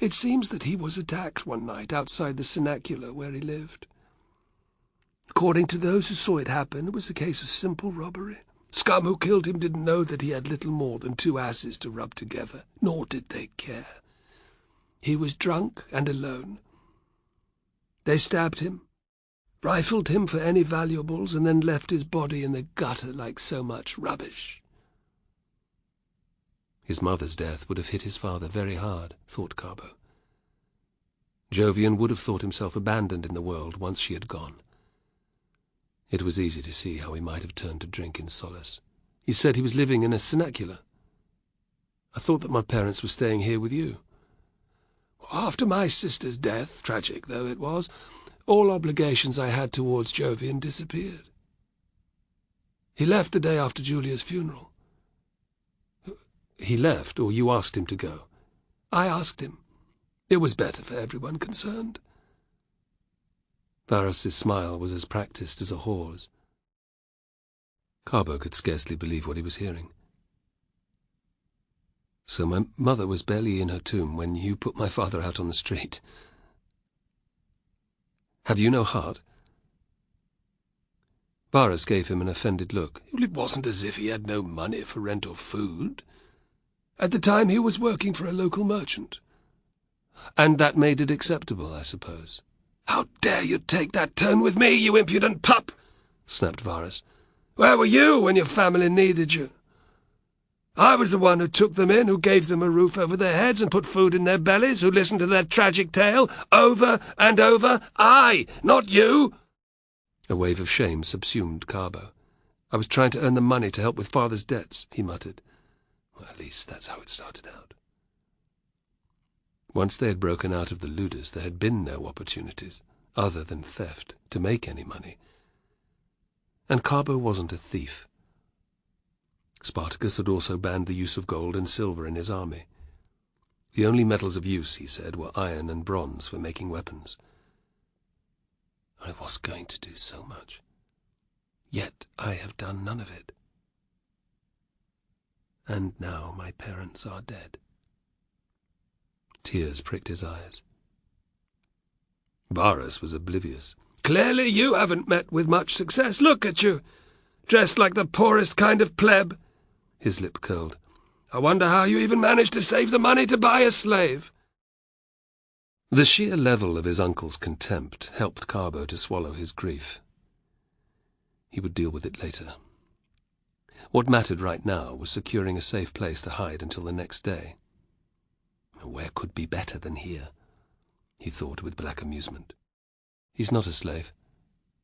It seems that he was attacked one night outside the cenacular where he lived. According to those who saw it happen, it was a case of simple robbery. Scum who killed him didn't know that he had little more than 2 asses to rub together, nor did they care. He was drunk and alone. They stabbed him, rifled him for any valuables, and then left his body in the gutter like so much rubbish. His mother's death would have hit his father very hard, thought Carbo. Jovian would have thought himself abandoned in the world once she had gone. It was easy to see how he might have turned to drink in solace. He said he was living in a cenacular. I thought that my parents were staying here with you. After my sister's death, tragic though it was, all obligations I had towards Jovian disappeared. He left the day after Julia's funeral. He left, or you asked him to go? I asked him. It was better for everyone concerned. Varus's smile was as practised as a whore's. Carbo could scarcely believe what he was hearing. So my mother was barely in her tomb when you put my father out on the street. Have you no heart? Varus gave him an offended look. It wasn't as if he had no money for rent or food. At the time he was working for a local merchant. And that made it acceptable, I suppose. How dare you take that tone with me, you impudent pup! Snapped Varus. Where were you when your family needed you? I was the one who took them in, who gave them a roof over their heads and put food in their bellies, who listened to their tragic tale over and over. I, not you! A wave of shame subsumed Carbo. I was trying to earn the money to help with father's debts, he muttered. Well, at least that's how it started out. Once they had broken out of the ludus, there had been no opportunities, other than theft, to make any money. And Carbo wasn't a thief. Spartacus had also banned the use of gold and silver in his army. The only metals of use, he said, were iron and bronze for making weapons. I was going to do so much, yet I have done none of it. And now my parents are dead. Tears pricked his eyes. Varus was oblivious. Clearly you haven't met with much success. Look at you, dressed like the poorest kind of pleb. His lip curled. I wonder how you even managed to save the money to buy a slave. The sheer level of his uncle's contempt helped Carbo to swallow his grief. He would deal with it later. What mattered right now was securing a safe place to hide until the next day. Where could be better than here? He thought with black amusement. He's not a slave.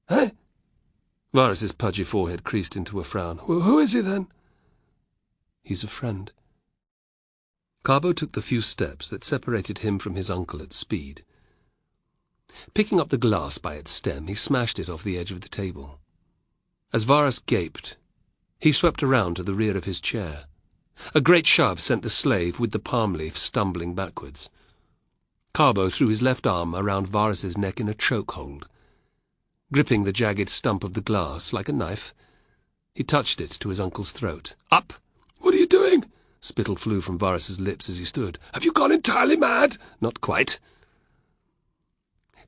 Eh? Varus's pudgy forehead creased into a frown. Well, who is he then? He's a friend. Carbo took the few steps that separated him from his uncle at speed. Picking up the glass by its stem, he smashed it off the edge of the table. As Varus gaped, he swept around to the rear of his chair. A great shove sent the slave with the palm leaf stumbling backwards. Carbo threw his left arm around Varus's neck in a chokehold. Gripping the jagged stump of the glass like a knife, he touched it to his uncle's throat. Up! What are you doing? Spittle flew from Varus's lips as he stood. Have you gone entirely mad? Not quite.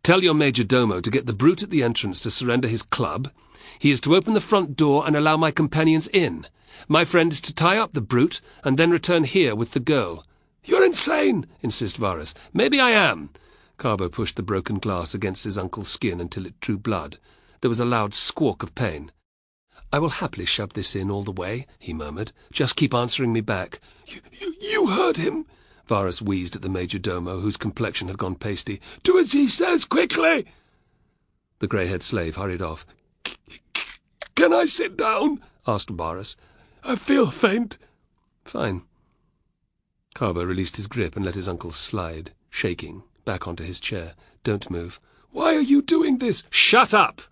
Tell your major domo to get the brute at the entrance to surrender his club. He is to open the front door and allow my companions in. My friend is to tie up the brute and then return here with the girl. You're insane, insisted Varus. Maybe I am. Carbo pushed the broken glass against his uncle's skin until it drew blood. There was a loud squawk of pain. I will happily shove this in all the way, he murmured. Just keep answering me back. You heard him, Varus wheezed at the major domo, whose complexion had gone pasty. Do as he says, quickly! The grey-haired slave hurried off. Can I sit down? Asked Varus. I feel faint. Fine. Carbo released his grip and let his uncle slide, shaking, back onto his chair. Don't move. Why are you doing this? Shut up!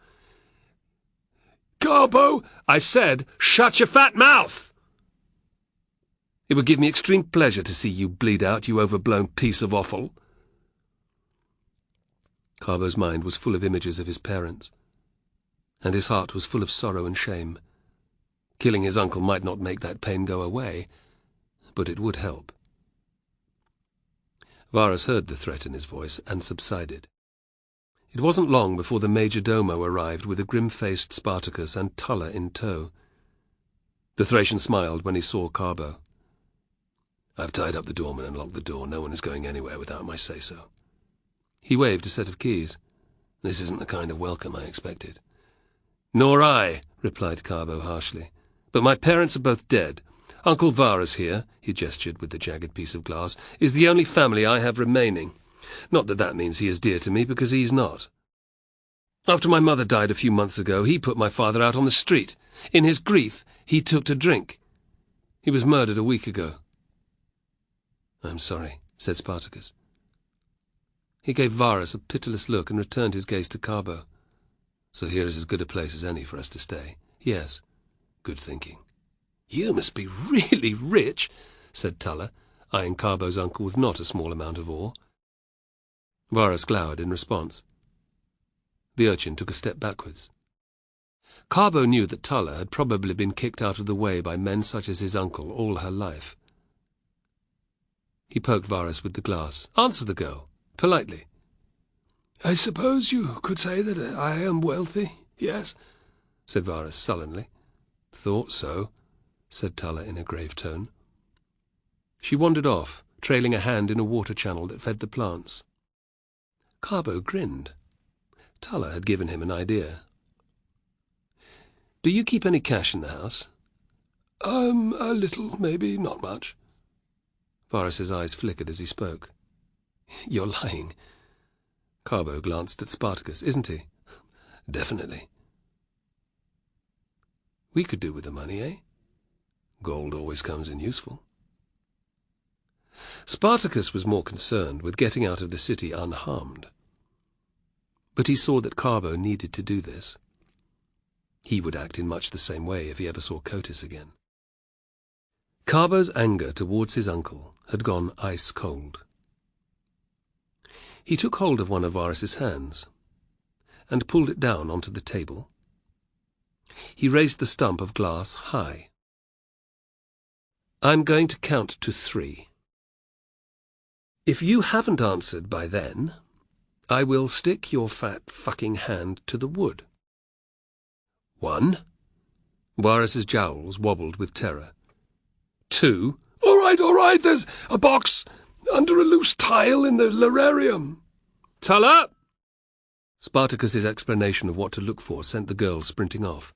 Carbo! I said, shut your fat mouth! It would give me extreme pleasure to see you bleed out, you overblown piece of offal. Carbo's mind was full of images of his parents, and his heart was full of sorrow and shame. Killing his uncle might not make that pain go away, but it would help. Varus heard the threat in his voice and subsided. It wasn't long before the major domo arrived with a grim-faced Spartacus and Tulla in tow. The Thracian smiled when he saw Carbo. "I've tied up the doorman and locked the door. No one is going anywhere without my say-so." He waved a set of keys. "This isn't the kind of welcome I expected." "Nor I," replied Carbo harshly. "But my parents are both dead. Uncle Varus here," he gestured with the jagged piece of glass, "is the only family I have remaining. Not that that means he is dear to me, because he's not. After my mother died a few months ago, he put my father out on the street. In his grief, he took to drink. He was murdered a week ago." "I'm sorry," said Spartacus. He gave Varus a pitiless look and returned his gaze to Carbo. "So here is as good a place as any for us to stay." "Yes." "Good thinking." "You must be really rich," said Tulla, eyeing Carbo's uncle with not a small amount of awe. Varus glowered in response. The urchin took a step backwards. Carbo knew that Tulla had probably been kicked out of the way by men such as his uncle all her life. He poked Varus with the glass. "Answer the girl, politely." "I suppose you could say that I am wealthy, yes?" said Varus sullenly. "Thought so," said Tulla in a grave tone. She wandered off, trailing a hand in a water channel that fed the plants. Carbo grinned. Tulla had given him an idea. "Do you keep any cash in the house?" A little, maybe, not much." Varus's eyes flickered as he spoke. "You're lying." Carbo glanced at Spartacus. "Isn't he?" "Definitely." "We could do with the money, eh?" "Gold always comes in useful." Spartacus was more concerned with getting out of the city unharmed. But he saw that Carbo needed to do this. He would act in much the same way if he ever saw Cotys again. Carbo's anger towards his uncle had gone ice-cold. He took hold of one of Varus's hands and pulled it down onto the table. He raised the stump of glass high. "I'm going to count to 3. If you haven't answered by then, I will stick your fat fucking hand to the wood. 1. Varus's jowls wobbled with terror. 2. All right, there's a box under a loose tile in the lararium." "Tulla!" Spartacus's explanation of what to look for sent the girl sprinting off.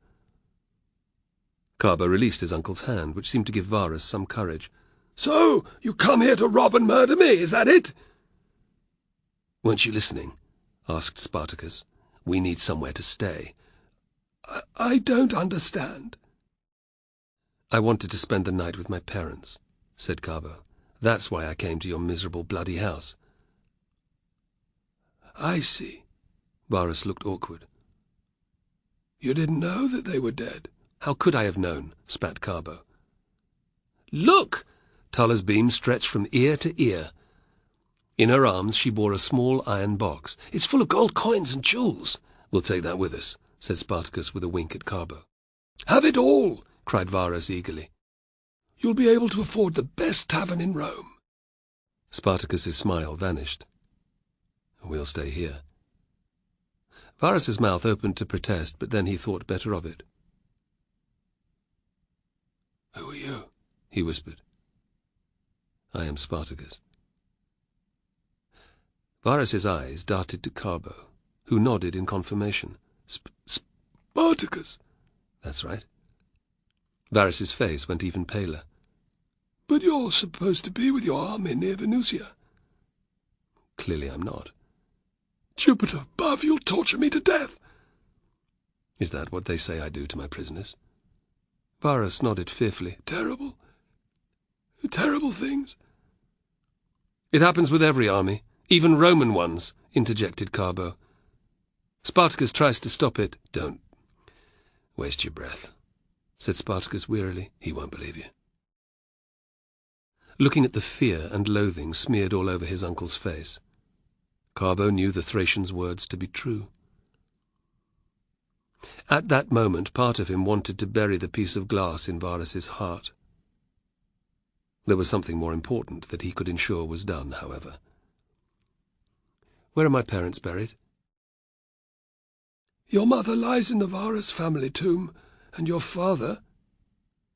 Carbo released his uncle's hand, which seemed to give Varus some courage. "So, you come here to rob and murder me, is that it?" "Weren't you listening?" asked Spartacus. "We need somewhere to stay." I don't understand." "I wanted to spend the night with my parents," said Carbo. "That's why I came to your miserable bloody house." "I see." Varus looked awkward. "You didn't know that they were dead?" "How could I have known?" spat Carbo. "Look!" Tulla's beam stretched from ear to ear. In her arms she bore a small iron box. "It's full of gold coins and jewels." "We'll take that with us," said Spartacus with a wink at Carbo. "Have it all!" cried Varus eagerly. "You'll be able to afford the best tavern in Rome." Spartacus's smile vanished. "We'll stay here." Varus's mouth opened to protest, but then he thought better of it. "Who are you?" he whispered. "I am Spartacus." Varus's eyes darted to Carbo, who nodded in confirmation. "Spartacus?" "That's right." Varus's face went even paler. "But you're supposed to be with your army near Venusia." "Clearly I'm not." "Jupiter above, you'll torture me to death." "Is that what they say I do to my prisoners?" Varus nodded fearfully. Terrible things." "It happens with every army, even Roman ones," interjected Carbo. "Spartacus tries to stop it." "Don't waste your breath," said Spartacus wearily. "He won't believe you." Looking at the fear and loathing smeared all over his uncle's face, Carbo knew the Thracian's words to be true. At that moment, part of him wanted to bury the piece of glass in Varus's heart. There was something more important that he could ensure was done, however. Where are my parents buried? Your mother lies in the Varus family tomb, and your father—"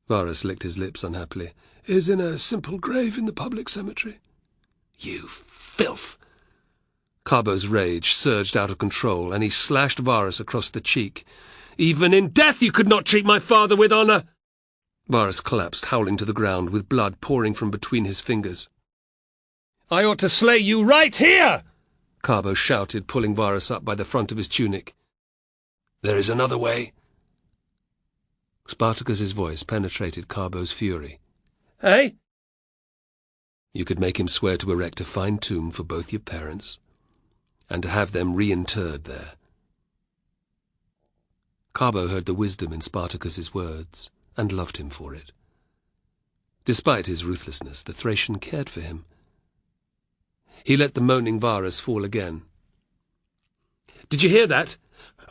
Varus licked his lips unhappily. "is in a simple grave in the public cemetery." "You filth!" Carbo's rage surged out of control, and he slashed Varus across the cheek. "Even in death you could not treat my father with honor!" Varus collapsed, howling to the ground, with blood pouring from between his fingers. "I ought to slay you right here!" Carbo shouted, pulling Varus up by the front of his tunic. "There is another way." Spartacus's voice penetrated Carbo's fury. "Eh?" "You could make him swear to erect a fine tomb for both your parents, and to have them reinterred there." Carbo heard the wisdom in Spartacus's words, and loved him for it. Despite his ruthlessness, the Thracian cared for him. He let the moaning Varus fall again. "Did you hear that?"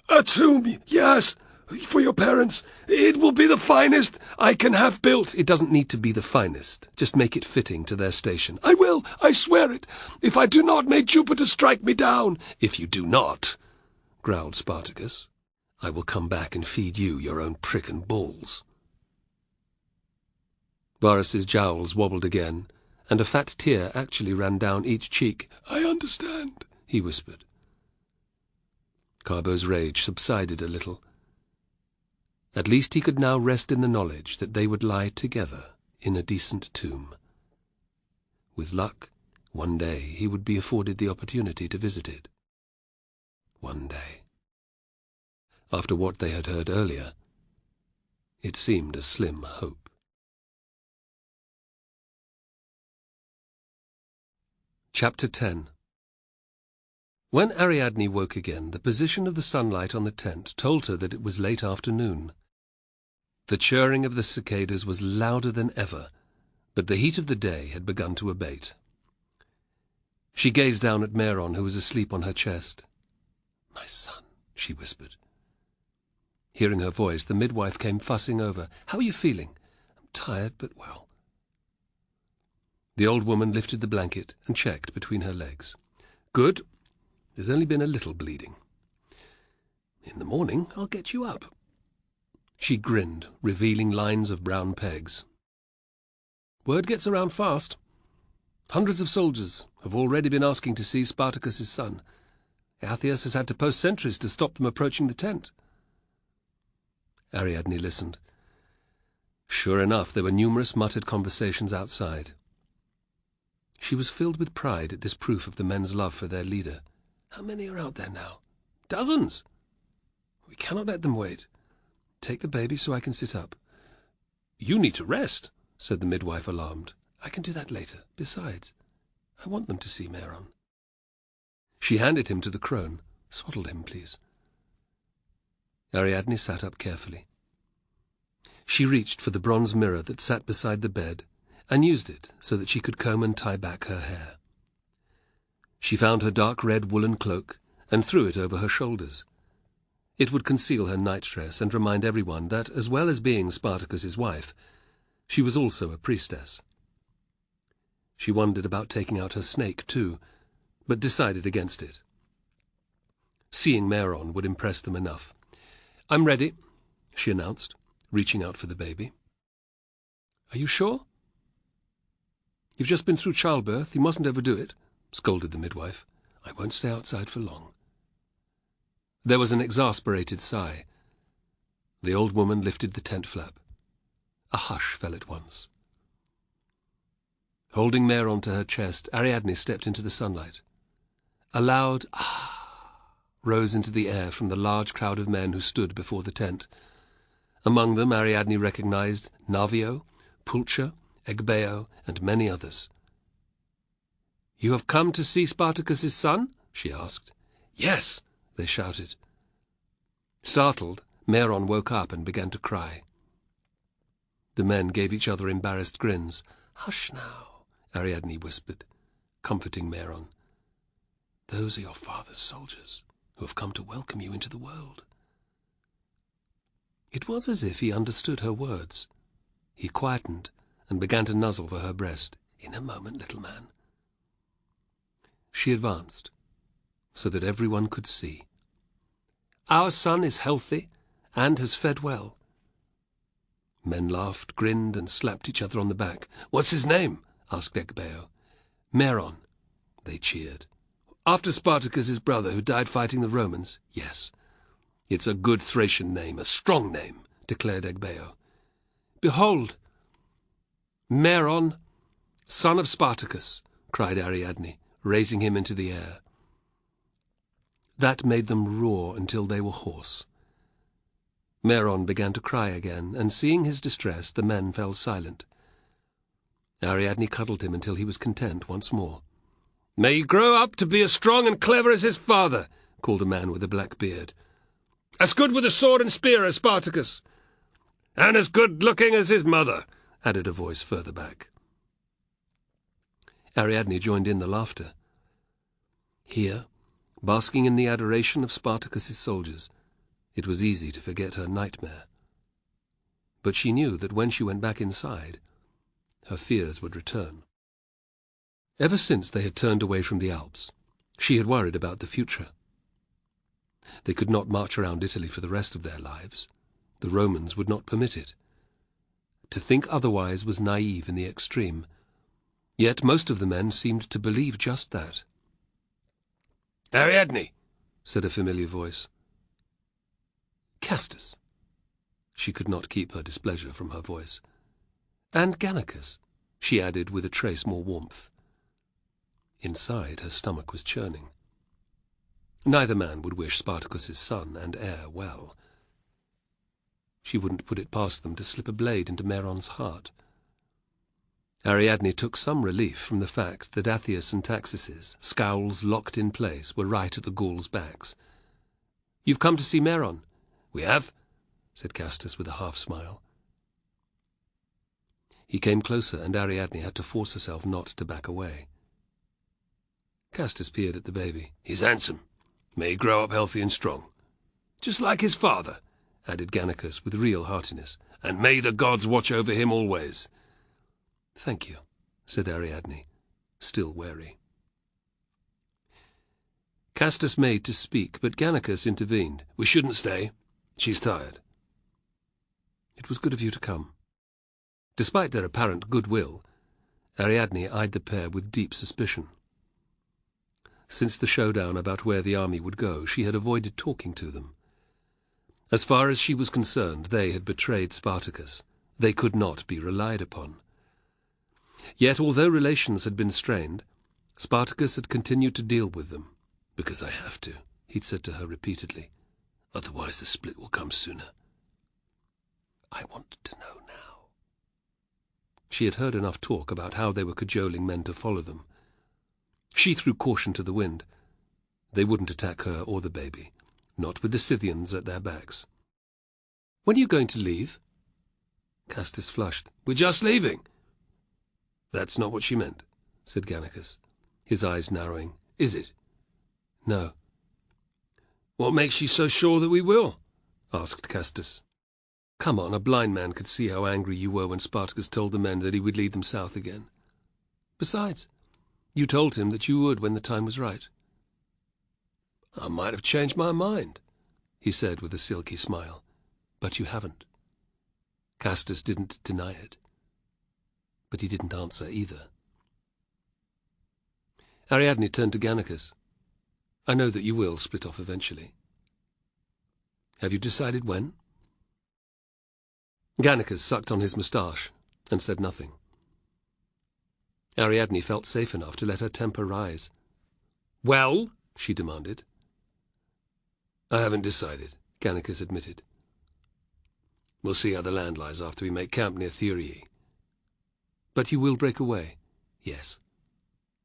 "A tomb, yes, for your parents. It will be the finest I can have built." "It doesn't need to be the finest. Just make it fitting to their station." "I will, I swear it. If I do not, may Jupiter strike me down." "If you do not," growled Spartacus, "I will come back and feed you your own prick and balls." Varus's jowls wobbled again, and a fat tear actually ran down each cheek. "I understand," he whispered. Carbo's rage subsided a little. At least he could now rest in the knowledge that they would lie together in a decent tomb. With luck, one day he would be afforded the opportunity to visit it. One day. After what they had heard earlier, it seemed a slim hope. Chapter 10. When Ariadne woke again, the position of the sunlight on the tent told her that it was late afternoon. The chirring of the cicadas was louder than ever, but the heat of the day had begun to abate. She gazed down at Meron, who was asleep on her chest. "My son," she whispered. Hearing her voice, the midwife came fussing over. "How are you feeling?" "I'm tired, but well." The old woman lifted the blanket and checked between her legs. "Good. There's only been a little bleeding. In the morning, I'll get you up." She grinned, revealing lines of brown pegs. "Word gets around fast. Hundreds of soldiers have already been asking to see Spartacus's son. Aeathius has had to post sentries to stop them approaching the tent." Ariadne listened. Sure enough, there were numerous muttered conversations outside. She was filled with pride at this proof of the men's love for their leader. "How many are out there now?" "Dozens." "We cannot let them wait. Take the baby so I can sit up." "You need to rest," said the midwife, alarmed. "I can do that later. Besides, I want them to see Meron." She handed him to the crone. "Swaddle him, please." Ariadne sat up carefully. She reached for the bronze mirror that sat beside the bed and used it so that she could comb and tie back her hair. She found her dark red woolen cloak and threw it over her shoulders. It would conceal her nightdress and remind everyone that, as well as being Spartacus's wife, she was also a priestess. She wondered about taking out her snake, too, but decided against it. Seeing Meron would impress them enough. "I'm ready," she announced, reaching out for the baby. "Are you sure?" "You've just been through childbirth. You mustn't overdo it," scolded the midwife. "I won't stay outside for long." There was an exasperated sigh. The old woman lifted the tent flap. A hush fell at once. Holding Meron to her chest, Ariadne stepped into the sunlight. A loud "ah" rose into the air from the large crowd of men who stood before the tent. Among them Ariadne recognized Navio, Pulcher, Egbeo, and many others. "You have come to see Spartacus's son?" she asked. "Yes," they shouted. Startled, Meron woke up and began to cry. The men gave each other embarrassed grins. "Hush now," Ariadne whispered, comforting Meron. "Those are your father's soldiers, who have come to welcome you into the world." It was as if he understood her words. He quietened and began to nuzzle for her breast. "In a moment, little man." She advanced. so that everyone could see. "Our son is healthy and has fed well." Men laughed, grinned, and slapped each other on the back. "What's his name?" asked Ecgeo. "Meron," they cheered. "After Spartacus, his brother, who died fighting the Romans?" "Yes." "It's a good Thracian name, a strong name," declared Ecgeo. "Behold, Meron, son of Spartacus," cried Ariadne, raising him into the air. That made them roar until they were hoarse. Meron began to cry again, and seeing his distress, the men fell silent. Ariadne cuddled him until he was content once more. "May he grow up to be as strong and clever as his father," called a man with a black beard. "As good with a sword and spear as Spartacus." "And as good-looking as his mother," added a voice further back. Ariadne joined in the laughter. Here, basking in the adoration of Spartacus's soldiers, it was easy to forget her nightmare. But she knew that when she went back inside, her fears would return. Ever since they had turned away from the Alps, she had worried about the future. They could not march around Italy for the rest of their lives. The Romans would not permit it. To think otherwise was naive in the extreme, yet most of the men seemed to believe just that. "Ariadne," said a familiar voice. "Castus." She could not keep her displeasure from her voice. "And Gannicus," she added with a trace more warmth. Inside, her stomach was churning. Neither man would wish Spartacus's son and heir well. She wouldn't put it past them to slip a blade into Meron's heart. Ariadne took some relief from the fact that Athias and Taxis's, scowls locked in place, were right at the Gauls' backs. "You've come to see Meron?" "We have," said Castus with a half-smile. He came closer, and Ariadne had to force herself not to back away. Castus peered at the baby. "He's handsome. May he grow up healthy and strong." "Just like his father," added Gannicus with real heartiness. "And may the gods watch over him always." "Thank you," said Ariadne, still wary. Castus made to speak, but Gannicus intervened. "We shouldn't stay. She's tired." "It was good of you to come." Despite their apparent goodwill, Ariadne eyed the pair with deep suspicion. Since the showdown about where the army would go, she had avoided talking to them. As far as she was concerned, they had betrayed Spartacus. They could not be relied upon. Yet, although relations had been strained, Spartacus had continued to deal with them. "Because I have to," he'd said to her repeatedly. "Otherwise the split will come sooner." "I want to know now." She had heard enough talk about how they were cajoling men to follow them. She threw caution to the wind. They wouldn't attack her or the baby, not with the Scythians at their backs. "When are you going to leave?" Castus flushed. "We're just leaving." "That's not what she meant," said Gannicus, his eyes narrowing. "Is it?" "No." "What makes you so sure that we will?" asked Castus. "Come on, a blind man could see how angry you were when Spartacus told the men that he would lead them south again. Besides, you told him that you would when the time was right." "I might have changed my mind," he said with a silky smile. "But you haven't." Castus didn't deny it. But he didn't answer either. Ariadne turned to Gannicus. "I know that you will split off eventually. Have you decided when?" Gannicus sucked on his moustache and said nothing. Ariadne felt safe enough to let her temper rise. "Well?" she demanded. "I haven't decided," Gannicus admitted. "We'll see how the land lies after we make camp near Thurii." "But you will break away?" "Yes."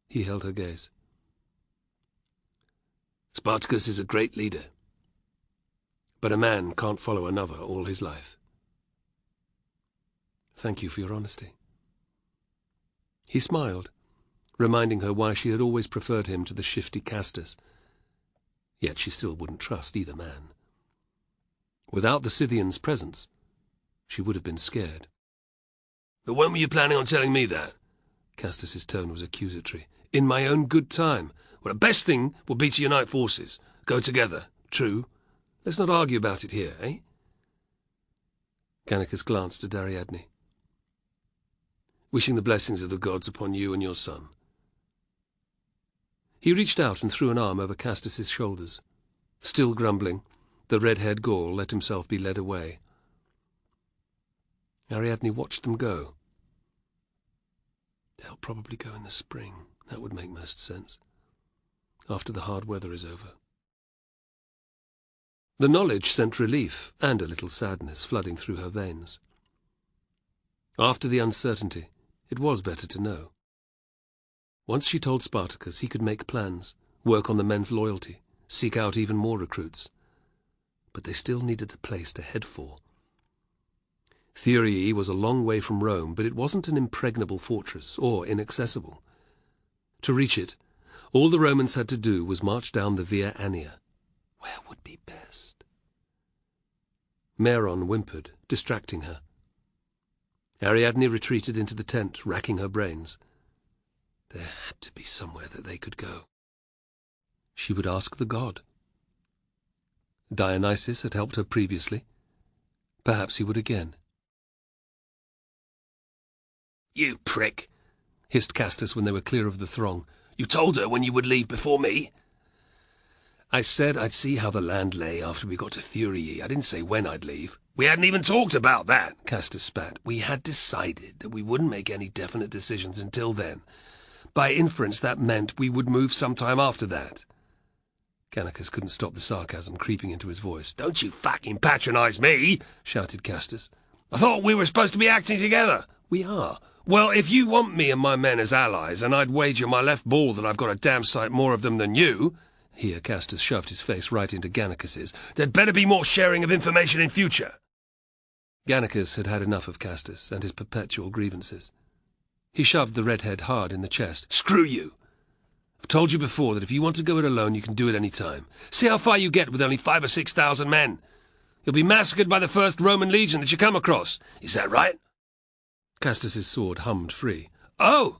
He held her gaze. "Spartacus is a great leader, but a man can't follow another all his life." "Thank you for your honesty." He smiled, reminding her why she had always preferred him to the shifty Castus. Yet she still wouldn't trust either man. Without the Scythian's presence, she would have been scared. "But when were you planning on telling me that?" Castus's tone was accusatory. "In my own good time, Well, the best thing would be to unite forces. Go together. True. Let's not argue about it here, eh? Gannicus glanced at Ariadne. Wishing the blessings of the gods upon you and your son. He reached out and threw an arm over Castus's shoulders. Still grumbling, the red-haired Gaul let himself be led away. Ariadne watched them go. They'll probably go in the spring. That would make most sense. After the hard weather is over. The knowledge sent relief and a little sadness flooding through her veins. After the uncertainty, it was better to know. Once she told Spartacus he could make plans, work on the men's loyalty, seek out even more recruits. But they still needed a place to head for. Thurii was a long way from Rome, but it wasn't an impregnable fortress or inaccessible. To reach it, all the Romans had to do was march down the Via Annia. Where would be best? Meron whimpered, distracting her. Ariadne retreated into the tent, racking her brains. There had to be somewhere that they could go. She would ask the god. Dionysus had helped her previously. Perhaps he would again. You prick, hissed Castus when they were clear of the throng. You told her when you would leave before me. I said I'd see how the land lay after we got to Thurii. I didn't say when I'd leave. We hadn't even talked about that, Castus spat. We had decided that we wouldn't make any definite decisions until then. By inference, that meant we would move sometime after that. Gannicus couldn't stop the sarcasm creeping into his voice. Don't you fucking patronize me, shouted Castus. I thought we were supposed to be acting together. We are. Well, if you want me and my men as allies, and I'd wager my left ball that I've got a damn sight more of them than you, here Castus shoved his face right into Gannicus's, there'd better be more sharing of information in future. Gannicus had had enough of Castus and his perpetual grievances. He shoved the redhead hard in the chest. Screw you! I've told you before that if you want to go it alone, you can do it any time. See how far you get with only 5,000 or 6,000 men. You'll be massacred by the first Roman legion that you come across. Is that right? Castus's sword hummed free. Oh,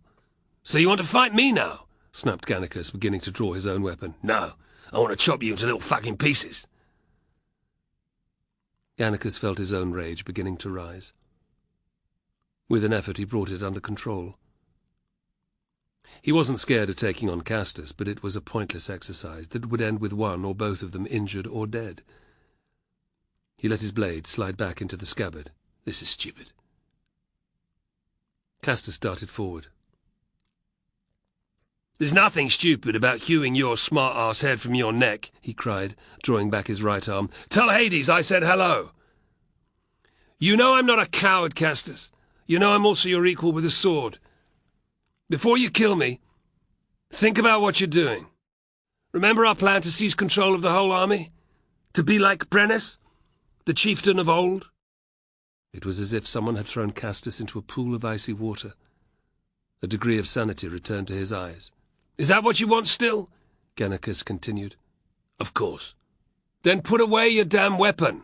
so you want to fight me now? Snapped Gannicus, beginning to draw his own weapon. No, I want to chop you into little fucking pieces. Gannicus felt his own rage beginning to rise. With an effort he brought it under control. He wasn't scared of taking on Castus, but it was a pointless exercise that would end with one or both of them injured or dead. He let his blade slide back into the scabbard. This is stupid. Castus darted forward. There's nothing stupid about hewing your smart-ass head from your neck, he cried, drawing back his right arm. Tell Hades I said hello. You know I'm not a coward, Castus. You know I'm also your equal with a sword. Before you kill me, think about what you're doing. Remember our plan to seize control of the whole army? To be like Brennus, the chieftain of old? It was as if someone had thrown Castus into a pool of icy water. A degree of sanity returned to his eyes. Is that what you want still? Gannicus continued. Of course. Then put away your damn weapon.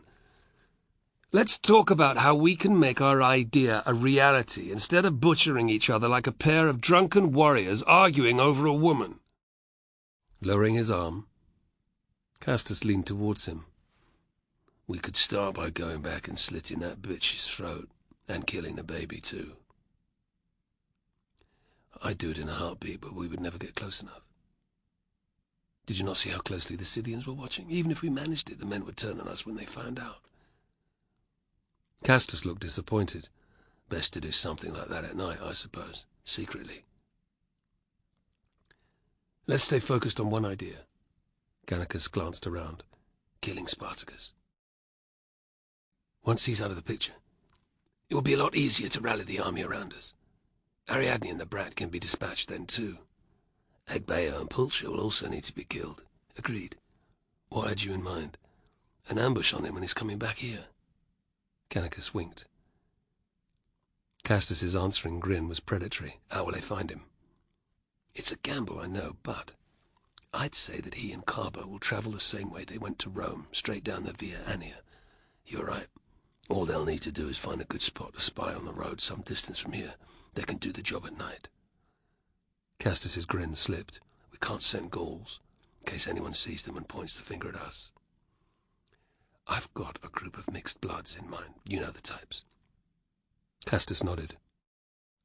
Let's talk about how we can make our idea a reality instead of butchering each other like a pair of drunken warriors arguing over a woman. Lowering his arm, Castus leaned towards him. We could start by going back and slitting that bitch's throat, and killing the baby too. I'd do it in a heartbeat, but we would never get close enough. Did you not see how closely the Scythians were watching? Even if we managed it, the men would turn on us when they found out. Castus looked disappointed. Best to do something like that at night, I suppose, secretly. Let's stay focused on one idea. Gannicus glanced around. Killing Spartacus. Once he's out of the picture, it will be a lot easier to rally the army around us. Ariadne and the brat can be dispatched then too. Agbeia and Pulcher will also need to be killed. Agreed. What had you in mind? An ambush on him when he's coming back here? Gannicus winked. Castus's answering grin was predatory. How will they find him? It's a gamble, I know, but I'd say that he and Carbo will travel the same way they went to Rome, straight down the Via Annia. You're right. All they'll need to do is find a good spot to spy on the road some distance from here. They can do the job at night. Castus's grin slipped. We can't send Gauls, in case anyone sees them and points the finger at us. I've got a group of mixed bloods in mind. You know the types. Castus nodded.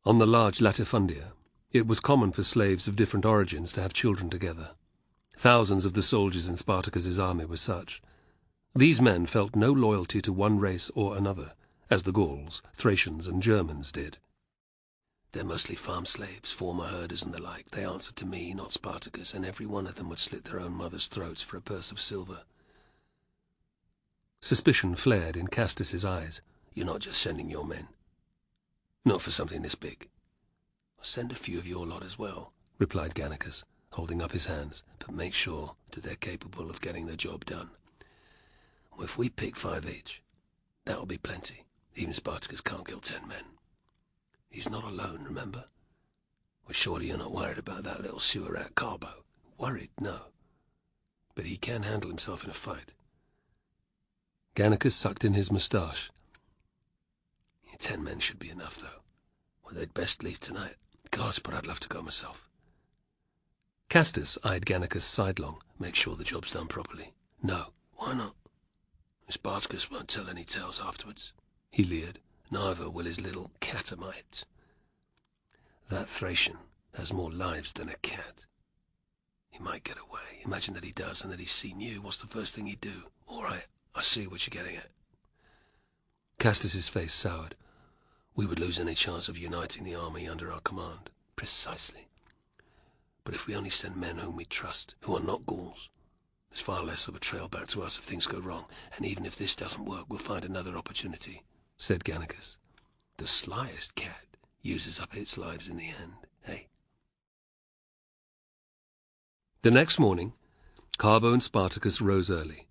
On the large latifundia, it was common for slaves of different origins to have children together. Thousands of the soldiers in Spartacus's army were such. These men felt no loyalty to one race or another, as the Gauls, Thracians, and Germans did. They're mostly farm slaves, former herders and the like. They answered to me, not Spartacus, and every one of them would slit their own mothers' throats for a purse of silver. Suspicion flared in Castus's eyes. You're not just sending your men. Not for something this big. I'll send a few of your lot as well, replied Gannicus, holding up his hands, but make sure that they're capable of getting the job done. Well, if we pick 5 each, that'll be plenty. Even Spartacus can't kill 10 men. He's not alone, remember? Well, surely you're not worried about that little sewer rat Carbo. Worried, no. But he can handle himself in a fight. Gannicus sucked in his moustache. 10 men should be enough, though. Well, they'd best leave tonight. Gosh, but I'd love to go myself. Castus eyed Gannicus sidelong. Make sure the job's done properly. No, why not? Spartacus won't tell any tales afterwards. He leered. Neither will his little catamite. That Thracian has more lives than a cat. He might get away. Imagine that he does and that he's seen you. What's the first thing he'd do? All right, I see what you're getting at. Castus's face soured. We would lose any chance of uniting the army under our command. Precisely. But if we only send men whom we trust, who are not Gauls, there's far less of a trail back to us if things go wrong, and even if this doesn't work, we'll find another opportunity, said Gannicus. The slyest cat uses up its lives in the end, eh? The next morning, Carbo and Spartacus rose early.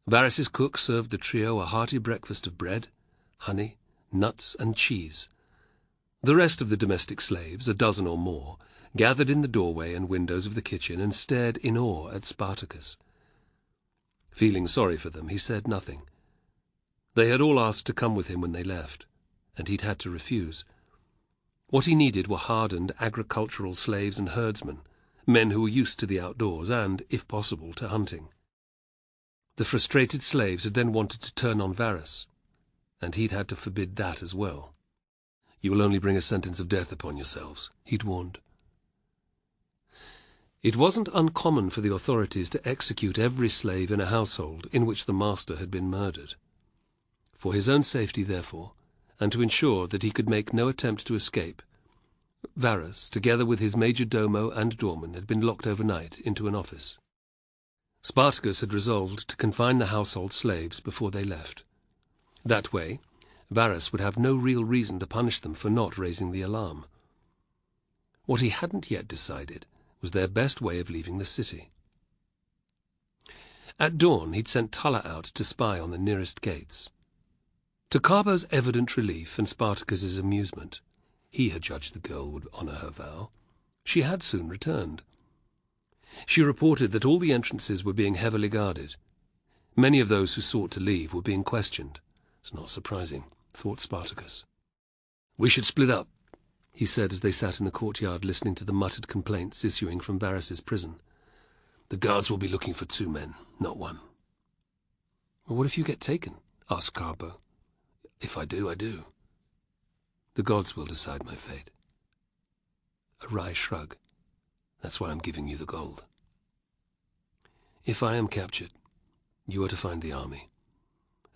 Varus's cook served the trio a hearty breakfast of bread, honey, nuts, and cheese. The rest of the domestic slaves, a dozen or more, gathered in the doorway and windows of the kitchen and stared in awe at Spartacus. Feeling sorry for them, he said nothing. They had all asked to come with him when they left, and he'd had to refuse. What he needed were hardened agricultural slaves and herdsmen, men who were used to the outdoors and, if possible, to hunting. The frustrated slaves had then wanted to turn on Varus, and he'd had to forbid that as well. "You will only bring a sentence of death upon yourselves," he'd warned. It wasn't uncommon for the authorities to execute every slave in a household in which the master had been murdered. For his own safety, therefore, and to ensure that he could make no attempt to escape, Varus, together with his major domo and doorman, had been locked overnight into an office. Spartacus had resolved to confine the household slaves before they left. That way, Varus would have no real reason to punish them for not raising the alarm. What he hadn't yet decided was their best way of leaving the city. At dawn, he'd sent Tulla out to spy on the nearest gates. To Carbo's evident relief and Spartacus's amusement, he had judged the girl would honour her vow. She had soon returned. She reported that all the entrances were being heavily guarded. Many of those who sought to leave were being questioned. It's not surprising, thought Spartacus. "We should split up," he said as they sat in the courtyard listening to the muttered complaints issuing from Varus's prison. "The guards will be looking for 2 men, not 1. "What if you get taken?" asked Carbo. "If I do, I do. The gods will decide my fate." A wry shrug. "That's why I'm giving you the gold. If I am captured, you are to find the army.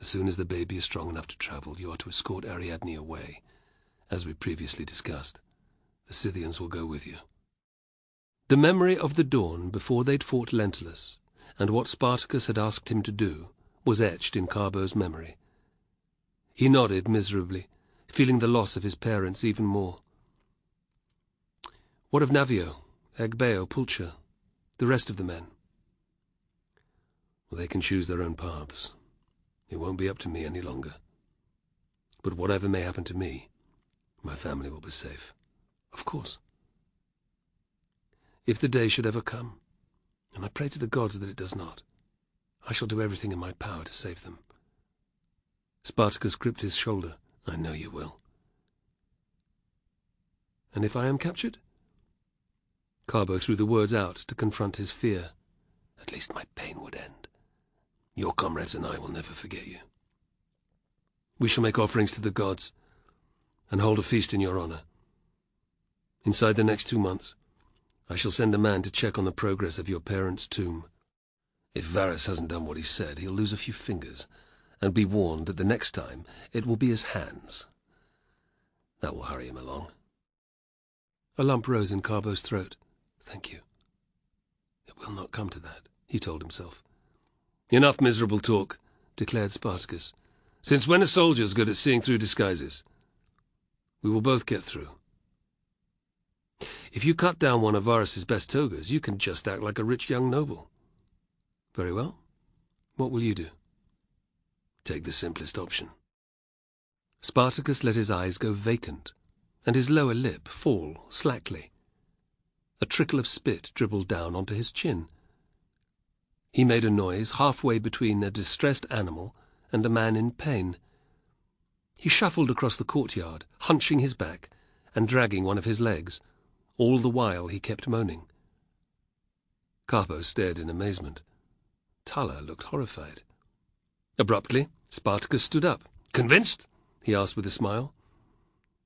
As soon as the baby is strong enough to travel, you are to escort Ariadne away. As we previously discussed, the Scythians will go with you." The memory of the dawn before they'd fought Lentulus, and what Spartacus had asked him to do, was etched in Carbo's memory. He nodded miserably, feeling the loss of his parents even more. "What of Navio, Agbeo, Pulcher, the rest of the men?" "Well, they can choose their own paths. It won't be up to me any longer. But whatever may happen to me, my family will be safe." "Of course." "If the day should ever come, and I pray to the gods that it does not, I shall do everything in my power to save them." Spartacus gripped his shoulder. "I know you will." "And if I am captured?" Carbo threw the words out to confront his fear. At least my pain would end. Your comrades and I will never forget you. We shall make offerings to the gods and hold a feast in your honor. Inside the next 2 months, I shall send a man to check on the progress of your parents' tomb. If Varus hasn't done what he said, he'll lose a few fingers, and be warned that the next time it will be his hands. That will hurry him along. A lump rose in Carbo's throat. Thank you. It will not come to that, he told himself. Enough miserable talk, declared Spartacus. Since when are soldiers good at seeing through disguises? We will both get through. If you cut down one of Varus's best togas, you can just act like a rich young noble. Very well. What will you do? Take the simplest option. Spartacus let his eyes go vacant, and his lower lip fall slackly. A trickle of spit dribbled down onto his chin. He made a noise halfway between a distressed animal and a man in pain. He shuffled across the courtyard, hunching his back and dragging one of his legs. All the while he kept moaning. Carbo stared in amazement. Tulla looked horrified. Abruptly, Spartacus stood up. Convinced? He asked with a smile.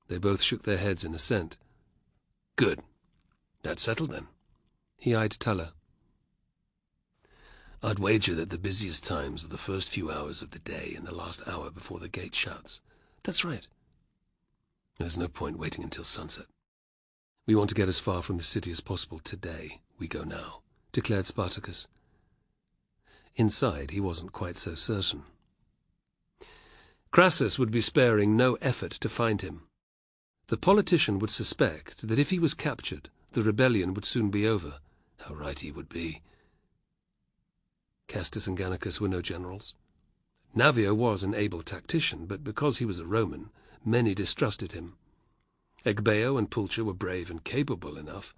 They both shook their heads in assent. Good. That's settled then. He eyed Tulla. I'd wager that the busiest times are the first few hours of the day and the last hour before the gate shuts. That's right. There's no point waiting until sunset. We want to get as far from the city as possible today. We go now, declared Spartacus. Inside, he wasn't quite so certain. Crassus would be sparing no effort to find him. The politician would suspect that if he was captured, the rebellion would soon be over. How right he would be. Castus and Gannicus were no generals. Navio was an able tactician, but because he was a Roman, many distrusted him. Egbeo and Pulcher were brave and capable enough,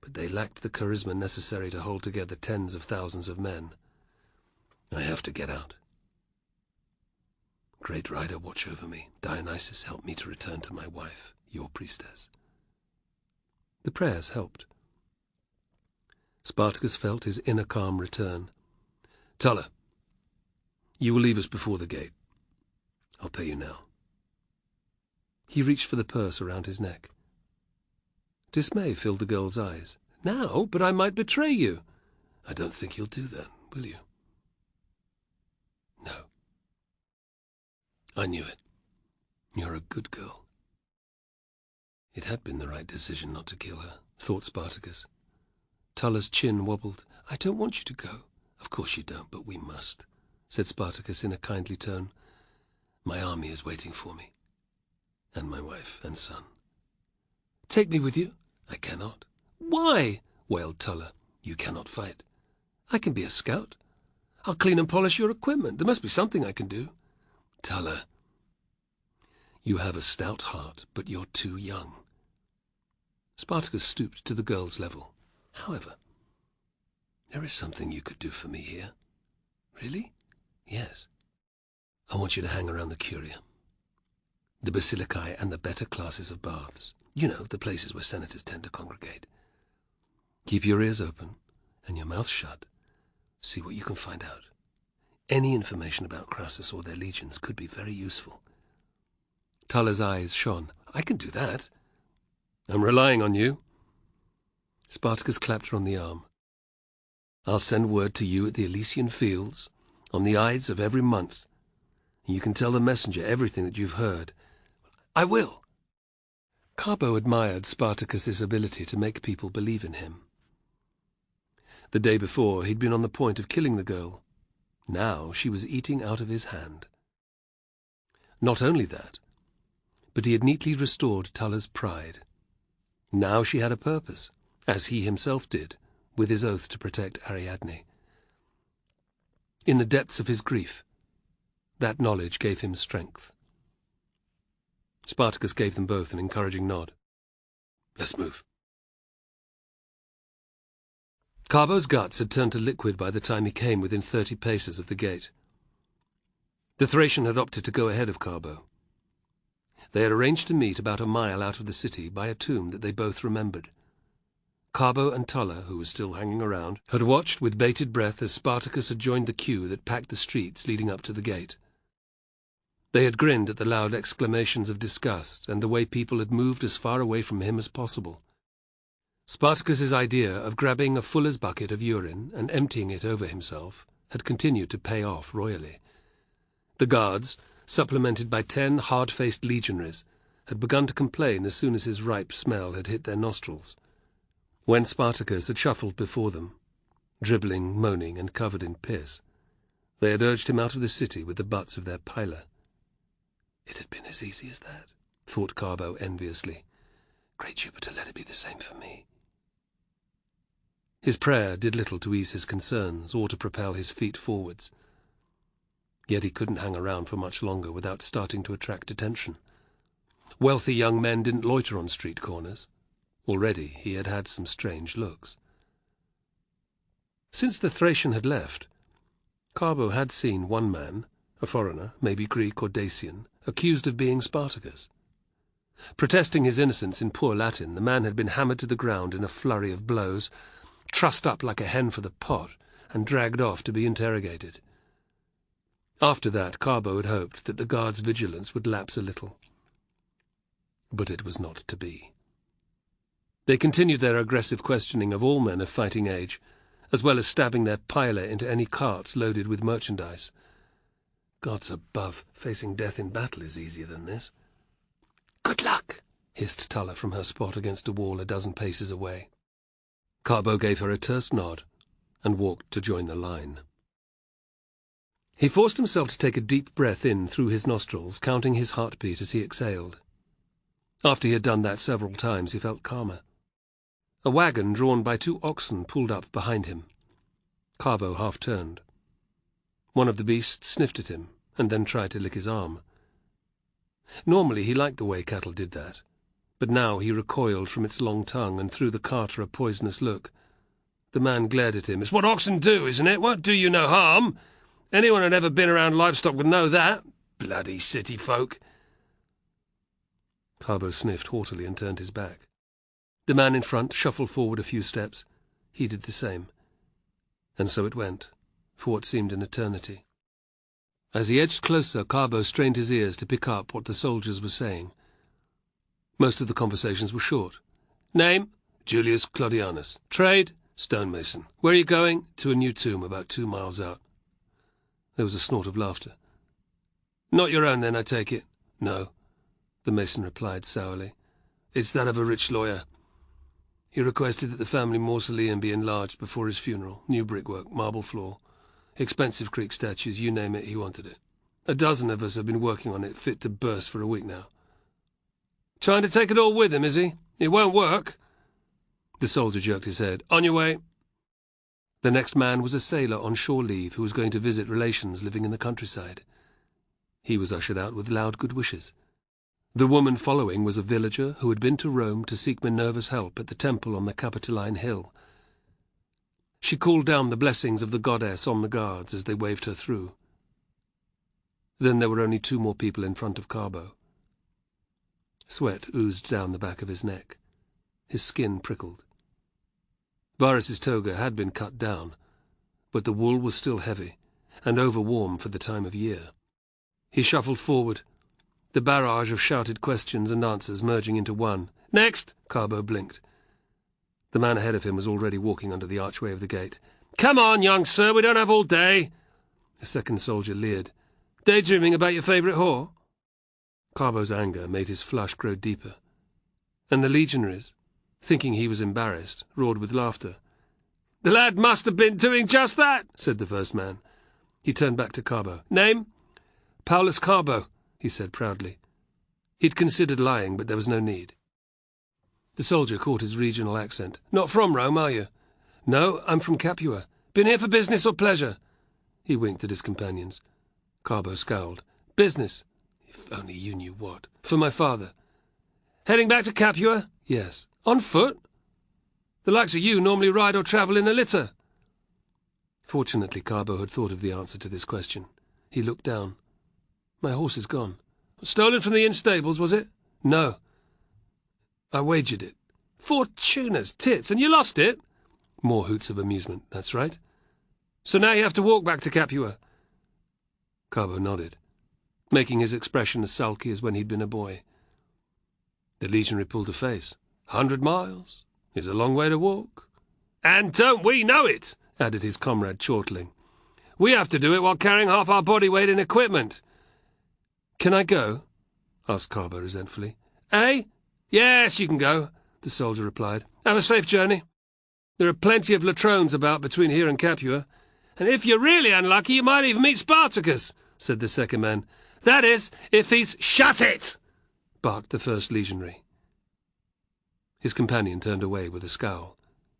but they lacked the charisma necessary to hold together tens of thousands of men. I have to get out. Great Rider, watch over me. Dionysus, help me to return to my wife, your priestess. The prayers helped. Spartacus felt his inner calm return. Tulla, you will leave us before the gate. I'll pay you now. He reached for the purse around his neck. Dismay filled the girl's eyes. Now? But I might betray you. I don't think you'll do that, will you? No. I knew it. You're a good girl. It had been the right decision not to kill her, thought Spartacus. Tulla's chin wobbled. I don't want you to go. Of course you don't, but we must, said Spartacus in a kindly tone. My army is waiting for me, and my wife and son. Take me with you. I cannot. Why? Wailed Tulla. You cannot fight. I can be a scout. I'll clean and polish your equipment. There must be something I can do. Tulla, you have a stout heart, but you're too young. Spartacus stooped to the girl's level. However, there is something you could do for me here. Really? Yes. I want you to hang around the Curia, the Basilicae and the better classes of baths. You know, the places where senators tend to congregate. Keep your ears open and your mouth shut. See what you can find out. Any information about Crassus or their legions could be very useful. Tulla's eyes shone. I can do that. I'm relying on you. Spartacus clapped her on the arm. I'll send word to you at the Elysian Fields on the Ides of every month. You can tell the messenger everything that you've heard. I will. Carbo admired Spartacus's ability to make people believe in him. The day before, he'd been on the point of killing the girl. Now she was eating out of his hand. Not only that, but he had neatly restored Tulla's pride. Now she had a purpose, as he himself did, with his oath to protect Ariadne. In the depths of his grief, that knowledge gave him strength. Spartacus gave them both an encouraging nod. Let's move. Carbo's guts had turned to liquid by the time he came within 30 paces of the gate. The Thracian had opted to go ahead of Carbo. They had arranged to meet about a mile out of the city by a tomb that they both remembered. Carbo and Tulla, who was still hanging around, had watched with bated breath as Spartacus had joined the queue that packed the streets leading up to the gate. They had grinned at the loud exclamations of disgust and the way people had moved as far away from him as possible. Spartacus's idea of grabbing a fuller's bucket of urine and emptying it over himself had continued to pay off royally. The guards, supplemented by 10 hard-faced legionaries, had begun to complain as soon as his ripe smell had hit their nostrils. When Spartacus had shuffled before them, dribbling, moaning, and covered in piss, they had urged him out of the city with the butts of their pilot. It had been as easy as that, thought Carbo enviously. Great Jupiter, let it be the same for me. His prayer did little to ease his concerns or to propel his feet forwards. Yet he couldn't hang around for much longer without starting to attract attention. Wealthy young men didn't loiter on street corners. Already he had had some strange looks. Since the Thracian had left, Carbo had seen one man, a foreigner, maybe Greek or Dacian, accused of being Spartacus. Protesting his innocence in poor Latin, the man had been hammered to the ground in a flurry of blows, trussed up like a hen for the pot, and dragged off to be interrogated. After that, Carbo had hoped that the guards' vigilance would lapse a little. But it was not to be. They continued their aggressive questioning of all men of fighting age, as well as stabbing their pilot into any carts loaded with merchandise. Gods above, facing death in battle is easier than this. "Good luck," hissed Tulla from her spot against a wall a dozen paces away. Carbo gave her a terse nod and walked to join the line. He forced himself to take a deep breath in through his nostrils, counting his heartbeat as he exhaled. After he had done that several times, he felt calmer. A wagon drawn by 2 oxen pulled up behind him. Carbo half turned. One of the beasts sniffed at him and then tried to lick his arm. Normally he liked the way cattle did that, but now he recoiled from its long tongue and threw the carter a poisonous look. The man glared at him. "It's what oxen do, isn't it? Won't do you no harm. Anyone who'd ever been around livestock would know that. Bloody city folk." Carbo sniffed haughtily and turned his back. The man in front shuffled forward a few steps. He did the same. And so it went, for what seemed an eternity. As he edged closer, Carbo strained his ears to pick up what the soldiers were saying. Most of the conversations were short. "Name? Julius Claudianus. Trade? Stonemason. Where are you going? To a new tomb about 2 miles out." There was a snort of laughter. "Not your own, then, I take it?" "No," the mason replied sourly. "It's that of a rich lawyer. He requested that the family mausoleum be enlarged before his funeral. New brickwork, marble floor, expensive Greek statues, you name it, he wanted it. A dozen of us have been working on it, fit to burst for a week now." "Trying to take it all with him, is he? It won't work." The soldier jerked his head. "On your way." The next man was a sailor on shore leave who was going to visit relations living in the countryside. He was ushered out with loud good wishes. The woman following was a villager who had been to Rome to seek Minerva's help at the temple on the Capitoline Hill. She called down the blessings of the goddess on the guards as they waved her through. Then there were only 2 more people in front of Carbo. Sweat oozed down the back of his neck. His skin prickled. Varus's toga had been cut down, but the wool was still heavy and overwarm for the time of year. He shuffled forward, the barrage of shouted questions and answers merging into one. "Next!" Carbo blinked. The man ahead of him was already walking under the archway of the gate. "Come on, young sir, we don't have all day." A second soldier leered. "Daydreaming about your favourite whore?" Carbo's anger made his flush grow deeper, and the legionaries, thinking he was embarrassed, roared with laughter. "The lad must have been doing just that," said the first man. He turned back to Carbo. "Name?" "Paulus Carbo," he said proudly. He'd considered lying, but there was no need. The soldier caught his regional accent. "Not from Rome, are you?" "No, I'm from Capua. Been here for business or pleasure?" He winked at his companions. Carbo scowled. "Business. If only you knew what. For my father." "Heading back to Capua?" "Yes." "On foot? The likes of you normally ride or travel in a litter." Fortunately, Carbo had thought of the answer to this question. He looked down. "My horse is gone." "Stolen from the inn stables, was it?" "No. I wagered it. Fortuna's tits, and you lost it? More hoots of amusement. That's right. So now you have to walk back to Capua. Carbo nodded, making his expression as sulky as when he'd been a boy. The legionary pulled a face. 100 miles is a long way to walk. And don't we know it, added his comrade, chortling. We have to do it while carrying half our body weight in equipment. Can I go? Asked Carbo resentfully. Eh? Yes, you can go, the soldier replied. Have a safe journey. There are plenty of latrones about between here and Capua, and if you're really unlucky, you might even meet Spartacus, said the second man. That is, if he's— Shut it! Barked the first legionary. His companion turned away with a scowl.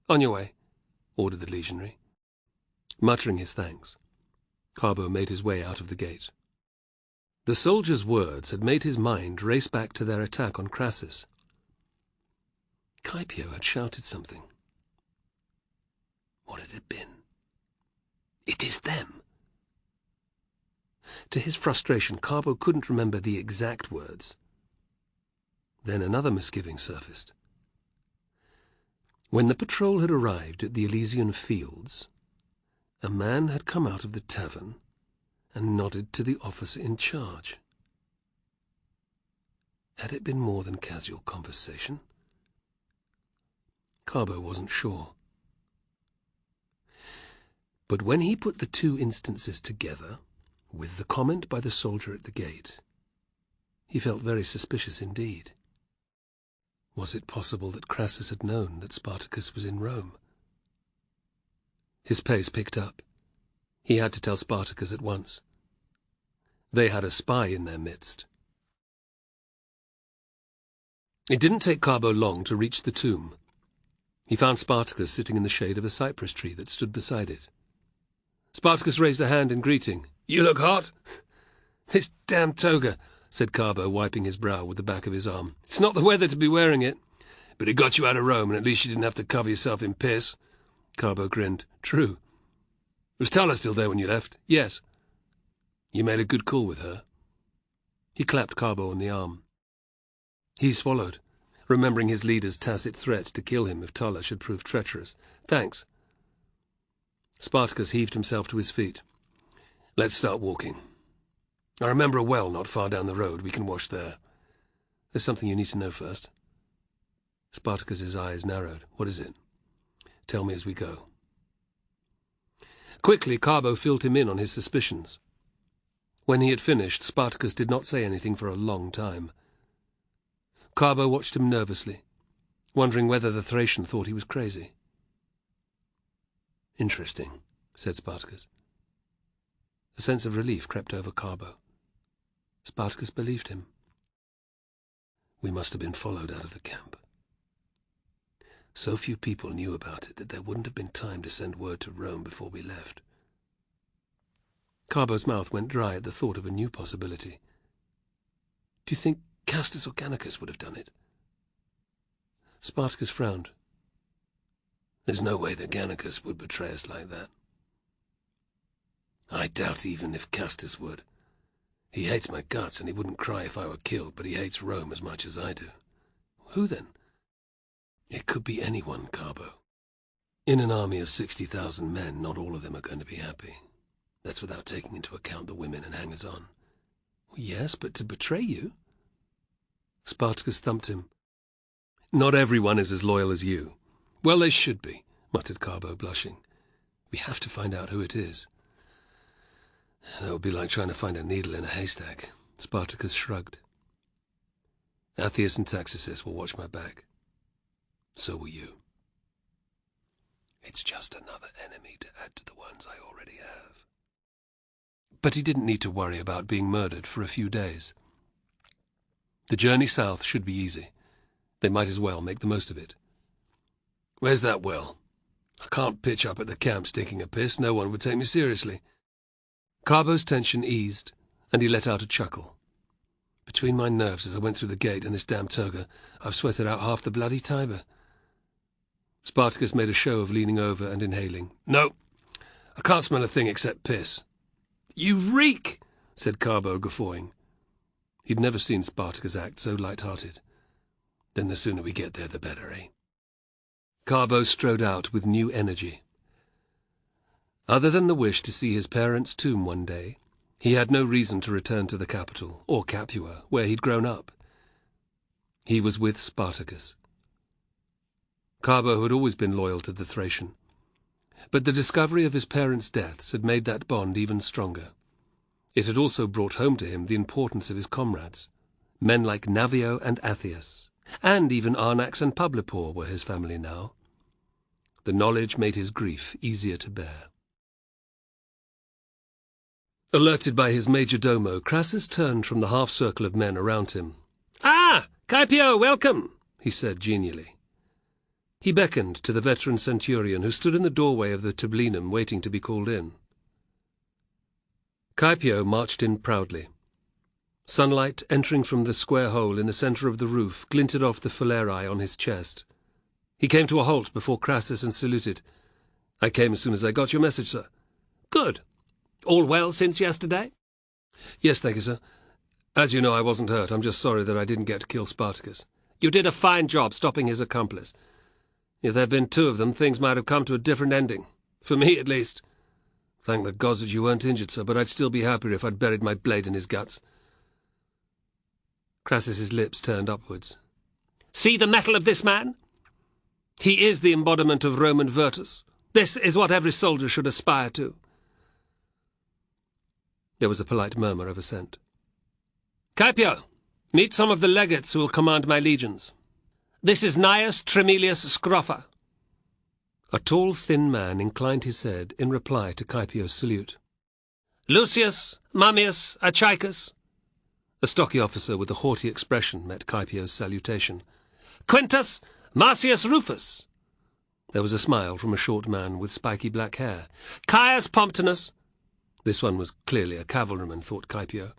On your way, ordered the legionary. Muttering his thanks, Carbo made his way out of the gate. The soldier's words had made his mind race back to their attack on Crassus. Caepio had shouted something. What had it been? It is them! To his frustration, Carbo couldn't remember the exact words. Then another misgiving surfaced. When the patrol had arrived at the Elysian fields, a man had come out of the tavern and nodded to the officer in charge. Had it been more than casual conversation? Carbo wasn't sure. But when he put the two instances together, with the comment by the soldier at the gate, he felt very suspicious indeed. Was it possible that Crassus had known that Spartacus was in Rome? His pace picked up. He had to tell Spartacus at once. They had a spy in their midst. It didn't take Carbo long to reach the tomb. He found Spartacus sitting in the shade of a cypress tree that stood beside it. Spartacus raised a hand in greeting. "You look hot." "This damn toga," said Carbo, wiping his brow with the back of his arm. "It's not the weather to be wearing it." "But it got you out of Rome, and at least you didn't have to cover yourself in piss." Carbo grinned. "True. Was Tala still there when you left?" "Yes." "You made a good call with her." He clapped Carbo on the arm. He swallowed, remembering his leader's tacit threat to kill him if Tala should prove treacherous. "Thanks." Spartacus heaved himself to his feet. "Let's start walking. I remember a well not far down the road. We can wash there. There's something you need to know first." Spartacus's eyes narrowed. "What is it?" "Tell me as we go." Quickly, Carbo filled him in on his suspicions. When he had finished, Spartacus did not say anything for a long time. Carbo watched him nervously, wondering whether the Thracian thought he was crazy. "Interesting," said Spartacus. A sense of relief crept over Carbo. Spartacus believed him. We must have been followed out of the camp. So few people knew about it that there wouldn't have been time to send word to Rome before we left. Carbo's mouth went dry at the thought of a new possibility. "Do you think Castus or Gannicus would have done it?" Spartacus frowned. "There's no way that Gannicus would betray us like that. I doubt even if Castus would. He hates my guts, and he wouldn't cry if I were killed, but he hates Rome as much as I do." "Who then?" "It could be anyone, Carbo. In an army of 60,000 men, not all of them are going to be happy. That's without taking into account the women and hangers-on." "Yes, but to betray you?" Spartacus thumped him. "Not everyone is as loyal as you." "Well, they should be," muttered Carbo, blushing. "We have to find out who it is." "That would be like trying to find a needle in a haystack." Spartacus shrugged. "Athius and Taxis will watch my back. So will you. It's just another enemy to add to the ones I already have." But he didn't need to worry about being murdered for a few days. The journey south should be easy. They might as well make the most of it. "Where's that well? I can't pitch up at the camp stinking a piss. No one would take me seriously." Carbo's tension eased, and he let out a chuckle. "Between my nerves as I went through the gate and this damn toga, I've sweated out half the bloody Tiber." Spartacus made a show of leaning over and inhaling. "No, I can't smell a thing except piss." "You reek," said Carbo, guffawing. He'd never seen Spartacus act so light-hearted. "Then the sooner we get there, the better, eh?" Carbo strode out with new energy. Other than the wish to see his parents' tomb one day, he had no reason to return to the capital, or Capua, where he'd grown up. He was with Spartacus. Carbo had always been loyal to the Thracian, but the discovery of his parents' deaths had made that bond even stronger. It had also brought home to him the importance of his comrades. Men like Navio and Athias, and even Arnax and Publipor were his family now. The knowledge made his grief easier to bear. Alerted by his major domo, Crassus turned from the half-circle of men around him. "Ah, Caepio, welcome," he said genially. He beckoned to the veteran centurion who stood in the doorway of the tablinum waiting to be called in. Caepio marched in proudly. Sunlight entering from the square hole in the centre of the roof glinted off the filari on his chest. He came to a halt before Crassus and saluted. "I came as soon as I got your message, sir." "Good. All well since yesterday?" "Yes, thank you, sir. As you know, I wasn't hurt. I'm just sorry that I didn't get to kill Spartacus." "You did a fine job stopping his accomplice. If there had been two of them, things might have come to a different ending. For me, at least." "Thank the gods that you weren't injured, sir, but I'd still be happier if I'd buried my blade in his guts." Crassus's lips turned upwards. "See the mettle of this man? He is the embodiment of Roman virtus. This is what every soldier should aspire to." There was a polite murmur of assent. "Caepio, meet some of the legates who will command my legions. This is Gnaeus Tremelius Scroffa." A tall, thin man inclined his head in reply to Caepio's salute. "Lucius Mummius Achaicus." A stocky officer with a haughty expression met Caepio's salutation. "Quintus Marcius Rufus." There was a smile from a short man with spiky black hair. "Caius Pomptinus." This one was clearly a cavalryman, thought Caepio.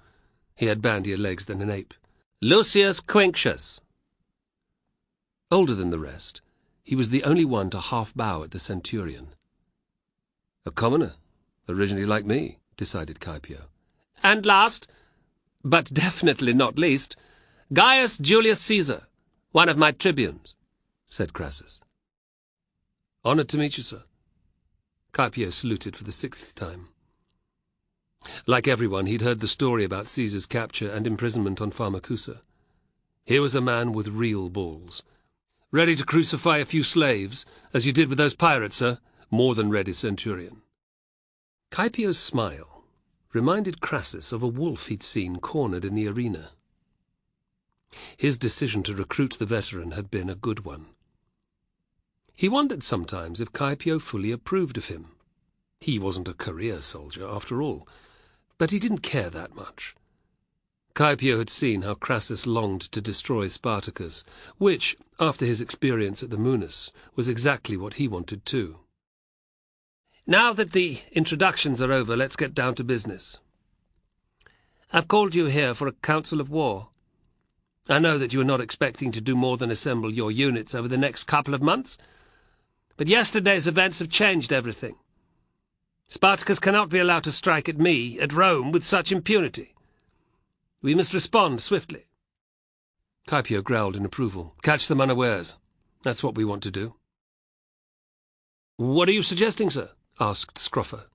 He had bandier legs than an ape. "Lucius Quinctius." Older than the rest, he was the only one to half-bow at the centurion. "A commoner, originally like me," decided Caepio. "And last, but definitely not least, Gaius Julius Caesar, one of my tribunes," said Crassus. "Honoured to meet you, sir." Caepio saluted for the 6th time. Like everyone, he'd heard the story about Caesar's capture and imprisonment on Pharmacusa. Here was a man with real balls. "Ready to crucify a few slaves, as you did with those pirates, sir?" "More than ready, centurion." Caepio's smile reminded Crassus of a wolf he'd seen cornered in the arena. His decision to recruit the veteran had been a good one. He wondered sometimes if Caepio fully approved of him. He wasn't a career soldier, after all, but he didn't care that much. Caepio had seen how Crassus longed to destroy Spartacus, which, after his experience at the Munus, was exactly what he wanted too. "Now that the introductions are over, let's get down to business. I've called you here for a council of war. I know that you are not expecting to do more than assemble your units over the next couple of months, but yesterday's events have changed everything. Spartacus cannot be allowed to strike at me, at Rome, with such impunity. We must respond swiftly." Caepio growled in approval. "Catch them unawares. That's what we want to do." "What are you suggesting, sir?" asked Scroffa.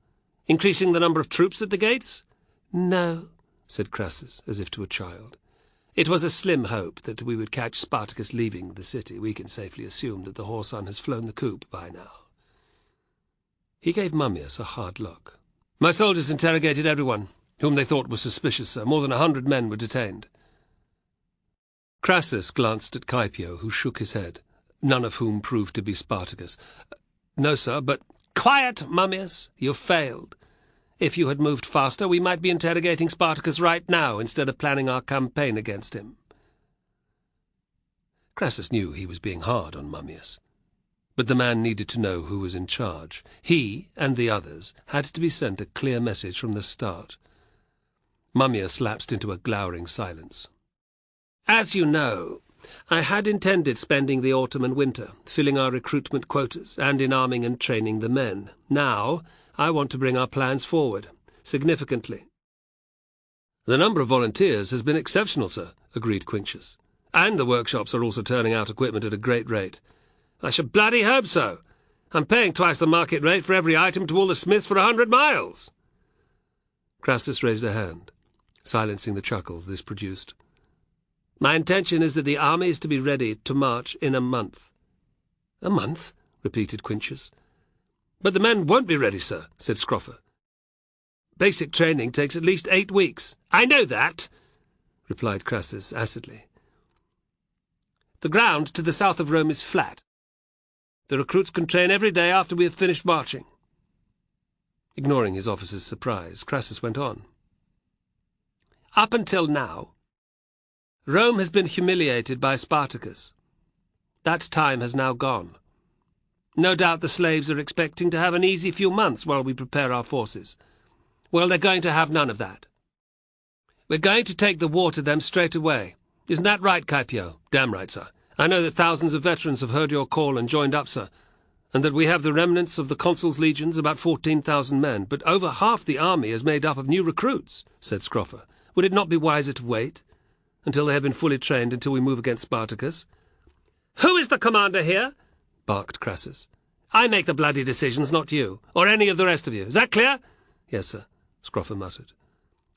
"Increasing the number of troops at the gates?" "No," said Crassus, as if to a child. "It was a slim hope that we would catch Spartacus leaving the city. We can safely assume that the whoreson has flown the coop by now." He gave Mummius a hard look. "My soldiers interrogated everyone whom they thought was suspicious, sir. More than 100 men were detained." Crassus glanced at Caepio, who shook his head, none of whom proved to be Spartacus. "No, sir, but—" "Quiet, Mummius. You've failed. If you had moved faster, we might be interrogating Spartacus right now instead of planning our campaign against him." Crassus knew he was being hard on Mummius, but the man needed to know who was in charge. He and the others had to be sent a clear message from the start. Mummius lapsed into a glowering silence. "As you know, I had intended spending the autumn and winter filling our recruitment quotas and in arming and training the men. Now I want to bring our plans forward, significantly." "The number of volunteers has been exceptional, sir," agreed Quinctius. "And the workshops are also turning out equipment at a great rate. I should bloody hope so. I'm paying twice the market rate for every item to all the smiths for 100 miles. Crassus raised a hand, silencing the chuckles this produced. My intention is that the army is to be ready to march in a month. A month? Repeated Quintius. But the men won't be ready, sir, said Scroffer. Basic training takes at least 8 weeks. I know that, replied Crassus acidly. The ground to the south of Rome is flat. The recruits can train every day after we have finished marching. Ignoring his officer's surprise, Crassus went on. Up until now, Rome has been humiliated by Spartacus. That time has now gone. No doubt the slaves are expecting to have an easy few months while we prepare our forces. Well, they're going to have none of that. We're going to take the war to them straight away. Isn't that right, Caepio? Damn right, sir. I know that thousands of veterans have heard your call and joined up, sir, and that we have the remnants of the consul's legions, about 14,000 men, but over half the army is made up of new recruits, said Scroffer. Would it not be wiser to wait until they have been fully trained until we move against Spartacus? Who is the commander here? Barked Crassus. I make the bloody decisions, not you, or any of the rest of you. Is that clear? Yes, sir, Scroffer muttered.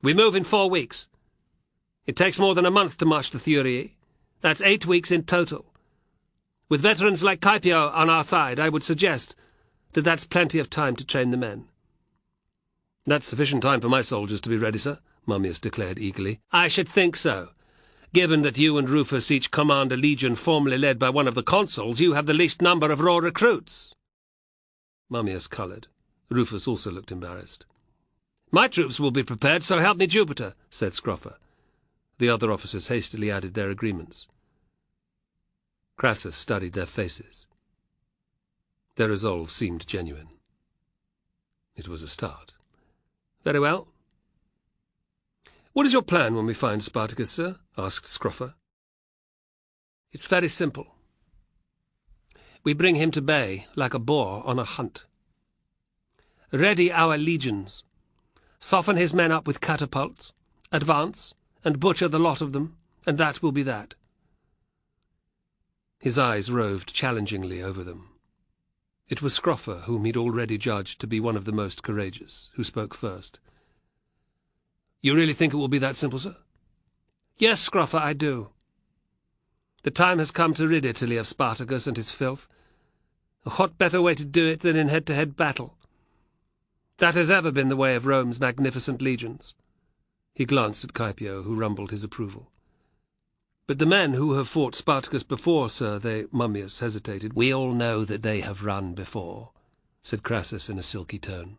We move in 4 weeks. It takes more than a month to march the Thurii. That's 8 weeks in total. With veterans like Caepio on our side, I would suggest that that's plenty of time to train the men. That's sufficient time for my soldiers to be ready, sir, Mummius declared eagerly. I should think so. Given that you and Rufus each command a legion formerly led by one of the consuls, you have the least number of raw recruits. Mummius coloured. Rufus also looked embarrassed. My troops will be prepared, so help me Jupiter, said Scroffer. The other officers hastily added their agreements. Crassus studied their faces. Their resolve seemed genuine. It was a start. Very well. What is your plan when we find Spartacus, sir? Asked Scroffer. It's very simple. We bring him to bay like a boar on a hunt. Ready our legions. Soften his men up with catapults. Advance, and butcher the lot of them, and that will be that. His eyes roved challengingly over them. It was Scroffer, whom he'd already judged to be one of the most courageous, who spoke first. You really think it will be that simple, sir? Yes, Scroffer, I do. The time has come to rid Italy of Spartacus and his filth. What better way to do it than in head-to-head battle? That has ever been the way of Rome's magnificent legions. He glanced at Caepio, who rumbled his approval. But the men who have fought Spartacus before, sir, Mummius hesitated. We all know that they have run before, said Crassus in a silky tone.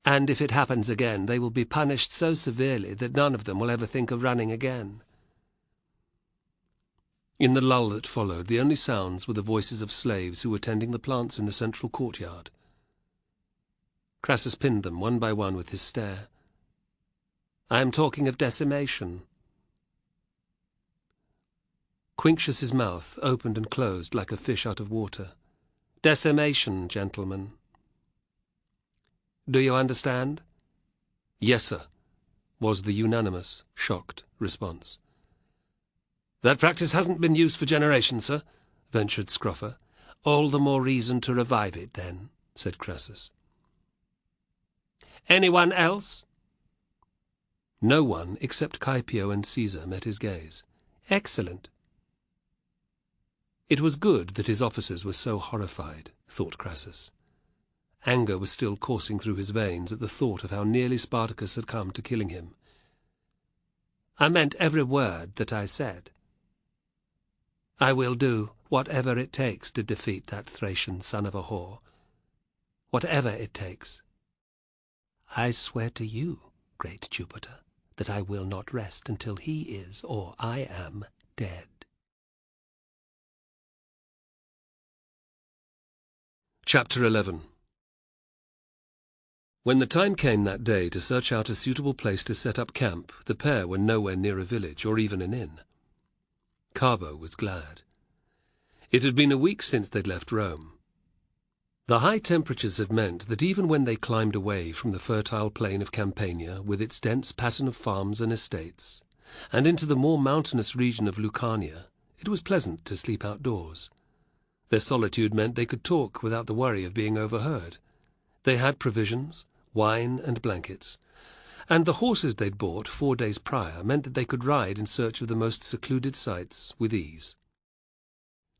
And if it happens again, they will be punished so severely that none of them will ever think of running again. In the lull that followed, the only sounds were the voices of slaves who were tending the plants in the central courtyard. Crassus pinned them one by one with his stare. I am talking of decimation. Quinctius's mouth opened and closed like a fish out of water. Decimation, gentlemen. Do you understand? Yes, sir, was the unanimous, shocked response. That practice hasn't been used for generations, sir, ventured Scroffer. All the more reason to revive it, then, said Crassus. Anyone else? No one except Caepio and Caesar met his gaze. Excellent. It was good that his officers were so horrified, thought Crassus. Anger was still coursing through his veins at the thought of how nearly Spartacus had come to killing him. I meant every word that I said. I will do whatever it takes to defeat that Thracian son of a whore. Whatever it takes. I swear to you, great Jupiter, that I will not rest until he is, or I am, dead. Chapter 11. When the time came that day to search out a suitable place to set up camp, the pair were nowhere near a village or even an inn. Carbo was glad. It had been a week since they'd left Rome. The high temperatures had meant that even when they climbed away from the fertile plain of Campania, with its dense pattern of farms and estates, and into the more mountainous region of Lucania, it was pleasant to sleep outdoors. Their solitude meant they could talk without the worry of being overheard. They had provisions, wine and blankets, and the horses they'd bought 4 days prior meant that they could ride in search of the most secluded sites with ease.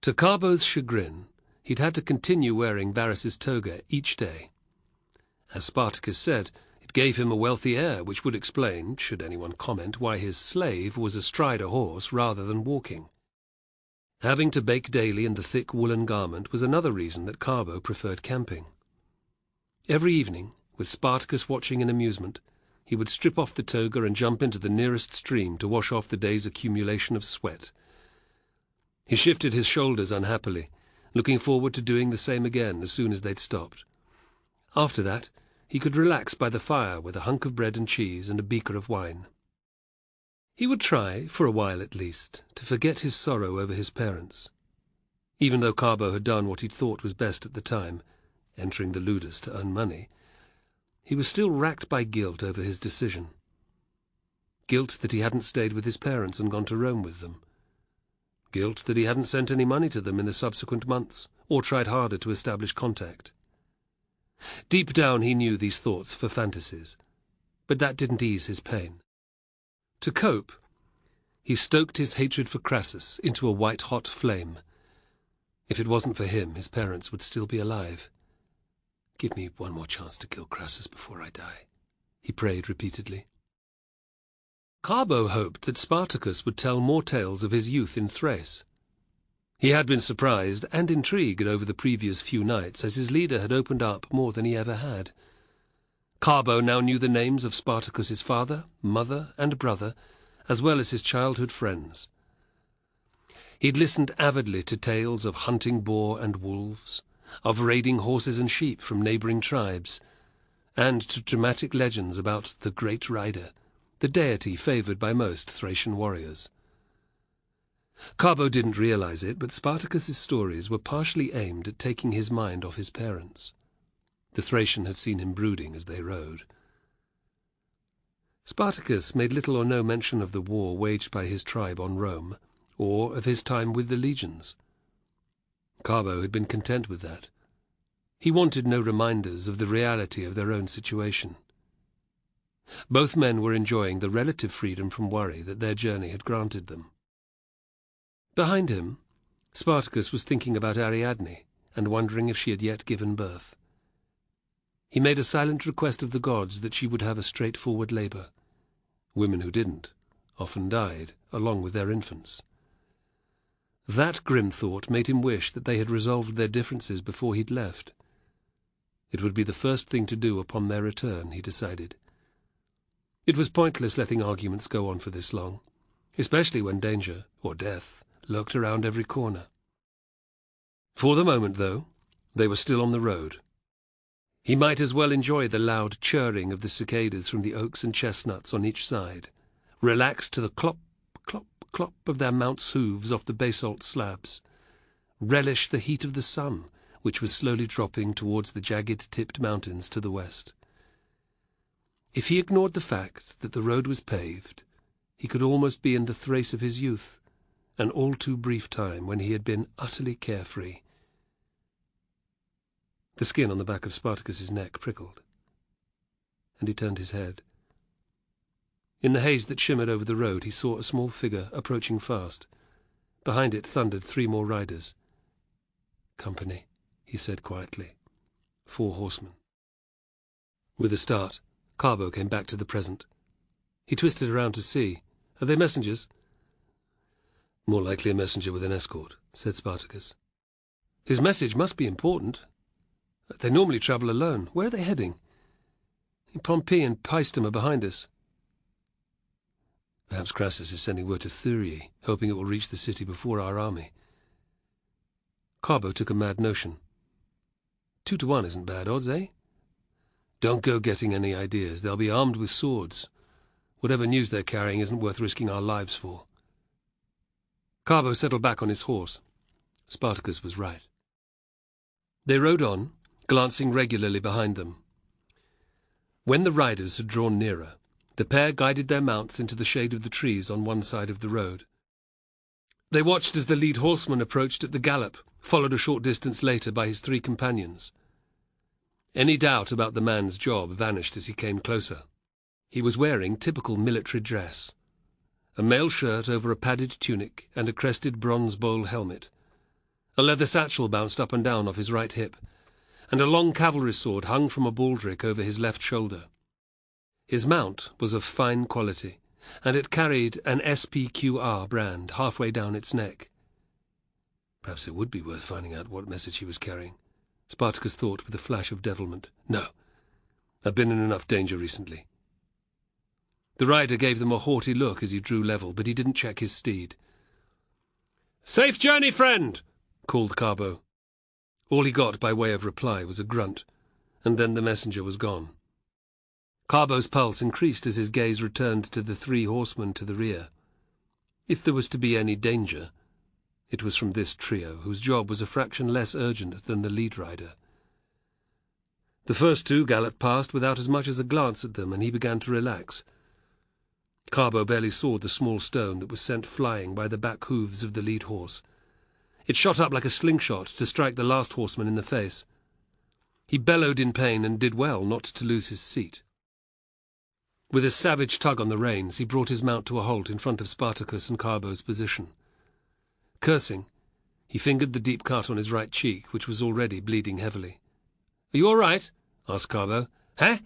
To Carbo's chagrin, he'd had to continue wearing Varus's toga each day. As Spartacus said, it gave him a wealthy air, which would explain, should anyone comment, why his slave was astride a horse rather than walking. Having to bake daily in the thick woolen garment was another reason that Carbo preferred camping. Every evening, with Spartacus watching in amusement, he would strip off the toga and jump into the nearest stream to wash off the day's accumulation of sweat. He shifted his shoulders unhappily, looking forward to doing the same again as soon as they'd stopped. After that, he could relax by the fire with a hunk of bread and cheese and a beaker of wine. He would try, for a while at least, to forget his sorrow over his parents. Even though Carbo had done what he'd thought was best at the time, entering the Ludus to earn money, he was still racked by guilt over his decision. Guilt that he hadn't stayed with his parents and gone to Rome with them. Guilt that he hadn't sent any money to them in the subsequent months, or tried harder to establish contact. Deep down he knew these thoughts were fantasies, but that didn't ease his pain. To cope, he stoked his hatred for Crassus into a white-hot flame. If it wasn't for him, his parents would still be alive. "Give me one more chance to kill Crassus before I die," he prayed repeatedly. Carbo hoped that Spartacus would tell more tales of his youth in Thrace. He had been surprised and intrigued over the previous few nights, as his leader had opened up more than he ever had. Carbo now knew the names of Spartacus's father, mother, and brother, as well as his childhood friends. He'd listened avidly to tales of hunting boar and wolves, of raiding horses and sheep from neighbouring tribes, and to dramatic legends about the Great Rider, the deity favoured by most Thracian warriors. Carbo didn't realize it, but Spartacus's stories were partially aimed at taking his mind off his parents. The Thracian had seen him brooding as they rode. Spartacus made little or no mention of the war waged by his tribe on Rome, or of his time with the legions. Carbo had been content with that. He wanted no reminders of the reality of their own situation. Both men were enjoying the relative freedom from worry that their journey had granted them. Behind him, Spartacus was thinking about Ariadne and wondering if she had yet given birth. He made a silent request of the gods that she would have a straightforward labour. Women who didn't often died, along with their infants. That grim thought made him wish that they had resolved their differences before he'd left. It would be the first thing to do upon their return, he decided. It was pointless letting arguments go on for this long, especially when danger, or death, lurked around every corner. For the moment, though, they were still on the road. He might as well enjoy the loud chirring of the cicadas from the oaks and chestnuts on each side, relax to the clop, clop, clop of their mounts' hooves off the basalt slabs, relish the heat of the sun, which was slowly dropping towards the jagged-tipped mountains to the west. If he ignored the fact that the road was paved, he could almost be in the Thrace of his youth, an all-too-brief time when he had been utterly carefree. The skin on the back of Spartacus's neck prickled, and he turned his head. In the haze that shimmered over the road he saw a small figure approaching fast. Behind it thundered 3 more riders. "Company," he said quietly. 4 horsemen. With a start, Carbo came back to the present. He twisted around to see. "Are they messengers?" "More likely a messenger with an escort," said Spartacus. "His message must be important. They normally travel alone. Where are they heading?" "Pompey and Paestum are behind us." "Perhaps Crassus is sending word to Thurii, hoping it will reach the city before our army." Carbo took a mad notion. 2 to 1 isn't bad odds, eh? "Don't go getting any ideas. They'll be armed with swords. Whatever news they're carrying isn't worth risking our lives for." Carbo settled back on his horse. Spartacus was right. They rode on, glancing regularly behind them. When the riders had drawn nearer, the pair guided their mounts into the shade of the trees on one side of the road. They watched as the lead horseman approached at the gallop, followed a short distance later by his 3 companions. Any doubt about the man's job vanished as he came closer. He was wearing typical military dress, a mail shirt over a padded tunic and a crested bronze bowl helmet. A leather satchel bounced up and down off his right hip, and a long cavalry sword hung from a baldric over his left shoulder. His mount was of fine quality, and it carried an SPQR brand halfway down its neck. Perhaps it would be worth finding out what message he was carrying, Spartacus thought with a flash of devilment. No, I've been in enough danger recently. The rider gave them a haughty look as he drew level, but he didn't check his steed. "Safe journey, friend!" called Carbo. All he got by way of reply was a grunt, and then the messenger was gone. Carbo's pulse increased as his gaze returned to the 3 horsemen to the rear. If there was to be any danger, it was from this trio, whose job was a fraction less urgent than the lead rider. The first 2 galloped past without as much as a glance at them, and he began to relax. Carbo barely saw the small stone that was sent flying by the back hooves of the lead horse. It shot up like a slingshot to strike the last horseman in the face. He bellowed in pain and did well not to lose his seat. With a savage tug on the reins, he brought his mount to a halt in front of Spartacus and Carbo's position. Cursing, he fingered the deep cut on his right cheek, which was already bleeding heavily. "Are you all right?" asked Carbo. "Eh?"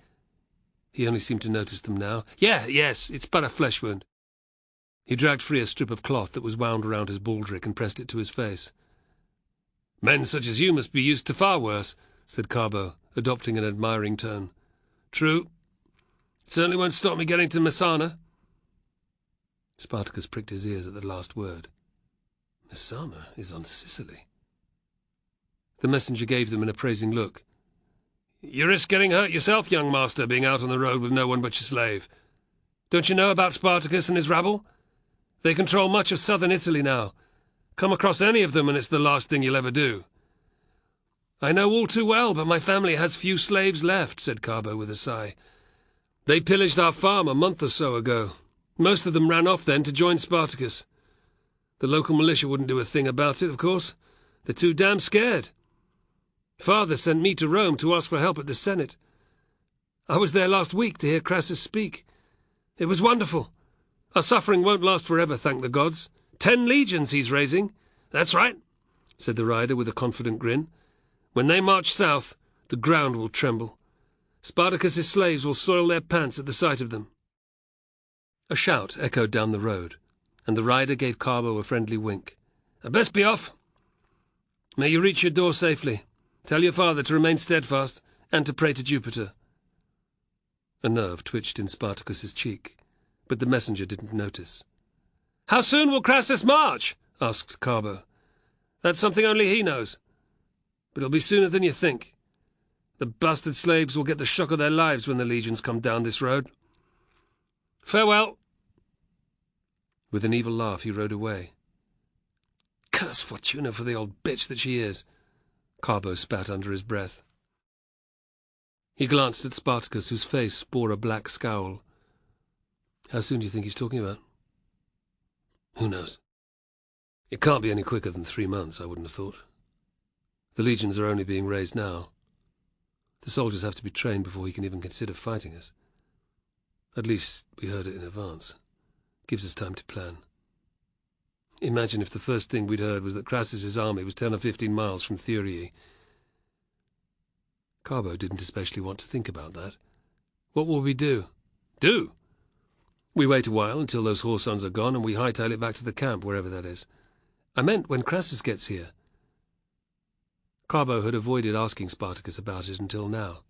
He only seemed to notice them now. Yes, it's but a flesh wound." He dragged free a strip of cloth that was wound around his baldric and pressed it to his face. "Men such as you must be used to far worse," said Carbo, adopting an admiring tone. "True. It certainly won't stop me getting to Messana." Spartacus pricked his ears at the last word. Messana is on Sicily. The messenger gave them an appraising look. "You risk getting hurt yourself, young master, being out on the road with no one but your slave. Don't you know about Spartacus and his rabble? They control much of southern Italy now. Come across any of them and it's the last thing you'll ever do." "I know all too well, but my family has few slaves left," said Carbo with a sigh. "They pillaged our farm a month or so ago. Most of them ran off then to join Spartacus. The local militia wouldn't do a thing about it, of course. They're too damn scared. Father sent me to Rome to ask for help at the Senate. I was there last week to hear Crassus speak. It was wonderful. Our suffering won't last forever, thank the gods. 10 legions he's raising." "That's right," said the rider with a confident grin. "When they march south, the ground will tremble. Spartacus's slaves will soil their pants at the sight of them." A shout echoed down the road, and the rider gave Carbo a friendly wink. "I'd best be off. May you reach your door safely. Tell your father to remain steadfast, and to pray to Jupiter." A nerve twitched in Spartacus's cheek, but the messenger didn't notice. "How soon will Crassus march?" asked Carbo. "That's something only he knows. But it'll be sooner than you think. The bastard slaves will get the shock of their lives when the legions come down this road. Farewell." With an evil laugh he rode away. "Curse Fortuna for the old bitch that she is," Carbo spat under his breath. He glanced at Spartacus, whose face bore a black scowl. "How soon do you think he's talking about?" "Who knows? It can't be any quicker than 3 months, I wouldn't have thought. The legions are only being raised now. The soldiers have to be trained before he can even consider fighting us. At least we heard it in advance. Gives us time to plan. Imagine if the first thing we'd heard was that Crassus's army was 10 or 15 miles from Thurii." Carbo didn't especially want to think about that. "What will we do?" "Do? We wait a while until those whoresons are gone, and we hightail it back to the camp, wherever that is. I meant when Crassus gets here." Carbo had avoided asking Spartacus about it until now.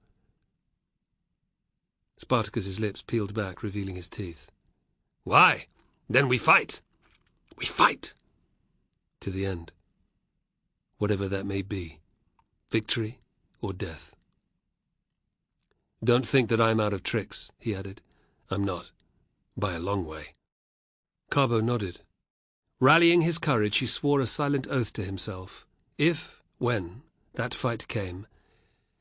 Spartacus's lips peeled back, revealing his teeth. "Why? Then we fight. We fight. To the end. Whatever that may be. Victory or death." "Don't think that I'm out of tricks," he added. "I'm not. By a long way." Carbo nodded. Rallying his courage, he swore a silent oath to himself. When that fight came,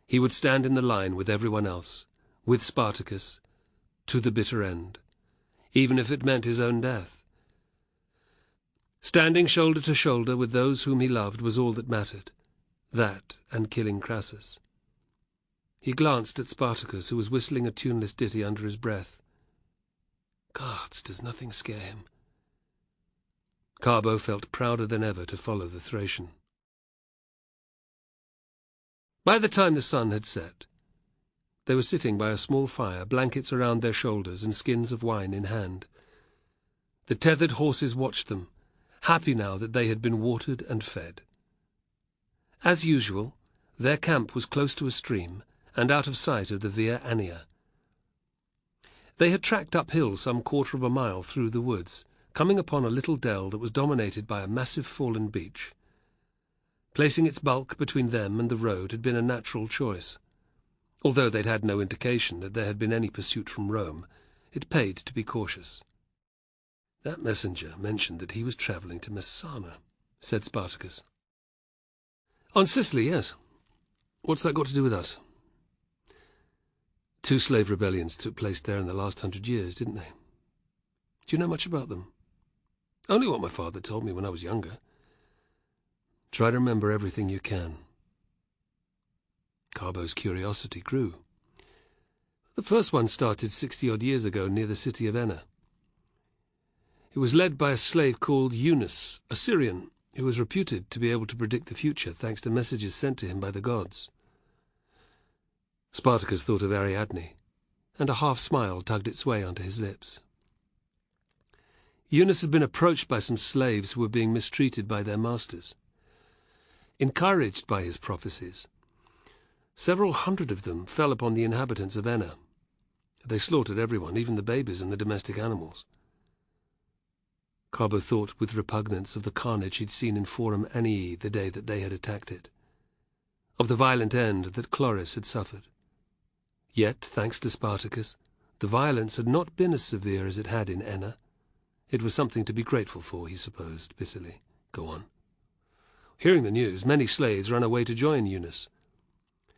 he would stand in the line with everyone else, with Spartacus, to the bitter end, even if it meant his own death. Standing shoulder to shoulder with those whom he loved was all that mattered. That, and killing Crassus. He glanced at Spartacus, who was whistling a tuneless ditty under his breath. Gods, does nothing scare him? Carbo felt prouder than ever to follow the Thracian. By the time the sun had set, they were sitting by a small fire, blankets around their shoulders and skins of wine in hand. The tethered horses watched them, happy now that they had been watered and fed. As usual, their camp was close to a stream and out of sight of the Via Annia. They had tracked uphill some quarter of a mile through the woods, coming upon a little dell that was dominated by a massive fallen beech. Placing its bulk between them and the road had been a natural choice. Although they'd had no indication that there had been any pursuit from Rome, it paid to be cautious. "That messenger mentioned that he was travelling to Messana," said Spartacus. "On Sicily, yes. What's that got to do with us?" "2 slave rebellions took place there in the last 100 years, didn't they? Do you know much about them?" "Only what my father told me when I was younger." "Try to remember everything you can." Carbo's curiosity grew. "The first one started 60-odd years ago near the city of Enna. It was led by a slave called Eunice, a Syrian, who was reputed to be able to predict the future thanks to messages sent to him by the gods." Spartacus thought of Ariadne, and a half-smile tugged its way onto his lips. Eunice had been approached by some slaves who were being mistreated by their masters. Encouraged by his prophecies, several hundred of them fell upon the inhabitants of Enna. They slaughtered everyone, even the babies and the domestic animals. Carbo thought with repugnance of the carnage he'd seen in Forum Annii the day that they had attacked it, of the violent end that Chloris had suffered. Yet, thanks to Spartacus, the violence had not been as severe as it had in Enna. It was something to be grateful for, he supposed, bitterly. Go on. Hearing the news, many slaves ran away to join Eunice.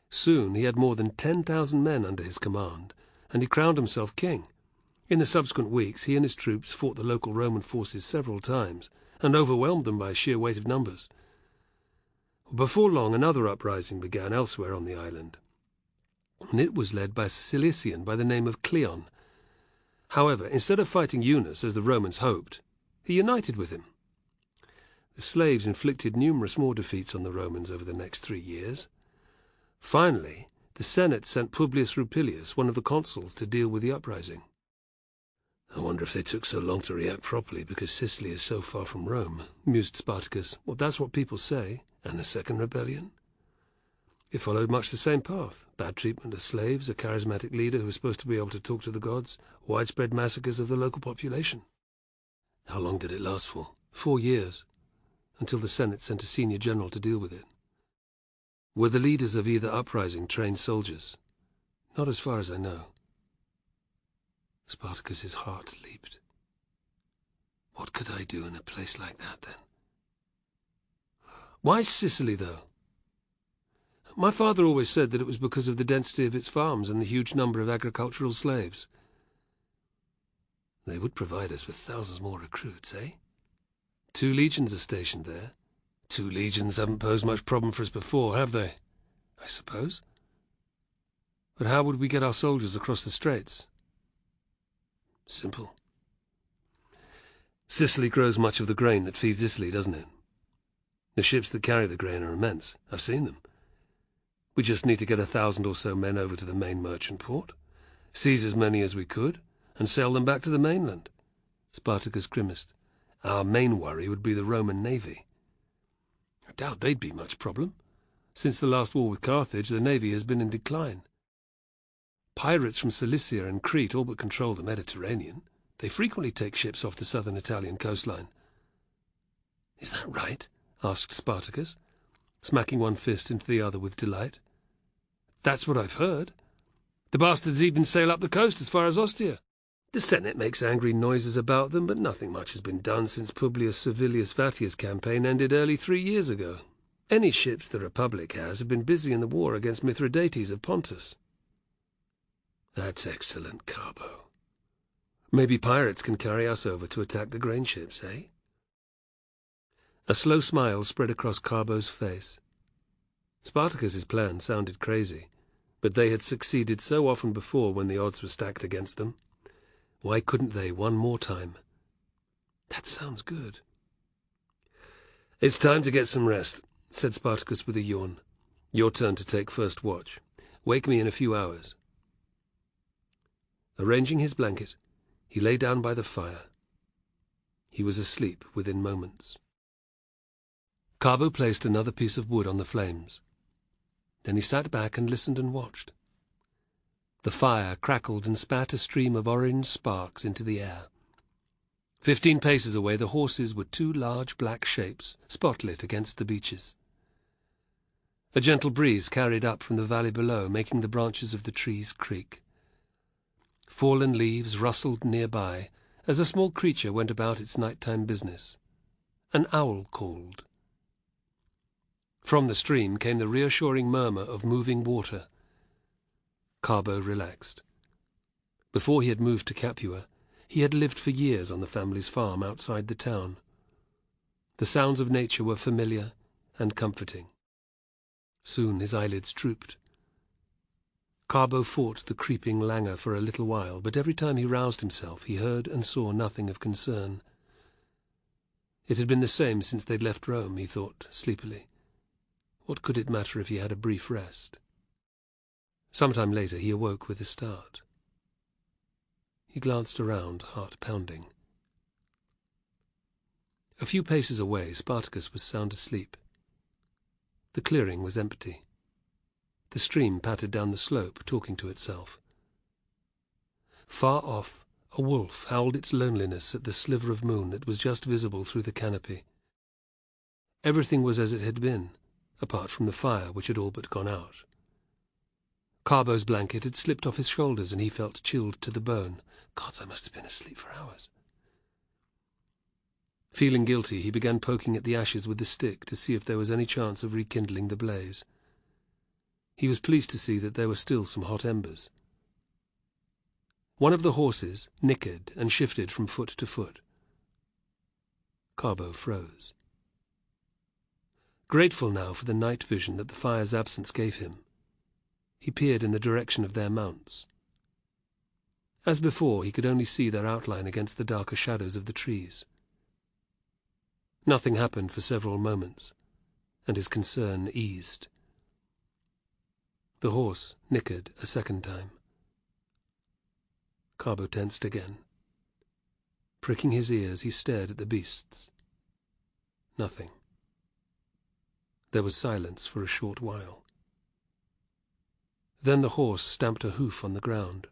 Soon he had more than 10,000 men under his command, and he crowned himself king. In the subsequent weeks, he and his troops fought the local Roman forces several times, and overwhelmed them by sheer weight of numbers. Before long, another uprising began elsewhere on the island, and it was led by a Cilician by the name of Cleon. However, instead of fighting Eunice, as the Romans hoped, he united with him. The slaves inflicted numerous more defeats on the Romans over the next 3 years. Finally, the Senate sent Publius Rupilius, one of the consuls, to deal with the uprising. "I wonder if they took so long to react properly because Sicily is so far from Rome," mused Spartacus. "Well, that's what people say. And the second rebellion?" "It followed much the same path. Bad treatment of slaves, a charismatic leader who was supposed to be able to talk to the gods, widespread massacres of the local population." "How long did it last for?" 4 years, until the Senate sent a senior general to deal with it." "Were the leaders of either uprising trained soldiers?" "Not as far as I know." Spartacus's heart leaped. What could I do in a place like that, then? "Why Sicily, though?" "My father always said that it was because of the density of its farms and the huge number of agricultural slaves." "They would provide us with thousands more recruits, eh?" 2 legions are stationed there." 2 legions haven't posed much problem for us before, have they?" "I suppose." "But how would we get our soldiers across the straits?" "Simple. Sicily grows much of the grain that feeds Italy, doesn't it? The ships that carry the grain are immense. I've seen them. We just need to get 1,000 or so men over to the main merchant port, seize as many as we could, and sail them back to the mainland." Spartacus grimaced. "Our main worry would be the Roman navy." "I doubt they'd be much problem. Since the last war with Carthage, the navy has been in decline. Pirates from Cilicia and Crete all but control the Mediterranean. They frequently take ships off the southern Italian coastline." "Is that right?" asked Spartacus, smacking one fist into the other with delight. "That's what I've heard. The bastards even sail up the coast as far as Ostia. The Senate makes angry noises about them, but nothing much has been done since Publius Servilius Vatius' campaign ended early 3 years ago. Any ships the Republic has have been busy in the war against Mithridates of Pontus." "That's excellent, Carbo. Maybe pirates can carry us over to attack the grain ships, eh?" A slow smile spread across Carbo's face. Spartacus's plan sounded crazy, but they had succeeded so often before when the odds were stacked against them. Why couldn't they one more time? That sounds good. "It's time to get some rest," said Spartacus with a yawn. "Your turn to take first watch. Wake me in a few hours." Arranging his blanket, he lay down by the fire. He was asleep within moments. Carbo placed another piece of wood on the flames. Then he sat back and listened and watched. The fire crackled and spat a stream of orange sparks into the air. 15 paces away the horses were 2 large black shapes, spotlit against the beeches. A gentle breeze carried up from the valley below, making the branches of the trees creak. Fallen leaves rustled nearby as a small creature went about its nighttime business. An owl called. From the stream came the reassuring murmur of moving water. Carbo relaxed. Before he had moved to Capua, he had lived for years on the family's farm outside the town. The sounds of nature were familiar and comforting. Soon his eyelids drooped. Carbo fought the creeping languor for a little while, but every time he roused himself he heard and saw nothing of concern. It had been the same since they'd left Rome, he thought sleepily. What could it matter if he had a brief rest? Sometime later he awoke with a start. He glanced around, heart pounding. A few paces away, Spartacus was sound asleep. The clearing was empty. The stream pattered down the slope, talking to itself. Far off, a wolf howled its loneliness at the sliver of moon that was just visible through the canopy. Everything was as it had been, apart from the fire, which had all but gone out. Carbo's blanket had slipped off his shoulders, and he felt chilled to the bone. Gods, I must have been asleep for hours. Feeling guilty, he began poking at the ashes with the stick to see if there was any chance of rekindling the blaze. He was pleased to see that there were still some hot embers. One of the horses nickered and shifted from foot to foot. Carbo froze. Grateful now for the night vision that the fire's absence gave him, he peered in the direction of their mounts. As before, he could only see their outline against the darker shadows of the trees. Nothing happened for several moments, and his concern eased. The horse nickered a second time. Carbo tensed again. Pricking his ears, he stared at the beasts. Nothing. There was silence for a short while. Then the horse stamped a hoof on the ground.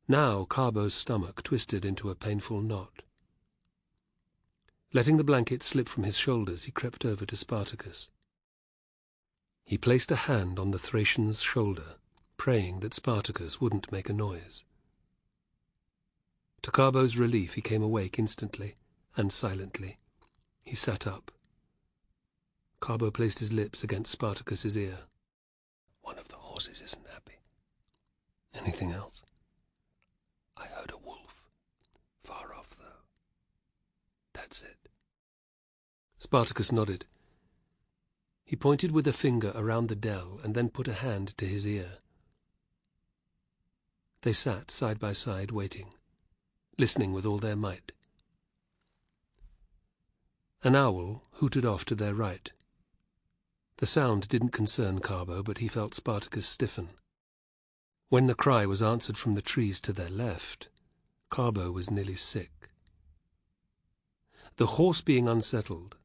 Now Carbo's stomach twisted into a painful knot. Letting the blanket slip from his shoulders, he crept over to Spartacus. He placed a hand on the Thracian's shoulder, praying that Spartacus wouldn't make a noise. To Carbo's relief, he came awake instantly, and silently. He sat up. Carbo placed his lips against Spartacus's ear. "One of the horses isn't happy. Anything else?" "I heard a wolf. Far off, though. That's it." Spartacus nodded. He pointed with a finger around the dell and then put a hand to his ear. They sat side by side waiting, listening with all their might. An owl hooted off to their right. The sound didn't concern Carbo, but he felt Spartacus stiffen. When the cry was answered from the trees to their left, Carbo was nearly sick. The horse being unsettled,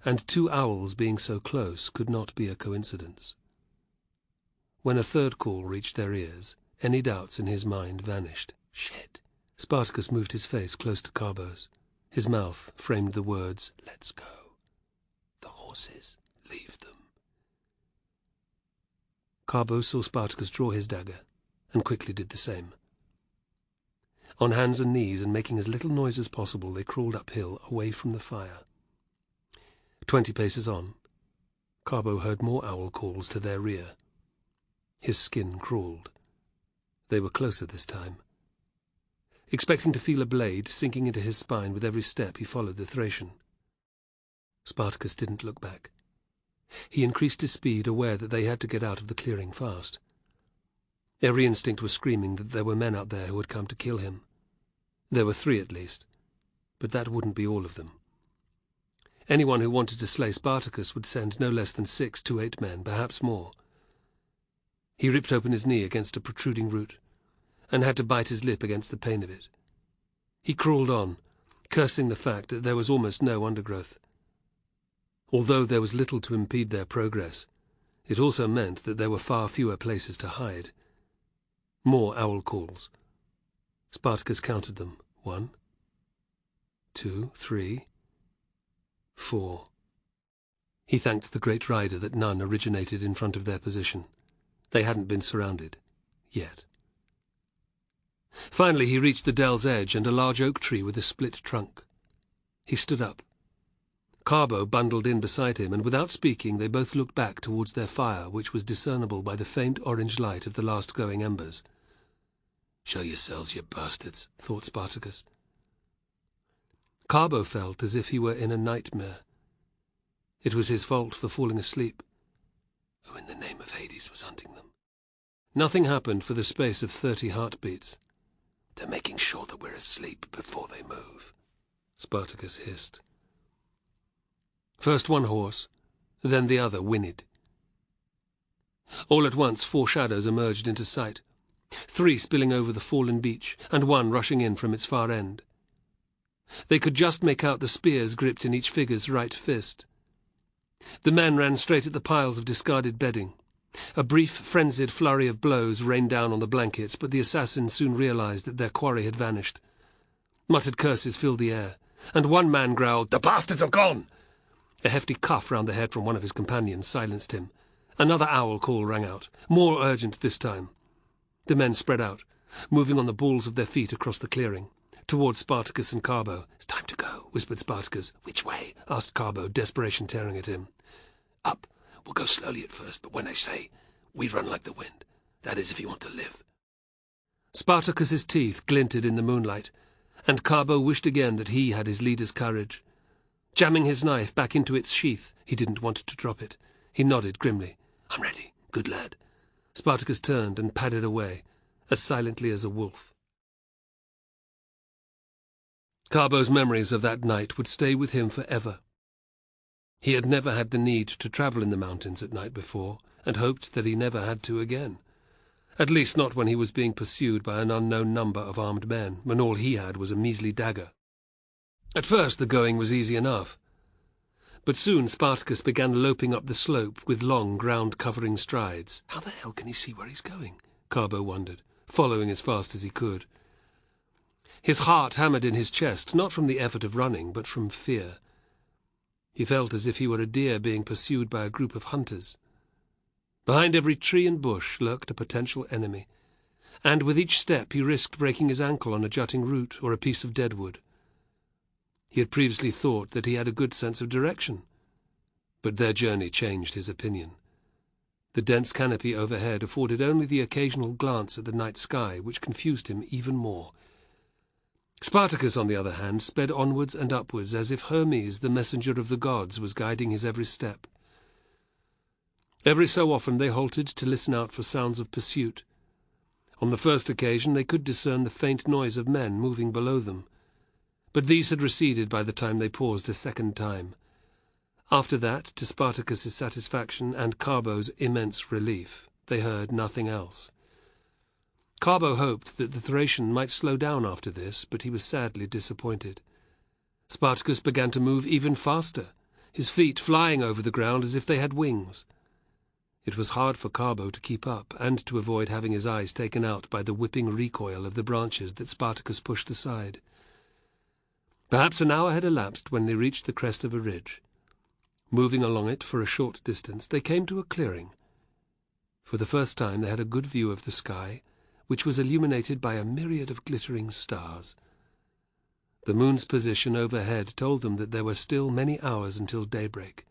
and 2 owls being so close, could not be a coincidence. When a third call reached their ears, any doubts in his mind vanished. "Shit!" Spartacus moved his face close to Carbo's. His mouth framed the words, "Let's go. The horses, leave them." Carbo saw Spartacus draw his dagger, and quickly did the same. On hands and knees, and making as little noise as possible, they crawled uphill, away from the fire. 20 paces on, Carbo heard more owl calls to their rear. His skin crawled. They were closer this time. expecting to feel a blade sinking into his spine with every step he followed the Thracian. Spartacus didn't look back. He increased his speed, aware that they had to get out of the clearing fast. Every instinct was screaming that there were men out there who had come to kill him. There were 3 at least, but that wouldn't be all of them. Anyone who wanted to slay Spartacus would send no less than 6 to 8 men, perhaps more. He ripped open his knee against a protruding root, and had to bite his lip against the pain of it. He crawled on, cursing the fact that there was almost no undergrowth. Although there was little to impede their progress, it also meant that there were far fewer places to hide. More owl calls. Spartacus counted them. 1, 2, 3, 4. He thanked the great rider that none originated in front of their position. They hadn't been surrounded. Yet. Finally he reached the dell's edge and a large oak tree with a split trunk. He stood up. Carbo bundled in beside him, and without speaking they both looked back towards their fire, which was discernible by the faint orange light of the last glowing embers. "Show yourselves, you bastards," thought Spartacus. Carbo felt as if he were in a nightmare. It was his fault for falling asleep. Who in the name of Hades was hunting them? Nothing happened for the space of 30 heartbeats. "They're making sure that we're asleep before they move," Spartacus hissed. First one horse, then the other whinnied. All at once 4 shadows emerged into sight, 3 spilling over the fallen beach, and 1 rushing in from its far end. They could just make out the spears gripped in each figure's right fist. The men ran straight at the piles of discarded bedding. A brief, frenzied flurry of blows rained down on the blankets, but the assassins soon realized that their quarry had vanished. Muttered curses filled the air, and one man growled, "The bastards are gone!" A hefty cuff round the head from one of his companions silenced him. Another owl call rang out, more urgent this time. The men spread out, moving on the balls of their feet across the clearing, towards Spartacus and Carbo. "It's time to go," whispered Spartacus. "Which way?" asked Carbo, desperation tearing at him. "Up. We'll go slowly at first, but when I say, we run like the wind. That is, if you want to live." Spartacus's teeth glinted in the moonlight, and Carbo wished again that he had his leader's courage. Jamming his knife back into its sheath, he didn't want to drop it. He nodded grimly. "I'm ready. Good lad." Spartacus turned and padded away, as silently as a wolf. Carbo's memories of that night would stay with him forever. He had never had the need to travel in the mountains at night before, and hoped that he never had to again. At least not when he was being pursued by an unknown number of armed men, when all he had was a measly dagger. At first the going was easy enough, but soon Spartacus began loping up the slope with long, ground-covering strides. How the hell can he see where he's going? Carbo wondered, following as fast as he could. His heart hammered in his chest, not from the effort of running, but from fear. He felt as if he were a deer being pursued by a group of hunters. Behind every tree and bush lurked a potential enemy, and with each step he risked breaking his ankle on a jutting root or a piece of deadwood. He had previously thought that he had a good sense of direction, but their journey changed his opinion. The dense canopy overhead afforded only the occasional glance at the night sky, which confused him even more. Spartacus, on the other hand, sped onwards and upwards as if Hermes, the messenger of the gods, was guiding his every step. Every so often they halted to listen out for sounds of pursuit. On the first occasion they could discern the faint noise of men moving below them, but these had receded by the time they paused a second time. After that, to Spartacus's satisfaction and Carbo's immense relief, they heard nothing else. Carbo hoped that the Thracian might slow down after this, but he was sadly disappointed. Spartacus began to move even faster, his feet flying over the ground as if they had wings. It was hard for Carbo to keep up, and to avoid having his eyes taken out by the whipping recoil of the branches that Spartacus pushed aside. Perhaps an hour had elapsed when they reached the crest of a ridge. Moving along it for a short distance, they came to a clearing. For the first time they had a good view of the sky, which was illuminated by a myriad of glittering stars. The moon's position overhead told them that there were still many hours until daybreak.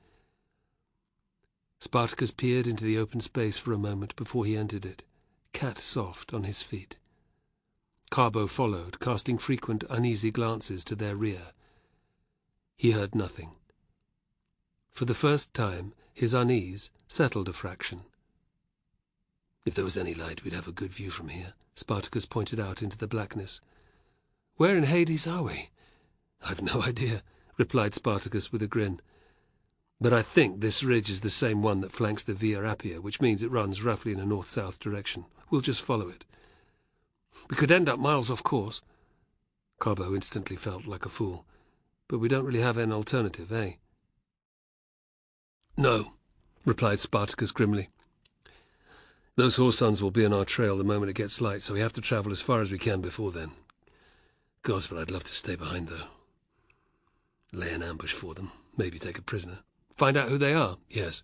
Spartacus peered into the open space for a moment before he entered it, cat-soft on his feet. Carbo followed, casting frequent uneasy glances to their rear. He heard nothing. For the first time, his unease settled a fraction. "If there was any light, we'd have a good view from here," Spartacus pointed out into the blackness. "Where in Hades are we?" "I've no idea," replied Spartacus with a grin. "But I think this ridge is the same one that flanks the Via Appia, which means it runs roughly in a north-south direction. We'll just follow it." "We could end up miles off course." Carbo instantly felt like a fool. "But we don't really have an alternative, eh?" "No," replied Spartacus grimly. "Those whoresuns will be on our trail the moment it gets light, so we have to travel as far as we can before then. Gods, but I'd love to stay behind, though. Lay an ambush for them, maybe take a prisoner. Find out who they are, yes.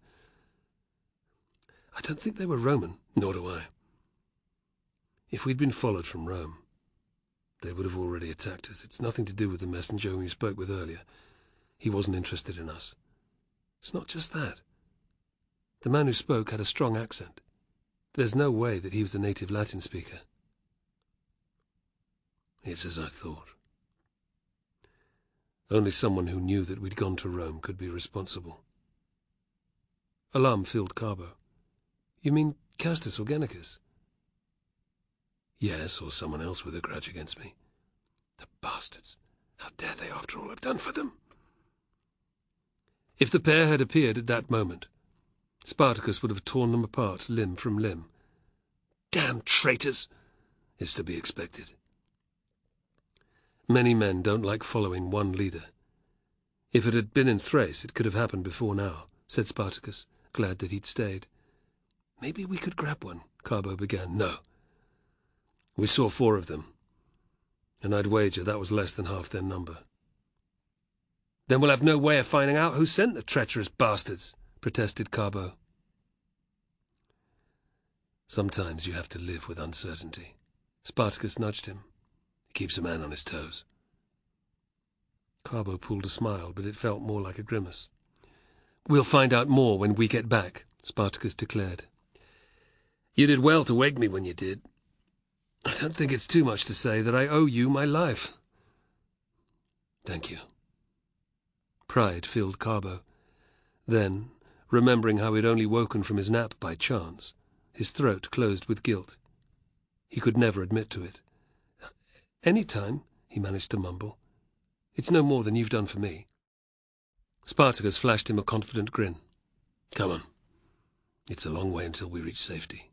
I don't think they were Roman, nor do I. If we'd been followed from Rome, they would have already attacked us. It's nothing to do with the messenger whom you spoke with earlier. He wasn't interested in us. It's not just that. The man who spoke had a strong accent. There's no way that he was a native Latin speaker." "It's as I thought. Only someone who knew that we'd gone to Rome could be responsible." Alarm filled Carbo. "You mean Castus or Gennicus?" "Yes, or someone else with a grudge against me. The bastards! How dare they, after all I've done for them?" If the pair had appeared at that moment, Spartacus would have torn them apart limb from limb. "Damn traitors!" It's to be expected. Many men don't like following one leader. "If it had been in Thrace, it could have happened before now," said Spartacus, glad that he'd stayed. "Maybe we could grab one," Carbo began. "No. We saw 4 of them, and I'd wager that was less than half their number." "Then we'll have no way of finding out who sent the treacherous bastards," protested Carbo. "Sometimes you have to live with uncertainty." Spartacus nudged him. "It keeps a man on his toes." Carbo pulled a smile, but it felt more like a grimace. "We'll find out more when we get back," Spartacus declared. "You did well to wake me when you did. I don't think it's too much to say that I owe you my life." "Thank you." Pride filled Carbo. Then, remembering how he'd only woken from his nap by chance, his throat closed with guilt. He could never admit to it. "Any time," he managed to mumble. "It's no more than you've done for me." Spartacus flashed him a confident grin. "Come on. It's a long way until we reach safety."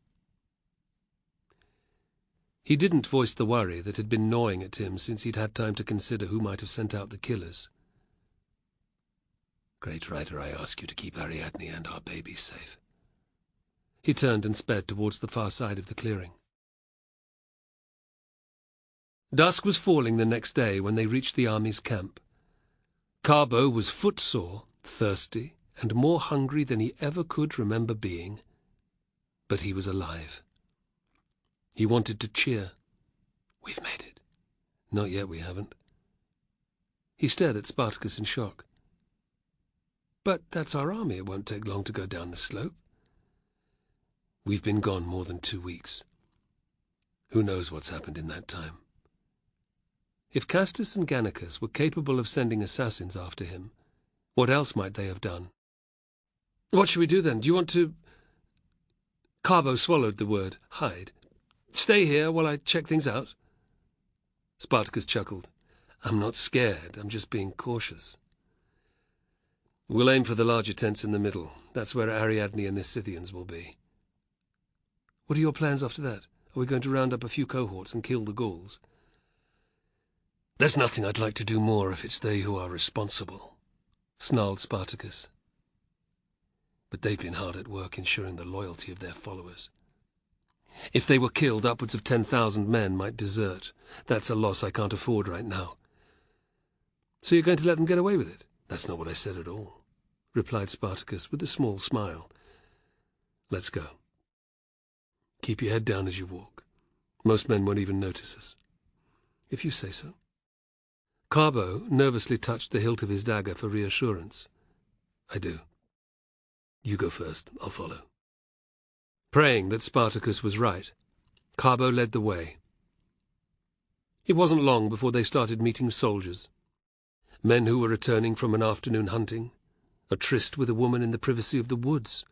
He didn't voice the worry that had been gnawing at him since he'd had time to consider who might have sent out the killers. "Great writer, I ask you to keep Ariadne and our babies safe." He turned and sped towards the far side of the clearing. Dusk was falling the next day when they reached the army's camp. Carbo was footsore, thirsty, and more hungry than he ever could remember being. But he was alive. He wanted to cheer. "We've made it." "Not yet, we haven't." He stared at Spartacus in shock. "But that's our army. It won't take long to go down the slope." "We've been gone more than 2 weeks. Who knows what's happened in that time?" If Castus and Gannicus were capable of sending assassins after him, what else might they have done? "What should we do then? Do you want to—" Carbo swallowed the word, hide. "Stay here while I check things out?" Spartacus chuckled. "I'm not scared. I'm just being cautious." "We'll aim for the larger tents in the middle. That's where Ariadne and the Scythians will be." "What are your plans after that? Are we going to round up a few cohorts and kill the Gauls?" "There's nothing I'd like to do more if it's they who are responsible," snarled Spartacus. "But they've been hard at work ensuring the loyalty of their followers. If they were killed, upwards of 10,000 men might desert. That's a loss I can't afford right now." "So you're going to let them get away with it?" "That's not what I said at all," replied Spartacus with a small smile. "Let's go. Keep your head down as you walk. Most men won't even notice us." "If you say so." Carbo nervously touched the hilt of his dagger for reassurance. "I do. You go first. I'll follow." Praying that Spartacus was right, Carbo led the way. It wasn't long before they started meeting soldiers. Men who were returning from an afternoon hunting, a tryst with a woman in the privacy of the woods,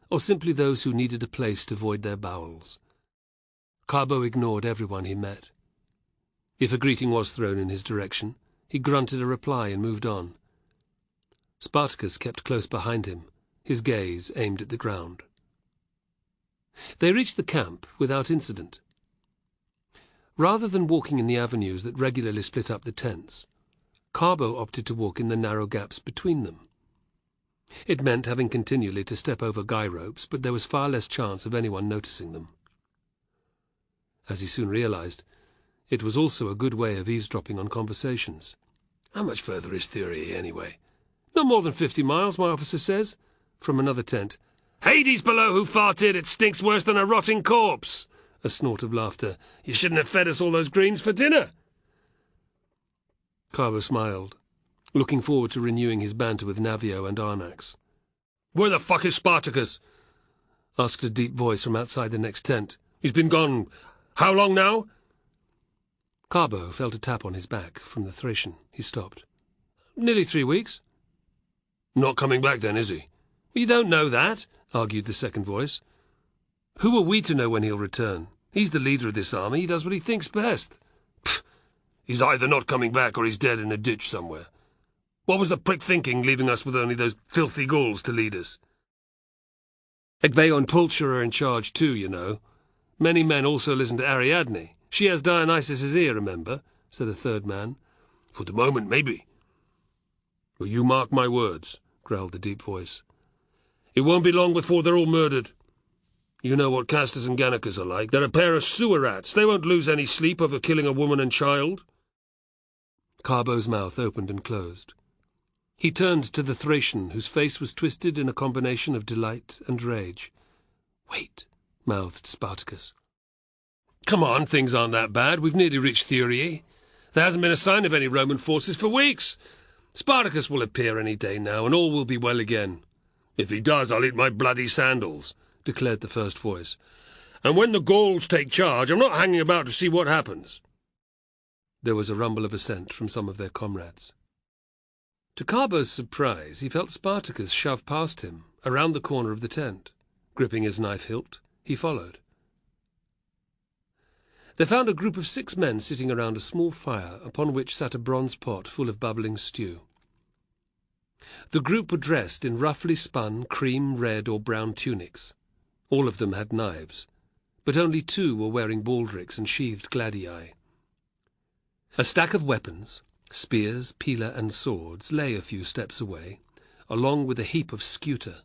or simply those who needed a place to void their bowels. Carbo ignored everyone he met. If a greeting was thrown in his direction, he grunted a reply and moved on. Spartacus kept close behind him, his gaze aimed at the ground. They reached the camp without incident. Rather than walking in the avenues that regularly split up the tents, Carbo opted to walk in the narrow gaps between them. It meant having continually to step over guy ropes, but there was far less chance of anyone noticing them. As he soon realized, it was also a good way of eavesdropping on conversations. How much further is Theory, anyway? Not more than 50 miles, my officer says. From another tent. Hades below who farted, it stinks worse than a rotting corpse. A snort of laughter. You shouldn't have fed us all those greens for dinner. Carbo smiled, looking forward to renewing his banter with Navio and Arnax. Where the fuck is Spartacus? Asked a deep voice from outside the next tent. He's been gone how long now? Carbo felt a tap on his back from the Thracian. He stopped. Nearly 3 weeks. Not coming back then, is he? You don't know that, argued the second voice. Who are we to know when he'll return? He's the leader of this army. He does what he thinks best. Pfft. He's either not coming back or he's dead in a ditch somewhere. What was the prick thinking, leaving us with only those filthy Gauls to lead us? Egbayo and Pulcher are in charge too, you know. Many men also listen to Ariadne. She has Dionysus's ear, remember, said a third man. For the moment, maybe. Well, you mark my words, growled the deep voice. It won't be long before they're all murdered. You know what Castus and Gannicus are like. They're a pair of sewer rats. They won't lose any sleep over killing a woman and child. Carbo's mouth opened and closed. He turned to the Thracian, whose face was twisted in a combination of delight and rage. Wait, mouthed Spartacus. Come on, things aren't that bad. We've nearly reached Thurii. There hasn't been a sign of any Roman forces for weeks. Spartacus will appear any day now, and all will be well again. If he does, I'll eat my bloody sandals, declared the first voice. And when the Gauls take charge, I'm not hanging about to see what happens. There was a rumble of assent from some of their comrades. To Carbo's surprise, he felt Spartacus shove past him, around the corner of the tent. Gripping his knife hilt, he followed. They found a group of 6 men sitting around a small fire upon which sat a bronze pot full of bubbling stew. The group were dressed in roughly spun cream, red or brown tunics. All of them had knives, but only 2 were wearing baldricks and sheathed gladii. A stack of weapons, spears, pila and swords, lay a few steps away, along with a heap of scuta.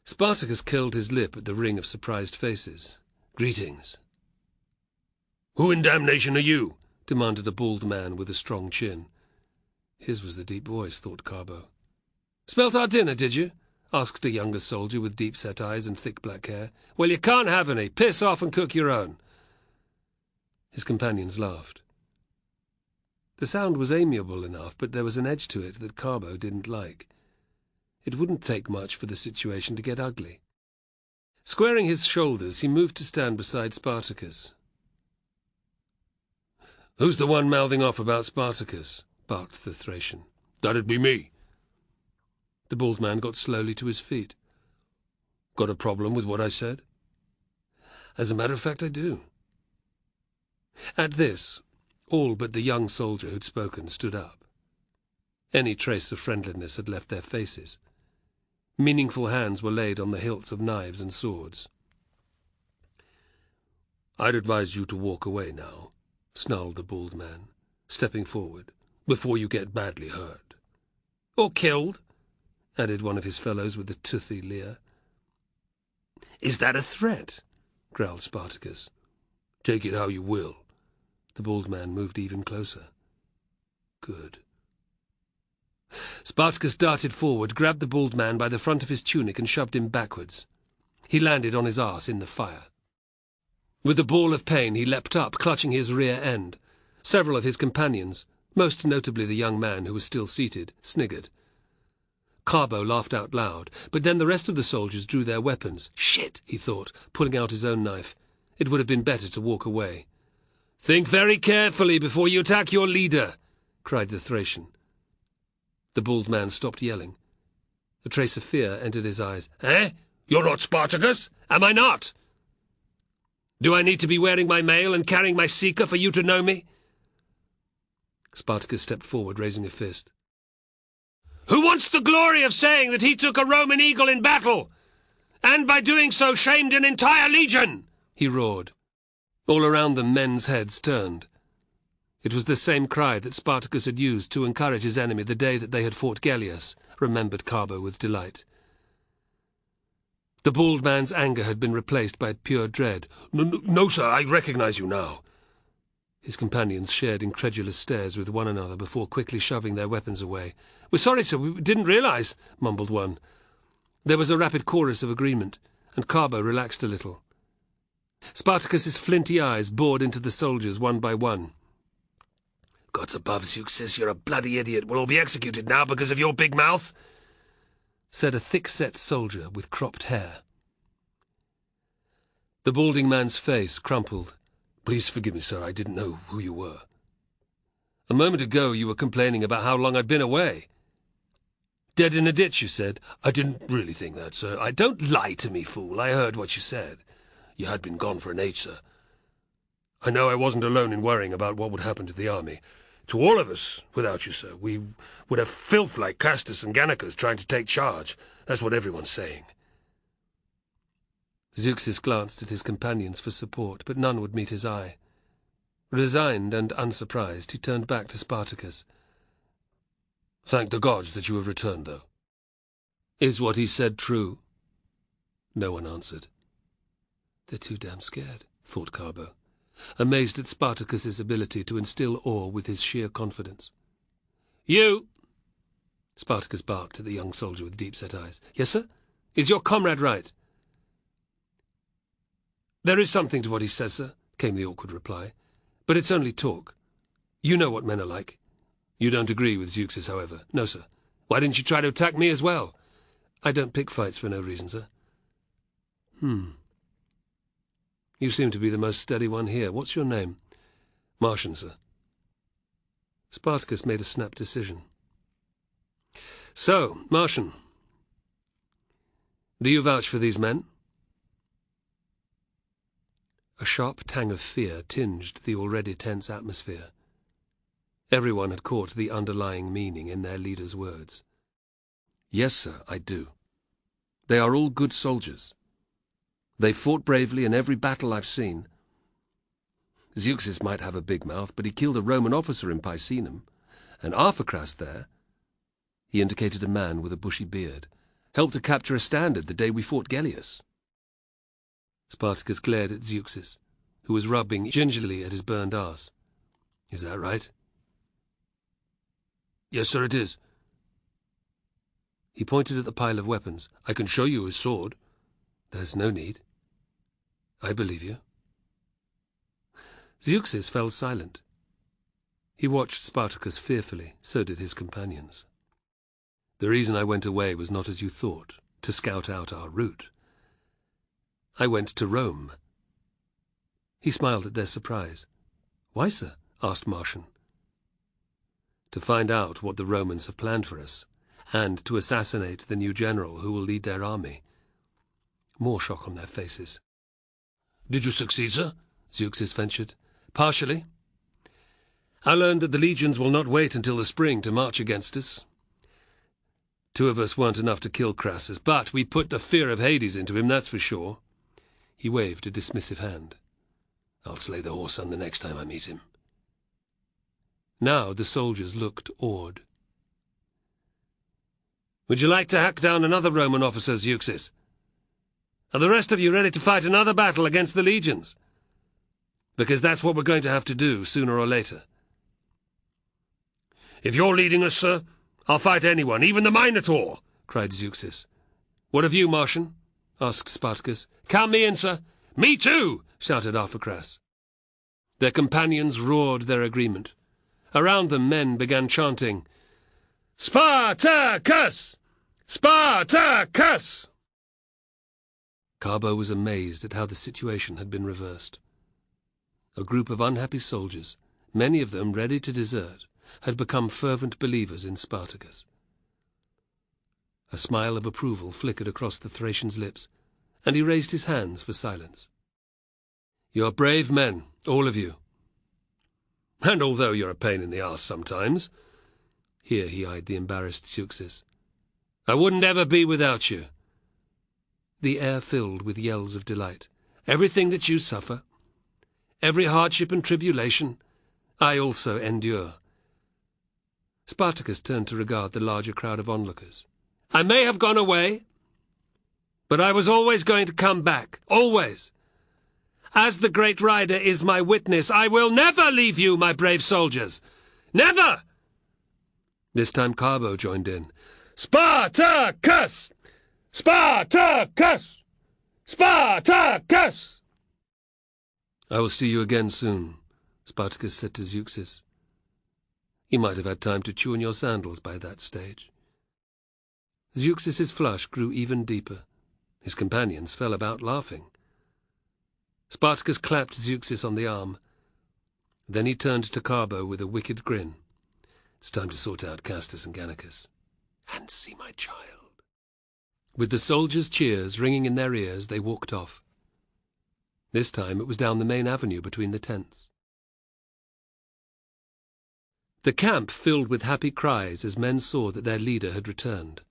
Spartacus curled his lip at the ring of surprised faces. Greetings. Who in damnation are you? Demanded a bald man with a strong chin. His was the deep voice, thought Carbo. Smelt our dinner, did you? Asked a younger soldier with deep-set eyes and thick black hair. Well, you can't have any. Piss off and cook your own. His companions laughed. The sound was amiable enough, but there was an edge to it that Carbo didn't like. It wouldn't take much for the situation to get ugly. Squaring his shoulders, he moved to stand beside Spartacus. Who's the one mouthing off about Spartacus? Barked the Thracian. That'd be me. The bald man got slowly to his feet. Got a problem with what I said? As a matter of fact, I do. At this, all but the young soldier who'd spoken stood up. Any trace of friendliness had left their faces. Meaningful hands were laid on the hilts of knives and swords. I'd advise you to walk away now, snarled the bald man, stepping forward, before you get badly hurt. Or killed, added one of his fellows with a toothy leer. Is that a threat? Growled Spartacus. Take it how you will. The bald man moved even closer. Good. Spartacus darted forward, grabbed the bald man by the front of his tunic and shoved him backwards. He landed on his arse in the fire. With a bawl of pain he leapt up, clutching his rear end. Several of his companions, most notably the young man who was still seated, sniggered. Carbo laughed out loud, but then the rest of the soldiers drew their weapons. Shit, he thought, pulling out his own knife. It would have been better to walk away. "Think very carefully before you attack your leader," cried the Thracian. The bald man stopped yelling. A trace of fear entered his eyes. "Eh? You're not Spartacus? Am I not? Do I need to be wearing my mail and carrying my seeker for you to know me?" Spartacus stepped forward, raising a fist. "Who wants the glory of saying that he took a Roman eagle in battle, and by doing so shamed an entire legion?" he roared. All around them men's heads turned. It was the same cry that Spartacus had used to encourage his enemy the day that they had fought Gellius, remembered Carbo with delight. The bald man's anger had been replaced by pure dread. No, sir, I recognize you now." His companions shared incredulous stares with one another before quickly shoving their weapons away. "We're sorry, sir, we didn't realize," mumbled one. There was a rapid chorus of agreement, and Carbo relaxed a little. Spartacus's flinty eyes bored into the soldiers one by one. "Gods above, Zeuxis, you're a bloody idiot. We'll all be executed now because of your big mouth," said a thick-set soldier with cropped hair. The balding man's face crumpled. "Please forgive me, sir, I didn't know who you were. A moment ago you were complaining about how long I'd been away. Dead in a ditch, you said. I didn't really think that, sir. Don't lie to me, fool. I heard what you said. You had been gone for an age, sir. I know I wasn't alone in worrying about what would happen to the army. To all of us, without you, sir, we would have filth like Castus and Gannicus trying to take charge. That's what everyone's saying." Zeuxis glanced at his companions for support, but none would meet his eye. Resigned and unsurprised, he turned back to Spartacus. "Thank the gods that you have returned, though." "Is what he said true?" No one answered. "They're too damn scared," thought Carbo, amazed at Spartacus's ability to instill awe with his sheer confidence. "You!" Spartacus barked at the young soldier with deep-set eyes. "Yes, sir? Is your comrade right?" "There is something to what he says, sir," came the awkward reply. "But it's only talk. You know what men are like. You don't agree with Zeuxis, however." "No, sir." "Why didn't you try to attack me as well?" "I don't pick fights for no reason, sir." You seem to be the most steady one here. What's your name?" "Martian, sir." Spartacus made a snap decision. "So, Martian, do you vouch for these men?" A sharp tang of fear tinged the already tense atmosphere. Everyone had caught the underlying meaning in their leader's words. "Yes, sir, I do. They are all good soldiers. They fought bravely in every battle I've seen. Zeuxis might have a big mouth, but he killed a Roman officer in Picenum, and Arphacras there," he indicated a man with a bushy beard, "helped to capture a standard the day we fought Gellius." Spartacus glared at Zeuxis, who was rubbing gingerly at his burned arse. "Is that right?" "Yes, sir, it is." He pointed at the pile of weapons. "I can show you his sword." "There's no need. I believe you." Zeuxis fell silent. He watched Spartacus fearfully, so did his companions. "The reason I went away was not as you thought, to scout out our route. I went to Rome." He smiled at their surprise. "Why, sir?" asked Martian. "To find out what the Romans have planned for us, and to assassinate the new general who will lead their army." More shock on their faces. "Did you succeed, sir?" Zeuxis ventured. "Partially. I learned that the legions will not wait until the spring to march against us. 2 of us weren't enough to kill Crassus, but we put the fear of Hades into him, that's for sure." He waved a dismissive hand. "I'll slay the whoreson the next time I meet him." Now the soldiers looked awed. "Would you like to hack down another Roman officer, Zeuxis? Are the rest of you ready to fight another battle against the legions? Because that's what we're going to have to do, sooner or later." "If you're leading us, sir, I'll fight anyone, even the Minotaur," cried Zeuxis. "What of you, Martian?" asked Spartacus. "Count me in, sir." "Me too!" shouted Arphacras. Their companions roared their agreement. Around them men began chanting, "Spartacus! Spartacus!" Carbo was amazed at how the situation had been reversed. A group of unhappy soldiers, many of them ready to desert, had become fervent believers in Spartacus. A smile of approval flickered across the Thracian's lips, and he raised his hands for silence. "You're brave men, all of you. And although you're a pain in the arse sometimes," here he eyed the embarrassed Zeuxis, "I wouldn't ever be without you." The air filled with yells of delight. "Everything that you suffer, every hardship and tribulation, I also endure." Spartacus turned to regard the larger crowd of onlookers. "I may have gone away, but I was always going to come back, always. As the great rider is my witness, I will never leave you, my brave soldiers. Never!" This time Carbo joined in. "Spartacus! Spartacus! Spartacus!" "I will see you again soon," Spartacus said to Zeuxis. "You might have had time to chew on your sandals by that stage." Zeuxis's flush grew even deeper. His companions fell about laughing. Spartacus clapped Zeuxis on the arm. Then he turned to Carbo with a wicked grin. "It's time to sort out Castus and Gannicus. And see my child." With the soldiers' cheers ringing in their ears, they walked off. This time it was down the main avenue between the tents. The camp filled with happy cries as men saw that their leader had returned.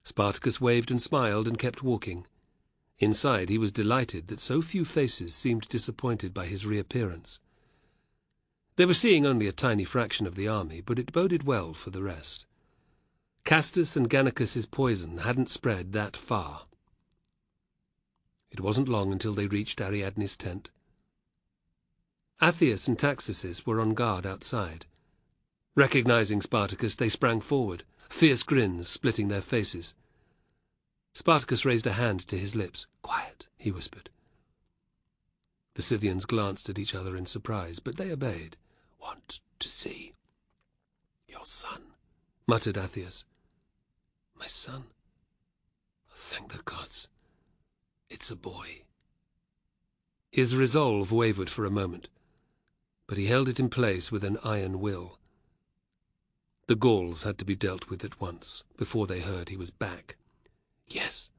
Spartacus waved and smiled and kept walking. Inside he was delighted that so few faces seemed disappointed by his reappearance. They were seeing only a tiny fraction of the army, but it boded well for the rest. Castus and Gannicus's poison hadn't spread that far. It wasn't long until they reached Ariadne's tent. Athias and Taxis were on guard outside. Recognizing Spartacus, they sprang forward, fierce grins splitting their faces. Spartacus raised a hand to his lips. "Quiet," he whispered. The Scythians glanced at each other in surprise, but they obeyed. "Want to see your son," muttered Athias. "My son? Thank the gods. It's a boy." His resolve wavered for a moment, but he held it in place with an iron will. The Gauls had to be dealt with at once, before they heard he was back. "Yes,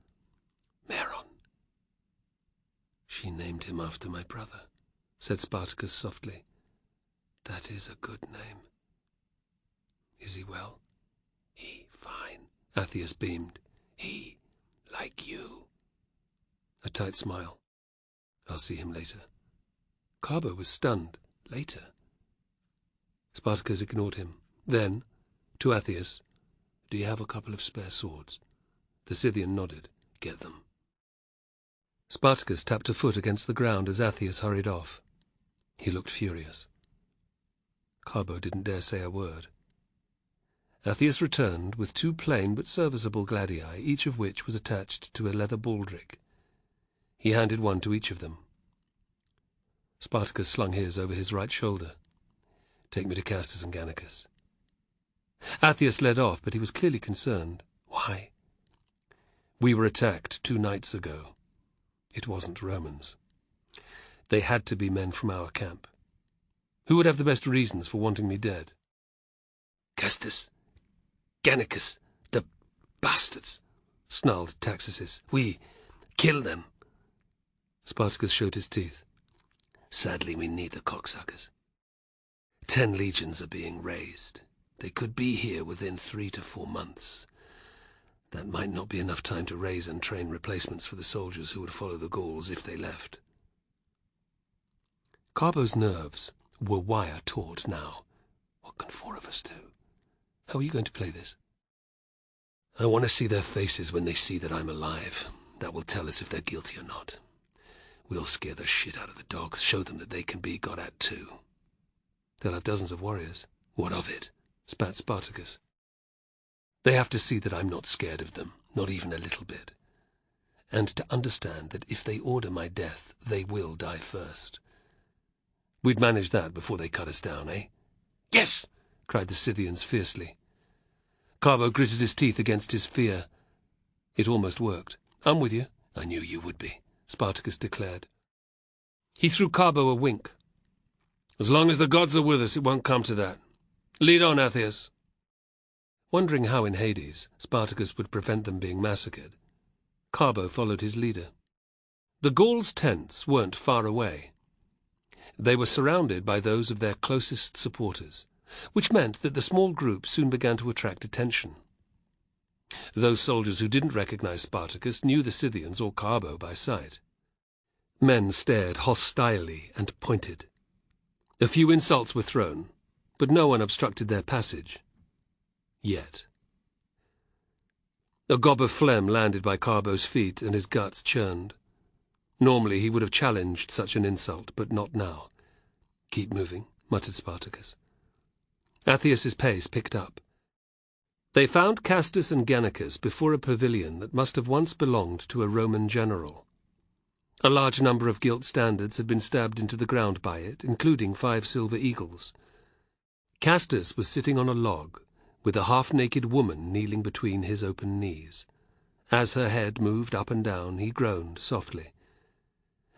Meron." "She named him after my brother," said Spartacus softly. "That is a good name. Is he well?" "He fine," Athias beamed. "He like you." A tight smile. "I'll see him later." Carbo was stunned. Later? Spartacus ignored him. Then, to Athias, "Do you have a couple of spare swords?" The Scythian nodded. "Get them." Spartacus tapped a foot against the ground as Athias hurried off. He looked furious. Carbo didn't dare say a word. Athias returned with 2 plain but serviceable gladii, each of which was attached to a leather baldric. He handed one to each of them. Spartacus slung his over his right shoulder. "Take me to Castus and Gannicus." Athias led off, but he was clearly concerned. "Why?" "We were attacked 2 nights ago. It wasn't Romans. They had to be men from our camp. Who would have the best reasons for wanting me dead?" "Castus, Gannicus, the bastards," snarled Taxis. "We kill them." Spartacus showed his teeth. "Sadly, we need the cocksuckers. 10 legions are being raised. They could be here within 3 to 4 months. That might not be enough time to raise and train replacements for the soldiers who would follow the Gauls if they left." Carbo's nerves were wire-taut now. "What can 4 of us do? How are you going to play this?" "I want to see their faces when they see that I'm alive. That will tell us if they're guilty or not. We'll scare the shit out of the dogs, show them that they can be got at too." "They'll have dozens of warriors." "What of it?" spat Spartacus. "They have to see that I'm not scared of them, not even a little bit. And to understand that if they order my death, they will die first. We'd manage that before they cut us down, eh?" "Yes!" cried the Scythians fiercely. Carbo gritted his teeth against his fear. It almost worked. "I'm with you." "I knew you would be," Spartacus declared. He threw Carbo a wink. As long as the gods are with us, it won't come to that. Lead on, Atheus. Wondering how in Hades Spartacus would prevent them being massacred, Carbo followed his leader. The Gauls' tents weren't far away. They were surrounded by those of their closest supporters, which meant that the small group soon began to attract attention. Those soldiers who didn't recognize Spartacus knew the Scythians or Carbo by sight. Men stared hostilely and pointed. A few insults were thrown, but no one obstructed their passage. Yet. A gob of phlegm landed by Carbo's feet, and his guts churned. Normally he would have challenged such an insult, but not now. "Keep moving," muttered Spartacus. Atheus's pace picked up. They found Castus and Gannicus before a pavilion that must have once belonged to a Roman general. A large number of gilt standards had been stabbed into the ground by it, including 5 silver eagles. Castus was sitting on a log, with a half-naked woman kneeling between his open knees. As her head moved up and down, he groaned softly.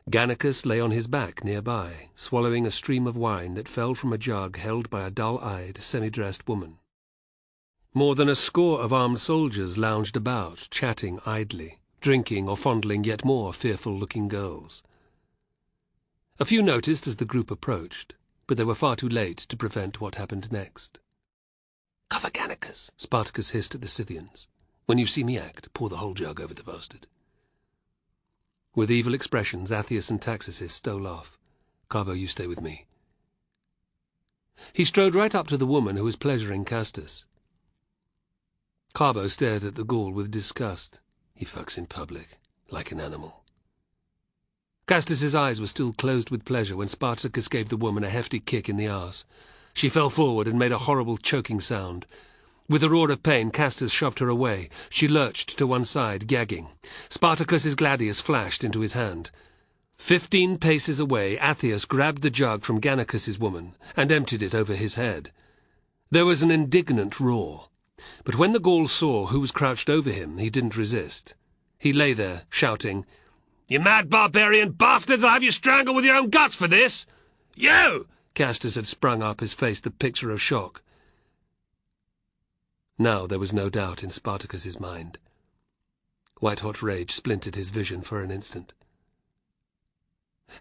Gannicus lay on his back nearby, swallowing a stream of wine that fell from a jug held by a dull-eyed, semi-dressed woman. More than a score of armed soldiers lounged about, chatting idly, drinking or fondling yet more fearful-looking girls. A few noticed as the group approached, but they were far too late to prevent what happened next. "Cover Gannicus," Spartacus hissed at the Scythians. "When you see me act, pour the whole jug over the bastard." With evil expressions, Atheus and Taxis stole off. "Carbo, you stay with me." He strode right up to the woman who was pleasuring Castus. Carbo stared at the Gaul with disgust. "He fucks in public, like an animal." Castus's eyes were still closed with pleasure when Spartacus gave the woman a hefty kick in the arse. She fell forward and made a horrible choking sound. With a roar of pain, Castus shoved her away. She lurched to one side, gagging. Spartacus's gladius flashed into his hand. 15 paces away, Atheus grabbed the jug from Gannicus's woman and emptied it over his head. There was an indignant roar, but when the Gaul saw who was crouched over him, he didn't resist. He lay there, shouting, "You mad barbarian bastards! I'll have you strangled with your own guts for this!" "You!" Castus had sprung up, his face the picture of shock. Now there was no doubt in Spartacus's mind. White-hot rage splintered his vision for an instant.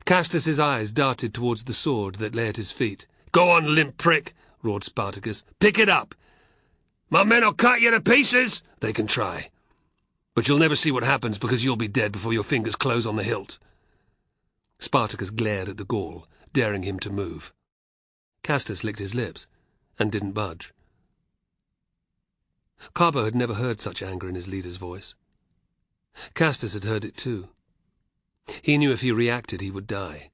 Castus's eyes darted towards the sword that lay at his feet. "Go on, limp prick!" roared Spartacus. "Pick it up! My men'll cut you to pieces!" "They can try. But you'll never see what happens because you'll be dead before your fingers close on the hilt." Spartacus glared at the Gaul, daring him to move. Castus licked his lips and didn't budge. Carbo had never heard such anger in his leader's voice. Castus had heard it too. He knew if he reacted he would die.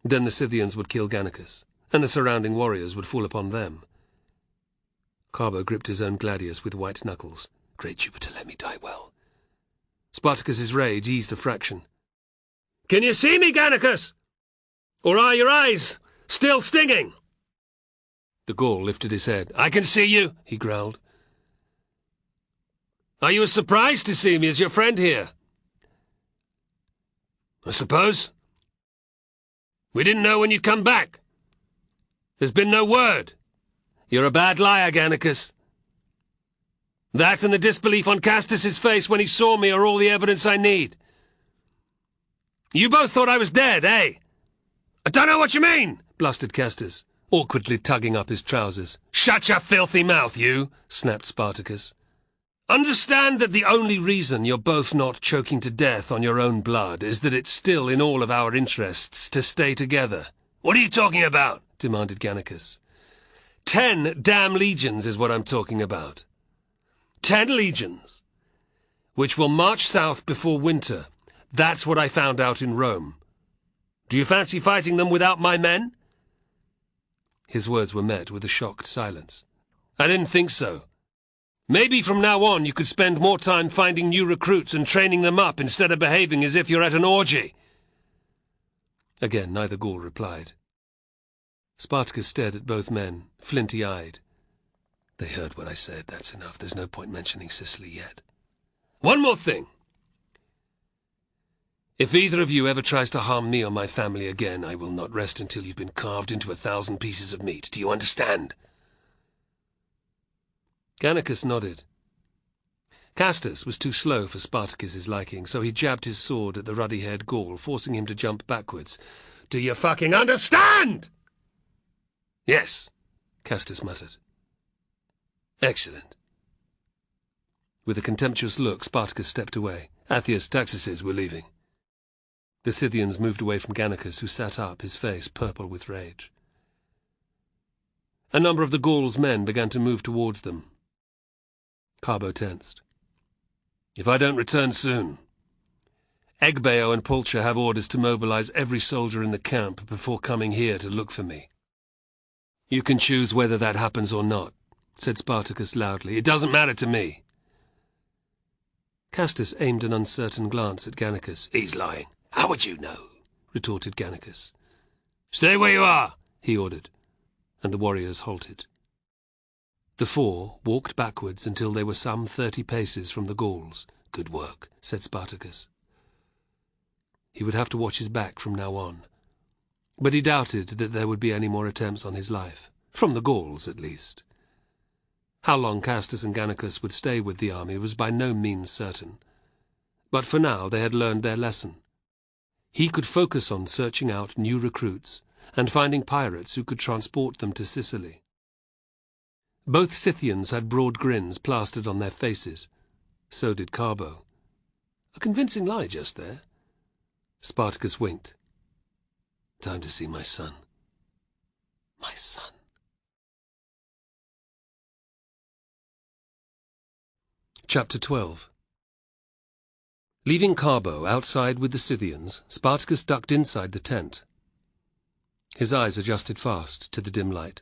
Then the Scythians would kill Gannicus, and the surrounding warriors would fall upon them. Carbo gripped his own gladius with white knuckles. "Great Jupiter, let me die well." Spartacus's rage eased a fraction. "Can you see me, Gannicus? Or are your eyes still stinging?" The Gaul lifted his head. "I can see you," he growled. "Are you as surprised to see me as your friend here?" "I suppose. We didn't know when you'd come back. There's been no word. You're a bad liar, Gannicus. That and the disbelief on Castus's face when he saw me are all the evidence I need. You both thought I was dead, eh?" "I don't know what you mean," blustered Castus, awkwardly tugging up his trousers. "Shut your filthy mouth, you," snapped Spartacus. "Understand that the only reason you're both not choking to death on your own blood is that it's still in all of our interests to stay together." "What are you talking about?" demanded Gannicus. 10 damn legions is what I'm talking about. 10 legions, which will march south before winter. That's what I found out in Rome. Do you fancy fighting them without my men?" His words were met with a shocked silence. "I didn't think so. Maybe from now on you could spend more time finding new recruits and training them up instead of behaving as if you're at an orgy." Again, neither Gaul replied. Spartacus stared at both men, flinty-eyed. "They heard what I said. That's enough. There's no point mentioning Sicily yet." "One more thing. If either of you ever tries to harm me or my family again, I will not rest until you've been carved into 1,000 pieces of meat. Do you understand?" Gannicus nodded. Castus was too slow for Spartacus's liking, so he jabbed his sword at the ruddy-haired Gaul, forcing him to jump backwards. "Do you fucking understand?" "Yes," Castus muttered. "Excellent." With a contemptuous look, Spartacus stepped away. "Athius, Taxuses, we're leaving." The Scythians moved away from Gannicus, who sat up, his face purple with rage. A number of the Gauls' men began to move towards them. Carbo tensed. "If I don't return soon, Egbeo and Pulcher have orders to mobilize every soldier in the camp before coming here to look for me." "You can choose whether that happens or not," said Spartacus loudly. "It doesn't matter to me." Castus aimed an uncertain glance at Gannicus. "He's lying. How would you know?" retorted Gannicus. "Stay where you are," he ordered, and the warriors halted. The four walked backwards until they were some 30 paces from the Gauls. "Good work," said Spartacus. He would have to watch his back from now on, but he doubted that there would be any more attempts on his life, from the Gauls at least. How long Castus and Gannicus would stay with the army was by no means certain, but for now they had learned their lesson. He could focus on searching out new recruits and finding pirates who could transport them to Sicily. Both Scythians had broad grins plastered on their faces. So did Carbo. A convincing lie just there. Spartacus winked. "Time to see my son." My son. Chapter 12. Leaving Carbo outside with the Scythians, Spartacus ducked inside the tent. His eyes adjusted fast to the dim light,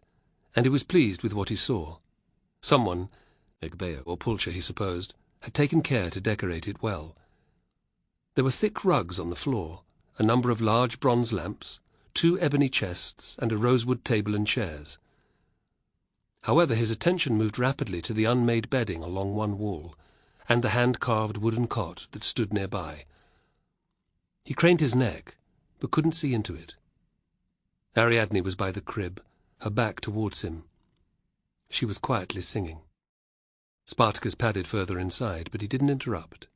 and he was pleased with what he saw. Someone, Egbeo or Pulcher he supposed, had taken care to decorate it well. There were thick rugs on the floor, a number of large bronze lamps, 2 ebony chests, and a rosewood table and chairs. However, his attention moved rapidly to the unmade bedding along one wall, and the hand-carved wooden cot that stood nearby. He craned his neck, but couldn't see into it. Ariadne was by the crib, her back towards him. She was quietly singing. Spartacus padded further inside, but he didn't interrupt.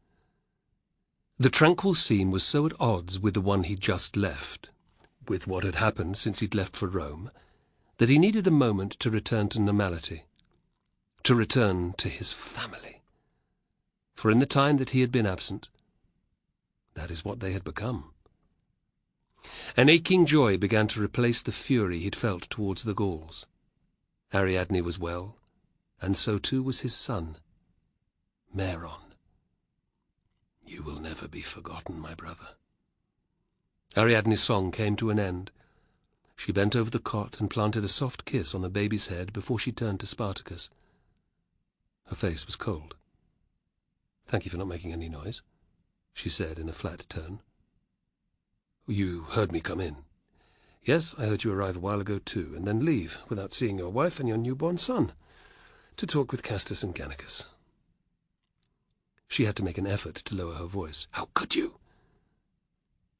The tranquil scene was so at odds with the one he'd just left, with what had happened since he'd left for Rome, that he needed a moment to return to normality, to return to his family. For in the time that he had been absent, that is what they had become. An aching joy began to replace the fury he'd felt towards the Gauls. Ariadne was well, and so too was his son, Meron. "You will never be forgotten, my brother." Ariadne's song came to an end. She bent over the cot and planted a soft kiss on the baby's head before she turned to Spartacus. Her face was cold. "Thank you for not making any noise," she said in a flat tone. "You heard me come in." "Yes, I heard you arrive a while ago too, and then leave without seeing your wife and your newborn son, to talk with Castus and Gannicus." She had to make an effort to lower her voice. "How could you?"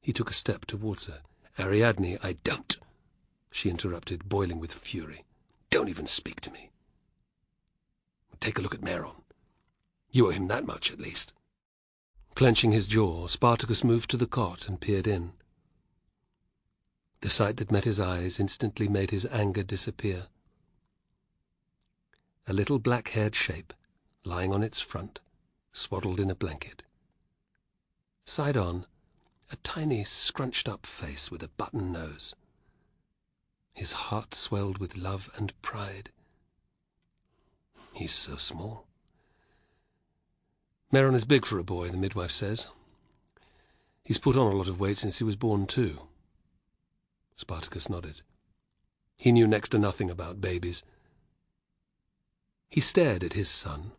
He took a step towards her. "Ariadne, I don't," she interrupted, boiling with fury. "Don't even speak to me. Take a look at Meron. You owe him that much, at least." Clenching his jaw, Spartacus moved to the cot and peered in. The sight that met his eyes instantly made his anger disappear. A little black-haired shape, lying on its front, swaddled in a blanket. Side on, a tiny, scrunched-up face with a button nose. His heart swelled with love and pride. He's so small. Meron is big for a boy, the midwife says. He's put on a lot of weight since he was born, too. Spartacus nodded. He knew next to nothing about babies. He stared at his son,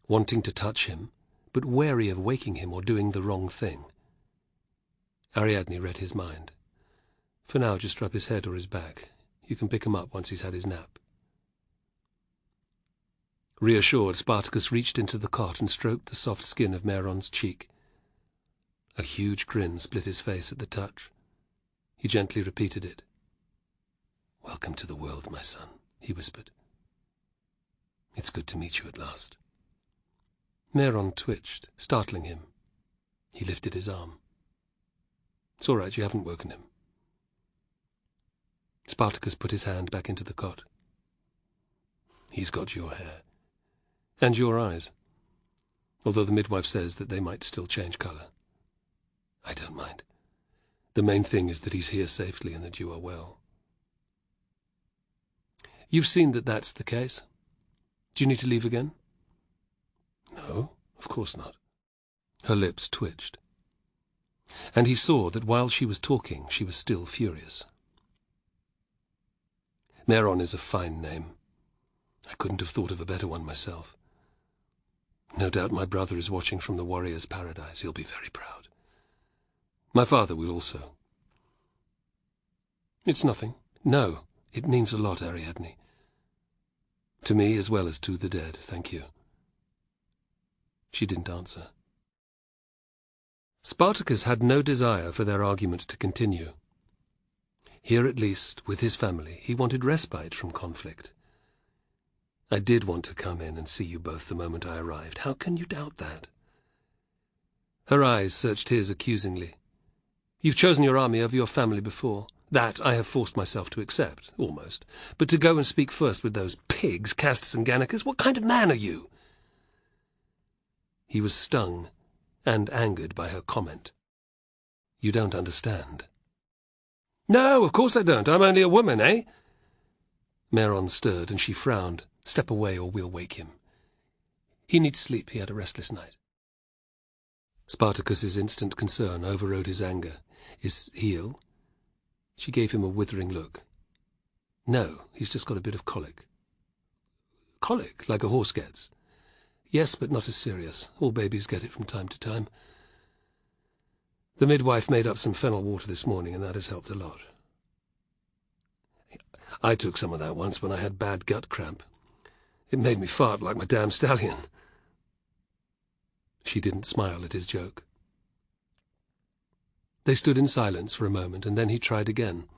wanting to touch him, but wary of waking him or doing the wrong thing. Ariadne read his mind. For now, just rub his head or his back. You can pick him up once he's had his nap. Reassured, Spartacus reached into the cot and stroked the soft skin of Meron's cheek. A huge grin split his face at the touch. He gently repeated it. "Welcome to the world, my son," he whispered. "It's good to meet you at last." Meron twitched, startling him. He lifted his arm. "It's all right, you haven't woken him." Spartacus put his hand back into the cot. "He's got your hair. And your eyes. Although the midwife says that they might still change colour. I don't mind. The main thing is that he's here safely and that you are well." "You've seen that that's the case. Do you need to leave again?" "No, of course not." Her lips twitched. And he saw that while she was talking, she was still furious. Meron is a fine name. I couldn't have thought of a better one myself. No doubt my brother is watching from the warrior's paradise. He'll be very proud. My father will also. It's nothing. No, it means a lot, Ariadne. To me as well as to the dead, thank you. She didn't answer. Spartacus had no desire for their argument to continue. Here at least, with his family, he wanted respite from conflict. "I did want to come in and see you both the moment I arrived. How can you doubt that?" Her eyes searched his accusingly. "You've chosen your army over your family before. That I have forced myself to accept, almost. But to go and speak first with those pigs, Castus and Gannicus, what kind of man are you?" He was stung and angered by her comment. "You don't understand." "No, of course I don't. I'm only a woman, eh?" Meron stirred, and she frowned. "Step away, or we'll wake him. He needs sleep. He had a restless night." Spartacus's instant concern overrode his anger. "Is he ill?" She gave him a withering look. "No, he's just got a bit of colic." "Colic, like a horse gets?" "Yes, but not as serious. All babies get it from time to time. The midwife made up some fennel water this morning, and that has helped a lot. I took some of that once when I had bad gut cramp. It made me fart like my damn stallion." She didn't smile at his joke. They stood in silence for a moment, and then he tried again.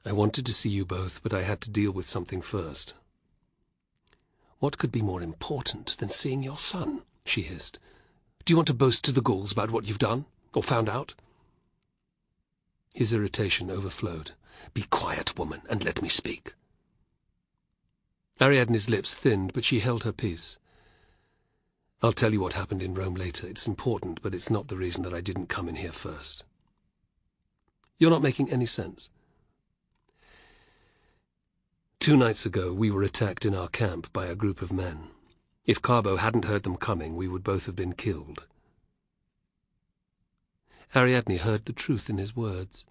"I wanted to see you both, but I had to deal with something first." "What could be more important than seeing your son?" she hissed. "Do you want to boast to the Gauls about what you've done, or found out?" His irritation overflowed. "Be quiet, woman, and let me speak." Ariadne's lips thinned, but she held her peace. "I'll tell you what happened in Rome later. It's important, but it's not the reason that I didn't come in here first." "You're not making any sense." 2 nights ago, we were attacked in our camp by a group of men. If Carbo hadn't heard them coming, we would both have been killed. Ariadne heard the truth in his words.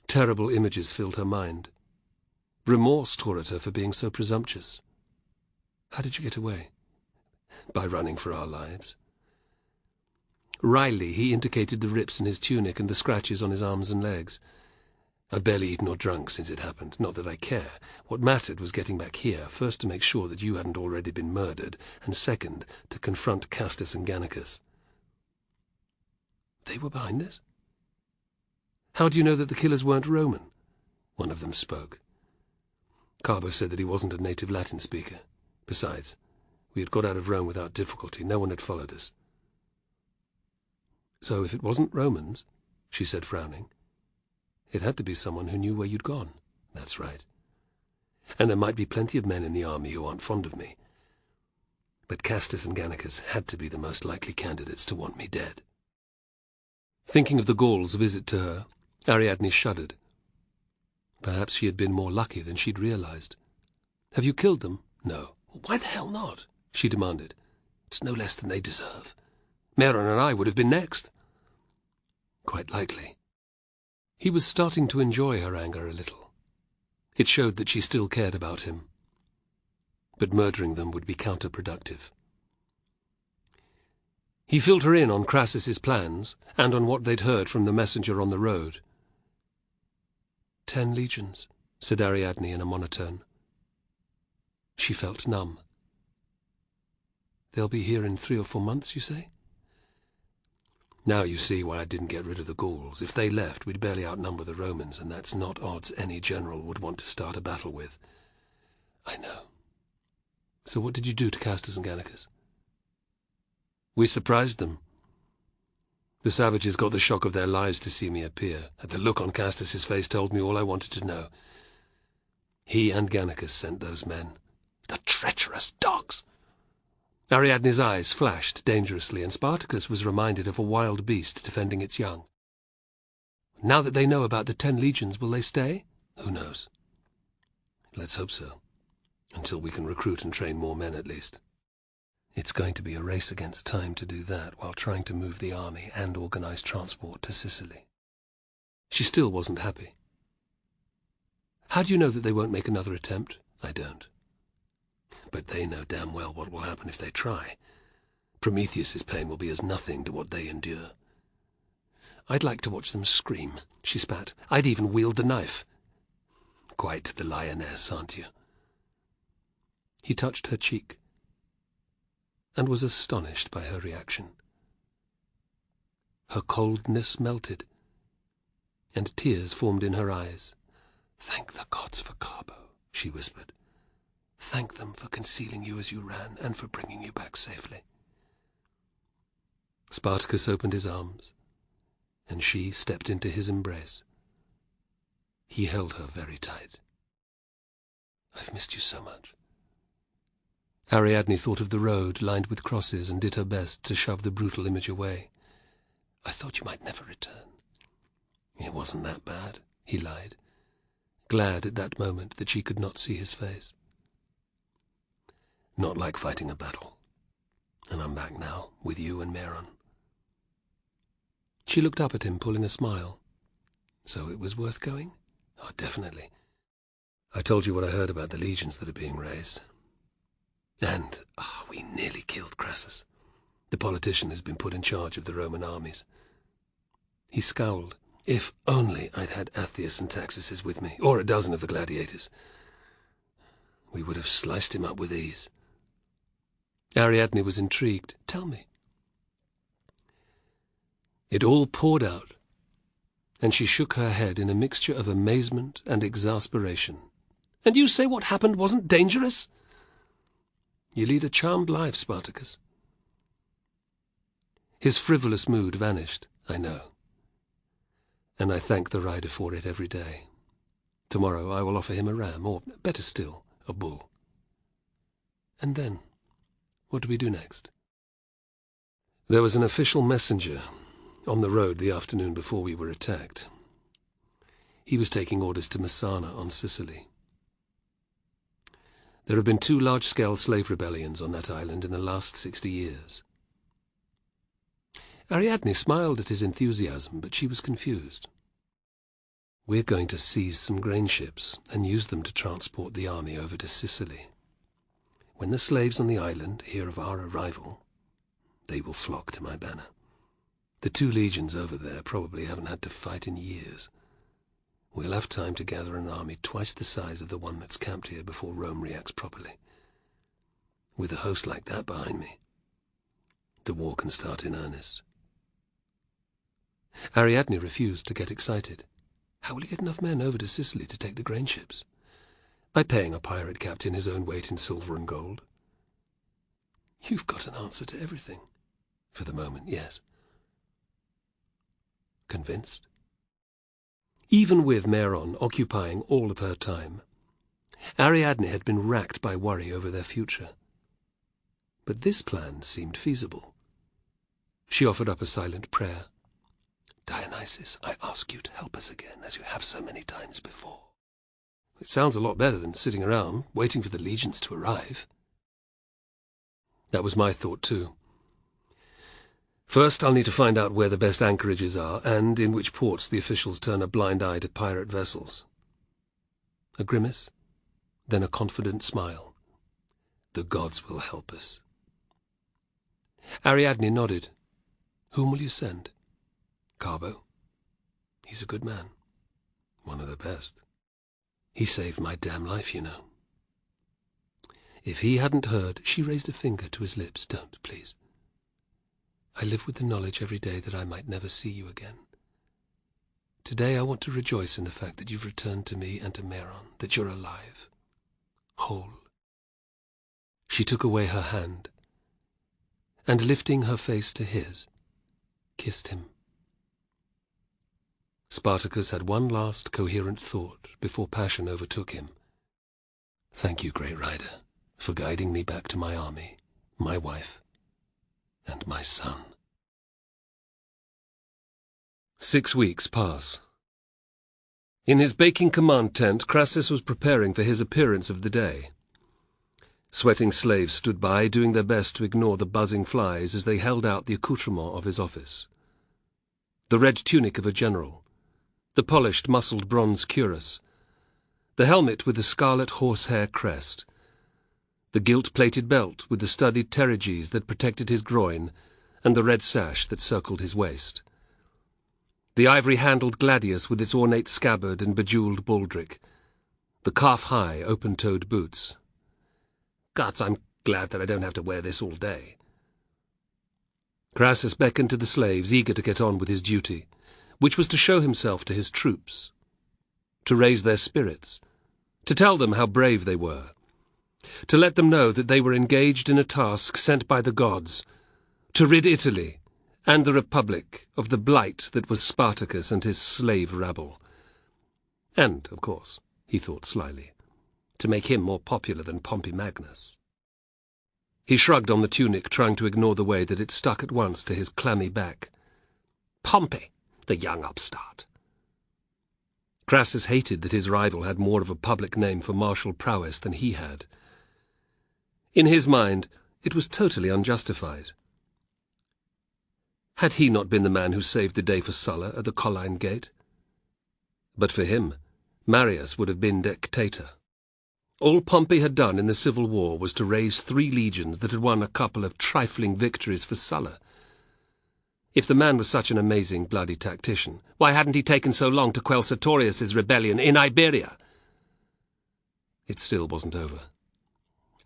Terrible images filled her mind. Remorse tore at her for being so presumptuous. "How did you get away?" "By running for our lives." Wryly, he indicated the rips in his tunic and the scratches on his arms and legs. "I've barely eaten or drunk since it happened. Not that I care. What mattered was getting back here, first to make sure that you hadn't already been murdered, and second, to confront Castus and Gannicus." "They were behind this?" "How do you know that the killers weren't Roman?" One of them spoke. "Carbo said that he wasn't a native Latin speaker. Besides, we had got out of Rome without difficulty. No one had followed us." "So if it wasn't Romans," she said, frowning, "it had to be someone who knew where you'd gone." "That's right. And there might be plenty of men in the army who aren't fond of me. But Castus and Gannicus had to be the most likely candidates to want me dead." Thinking of the Gauls' visit to her, Ariadne shuddered. Perhaps she had been more lucky than she'd realized. "Have you killed them?" "No." "Why the hell not?" she demanded. "It's no less than they deserve. Meron and I would have been next." "Quite likely." He was starting to enjoy her anger a little. It showed that she still cared about him. But murdering them would be counterproductive. He filled her in on Crassus's plans, and on what they'd heard from the messenger on the road. 10 legions, said Ariadne in a monotone. She felt numb. "They'll be here in 3 or 4 months, you say?" Now you see why I didn't get rid of the Gauls. If they left, we'd barely outnumber the Romans, and that's not odds any general would want to start a battle with. I know. So what did you do to Castus and Gannicus? We surprised them. The savages got the shock of their lives to see me appear, and the look on Castus's face told me all I wanted to know. He and Gannicus sent those men. The treacherous dogs! Ariadne's eyes flashed dangerously, and Spartacus was reminded of a wild beast defending its young. Now that they know about the 10 legions, will they stay? Who knows? Let's hope so. Until we can recruit and train more men, at least. It's going to be a race against time to do that, while trying to move the army and organize transport to Sicily. She still wasn't happy. How do you know that they won't make another attempt? I don't. But they know damn well what will happen if they try. Prometheus's pain will be as nothing to what they endure. I'd like to watch them scream, she spat. I'd even wield the knife. Quite the lioness, aren't you? He touched her cheek, and was astonished by her reaction. Her coldness melted, and tears formed in her eyes. "Thank the gods for Carbo," she whispered. "Thank them for concealing you as you ran, and for bringing you back safely." Spartacus opened his arms, and she stepped into his embrace. He held her very tight. "I've missed you so much." Ariadne thought of the road lined with crosses and did her best to shove the brutal image away. "I thought you might never return." "It wasn't that bad," he lied, glad at that moment that she could not see his face. "Not like fighting a battle. And I'm back now, with you and Meron." She looked up at him, pulling a smile. "So it was worth going?" "Oh, definitely. I told you what I heard about the legions that are being raised. And, we nearly killed Crassus. The politician has been put in charge of the Roman armies." He scowled. "If only I'd had Athius and Taxis with me, or a dozen of the gladiators. We would have sliced him up with ease." Ariadne was intrigued. "Tell me." It all poured out, and she shook her head in a mixture of amazement and exasperation. "And you say what happened wasn't dangerous?" "You lead a charmed life, Spartacus." His frivolous mood vanished. "I know. And I thank the rider for it every day. Tomorrow I will offer him a ram, or, better still, a bull." "And then, what do we do next?" "There was an official messenger on the road the afternoon before we were attacked. He was taking orders to Messana on Sicily. There have been 2 large-scale slave rebellions on that island in the last 60 years. Ariadne smiled at his enthusiasm, but she was confused. "We're going to seize some grain ships and use them to transport the army over to Sicily. When the slaves on the island hear of our arrival, they will flock to my banner. The 2 legions over there probably haven't had to fight in years. We'll have time to gather an army twice the size of the one that's camped here before Rome reacts properly. With a host like that behind me, the war can start in earnest." Ariadne refused to get excited. "How will you get enough men over to Sicily to take the grain ships?" "By paying a pirate captain his own weight in silver and gold." "You've got an answer to everything." "For the moment, yes." "Convinced?" Even with Meron occupying all of her time, Ariadne had been racked by worry over their future. But this plan seemed feasible. She offered up a silent prayer. "Dionysus, I ask you to help us again, as you have so many times before." "It sounds a lot better than sitting around waiting for the legions to arrive." That was my thought too. First, I'll need to find out where the best anchorages are, and in which ports the officials turn a blind eye to pirate vessels. A grimace, then a confident smile. "The gods will help us." Ariadne nodded. "Whom will you send?" "Carbo. He's a good man." "One of the best. He saved my damn life, you know." If he hadn't heard, she raised a finger to his lips. "Don't, please." I live with the knowledge every day that I might never see you again. Today I want to rejoice in the fact that you've returned to me and to Meron, that you're alive, whole. She took away her hand, and lifting her face to his, kissed him. Spartacus had one last coherent thought before passion overtook him. Thank you, Great Rider, for guiding me back to my army, my wife, and my son. 6 weeks pass. In his baking command tent, Crassus was preparing for his appearance of the day. Sweating slaves stood by, doing their best to ignore the buzzing flies as they held out the accoutrement of his office. The red tunic of a general, the polished, muscled bronze cuirass, the helmet with the scarlet horsehair crest, the gilt-plated belt with the studded pteryges that protected his groin, and the red sash that circled his waist, the ivory-handled gladius with its ornate scabbard and bejeweled baldric, the calf-high, open-toed boots. Gods, I'm glad that I don't have to wear this all day. Crassus beckoned to the slaves, eager to get on with his duty, which was to show himself to his troops, to raise their spirits, to tell them how brave they were, to let them know that they were engaged in a task sent by the gods, to rid Italy and the Republic of the blight that was Spartacus and his slave rabble. And, of course, he thought slyly, to make him more popular than Pompey Magnus. He shrugged on the tunic, trying to ignore the way that it stuck at once to his clammy back. Pompey, the young upstart. Crassus hated that his rival had more of a public name for martial prowess than he had. In his mind, it was totally unjustified. Had he not been the man who saved the day for Sulla at the Colline Gate? But for him, Marius would have been dictator. All Pompey had done in the civil war was to raise 3 legions that had won a couple of trifling victories for Sulla. If the man was such an amazing bloody tactician, why hadn't he taken so long to quell Sertorius's rebellion in Iberia? It still wasn't over.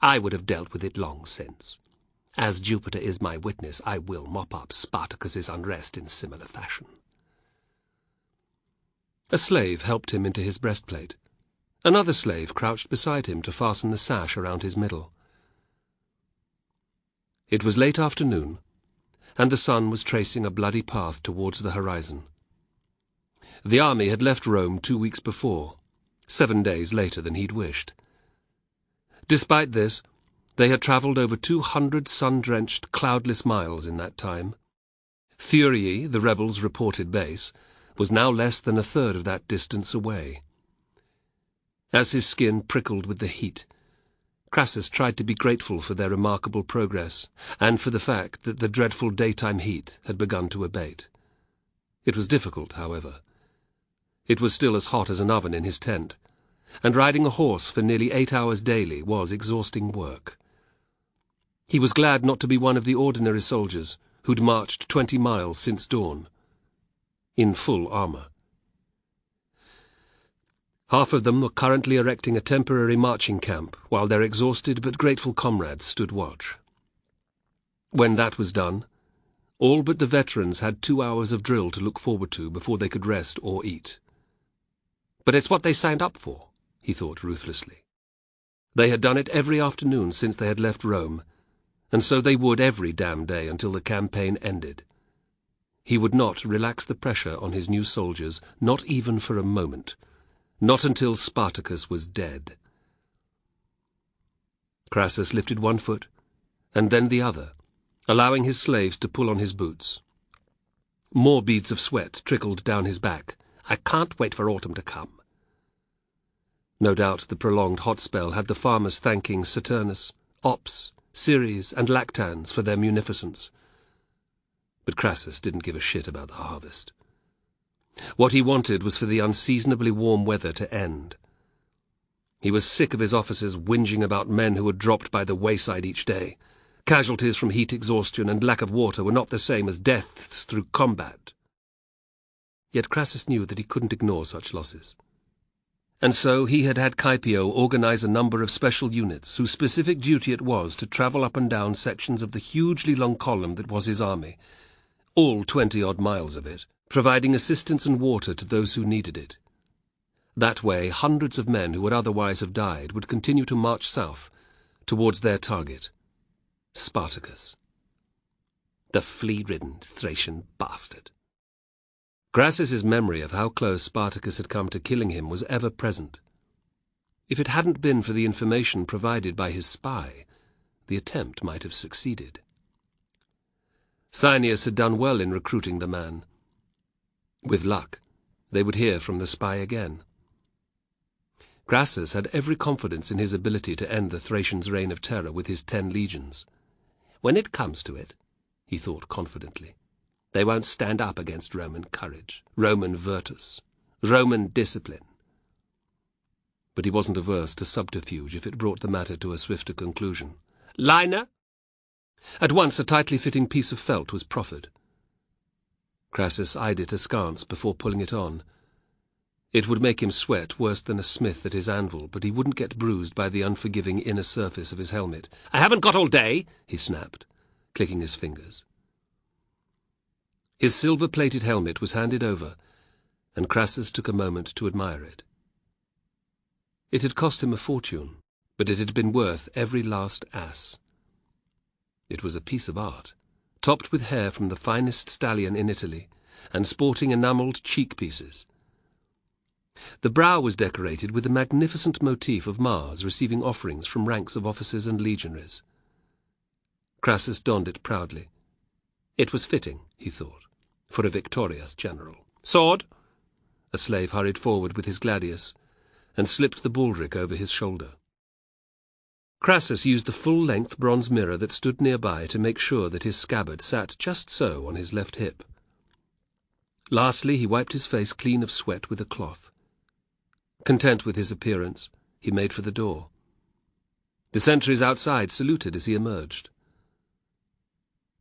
I would have dealt with it long since. As Jupiter is my witness, I will mop up Spartacus's unrest in similar fashion. A slave helped him into his breastplate. Another slave crouched beside him to fasten the sash around his middle. It was late afternoon, and the sun was tracing a bloody path towards the horizon. The army had left Rome 2 weeks before, 7 days later than he'd wished. Despite this, they had travelled over 200 sun-drenched, cloudless miles in that time. Thurii, the rebels' reported base, was now less than 1/3 of that distance away. As his skin prickled with the heat, Crassus tried to be grateful for their remarkable progress, and for the fact that the dreadful daytime heat had begun to abate. It was difficult, however. It was still as hot as an oven in his tent, and riding a horse for nearly 8 hours daily was exhausting work. He was glad not to be one of the ordinary soldiers who'd marched 20 miles since dawn, in full armour. Half of them were currently erecting a temporary marching camp, while their exhausted but grateful comrades stood watch. When that was done, all but the veterans had 2 hours of drill to look forward to before they could rest or eat. But it's what they signed up for, he thought ruthlessly. They had done it every afternoon since they had left Rome, and so they would every damn day until the campaign ended. He would not relax the pressure on his new soldiers, not even for a moment. Not until Spartacus was dead. Crassus lifted one foot, and then the other, allowing his slaves to pull on his boots. More beads of sweat trickled down his back. I can't wait for autumn to come. No doubt the prolonged hot spell had the farmers thanking Saturnus, Ops, Ceres, and Lactans for their munificence. But Crassus didn't give a shit about the harvest. What he wanted was for the unseasonably warm weather to end. He was sick of his officers whinging about men who had dropped by the wayside each day. Casualties from heat exhaustion and lack of water were not the same as deaths through combat. Yet Crassus knew that he couldn't ignore such losses. And so he had had Caipio organize a number of special units whose specific duty it was to travel up and down sections of the hugely long column that was his army, all 20-odd miles of it, providing assistance and water to those who needed it. That way, hundreds of men who would otherwise have died would continue to march south, towards their target, Spartacus. The flea-ridden Thracian bastard. Crassus's memory of how close Spartacus had come to killing him was ever present. If it hadn't been for the information provided by his spy, the attempt might have succeeded. Cineas had done well in recruiting the man. With luck, they would hear from the spy again. Crassus had every confidence in his ability to end the Thracians' reign of terror with his 10 legions. When it comes to it, he thought confidently, they won't stand up against Roman courage, Roman virtus, Roman discipline. But he wasn't averse to subterfuge if it brought the matter to a swifter conclusion. Liner? At once a tightly fitting piece of felt was proffered. Crassus eyed it askance before pulling it on. It would make him sweat worse than a smith at his anvil, but he wouldn't get bruised by the unforgiving inner surface of his helmet. I haven't got all day, he snapped, clicking his fingers. His silver-plated helmet was handed over, and Crassus took a moment to admire it. It had cost him a fortune, but it had been worth every last ass. It was a piece of art, topped with hair from the finest stallion in Italy, and sporting enamelled cheek pieces. The brow was decorated with a magnificent motif of Mars receiving offerings from ranks of officers and legionaries. Crassus donned it proudly. It was fitting, he thought, for a victorious general. Sword? A slave hurried forward with his gladius, and slipped the baldric over his shoulder. Crassus used the full-length bronze mirror that stood nearby to make sure that his scabbard sat just so on his left hip. Lastly, he wiped his face clean of sweat with a cloth. Content with his appearance, he made for the door. The sentries outside saluted as he emerged.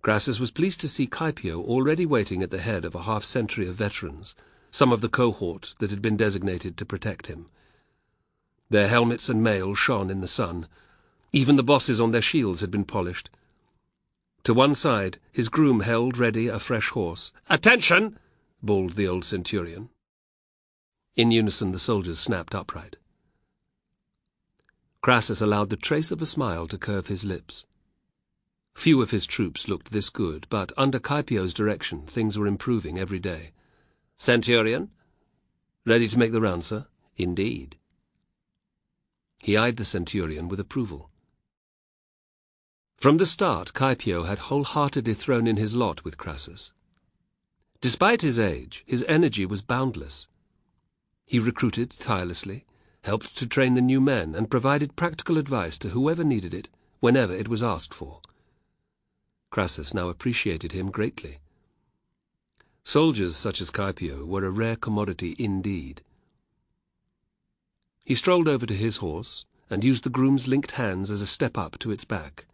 Crassus was pleased to see Caipio already waiting at the head of a half-century of veterans, some of the cohort that had been designated to protect him. Their helmets and mail shone in the sun. Even the bosses on their shields had been polished. To one side, his groom held ready a fresh horse. "Attention!" bawled the old centurion. In unison the soldiers snapped upright. Crassus allowed the trace of a smile to curve his lips. Few of his troops looked this good, but under Caipio's direction things were improving every day. "Centurion? Ready to make the round, sir?" "Indeed." He eyed the centurion with approval. From the start, Caipio had wholeheartedly thrown in his lot with Crassus. Despite his age, his energy was boundless. He recruited tirelessly, helped to train the new men, and provided practical advice to whoever needed it, whenever it was asked for. Crassus now appreciated him greatly. Soldiers such as Caipio were a rare commodity indeed. He strolled over to his horse, and used the groom's linked hands as a step up to its back.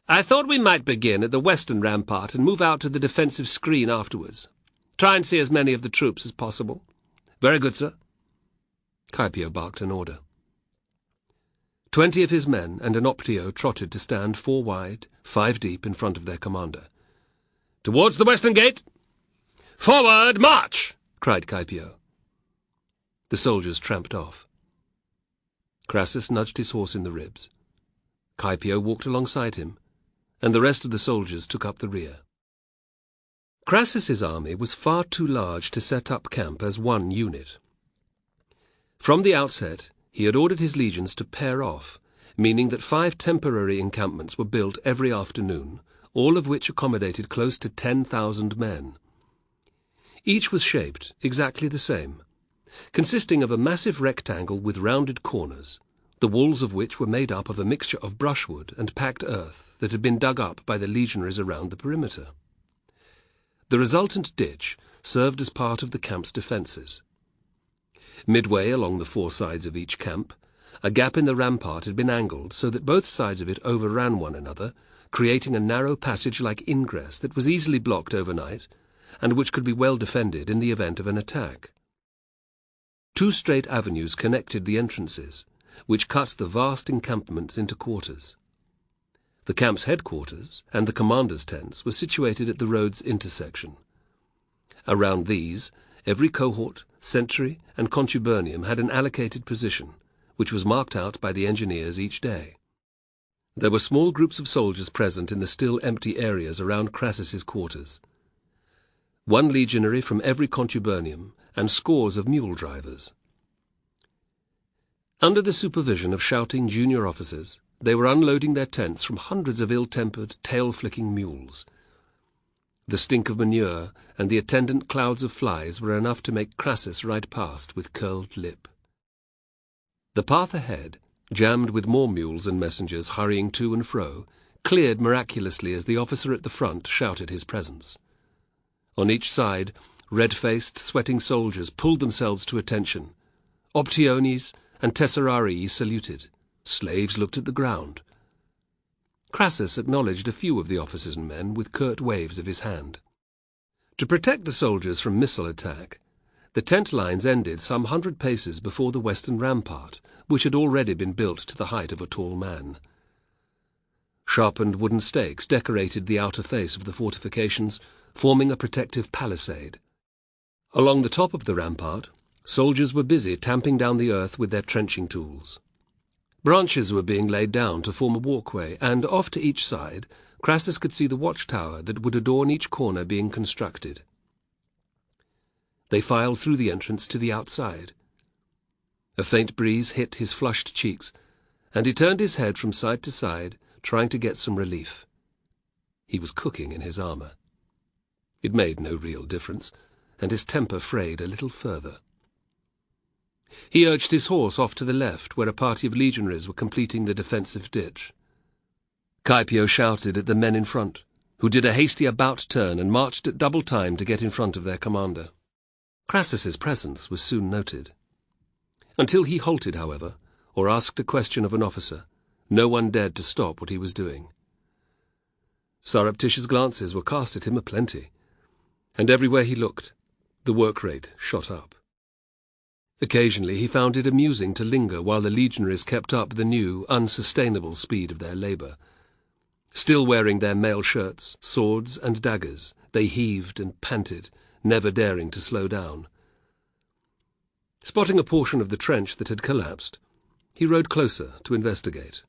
"I thought we might begin at the western rampart and move out to the defensive screen afterwards. Try and see as many of the troops as possible." "Very good, sir." Caipio barked an order. 20 of his men and an optio trotted to stand 4 wide, 5 deep in front of their commander. "Towards the western gate!" "Forward, march!" cried Caipio. The soldiers tramped off. Crassus nudged his horse in the ribs. Caipio walked alongside him, and the rest of the soldiers took up the rear. Crassus's army was far too large to set up camp as one unit. From the outset, he had ordered his legions to pair off, meaning that 5 temporary encampments were built every afternoon, all of which accommodated close to 10,000 men. Each was shaped exactly the same, consisting of a massive rectangle with rounded corners, the walls of which were made up of a mixture of brushwood and packed earth that had been dug up by the legionaries around the perimeter. The resultant ditch served as part of the camp's defences. Midway along the 4 sides of each camp, a gap in the rampart had been angled so that both sides of it overran one another, creating a narrow passage-like ingress that was easily blocked overnight, and which could be well defended in the event of an attack. 2 straight avenues connected the entrances, which cut the vast encampments into quarters. The camp's headquarters and the commander's tents were situated at the road's intersection. Around these, every cohort, sentry, and contubernium had an allocated position, which was marked out by the engineers each day. There were small groups of soldiers present in the still empty areas around Crassus's quarters. 1 legionary from every contubernium, and scores of mule drivers. Under the supervision of shouting junior officers, they were unloading their tents from hundreds of ill-tempered, tail-flicking mules. The stink of manure and the attendant clouds of flies were enough to make Crassus ride past with curled lip. The path ahead, jammed with more mules and messengers hurrying to and fro, cleared miraculously as the officer at the front shouted his presence. On each side, red-faced, sweating soldiers pulled themselves to attention. Optiones and Tesserarii saluted. Slaves looked at the ground. Crassus acknowledged a few of the officers and men with curt waves of his hand. To protect the soldiers from missile attack, the tent lines ended some 100 paces before the western rampart, which had already been built to the height of a tall man. Sharpened wooden stakes decorated the outer face of the fortifications, forming a protective palisade. Along the top of the rampart, soldiers were busy tamping down the earth with their trenching tools. Branches were being laid down to form a walkway, and off to each side, Crassus could see the watchtower that would adorn each corner being constructed. They filed through the entrance to the outside. A faint breeze hit his flushed cheeks, and he turned his head from side to side, trying to get some relief. He was cooking in his armor. It made no real difference, and his temper frayed a little further. He urged his horse off to the left, where a party of legionaries were completing the defensive ditch. Caepio shouted at the men in front, who did a hasty about-turn and marched at double time to get in front of their commander. Crassus's presence was soon noted. Until he halted, however, or asked a question of an officer, no one dared to stop what he was doing. Surreptitious glances were cast at him aplenty, and everywhere he looked, the work rate shot up. Occasionally he found it amusing to linger while the legionaries kept up the new, unsustainable speed of their labour. Still wearing their mail shirts, swords, and daggers, they heaved and panted, never daring to slow down. Spotting a portion of the trench that had collapsed, he rode closer to investigate.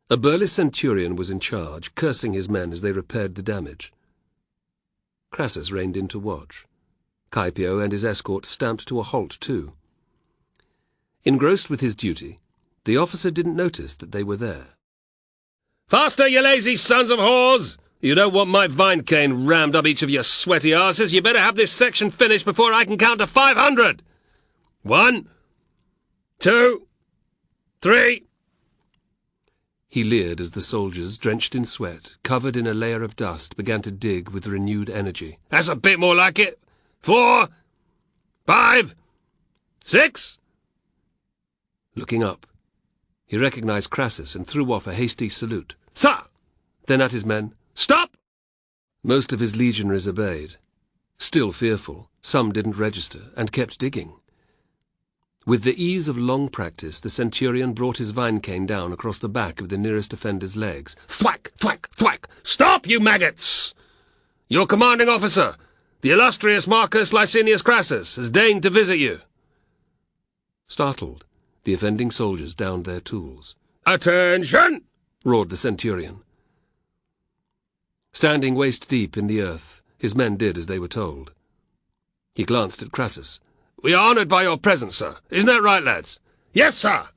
A burly centurion was in charge, cursing his men as they repaired the damage. Crassus reined in to watch. Caepio and his escort stamped to a halt too. Engrossed with his duty, the officer didn't notice that they were there. "Faster, you lazy sons of whores! You don't want my vine cane rammed up each of your sweaty arses. You better have this section finished before I can count to 500! 1, 2, 3... He leered as the soldiers, drenched in sweat, covered in a layer of dust, began to dig with renewed energy. "That's a bit more like it! 4, 5, 6... Looking up, he recognized Crassus and threw off a hasty salute. "Sir!" Then at his men, "Stop!" Most of his legionaries obeyed. Still fearful, some didn't register and kept digging. With the ease of long practice, the centurion brought his vine cane down across the back of the nearest offender's legs. "Thwack, thwack, thwack! Stop, you maggots! Your commanding officer, the illustrious Marcus Licinius Crassus, has deigned to visit you." Startled, the offending soldiers downed their tools. "Attention!" roared the centurion. Standing waist-deep in the earth, his men did as they were told. He glanced at Crassus. "We are honoured by your presence, sir. Isn't that right, lads?" "Yes, sir."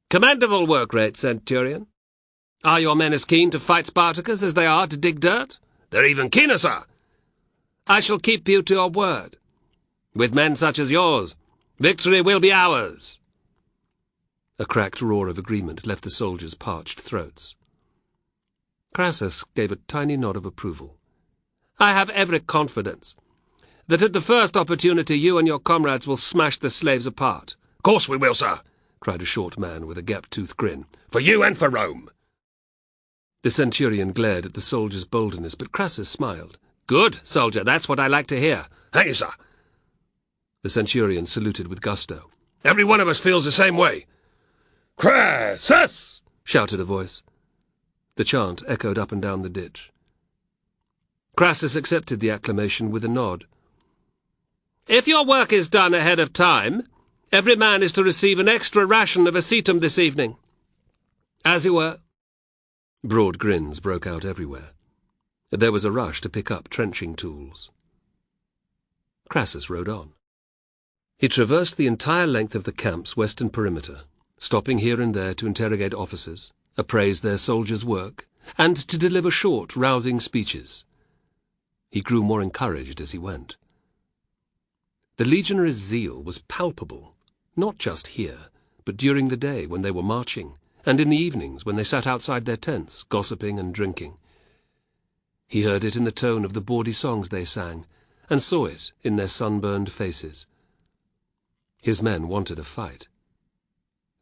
"Commendable work rate, Centurion. Are your men as keen to fight Spartacus as they are to dig dirt?" "They're even keener, sir." "I shall keep you to your word. With men such as yours, victory will be ours." A cracked roar of agreement left the soldiers' parched throats. Crassus gave a tiny nod of approval. "I have every confidence that at the first opportunity you and your comrades will smash the slaves apart." "Of course we will, sir," cried a short man with a gap-toothed grin. "For you and for Rome." The centurion glared at the soldier's boldness, but Crassus smiled. "Good, soldier, that's what I like to hear." "Thank you, sir." The centurion saluted with gusto. Every one of us feels the same way. Crassus! Shouted a voice. The chant echoed up and down the ditch. Crassus accepted the acclamation with a nod. If your work is done ahead of time, every man is to receive an extra ration of acetum this evening. As you were. Broad grins broke out everywhere. There was a rush to pick up trenching tools. Crassus rode on. He traversed the entire length of the camp's western perimeter, stopping here and there to interrogate officers, appraise their soldiers' work, and to deliver short, rousing speeches. He grew more encouraged as he went. The legionaries' zeal was palpable, not just here, but during the day when they were marching, and in the evenings when they sat outside their tents, gossiping and drinking. He heard it in the tone of the bawdy songs they sang, and saw it in their sunburned faces. His men wanted a fight.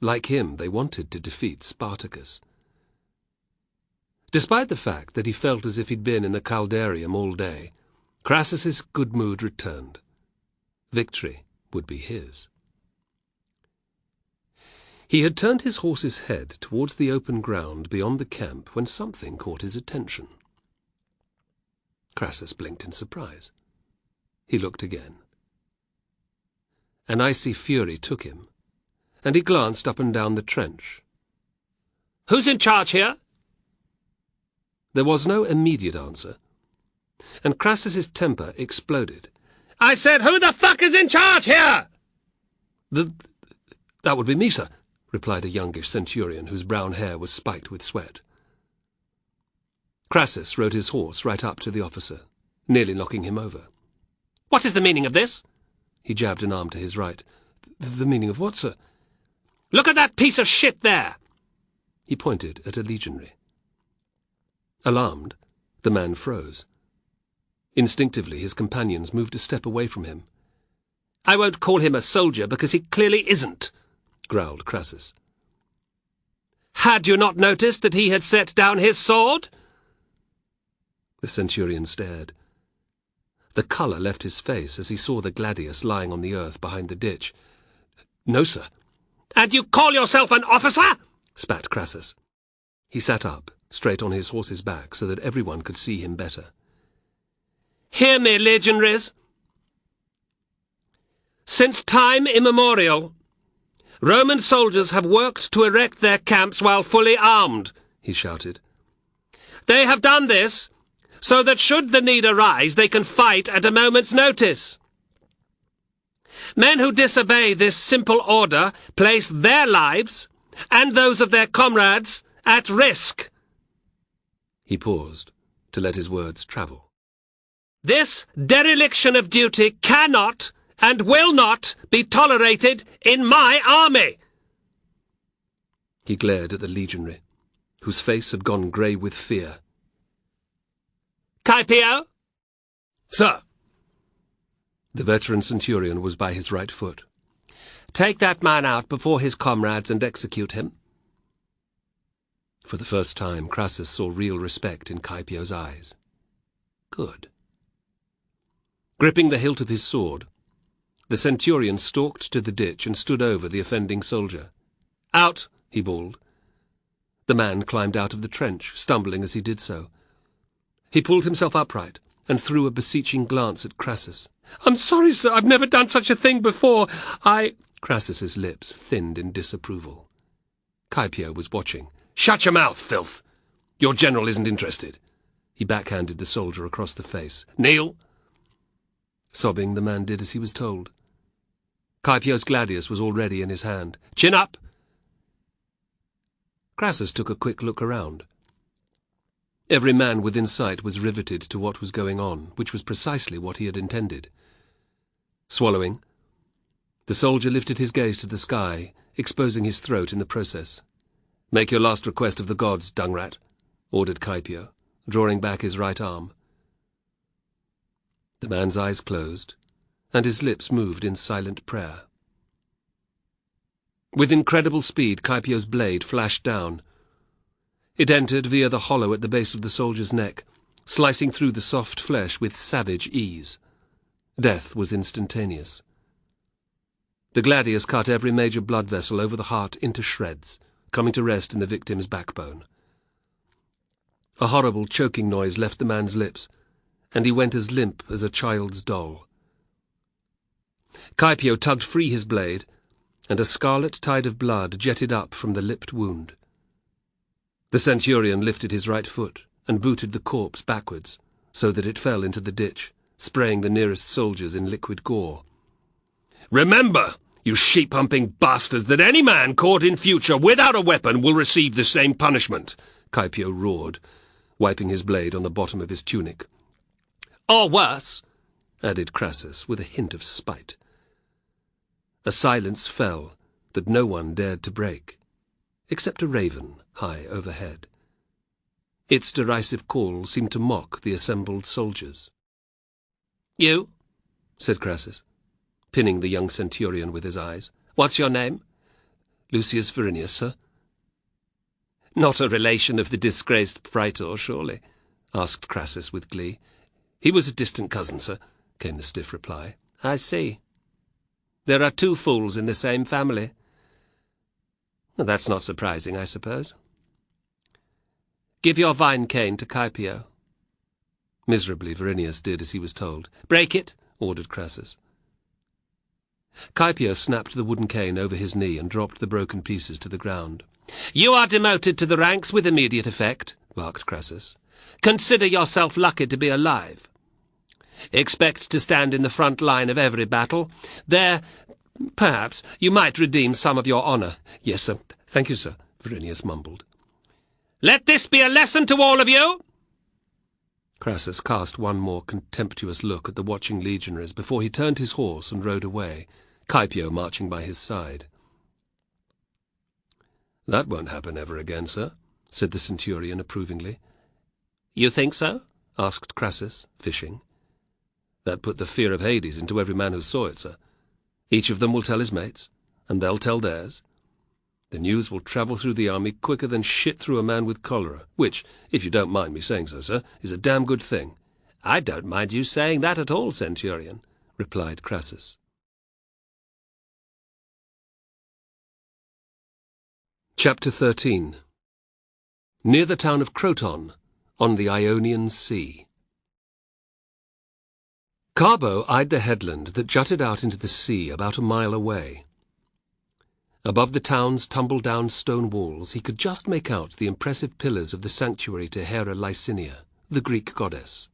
Like him, they wanted to defeat Spartacus. Despite the fact that he felt as if he'd been in the caldarium all day, Crassus's good mood returned. Victory would be his. He had turned his horse's head towards the open ground beyond the camp when something caught his attention. Crassus blinked in surprise. He looked again. An icy fury took him, and he glanced up and down the trench. Who's in charge here? There was no immediate answer, and Crassus's temper exploded. I said, who the fuck is in charge here? That would be me, sir, replied a youngish centurion whose brown hair was spiked with sweat. Crassus rode his horse right up to the officer, nearly knocking him over. What is the meaning of this? He jabbed an arm to his right. The meaning of what, sir? Look at that piece of shit there! He pointed at a legionary. Alarmed, the man froze. Instinctively, his companions moved a step away from him. I won't call him a soldier because he clearly isn't, growled Crassus. Had you not noticed that he had set down his sword? The centurion stared. The colour left his face as he saw the gladius lying on the earth behind the ditch. No, sir. And you call yourself an officer? Spat Crassus. He sat up, straight on his horse's back, so that everyone could see him better. Hear me, legionaries. Since time immemorial, Roman soldiers have worked to erect their camps while fully armed, he shouted. They have done this so that should the need arise, they can fight at a moment's notice. Men who disobey this simple order place their lives and those of their comrades at risk. He paused to let his words travel. This dereliction of duty cannot and will not be tolerated in my army. He glared at the legionary, whose face had gone grey with fear. Caepio? Sir. The veteran centurion was by his right foot. Take that man out before his comrades and execute him. For the first time, Crassus saw real respect in Caepio's eyes. Good. Gripping the hilt of his sword, the centurion stalked to the ditch and stood over the offending soldier. Out, he bawled. The man climbed out of the trench, stumbling as he did so. He pulled himself upright and threw a beseeching glance at Crassus. I'm sorry, sir. I've never done such a thing before. Crassus's lips thinned in disapproval. Caepio was watching. Shut your mouth, filth! Your general isn't interested. He backhanded the soldier across the face. Kneel! Sobbing, the man did as he was told. Caepio's gladius was already in his hand. Chin up! Crassus took a quick look around. Every man within sight was riveted to what was going on, which was precisely what he had intended. Swallowing, the soldier lifted his gaze to the sky, exposing his throat in the process. "Make your last request of the gods, dungrat," ordered Caepio, drawing back his right arm. The man's eyes closed, and his lips moved in silent prayer. With incredible speed, Caepio's blade flashed down. It entered via the hollow at the base of the soldier's neck, slicing through the soft flesh with savage ease. Death was instantaneous. The gladius cut every major blood vessel over the heart into shreds, coming to rest in the victim's backbone. A horrible choking noise left the man's lips, and he went as limp as a child's doll. Caepio tugged free his blade, and a scarlet tide of blood jetted up from the lipped wound. The centurion lifted his right foot and booted the corpse backwards, so that it fell into the ditch, spraying the nearest soldiers in liquid gore. "Remember, you sheep-humping bastards, that any man caught in future without a weapon will receive the same punishment," Caepio roared, wiping his blade on the bottom of his tunic. "Or worse," added Crassus, with a hint of spite. A silence fell that no one dared to break, except a raven high overhead. Its derisive call seemed to mock the assembled soldiers. "You," said Crassus, pinning the young centurion with his eyes. "What's your name?" Lucius Verinius, sir. "Not a relation of the disgraced praetor, surely?" asked Crassus with glee. He was a distant cousin, sir, came the stiff reply. "I see. There are two fools in the same family. Well, that's not surprising, I suppose. Give your vine cane to Caepio." Miserably, Verinius did as he was told. "Break it," ordered Crassus. Caepio snapped the wooden cane over his knee and dropped the broken pieces to the ground. "You are demoted to the ranks with immediate effect," barked Crassus. "Consider yourself lucky to be alive. Expect to stand in the front line of every battle. There, perhaps, you might redeem some of your honour." "Yes, sir. Thank you, sir," Verinius mumbled. "Let this be a lesson to all of you!" Crassus cast one more contemptuous look at the watching legionaries before he turned his horse and rode away, Caepio marching by his side. "That won't happen ever again, sir," said the centurion approvingly. "You think so?" asked Crassus, fishing. "That put the fear of Hades into every man who saw it, sir. Each of them will tell his mates, and they'll tell theirs. The news will travel through the army quicker than shit through a man with cholera, which, if you don't mind me saying so, sir, is a damn good thing." "I don't mind you saying that at all, centurion," replied Crassus. Chapter 13. Near the town of Croton, on the Ionian Sea. Carbo eyed the headland that jutted out into the sea about a mile away. Above the town's tumble-down stone walls he could just make out the impressive pillars of the sanctuary to Hera Lycinia, the Greek goddess.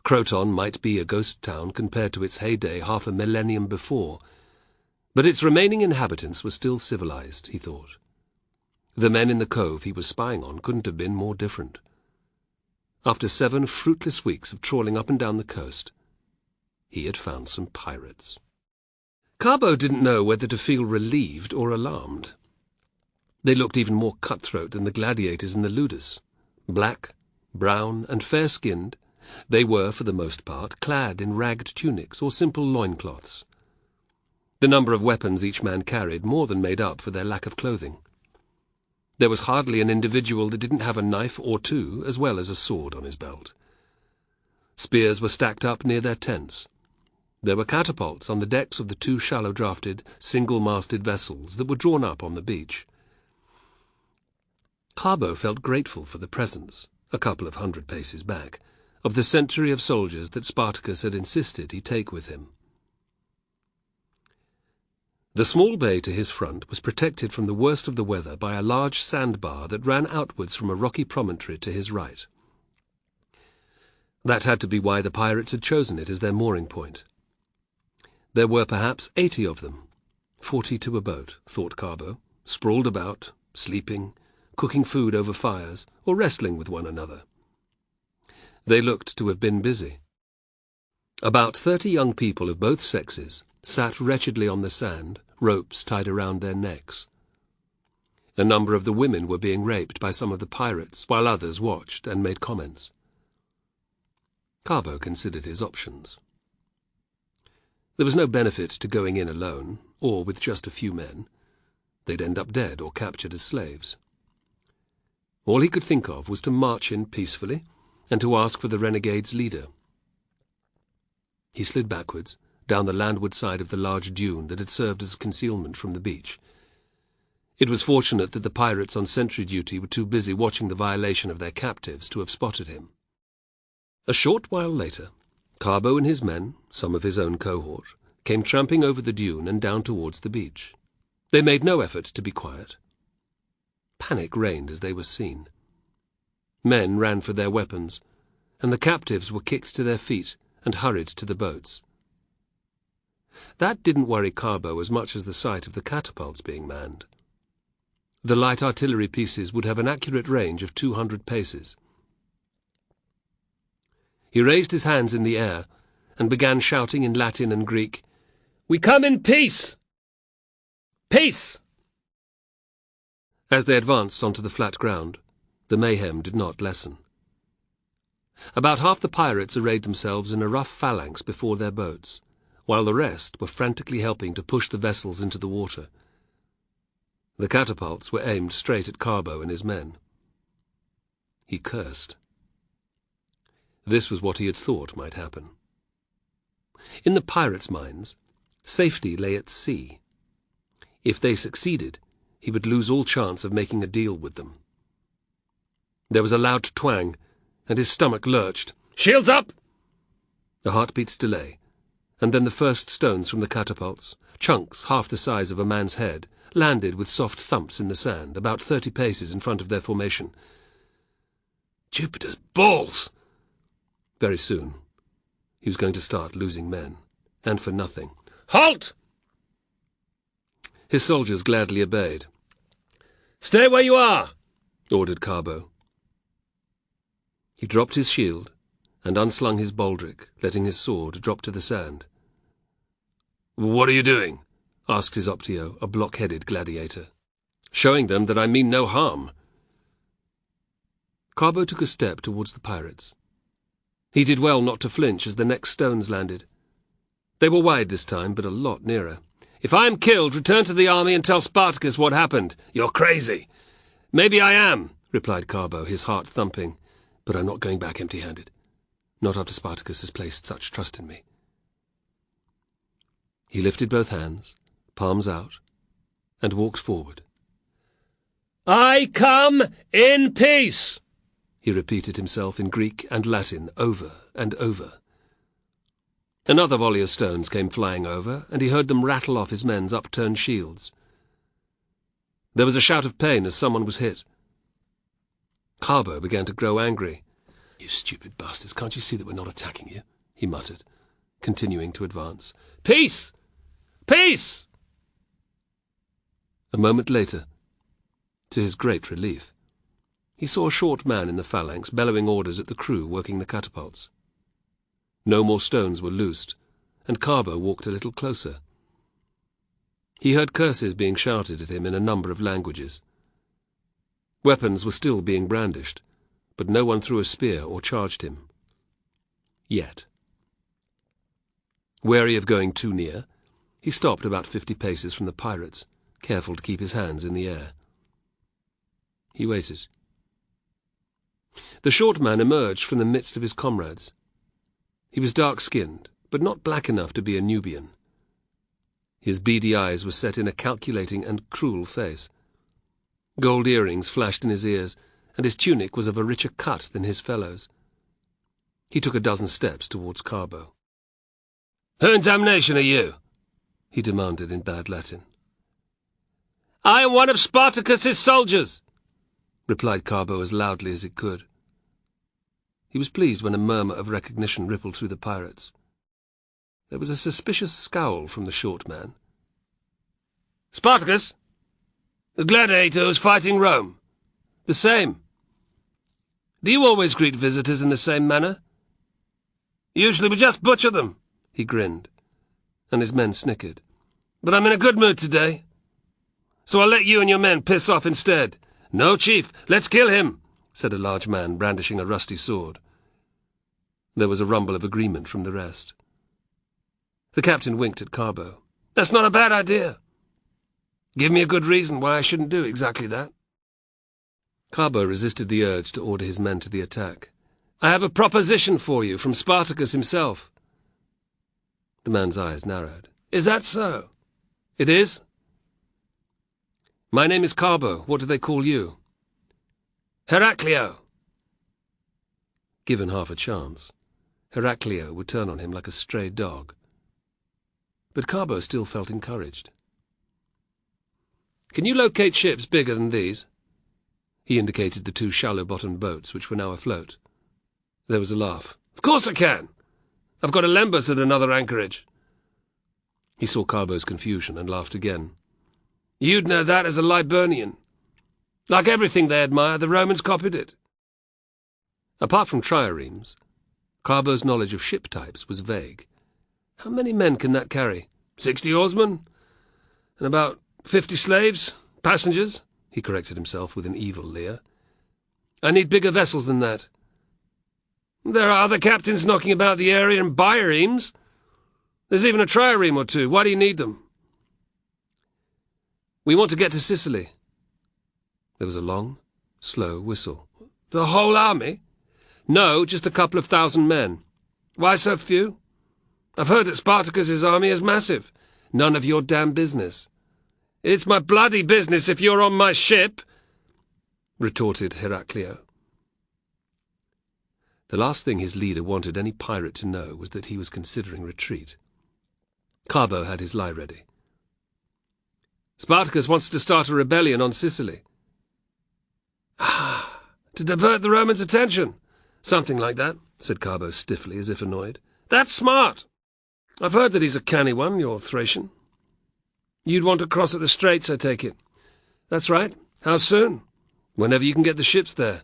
Croton might be a ghost town compared to its heyday half a millennium before, but its remaining inhabitants were still civilized, he thought. The men in the cove he was spying on couldn't have been more different. After 7 fruitless weeks of trawling up and down the coast, he had found some pirates. Carbo didn't know whether to feel relieved or alarmed. They looked even more cutthroat than the gladiators in the ludus. Black, brown, and fair-skinned, they were, for the most part, clad in ragged tunics or simple loincloths. The number of weapons each man carried more than made up for their lack of clothing. There was hardly an individual that didn't have a knife or two, as well as a sword on his belt. Spears were stacked up near their tents. There were catapults on the decks of the 2 shallow-drafted, single-masted vessels that were drawn up on the beach. Carbo felt grateful for the presence, a couple of 100 paces back, of the century of soldiers that Spartacus had insisted he take with him. The small bay to his front was protected from the worst of the weather by a large sandbar that ran outwards from a rocky promontory to his right. That had to be why the pirates had chosen it as their mooring point. There were perhaps 80 of them, 40 to a boat, thought Carbo, sprawled about, sleeping, cooking food over fires, or wrestling with one another. They looked to have been busy. About 30 young people of both sexes sat wretchedly on the sand, ropes tied around their necks. A number of the women were being raped by some of the pirates, while others watched and made comments. Carbo considered his options. There was no benefit to going in alone, or with just a few men. They'd end up dead or captured as slaves. All he could think of was to march in peacefully and to ask for the renegade's leader. He slid backwards, down the landward side of the large dune that had served as concealment from the beach. It was fortunate that the pirates on sentry duty were too busy watching the violation of their captives to have spotted him. A short while later, Carbo and his men, some of his own cohort, came tramping over the dune and down towards the beach. They made no effort to be quiet. Panic reigned as they were seen. Men ran for their weapons, and the captives were kicked to their feet and hurried to the boats. That didn't worry Carbo as much as the sight of the catapults being manned. The light artillery pieces would have an accurate range of 200 paces. He raised his hands in the air and began shouting in Latin and Greek, "We come in peace! Peace!" As they advanced onto the flat ground, the mayhem did not lessen. About half the pirates arrayed themselves in a rough phalanx before their boats, while the rest were frantically helping to push the vessels into the water. The catapults were aimed straight at Carbo and his men. He cursed. This was what he had thought might happen. In the pirates' minds, safety lay at sea. If they succeeded, he would lose all chance of making a deal with them. There was a loud twang, and his stomach lurched. "Shields up!" A heartbeat's delay, and then the first stones from the catapults, chunks half the size of a man's head, landed with soft thumps in the sand, about 30 paces in front of their formation. Jupiter's balls! Very soon, he was going to start losing men, and for nothing. "Halt!" His soldiers gladly obeyed. "Stay where you are," ordered Carbo. He dropped his shield and unslung his baldric, letting his sword drop to the sand. "What are you doing?" asked his Optio, a block-headed gladiator. "Showing them that I mean no harm." Carbo took a step towards the pirates. He did well not to flinch as the next stones landed. They were wide this time, but a lot nearer. "If I am killed, return to the army and tell Spartacus what happened." "You're crazy." "Maybe I am," replied Carbo, his heart thumping. "But I'm not going back empty-handed. Not after Spartacus has placed such trust in me." He lifted both hands, palms out, and walked forward. "I come in peace," he repeated himself in Greek and Latin over and over. Another volley of stones came flying over, and he heard them rattle off his men's upturned shields. There was a shout of pain as someone was hit. Carbo began to grow angry. "You stupid bastards, can't you see that we're not attacking you?" he muttered, continuing to advance. "Peace! Peace!" A moment later, to his great relief, he saw a short man in the phalanx bellowing orders at the crew working the catapults. No more stones were loosed, and Carbo walked a little closer. He heard curses being shouted at him in a number of languages. Weapons were still being brandished, but no one threw a spear or charged him. Yet. Wary of going too near, he stopped about 50 paces from the pirates, careful to keep his hands in the air. He waited. The short man emerged from the midst of his comrades. He was dark-skinned, but not black enough to be a Nubian. His beady eyes were set in a calculating and cruel face. Gold earrings flashed in his ears, and his tunic was of a richer cut than his fellows. He took a dozen steps towards Carbo. "Who in damnation are you?" he demanded in bad Latin. "I am one of Spartacus's soldiers," replied Carbo as loudly as he could. He was pleased when a murmur of recognition rippled through the pirates. There was a suspicious scowl from the short man. "Spartacus? The gladiator who was fighting Rome? The same. Do you always greet visitors in the same manner?" "Usually we just butcher them," he grinned, and his men snickered. "But I'm in a good mood today, so I'll let you and your men piss off instead." "No, chief, let's kill him," said a large man brandishing a rusty sword. There was a rumble of agreement from the rest. The captain winked at Carbo. "That's not a bad idea. Give me a good reason why I shouldn't do exactly that." Carbo resisted the urge to order his men to the attack. "I have a proposition for you from Spartacus himself." The man's eyes narrowed. Is that so? It is. My name is Carbo. What do they call you? Heraclio. Given half a chance, Heraclio would turn on him like a stray dog. But Carbo still felt encouraged. Can you locate ships bigger than these? He indicated the two shallow-bottomed boats which were now afloat. There was a laugh. Of course I can. I've got a Lembus at another anchorage. He saw Carbo's confusion and laughed again. You'd know that as a Liburnian. Like everything they admire, the Romans copied it. Apart from triremes, Carbo's knowledge of ship types was vague. How many men can that carry? 60 oarsmen, and about 50 slaves, passengers, he corrected himself with an evil leer. I need bigger vessels than that. There are other captains knocking about the area in biremes. There's even a trireme or two. Why do you need them? We want to get to Sicily. There was a long, slow whistle. The whole army? No, just a couple of thousand men. Why so few? I've heard that Spartacus's army is massive. None of your damn business. It's my bloody business if you're on my ship, retorted Heraclio. The last thing his leader wanted any pirate to know was that he was considering retreat. Carbo had his lie ready. Spartacus wants to start a rebellion on Sicily. Ah, to divert the Romans' attention. Something like that, said Carbo stiffly, as if annoyed. That's smart. I've heard that he's a canny one, your Thracian. You'd want to cross at the Straits, I take it. That's right. How soon? Whenever you can get the ships there.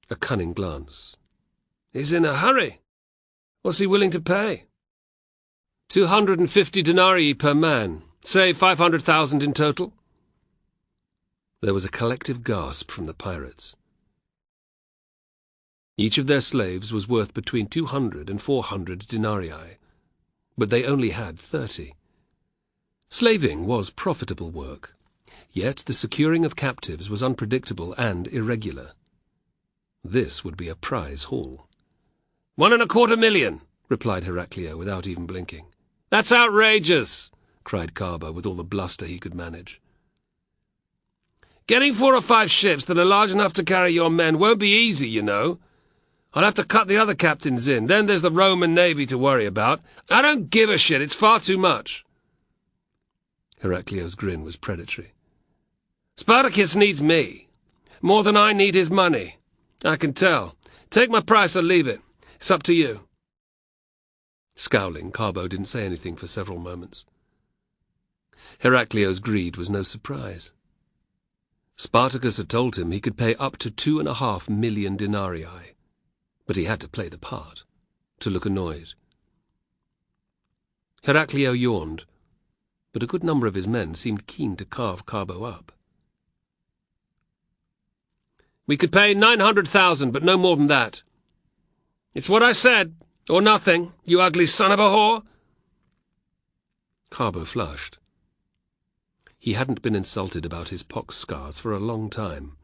A cunning glance. He's in a hurry. What's he willing to pay? 250 denarii per man. Say 500,000 in total. There was a collective gasp from the pirates. Each of their slaves was worth between 200 and 400 denarii, but they only had 30. Slaving was profitable work, yet the securing of captives was unpredictable and irregular. This would be a prize haul. 1.25 million, replied Heraclio without even blinking. That's outrageous, cried Carbo with all the bluster he could manage. Getting 4 or 5 ships that are large enough to carry your men won't be easy, you know. I'll have to cut the other captains in. Then there's the Roman navy to worry about. I don't give a shit. It's far too much. Heraclio's grin was predatory. Spartacus needs me. More than I need his money. I can tell. Take my price or leave it. It's up to you. Scowling, Carbo didn't say anything for several moments. Heraclio's greed was no surprise. Spartacus had told him he could pay up to 2.5 million denarii, but he had to play the part, to look annoyed. Heraclio yawned, but a good number of his men seemed keen to carve Carbo up. We could pay 900,000, but no more than that. It's what I said, or nothing, you ugly son of a whore. Carbo flushed. He hadn't been insulted about his pox scars for a long time.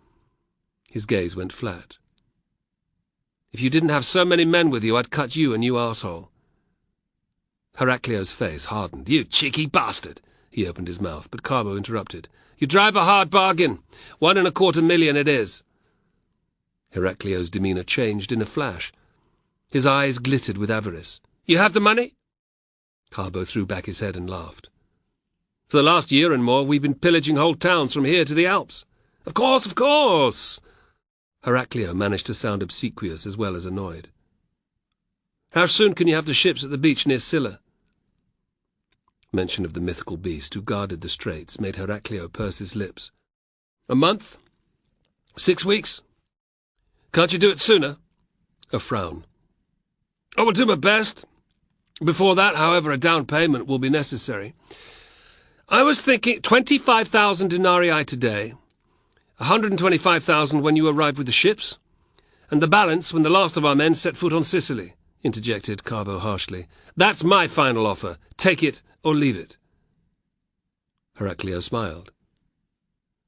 His gaze went flat. If you didn't have so many men with you, I'd cut you a new arsehole. Heraclio's face hardened. You cheeky bastard! He opened his mouth, but Carbo interrupted. You drive a hard bargain. 1.25 million it is. Heraclio's demeanour changed in a flash. His eyes glittered with avarice. You have the money? Carbo threw back his head and laughed. For the last year and more, we've been pillaging whole towns from here to the Alps. Of course, of course! Heraclio managed to sound obsequious as well as annoyed. How soon can you have the ships at the beach near Scylla? Mention of the mythical beast who guarded the straits made Heraclio purse his lips. A month? 6 weeks? Can't you do it sooner? A frown. I will do my best. Before that, however, a down payment will be necessary. I was thinking 25,000 denarii today, 125,000 when you arrive with the ships, and the balance when the last of our men set foot on Sicily, interjected Carbo harshly. That's my final offer. Take it or leave it. Heraclio smiled.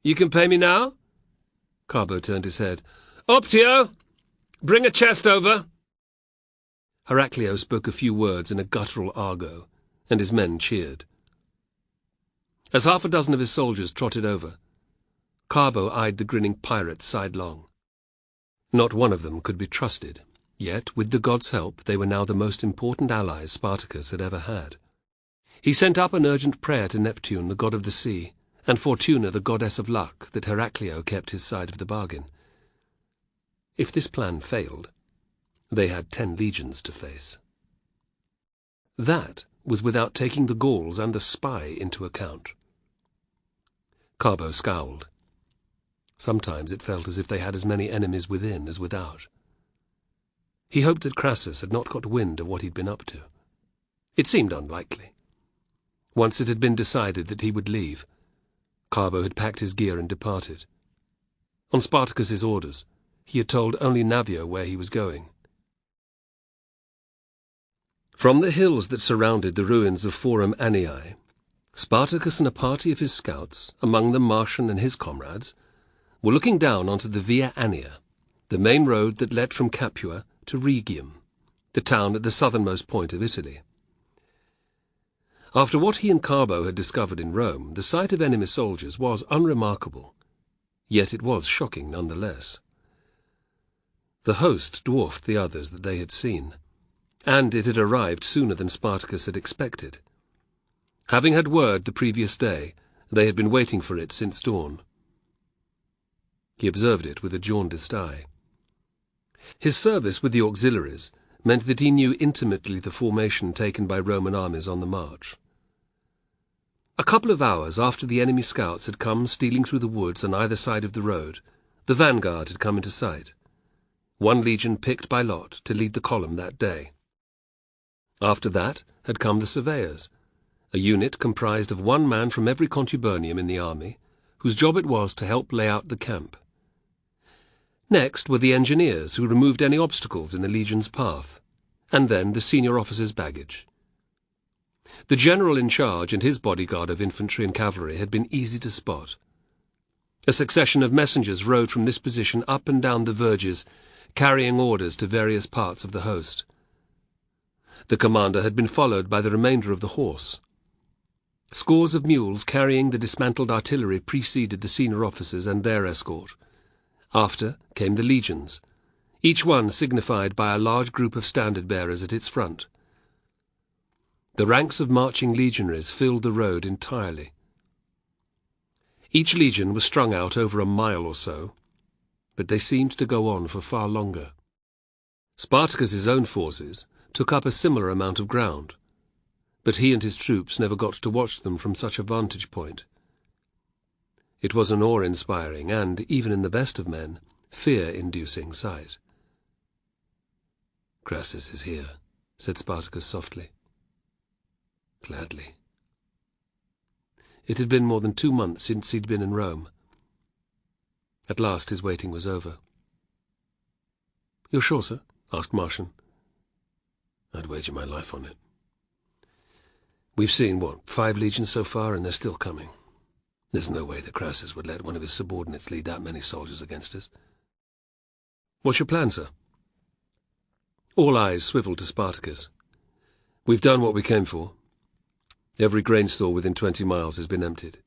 You can pay me now? Carbo turned his head. Optio! Bring a chest over. Heraclio spoke a few words in a guttural argot, and his men cheered. As half a dozen of his soldiers trotted over, Carbo eyed the grinning pirates sidelong. Not one of them could be trusted, yet, with the gods' help, they were now the most important allies Spartacus had ever had. He sent up an urgent prayer to Neptune, the god of the sea, and Fortuna, the goddess of luck, that Heraclio kept his side of the bargain. If this plan failed, they had 10 legions to face. That was without taking the Gauls and the spy into account. Carbo scowled. Sometimes it felt as if they had as many enemies within as without. He hoped that Crassus had not got wind of what he'd been up to. It seemed unlikely. Once it had been decided that he would leave, Carbo had packed his gear and departed. On Spartacus's orders, he had told only Navio where he was going. From the hills that surrounded the ruins of Forum Anii, Spartacus and a party of his scouts, among them Martian and his comrades, were looking down onto the Via Annia, the main road that led from Capua to Rhegium, the town at the southernmost point of Italy. After what he and Carbo had discovered in Rome, the sight of enemy soldiers was unremarkable, yet it was shocking nonetheless. The host dwarfed the others that they had seen, and it had arrived sooner than Spartacus had expected. Having had word the previous day, they had been waiting for it since dawn. He observed it with a jaundiced eye. His service with the auxiliaries meant that he knew intimately the formation taken by Roman armies on the march. A couple of hours after the enemy scouts had come stealing through the woods on either side of the road, the vanguard had come into sight. One legion picked by lot to lead the column that day. After that had come the surveyors, a unit comprised of 1 man from every contubernium in the army, whose job it was to help lay out the camp. Next were the engineers, who removed any obstacles in the legion's path, and then the senior officer's baggage. The general in charge and his bodyguard of infantry and cavalry had been easy to spot. A succession of messengers rode from this position up and down the verges, carrying orders to various parts of the host. The commander had been followed by the remainder of the horse. Scores of mules carrying the dismantled artillery preceded the senior officers and their escort. After came the legions, each one signified by a large group of standard-bearers at its front. The ranks of marching legionaries filled the road entirely. Each legion was strung out over a mile or so, but they seemed to go on for far longer. Spartacus's own forces took up a similar amount of ground, but he and his troops never got to watch them from such a vantage point. It was an awe-inspiring and, even in the best of men, fear-inducing sight. "Crassus is here," said Spartacus softly. "Gladly." It had been more than 2 months since he'd been in Rome. At last his waiting was over. "You're sure, sir?" asked Martian. "I'd wager my life on it. We've seen, 5 legions so far, and they're still coming. There's no way that Crassus would let one of his subordinates lead that many soldiers against us." "What's your plan, sir?" All eyes swiveled to Spartacus. "We've done what we came for. Every grain store within 20 miles has been emptied.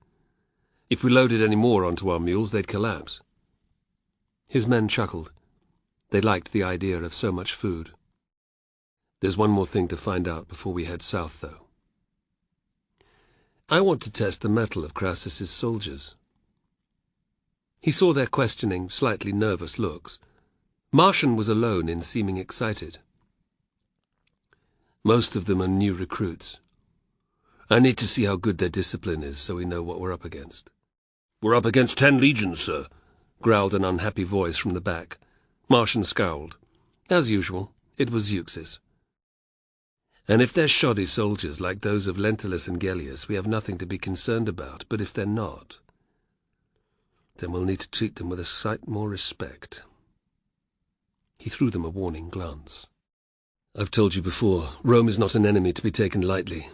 If we loaded any more onto our mules, they'd collapse." His men chuckled. They liked the idea of so much food. "There's one more thing to find out before we head south, though. I want to test the mettle of Crassus's soldiers." He saw their questioning, slightly nervous looks. Martian was alone in seeming excited. "Most of them are new recruits. I need to see how good their discipline is so we know what we're up against." "We're up against 10 legions, sir," growled an unhappy voice from the back. Martian scowled. As usual, it was Euxis. "And if they're shoddy soldiers like those of Lentulus and Gellius, we have nothing to be concerned about. But if they're not, then we'll need to treat them with a sight more respect." He threw them a warning glance. "I've told you before, Rome is not an enemy to be taken lightly.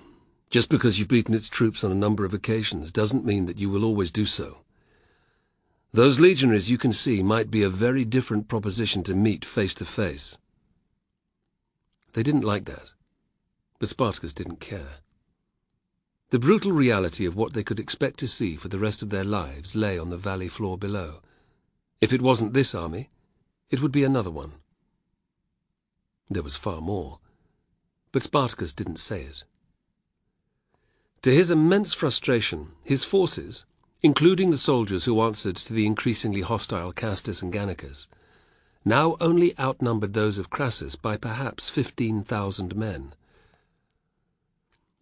Just because you've beaten its troops on a number of occasions doesn't mean that you will always do so. Those legionaries you can see might be a very different proposition to meet face to face. They didn't like that, but Spartacus didn't care. The brutal reality of what they could expect to see for the rest of their lives lay on the valley floor below. If it wasn't this army, it would be another one. There was far more, but Spartacus didn't say it. To his immense frustration, his forces, including the soldiers who answered to the increasingly hostile Castus and Gannicus, now only outnumbered those of Crassus by perhaps 15,000 men.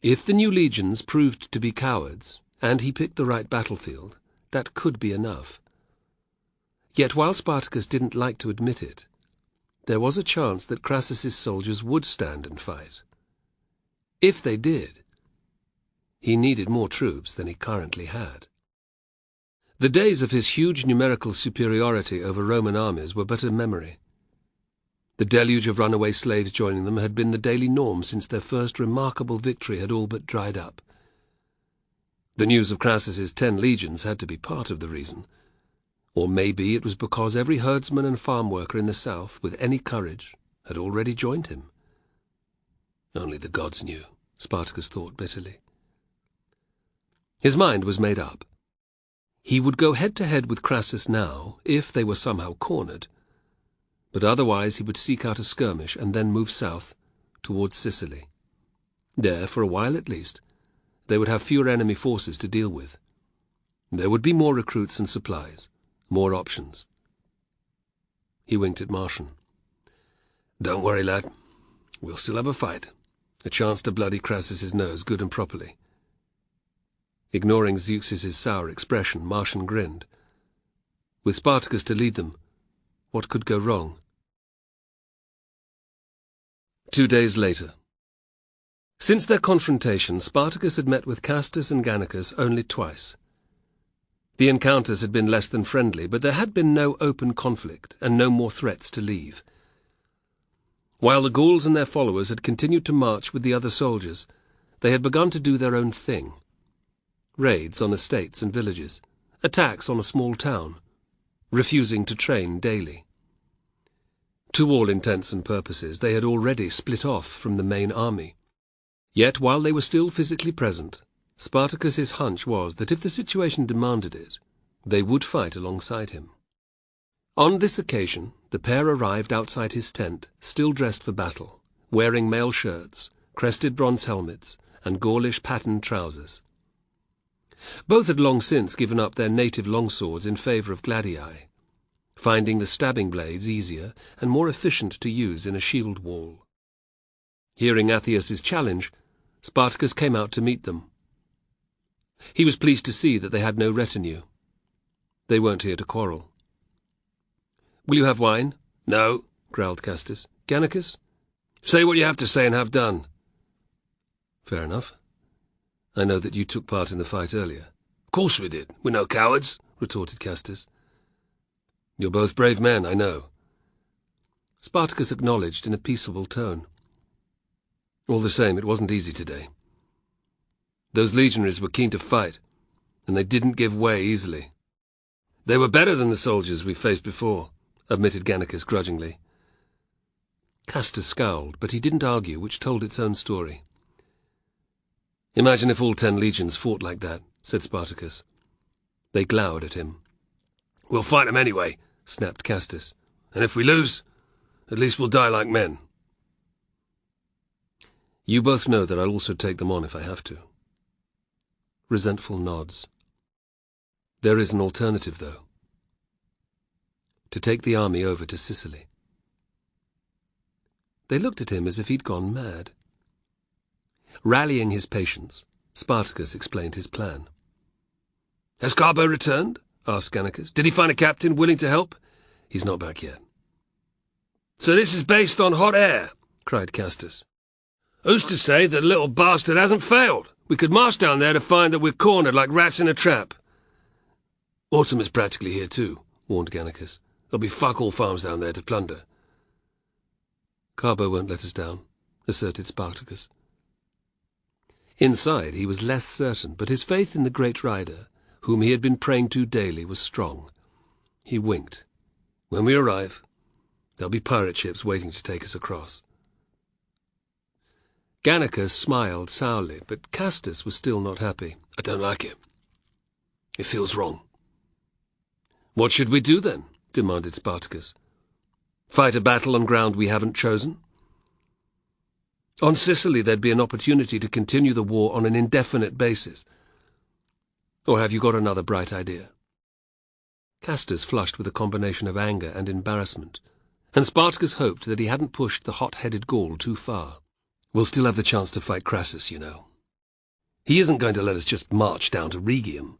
If the new legions proved to be cowards, and he picked the right battlefield, that could be enough. Yet while Spartacus didn't like to admit it, there was a chance that Crassus's soldiers would stand and fight. If they did, he needed more troops than he currently had. The days of his huge numerical superiority over Roman armies were but a memory. The deluge of runaway slaves joining them had been the daily norm since their first remarkable victory had all but dried up. The news of Crassus's 10 legions had to be part of the reason. Or maybe it was because every herdsman and farm worker in the south, with any courage, had already joined him. Only the gods knew, Spartacus thought bitterly. His mind was made up. He would go head-to-head with Crassus now, if they were somehow cornered, but otherwise he would seek out a skirmish and then move south, towards Sicily. There, for a while at least, they would have fewer enemy forces to deal with. There would be more recruits and supplies, more options. He winked at Martian. "Don't worry, lad. We'll still have a fight. A chance to bloody Crassus's nose good and properly." Ignoring Zeuxis's sour expression, Martian grinned. With Spartacus to lead them, what could go wrong? 2 days later. Since their confrontation, Spartacus had met with Castus and Gannicus only twice. The encounters had been less than friendly, but there had been no open conflict and no more threats to leave. While the Gauls and their followers had continued to march with the other soldiers, they had begun to do their own thing. Raids on estates and villages, attacks on a small town, refusing to train daily. To all intents and purposes, they had already split off from the main army. Yet while they were still physically present, Spartacus's hunch was that if the situation demanded it, they would fight alongside him. On this occasion, the pair arrived outside his tent, still dressed for battle, wearing mail shirts, crested bronze helmets, and Gaulish patterned trousers. Both had long since given up their native longswords in favour of gladii, finding the stabbing blades easier and more efficient to use in a shield wall. Hearing Athias's challenge, Spartacus came out to meet them. He was pleased to see that they had no retinue. They weren't here to quarrel. "Will you have wine?" "No," growled Castus. "Gannicus?" "Say what you have to say and have done." "Fair enough. I know that you took part in the fight earlier." "Of course we did. We're no cowards," retorted Castus. "You're both brave men, I know." Spartacus acknowledged in a peaceable tone. "All the same, it wasn't easy today. Those legionaries were keen to fight, and they didn't give way easily." "They were better than the soldiers we faced before," admitted Gannicus grudgingly. Castus scowled, but he didn't argue, which told its own story. "Imagine if all 10 legions fought like that," said Spartacus. They glowered at him. "We'll fight them anyway," snapped Castus. "And if we lose, at least we'll die like men." "You both know that I'll also take them on if I have to." Resentful nods. "There is an alternative, though. To take the army over to Sicily." They looked at him as if he'd gone mad. Rallying his patience, Spartacus explained his plan. "Has Carbo returned?" asked Gannicus. "Did he find a captain willing to help?" "He's not back yet." "So this is based on hot air," cried Castus. "Who's to say that the little bastard hasn't failed? We could march down there to find that we're cornered like rats in a trap." "Autumn is practically here too," warned Gannicus. "There'll be fuck all farms down there to plunder." "Carbo won't let us down," asserted Spartacus. Inside he was less certain, but his faith in the great rider, whom he had been praying to daily, was strong. He winked. "When we arrive, there'll be pirate ships waiting to take us across." Gannicus smiled sourly, but Castus was still not happy. I don't like it. It feels wrong. What should we do then? Demanded Spartacus. Fight a battle on ground we haven't chosen? On Sicily there'd be an opportunity to continue the war on an indefinite basis. Or have you got another bright idea? Castus flushed with a combination of anger and embarrassment, and Spartacus hoped that he hadn't pushed the hot-headed Gaul too far. We'll still have the chance to fight Crassus, you know. He isn't going to let us just march down to Rhegium.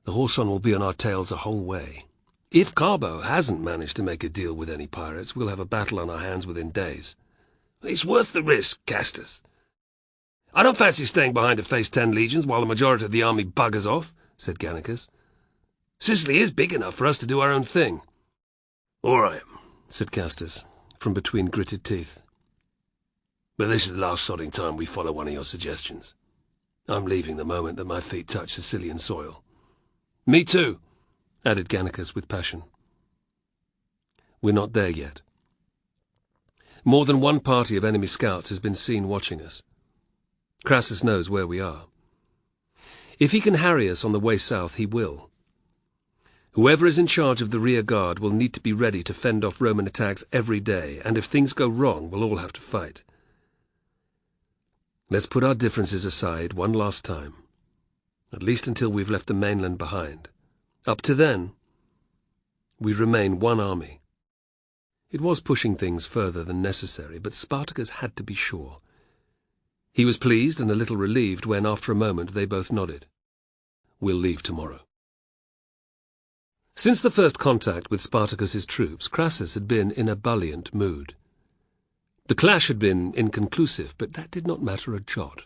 The Horson will be on our tails the whole way. If Carbo hasn't managed to make a deal with any pirates, we'll have a battle on our hands within days. It's worth the risk, Castus. I don't fancy staying behind to face 10 legions while the majority of the army buggers off, said Gannicus. Sicily is big enough for us to do our own thing. All right, said Castus, from between gritted teeth. But this is the last sodding time we follow one of your suggestions. I'm leaving the moment that my feet touch Sicilian soil. Me too, added Gannicus with passion. We're not there yet. More than one party of enemy scouts has been seen watching us. Crassus knows where we are. If he can harry us on the way south, he will. Whoever is in charge of the rear guard will need to be ready to fend off Roman attacks every day, and if things go wrong, we'll all have to fight. Let's put our differences aside one last time, at least until we've left the mainland behind. Up to then, we remain one army. It was pushing things further than necessary, but Spartacus had to be sure. He was pleased and a little relieved when, after a moment, they both nodded. We'll leave tomorrow. Since the first contact with Spartacus's troops, Crassus had been in a buoyant mood. The clash had been inconclusive, but that did not matter a jot.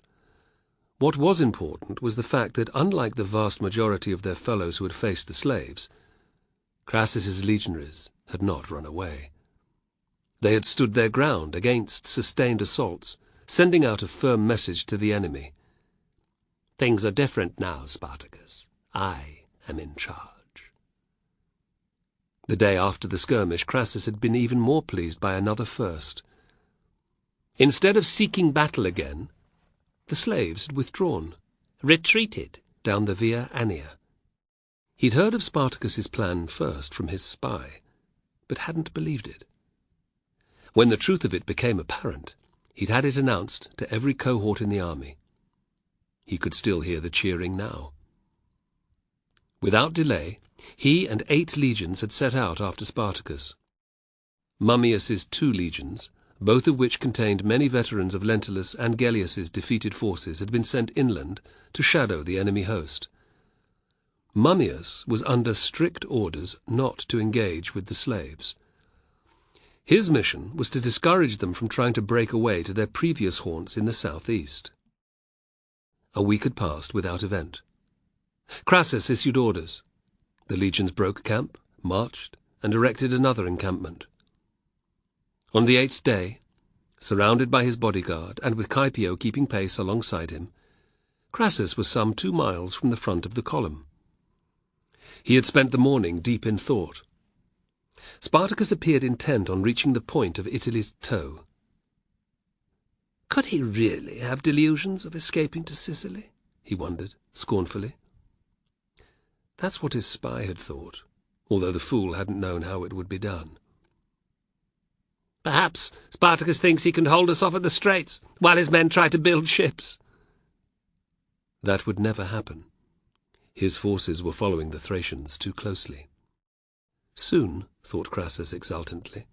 What was important was the fact that, unlike the vast majority of their fellows who had faced the slaves, Crassus's legionaries had not run away. They had stood their ground against sustained assaults, sending out a firm message to the enemy. Things are different now, Spartacus. I am in charge. The day after the skirmish, Crassus had been even more pleased by another first. Instead of seeking battle again, the slaves had withdrawn, retreated down the Via Annia. He'd heard of Spartacus's plan first from his spy, but hadn't believed it. When the truth of it became apparent, he'd had it announced to every cohort in the army. He could still hear the cheering now. Without delay, he and 8 legions had set out after Spartacus. Mummius's 2 legions, both of which contained many veterans of Lentulus and Gellius's defeated forces, had been sent inland to shadow the enemy host. Mummius was under strict orders not to engage with the slaves. His mission was to discourage them from trying to break away to their previous haunts in the southeast. A week had passed without event. Crassus issued orders. The legions broke camp, marched, and erected another encampment. On the 8th day, surrounded by his bodyguard, and with Caepio keeping pace alongside him, Crassus was some 2 miles from the front of the column. He had spent the morning deep in thought. Spartacus appeared intent on reaching the point of Italy's toe. Could he really have delusions of escaping to Sicily? He wondered, scornfully. That's what his spy had thought, although the fool hadn't known how it would be done. Perhaps Spartacus thinks he can hold us off at the straits, while his men try to build ships. That would never happen. His forces were following the Thracians too closely. Soon, thought Crassus exultantly,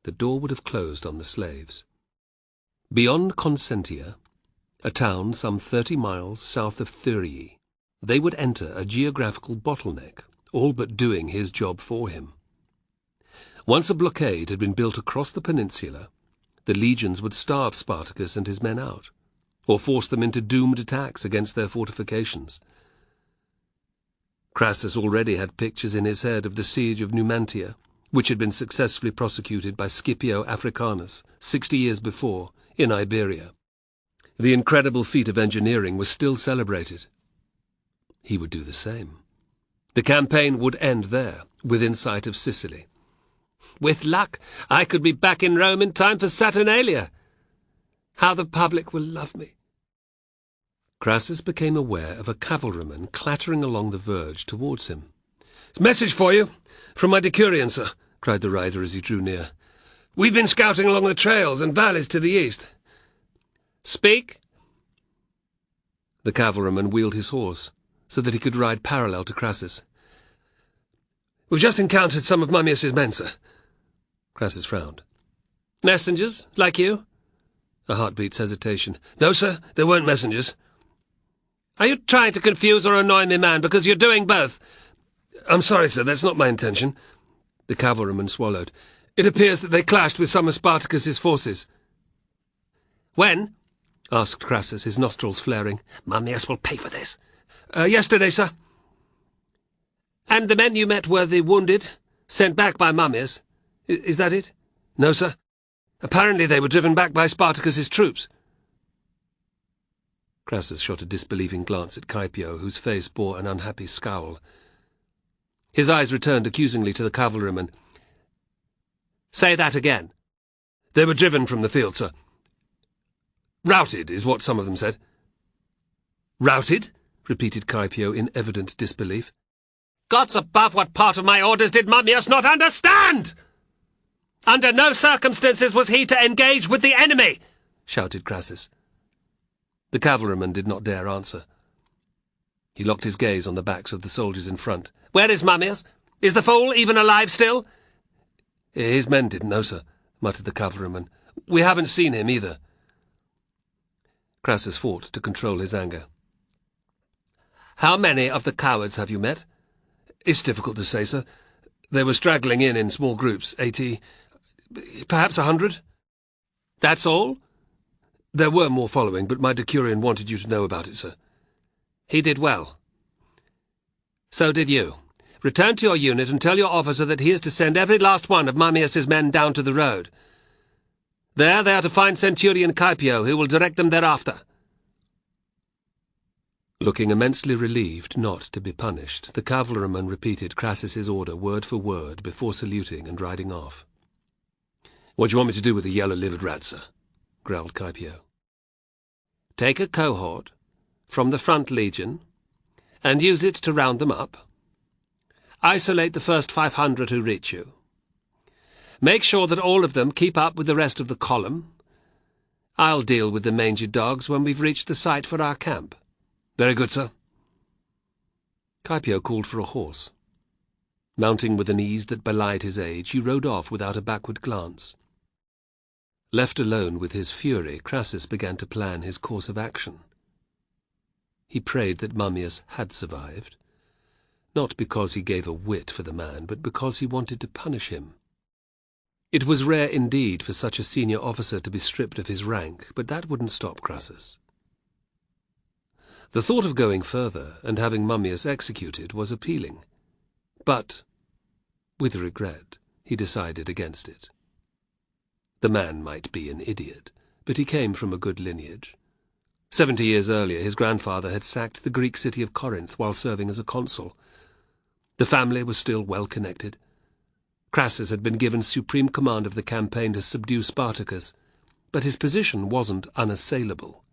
the door would have closed on the slaves. Beyond Consentia, a town some 30 miles south of Thurii, they would enter a geographical bottleneck, all but doing his job for him. Once a blockade had been built across the peninsula, the legions would starve Spartacus and his men out, or force them into doomed attacks against their fortifications. Crassus already had pictures in his head of the siege of Numantia, which had been successfully prosecuted by Scipio Africanus 60 years before in Iberia. The incredible feat of engineering was still celebrated. He would do the same. The campaign would end there, within sight of Sicily. With luck, I could be back in Rome in time for Saturnalia. How the public will love me. Crassus became aware of a cavalryman clattering along the verge towards him. "Message for you, from my decurion, sir," cried the rider as he drew near. "We've been scouting along the trails and valleys to the east." "Speak." The cavalryman wheeled his horse, so that he could ride parallel to Crassus. "We've just encountered some of Mummius's men, sir." Crassus frowned. "Messengers, like you?" A heartbeat's hesitation. "No, sir, they weren't messengers." "Are you trying to confuse or annoy me, man, because you're doing both?" "I'm sorry, sir, that's not my intention." The cavalryman swallowed. "It appears that they clashed with some of Spartacus's forces." "When?" asked Crassus, his nostrils flaring. "Mummius will pay for this." "Yesterday, sir." "And the men you met were the wounded, sent back by Mummius? Is that it?" "No, sir. Apparently they were driven back by Spartacus's troops." Crassus shot a disbelieving glance at Caepio, whose face bore an unhappy scowl. His eyes returned accusingly to the cavalryman. "Say that again." "They were driven from the field, sir. Routed, is what some of them said." "Routed?" repeated Caepio in evident disbelief. "Gods above, what part of my orders did Mummius not understand? Under no circumstances was he to engage with the enemy!" shouted Crassus. The cavalryman did not dare answer. He locked his gaze on the backs of the soldiers in front. "Where is Mummius? Is the fool even alive still?" "His men didn't know, sir," muttered the cavalryman. "We haven't seen him either." Crassus fought to control his anger. "How many of the cowards have you met?" "It's difficult to say, sir. They were straggling in small groups, 80, perhaps 100. "That's all?" "There were more following, but my decurion wanted you to know about it, sir." "He did well. So did you. Return to your unit and tell your officer that he is to send every last one of Mummius's men down to the road. There they are to find Centurion Caepio, who will direct them thereafter." Looking immensely relieved not to be punished, the cavalryman repeated Crassus's order word for word before saluting and riding off. "What do you want me to do with the yellow-livered rat, sir?" growled Caepio. "Take a cohort from the front legion and use it to round them up. Isolate the first 500 who reach you. Make sure that all of them keep up with the rest of the column. I'll deal with the mangy dogs when we've reached the site for our camp." "Very good, sir." Caepio called for a horse. Mounting with an ease that belied his age, he rode off without a backward glance. Left alone with his fury, Crassus began to plan his course of action. He prayed that Mummius had survived, not because he gave a whit for the man, but because he wanted to punish him. It was rare indeed for such a senior officer to be stripped of his rank, but that wouldn't stop Crassus. The thought of going further and having Mummius executed was appealing, but, with regret, he decided against it. The man might be an idiot, but he came from a good lineage. 70 years earlier his grandfather had sacked the Greek city of Corinth while serving as a consul. The family was still well connected. Crassus had been given supreme command of the campaign to subdue Spartacus, but his position wasn't unassailable.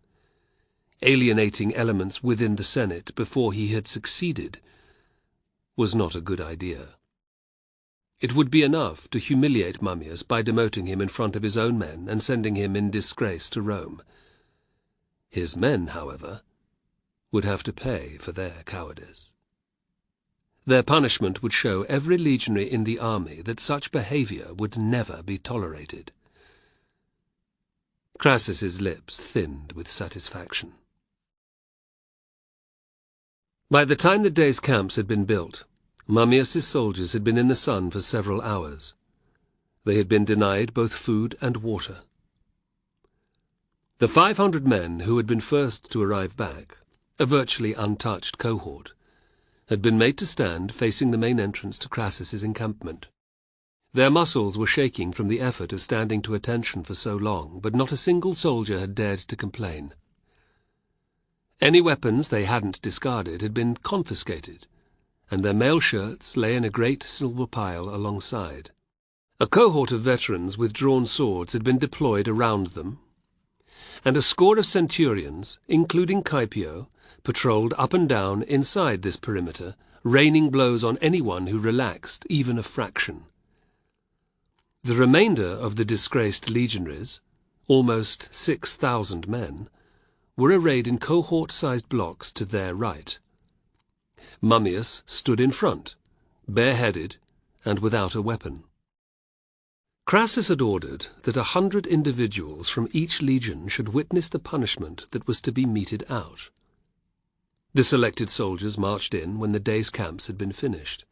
Alienating elements within the Senate before he had succeeded was not a good idea. It would be enough to humiliate Mummius by demoting him in front of his own men and sending him in disgrace to Rome. His men, however, would have to pay for their cowardice. Their punishment would show every legionary in the army that such behavior would never be tolerated. Crassus's lips thinned with satisfaction. By the time the day's camps had been built, Mummius's soldiers had been in the sun for several hours. They had been denied both food and water. The 500 men who had been first to arrive back, a virtually untouched cohort, had been made to stand facing the main entrance to Crassus's encampment. Their muscles were shaking from the effort of standing to attention for so long, but not a single soldier had dared to complain. Any weapons they hadn't discarded had been confiscated, and their mail shirts lay in a great silver pile alongside. A cohort of veterans with drawn swords had been deployed around them, and a score of centurions, including Caepio, patrolled up and down inside this perimeter, raining blows on anyone who relaxed even a fraction. The remainder of the disgraced legionaries, almost 6,000 men, were arrayed in cohort-sized blocks to their right. Mummius stood in front, bareheaded and without a weapon. Crassus had ordered that 100 individuals from each legion should witness the punishment that was to be meted out. The selected soldiers marched in when the day's camps had been finished.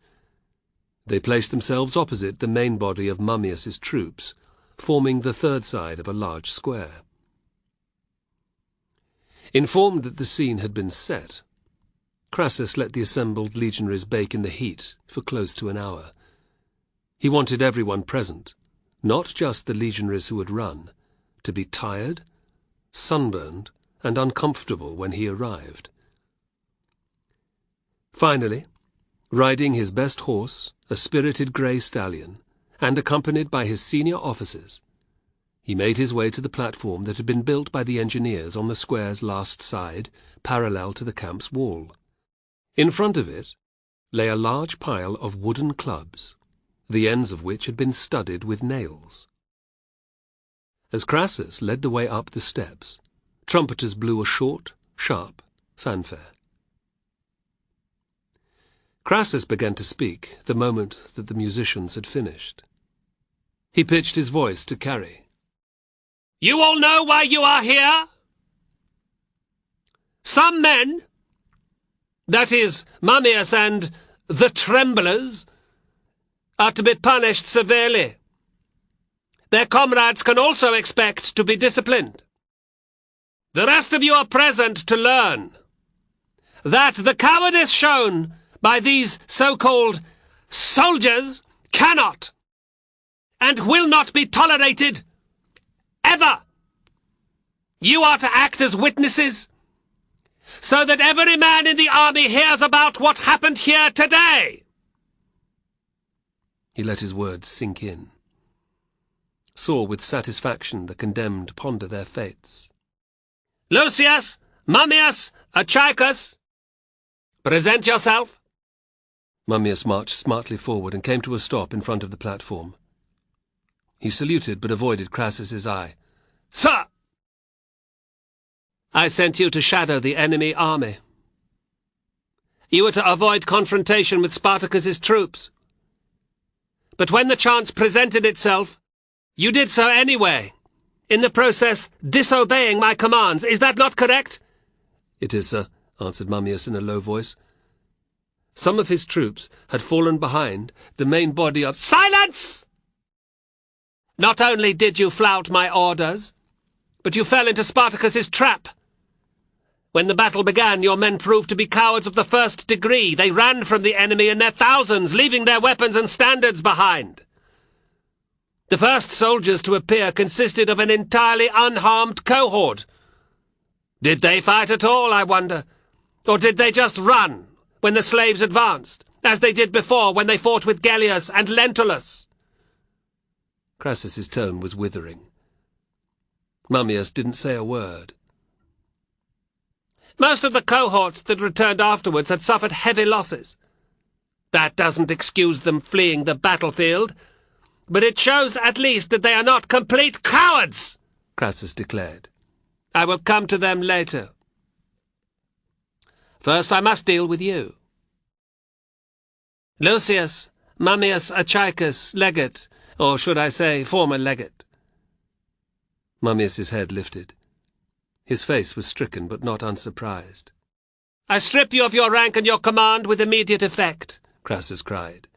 They placed themselves opposite the main body of Mummius's troops, forming the third side of a large square. Informed that the scene had been set, Crassus let the assembled legionaries bake in the heat for close to an hour. He wanted everyone present, not just the legionaries who had run, to be tired, sunburned, and uncomfortable when he arrived. Finally, riding his best horse, a spirited grey stallion, and accompanied by his senior officers, he made his way to the platform that had been built by the engineers on the square's last side, parallel to the camp's wall. In front of it lay a large pile of wooden clubs, the ends of which had been studded with nails. As Crassus led the way up the steps, trumpeters blew a short, sharp fanfare. Crassus began to speak the moment that the musicians had finished. He pitched his voice to carry. You all know why you are here? Some men, that is, Mummius and the Tremblers, are to be punished severely. Their comrades can also expect to be disciplined. The rest of you are present to learn that the cowardice shown by these so-called soldiers cannot and will not be tolerated, ever. You are to act as witnesses, so that every man in the army hears about what happened here today. He let his words sink in, saw with satisfaction the condemned ponder their fates. Lucius, Mummius, Achaicus, present yourself. Mummius marched smartly forward and came to a stop in front of the platform. He saluted but avoided Crassus's eye. Sir! I sent you to shadow the enemy army. You were to avoid confrontation with Spartacus's troops. But when the chance presented itself, you did so anyway, in the process disobeying my commands. Is that not correct? It is, sir, answered Mummius in a low voice. Some of his troops had fallen behind the main body of— Silence! Not only did you flout my orders, but you fell into Spartacus's trap. When the battle began, your men proved to be cowards of the first degree. They ran from the enemy in their thousands, leaving their weapons and standards behind. The first soldiers to appear consisted of an entirely unharmed cohort. Did they fight at all, I wonder? Or did they just run when the slaves advanced, as they did before when they fought with Gellius and Lentulus? Crassus's tone was withering. Mummius didn't say a word. Most of the cohorts that returned afterwards had suffered heavy losses. That doesn't excuse them fleeing the battlefield, but it shows at least that they are not complete cowards, Crassus declared. I will come to them later. First I must deal with you. Lucius, Mummius Achaicus, legate, or should I say former legate. Mummius's head lifted. His face was stricken but not unsurprised. I strip you of your rank and your command with immediate effect, Crassus cried.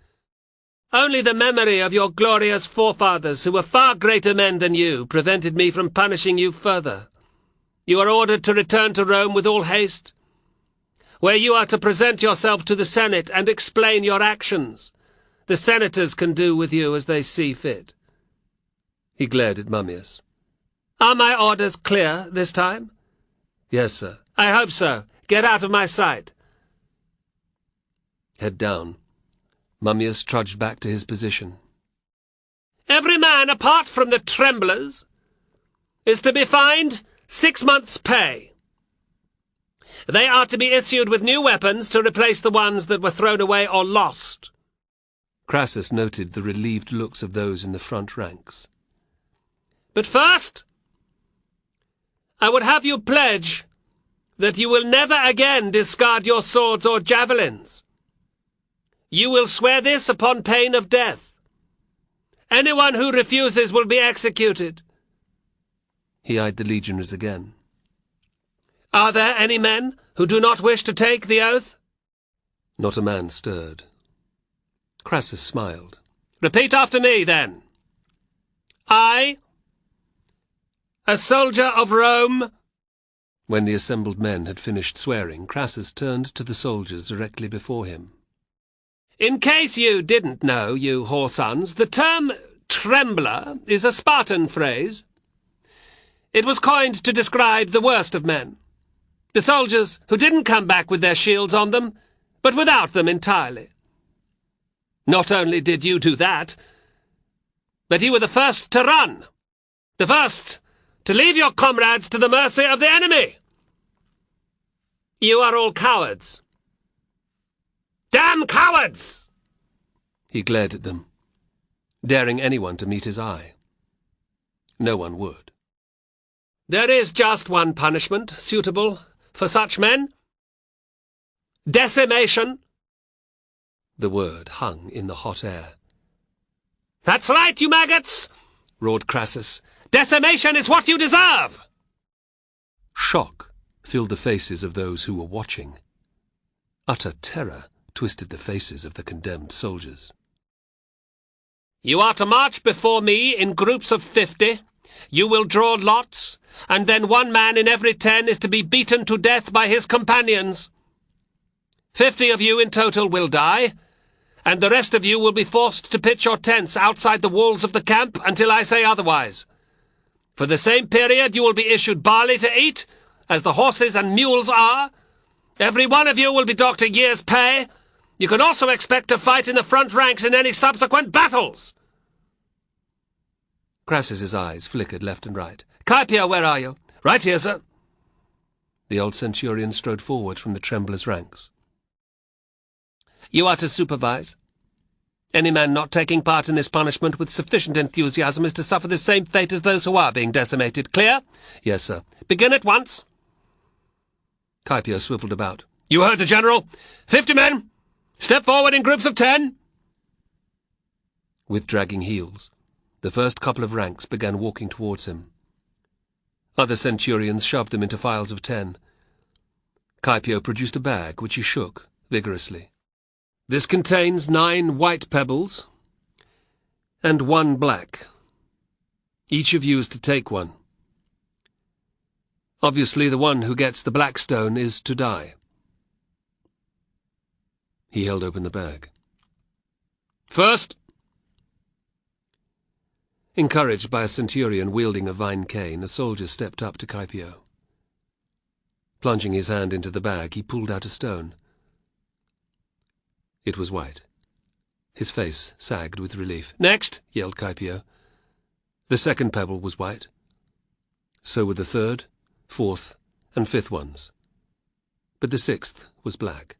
Only the memory of your glorious forefathers, who were far greater men than you, prevented me from punishing you further. You are ordered to return to Rome with all haste, where you are to present yourself to the Senate and explain your actions. The senators can do with you as they see fit. He glared at Mummius. Are my orders clear this time? Yes, sir. I hope so. Get out of my sight. Head down. Mummius trudged back to his position. Every man, apart from the Tremblers, is to be fined 6 months' pay. They are to be issued with new weapons to replace the ones that were thrown away or lost. Crassus noted the relieved looks of those in the front ranks. But first, I would have you pledge that you will never again discard your swords or javelins. You will swear this upon pain of death. Anyone who refuses will be executed. He eyed the legionaries again. Are there any men who do not wish to take the oath? Not a man stirred. Crassus smiled. Repeat after me, then. I, a soldier of Rome. When the assembled men had finished swearing, Crassus turned to the soldiers directly before him. In case you didn't know, you whoresons, the term trembler is a Spartan phrase. It was coined to describe the worst of men. The soldiers who didn't come back with their shields on them, but without them entirely. Not only did you do that, but you were the first to run. The first to leave your comrades to the mercy of the enemy. You are all cowards. Damn cowards! He glared at them, daring anyone to meet his eye. No one would. There is just one punishment suitable for such men. Decimation. The word hung in the hot air. That's right, you maggots! Roared Crassus. Decimation is what you deserve! Shock filled the faces of those who were watching. Utter terror twisted the faces of the condemned soldiers. You are to march before me in groups of 50. You will draw lots, and then 1 man in every 10 is to be beaten to death by his companions. 50 of you in total will die, and the rest of you will be forced to pitch your tents outside the walls of the camp until I say otherwise. For the same period you will be issued barley to eat, as the horses and mules are. Every one of you will be docked a year's pay. You can also expect to fight in the front ranks in any subsequent battles. Crassus's eyes flickered left and right. Caepio, where are you? Right here, sir. The old centurion strode forward from the tremblers' ranks. You are to supervise. Any man not taking part in this punishment with sufficient enthusiasm is to suffer the same fate as those who are being decimated. Clear? Yes, sir. Begin at once. Caepio swiveled about. You heard the general. 50 men. Step forward in groups of 10. With dragging heels, the first couple of ranks began walking towards him. Other centurions shoved him into files of 10. Caepio produced a bag, which he shook vigorously. This contains 9 white pebbles and 1 black. Each of you is to take one. Obviously, the one who gets the black stone is to die. He held open the bag. First! Encouraged by a centurion wielding a vine cane, a soldier stepped up to Caepio. Plunging his hand into the bag, he pulled out a stone. It was white. His face sagged with relief. "Next!" yelled Caepio. The second pebble was white. So were the third, fourth, and fifth ones. But the sixth was black.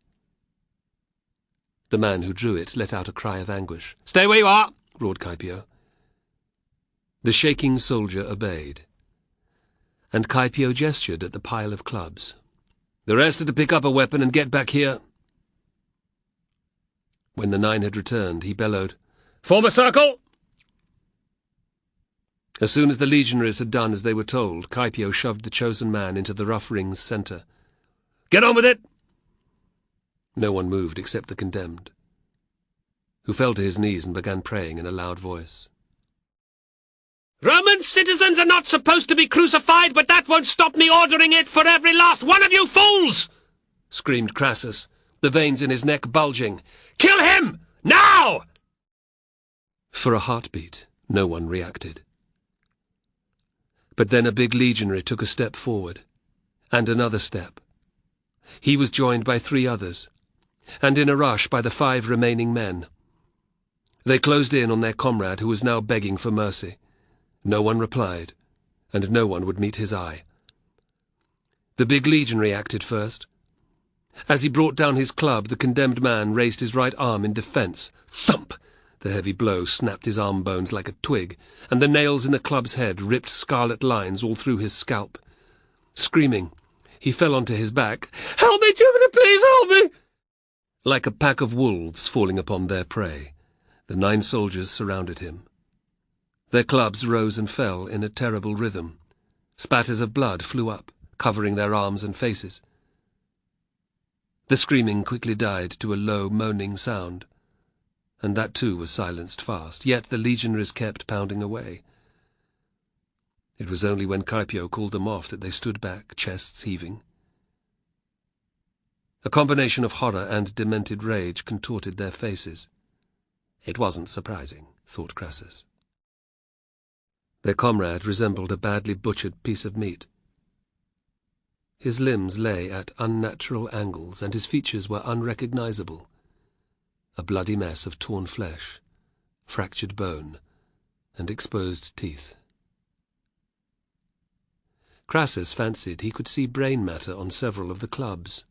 The man who drew it let out a cry of anguish. "Stay where you are!" roared Caepio. The shaking soldier obeyed, and Caepio gestured at the pile of clubs. "The rest are to pick up a weapon and get back here." When the 9 had returned, he bellowed, "Form a circle!" As soon as the legionaries had done as they were told, Caepio shoved the chosen man into the rough ring's centre. "Get on with it!" No one moved except the condemned, who fell to his knees and began praying in a loud voice. "Roman citizens are not supposed to be crucified, but that won't stop me ordering it for every last one of you fools!" screamed Crassus, the veins in his neck bulging. "Kill him! Now!" For a heartbeat, no one reacted. But then a big legionary took a step forward, and another step. He was joined by 3 others, and in a rush by the 5 remaining men. They closed in on their comrade, who was now begging for mercy. No one replied, and no one would meet his eye. The big legionary acted first. As he brought down his club, the condemned man raised his right arm in defence. Thump! The heavy blow snapped his arm bones like a twig, and the nails in the club's head ripped scarlet lines all through his scalp. Screaming, he fell onto his back. "Help me, Jupiter, please help me!" Like a pack of wolves falling upon their prey, the 9 soldiers surrounded him. Their clubs rose and fell in a terrible rhythm. Spatters of blood flew up, covering their arms and faces. The screaming quickly died to a low, moaning sound, and that too was silenced fast, yet the legionaries kept pounding away. It was only when Caipio called them off that they stood back, chests heaving. A combination of horror and demented rage contorted their faces. It wasn't surprising, thought Crassus. Their comrade resembled a badly butchered piece of meat. His limbs lay at unnatural angles, and his features were unrecognizable. A bloody mess of torn flesh, fractured bone, and exposed teeth. Crassus fancied he could see brain matter on several of the clubs,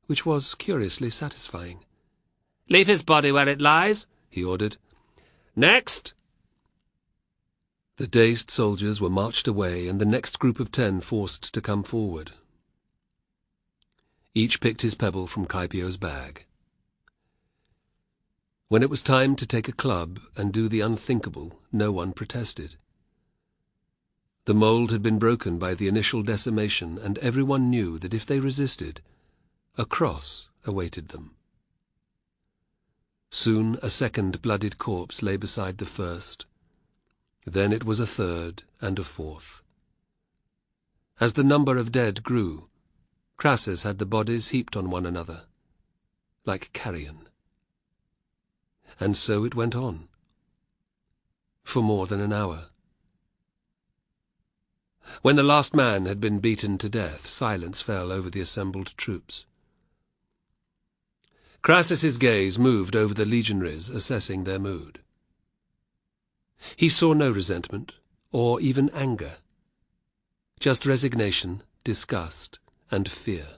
which was curiously satisfying. "Leave his body where it lies," he ordered. "Next!" The dazed soldiers were marched away, and the next group of 10 forced to come forward. Each picked his pebble from Caipio's bag. When it was time to take a club and do the unthinkable, no one protested. The mould had been broken by the initial decimation, and everyone knew that if they resisted, a cross awaited them. Soon a second bloodied corpse lay beside the first. Then it was a third and a fourth. As the number of dead grew, Crassus had the bodies heaped on one another, like carrion. And so it went on, for more than an hour. When the last man had been beaten to death, silence fell over the assembled troops. Crassus's gaze moved over the legionaries, assessing their mood. He saw no resentment, or even anger, just resignation, disgust, and fear.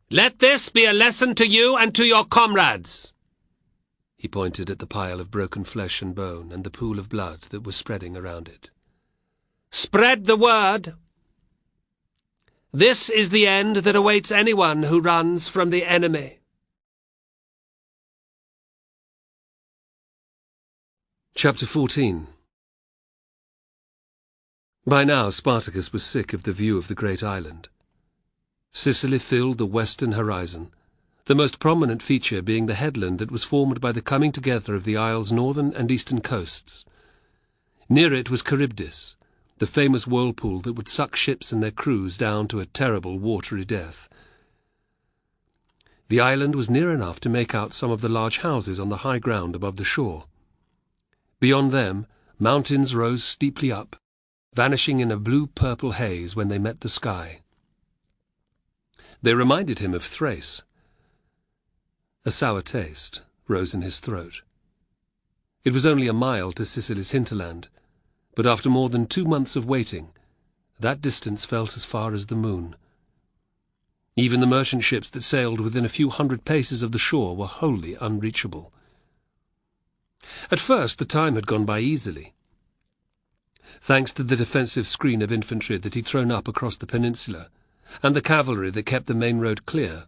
"Let this be a lesson to you and to your comrades." He pointed at the pile of broken flesh and bone and the pool of blood that was spreading around it. "Spread the word. This is the end that awaits anyone who runs from the enemy." Chapter 14. By now Spartacus was sick of the view of the great island. Sicily filled the western horizon, the most prominent feature being the headland that was formed by the coming together of the isle's northern and eastern coasts. Near it was Charybdis, the famous whirlpool that would suck ships and their crews down to a terrible watery death. The island was near enough to make out some of the large houses on the high ground above the shore. Beyond them, mountains rose steeply up, vanishing in a blue-purple haze when they met the sky. They reminded him of Thrace. A sour taste rose in his throat. It was only a mile to Sicily's hinterland, but after more than 2 months of waiting, that distance felt as far as the moon. Even the merchant ships that sailed within a few hundred paces of the shore were wholly unreachable. At first the time had gone by easily. Thanks to the defensive screen of infantry that he'd thrown up across the peninsula, and the cavalry that kept the main road clear,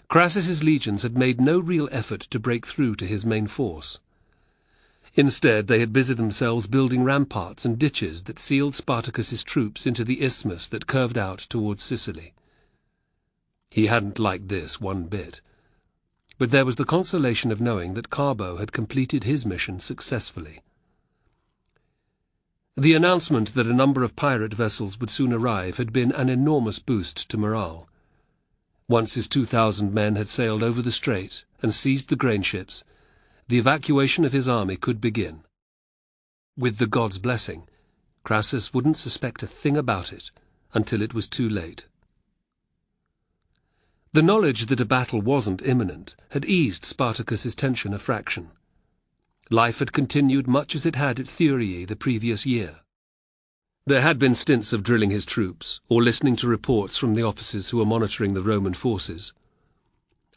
Crassus's legions had made no real effort to break through to his main force. Instead, they had busied themselves building ramparts and ditches that sealed Spartacus's troops into the isthmus that curved out towards Sicily. He hadn't liked this one bit, but there was the consolation of knowing that Carbo had completed his mission successfully. The announcement that a number of pirate vessels would soon arrive had been an enormous boost to morale. Once his 2,000 men had sailed over the strait and seized the grain ships, the evacuation of his army could begin. With the gods' blessing, Crassus wouldn't suspect a thing about it until it was too late. The knowledge that a battle wasn't imminent had eased Spartacus's tension a fraction. Life had continued much as it had at Thurii the previous year. There had been stints of drilling his troops, or listening to reports from the officers who were monitoring the Roman forces.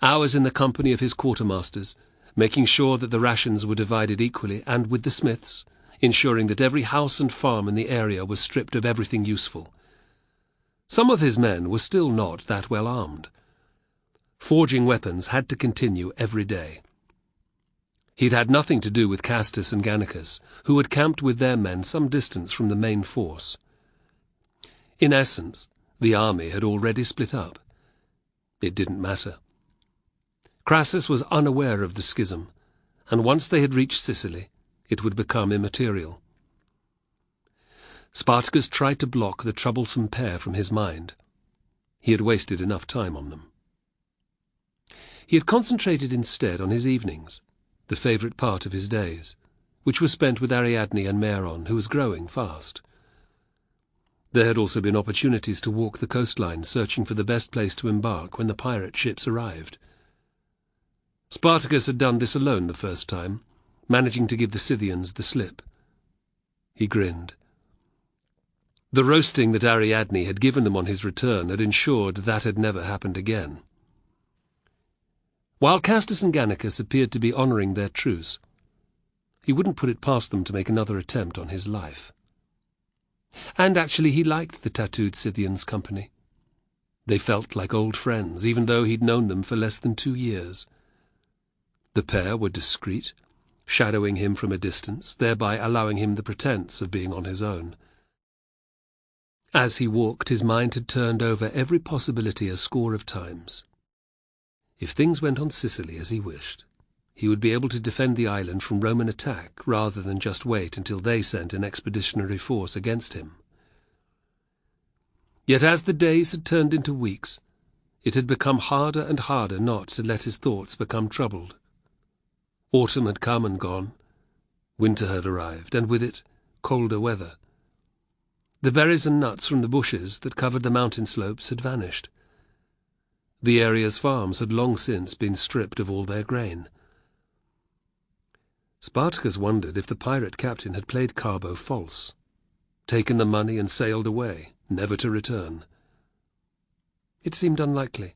Hours in the company of his quartermasters, making sure that the rations were divided equally, and with the smiths, ensuring that every house and farm in the area was stripped of everything useful. Some of his men were still not that well armed. Forging weapons had to continue every day. He'd had nothing to do with Castus and Gannicus, who had camped with their men some distance from the main force. In essence, the army had already split up. It didn't matter. Crassus was unaware of the schism, and once they had reached Sicily, it would become immaterial. Spartacus tried to block the troublesome pair from his mind. He had wasted enough time on them. He had concentrated instead on his evenings, the favourite part of his days, which were spent with Ariadne and Maeron, who was growing fast. There had also been opportunities to walk the coastline, searching for the best place to embark when the pirate ships arrived. Spartacus had done this alone the first time, managing to give the Scythians the slip. He grinned. The roasting that Ariadne had given them on his return had ensured that had never happened again. While Castus and Gannicus appeared to be honouring their truce, he wouldn't put it past them to make another attempt on his life. And actually he liked the tattooed Scythians' company. They felt like old friends, even though he'd known them for less than 2 years. The pair were discreet, shadowing him from a distance, thereby allowing him the pretence of being on his own. As he walked, his mind had turned over every possibility a score of times. If things went on Sicily as he wished, he would be able to defend the island from Roman attack rather than just wait until they sent an expeditionary force against him. Yet as the days had turned into weeks, it had become harder and harder not to let his thoughts become troubled. Autumn had come and gone. Winter had arrived, and with it, colder weather. The berries and nuts from the bushes that covered the mountain slopes had vanished. The area's farms had long since been stripped of all their grain. Spartacus wondered if the pirate captain had played Carbo false, taken the money and sailed away, never to return. It seemed unlikely.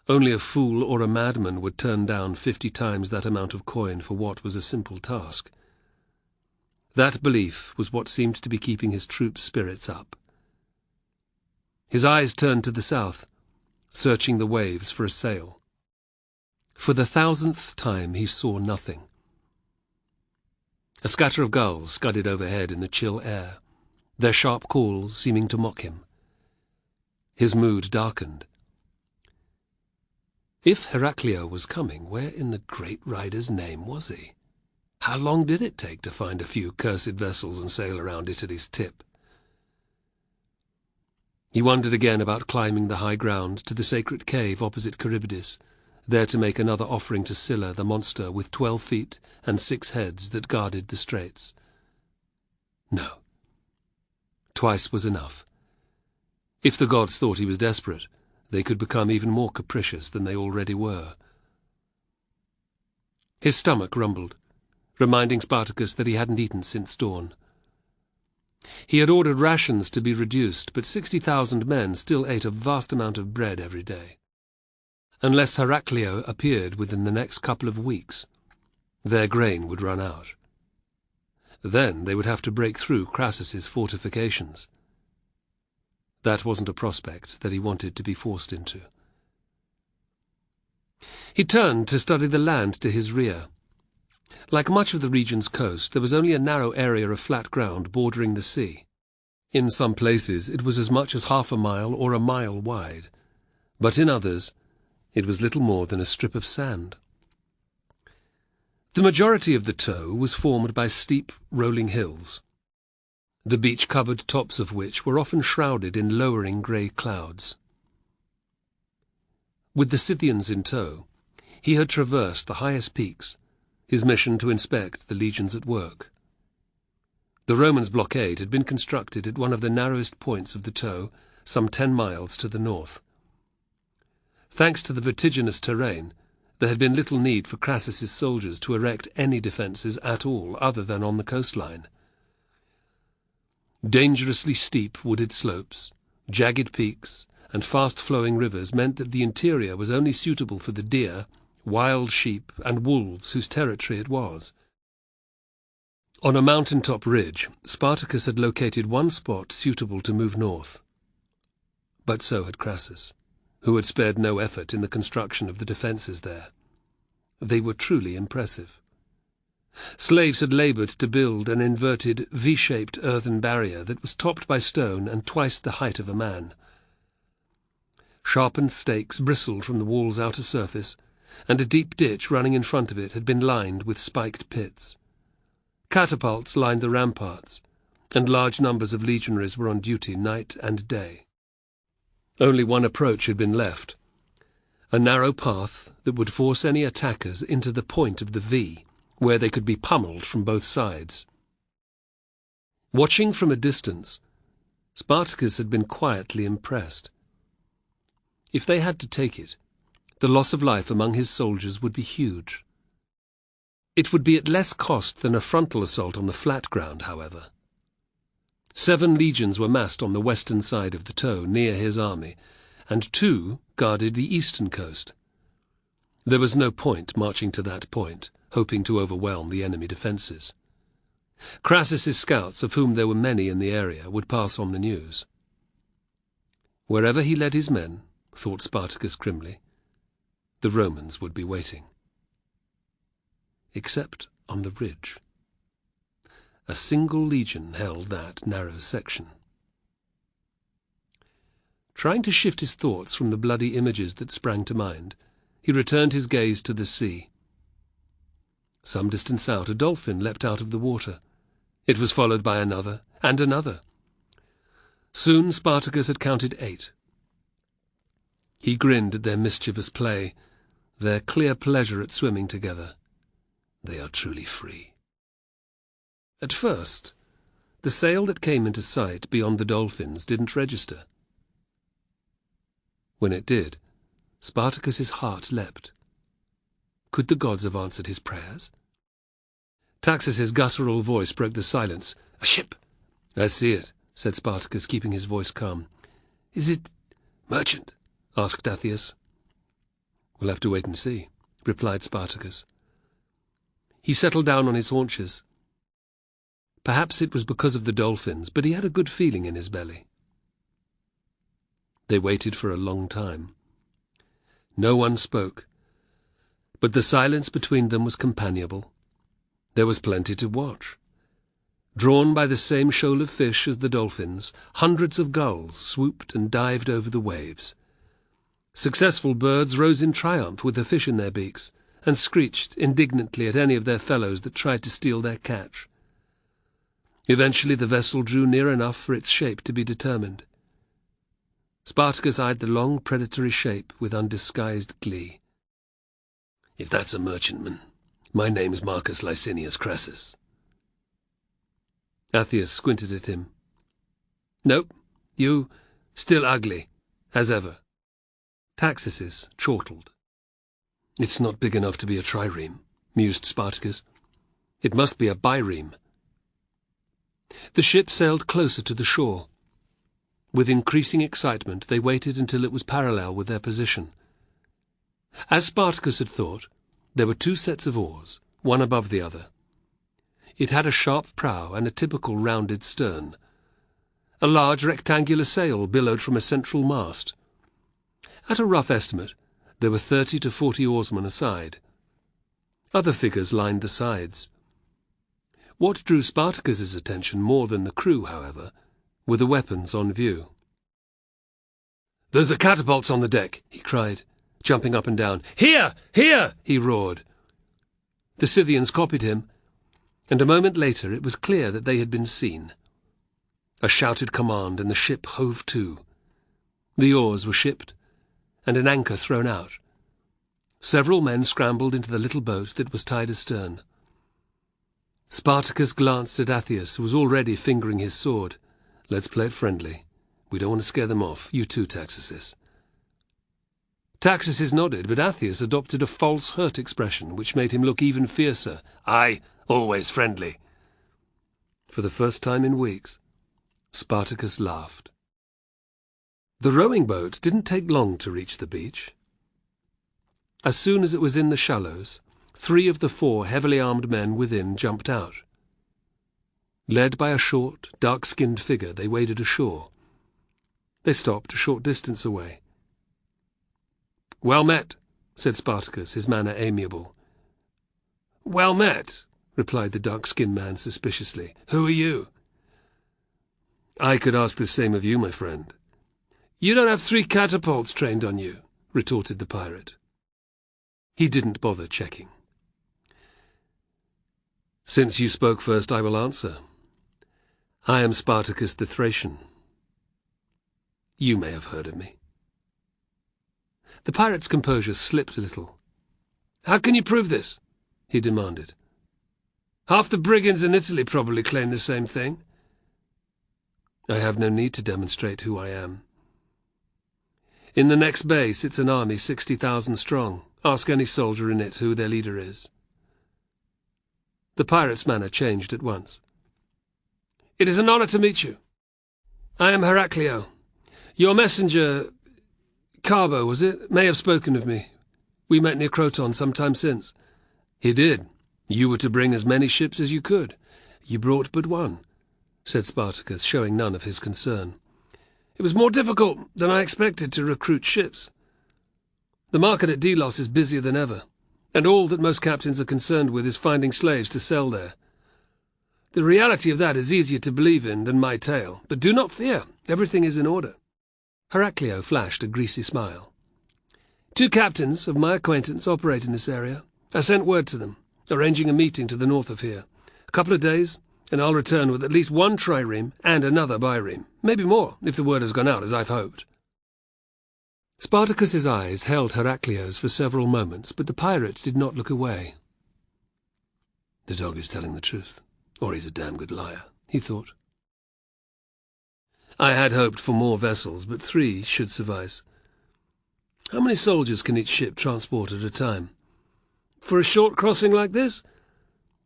Only a fool or a madman would turn down 50 times that amount of coin for what was a simple task. That belief was what seemed to be keeping his troops' spirits up. His eyes turned to the south, searching the waves for a sail. For the 1000th time he saw nothing. A scatter of gulls scudded overhead in the chill air, their sharp calls seeming to mock him. His mood darkened. If Heraclio was coming, where in the great rider's name was he? How long did it take to find a few cursed vessels and sail around Italy's tip? He wondered again about climbing the high ground to the sacred cave opposite Charybdis, there to make another offering to Scylla, the monster with 12 feet and 6 heads that guarded the straits. No. Twice was enough. If the gods thought he was desperate, they could become even more capricious than they already were. His stomach rumbled, reminding Spartacus that he hadn't eaten since dawn. He had ordered rations to be reduced, but 60,000 men still ate a vast amount of bread every day. Unless Heraclio appeared within the next couple of weeks, their grain would run out. Then they would have to break through Crassus's fortifications. That wasn't a prospect that he wanted to be forced into. He turned to study the land to his rear. Like much of the region's coast, there was only a narrow area of flat ground bordering the sea. In some places it was as much as half a mile or a mile wide, but in others it was little more than a strip of sand. The majority of the toe was formed by steep, rolling hills, the beach-covered tops of which were often shrouded in lowering grey clouds. With the Scythians in tow, he had traversed the highest peaks, his mission to inspect the legions at work. The Romans' blockade had been constructed at one of the narrowest points of the toe, some 10 miles to the north. Thanks to the vertiginous terrain, there had been little need for Crassus's soldiers to erect any defences at all other than on the coastline. Dangerously steep wooded slopes, jagged peaks, and fast-flowing rivers meant that the interior was only suitable for the deer, wild sheep, and wolves whose territory it was. On a mountaintop ridge, Spartacus had located one spot suitable to move north. But so had Crassus, who had spared no effort in the construction of the defences there. They were truly impressive. Slaves had laboured to build an inverted, V-shaped earthen barrier that was topped by stone and twice the height of a man. Sharpened stakes bristled from the wall's outer surface, and a deep ditch running in front of it had been lined with spiked pits. Catapults lined the ramparts, and large numbers of legionaries were on duty night and day. Only one approach had been left, a narrow path that would force any attackers into the point of the V, where they could be pummeled from both sides. Watching from a distance, Spartacus had been quietly impressed. If they had to take it, the loss of life among his soldiers would be huge. It would be at less cost than a frontal assault on the flat ground, however. 7 legions were massed on the western side of the Toe near his army, and 2 guarded the eastern coast. There was no point marching to that point, hoping to overwhelm the enemy defences. Crassus's scouts, of whom there were many in the area, would pass on the news. Wherever he led his men, thought Spartacus grimly, the Romans would be waiting. Except on the ridge. A single legion held that narrow section. Trying to shift his thoughts from the bloody images that sprang to mind, he returned his gaze to the sea. Some distance out, a dolphin leapt out of the water. It was followed by another, and another. Soon Spartacus had counted 8. He grinned at their mischievous play, their clear pleasure at swimming together. They are truly free. At first, the sail that came into sight beyond the dolphins didn't register. When it did, Spartacus's heart leapt. Could the gods have answered his prayers? Taxus's guttural voice broke the silence. "A ship!" "I see it," said Spartacus, keeping his voice calm. "Is it merchant?" asked Athius. "We'll have to wait and see," replied Spartacus. He settled down on his haunches. Perhaps it was because of the dolphins, but he had a good feeling in his belly. They waited for a long time. No one spoke, but the silence between them was companionable. There was plenty to watch. Drawn by the same shoal of fish as the dolphins, hundreds of gulls swooped and dived over the waves. Successful birds rose in triumph with a fish in their beaks, and screeched indignantly at any of their fellows that tried to steal their catch. Eventually the vessel drew near enough for its shape to be determined. Spartacus eyed the long predatory shape with undisguised glee. "If that's a merchantman, my name's Marcus Licinius Crassus." Athius squinted at him. "Nope, you still ugly, as ever." Taxus's chortled. "It's not big enough to be a trireme," mused Spartacus. "It must be a bireme." The ship sailed closer to the shore. With increasing excitement, they waited until it was parallel with their position. As Spartacus had thought, there were 2 sets of oars, one above the other. It had a sharp prow and a typical rounded stern. A large rectangular sail billowed from a central mast. At a rough estimate, there were 30 to 40 oarsmen aside. Other figures lined the sides. What drew Spartacus's attention more than the crew, however, were the weapons on view. "Those are catapults on the deck," he cried, jumping up and down. "Here! Here!" he roared. The Scythians copied him, and a moment later it was clear that they had been seen. A shouted command, and the ship hove to. The oars were shipped, and an anchor thrown out. Several men scrambled into the little boat that was tied astern. Spartacus glanced at Athius, who was already fingering his sword. "Let's play it friendly. We don't want to scare them off. You too, Taxusis." Taxusis nodded, but Athius adopted a false hurt expression, which made him look even fiercer. "Aye, always friendly." For the first time in weeks, Spartacus laughed. The rowing boat didn't take long to reach the beach. As soon as it was in the shallows, 3 of the 4 heavily armed men within jumped out. Led by a short, dark-skinned figure, they waded ashore. They stopped a short distance away. "Well met," said Spartacus, his manner amiable. "Well met," replied the dark-skinned man suspiciously. "Who are you?" "I could ask the same of you, my friend." "You don't have 3 catapults trained on you," retorted the pirate. He didn't bother checking. "Since you spoke first, I will answer. I am Spartacus the Thracian. You may have heard of me." The pirate's composure slipped a little. "How can you prove this?" he demanded. "Half the brigands in Italy probably claim the same thing." "I have no need to demonstrate who I am. In the next bay sits an army 60,000 strong. Ask any soldier in it who their leader is." The pirate's manner changed at once. "It is an honor to meet you. I am Heraclio. Your messenger, Carbo, was it, may have spoken of me. We met near Croton some time since." "He did. You were to bring as many ships as you could. You brought but 1, said Spartacus, showing none of his concern. "It was more difficult than I expected to recruit ships. The market at Delos is busier than ever, and all that most captains are concerned with is finding slaves to sell there. The reality of that is easier to believe in than my tale, but do not fear, everything is in order." Heraclio flashed a greasy smile. 2 captains of my acquaintance operate in this area. I sent word to them, arranging a meeting to the north of here. A couple of days, and I'll return with at least 1 trireme and another bireme. Maybe more, if the word has gone out as I've hoped. Spartacus's eyes held Heraclio's for several moments, but the pirate did not look away. "The dog is telling the truth, or he's a damn good liar," he thought. "I had hoped for more vessels, but 3 should suffice. How many soldiers can each ship transport at a time? For a short crossing like this?"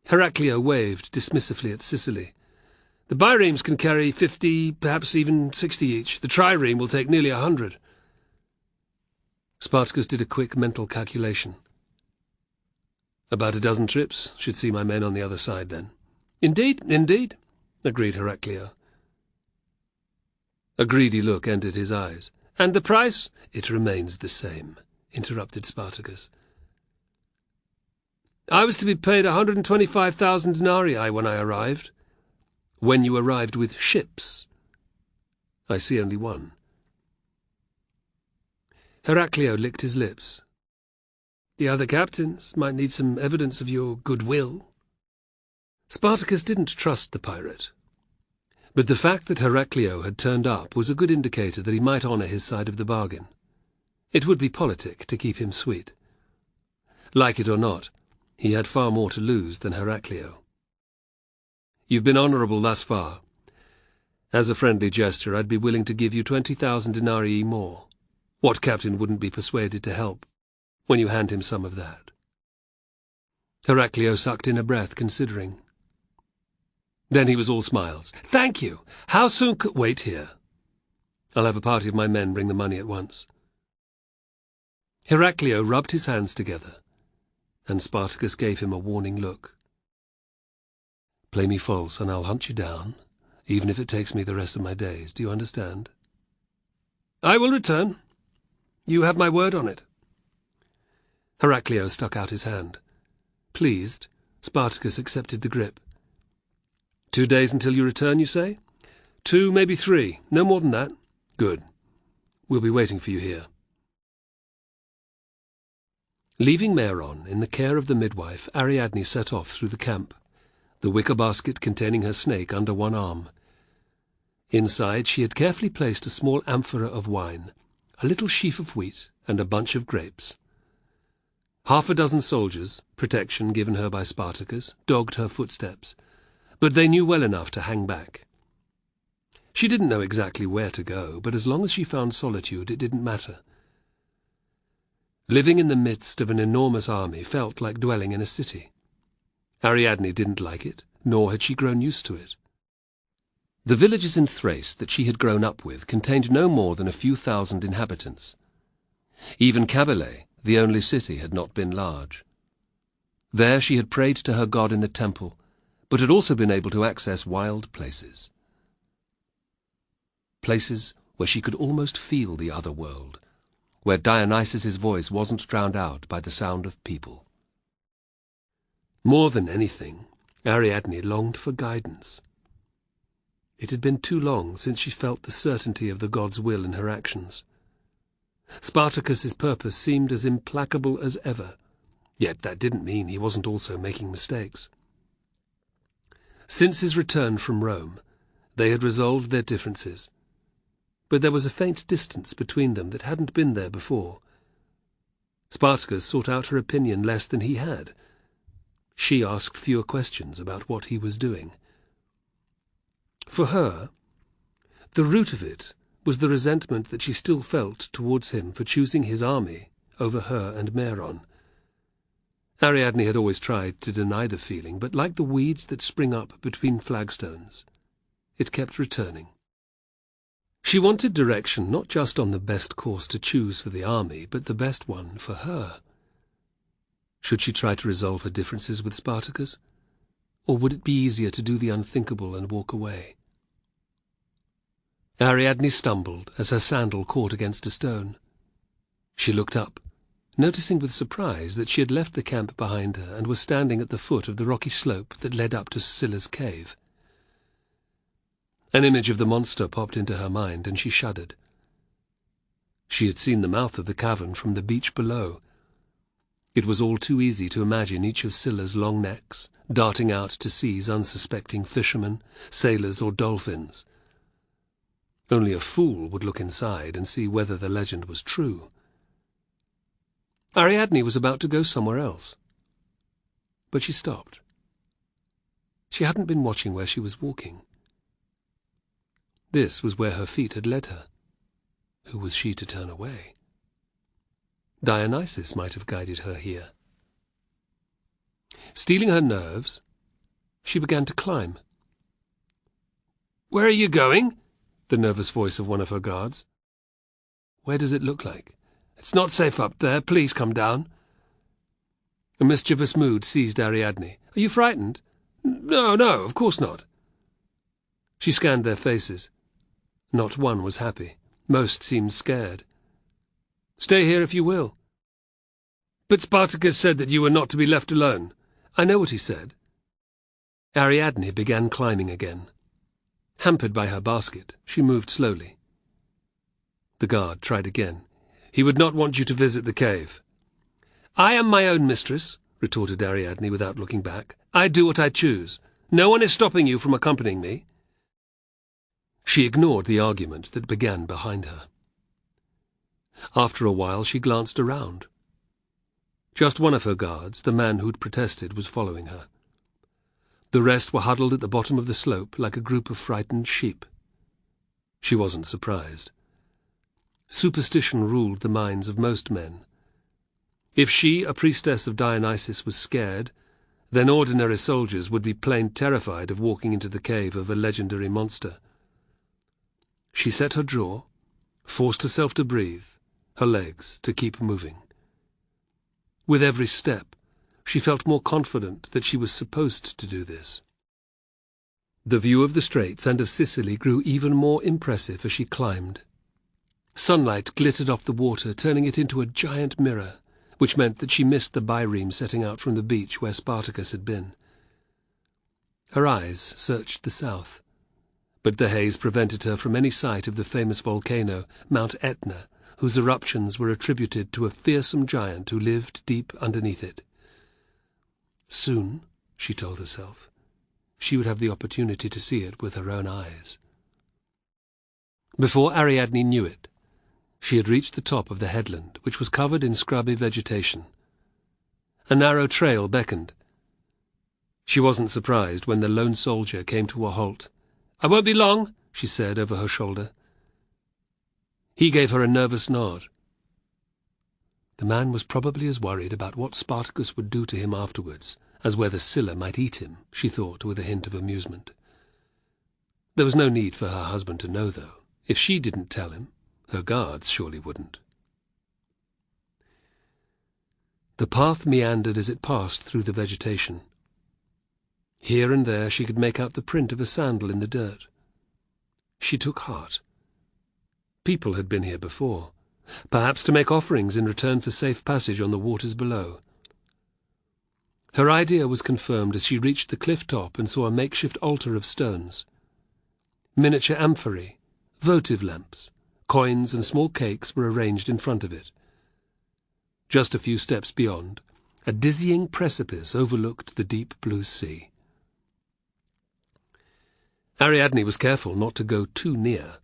Heraclio waved dismissively at Sicily. "The biremes can carry 50, perhaps even 60 each. The trireme will take nearly 100. Spartacus did a quick mental calculation. "About a dozen trips should see my men on the other side, then." Indeed, agreed Heraclio. A greedy look entered his eyes. "And the price?" "It remains the same," interrupted Spartacus. "I was to be paid 125,000 denarii when I arrived." "When you arrived with ships?" "I see only 1. Heraclio licked his lips. "The other captains might need some evidence of your goodwill." Spartacus didn't trust the pirate, but the fact that Heraclio had turned up was a good indicator that he might honour his side of the bargain. It would be politic to keep him sweet. Like it or not, he had far more to lose than Heraclio. "You've been honourable thus far. As a friendly gesture, I'd be willing to give you 20,000 denarii more. What captain wouldn't be persuaded to help when you hand him some of that?" Heraclio sucked in a breath, considering. Then he was all smiles. "Thank you. How soon could—" "Wait here. I'll have a party of my men bring the money at once." Heraclio rubbed his hands together, and Spartacus gave him a warning look. "Play me false, and I'll hunt you down, even if it takes me the rest of my days. Do you understand?" "I will return. You have my word on it." Heraclio stuck out his hand. Pleased, Spartacus accepted the grip. 2 days until you return, you say? 2, maybe 3. No more than that. Good. We'll be waiting for you here. Leaving Maeron in the care of the midwife, Ariadne set off through the camp, the wicker basket containing her snake under one arm. Inside she had carefully placed a small amphora of wine, a little sheaf of wheat, and a bunch of grapes. 6 soldiers, protection given her by Spartacus, dogged her footsteps, but they knew well enough to hang back. She didn't know exactly where to go, but as long as she found solitude, it didn't matter. Living in the midst of an enormous army felt like dwelling in a city. Ariadne didn't like it, nor had she grown used to it. The villages in Thrace that she had grown up with contained no more than a few thousand inhabitants. Even Cabale, the only city, had not been large. There she had prayed to her god in the temple, but had also been able to access wild places. Places where she could almost feel the other world, where Dionysus's voice wasn't drowned out by the sound of people. More than anything, Ariadne longed for guidance. It had been too long since she felt the certainty of the god's will in her actions. Spartacus's purpose seemed as implacable as ever, yet that didn't mean he wasn't also making mistakes. Since his return from Rome, they had resolved their differences, but there was a faint distance between them that hadn't been there before. Spartacus sought out her opinion less than he had. She asked fewer questions about what he was doing. For her, the root of it was the resentment that she still felt towards him for choosing his army over her and Meron. Ariadne had always tried to deny the feeling, but like the weeds that spring up between flagstones, it kept returning. She wanted direction not just on the best course to choose for the army, but the best one for her. Should she try to resolve her differences with Spartacus? Or would it be easier to do the unthinkable and walk away? Ariadne stumbled as her sandal caught against a stone. She looked up, noticing with surprise that she had left the camp behind her and was standing at the foot of the rocky slope that led up to Scylla's cave. An image of the monster popped into her mind, and she shuddered. She had seen the mouth of the cavern from the beach below. It was all too easy to imagine each of Scylla's long necks, darting out to seize unsuspecting fishermen, sailors, or dolphins. Only a fool would look inside and see whether the legend was true. Ariadne was about to go somewhere else, but she stopped. She hadn't been watching where she was walking. This was where her feet had led her. Who was she to turn away? Dionysus might have guided her here. Steeling her nerves, she began to climb. "Where are you going?" the nervous voice of one of her guards. "Where does it look like?" "It's not safe up there. Please come down." A mischievous mood seized Ariadne. "Are you frightened?" No, of course not." She scanned their faces. Not one was happy. Most seemed scared. "Stay here if you will." "But Spartacus said that you were not to be left alone." "I know what he said." Ariadne began climbing again. Hampered by her basket, she moved slowly. The guard tried again. "He would not want you to visit the cave." "I am my own mistress," retorted Ariadne without looking back. "I do what I choose. No one is stopping you from accompanying me." She ignored the argument that began behind her. After a while she glanced around. Just one of her guards, the man who'd protested, was following her. The rest were huddled at the bottom of the slope like a group of frightened sheep. She wasn't surprised. Superstition ruled the minds of most men. If she, a priestess of Dionysus, was scared, then ordinary soldiers would be plain terrified of walking into the cave of a legendary monster. She set her jaw, forced herself to breathe, her legs to keep moving. With every step, she felt more confident that she was supposed to do this. The view of the straits and of Sicily grew even more impressive as she climbed. Sunlight glittered off the water, turning it into a giant mirror, which meant that she missed the byreme setting out from the beach where Spartacus had been. Her eyes searched the south, but the haze prevented her from any sight of the famous volcano, Mount Etna, whose eruptions were attributed to a fearsome giant who lived deep underneath it. Soon, she told herself, she would have the opportunity to see it with her own eyes. Before Ariadne knew it, she had reached the top of the headland, which was covered in scrubby vegetation. A narrow trail beckoned. She wasn't surprised when the lone soldier came to a halt. "I won't be long," she said over her shoulder. He gave her a nervous nod. The man was probably as worried about what Spartacus would do to him afterwards as whether Scylla might eat him, she thought with a hint of amusement. There was no need for her husband to know, though. If she didn't tell him, her guards surely wouldn't. The path meandered as it passed through the vegetation. Here and there she could make out the print of a sandal in the dirt. She took heart. People had been here before, perhaps to make offerings in return for safe passage on the waters below. Her idea was confirmed as she reached the cliff top and saw a makeshift altar of stones. Miniature amphorae, votive lamps, coins and small cakes were arranged in front of it. Just a few steps beyond, a dizzying precipice overlooked the deep blue sea. Ariadne was careful not to go too near.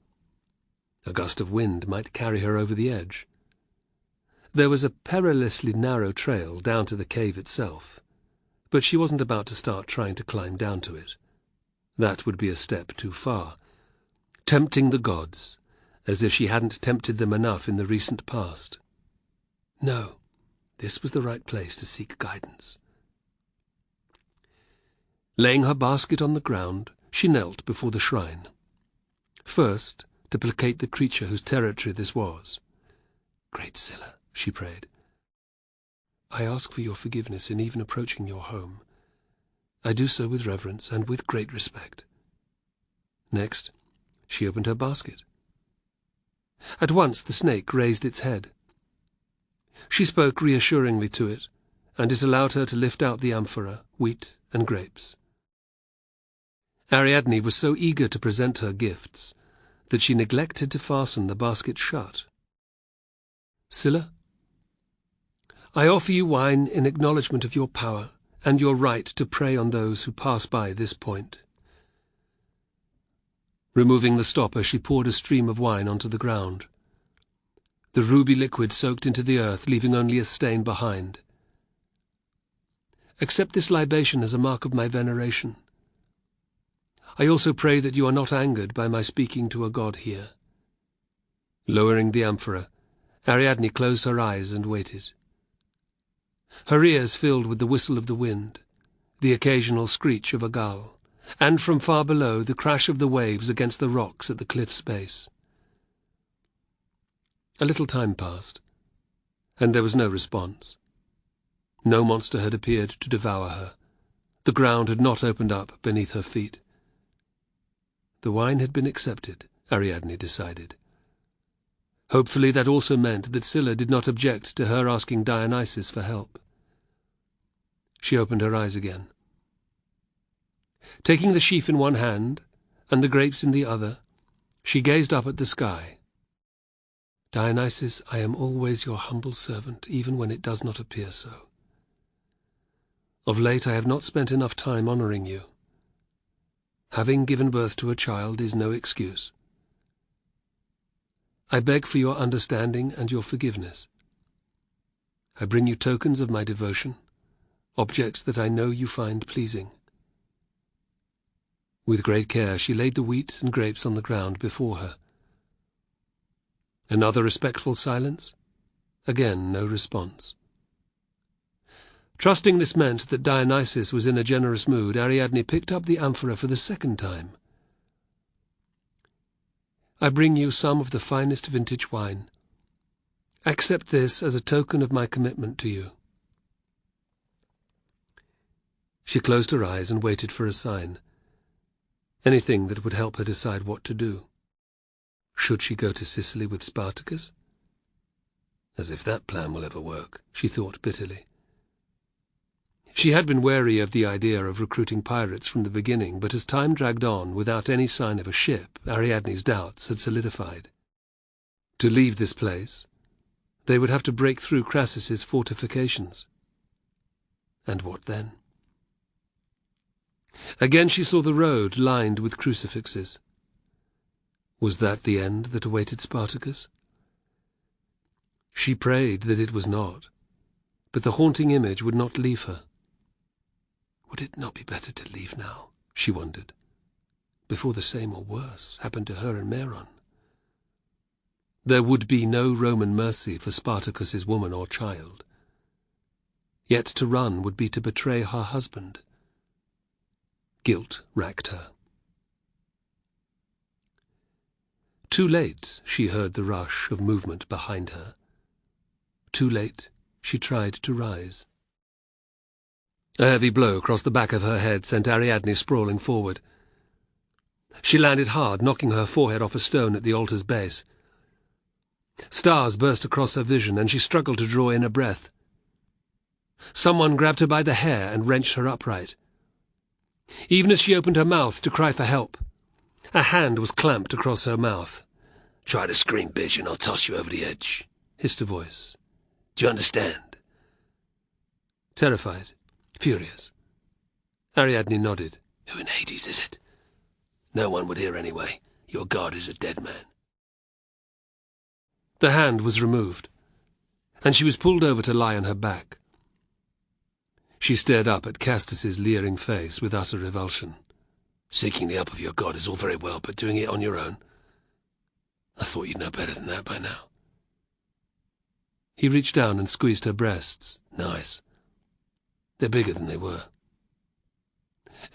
A gust of wind might carry her over the edge. There was a perilously narrow trail down to the cave itself, but she wasn't about to start trying to climb down to it. That would be a step too far, tempting the gods, as if she hadn't tempted them enough in the recent past. No, this was the right place to seek guidance. Laying her basket on the ground, she knelt before the shrine. First, to placate the creature whose territory this was. "Great Scylla," she prayed, "I ask for your forgiveness in even approaching your home. I do so with reverence and with great respect." Next, she opened her basket. At once the snake raised its head. She spoke reassuringly to it, and it allowed her to lift out the amphora, wheat, and grapes. Ariadne was so eager to present her gifts that she neglected to fasten the basket shut. "Scylla, I offer you wine in acknowledgement of your power and your right to prey on those who pass by this point." Removing the stopper, she poured a stream of wine onto the ground. The ruby liquid soaked into the earth, leaving only a stain behind. "Accept this libation as a mark of my veneration. I also pray that you are not angered by my speaking to a god here." Lowering the amphora, Ariadne closed her eyes and waited. Her ears filled with the whistle of the wind, the occasional screech of a gull, and from far below the crash of the waves against the rocks at the cliff's base. A little time passed, and there was no response. No monster had appeared to devour her. The ground had not opened up beneath her feet. The wine had been accepted, Ariadne decided. Hopefully that also meant that Scylla did not object to her asking Dionysus for help. She opened her eyes again. Taking the sheaf in one hand and the grapes in the other, she gazed up at the sky. "Dionysus, I am always your humble servant, even when it does not appear so. Of late I have not spent enough time honoring you. Having given birth to a child is no excuse. I beg for your understanding and your forgiveness. I bring you tokens of my devotion, objects that I know you find pleasing." With great care she laid the wheat and grapes on the ground before her. Another respectful silence. Again no response. Trusting this meant that Dionysus was in a generous mood, Ariadne picked up the amphora for the second time. "I bring you some of the finest vintage wine. Accept this as a token of my commitment to you." She closed her eyes and waited for a sign. Anything that would help her decide what to do. Should she go to Sicily with Spartacus? As if that plan will ever work, she thought bitterly. She had been wary of the idea of recruiting pirates from the beginning, but as time dragged on without any sign of a ship, Ariadne's doubts had solidified. To leave this place, they would have to break through Crassus's fortifications. And what then? Again she saw the road lined with crucifixes. Was that the end that awaited Spartacus? She prayed that it was not, but the haunting image would not leave her. Would it not be better to leave now, she wondered, before the same or worse happened to her and Meron? There would be no Roman mercy for Spartacus's woman or child. Yet to run would be to betray her husband. Guilt racked her. Too late, she heard the rush of movement behind her. Too late, she tried to rise. A heavy blow across the back of her head sent Ariadne sprawling forward. She landed hard, knocking her forehead off a stone at the altar's base. Stars burst across her vision, and she struggled to draw in a breath. Someone grabbed her by the hair and wrenched her upright. Even as she opened her mouth to cry for help, a hand was clamped across her mouth. "Try to scream, bitch, and I'll toss you over the edge," hissed a voice. "Do you understand?" Terrified, furious, Ariadne nodded. "Who in Hades is it?" "No one would hear anyway. Your god is a dead man." The hand was removed, and she was pulled over to lie on her back. She stared up at Castus's leering face with utter revulsion. "Seeking the help of your god is all very well, but doing it on your own? I thought you'd know better than that by now." He reached down and squeezed her breasts. "Nice. They're bigger than they were."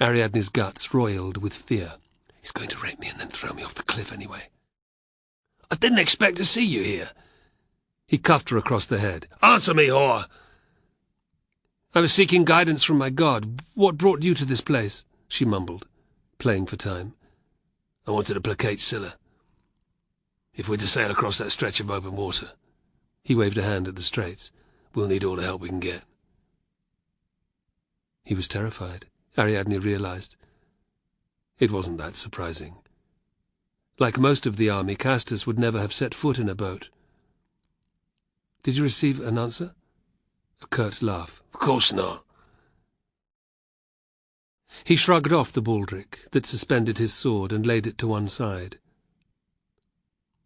Ariadne's guts roiled with fear. "He's going to rape me and then throw me off the cliff anyway." "I didn't expect to see you here." He cuffed her across the head. "Answer me, whore!" "I was seeking guidance from my god. What brought you to this place?" she mumbled, playing for time. "I wanted to placate Scylla. If we're to sail across that stretch of open water," he waved a hand at the straits, "we'll need all the help we can get." He was terrified, Ariadne realized. It wasn't that surprising. Like most of the army, Castus would never have set foot in a boat. "Did you receive an answer?" A curt laugh. "Of course not." He shrugged off the baldric that suspended his sword and laid it to one side.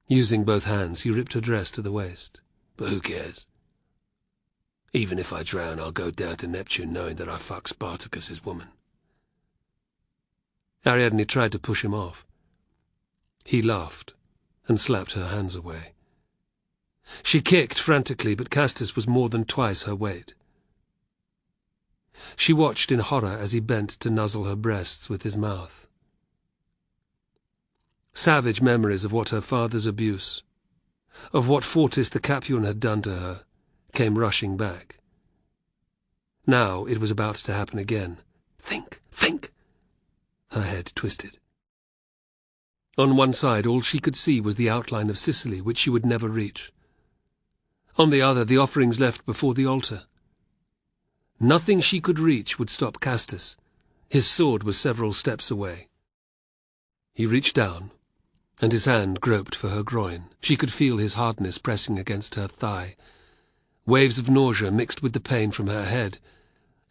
Using both hands, he ripped her dress to the waist. "But who cares? Even if I drown, I'll go down to Neptune knowing that I fucked Spartacus's woman." Ariadne tried to push him off. He laughed and slapped her hands away. She kicked frantically, but Castus was more than twice her weight. She watched in horror as he bent to nuzzle her breasts with his mouth. Savage memories of what her father's abuse, of what Fortis the Capuan had done to her, came rushing back. Now it was about to happen again. Think! Her head twisted. On one side, all she could see was the outline of Sicily, which she would never reach. On the other, the offerings left before the altar. Nothing she could reach would stop Castus. His sword was several steps away. He reached down, and his hand groped for her groin. She could feel his hardness pressing against her thigh. Waves of nausea mixed with the pain from her head.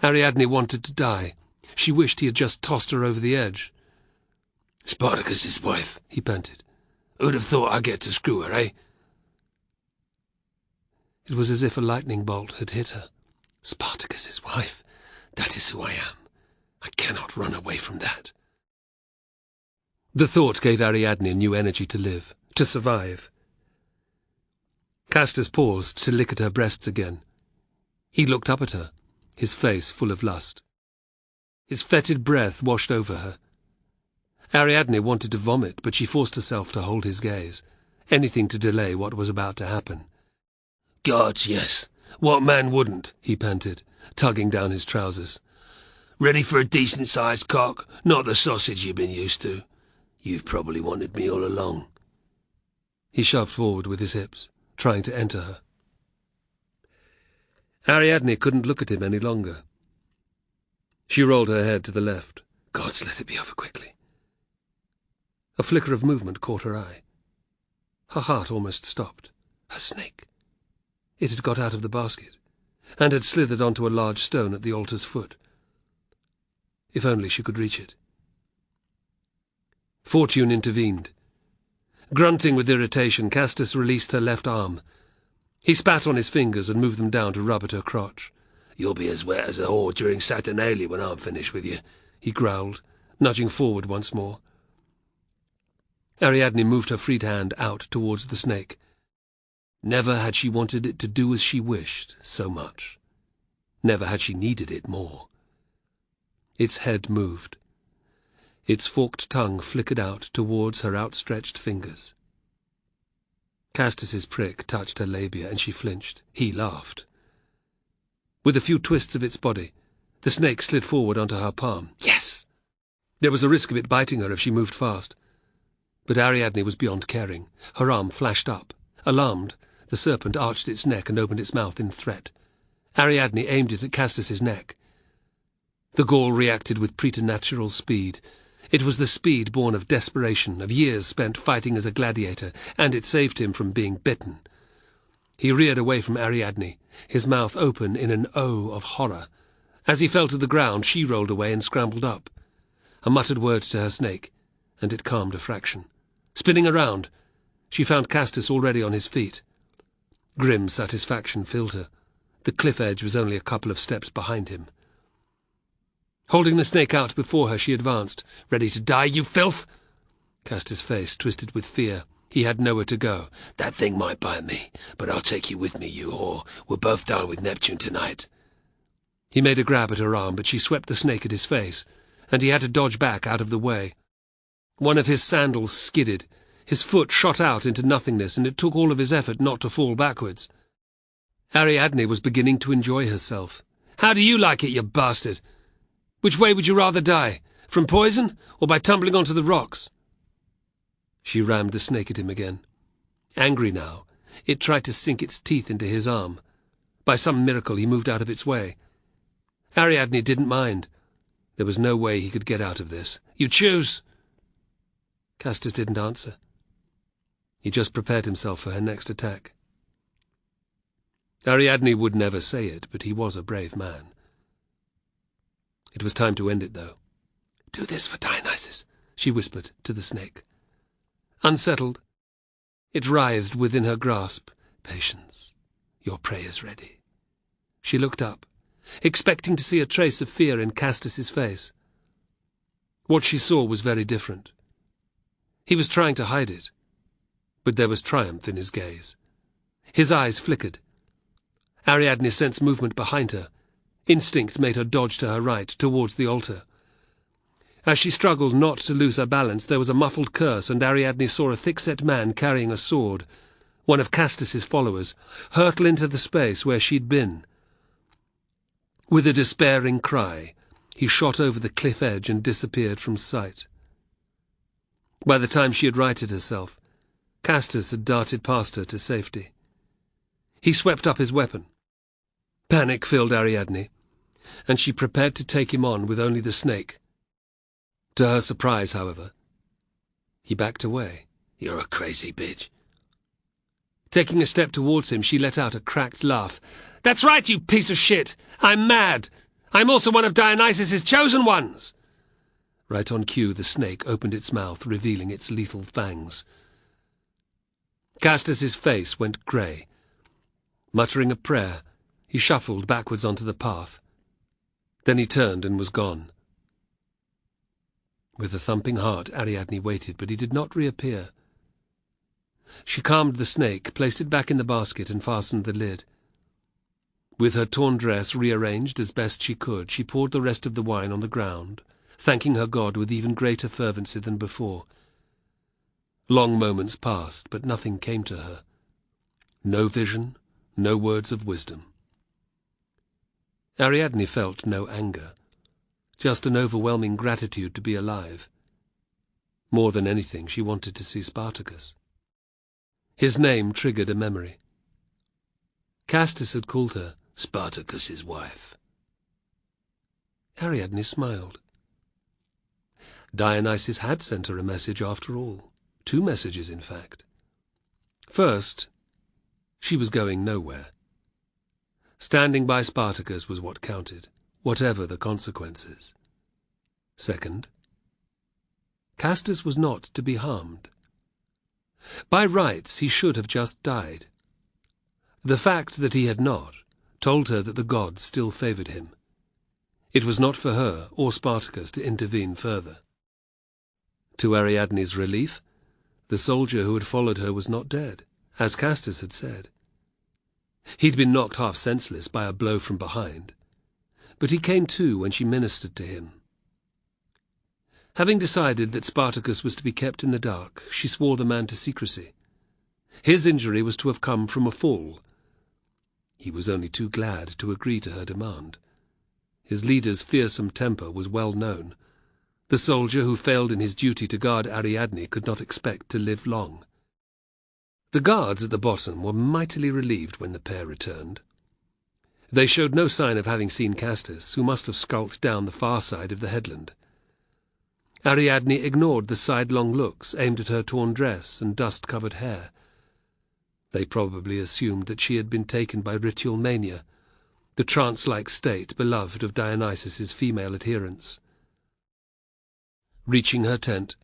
Ariadne wanted to die. She wished he had just tossed her over the edge. "Spartacus's wife," he panted. "Who'd have thought I'd get to screw her, eh?" It was as if a lightning bolt had hit her. Spartacus's wife. That is who I am. I cannot run away from that. The thought gave Ariadne new energy to live, to survive. Castus paused to lick at her breasts again. He looked up at her, his face full of lust. His fetid breath washed over her. Ariadne wanted to vomit, but she forced herself to hold his gaze, anything to delay what was about to happen. "Gods, yes. What man wouldn't?" he panted, tugging down his trousers. "Ready for a decent-sized cock, not the sausage you've been used to. You've probably wanted me all along." He shoved forward with his hips, trying to enter her. Ariadne couldn't look at him any longer. She rolled her head to the left. "Gods, let it be over quickly." A flicker of movement caught her eye. Her heart almost stopped. Her snake. It had got out of the basket, and had slithered onto a large stone at the altar's foot. If only she could reach it. Fortune intervened. Grunting with irritation, Castus released her left arm. He spat on his fingers and moved them down to rub at her crotch. "You'll be as wet as a whore during Saturnalia when I'm finished with you," he growled, nudging forward once more. Ariadne moved her freed hand out towards the snake. Never had she wanted it to do as she wished so much. Never had she needed it more. Its head moved. Its forked tongue flickered out towards her outstretched fingers. Castus's prick touched her labia, and she flinched. He laughed. With a few twists of its body, the snake slid forward onto her palm. Yes! There was a risk of it biting her if she moved fast. But Ariadne was beyond caring. Her arm flashed up. Alarmed, the serpent arched its neck and opened its mouth in threat. Ariadne aimed it at Castus's neck. The Gaul reacted with preternatural speed. It was the speed born of desperation, of years spent fighting as a gladiator, and it saved him from being bitten. He reared away from Ariadne, his mouth open in an O of horror. As he fell to the ground, she rolled away and scrambled up. A muttered word to her snake, and it calmed a fraction. Spinning around, she found Castus already on his feet. Grim satisfaction filled her. The cliff edge was only a couple of steps behind him. Holding the snake out before her, she advanced. "Ready to die, you filth?" Castus' face twisted with fear. He had nowhere to go. "That thing might bite me, but I'll take you with me, you whore. We're both down with Neptune tonight." He made a grab at her arm, but she swept the snake at his face, and he had to dodge back out of the way. One of his sandals skidded. His foot shot out into nothingness, and it took all of his effort not to fall backwards. Ariadne was beginning to enjoy herself. "How do you like it, you bastard? Which way would you rather die? From poison, or by tumbling onto the rocks?" She rammed the snake at him again. Angry now, it tried to sink its teeth into his arm. By some miracle he moved out of its way. Ariadne didn't mind. There was no way he could get out of this. "You choose." Castus didn't answer. He just prepared himself for her next attack. Ariadne would never say it, but he was a brave man. It was time to end it, though. "Do this for Dionysus," she whispered to the snake. Unsettled, it writhed within her grasp. "Patience. Your prey is ready." She looked up, expecting to see a trace of fear in Castus's face. What she saw was very different. He was trying to hide it, but there was triumph in his gaze. His eyes flickered. Ariadne sensed movement behind her. Instinct made her dodge to her right, towards the altar. As she struggled not to lose her balance, there was a muffled curse, and Ariadne saw a thick-set man carrying a sword, one of Castus's followers, hurtle into the space where she'd been. With a despairing cry, he shot over the cliff edge and disappeared from sight. By the time she had righted herself, Castus had darted past her to safety. He swept up his weapon. Panic filled Ariadne, and she prepared to take him on with only the snake. To her surprise, however, he backed away. "You're a crazy bitch." Taking a step towards him, she let out a cracked laugh. "That's right, you piece of shit! I'm mad! I'm also one of Dionysus's chosen ones!" Right on cue, the snake opened its mouth, revealing its lethal fangs. Castus's face went grey. Muttering a prayer, he shuffled backwards onto the path. Then he turned and was gone. With a thumping heart, Ariadne waited, but he did not reappear. She calmed the snake, placed it back in the basket, and fastened the lid. With her torn dress rearranged as best she could, she poured the rest of the wine on the ground, thanking her God with even greater fervency than before. Long moments passed, but nothing came to her. No vision, no words of wisdom. Ariadne felt no anger, just an overwhelming gratitude to be alive. More than anything, she wanted to see Spartacus. His name triggered a memory. Castus had called her Spartacus's wife. Ariadne smiled. Dionysus had sent her a message after all. 2 messages, in fact. First, she was going nowhere. Standing by Spartacus was what counted, whatever the consequences. Second, Castus was not to be harmed. By rights, he should have just died. The fact that he had not told her that the gods still favoured him. It was not for her or Spartacus to intervene further. To Ariadne's relief, the soldier who had followed her was not dead, as Castus had said. He'd been knocked half senseless by a blow from behind, but he came to when she ministered to him. Having decided that Spartacus was to be kept in the dark, she swore the man to secrecy. His injury was to have come from a fall. He was only too glad to agree to her demand. His leader's fearsome temper was well known. The soldier who failed in his duty to guard Ariadne could not expect to live long. The guards at the bottom were mightily relieved when the pair returned. They showed no sign of having seen Castus, who must have skulked down the far side of the headland. Ariadne ignored the sidelong looks aimed at her torn dress and dust-covered hair. They probably assumed that she had been taken by ritual mania, the trance-like state beloved of Dionysus's female adherents. Reaching her tent,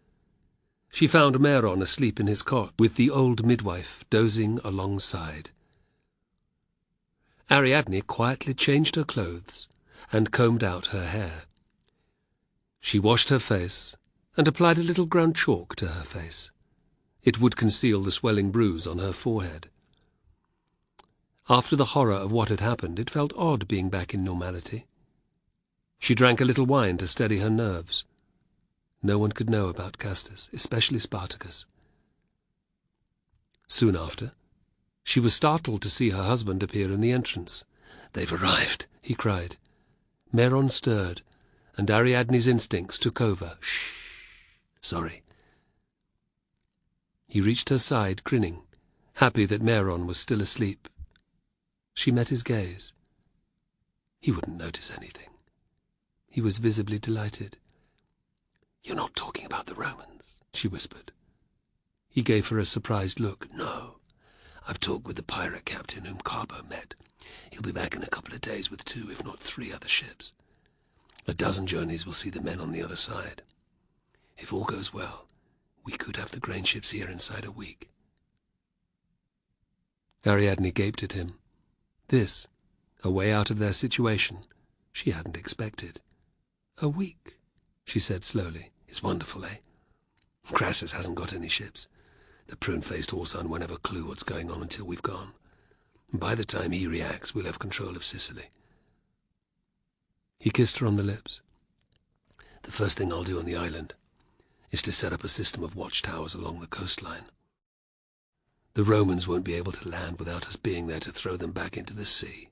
she found Meron asleep in his cot, with the old midwife dozing alongside. Ariadne quietly changed her clothes and combed out her hair. She washed her face and applied a little ground chalk to her face. It would conceal the swelling bruise on her forehead. After the horror of what had happened, it felt odd being back in normality. She drank a little wine to steady her nerves. No one could know about Castus, especially Spartacus. Soon after, she was startled to see her husband appear in the entrance. "They've arrived," he cried. Meron stirred, and Ariadne's instincts took over. "Shh. Sorry." He reached her side, grinning, happy that Meron was still asleep. She met his gaze. He wouldn't notice anything. He was visibly delighted. "You're not talking about the Romans," she whispered. He gave her a surprised look. "No. I've talked with the pirate captain whom Carbo met. He'll be back in a couple of days with 2, if not 3 other ships. A dozen journeys will see the men on the other side. If all goes well, we could have the grain ships here inside a week." Ariadne gaped at him. This, a way out of their situation, she hadn't expected. "A week," she said slowly. "It's wonderful, eh? Crassus hasn't got any ships. The prune-faced Orson won't have a clue what's going on until we've gone. And by the time he reacts, we'll have control of Sicily." He kissed her on the lips. "The first thing I'll do on the island is to set up a system of watchtowers along the coastline. The Romans won't be able to land without us being there to throw them back into the sea."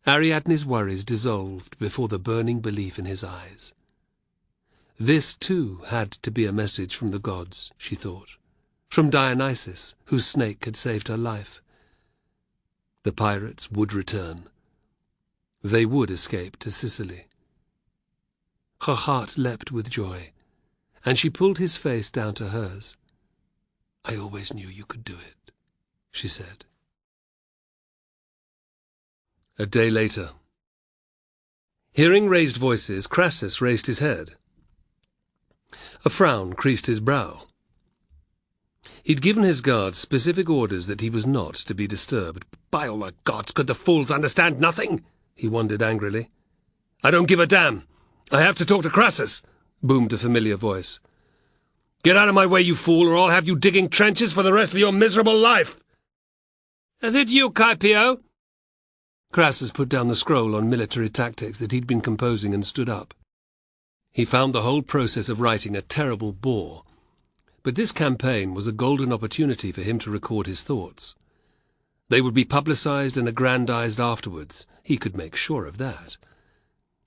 Ariadne's worries dissolved before the burning belief in his eyes. This, too, had to be a message from the gods, she thought, from Dionysus, whose snake had saved her life. The pirates would return. They would escape to Sicily. Her heart leapt with joy, and she pulled his face down to hers. "I always knew you could do it," she said. A day later. Hearing raised voices, Crassus raised his head. A frown creased his brow. He'd given his guards specific orders that he was not to be disturbed. "By all the gods, could the fools understand nothing?" he wondered angrily. "I don't give a damn. I have to talk to Crassus," boomed a familiar voice. "Get out of my way, you fool, or I'll have you digging trenches for the rest of your miserable life." "Is it you, Caipio?" Crassus put down the scroll on military tactics that he'd been composing and stood up. He found the whole process of writing a terrible bore, but this campaign was a golden opportunity for him to record his thoughts. They would be publicized and aggrandized afterwards. He could make sure of that.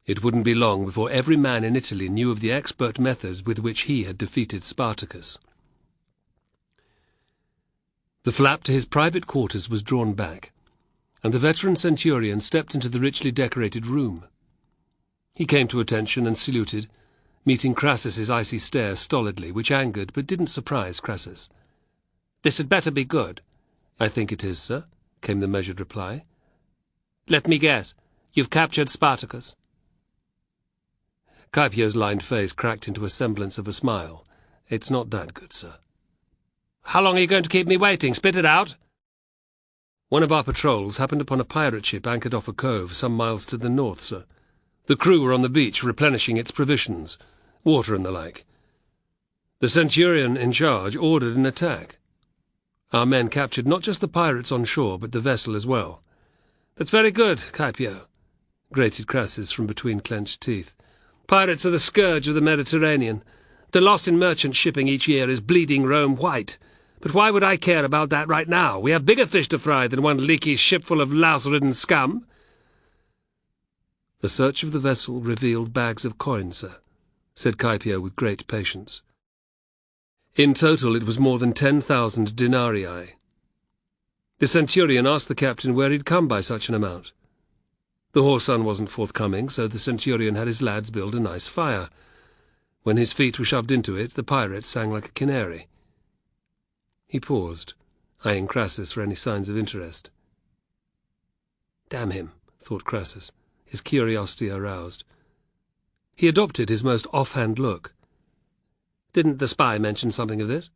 It wouldn't be long before every man in Italy knew of the expert methods with which he had defeated Spartacus. The flap to his private quarters was drawn back, and the veteran centurion stepped into the richly decorated room. He came to attention and saluted, meeting Crassus's icy stare stolidly, which angered but didn't surprise Crassus. "This had better be good." "I think it is, sir," came the measured reply. "Let me guess. You've captured Spartacus." Caipio's lined face cracked into a semblance of a smile. "It's not that good, sir." "How long are you going to keep me waiting? Spit it out." "One of our patrols happened upon a pirate ship anchored off a cove some miles to the north, sir. The crew were on the beach replenishing its provisions, water and the like. The centurion in charge ordered an attack. Our men captured not just the pirates on shore, but the vessel as well." "That's very good, Caipio," grated Crassus from between clenched teeth. "Pirates are the scourge of the Mediterranean. The loss in merchant shipping each year is bleeding Rome white. But why would I care about that right now? We have bigger fish to fry than one leaky ship full of louse-ridden scum. The search of the vessel revealed bags of coin, sir, said Caipio with great patience. In total it was more than 10,000 denarii. The centurion asked the captain where he'd come by such an amount. The whoreson wasn't forthcoming, so the centurion had his lads build a nice fire. When his feet were shoved into it, the pirate sang like a canary. He paused, eyeing Crassus for any signs of interest. Damn him, thought Crassus, his curiosity aroused. He adopted his most offhand look. Didn't the spy mention something of this?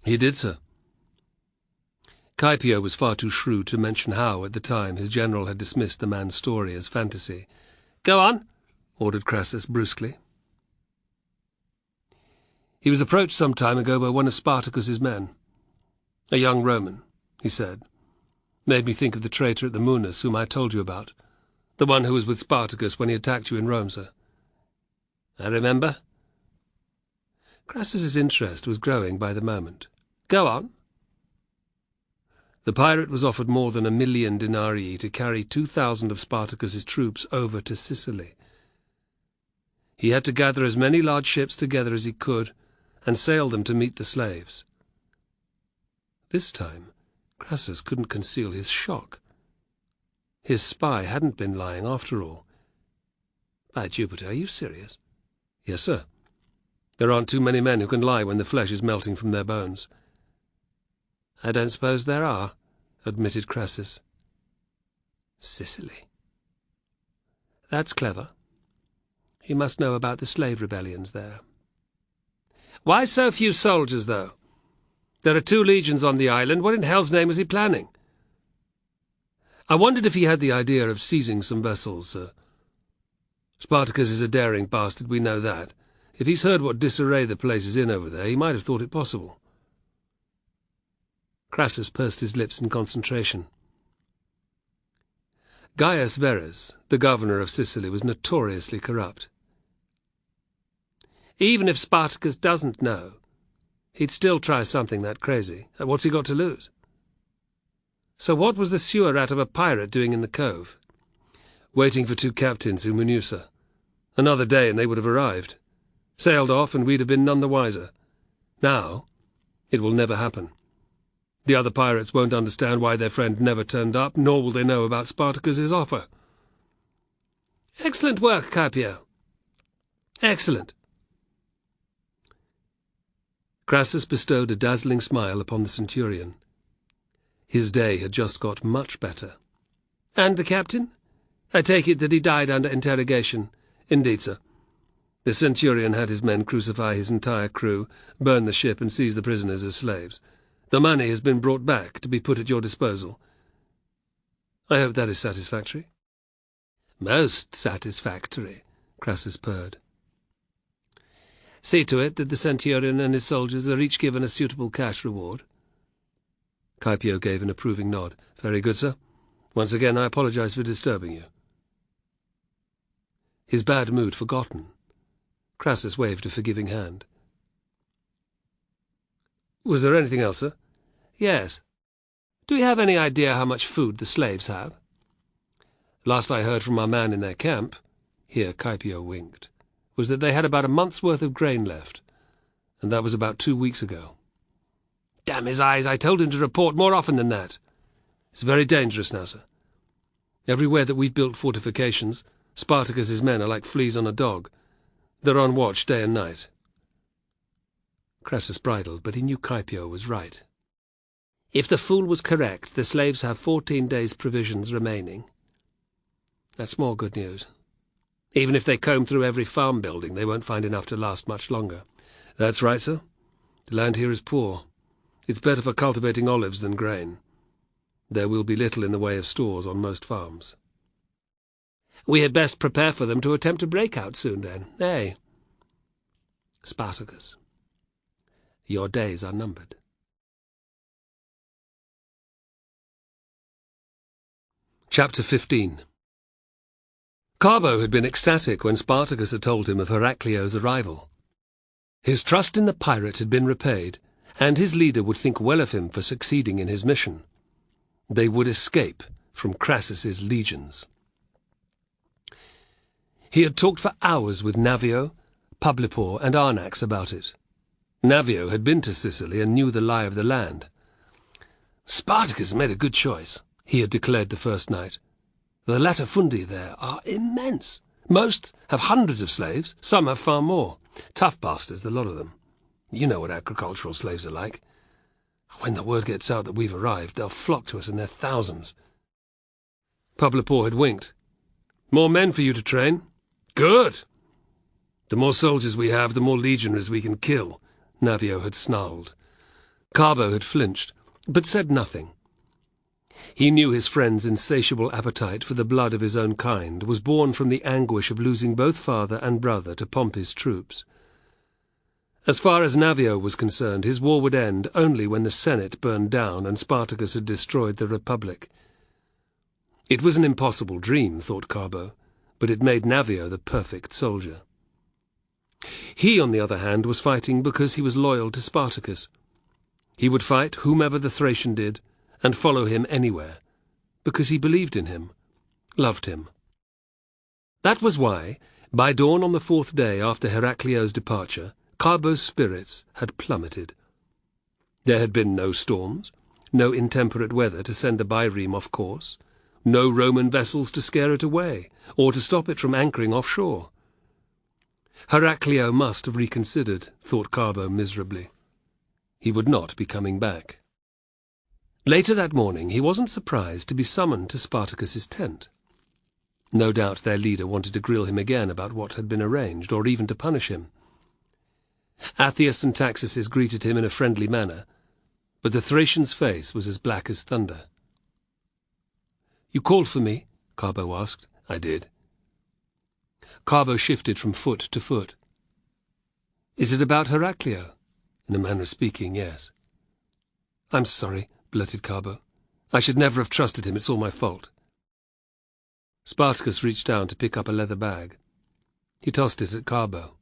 He did, sir. Caipio was far too shrewd to mention how, at the time, his general had dismissed the man's story as fantasy. "Go on," ordered Crassus brusquely. "He was approached some time ago by one of Spartacus's men. A young Roman," he said. "Made me think of the traitor at the Munus whom I told you about. The one who was with Spartacus when he attacked you in Rome, sir." "I remember." Crassus's interest was growing by the moment. "Go on." "The pirate was offered more than 1,000,000 denarii to carry 2,000 of Spartacus's troops over to Sicily. He had to gather as many large ships together as he could and sail them to meet the slaves." This time, Crassus couldn't conceal his shock. His spy hadn't been lying after all. "By Jupiter, are you serious?" "Yes, sir. There aren't too many men who can lie when the flesh is melting from their bones." "I don't suppose there are," admitted Crassus. "Sicily. That's clever. He must know about the slave rebellions there." "Why so few soldiers, though? There are 2 legions on the island. What in hell's name was he planning?" "I wondered if he had the idea of seizing some vessels, sir. Spartacus is a daring bastard, we know that. If he's heard what disarray the place is in over there, he might have thought it possible." Crassus pursed his lips in concentration. Gaius Verus, the governor of Sicily, was notoriously corrupt. "Even if Spartacus doesn't know, he'd still try something that crazy. What's he got to lose?" "So what was the sewer rat of a pirate doing in the cove?" "Waiting for 2 captains who knew, sir. Another day and they would have arrived. Sailed off and we'd have been none the wiser. Now, it will never happen. The other pirates won't understand why their friend never turned up, nor will they know about Spartacus's offer." "Excellent work, Caipio. Excellent." Crassus bestowed a dazzling smile upon the centurion. His day had just got much better. "And the captain? I take it that he died under interrogation." "Indeed, sir. The centurion had his men crucify his entire crew, burn the ship, and seize the prisoners as slaves. The money has been brought back to be put at your disposal. I hope that is satisfactory." "Most satisfactory," Crassus purred. "See to it that the centurion and his soldiers are each given a suitable cash reward." Caipio gave an approving nod. "Very good, sir. Once again I apologize for disturbing you." His bad mood forgotten, Crassus waved a forgiving hand. "Was there anything else, sir?" "Yes. Do we have any idea how much food the slaves have?" "Last I heard from our man in their camp," here Caipio winked, "was that they had about a month's worth of grain left, and that was about 2 weeks ago." "Damn his eyes, I told him to report more often than that." "It's very dangerous now, sir. Everywhere that we've built fortifications, Spartacus's men are like fleas on a dog. They're on watch day and night." Crassus bridled, but he knew Caipio was right. "If the fool was correct, the slaves have 14 days' provisions remaining. That's more good news. Even if they comb through every farm building, they won't find enough to last much longer." "That's right, sir. The land here is poor. It's better for cultivating olives than grain. There will be little in the way of stores on most farms." "We had best prepare for them to attempt a breakout soon, then, eh?" "Spartacus, your days are numbered." Chapter 15. Carbo had been ecstatic when Spartacus had told him of Heraclio's arrival. His trust in the pirate had been repaid, and his leader would think well of him for succeeding in his mission. They would escape from Crassus's legions. He had talked for hours with Navio, Publipor, and Arnax about it. Navio had been to Sicily and knew the lie of the land. "Spartacus made a good choice," he had declared the first night. "The latifundi there are immense. Most have hundreds of slaves, some have far more. Tough bastards, the lot of them. You know what agricultural slaves are like. When the word gets out that we've arrived, they'll flock to us in their thousands." Publipor had winked. "More men for you to train?" "Good! The more soldiers we have, the more legionaries we can kill," Navio had snarled. Carbo had flinched, but said nothing. He knew his friend's insatiable appetite for the blood of his own kind was born from the anguish of losing both father and brother to Pompey's troops. As far as Navio was concerned, his war would end only when the Senate burned down and Spartacus had destroyed the Republic. It was an impossible dream, thought Carbo, but it made Navio the perfect soldier. He, on the other hand, was fighting because he was loyal to Spartacus. He would fight whomever the Thracian did, and follow him anywhere, because he believed in him, loved him. That was why, by dawn on the fourth day after Heraclio's departure, Carbo's spirits had plummeted. There had been no storms, no intemperate weather to send the bireme off course, no Roman vessels to scare it away, or to stop it from anchoring offshore. Heraclio must have reconsidered, thought Carbo miserably. He would not be coming back. Later that morning he wasn't surprised to be summoned to Spartacus's tent. No doubt their leader wanted to grill him again about what had been arranged, or even to punish him. Athius and Taxis greeted him in a friendly manner, but the Thracian's face was as black as thunder. "You called for me?" Carbo asked. "I did." Carbo shifted from foot to foot. "Is it about Heraclio?" "In a manner of speaking, yes." "I'm sorry," blurted Carbo. "I should never have trusted him. It's all my fault." Spartacus reached down to pick up a leather bag. He tossed it at Carbo.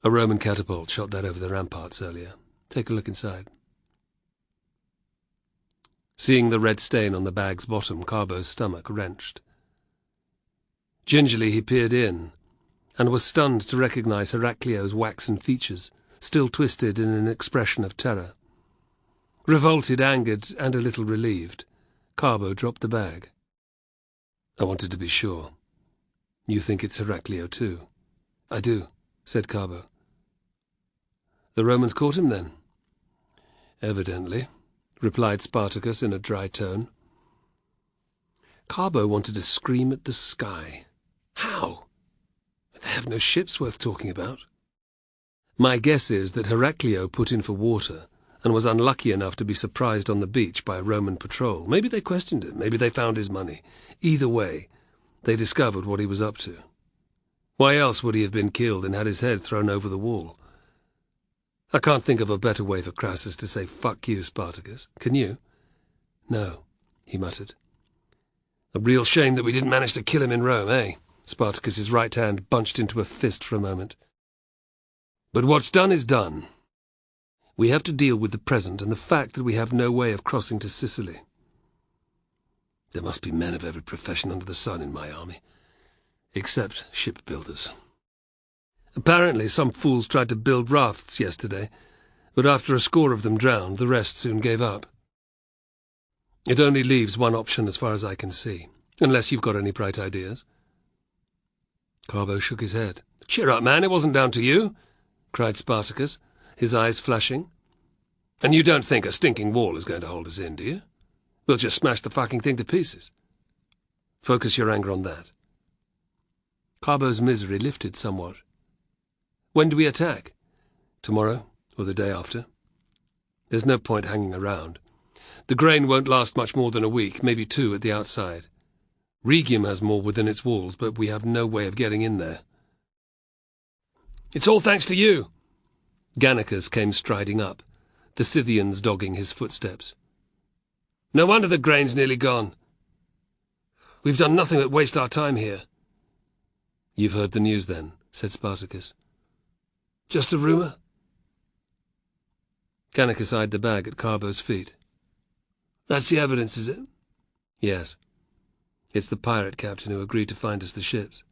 "A Roman catapult shot that over the ramparts earlier. Take a look inside." Seeing the red stain on the bag's bottom, Carbo's stomach wrenched. Gingerly he peered in, and was stunned to recognize Heraclio's waxen features, still twisted in an expression of terror. Revolted, angered, and a little relieved, Carbo dropped the bag. "I wanted to be sure. You think it's Heraclio too?" "I do," said Carbo. "The Romans caught him, then?" "Evidently," replied Spartacus in a dry tone. Carbo wanted to scream at the sky. How? They have no ships worth talking about. "My guess is that Heraclio put in for water and was unlucky enough to be surprised on the beach by a Roman patrol. Maybe they questioned him, maybe they found his money. Either way, they discovered what he was up to. Why else would he have been killed and had his head thrown over the wall? I can't think of a better way for Crassus to say 'fuck you, Spartacus.' Can you?" "No," he muttered. "A real shame that we didn't manage to kill him in Rome, eh?" Spartacus's right hand bunched into a fist for a moment. "But what's done is done. We have to deal with the present and the fact that we have no way of crossing to Sicily. There must be men of every profession under the sun in my army, except shipbuilders. Apparently some fools tried to build rafts yesterday, but after a score of them drowned, the rest soon gave up. It only leaves one option as far as I can see, unless you've got any bright ideas." Carbo shook his head. "Cheer up, man, it wasn't down to you," cried Spartacus, his eyes flashing. "And you don't think a stinking wall is going to hold us in, do you? We'll just smash the fucking thing to pieces. Focus your anger on that." Carbo's misery lifted somewhat. "When do we attack?" "Tomorrow, or the day after. There's no point hanging around. The grain won't last much more than a week, maybe 2 at the outside. Rhegium has more within its walls, but we have no way of getting in there." "It's all thanks to you." Gannicus came striding up, the Scythians dogging his footsteps. "No wonder the grain's nearly gone. We've done nothing but waste our time here." "You've heard the news, then," said Spartacus. "Just a rumour?" Gannicus eyed the bag at Carbo's feet. That's the evidence, is it? Yes. It's the pirate captain who agreed to find us the ships.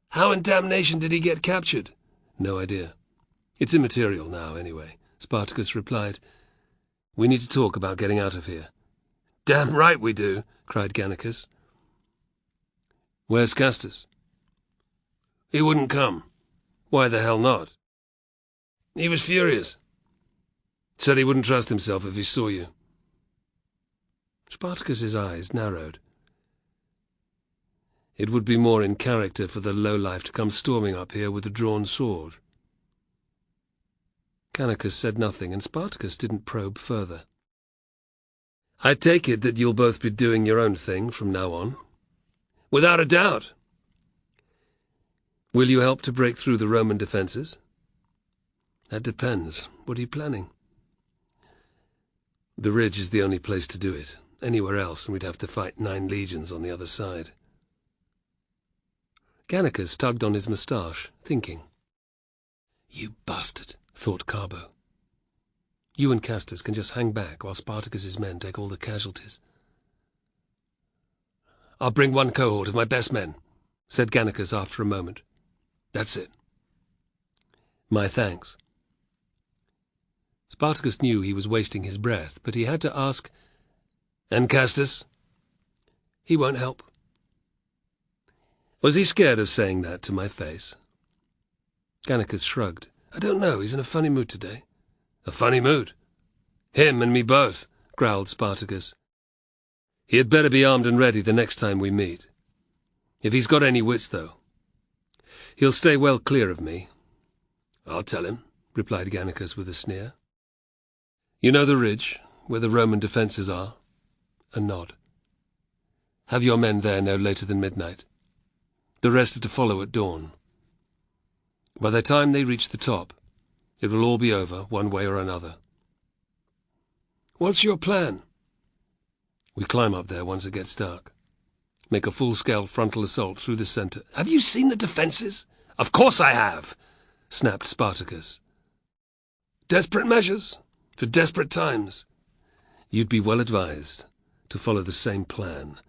How in damnation did he get captured? No idea. It's immaterial now, anyway, Spartacus replied. We need to talk about getting out of here. Damn right we do, cried Gannicus. Where's Castus? He wouldn't come. Why the hell not? He was furious. Said he wouldn't trust himself if he saw you. Spartacus's eyes narrowed. It would be more in character for the lowlife to come storming up here with a drawn sword. Gannicus said nothing, and Spartacus didn't probe further. I take it that you'll both be doing your own thing from now on? Without a doubt. Will you help to break through the Roman defences? That depends. What are you planning? The ridge is the only place to do it. Anywhere else, and we'd have to fight 9 legions on the other side. Gannicus tugged on his moustache, thinking. You bastard, thought Carbo. You and Castus can just hang back while Spartacus's men take all the casualties. I'll bring 1 cohort of my best men, said Gannicus after a moment. That's it. My thanks. Spartacus knew he was wasting his breath, but he had to ask, And Castus? He won't help. Was he scared of saying that to my face? Gannicus shrugged. I don't know, he's in a funny mood today. A funny mood? Him and me both, growled Spartacus. He had better be armed and ready the next time we meet. If he's got any wits, though. He'll stay well clear of me. I'll tell him, replied Gannicus with a sneer. You know the ridge, where the Roman defences are? A nod. Have your men there no later than midnight. The rest are to follow at dawn. By the time they reach the top, it will all be over, one way or another. What's your plan? We climb up there once it gets dark. Make a full-scale frontal assault through the centre. Have you seen the defences? Of course I have, snapped Spartacus. Desperate measures, for desperate times. You'd be well advised to follow the same plan,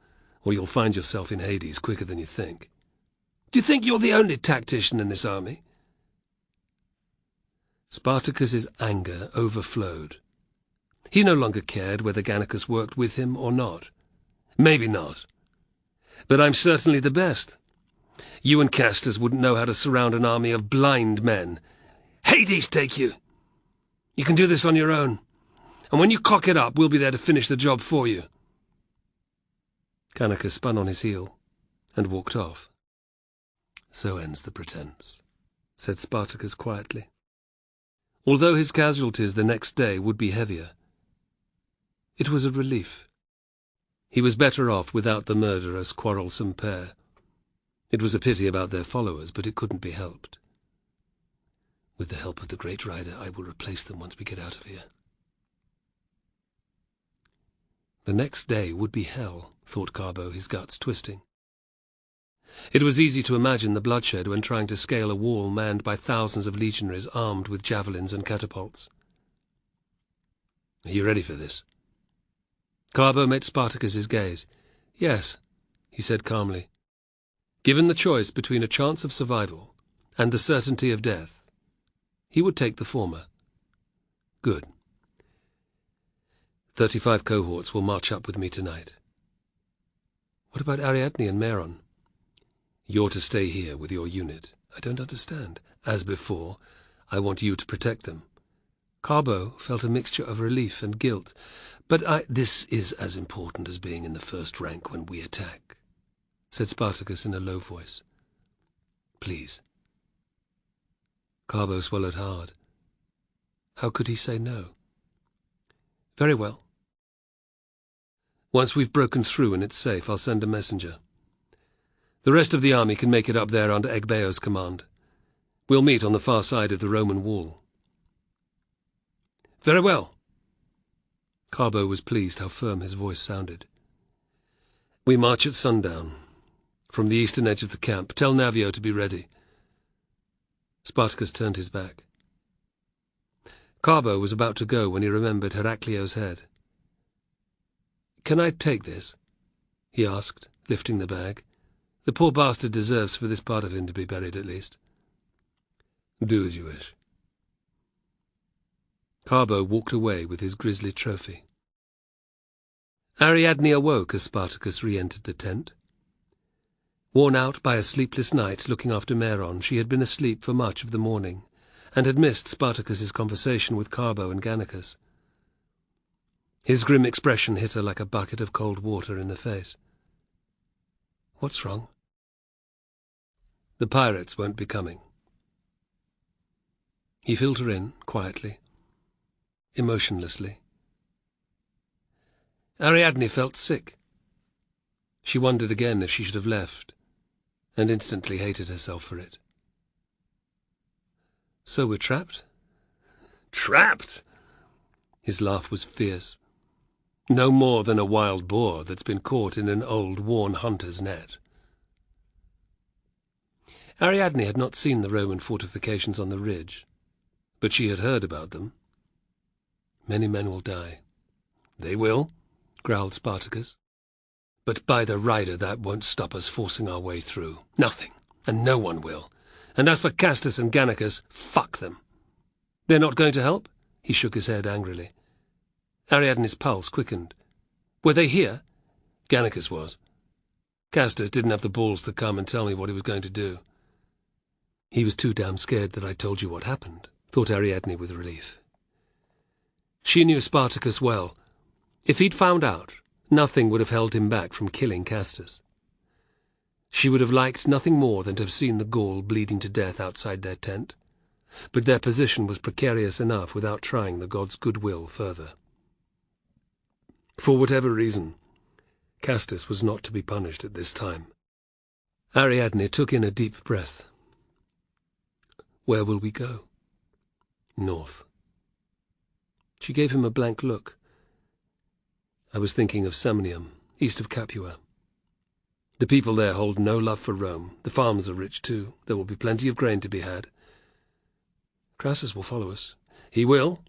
or you'll find yourself in Hades quicker than you think. Do you think you're the only tactician in this army? Spartacus's anger overflowed. He no longer cared whether Gannicus worked with him or not. Maybe not. But I'm certainly the best. You and Castus wouldn't know how to surround an army of blind men. Hades take you! You can do this on your own. And when you cock it up, we'll be there to finish the job for you. Gannicus spun on his heel and walked off. So ends the pretense, said Spartacus quietly. Although his casualties the next day would be heavier, it was a relief. He was better off without the murderous, quarrelsome pair. It was a pity about their followers, but it couldn't be helped. With the help of the Great Rider, I will replace them once we get out of here. The next day would be hell, thought Carbo, his guts twisting. It was easy to imagine the bloodshed when trying to scale a wall manned by thousands of legionaries armed with javelins and catapults. Are you ready for this? Carbo met Spartacus's gaze. Yes, he said calmly. Given the choice between a chance of survival and the certainty of death, he would take the former. Good. 35 cohorts will march up with me tonight. What about Ariadne and Meron? You're to stay here with your unit. I don't understand. As before, I want you to protect them. Carbo felt a mixture of relief and guilt. But this is as important as being in the first rank when we attack, said Spartacus in a low voice. Please. Carbo swallowed hard. How could he say no? Very well. Once we've broken through and it's safe, I'll send a messenger. The rest of the army can make it up there under Egbeo's command. We'll meet on the far side of the Roman wall. Very well. Carbo was pleased how firm his voice sounded. We march at sundown. From the eastern edge of the camp, tell Navio to be ready. Spartacus turned his back. Carbo was about to go when he remembered Heraclio's head. "Can I take this?" he asked, lifting the bag. "The poor bastard deserves for this part of him to be buried at least." "Do as you wish." Carbo walked away with his grisly trophy. Ariadne awoke as Spartacus re-entered the tent. Worn out by a sleepless night looking after Meron, she had been asleep for much of the morning, and had missed Spartacus's conversation with Carbo and Gannicus. His grim expression hit her like a bucket of cold water in the face. "What's wrong?" "The pirates won't be coming." He filled her in, quietly, emotionlessly. Ariadne felt sick. She wondered again if she should have left, and instantly hated herself for it. "So we're trapped?" Trapped? His laugh was fierce. No more than a wild boar that's been caught in an old, worn hunter's net. Ariadne had not seen the Roman fortifications on the ridge, but she had heard about them. "Many men will die." "They will," growled Spartacus. "But by the rider, that won't stop us forcing our way through. Nothing, and no one will. And as for Castus and Gannicus, fuck them." "They're not going to help?" He shook his head angrily. Ariadne's pulse quickened. "Were they here?" "Gannicus was. Castus didn't have the balls to come and tell me what he was going to do." "He was too damn scared that I told you what happened," thought Ariadne with relief. She knew Spartacus well. If he'd found out, nothing would have held him back from killing Castus. She would have liked nothing more than to have seen the Gaul bleeding to death outside their tent, but their position was precarious enough without trying the gods' goodwill further. For whatever reason, Castus was not to be punished at this time. Ariadne took in a deep breath. "Where will we go?" "North." She gave him a blank look. "I was thinking of Samnium, east of Capua. The people there hold no love for Rome. The farms are rich too. There will be plenty of grain to be had." "Crassus will follow us." "He will.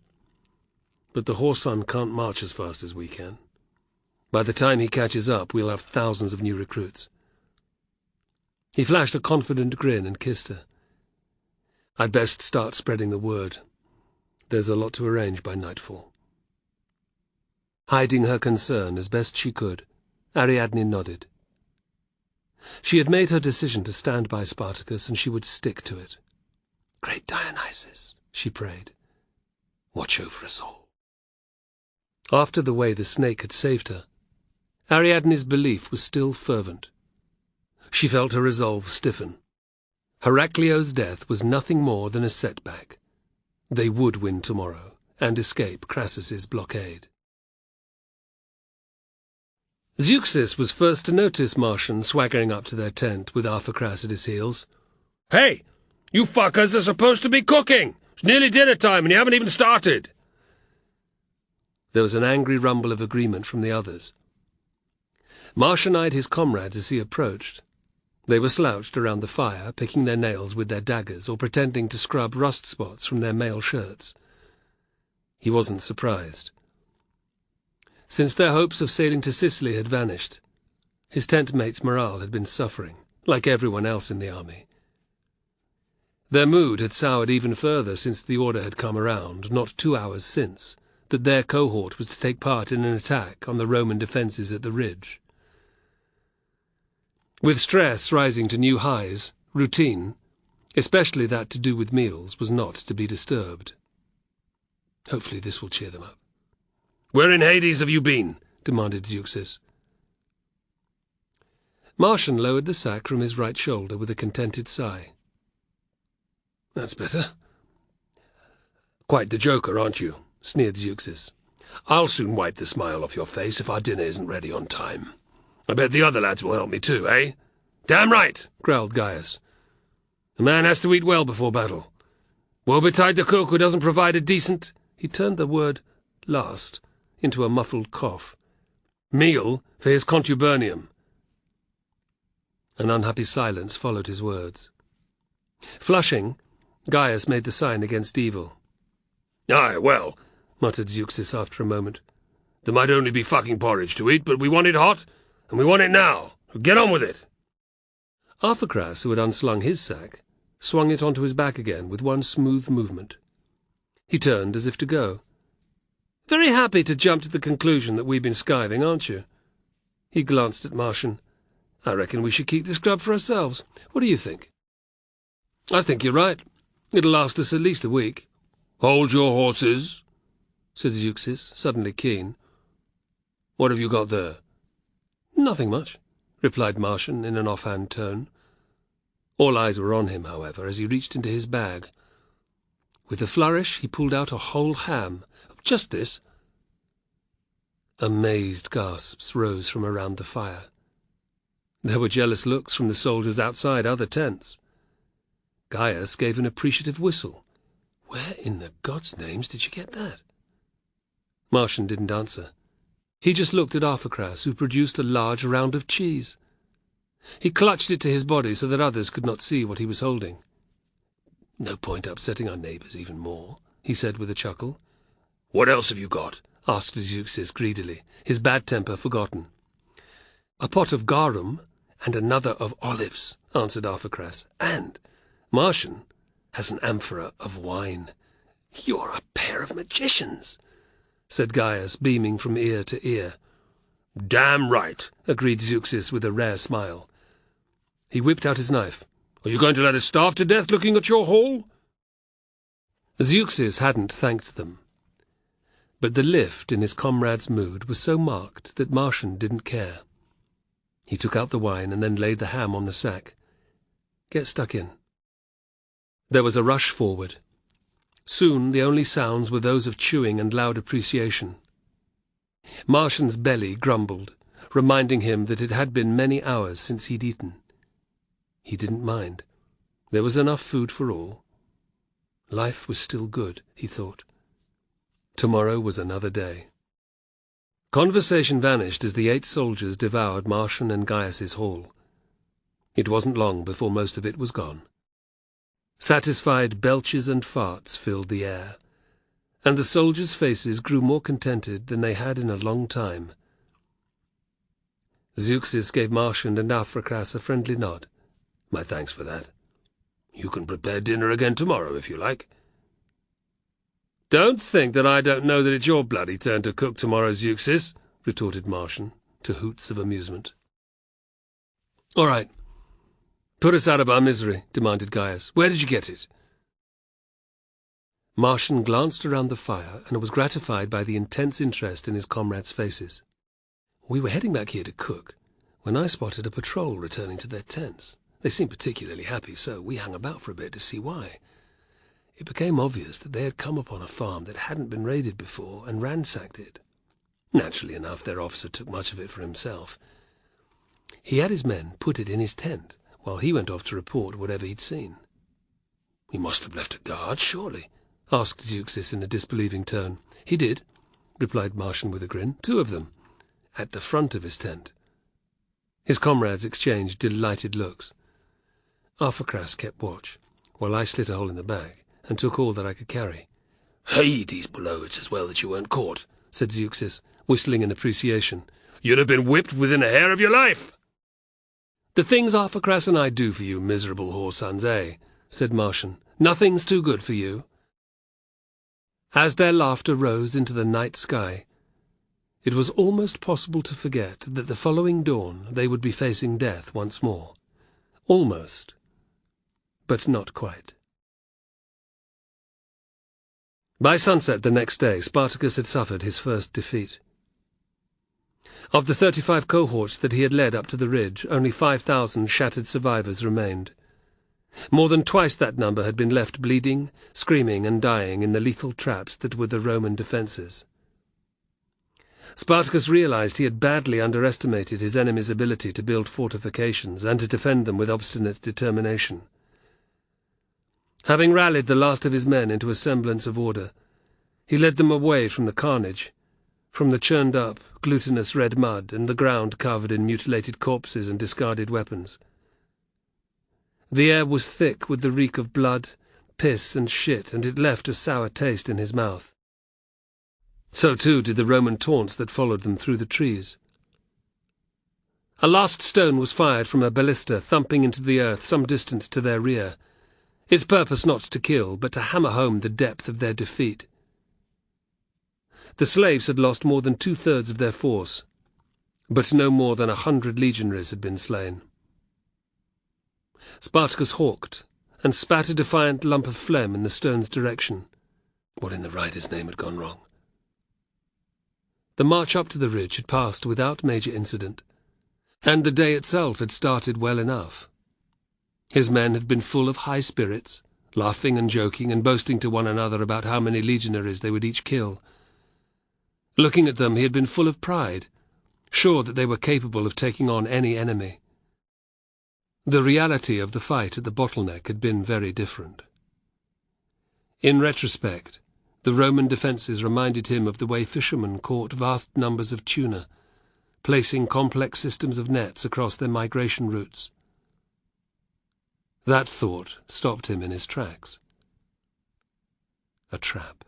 But the whoreson can't march as fast as we can. By the time he catches up, we'll have thousands of new recruits." He flashed a confident grin and kissed her. "I'd best start spreading the word. There's a lot to arrange by nightfall." Hiding her concern as best she could, Ariadne nodded. She had made her decision to stand by Spartacus, and she would stick to it. "Great Dionysus," she prayed, "watch over us all." After the way the snake had saved her, Ariadne's belief was still fervent. She felt her resolve stiffen. Heraclio's death was nothing more than a setback. They would win tomorrow, and escape Crassus's blockade. Zeuxis was first to notice Martian swaggering up to their tent with Arphacras at his heels. "Hey! You fuckers are supposed to be cooking! It's nearly dinner time and you haven't even started!" There was an angry rumble of agreement from the others. Martian eyed his comrades as he approached. They were slouched around the fire, picking their nails with their daggers or pretending to scrub rust spots from their mail shirts. He wasn't surprised. Since their hopes of sailing to Sicily had vanished, his tent mates' morale had been suffering, like everyone else in the army. Their mood had soured even further since the order had come around, not 2 hours since, that their cohort was to take part in an attack on the Roman defences at the ridge. With stress rising to new highs, routine, especially that to do with meals, was not to be disturbed. Hopefully this will cheer them up. "Where in Hades have you been?" demanded Zeuxis. Martian lowered the sack from his right shoulder with a contented sigh. "That's better." "Quite the joker, aren't you?" sneered Zeuxis. "I'll soon wipe the smile off your face if our dinner isn't ready on time. I bet the other lads will help me too, eh?" "Damn right," growled Gaius. "A man has to eat well before battle. Woe betide the cook who doesn't provide a decent—" He turned the word last into a muffled cough. "Meal for his contubernium." An unhappy silence followed his words. Flushing, Gaius made the sign against evil. Aye, well, muttered Zeuxis after a moment. There might only be fucking porridge to eat, but we want it hot, and we want it now. So get on with it. Arthocras, who had unslung his sack, swung it onto his back again with one smooth movement. He turned as if to go. Very happy to jump to the conclusion that we've been skiving, aren't you? He glanced at Martian. I reckon we should keep this grub for ourselves. What do you think? I think you're right. It'll last us at least a week. Hold your horses, said Zeuxis, suddenly keen. What have you got there? Nothing much, replied Martian in an offhand tone. All eyes were on him, however, as he reached into his bag. With a flourish, he pulled out a whole ham. Just this. Amazed gasps rose from around the fire. There were jealous looks from the soldiers outside other tents. Gaius gave an appreciative whistle. Where in the gods' names did you get that? Martian didn't answer. He just looked at Arthocras, who produced a large round of cheese. He clutched it to his body so that others could not see what he was holding. No point upsetting our neighbours even more, he said with a chuckle. What else have you got? Asked Zeuxis greedily, his bad temper forgotten. A pot of garum and another of olives, answered Arthocras, and Martian has an amphora of wine. You're a pair of magicians, said Gaius, beaming from ear to ear. Damn right, agreed Zeuxis with a rare smile. He whipped out his knife. Are you going to let us starve to death looking at your haul? Zeuxis hadn't thanked them. But the lift in his comrade's mood was so marked that Martian didn't care. He took out the wine and then laid the ham on the sack. Get stuck in. There was a rush forward. Soon the only sounds were those of chewing and loud appreciation. Martian's belly grumbled, reminding him that it had been many hours since he'd eaten. He didn't mind. There was enough food for all. Life was still good, he thought. Tomorrow was another day. Conversation vanished as the 8 soldiers devoured Martian and Gaius's haul. It wasn't long before most of it was gone. Satisfied belches and farts filled the air, and the soldiers' faces grew more contented than they had in a long time. Zeuxis gave Martian and Arthocras a friendly nod. My thanks for that. You can prepare dinner again tomorrow if you like. Don't think that I don't know that it's your bloody turn to cook tomorrow, Zeuxis, retorted Martian, to hoots of amusement. All right. Put us out of our misery, demanded Gaius. Where did you get it? Martian glanced around the fire and was gratified by the intense interest in his comrades' faces. We were heading back here to cook, when I spotted a patrol returning to their tents. They seemed particularly happy, so we hung about for a bit to see why. It became obvious that they had come upon a farm that hadn't been raided before and ransacked it. Naturally enough, their officer took much of it for himself. He had his men put it in his tent, while he went off to report whatever he'd seen. He must have left a guard, surely, asked Zeuxis in a disbelieving tone. He did, replied Martian with a grin. 2 of them, at the front of his tent. His comrades exchanged delighted looks. Arthocras kept watch, while I slit a hole in the bag and took all that I could carry. Hades below, it's as well that you weren't caught, said Zeuxis, whistling in appreciation. You'd have been whipped within a hair of your life. The things Arthocras and I do for you miserable whoresons, eh? Said Martian. Nothing's too good for you. As their laughter rose into the night sky, it was almost possible to forget that the following dawn they would be facing death once more. Almost, but not quite. By sunset the next day, Spartacus had suffered his first defeat. Of the 35 cohorts that he had led up to the ridge, only 5,000 shattered survivors remained. More than twice that number had been left bleeding, screaming, and dying in the lethal traps that were the Roman defences. Spartacus realized he had badly underestimated his enemy's ability to build fortifications and to defend them with obstinate determination. Having rallied the last of his men into a semblance of order, he led them away from the carnage, from the churned-up, glutinous red mud and the ground covered in mutilated corpses and discarded weapons. The air was thick with the reek of blood, piss and shit, and it left a sour taste in his mouth. So too did the Roman taunts that followed them through the trees. A last stone was fired from a ballista thumping into the earth some distance to their rear, its purpose not to kill, but to hammer home the depth of their defeat. The slaves had lost more than 2/3 of their force, but no more than 100 legionaries had been slain. Spartacus hawked, and spat a defiant lump of phlegm in the stone's direction. What in the rider's name had gone wrong? The march up to the ridge had passed without major incident, and the day itself had started well enough. His men had been full of high spirits, laughing and joking and boasting to one another about how many legionaries they would each kill. Looking at them, he had been full of pride, sure that they were capable of taking on any enemy. The reality of the fight at the bottleneck had been very different. In retrospect, the Roman defences reminded him of the way fishermen caught vast numbers of tuna, placing complex systems of nets across their migration routes. That thought stopped him in his tracks. A trap.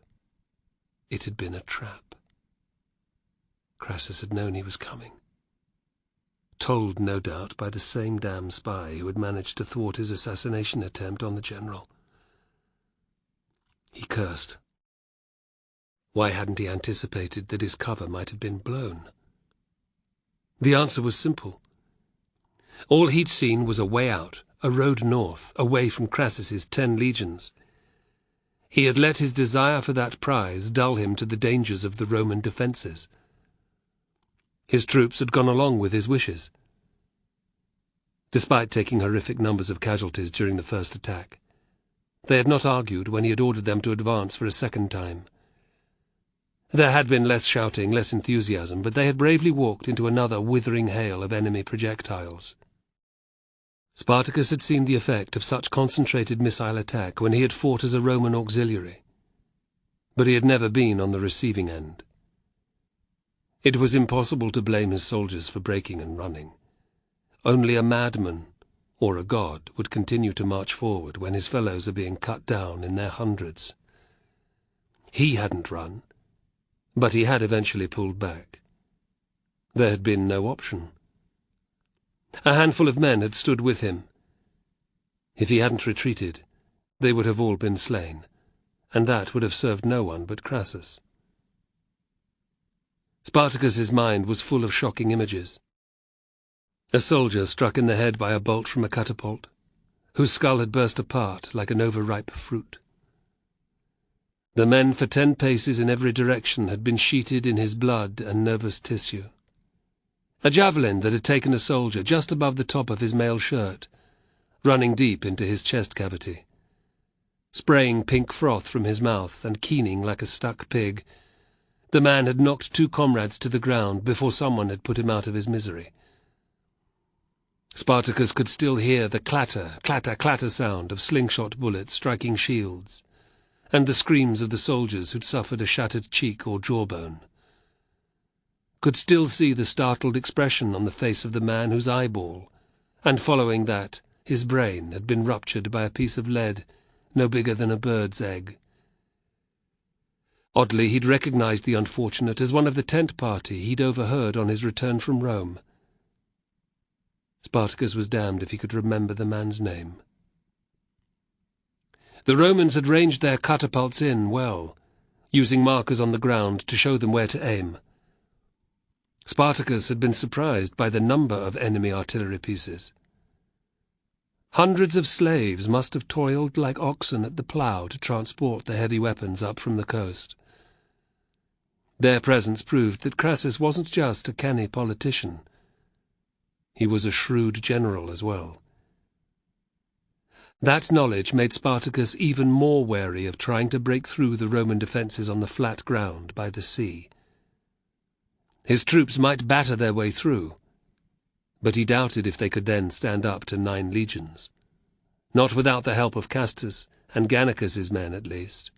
It had been a trap. Crassus had known he was coming. Told, no doubt, by the same damn spy who had managed to thwart his assassination attempt on the general. He cursed. Why hadn't he anticipated that his cover might have been blown? The answer was simple. All he'd seen was a way out, a road north, away from Crassus's 10 legions. He had let his desire for that prize dull him to the dangers of the Roman defences. His troops had gone along with his wishes. Despite taking horrific numbers of casualties during the first attack, they had not argued when he had ordered them to advance for a second time. There had been less shouting, less enthusiasm, but they had bravely walked into another withering hail of enemy projectiles. Spartacus had seen the effect of such concentrated missile attack when he had fought as a Roman auxiliary, but he had never been on the receiving end. It was impossible to blame his soldiers for breaking and running. Only a madman or a god would continue to march forward when his fellows are being cut down in their hundreds. He hadn't run, but he had eventually pulled back. There had been no option. A handful of men had stood with him. If he hadn't retreated, they would have all been slain, and that would have served no one but Crassus. Spartacus's mind was full of shocking images. A soldier struck in the head by a bolt from a catapult, whose skull had burst apart like an overripe fruit. The men for 10 paces in every direction had been sheeted in his blood and nervous tissue. A javelin that had taken a soldier just above the top of his mail shirt, running deep into his chest cavity. Spraying pink froth from his mouth and keening like a stuck pig, the man had knocked 2 comrades to the ground before someone had put him out of his misery. Spartacus could still hear the clatter, clatter, clatter sound of slingshot bullets striking shields, and the screams of the soldiers who'd suffered a shattered cheek or jawbone. Could still see the startled expression on the face of the man whose eyeball, and following that, his brain had been ruptured by a piece of lead no bigger than a bird's egg. Oddly, he'd recognized the unfortunate as one of the tent party he'd overheard on his return from Rome. Spartacus was damned if he could remember the man's name. The Romans had ranged their catapults in well, using markers on the ground to show them where to aim. Spartacus had been surprised by the number of enemy artillery pieces. Hundreds of slaves must have toiled like oxen at the plough to transport the heavy weapons up from the coast. Their presence proved that Crassus wasn't just a canny politician. He was a shrewd general as well. That knowledge made Spartacus even more wary of trying to break through the Roman defences on the flat ground by the sea. His troops might batter their way through, but he doubted if they could then stand up to 9 legions. Not without the help of Castus and Gannicus's men, at least.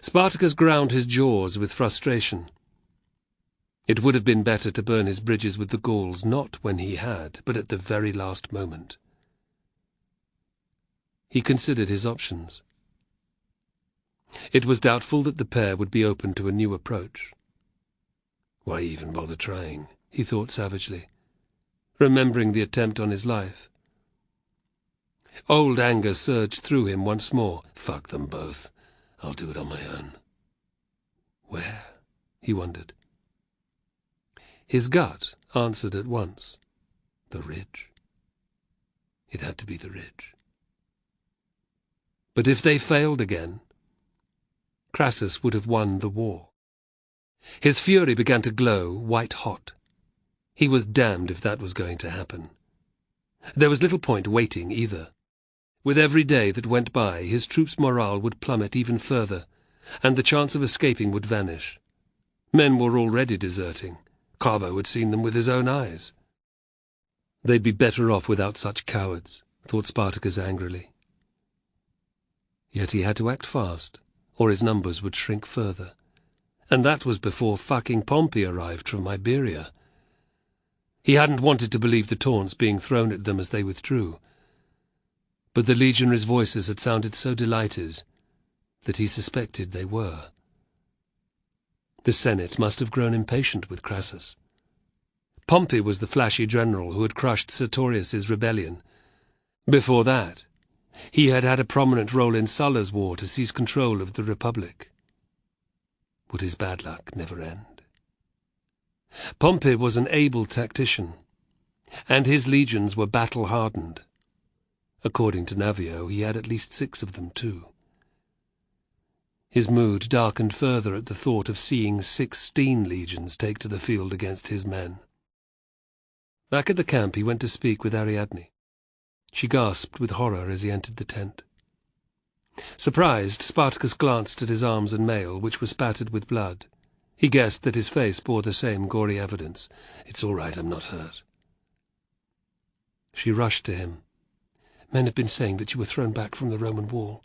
Spartacus ground his jaws with frustration. It would have been better to burn his bridges with the Gauls not when he had, but at the very last moment. He considered his options. It was doubtful that the pair would be open to a new approach. Why even bother trying, he thought savagely, remembering the attempt on his life. Old anger surged through him once more. Fuck them both. I'll do it on my own. Where? He wondered. His gut answered at once. The ridge. It had to be the ridge. But if they failed again, Crassus would have won the war. His fury began to glow white-hot. He was damned if that was going to happen. There was little point waiting either. With every day that went by, his troops' morale would plummet even further, and the chance of escaping would vanish. Men were already deserting. Carbo had seen them with his own eyes. They'd be better off without such cowards, thought Spartacus angrily. Yet he had to act fast, or his numbers would shrink further. And that was before fucking Pompey arrived from Iberia. He hadn't wanted to believe the taunts being thrown at them as they withdrew. But the legionaries' voices had sounded so delighted that he suspected they were. The Senate must have grown impatient with Crassus. Pompey was the flashy general who had crushed Sertorius's rebellion. Before that, he had had a prominent role in Sulla's war to seize control of the Republic. Would his bad luck never end? Pompey was an able tactician, and his legions were battle-hardened. According to Navio, he had at least 6 of them too. His mood darkened further at the thought of seeing 16 legions take to the field against his men. Back at the camp he went to speak with Ariadne. She gasped with horror as he entered the tent. Surprised, Spartacus glanced at his arms and mail, which were spattered with blood. He guessed that his face bore the same gory evidence. "It's all right, I'm not hurt." She rushed to him. "Men have been saying that you were thrown back from the Roman wall,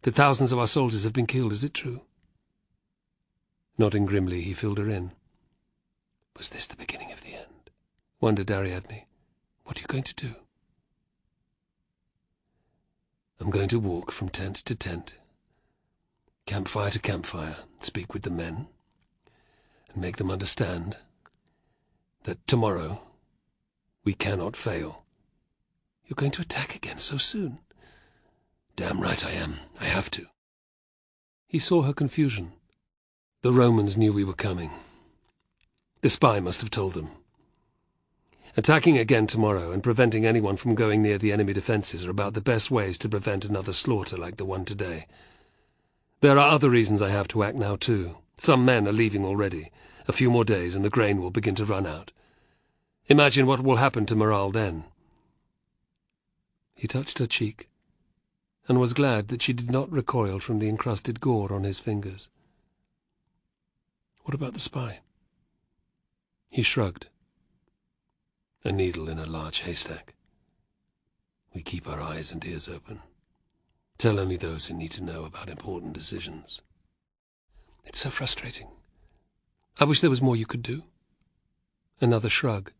that thousands of our soldiers have been killed. Is it true?" Nodding grimly, he filled her in. "Was this the beginning of the end?" wondered Ariadne. "What are you going to do?" "I'm going to walk from tent to tent, campfire to campfire, speak with the men, and make them understand that tomorrow we cannot fail." "You're going to attack again so soon?" "Damn right I am. I have to." He saw her confusion. "The Romans knew we were coming. The spy must have told them. Attacking again tomorrow and preventing anyone from going near the enemy defences are about the best ways to prevent another slaughter like the one today. There are other reasons I have to act now too. Some men are leaving already. A few more days and the grain will begin to run out. Imagine what will happen to morale then." He touched her cheek, and was glad that she did not recoil from the encrusted gore on his fingers. "What about the spy?" He shrugged. "A needle in a large haystack. We keep our eyes and ears open. Tell only those who need to know about important decisions." "It's so frustrating. I wish there was more you could do." Another shrug.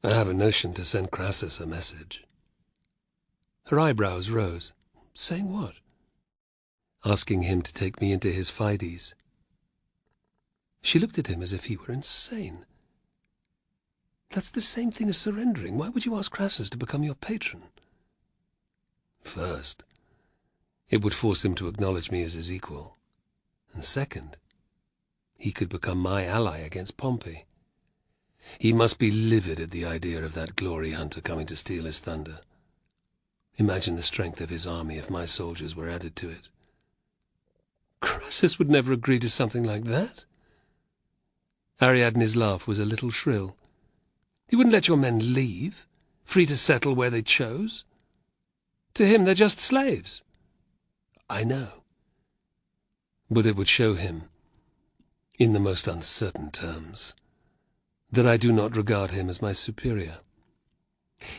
"I have a notion to send Crassus a message." Her eyebrows rose. "Saying what?" "Asking him to take me into his Fides." She looked at him as if he were insane. "That's the same thing as surrendering. Why would you ask Crassus to become your patron?" "First, it would force him to acknowledge me as his equal. And second, he could become my ally against Pompey. He must be livid at the idea of that glory hunter coming to steal his thunder. Imagine the strength of his army if my soldiers were added to it." "Crassus would never agree to something like that." Ariadne's laugh was a little shrill. "He wouldn't let your men leave, free to settle where they chose. To him they're just slaves." "I know. But it would show him, in the most uncertain terms, that I do not regard him as my superior.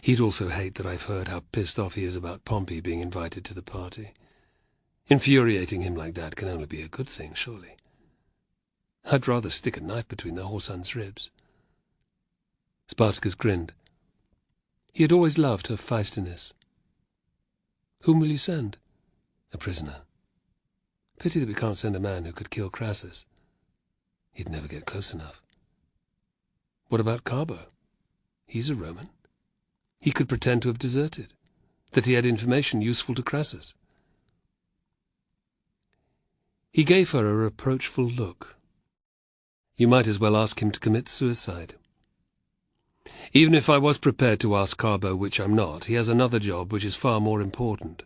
He'd also hate that I've heard how pissed off he is about Pompey being invited to the party. Infuriating him like that can only be a good thing, surely. I'd rather stick a knife between the whoreson's ribs." Spartacus grinned. He had always loved her feistiness. Whom will you send? A prisoner. Pity that we can't send a man who could kill Crassus. He'd never get close enough. What about Carbo? He's a Roman. He could pretend to have deserted, that he had information useful to Crassus. He gave her a reproachful look. You might as well ask him to commit suicide. Even if I was prepared to ask Carbo, which I'm not, he has another job which is far more important.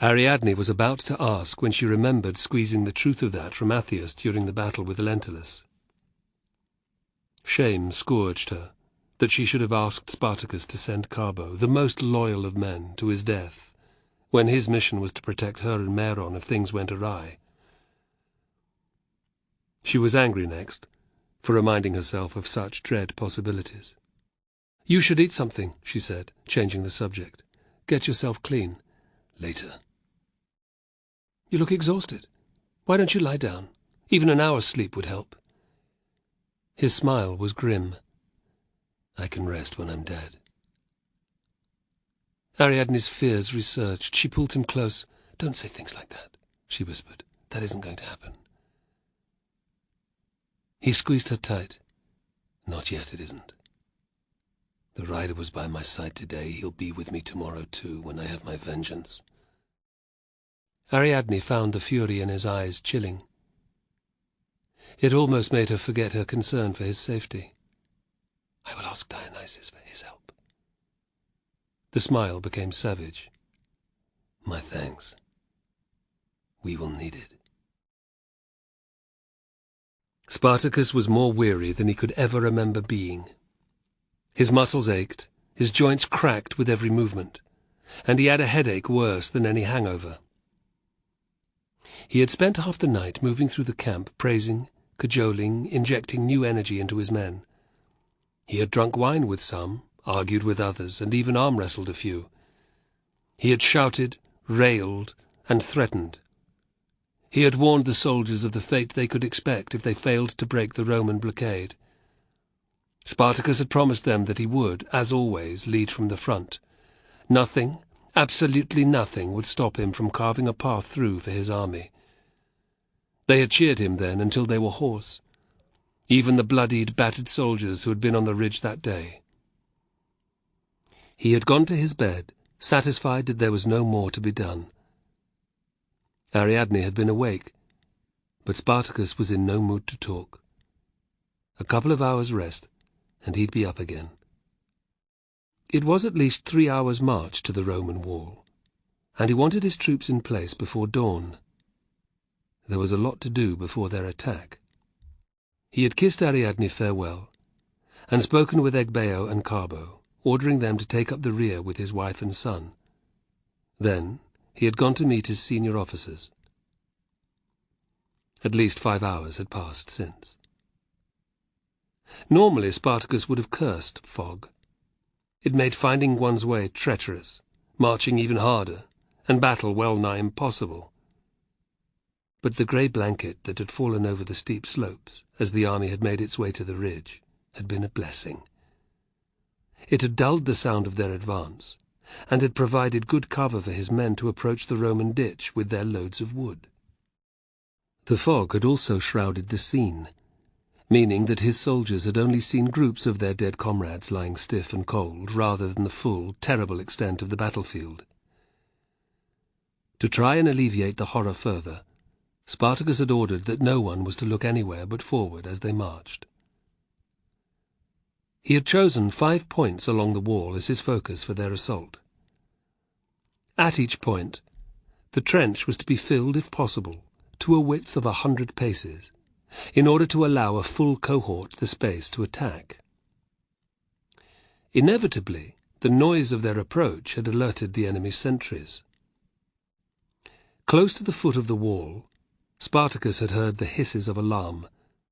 Ariadne was about to ask when she remembered squeezing the truth of that from Athias during the battle with Relentless. Shame scourged her that she should have asked Spartacus to send Carbo, the most loyal of men, to his death, when his mission was to protect her and Meron if things went awry. She was angry next, for reminding herself of such dread possibilities. "You should eat something," she said, changing the subject. "Get yourself clean. Later." "You look exhausted. Why don't you lie down? Even an hour's sleep would help." His smile was grim. "I can rest when I'm dead." Ariadne's fears resurged. She pulled him close. "Don't say things like that," she whispered. "That isn't going to happen." He squeezed her tight. "Not yet, it isn't. The rider was by my side today. He'll be with me tomorrow, too, when I have my vengeance." Ariadne found the fury in his eyes chilling. It almost made her forget her concern for his safety. "I will ask Dionysus for his help." The smile became savage. "My thanks. We will need it." Spartacus was more weary than he could ever remember being. His muscles ached, his joints cracked with every movement, and he had a headache worse than any hangover. He had spent half the night moving through the camp, praising, cajoling, injecting new energy into his men. He had drunk wine with some, argued with others, and even arm-wrestled a few. He had shouted, railed, and threatened. He had warned the soldiers of the fate they could expect if they failed to break the Roman blockade. Spartacus had promised them that he would, as always, lead from the front. Nothing, absolutely nothing, would stop him from carving a path through for his army. They had cheered him then until they were hoarse, even the bloodied, battered soldiers who had been on the ridge that day. He had gone to his bed, satisfied that there was no more to be done. Ariadne had been awake, but Spartacus was in no mood to talk. A couple of hours' rest, and he'd be up again. It was at least 3 hours' march to the Roman wall, and he wanted his troops in place before dawn. There was a lot to do before their attack. He had kissed Ariadne farewell, and spoken with Egbeo and Carbo, ordering them to take up the rear with his wife and son. Then he had gone to meet his senior officers. At least 5 hours had passed since. Normally Spartacus would have cursed fog. It made finding one's way treacherous, marching even harder, and battle well-nigh impossible. But the grey blanket that had fallen over the steep slopes as the army had made its way to the ridge had been a blessing. It had dulled the sound of their advance, and had provided good cover for his men to approach the Roman ditch with their loads of wood. The fog had also shrouded the scene, meaning that his soldiers had only seen groups of their dead comrades lying stiff and cold, rather than the full, terrible extent of the battlefield. To try and alleviate the horror further, Spartacus had ordered that no one was to look anywhere but forward as they marched. He had chosen 5 points along the wall as his focus for their assault. At each point, the trench was to be filled, if possible, to a width of 100 paces, in order to allow a full cohort the space to attack. Inevitably, the noise of their approach had alerted the enemy's sentries. Close to the foot of the wall, Spartacus had heard the hisses of alarm,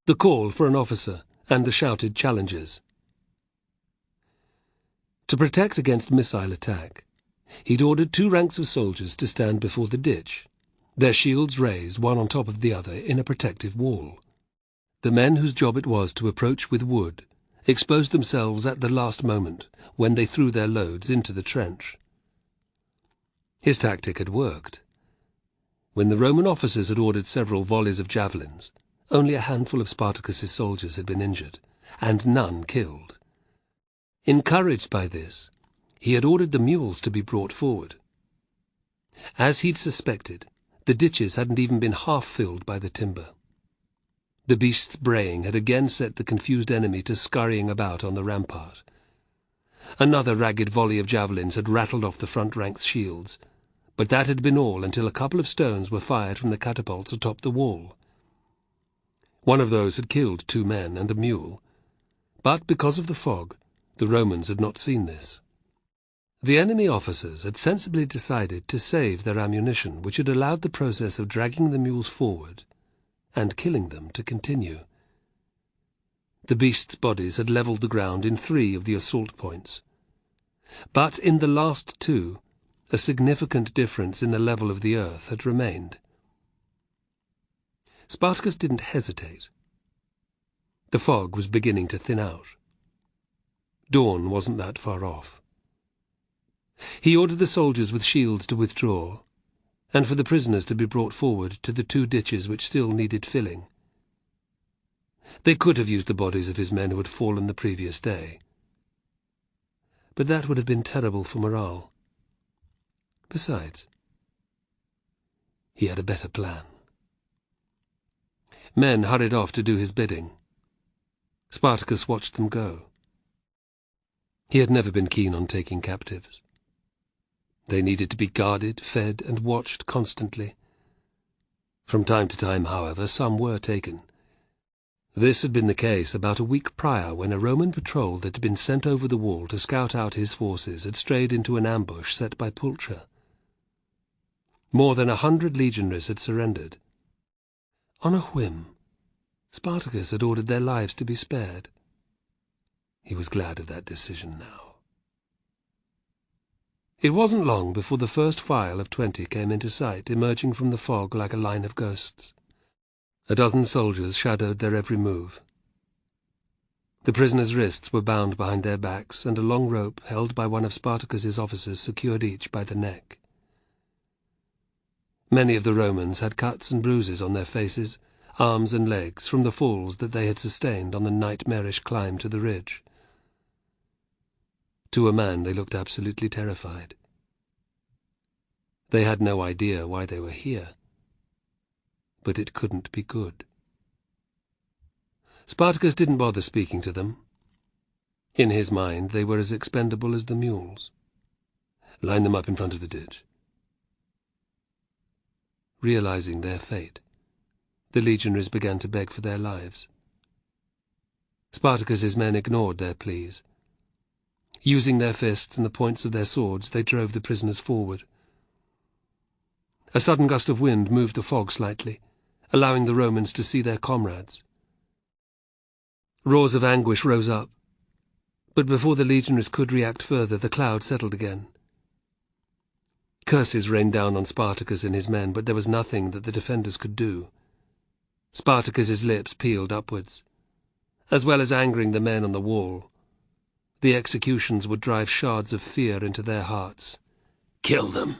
the call for an officer, and the shouted challenges. To protect against missile attack, he'd ordered 2 ranks of soldiers to stand before the ditch, their shields raised one on top of the other in a protective wall. The men whose job it was to approach with wood exposed themselves at the last moment when they threw their loads into the trench. His tactic had worked. When the Roman officers had ordered several volleys of javelins, only a handful of Spartacus's soldiers had been injured, and none killed. Encouraged by this, he had ordered the mules to be brought forward. As he'd suspected, the ditches hadn't even been half filled by the timber. The beasts' braying had again set the confused enemy to scurrying about on the rampart. Another ragged volley of javelins had rattled off the front rank's shields, but that had been all until a couple of stones were fired from the catapults atop the wall. One of those had killed 2 men and a mule, but because of the fog, the Romans had not seen this. The enemy officers had sensibly decided to save their ammunition, which had allowed the process of dragging the mules forward and killing them to continue. The beasts' bodies had levelled the ground in 3 of the assault points, but in the last 2, a significant difference in the level of the earth had remained. Spartacus didn't hesitate. The fog was beginning to thin out. Dawn wasn't that far off. He ordered the soldiers with shields to withdraw, and for the prisoners to be brought forward to the 2 ditches which still needed filling. They could have used the bodies of his men who had fallen the previous day, but that would have been terrible for morale. Besides, he had a better plan. Men hurried off to do his bidding. Spartacus watched them go. He had never been keen on taking captives. They needed to be guarded, fed, and watched constantly. From time to time, however, some were taken. This had been the case about a week prior, when a Roman patrol that had been sent over the wall to scout out his forces had strayed into an ambush set by Pulcher. More than 100 legionaries had surrendered. On a whim, Spartacus had ordered their lives to be spared. He was glad of that decision now. It wasn't long before the first file of 20 came into sight, emerging from the fog like a line of ghosts. A dozen soldiers shadowed their every move. The prisoners' wrists were bound behind their backs, and a long rope held by one of Spartacus's officers secured each by the neck. Many of the Romans had cuts and bruises on their faces, arms and legs from the falls that they had sustained on the nightmarish climb to the ridge. To a man they looked absolutely terrified. They had no idea why they were here, but it couldn't be good. Spartacus didn't bother speaking to them. In his mind they were as expendable as the mules. Line them up in front of the ditch. Realizing their fate, the legionaries began to beg for their lives. Spartacus's men ignored their pleas. Using their fists and the points of their swords, they drove the prisoners forward. A sudden gust of wind moved the fog slightly, allowing the Romans to see their comrades. Roars of anguish rose up, but before the legionaries could react further, the cloud settled again. Curses rained down on Spartacus and his men, but there was nothing that the defenders could do. Spartacus's lips peeled upwards. As well as angering the men on the wall, the executions would drive shards of fear into their hearts. Kill them!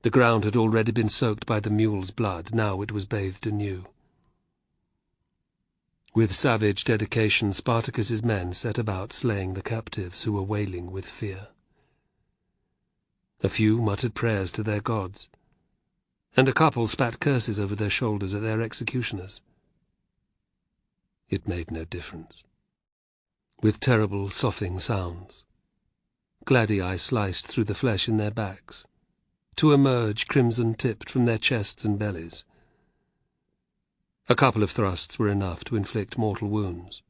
The ground had already been soaked by the mule's blood, now it was bathed anew. With savage dedication, Spartacus's men set about slaying the captives who were wailing with fear. A few muttered prayers to their gods, and a couple spat curses over their shoulders at their executioners. It made no difference. With terrible, soughing sounds, gladii sliced through the flesh in their backs, to emerge crimson-tipped from their chests and bellies. A couple of thrusts were enough to inflict mortal wounds.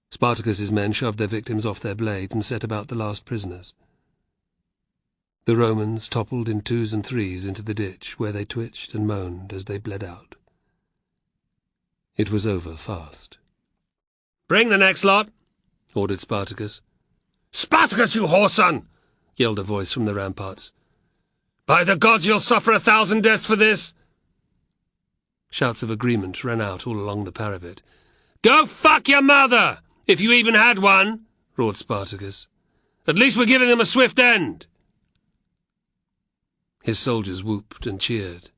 Spartacus's men shoved their victims off their blades and set about the last prisoners. The Romans toppled in 2s and 3s into the ditch, where they twitched and moaned as they bled out. It was over fast. "Bring the next lot," ordered Spartacus. "Spartacus, you whoreson!" yelled a voice from the ramparts. "By the gods, you'll suffer 1,000 deaths for this!" Shouts of agreement ran out all along the parapet. "Go fuck your mother, if you even had one!" roared Spartacus. "At least we're giving them a swift end." His soldiers whooped and cheered.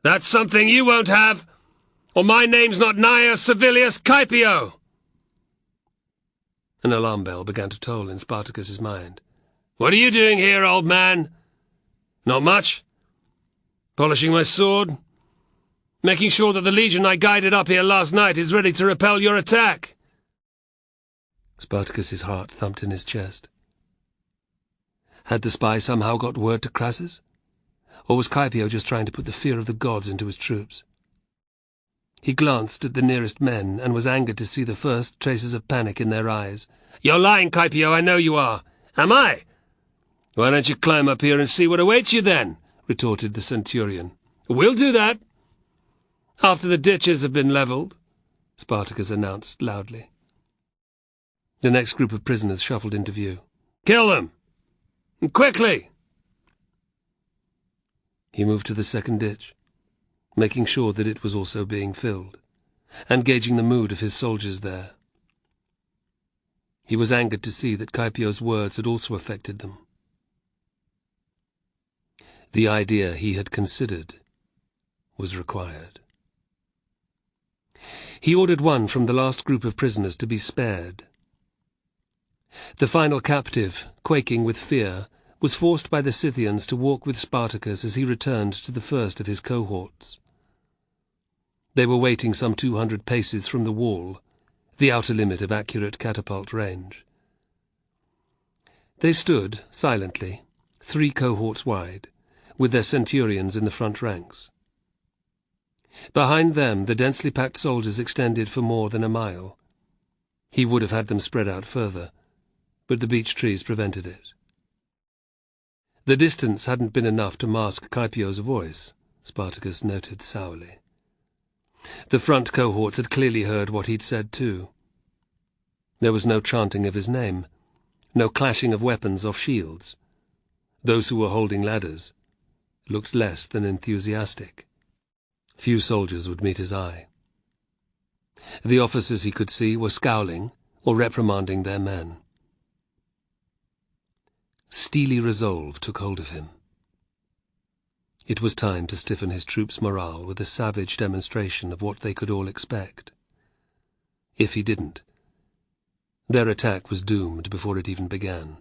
"That's something you won't have, or my name's not Gnaeus Servilius Caepio." An alarm bell began to toll in Spartacus's mind. "What are you doing here, old man?" "Not much. Polishing my sword. Making sure that the legion I guided up here last night is ready to repel your attack." Spartacus's heart thumped in his chest. Had the spy somehow got word to Crassus? Or was Caepio just trying to put the fear of the gods into his troops? He glanced at the nearest men and was angered to see the first traces of panic in their eyes. "You're lying, Caepio, I know you are." "Am I?" "Why don't you climb up here and see what awaits you then?" retorted the centurion. "We'll do that. After the ditches have been levelled," Spartacus announced loudly. The next group of prisoners shuffled into view. "Kill them! And quickly!" He moved to the second ditch, making sure that it was also being filled, and gauging the mood of his soldiers there. He was angered to see that Caepio's words had also affected them. The idea he had considered was required. He ordered one from the last group of prisoners to be spared. The final captive, quaking with fear, was forced by the Scythians to walk with Spartacus as he returned to the first of his cohorts. They were waiting some 200 paces from the wall, the outer limit of accurate catapult range. They stood, silently, 3 cohorts wide, with their centurions in the front ranks. Behind them the densely packed soldiers extended for more than a mile. He would have had them spread out further, but the beech trees prevented it. The distance hadn't been enough to mask Caepio's voice, Spartacus noted sourly. The front cohorts had clearly heard what he'd said too. There was no chanting of his name, no clashing of weapons off shields. Those who were holding ladders looked less than enthusiastic. Few soldiers would meet his eye. The officers, he could see, were scowling or reprimanding their men. Steely resolve took hold of him. It was time to stiffen his troops' morale with a savage demonstration of what they could all expect. If he didn't, their attack was doomed before it even began.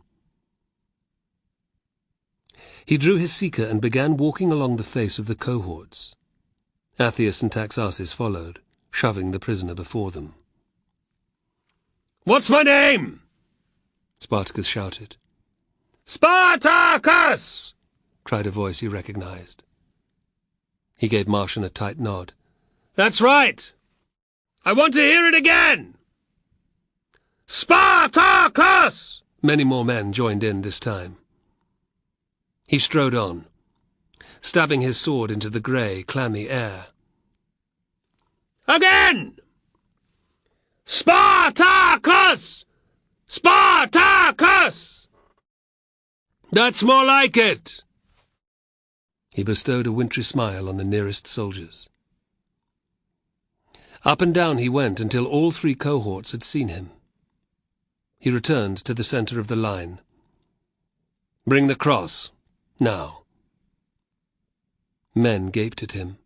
He drew his seeker and began walking along the face of the cohorts. Athius and Taxarsis followed, shoving the prisoner before them. "What's my name?" Spartacus shouted. "Spartacus!" cried a voice he recognized. He gave Martian a tight nod. "That's right. I want to hear it again. Spartacus!" Many more men joined in this time. He strode on, stabbing his sword into the grey, clammy air. "Again! Spartacus! Spartacus! That's more like it." He bestowed a wintry smile on the nearest soldiers. Up and down he went until all 3 cohorts had seen him. He returned to the centre of the line. "Bring the cross, now." Men gaped at him,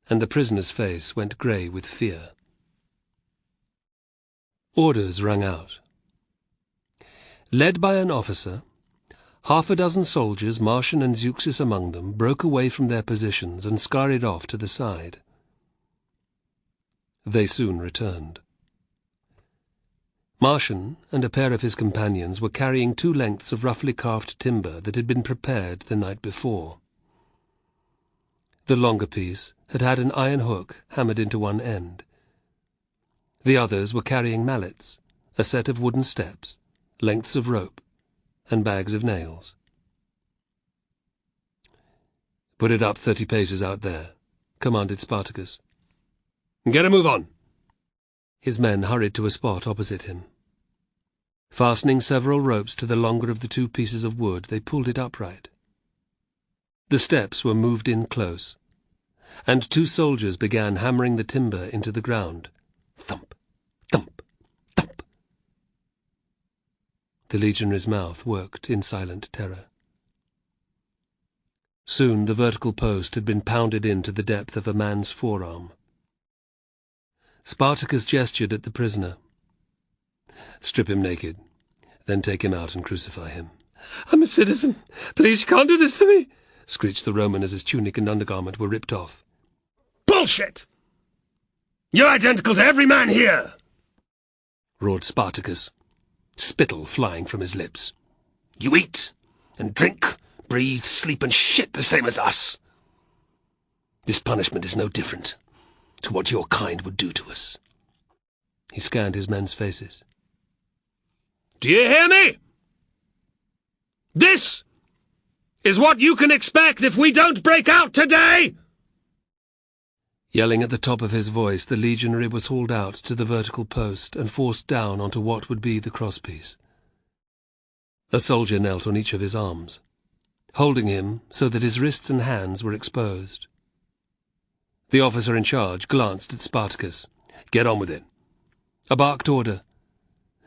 and the prisoner's face went grey with fear. Orders rang out. Led by an officer, 6 soldiers, Martian and Zeuxis among them, broke away from their positions and scurried off to the side. They soon returned. Martian and a pair of his companions were carrying 2 lengths of roughly carved timber that had been prepared the night before. The longer piece had had an iron hook hammered into one end. The others were carrying mallets, a set of wooden steps, lengths of rope, and bags of nails. "Put it up 30 paces out there," commanded Spartacus. "Get a move on." His men hurried to a spot opposite him. Fastening several ropes to the longer of the 2 pieces of wood, they pulled it upright. The steps were moved in close, and 2 soldiers began hammering the timber into the ground. Thump, thump, thump. The legionary's mouth worked in silent terror. Soon the vertical post had been pounded into the depth of a man's forearm. Spartacus gestured at the prisoner. "Strip him naked, then take him out and crucify him." "I'm a citizen. Please, you can't do this to me," screeched the Roman as his tunic and undergarment were ripped off. "Bullshit! You're identical to every man here!" roared Spartacus, spittle flying from his lips. "You eat and drink, breathe, sleep and shit the same as us. This punishment is no different to what your kind would do to us." He scanned his men's faces. Do you hear me? This is what you can expect if we don't break out today! Yelling at the top of his voice, the legionary was hauled out to the vertical post and forced down onto what would be the crosspiece. A soldier knelt on each of his arms, holding him so that his wrists and hands were exposed. The officer in charge glanced at Spartacus. "Get on with it." A barked order,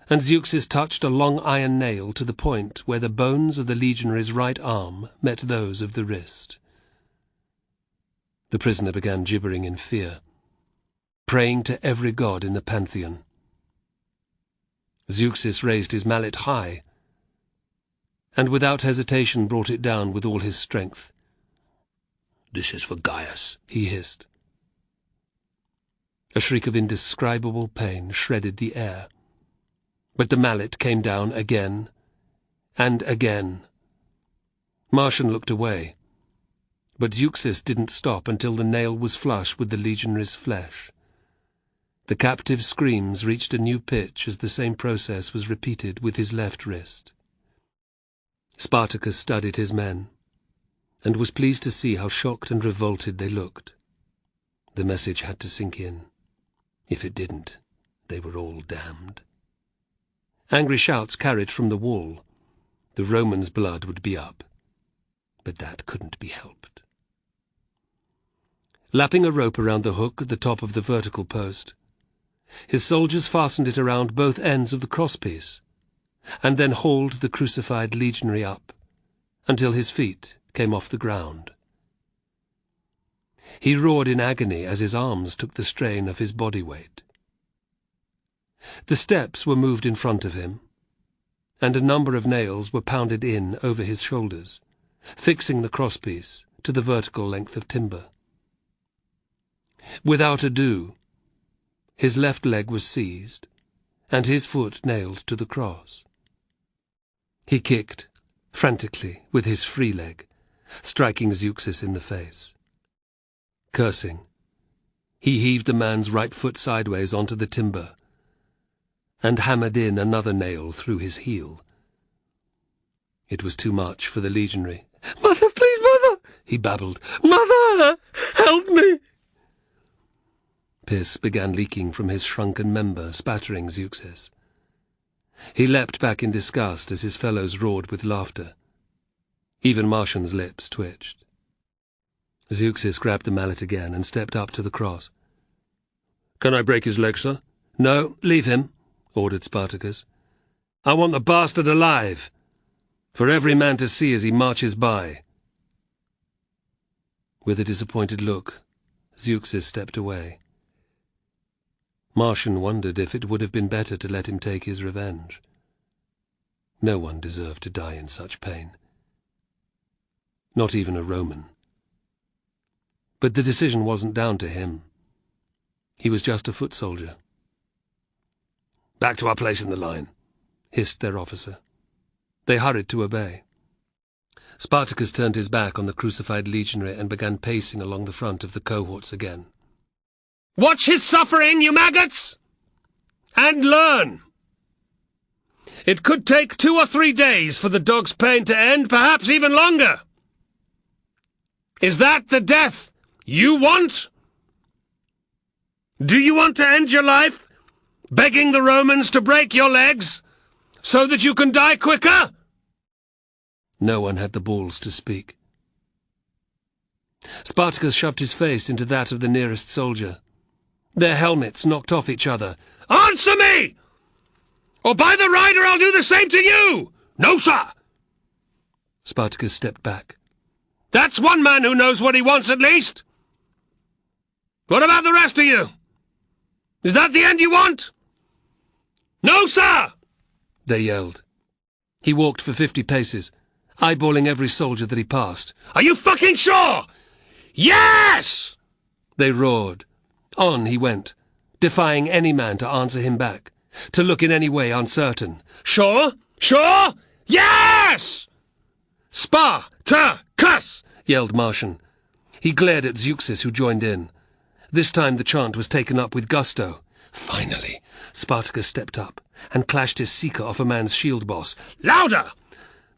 and Zeuxis touched a long iron nail to the point where the bones of the legionary's right arm met those of the wrist. The prisoner began gibbering in fear, praying to every god in the pantheon. Zeuxis raised his mallet high, and without hesitation brought it down with all his strength. "This is for Gaius," he hissed. A shriek of indescribable pain shredded the air, but the mallet came down again and again. Martian looked away, but Zeuxis didn't stop until the nail was flush with the legionary's flesh. The captive's screams reached a new pitch as the same process was repeated with his left wrist. Spartacus studied his men, and was pleased to see how shocked and revolted they looked. The message had to sink in. If it didn't, they were all damned. Angry shouts carried from the wall. The Romans' blood would be up, but that couldn't be helped. Lapping a rope around the hook at the top of the vertical post, his soldiers fastened it around both ends of the crosspiece, and then hauled the crucified legionary up until his feet came off the ground. He roared in agony as his arms took the strain of his body weight. The steps were moved in front of him, and a number of nails were pounded in over his shoulders, fixing the crosspiece to the vertical length of timber. Without ado, his left leg was seized, and his foot nailed to the cross. He kicked, frantically, with his free leg, striking Zeuxis in the face. Cursing, he heaved the man's right foot sideways onto the timber, and hammered in another nail through his heel. It was too much for the legionary. "Mother, please, Mother!" he babbled. "Mother, help me!" Piss began leaking from his shrunken member, spattering Zeuxis. He leapt back in disgust as his fellows roared with laughter. Even Martian's lips twitched. Zeuxis grabbed the mallet again and stepped up to the cross. "Can I break his leg, sir?" "No, leave him," ordered Spartacus. "I want the bastard alive, for every man to see as he marches by." With a disappointed look, Zeuxis stepped away. Martian wondered if it would have been better to let him take his revenge. No one deserved to die in such pain. Not even a Roman. But the decision wasn't down to him. He was just a foot soldier. "Back to our place in the line," hissed their officer. They hurried to obey. Spartacus turned his back on the crucified legionary and began pacing along the front of the cohorts again. Watch his suffering, you maggots! And learn! It could take 2 or 3 days for the dog's pain to end, perhaps even longer. Is that the death you want? Do you want to end your life begging the Romans to break your legs so that you can die quicker? No one had the balls to speak. Spartacus shoved his face into that of the nearest soldier. Their helmets knocked off each other. Answer me! Or by the rider, I'll do the same to you! "No, sir!" Spartacus stepped back. That's one man who knows what he wants at least. What about the rest of you? Is that the end you want? No, sir! They yelled. He walked for 50 paces, eyeballing every soldier that he passed. Are you fucking sure? Yes! They roared. On he went, defying any man to answer him back, to look in any way uncertain. Sure? Sure? Yes! Spartacus! Yelled Martian. He glared at Zeuxis, who joined in. This time the chant was taken up with gusto. Finally, Spartacus stepped up and clashed his seeker off a man's shield boss. Louder!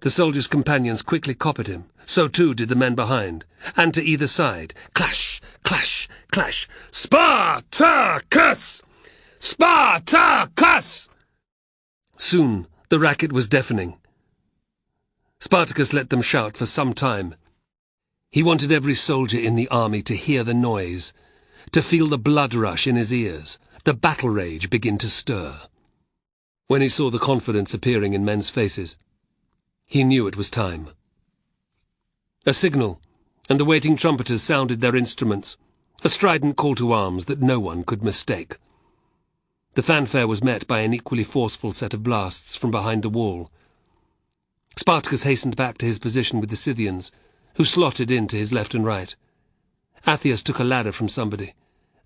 The soldier's companions quickly copied him. So too did the men behind. And to either side. Clash, clash, clash. Spartacus! Spartacus! Soon the racket was deafening. Spartacus let them shout for some time. He wanted every soldier in the army to hear the noise, to feel the blood rush in his ears, the battle rage begin to stir. When he saw the confidence appearing in men's faces, he knew it was time. A signal, and the waiting trumpeters sounded their instruments, a strident call to arms that no one could mistake. The fanfare was met by an equally forceful set of blasts from behind the wall. Spartacus hastened back to his position with the Scythians, who slotted in to his left and right. Athias took a ladder from somebody.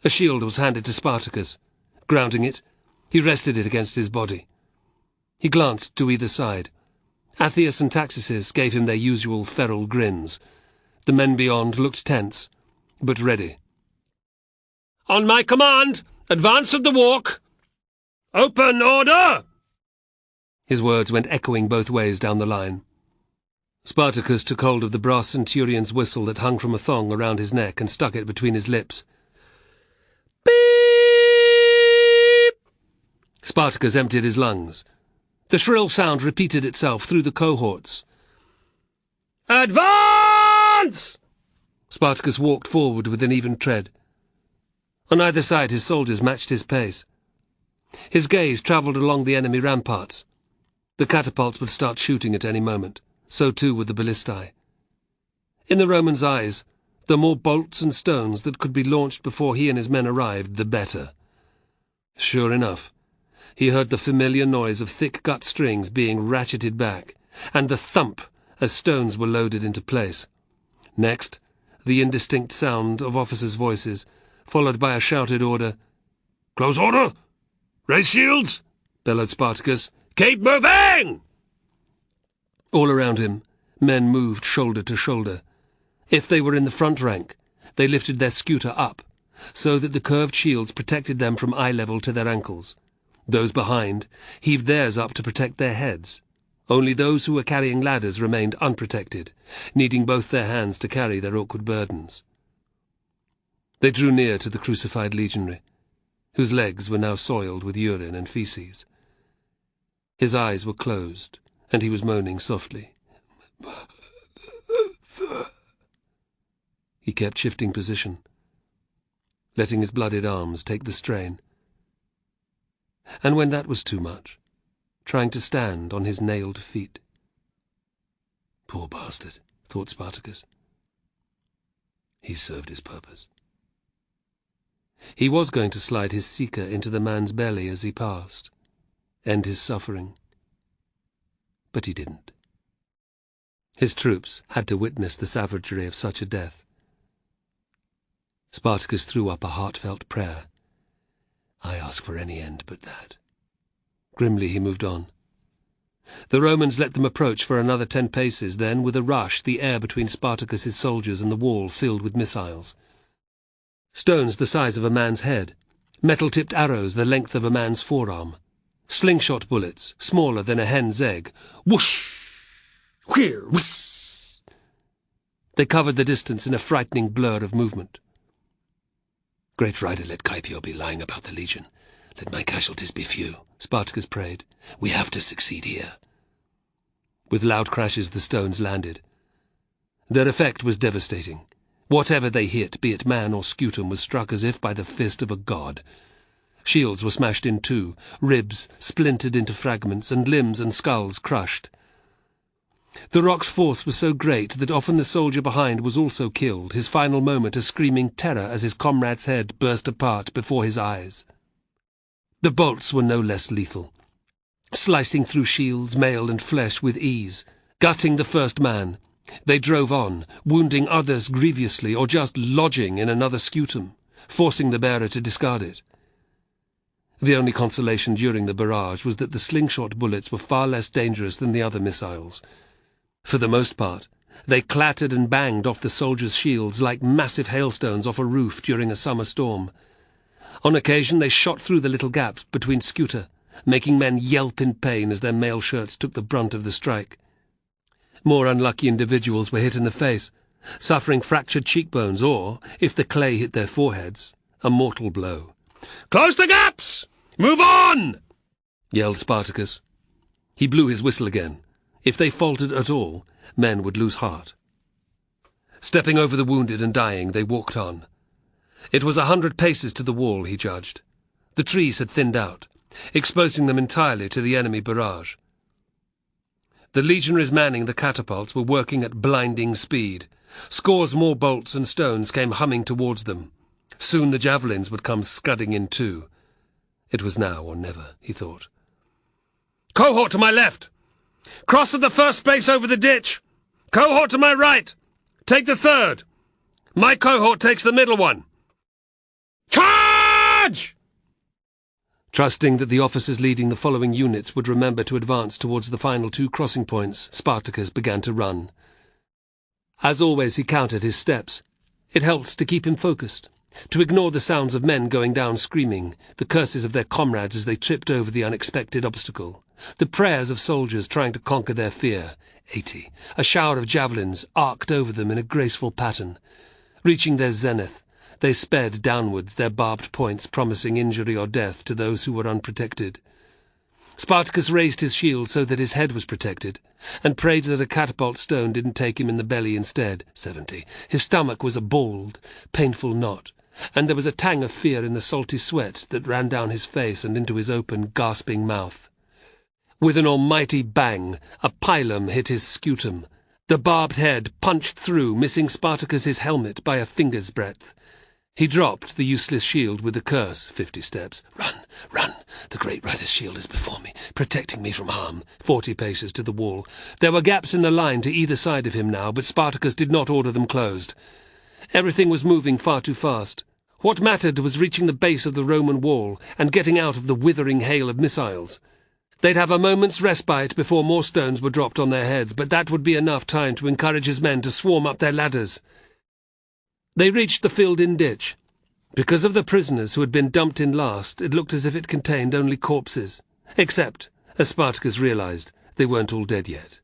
A shield was handed to Spartacus. Grounding it, he rested it against his body. He glanced to either side. Athias and Taxis gave him their usual feral grins. The men beyond looked tense, but ready. On my command, advance of the walk. Open order! His words went echoing both ways down the line. Spartacus took hold of the brass centurion's whistle that hung from a thong around his neck and stuck it between his lips. Beep! Spartacus emptied his lungs. The shrill sound repeated itself through the cohorts. Advance! Spartacus walked forward with an even tread. On either side his soldiers matched his pace. His gaze travelled along the enemy ramparts. The catapults would start shooting at any moment. So too would the ballistae. In the Roman's eyes, the more bolts and stones that could be launched before he and his men arrived, the better. Sure enough, he heard the familiar noise of thick gut strings being ratcheted back, and the thump as stones were loaded into place. Next, the indistinct sound of officers' voices, followed by a shouted order. Close order! Raise shields! Bellowed Spartacus. Keep moving! All around him, men moved shoulder to shoulder. If they were in the front rank, they lifted their scooter up, so that the curved shields protected them from eye level to their ankles. Those behind heaved theirs up to protect their heads. Only those who were carrying ladders remained unprotected, needing both their hands to carry their awkward burdens. They drew near to the crucified legionary, whose legs were now soiled with urine and feces. His eyes were closed, and he was moaning softly. He kept shifting position, letting his blooded arms take the strain. And when that was too much, trying to stand on his nailed feet. Poor bastard, thought Spartacus. He served his purpose. He was going to slide his seeker into the man's belly as he passed, end his suffering. But he didn't. His troops had to witness the savagery of such a death. Spartacus threw up a heartfelt prayer. I ask for any end but that. Grimly he moved on. The Romans let them approach for another 10 paces, then, with a rush, the air between Spartacus's soldiers and the wall filled with missiles. Stones the size of a man's head, metal-tipped arrows the length of a man's forearm, slingshot bullets, smaller than a hen's egg. Whoosh! Wheer! Whiss! They covered the distance in a frightening blur of movement. Great rider, let Caepio be lying about the legion. Let my casualties be few, Spartacus prayed. We have to succeed here. With loud crashes the stones landed. Their effect was devastating. Whatever they hit, be it man or scutum, was struck as if by the fist of a god. Shields were smashed in two, ribs splintered into fragments, and limbs and skulls crushed. The rock's force was so great that often the soldier behind was also killed, his final moment a screaming terror as his comrade's head burst apart before his eyes. The bolts were no less lethal, slicing through shields, mail and flesh with ease, gutting the first man. They drove on, wounding others grievously or just lodging in another scutum, forcing the bearer to discard it. The only consolation during the barrage was that the slingshot bullets were far less dangerous than the other missiles. For the most part, they clattered and banged off the soldiers' shields like massive hailstones off a roof during a summer storm. On occasion they shot through the little gaps between scuta, making men yelp in pain as their mail shirts took the brunt of the strike. More unlucky individuals were hit in the face, suffering fractured cheekbones or, if the clay hit their foreheads, a mortal blow. "Close the gaps! Move on!" yelled Spartacus. He blew his whistle again. If they faltered at all, men would lose heart. Stepping over the wounded and dying, they walked on. It was 100 paces to the wall, he judged. The trees had thinned out, exposing them entirely to the enemy barrage. The legionaries manning the catapults were working at blinding speed. Scores more bolts and stones came humming towards them. Soon the javelins would come scudding in too. It was now or never, he thought. "Cohort to my left! Cross at the first space over the ditch! Cohort to my right! Take the third! My cohort takes the middle one! Charge!" Trusting that the officers leading the following units would remember to advance towards the final 2 crossing points, Spartacus began to run. As always, he counted his steps. It helped to keep him focused, to ignore the sounds of men going down screaming, the curses of their comrades as they tripped over the unexpected obstacle, the prayers of soldiers trying to conquer their fear. 80. A shower of javelins arced over them in a graceful pattern. Reaching their zenith, they sped downwards, their barbed points promising injury or death to those who were unprotected. Spartacus raised his shield so that his head was protected, and prayed that a catapult stone didn't take him in the belly instead. 70. His stomach was a bald, painful knot, and there was a tang of fear in the salty sweat that ran down his face and into his open, gasping mouth. With an almighty bang, a pilum hit his scutum. The barbed head punched through, missing Spartacus's helmet by a finger's breadth. He dropped the useless shield with a curse. 50 steps. Run, run! The great rider's shield is before me, protecting me from harm. 40 paces to the wall. There were gaps in the line to either side of him now, but Spartacus did not order them closed. Everything was moving far too fast. What mattered was reaching the base of the Roman wall and getting out of the withering hail of missiles. They'd have a moment's respite before more stones were dropped on their heads, but that would be enough time to encourage his men to swarm up their ladders. They reached the filled-in ditch. Because of the prisoners who had been dumped in last, it looked as if it contained only corpses. Except, as Spartacus realized, they weren't all dead yet.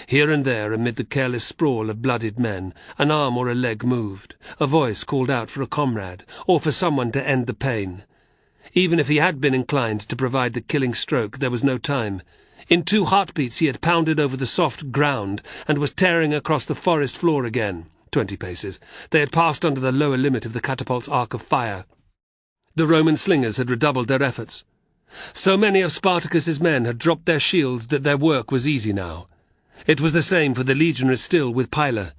Here and there, amid the careless sprawl of bloodied men, an arm or a leg moved. A voice called out for a comrade, or for someone to end the pain. Even if he had been inclined to provide the killing stroke, there was no time. In 2 heartbeats he had pounded over the soft ground and was tearing across the forest floor again. 20 paces. They had passed under the lower limit of the catapult's arc of fire. The Roman slingers had redoubled their efforts. So many of Spartacus's men had dropped their shields that their work was easy now. It was the same for the legionaries still with Pila.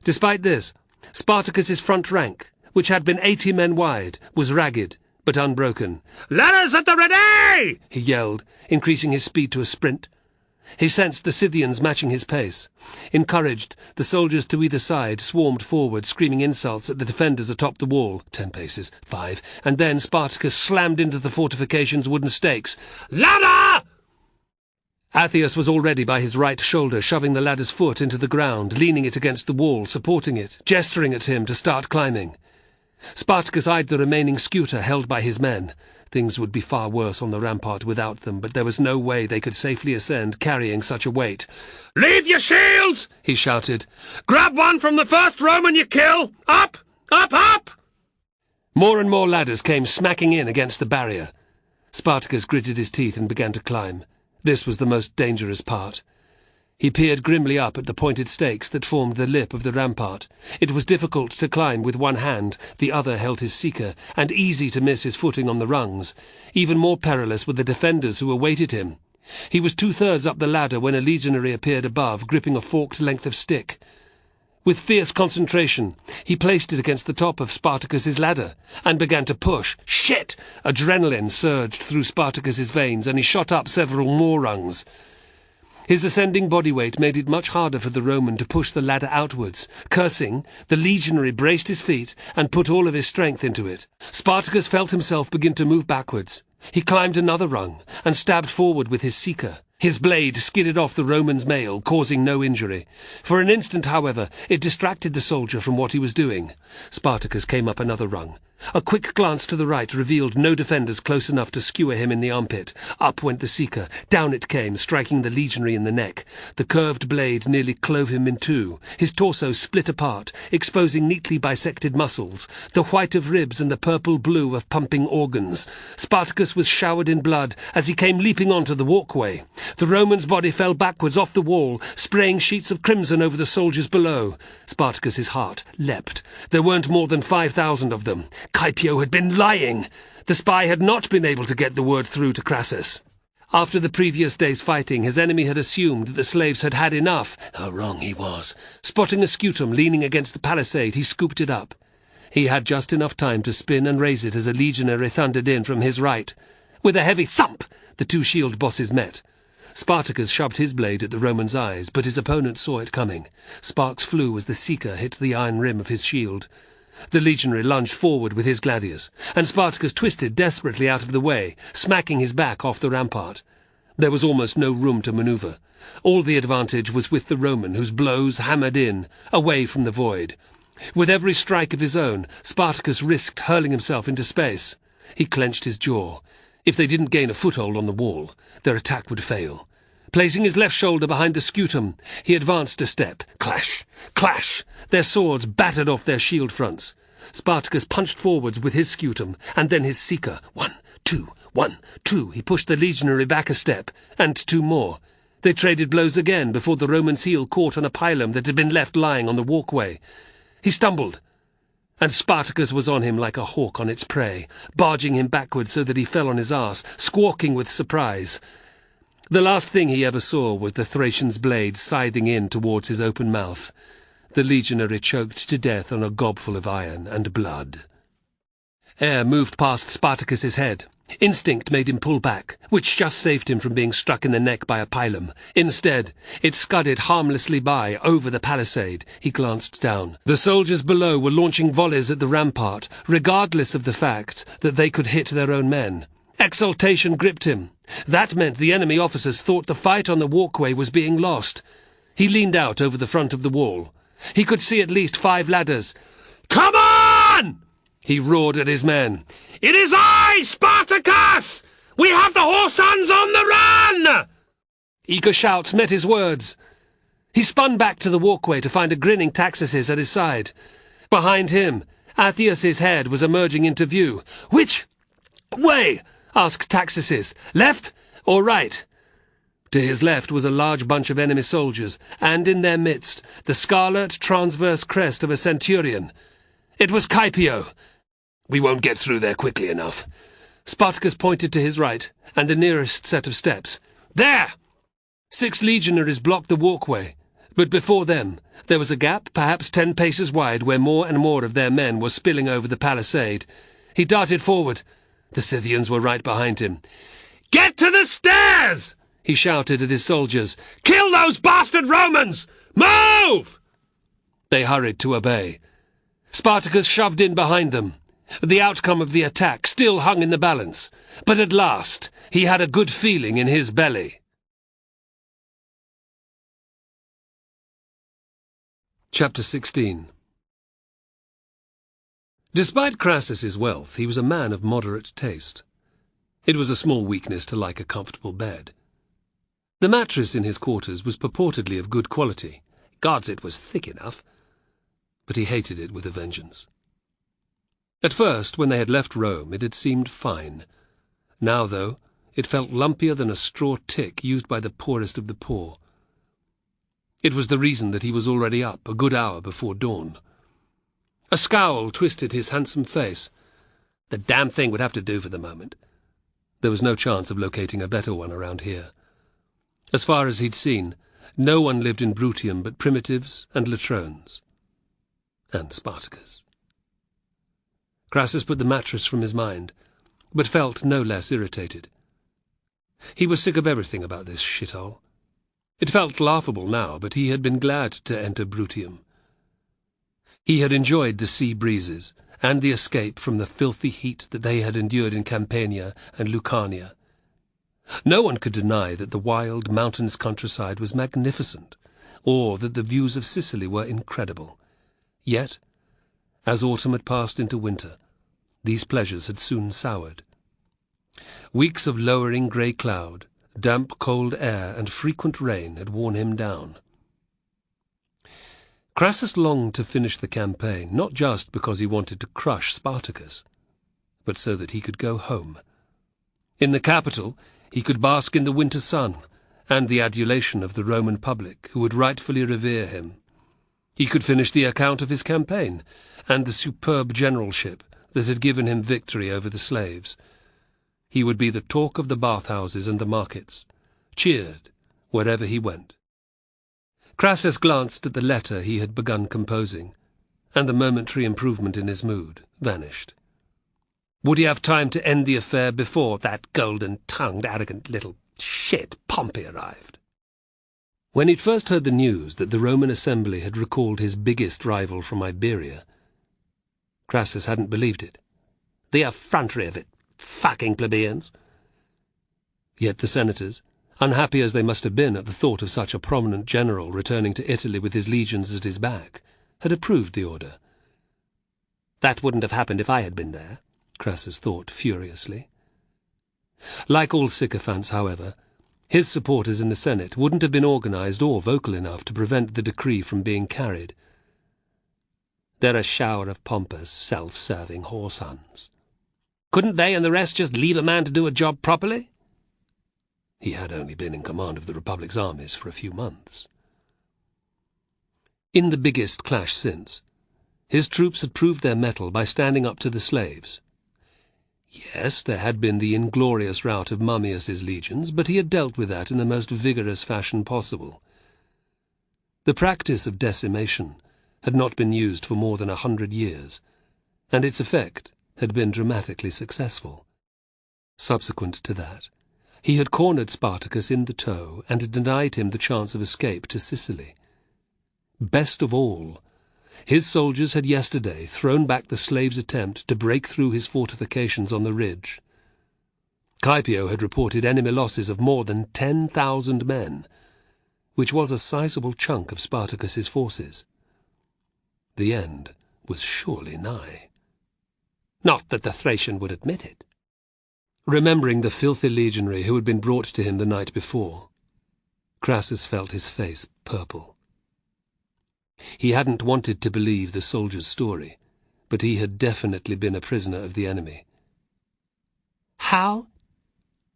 Despite this, Spartacus's front rank, which had been 80 men wide, was ragged but unbroken. "Ladders at the ready!" he yelled, increasing his speed to a sprint. He sensed the Scythians matching his pace. Encouraged, the soldiers to either side swarmed forward, screaming insults at the defenders atop the wall. 10 paces, 5, and then Spartacus slammed into the fortification's wooden stakes. "Ladder!" Athius was already by his right shoulder, shoving the ladder's foot into the ground, leaning it against the wall, supporting it, gesturing at him to start climbing. Spartacus eyed the remaining scuta held by his men. Things would be far worse on the rampart without them, but there was no way they could safely ascend carrying such a weight. "Leave your shields!" he shouted. "Grab one from the first Roman you kill! Up! Up! Up!" More and more ladders came smacking in against the barrier. Spartacus gritted his teeth and began to climb. This was the most dangerous part. He peered grimly up at the pointed stakes that formed the lip of the rampart. It was difficult to climb with one hand, the other held his seeker, and easy to miss his footing on the rungs. Even more perilous were the defenders who awaited him. He was 2/3 up the ladder when a legionary appeared above, gripping a forked length of stick. With fierce concentration, he placed it against the top of Spartacus's ladder and began to push. Shit! Adrenaline surged through Spartacus's veins, and he shot up several more rungs. His ascending body weight made it much harder for the Roman to push the ladder outwards. Cursing, the legionary braced his feet and put all of his strength into it. Spartacus felt himself begin to move backwards. He climbed another rung and stabbed forward with his seeker. His blade skidded off the Roman's mail, causing no injury. For an instant, however, it distracted the soldier from what he was doing. Spartacus came up another rung. A quick glance to the right revealed no defenders close enough to skewer him in the armpit. Up went the seeker. Down it came, striking the legionary in the neck. The curved blade nearly clove him in two. His torso split apart, exposing neatly bisected muscles, the white of ribs and the purple-blue of pumping organs. Spartacus was showered in blood as he came leaping onto the walkway. The Roman's body fell backwards off the wall, spraying sheets of crimson over the soldiers below. Spartacus's heart leapt. There weren't more than 5,000 of them. Caepio had been lying. The spy had not been able to get the word through to Crassus. After the previous day's fighting, his enemy had assumed that the slaves had had enough. How wrong he was. Spotting a scutum leaning against the palisade, he scooped it up. He had just enough time to spin and raise it as a legionary thundered in from his right. With a heavy thump, the two shield bosses met. Spartacus shoved his blade at the Roman's eyes, but his opponent saw it coming. Sparks flew as the seeker hit the iron rim of his shield. The legionary lunged forward with his gladius, and Spartacus twisted desperately out of the way, smacking his back off the rampart. There was almost no room to maneuver. All the advantage was with the Roman, whose blows hammered in, away from the void. With every strike of his own, Spartacus risked hurling himself into space. He clenched his jaw. If they didn't gain a foothold on the wall, their attack would fail. Placing his left shoulder behind the scutum, he advanced a step. Clash! Clash! Their swords battered off their shield fronts. Spartacus punched forwards with his scutum, and then his seeker. 1, 2, 1, 2. He pushed the legionary back a step, and 2 more. They traded blows again before the Roman's heel caught on a pylon that had been left lying on the walkway. He stumbled, and Spartacus was on him like a hawk on its prey, barging him backwards so that he fell on his arse, squawking with surprise. The last thing he ever saw was the Thracian's blade scything in towards his open mouth. The legionary choked to death on a gobful of iron and blood. Air moved past Spartacus's head. Instinct made him pull back, which just saved him from being struck in the neck by a pylon. Instead, it scudded harmlessly by, over the palisade. He glanced down. The soldiers below were launching volleys at the rampart, regardless of the fact that they could hit their own men. Exultation gripped him. That meant the enemy officers thought the fight on the walkway was being lost. He leaned out over the front of the wall. He could see at least 5 ladders. "Come on!" he roared at his men. "It is I, Spartacus! We have the Horsans on the run!" Eager shouts met his words. He spun back to the walkway to find a grinning Taxis at his side. Behind him, Atheus's head was emerging into view. "Which way?" asked Taxis. "Left or right?" To his left was a large bunch of enemy soldiers, and in their midst the scarlet transverse crest of a centurion. It was Caepio. "We won't get through there quickly enough." Spartacus pointed to his right, and the nearest set of steps. "There!" 6 legionaries blocked the walkway, but before them there was a gap perhaps 10 paces wide where more and more of their men were spilling over the palisade. He darted forward. The Scythians were right behind him. "Get to the stairs!" he shouted at his soldiers. "Kill those bastard Romans! Move!" They hurried to obey. Spartacus shoved in behind them. The outcome of the attack still hung in the balance, but at last he had a good feeling in his belly. Chapter 16. Despite Crassus's wealth, he was a man of moderate taste. It was a small weakness to like a comfortable bed. The mattress in his quarters was purportedly of good quality. Gods, it was thick enough. But he hated it with a vengeance. At first, when they had left Rome, it had seemed fine. Now, though, it felt lumpier than a straw tick used by the poorest of the poor. It was the reason that he was already up, a good hour before dawn. A scowl twisted his handsome face. The damn thing would have to do for the moment. There was no chance of locating a better one around here. As far as he'd seen, no one lived in Brutium but primitives and latrones. And Spartacus. Crassus put the mattress from his mind, but felt no less irritated. He was sick of everything about this shithole. It felt laughable now, but he had been glad to enter Brutium. He had enjoyed the sea breezes and the escape from the filthy heat that they had endured in Campania and Lucania. No one could deny that the wild, mountainous countryside was magnificent, or that the views of Sicily were incredible. Yet, as autumn had passed into winter, these pleasures had soon soured. Weeks of lowering grey cloud, damp cold air, and frequent rain had worn him down. Crassus longed to finish the campaign, not just because he wanted to crush Spartacus, but so that he could go home. In the capital, he could bask in the winter sun and the adulation of the Roman public, who would rightfully revere him. He could finish the account of his campaign and the superb generalship that had given him victory over the slaves. He would be the talk of the bathhouses and the markets, cheered wherever he went. Crassus glanced at the letter he had begun composing, and the momentary improvement in his mood vanished. Would he have time to end the affair before that golden-tongued, arrogant little shit Pompey arrived? When he'd first heard the news that the Roman Assembly had recalled his biggest rival from Iberia, Crassus hadn't believed it. The effrontery of it, fucking plebeians! Yet the senators, unhappy as they must have been at the thought of such a prominent general returning to Italy with his legions at his back, had approved the order. That wouldn't have happened if I had been there, Crassus thought furiously. Like all sycophants, however, his supporters in the Senate wouldn't have been organized or vocal enough to prevent the decree from being carried. They're a shower of pompous, self-serving horse-hunds. Couldn't they and the rest just leave a man to do a job properly? He had only been in command of the Republic's armies for a few months. In the biggest clash since, his troops had proved their mettle by standing up to the slaves. Yes, there had been the inglorious rout of Mummius's legions, but he had dealt with that in the most vigorous fashion possible. The practice of decimation had not been used for more than 100 years, and its effect had been dramatically successful. Subsequent to that, he had cornered Spartacus in the toe and had denied him the chance of escape to Sicily. Best of all, his soldiers had yesterday thrown back the slaves' attempt to break through his fortifications on the ridge. Caepio had reported enemy losses of more than 10,000 men, which was a sizable chunk of Spartacus's forces. The end was surely nigh. Not that the Thracian would admit it. Remembering the filthy legionary who had been brought to him the night before, Crassus felt his face purple. He hadn't wanted to believe the soldier's story, but he had definitely been a prisoner of the enemy. How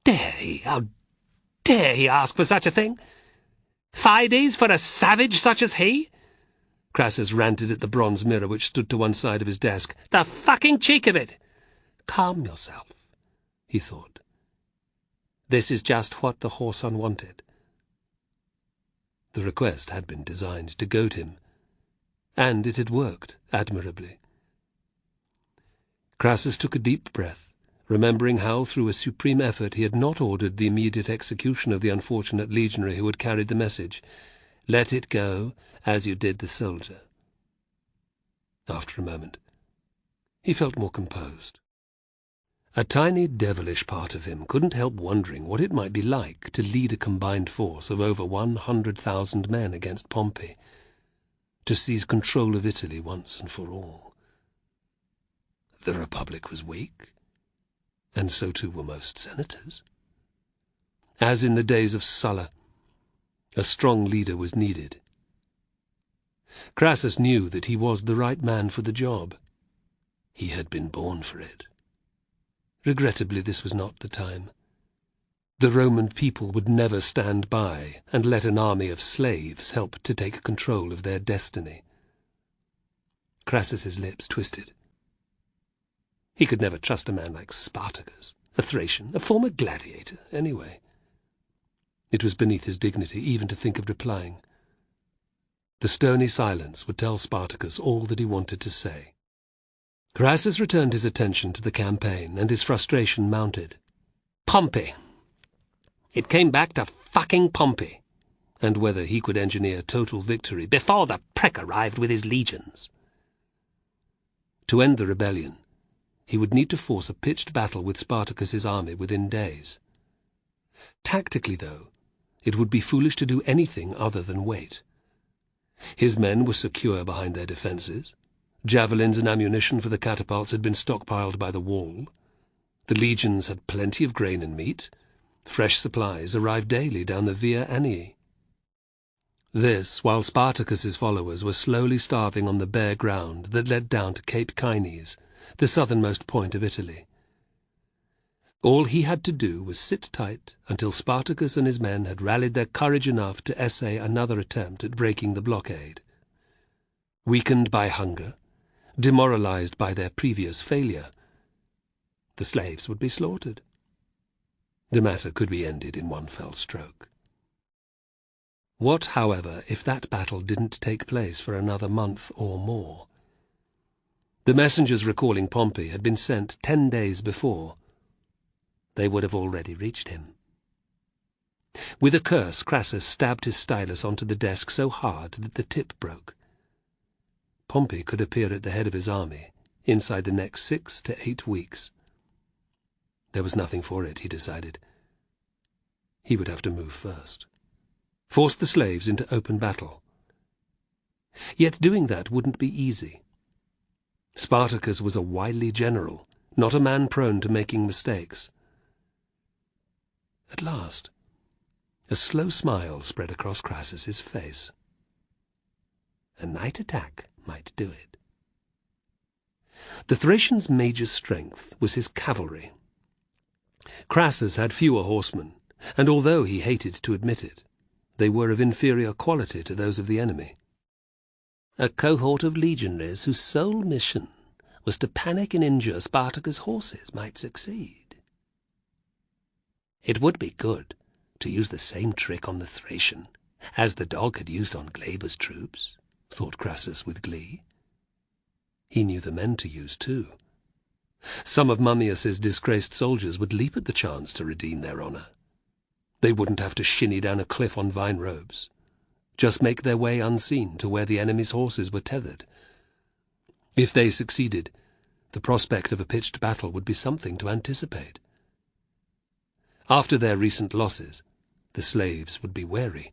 dare he ask for such a thing? Fides for a savage such as he? Crassus ranted at the bronze mirror which stood to one side of his desk. The fucking cheek of it! Calm yourself, he thought. This is just what the whoreson wanted. The request had been designed to goad him, and it had worked admirably. Crassus took a deep breath, remembering how through a supreme effort he had not ordered the immediate execution of the unfortunate legionary who had carried the message. Let it go as you did the soldier. After a moment, he felt more composed. A tiny devilish part of him couldn't help wondering what it might be like to lead a combined force of over 100,000 men against Pompey, to seize control of Italy once and for all. The Republic was weak, and so too were most senators. As in the days of Sulla, a strong leader was needed. Crassus knew that he was the right man for the job. He had been born for it. Regrettably, this was not the time. The Roman people would never stand by and let an army of slaves help to take control of their destiny. Crassus's lips twisted. He could never trust a man like Spartacus, a Thracian, a former gladiator, anyway. It was beneath his dignity even to think of replying. The stony silence would tell Spartacus all that he wanted to say. Crassus returned his attention to the campaign, and his frustration mounted. Pompey! It came back to fucking Pompey, and whether he could engineer total victory before the prick arrived with his legions. To end the rebellion, he would need to force a pitched battle with Spartacus's army within days. Tactically, though, it would be foolish to do anything other than wait. His men were secure behind their defences. Javelins and ammunition for the catapults had been stockpiled by the wall. The legions had plenty of grain and meat. Fresh supplies arrived daily down the Via Annii. This, while Spartacus's followers were slowly starving on the bare ground that led down to Cape Kines, the southernmost point of Italy. All he had to do was sit tight until Spartacus and his men had rallied their courage enough to essay another attempt at breaking the blockade. Weakened by hunger, demoralized by their previous failure, the slaves would be slaughtered. The matter could be ended in one fell stroke. What, however, if that battle didn't take place for another month or more? The messengers recalling Pompey had been sent 10 days before. They would have already reached him. With a curse, Crassus stabbed his stylus onto the desk so hard that the tip broke. Pompey could appear at the head of his army inside the next 6 to 8 weeks. There was nothing for it, he decided. He would have to move first. Force the slaves into open battle. Yet doing that wouldn't be easy. Spartacus was a wily general, not a man prone to making mistakes. At last, a slow smile spread across Crassus's face. A night attack might do it. The Thracian's major strength was his cavalry. Crassus had fewer horsemen, and although he hated to admit it, they were of inferior quality to those of the enemy. A cohort of legionaries whose sole mission was to panic and injure Spartacus' horses might succeed. It would be good to use the same trick on the Thracian as the dog had used on Glaber's troops, thought Crassus with glee. He knew the men to use too. Some of Mummius's disgraced soldiers would leap at the chance to redeem their honour. They wouldn't have to shinny down a cliff on vine robes. Just make their way unseen to where the enemy's horses were tethered. If they succeeded, the prospect of a pitched battle would be something to anticipate. After their recent losses, the slaves would be wary.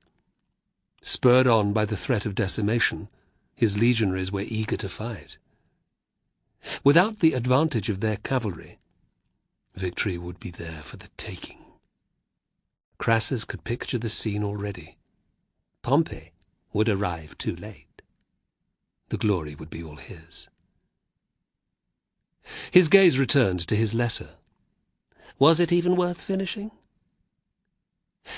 Spurred on by the threat of decimation, his legionaries were eager to fight. Without the advantage of their cavalry, victory would be there for the taking. Crassus could picture the scene already. Pompey would arrive too late. The glory would be all his. His gaze returned to his letter. Was it even worth finishing?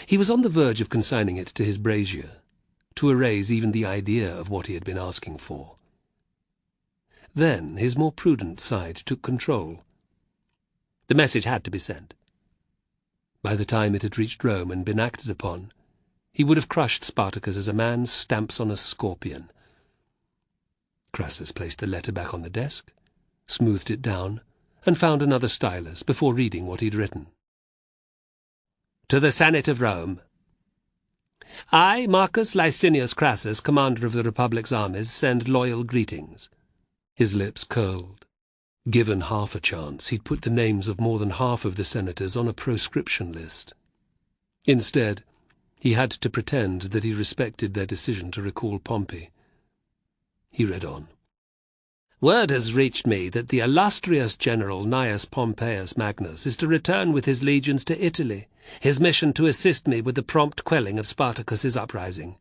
He was on the verge of consigning it to his brazier, to erase even the idea of what he had been asking for. Then his more prudent side took control. The message had to be sent. By the time it had reached Rome and been acted upon, he would have crushed Spartacus as a man stamps on a scorpion. Crassus placed the letter back on the desk, smoothed it down, and found another stylus before reading what he'd written. To the Senate of Rome. I, Marcus Licinius Crassus, commander of the Republic's armies, send loyal greetings. His lips curled. Given half a chance, he'd put the names of more than half of the senators on a proscription list. Instead, he had to pretend that he respected their decision to recall Pompey. He read on. Word has reached me that the illustrious general Gnaeus Pompeius Magnus is to return with his legions to Italy, his mission to assist me with the prompt quelling of Spartacus's uprising.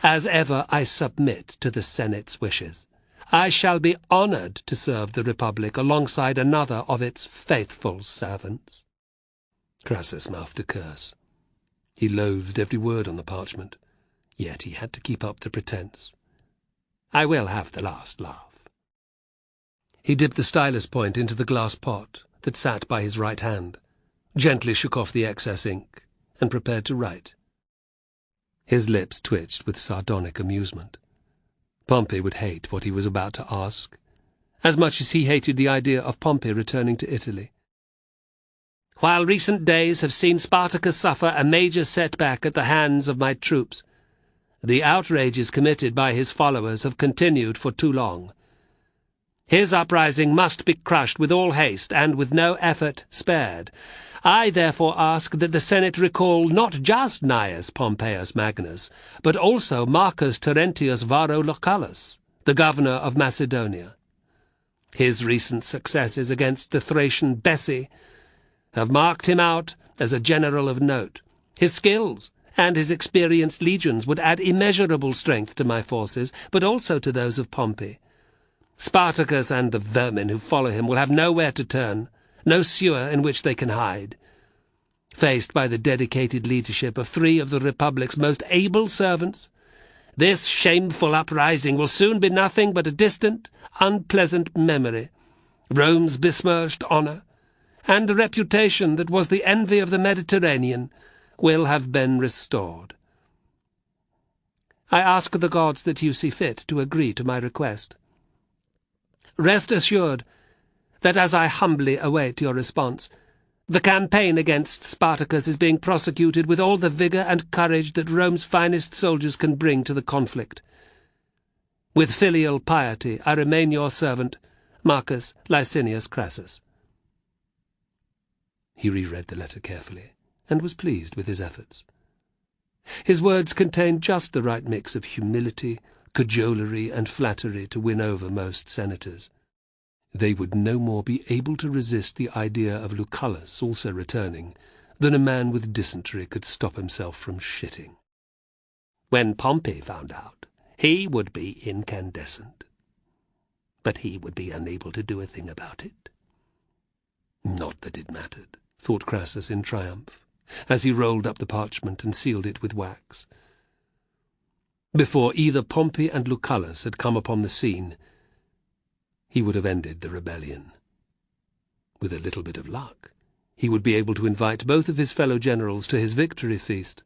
As ever, I submit to the Senate's wishes. I shall be honoured to serve the Republic alongside another of its faithful servants. Crassus mouthed a curse. He loathed every word on the parchment, yet he had to keep up the pretence. I will have the last laugh. He dipped the stylus point into the glass pot that sat by his right hand, gently shook off the excess ink, and prepared to write. His lips twitched with sardonic amusement. Pompey would hate what he was about to ask, as much as he hated the idea of Pompey returning to Italy. While recent days have seen Spartacus suffer a major setback at the hands of my troops, the outrages committed by his followers have continued for too long. His uprising must be crushed with all haste and with no effort spared. I therefore ask that the Senate recall not just Gnaeus Pompeius Magnus, but also Marcus Terentius Varro Lucullus, the governor of Macedonia. His recent successes against the Thracian Bessi have marked him out as a general of note. His skills and his experienced legions would add immeasurable strength to my forces, but also to those of Pompey. Spartacus and the vermin who follow him will have nowhere to turn, no sewer in which they can hide. Faced by the dedicated leadership of 3 of the Republic's most able servants, this shameful uprising will soon be nothing but a distant, unpleasant memory. Rome's besmirched honour, and the reputation that was the envy of the Mediterranean, will have been restored. I ask the gods that you see fit to agree to my request. Rest assured that as I humbly await your response, the campaign against Spartacus is being prosecuted with all the vigour and courage that Rome's finest soldiers can bring to the conflict. With filial piety, I remain your servant, Marcus Licinius Crassus. He reread the letter carefully, and was pleased with his efforts. His words contained just the right mix of humility, cajolery, and flattery to win over most senators. They would no more be able to resist the idea of Lucullus also returning than a man with dysentery could stop himself from shitting. When Pompey found out, he would be incandescent. But he would be unable to do a thing about it. Not that it mattered, thought Crassus in triumph, as he rolled up the parchment and sealed it with wax. Before either Pompey and Lucullus had come upon the scene, he would have ended the rebellion. With a little bit of luck, he would be able to invite both of his fellow generals to his victory feast,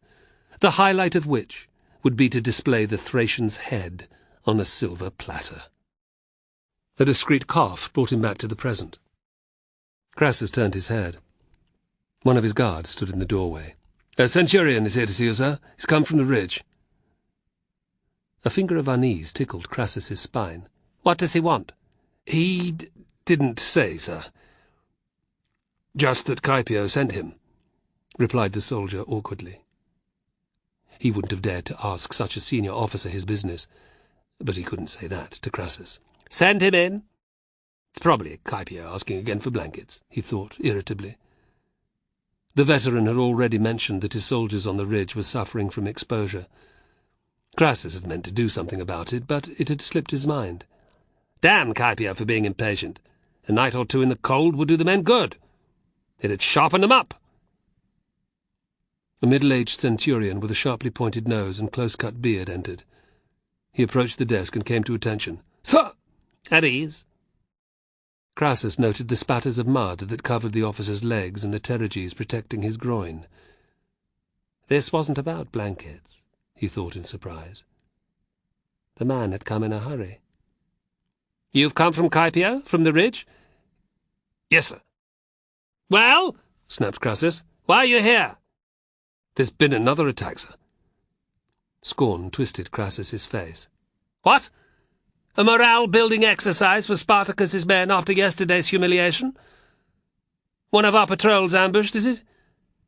the highlight of which would be to display the Thracian's head on a silver platter. A discreet cough brought him back to the present. Crassus turned his head. One of his guards stood in the doorway. "A centurion is here to see you, sir. He's come from the ridge." A finger of unease tickled Crassus's spine. "What does he want?" "He didn't say, sir. Just that Caepio sent him," replied the soldier awkwardly. He wouldn't have dared to ask such a senior officer his business, but he couldn't say that to Crassus. "Send him in." "It's probably Caepio asking again for blankets," he thought irritably. The veteran had already mentioned that his soldiers on the ridge were suffering from exposure. Crassus had meant to do something about it, but it had slipped his mind. Damn Caepio for being impatient. A night or 2 in the cold would do the men good. It'd sharpen them up. A middle-aged centurion with a sharply pointed nose and close-cut beard entered. He approached the desk and came to attention. "Sir!" "At ease." Crassus noted the spatters of mud that covered the officer's legs and the pteryges protecting his groin. This wasn't about blankets, he thought in surprise. The man had come in a hurry. "You've come from Caepio, from the ridge?" "Yes, sir." "Well," snapped Crassus, "why are you here?" "There's been another attack, sir." Scorn twisted Crassus's face. "What? A morale-building exercise for Spartacus's men after yesterday's humiliation? One of our patrols ambushed, is it?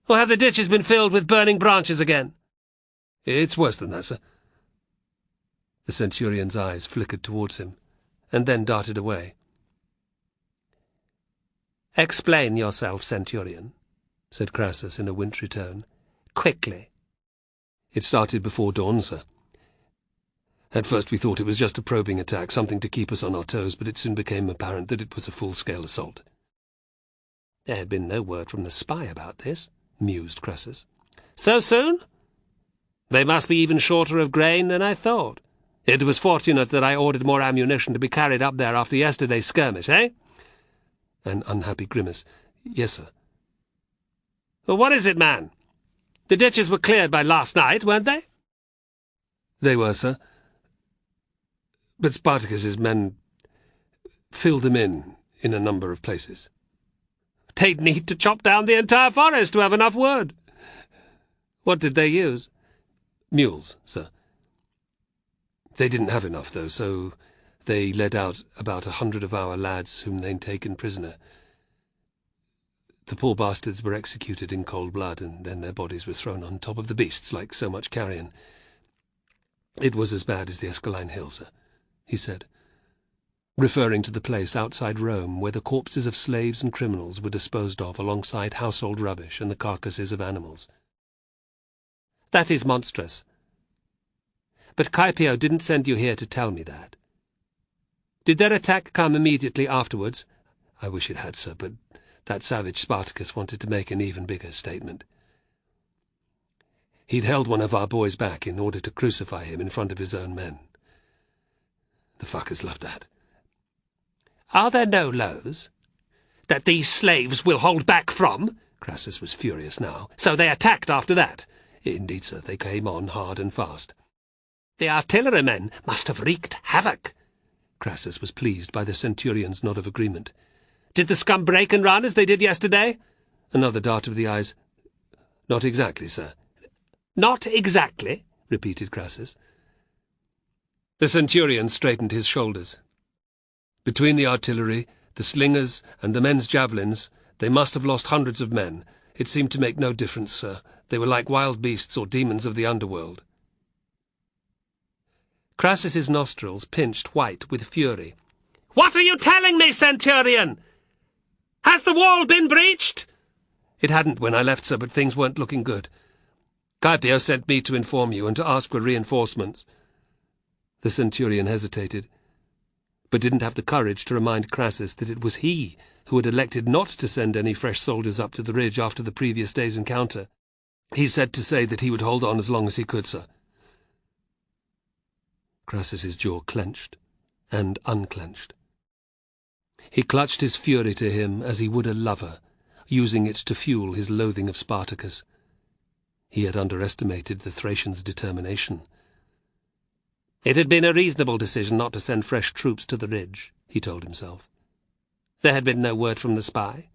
Or have the ditches been filled with burning branches again?" "It's worse than that, sir." The centurion's eyes flickered towards him, and then darted away. "Explain yourself, centurion," said Crassus in a wintry tone. "Quickly." "It started before dawn, sir. At first we thought it was just a probing attack, something to keep us on our toes, but it soon became apparent that it was a full-scale assault." "There had been no word from the spy about this," mused Crassus. "So soon? They must be even shorter of grain than I thought. It was fortunate that I ordered more ammunition to be carried up there after yesterday's skirmish, eh?" An unhappy grimace. "Yes, sir." "Well, what is it, man?" The ditches were cleared by last night, weren't they? They were, sir. But Spartacus's men filled them in a number of places. They'd need to chop down the entire forest to have enough wood. What did they use? Mules, sir. They didn't have enough, though, so they led out about 100 of our lads whom they'd taken prisoner. The poor bastards were executed in cold blood, and then their bodies were thrown on top of the beasts like so much carrion. It was as bad as the Escaline Hill, sir, he said, referring to the place outside Rome where the corpses of slaves and criminals were disposed of alongside household rubbish and the carcasses of animals. That is monstrous. But Caepio didn't send you here to tell me that. Did their attack come immediately afterwards? I wish it had, sir, but that savage Spartacus wanted to make an even bigger statement. He'd held one of our boys back in order to crucify him in front of his own men. The fuckers loved that. Are there no lows that these slaves will hold back from? Crassus was furious now. So they attacked after that? Indeed, sir, they came on hard and fast. The artillerymen must have wreaked havoc. Crassus was pleased by the centurion's nod of agreement. Did the scum break and run as they did yesterday? Another dart of the eyes. Not exactly, sir. Not exactly, repeated Crassus. The centurion straightened his shoulders. Between the artillery, the slingers, and the men's javelins, they must have lost hundreds of men. It seemed to make no difference, sir. They were like wild beasts or demons of the underworld. Crassus's nostrils pinched white with fury. What are you telling me, centurion? Has the wall been breached? It hadn't when I left, sir, but things weren't looking good. Caepio sent me to inform you and to ask for reinforcements. The centurion hesitated, but didn't have the courage to remind Crassus that it was he who had elected not to send any fresh soldiers up to the ridge after the previous day's encounter. He said to say that he would hold on as long as he could, sir. Crassus's jaw clenched and unclenched. He clutched his fury to him as he would a lover, using it to fuel his loathing of Spartacus. He had underestimated the Thracian's determination. It had been a reasonable decision not to send fresh troops to the ridge, he told himself. There had been no word from the spy.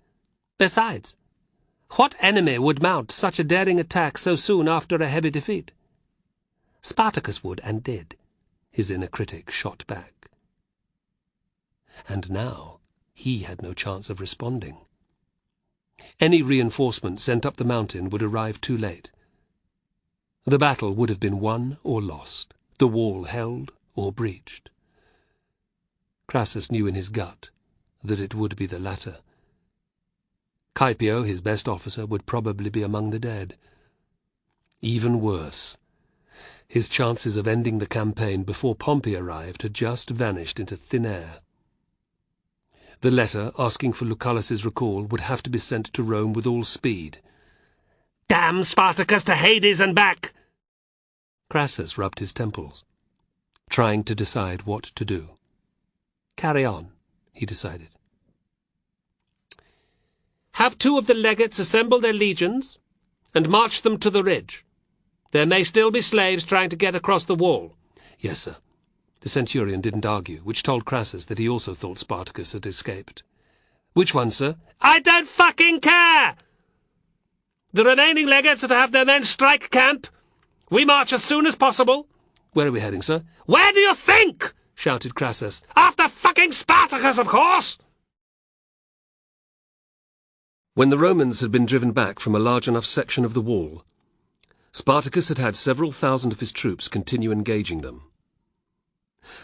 Besides, what enemy would mount such a daring attack so soon after a heavy defeat? Spartacus would, and did, his inner critic shot back. And now he had no chance of responding. Any reinforcement sent up the mountain would arrive too late. The battle would have been won or lost, the wall held or breached. Crassus knew in his gut that it would be the latter. Caepio, his best officer, would probably be among the dead. Even worse, his chances of ending the campaign before Pompey arrived had just vanished into thin air. The letter asking for Lucullus's recall would have to be sent to Rome with all speed. Damn Spartacus to Hades and back! Crassus rubbed his temples, trying to decide what to do. Carry on, he decided. Have 2 of the legates assemble their legions and march them to the ridge. There may still be slaves trying to get across the wall. Yes, sir. The centurion didn't argue, which told Crassus that he also thought Spartacus had escaped. Which one, sir? I don't fucking care! The remaining legates are to have their men strike camp. We march as soon as possible. Where are we heading, sir? Where do you think? Shouted Crassus. After fucking Spartacus, of course! When the Romans had been driven back from a large enough section of the wall, Spartacus had had several thousand of his troops continue engaging them.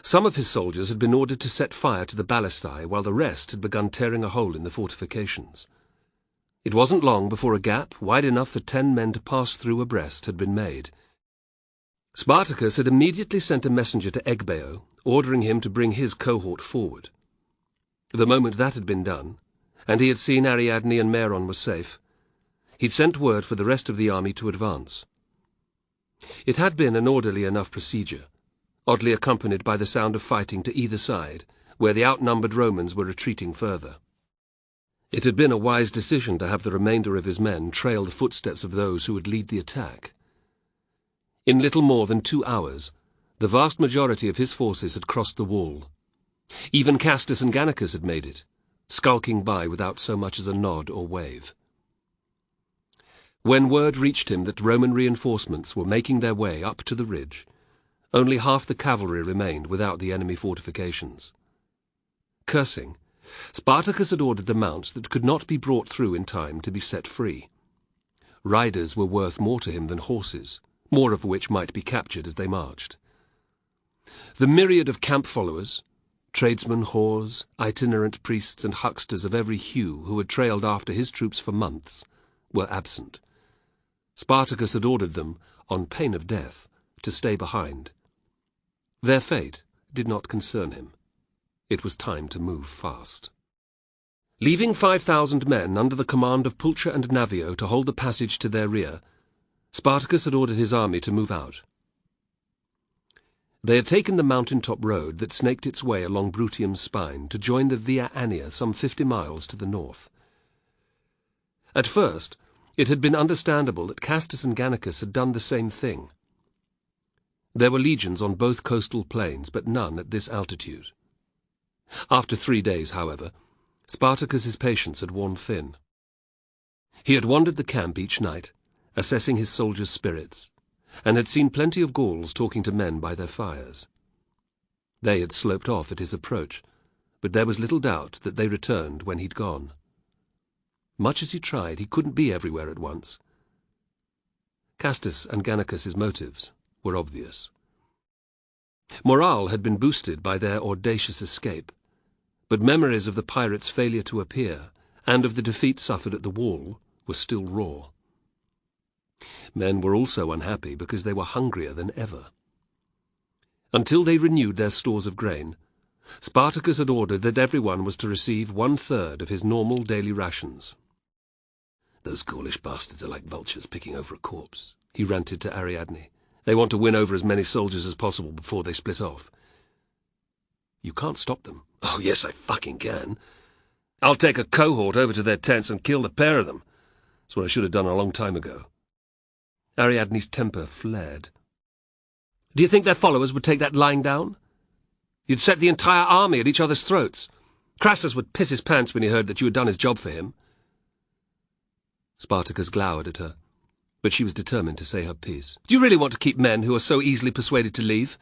Some of his soldiers had been ordered to set fire to the ballistae, while the rest had begun tearing a hole in the fortifications. It wasn't long before a gap, wide enough for 10 men to pass through abreast, had been made. Spartacus had immediately sent a messenger to Egbeo, ordering him to bring his cohort forward. The moment that had been done, and he had seen Ariadne and Meron were safe, he'd sent word for the rest of the army to advance. It had been an orderly enough procedure, oddly accompanied by the sound of fighting to either side, where the outnumbered Romans were retreating further. It had been a wise decision to have the remainder of his men trail the footsteps of those who would lead the attack. In little more than 2 hours, the vast majority of his forces had crossed the wall. Even Castus and Gannicus had made it, skulking by without so much as a nod or wave. When word reached him that Roman reinforcements were making their way up to the ridge, only half the cavalry remained without the enemy fortifications. Cursing, Spartacus had ordered the mounts that could not be brought through in time to be set free. Riders were worth more to him than horses, more of which might be captured as they marched. The myriad of camp followers, tradesmen, whores, itinerant priests and hucksters of every hue who had trailed after his troops for months, were absent. Spartacus had ordered them, on pain of death, to stay behind. Their fate did not concern him. It was time to move fast. Leaving 5,000 men under the command of Pulcher and Navio to hold the passage to their rear, Spartacus had ordered his army to move out. They had taken the mountain-top road that snaked its way along Brutium's spine to join the Via Annia some 50 miles to the north. At first, it had been understandable that Castus and Gannicus had done the same thing. There were legions on both coastal plains, but none at this altitude. After 3 days, however, Spartacus's patience had worn thin. He had wandered the camp each night, assessing his soldiers' spirits, and had seen plenty of Gauls talking to men by their fires. They had sloped off at his approach, but there was little doubt that they returned when he'd gone. Much as he tried, he couldn't be everywhere at once. Castus and Gannicus's motives were obvious. Morale had been boosted by their audacious escape, but memories of the pirates' failure to appear and of the defeat suffered at the wall were still raw. Men were also unhappy because they were hungrier than ever. Until they renewed their stores of grain, Spartacus had ordered that everyone was to receive 1/3 of his normal daily rations. "Those Gaulish bastards are like vultures picking over a corpse," he ranted to Ariadne. "They want to win over as many soldiers as possible before they split off." "You can't stop them." "Oh, yes, I fucking can. I'll take a cohort over to their tents and kill the pair of them. That's what I should have done a long time ago." Ariadne's temper flared. "Do you think their followers would take that lying down? You'd set the entire army at each other's throats. Crassus would piss his pants when he heard that you had done his job for him." Spartacus glowered at her, but she was determined to say her piece. "Do you really want to keep men who are so easily persuaded to leave?"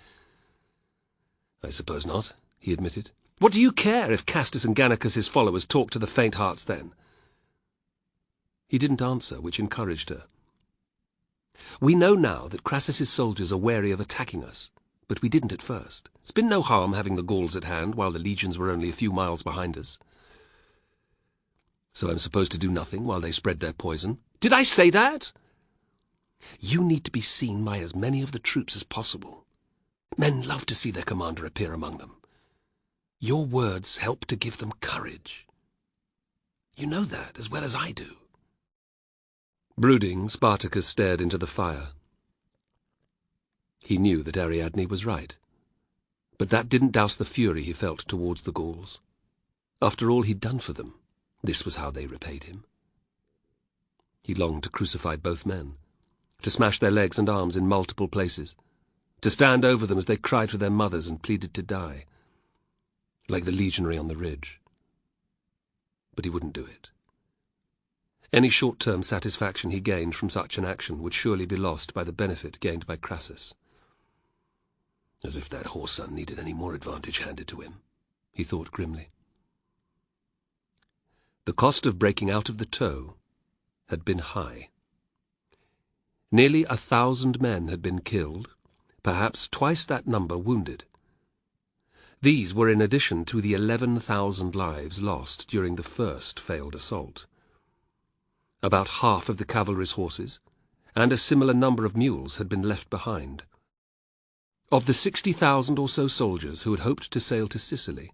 "I suppose not," he admitted. "What do you care if Castus and Gannicus's followers talk to the faint hearts then?" He didn't answer, which encouraged her. "We know now that Crassus's soldiers are wary of attacking us, but we didn't at first. It's been no harm having the Gauls at hand while the legions were only a few miles behind us." "So I'm supposed to do nothing while they spread their poison?" "Did I say that?" "You need to be seen by as many of the troops as possible. Men love to see their commander appear among them. Your words help to give them courage. You know that as well as I do." Brooding, Spartacus stared into the fire. He knew that Ariadne was right, but that didn't douse the fury he felt towards the Gauls. After all he'd done for them, this was how they repaid him. He longed to crucify both men, to smash their legs and arms in multiple places, to stand over them as they cried for their mothers and pleaded to die, like the legionary on the ridge. But he wouldn't do it. Any short-term satisfaction he gained from such an action would surely be lost by the benefit gained by Crassus. As if that whoreson needed any more advantage handed to him, he thought grimly. The cost of breaking out of the tow had been high. Nearly 1,000 men had been killed, perhaps twice that number wounded. These were in addition to the 11,000 lives lost during the first failed assault. About half of the cavalry's horses, and a similar number of mules had been left behind. Of the 60,000 or so soldiers who had hoped to sail to Sicily,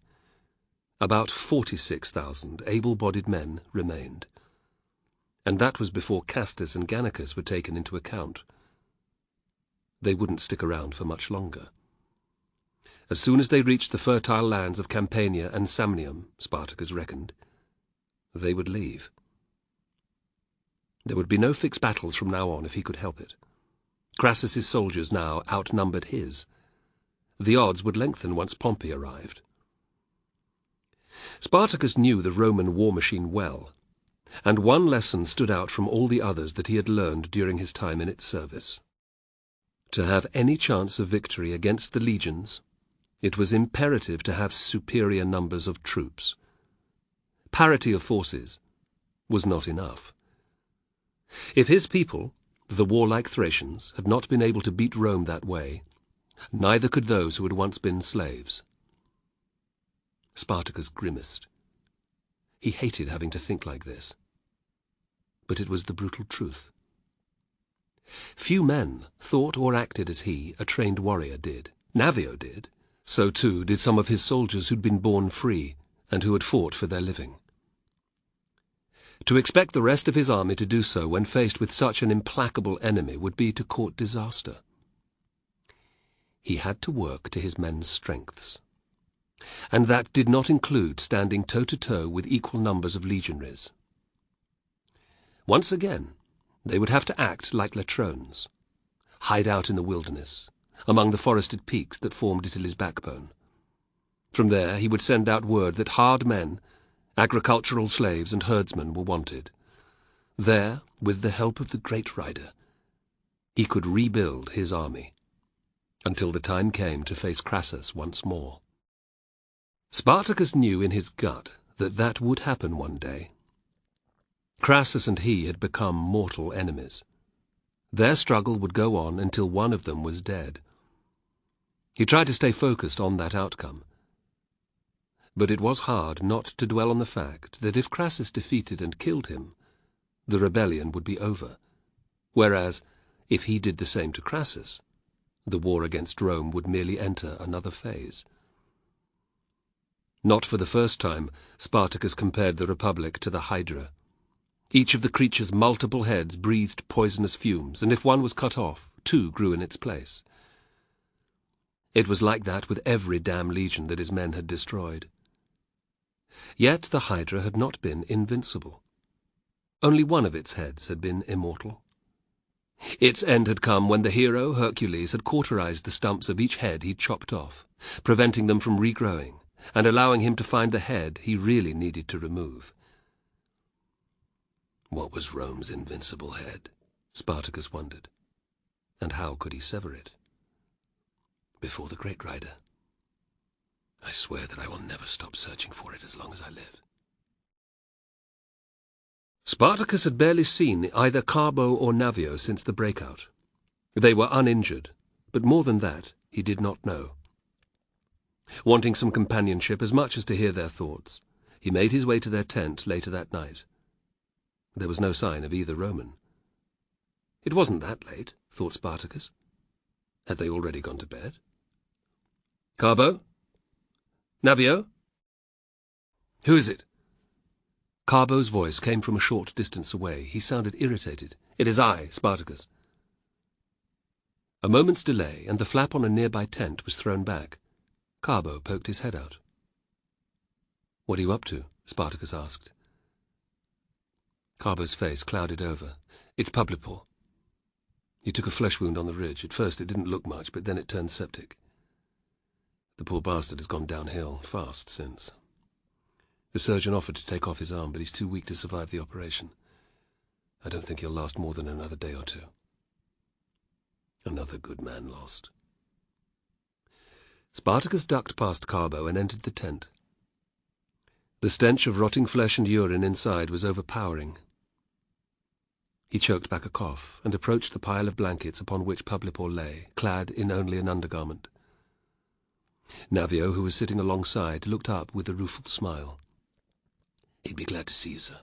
about 46,000 able-bodied men remained. And that was before Castus and Gannicus were taken into account. They wouldn't stick around for much longer. As soon as they reached the fertile lands of Campania and Samnium, Spartacus reckoned, They would leave. There would be no fixed battles from now on if he could help it. Crassus's soldiers now outnumbered his. The odds would lengthen once Pompey arrived. Spartacus knew the Roman war machine well, and one lesson stood out from all the others that he had learned during his time in its service. To have any chance of victory against the legions, it was imperative to have superior numbers of troops. Parity of forces was not enough. If his people, the warlike Thracians, had not been able to beat Rome that way, neither could those who had once been slaves. Spartacus grimaced. He hated having to think like this. But it was the brutal truth. Few men thought or acted as he, a trained warrior, did. Navio did. So too did some of his soldiers who'd been born free and who had fought for their living. To expect the rest of his army to do so when faced with such an implacable enemy would be to court disaster. He had to work to his men's strengths, and that did not include standing toe-to-toe with equal numbers of legionaries. Once again, they would have to act like latrones, hide out in the wilderness, among the forested peaks that formed Italy's backbone. From there he would send out word that hard men, agricultural slaves and herdsmen were wanted. There, with the help of the great rider, he could rebuild his army, until the time came to face Crassus once more. Spartacus knew in his gut that that would happen one day. Crassus and he had become mortal enemies. Their struggle would go on until one of them was dead. He tried to stay focused on that outcome. But it was hard not to dwell on the fact that if Crassus defeated and killed him, the rebellion would be over, whereas, if he did the same to Crassus, the war against Rome would merely enter another phase. Not for the first time, Spartacus compared the Republic to the Hydra. Each of the creature's multiple heads breathed poisonous fumes, and if one was cut off, two grew in its place. It was like that with every damn legion that his men had destroyed. Yet the Hydra had not been invincible. Only one of its heads had been immortal. Its end had come when the hero, Hercules, had cauterized the stumps of each head he'd chopped off, preventing them from regrowing, and allowing him to find the head he really needed to remove. What was Rome's invincible head? Spartacus wondered. And how could he sever it? Before the great rider. I swear that I will never stop searching for it as long as I live. Spartacus had barely seen either Carbo or Navio since the breakout. They were uninjured, but more than that he did not know. Wanting some companionship as much as to hear their thoughts, he made his way to their tent later that night. There was no sign of either Roman. It wasn't that late, thought Spartacus. Had they already gone to bed? Carbo? Navio? Who is it? Carbo's voice came from a short distance away. He sounded irritated. It is I, Spartacus. A moment's delay, and the flap on a nearby tent was thrown back. Carbo poked his head out. What are you up to? Spartacus asked. Carbo's face clouded over. It's Publipor. He took a flesh wound on the ridge. At first it didn't look much, but then it turned septic. The poor bastard has gone downhill fast since. The surgeon offered to take off his arm, but he's too weak to survive the operation. I don't think he'll last more than another day or two. Another good man lost. Spartacus ducked past Carbo and entered the tent. The stench of rotting flesh and urine inside was overpowering. He choked back a cough and approached the pile of blankets upon which Publipor lay, clad in only an undergarment. Navio, who was sitting alongside, looked up with a rueful smile. He'd be glad to see you, sir.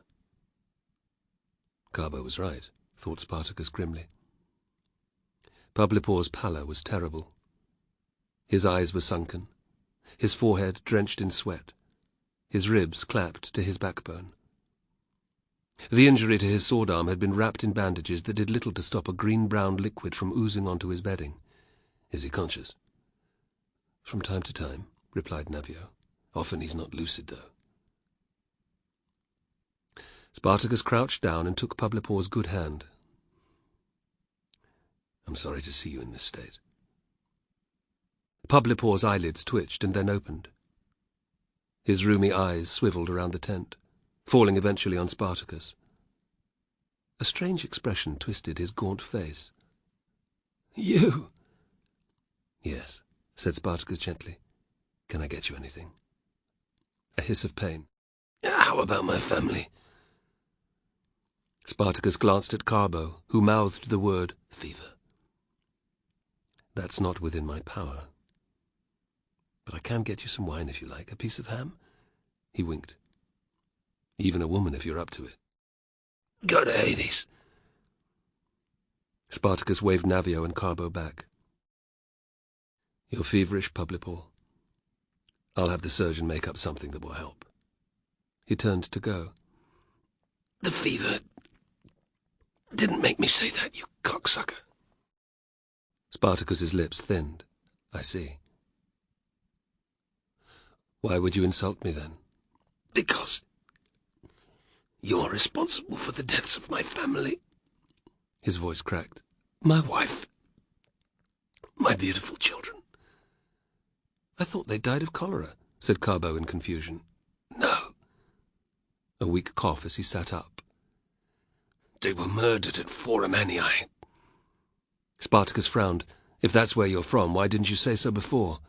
Carbo was right, thought Spartacus grimly. Publipor's pallor was terrible. His eyes were sunken, his forehead drenched in sweat, his ribs clapped to his backbone. The injury to his sword arm had been wrapped in bandages that did little to stop a green-brown liquid from oozing onto his bedding. Is he conscious? From time to time, replied Navio. Often he's not lucid, though. Spartacus crouched down and took Publipor's good hand. "I'm sorry to see you in this state." Publipor's eyelids twitched and then opened. His rheumy eyes swiveled around the tent, falling eventually on Spartacus. A strange expression twisted his gaunt face. "You?" "Yes," said Spartacus gently. "Can I get you anything?" A hiss of pain. "How about my family?" Spartacus glanced at Carbo, who mouthed the word fever. "That's not within my power. But I can get you some wine if you like. A piece of ham?" He winked. "Even a woman if you're up to it." "Go to Hades." Spartacus waved Navio and Carbo back. "You're feverish, Publipor. I'll have the surgeon make up something that will help." He turned to go. "The fever didn't make me say that, you cocksucker." Spartacus's lips thinned. "I see. Why would you insult me then?" "Because you're responsible for the deaths of my family." His voice cracked. "My wife. My beautiful children." "I thought they died of cholera," said Carbo in confusion. "No." A weak cough as he sat up. "They were murdered at Forum Anii." Spartacus frowned. "If that's where you're from, why didn't you say so before?"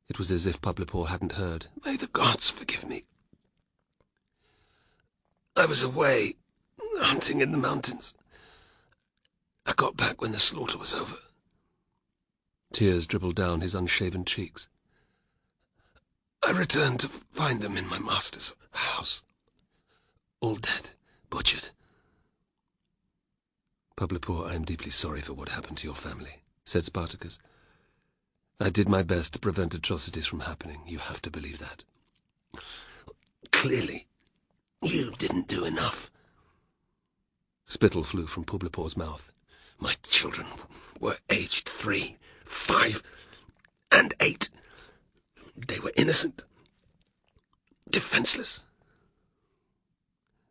It was as if Publipor hadn't heard. "May the gods forgive me. I was away, hunting in the mountains. I got back when the slaughter was over." Tears dribbled down his unshaven cheeks. "I returned to find them in my master's house. All dead, butchered." "Publipor, I am deeply sorry for what happened to your family," said Spartacus. "I did my best to prevent atrocities from happening. You have to believe that." "Clearly, you didn't do enough." Spittle flew from Publipor's mouth. "My children were aged 3, 5, and 8. They were innocent, defenseless."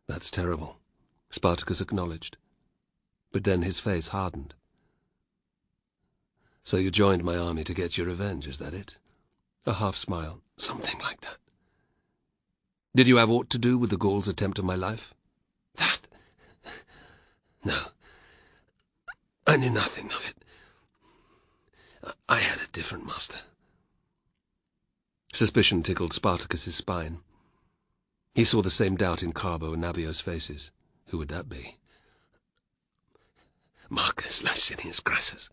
"That's terrible," Spartacus acknowledged. But then his face hardened. "So you joined my army to get your revenge, is that it?" A half smile. "Something like that." "Did you have aught to do with the Gauls' attempt on my life?" "That? No. I knew nothing of it. I had a different master." Suspicion tickled Spartacus's spine. He saw the same doubt in Carbo and Navio's faces. Who would that be? "Marcus Licinius Crassus."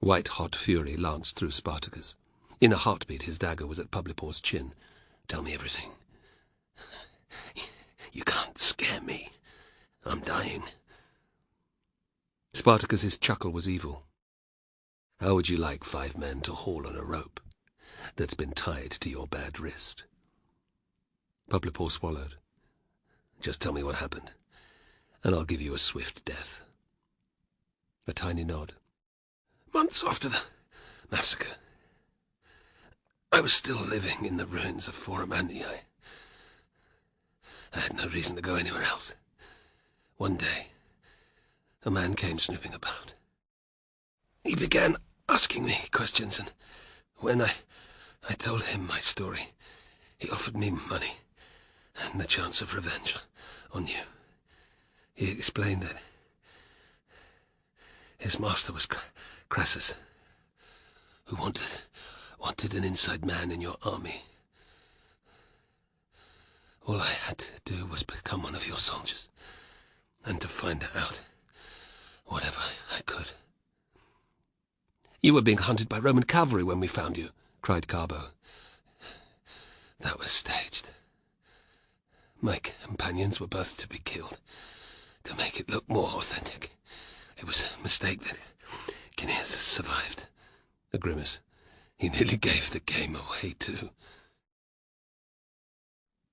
White-hot fury lanced through Spartacus. In a heartbeat his dagger was at Publipor's chin. "Tell me everything. You can't scare me. I'm dying." Spartacus's chuckle was evil. "How would you like 5 men to haul on a rope that's been tied to your bad wrist?" Publipor swallowed. "Just tell me what happened, and I'll give you a swift death." A tiny nod. "Months after the massacre, I was still living in the ruins of Forum Anii. I had no reason to go anywhere else. One day, a man came snooping about. He began asking me questions, and when I told him my story, he offered me money and the chance of revenge on you. He explained that his master was Crassus, who wanted an inside man in your army. All I had to do was become one of your soldiers, and to find out whatever I could." "You were being hunted by Roman cavalry when we found you," cried Carbo. "That was staged. My companions were both to be killed, to make it look more authentic. It was a mistake that Cineas survived." A grimace. "He nearly gave the game away, too."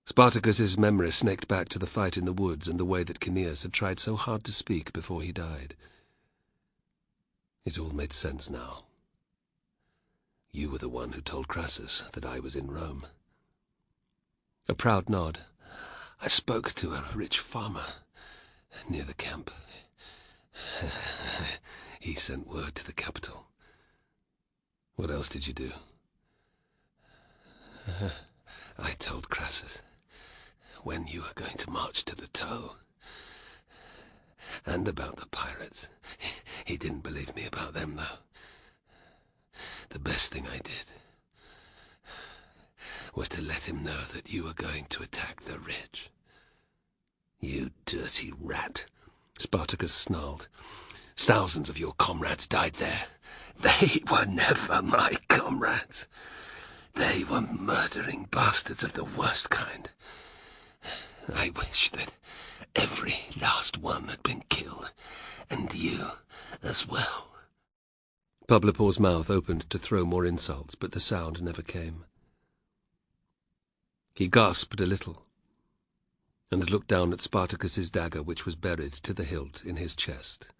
Spartacus's memory snaked back to the fight in the woods and the way that Cineas had tried so hard to speak before he died. It all made sense now. You were the one who told Crassus that I was in Rome. A proud nod. I spoke to a rich farmer near the camp. He sent word to the capital. What else did you do? I told Crassus when you were going to march to the toe. And about the pirates. He didn't believe me about them, though. The best thing I did was to let him know that you were going to attack the rich. You dirty rat, Spartacus snarled. Thousands of your comrades died there. They were never my comrades. They were murdering bastards of the worst kind. I wish that every last one had been killed, and you as well. Publipor's mouth opened to throw more insults, but the sound never came. He gasped a little, and looked down at Spartacus's dagger, which was buried to the hilt in his chest.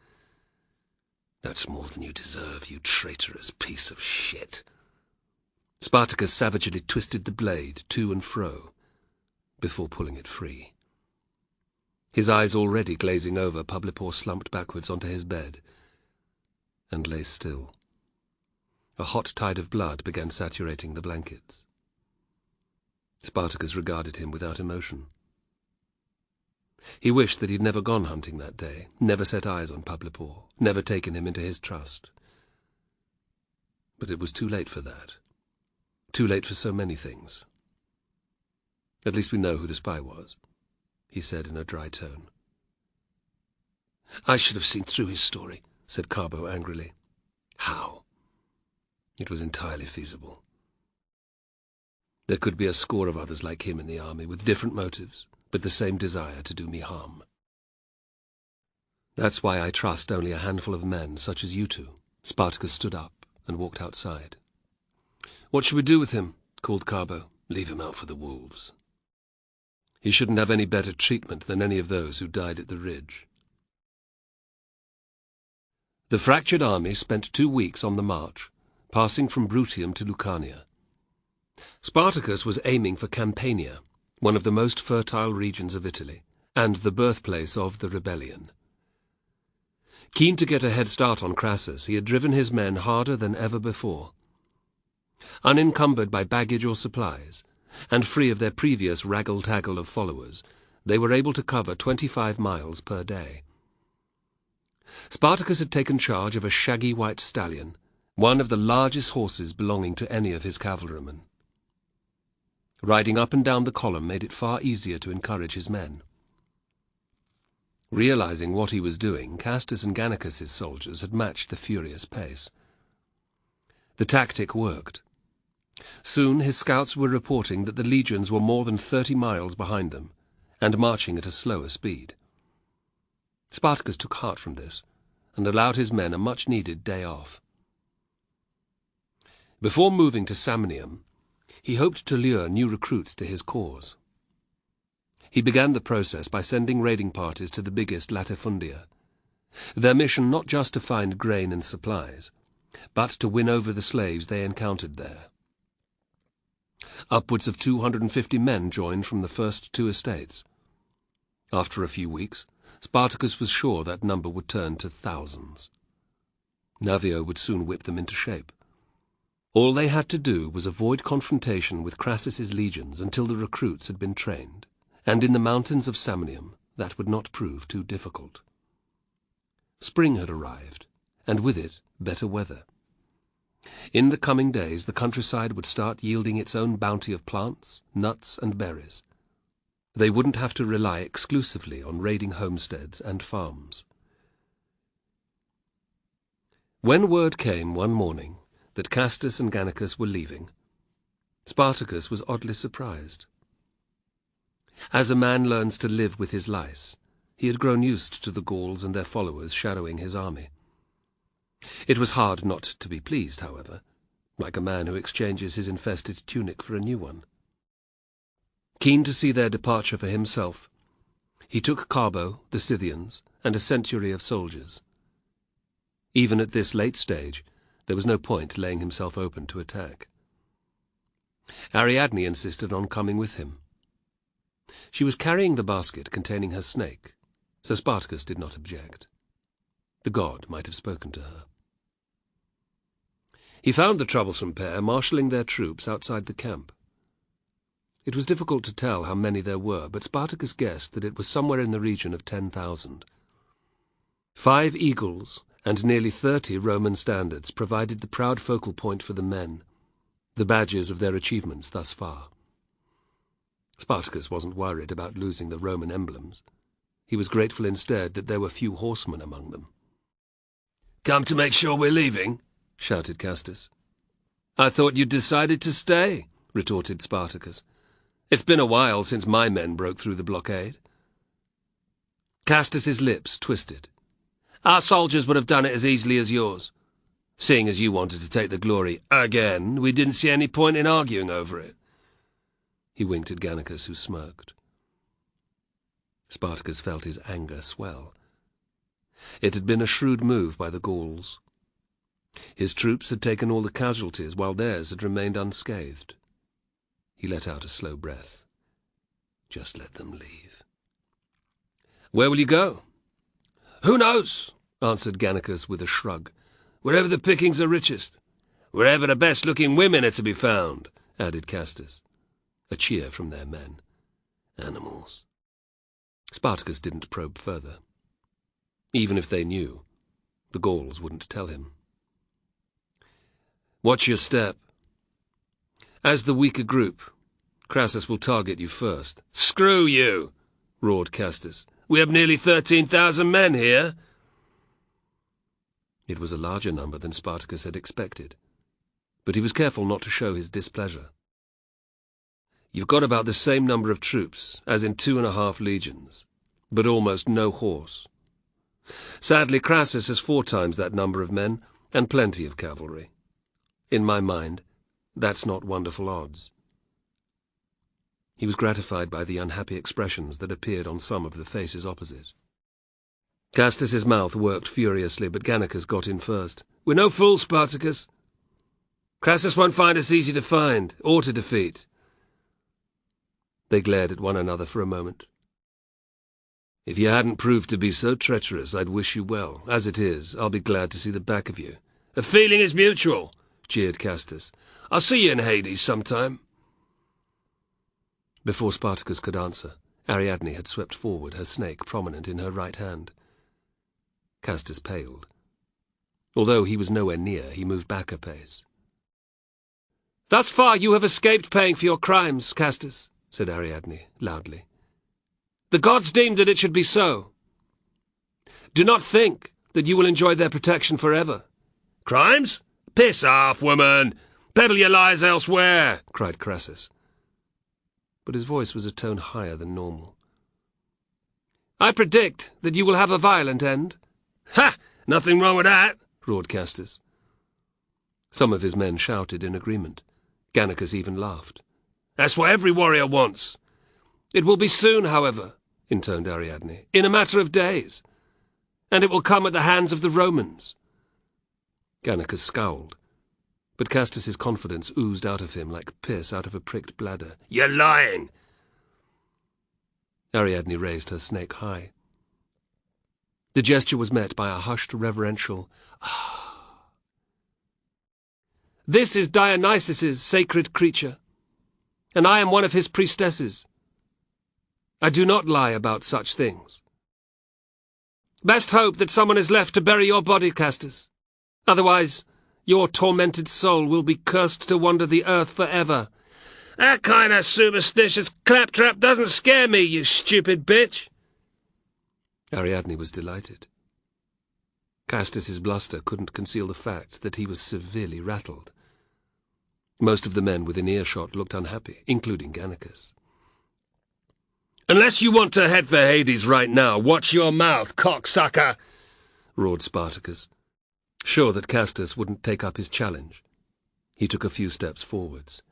That's more than you deserve, you traitorous piece of shit. Spartacus savagely twisted the blade to and fro, before pulling it free. His eyes already glazing over, Publipor slumped backwards onto his bed, and lay still. A hot tide of blood began saturating the blankets. Spartacus regarded him without emotion. He wished that he'd never gone hunting that day, never set eyes on Publipor, never taken him into his trust. But it was too late for that. Too late for so many things. At least we know who the spy was, he said in a dry tone. I should have seen through his story, said Carbo angrily. How? It was entirely feasible. There could be a score of others like him in the army, with different motives, but the same desire to do me harm. That's why I trust only a handful of men such as you two. Spartacus stood up and walked outside. What should we do with him? Called Carbo. Leave him out for the wolves. He shouldn't have any better treatment than any of those who died at the ridge. The fractured army spent 2 weeks on the march, passing from Brutium to Lucania. Spartacus was aiming for Campania, one of the most fertile regions of Italy, and the birthplace of the rebellion. Keen to get a head start on Crassus, he had driven his men harder than ever before. Unencumbered by baggage or supplies, and free of their previous raggle-taggle of followers, they were able to cover 25 miles per day. Spartacus had taken charge of a shaggy white stallion, one of the largest horses belonging to any of his cavalrymen. Riding up and down the column made it far easier to encourage his men. Realizing what he was doing, Castus and Gannicus's soldiers had matched the furious pace. The tactic worked. Soon his scouts were reporting that the legions were more than 30 miles behind them, and marching at a slower speed. Spartacus took heart from this, and allowed his men a much-needed day off. Before moving to Samnium, he hoped to lure new recruits to his cause. He began the process by sending raiding parties to the biggest latifundia, their mission not just to find grain and supplies, but to win over the slaves they encountered there. Upwards of 250 men joined from the first 2 estates. After a few weeks, Spartacus was sure that number would turn to thousands. Navio would soon whip them into shape. All they had to do was avoid confrontation with Crassus's legions until the recruits had been trained, and in the mountains of Samnium that would not prove too difficult. Spring had arrived, and with it better weather. In the coming days the countryside would start yielding its own bounty of plants, nuts, and berries. They wouldn't have to rely exclusively on raiding homesteads and farms. When word came one morning that Castus and Gannicus were leaving, Spartacus was oddly surprised. As a man learns to live with his lice, he had grown used to the Gauls and their followers shadowing his army. It was hard not to be pleased, however, like a man who exchanges his infested tunic for a new one. Keen to see their departure for himself, he took Carbo, the Scythians, and a century of soldiers. Even at this late stage, there was no point laying himself open to attack. Ariadne insisted on coming with him. She was carrying the basket containing her snake, so Spartacus did not object. The god might have spoken to her. He found the troublesome pair marshalling their troops outside the camp. It was difficult to tell how many there were, but Spartacus guessed that it was somewhere in the region of 10,000. 5 eagles and nearly 30 Roman standards provided the proud focal point for the men, the badges of their achievements thus far. Spartacus wasn't worried about losing the Roman emblems. He was grateful instead that there were few horsemen among them. "Come to make sure we're leaving?" shouted Castus. "I thought you'd decided to stay," retorted Spartacus. "It's been a while since my men broke through the blockade." Castus's lips twisted. "Our soldiers would have done it as easily as yours. Seeing as you wanted to take the glory again, we didn't see any point in arguing over it." He winked at Gannicus, who smirked. Spartacus felt his anger swell. It had been a shrewd move by the Gauls. His troops had taken all the casualties, while theirs had remained unscathed. He let out a slow breath. Just let them leave. "Where will you go?" "Who knows?" answered Gannicus with a shrug. "Wherever the pickings are richest." "Wherever the best-looking women are to be found," added Castus. A cheer from their men. "Animals." Spartacus didn't probe further. Even if they knew, the Gauls wouldn't tell him. "Watch your step. As the weaker group, Crassus will target you first." "Screw you!" roared Castus. "We have nearly 13,000 men here." It was a larger number than Spartacus had expected, but he was careful not to show his displeasure. "You've got about the same number of troops as in 2.5 legions, but almost no horse. Sadly, Crassus has 4 times that number of men and plenty of cavalry. In my mind, that's not wonderful odds." He was gratified by the unhappy expressions that appeared on some of the faces opposite. Castus's mouth worked furiously, but Gannicus got in first. "We're no fools, Spartacus. Crassus won't find us easy to find, or to defeat." They glared at one another for a moment. "If you hadn't proved to be so treacherous, I'd wish you well. As it is, I'll be glad to see the back of you." "The feeling is mutual," jeered Castus. "I'll see you in Hades sometime." Before Spartacus could answer, Ariadne had swept forward, her snake prominent in her right hand. Castus paled. Although he was nowhere near, he moved back a pace. "Thus far you have escaped paying for your crimes, Castus," said Ariadne loudly. "The gods deemed that it should be so. Do not think that you will enjoy their protection forever." "Crimes? Piss off, woman! Peddle your lies elsewhere!" cried Crassus. But his voice was a tone higher than normal. "I predict that you will have a violent end." "Ha! Nothing wrong with that!" roared Castus. Some of his men shouted in agreement. Gannicus even laughed. "That's what every warrior wants." "It will be soon, however," intoned Ariadne, "in a matter of days. And it will come at the hands of the Romans." Gannicus scowled, but Castus's confidence oozed out of him like piss out of a pricked bladder. "You're lying!" Ariadne raised her snake high. The gesture was met by a hushed, reverential "Ah." "This is Dionysus's sacred creature, and I am one of his priestesses. I do not lie about such things. Best hope that someone is left to bury your body, Castus. Otherwise, your tormented soul will be cursed to wander the earth forever." "That kind of superstitious claptrap doesn't scare me, you stupid bitch." Ariadne was delighted. Castus's bluster couldn't conceal the fact that he was severely rattled. Most of the men within earshot looked unhappy, including Gannicus. "Unless you want to head for Hades right now, watch your mouth, cocksucker!" roared Spartacus, sure that Castus wouldn't take up his challenge. He took a few steps forwards.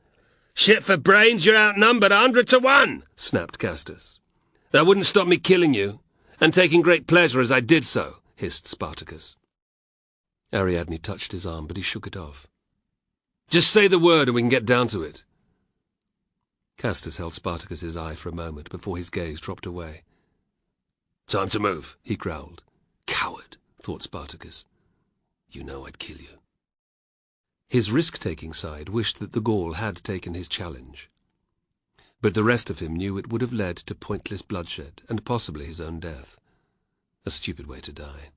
"Shit for brains, you're outnumbered 100 to 1, snapped Castus. "That wouldn't stop me killing you, and taking great pleasure as I did so," hissed Spartacus. Ariadne touched his arm, but he shook it off. "Just say the word and we can get down to it." Castus held Spartacus's eye for a moment before his gaze dropped away. "Time to move," he growled. Coward, thought Spartacus. You know I'd kill you. His risk-taking side wished that the Gaul had taken his challenge. But the rest of him knew it would have led to pointless bloodshed, and possibly his own death. A stupid way to die.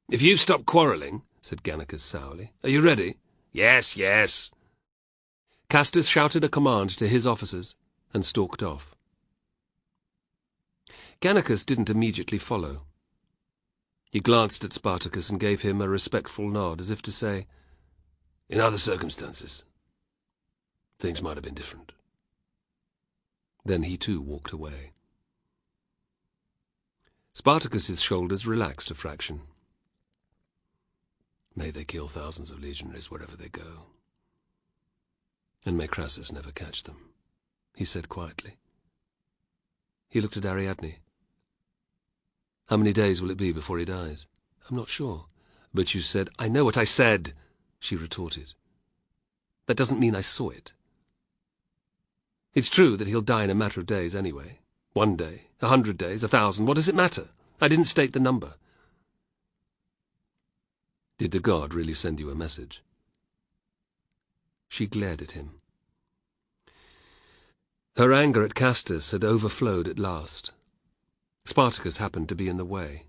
"If you stop quarrelling," said Gannicus sourly. "Are you ready?" Yes, yes. Castus shouted a command to his officers and stalked off. Gannicus didn't immediately follow. He glanced at Spartacus and gave him a respectful nod, as if to say, "In other circumstances, things might have been different." Then he too walked away. Spartacus's shoulders relaxed a fraction. May they kill thousands of legionaries wherever they go. And may Crassus never catch them, he said quietly. He looked at Ariadne. "How many days will it be before he dies?" "I'm not sure." "But you said—" "I know what I said," she retorted. "That doesn't mean I saw it. It's true that he'll die in a matter of days anyway. 1 day, 100 days, 1,000, what does it matter? I didn't state the number." "Did the god really send you a message?" She glared at him. Her anger at Castus had overflowed at last. Spartacus happened to be in the way.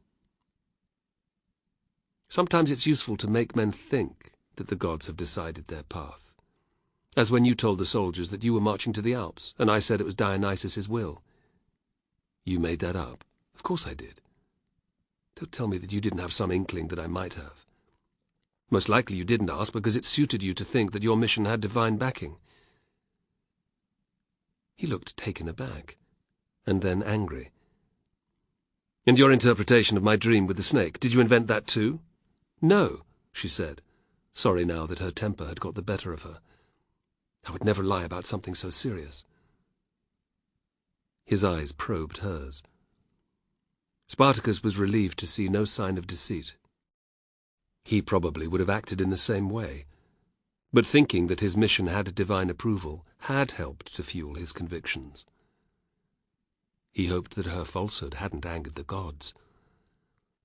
Sometimes it's useful to make men think that the gods have decided their path. As when you told the soldiers that you were marching to the Alps, and I said it was Dionysus's will. You made that up. Of course I did. Don't tell me that you didn't have some inkling that I might have. Most likely you didn't ask because it suited you to think that your mission had divine backing. He looked taken aback, and then angry. "And your interpretation of my dream with the snake, did you invent that too?" "No," she said, sorry now that her temper had got the better of her. "I would never lie about something so serious." His eyes probed hers. Spartacus was relieved to see no sign of deceit. He probably would have acted in the same way, but thinking that his mission had divine approval had helped to fuel his convictions. He hoped that her falsehood hadn't angered the gods.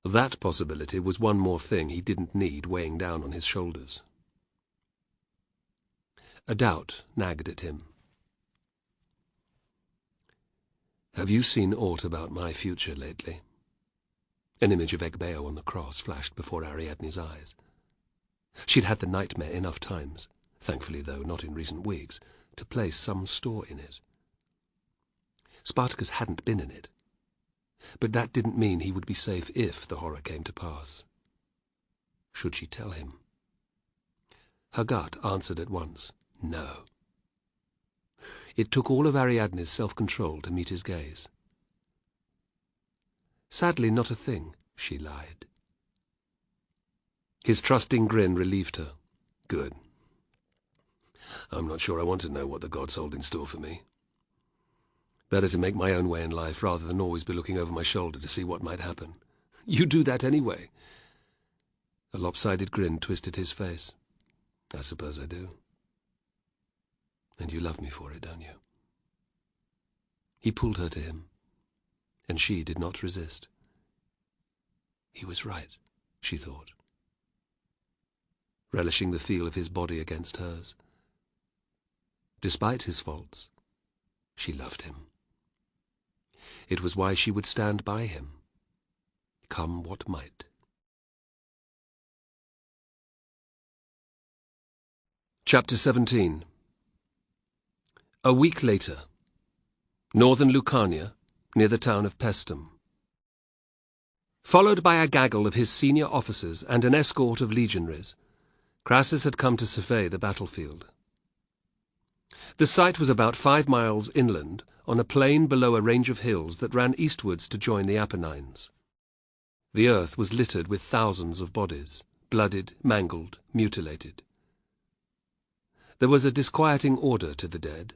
That possibility was one more thing he didn't need weighing down on his shoulders. A doubt nagged at him. "Have you seen aught about my future lately?" An image of Egbeo on the cross flashed before Ariadne's eyes. She'd had the nightmare enough times, thankfully though not in recent weeks, to place some store in it. Spartacus hadn't been in it, but that didn't mean he would be safe if the horror came to pass. Should she tell him? Her gut answered at once, no. It took all of Ariadne's self-control to meet his gaze. "Sadly, not a thing," she lied. His trusting grin relieved her. "Good. I'm not sure I want to know what the gods hold in store for me. Better to make my own way in life rather than always be looking over my shoulder to see what might happen." "You do that anyway." A lopsided grin twisted his face. "I suppose I do. And you love me for it, don't you?" He pulled her to him, and she did not resist. He was right, she thought, relishing the feel of his body against hers. Despite his faults, she loved him. It was why she would stand by him, come what might. Chapter 17. A week later, northern Lucania, near the town of Paestum. Followed by a gaggle of his senior officers and an escort of legionaries, Crassus had come to survey the battlefield. The site was about 5 miles inland, on a plain below a range of hills that ran eastwards to join the Apennines. The earth was littered with thousands of bodies, blooded, mangled, mutilated. There was a disquieting order to the dead.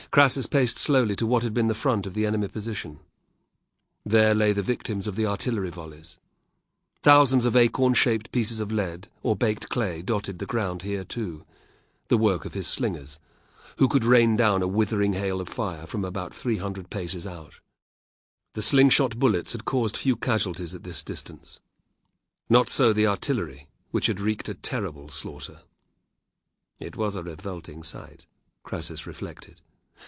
Crassus paced slowly to what had been the front of the enemy position. There lay the victims of the artillery volleys. Thousands of acorn-shaped pieces of lead or baked clay dotted the ground here too, the work of his slingers, who could rain down a withering hail of fire from about 300 paces out. The slingshot bullets had caused few casualties at this distance. Not so the artillery, which had wreaked a terrible slaughter. It was a revolting sight, Crassus reflected,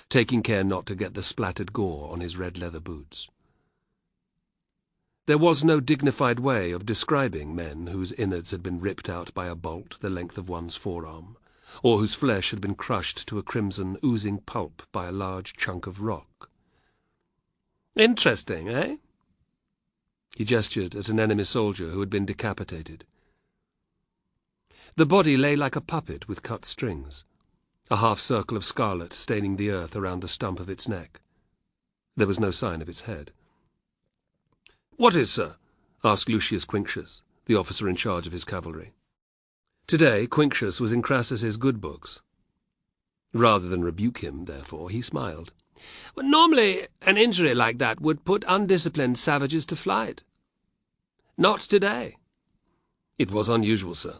taking care not to get the splattered gore on his red leather boots. There was no dignified way of describing men whose innards had been ripped out by a bolt the length of one's forearm, or whose flesh had been crushed to a crimson, oozing pulp by a large chunk of rock. Interesting, eh? He gestured at an enemy soldier who had been decapitated. The body lay like a puppet with cut strings, a half-circle of scarlet staining the earth around the stump of its neck. There was no sign of its head. "What is, sir?" asked Lucius Quinctius, the officer in charge of his cavalry. Today Quinctius was in Crassus's good books. Rather than rebuke him, therefore, he smiled. Well, normally an injury like that would put undisciplined savages to flight. Not today. It was unusual, sir.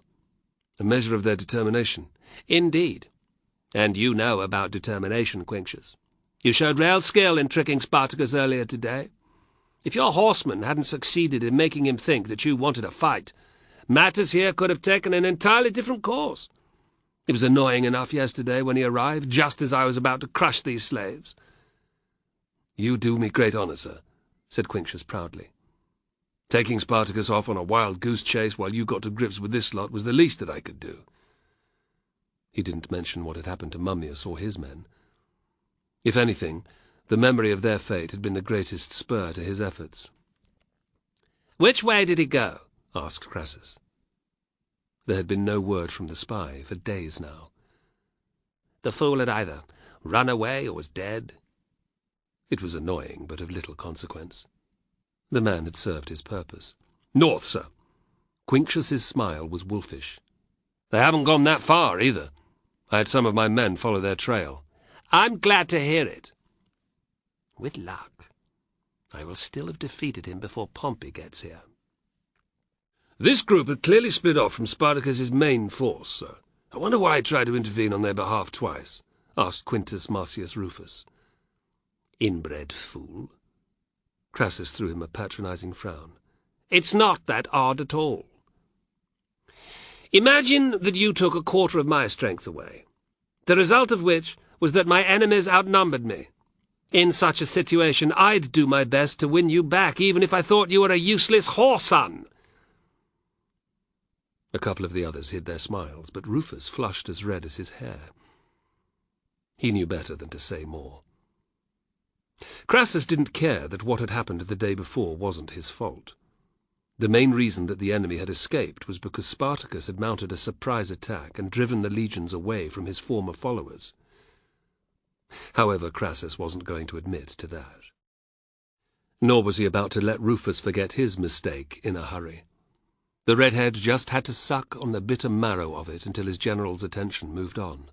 A measure of their determination. Indeed. And you know about determination, Quinctius. You showed real skill in tricking Spartacus earlier today. If your horsemen hadn't succeeded in making him think that you wanted a fight, matters here could have taken an entirely different course. It was annoying enough yesterday when he arrived, just as I was about to crush these slaves. "You do me great honour, sir," said Quinctius proudly. "Taking Spartacus off on a wild-goose chase while you got to grips with this lot was the least that I could do." He didn't mention what had happened to Mummius or his men. If anything, the memory of their fate had been the greatest spur to his efforts. "Which way did he go?" asked Crassus. There had been no word from the spy for days now. The fool had either run away or was dead. It was annoying, but of little consequence. The man had served his purpose. "North, sir." Quinctius's smile was wolfish. "They haven't gone that far, either. I had some of my men follow their trail." "I'm glad to hear it. With luck, I will still have defeated him before Pompey gets here." "This group had clearly split off from Spartacus's main force, sir. I wonder why he tried to intervene on their behalf twice," asked Quintus Marcius Rufus. "Inbred fool." Crassus threw him a patronizing frown. "It's not that odd at all. Imagine that you took a quarter of my strength away, the result of which was that my enemies outnumbered me. In such a situation, I'd do my best to win you back, even if I thought you were a useless whoreson." A couple of the others hid their smiles, but Rufus flushed as red as his hair. He knew better than to say more. Crassus didn't care that what had happened the day before wasn't his fault. The main reason that the enemy had escaped was because Spartacus had mounted a surprise attack and driven the legions away from his former followers. However, Crassus wasn't going to admit to that. Nor was he about to let Rufus forget his mistake in a hurry. The redhead just had to suck on the bitter marrow of it until his general's attention moved on.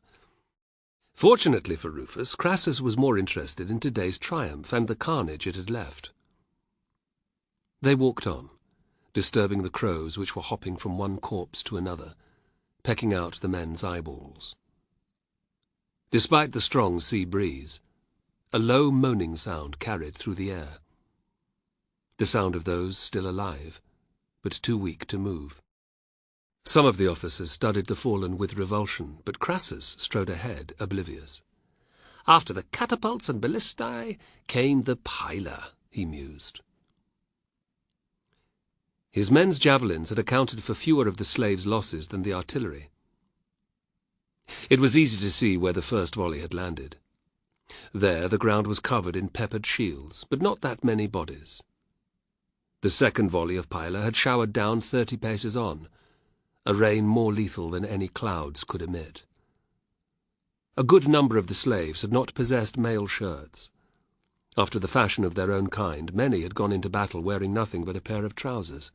Fortunately for Rufus, Crassus was more interested in today's triumph and the carnage it had left. They walked on, disturbing the crows which were hopping from one corpse to another, pecking out the men's eyeballs. Despite the strong sea breeze, a low moaning sound carried through the air. The sound of those still alive, but too weak to move. Some of the officers studied the fallen with revulsion, but Crassus strode ahead, oblivious. "After the catapults and ballistae came the piler," he mused. His men's javelins had accounted for fewer of the slaves' losses than the artillery. It was easy to see where the first volley had landed. There the ground was covered in peppered shields, but not that many bodies. The second volley of piler had showered down 30 paces on, a rain more lethal than any clouds could emit. A good number of the slaves had not possessed mail shirts. After the fashion of their own kind, many had gone into battle wearing nothing but a pair of trousers.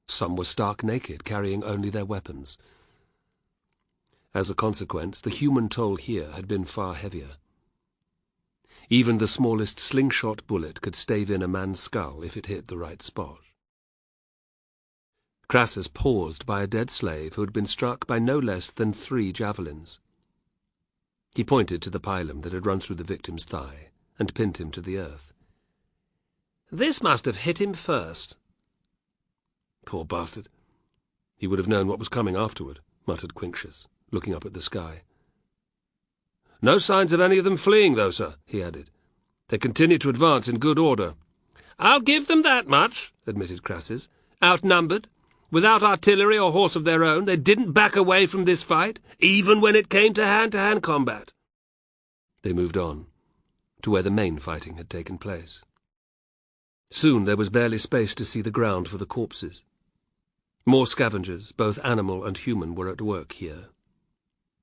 Some were stark naked, carrying only their weapons. As a consequence, the human toll here had been far heavier. Even the smallest slingshot bullet could stave in a man's skull if it hit the right spot. Crassus paused by a dead slave who had been struck by no less than 3 javelins. He pointed to the pilum that had run through the victim's thigh and pinned him to the earth. "This must have hit him first." "Poor bastard. He would have known what was coming afterward," muttered Quinctius, looking up at the sky. "No signs of any of them fleeing, though, sir," he added. "They continue to advance in good order." "I'll give them that much," admitted Crassus. "Outnumbered, without artillery or horse of their own, they didn't back away from this fight, even when it came to hand combat." They moved on, to where the main fighting had taken place. Soon there was barely space to see the ground for the corpses. More scavengers, both animal and human, were at work here.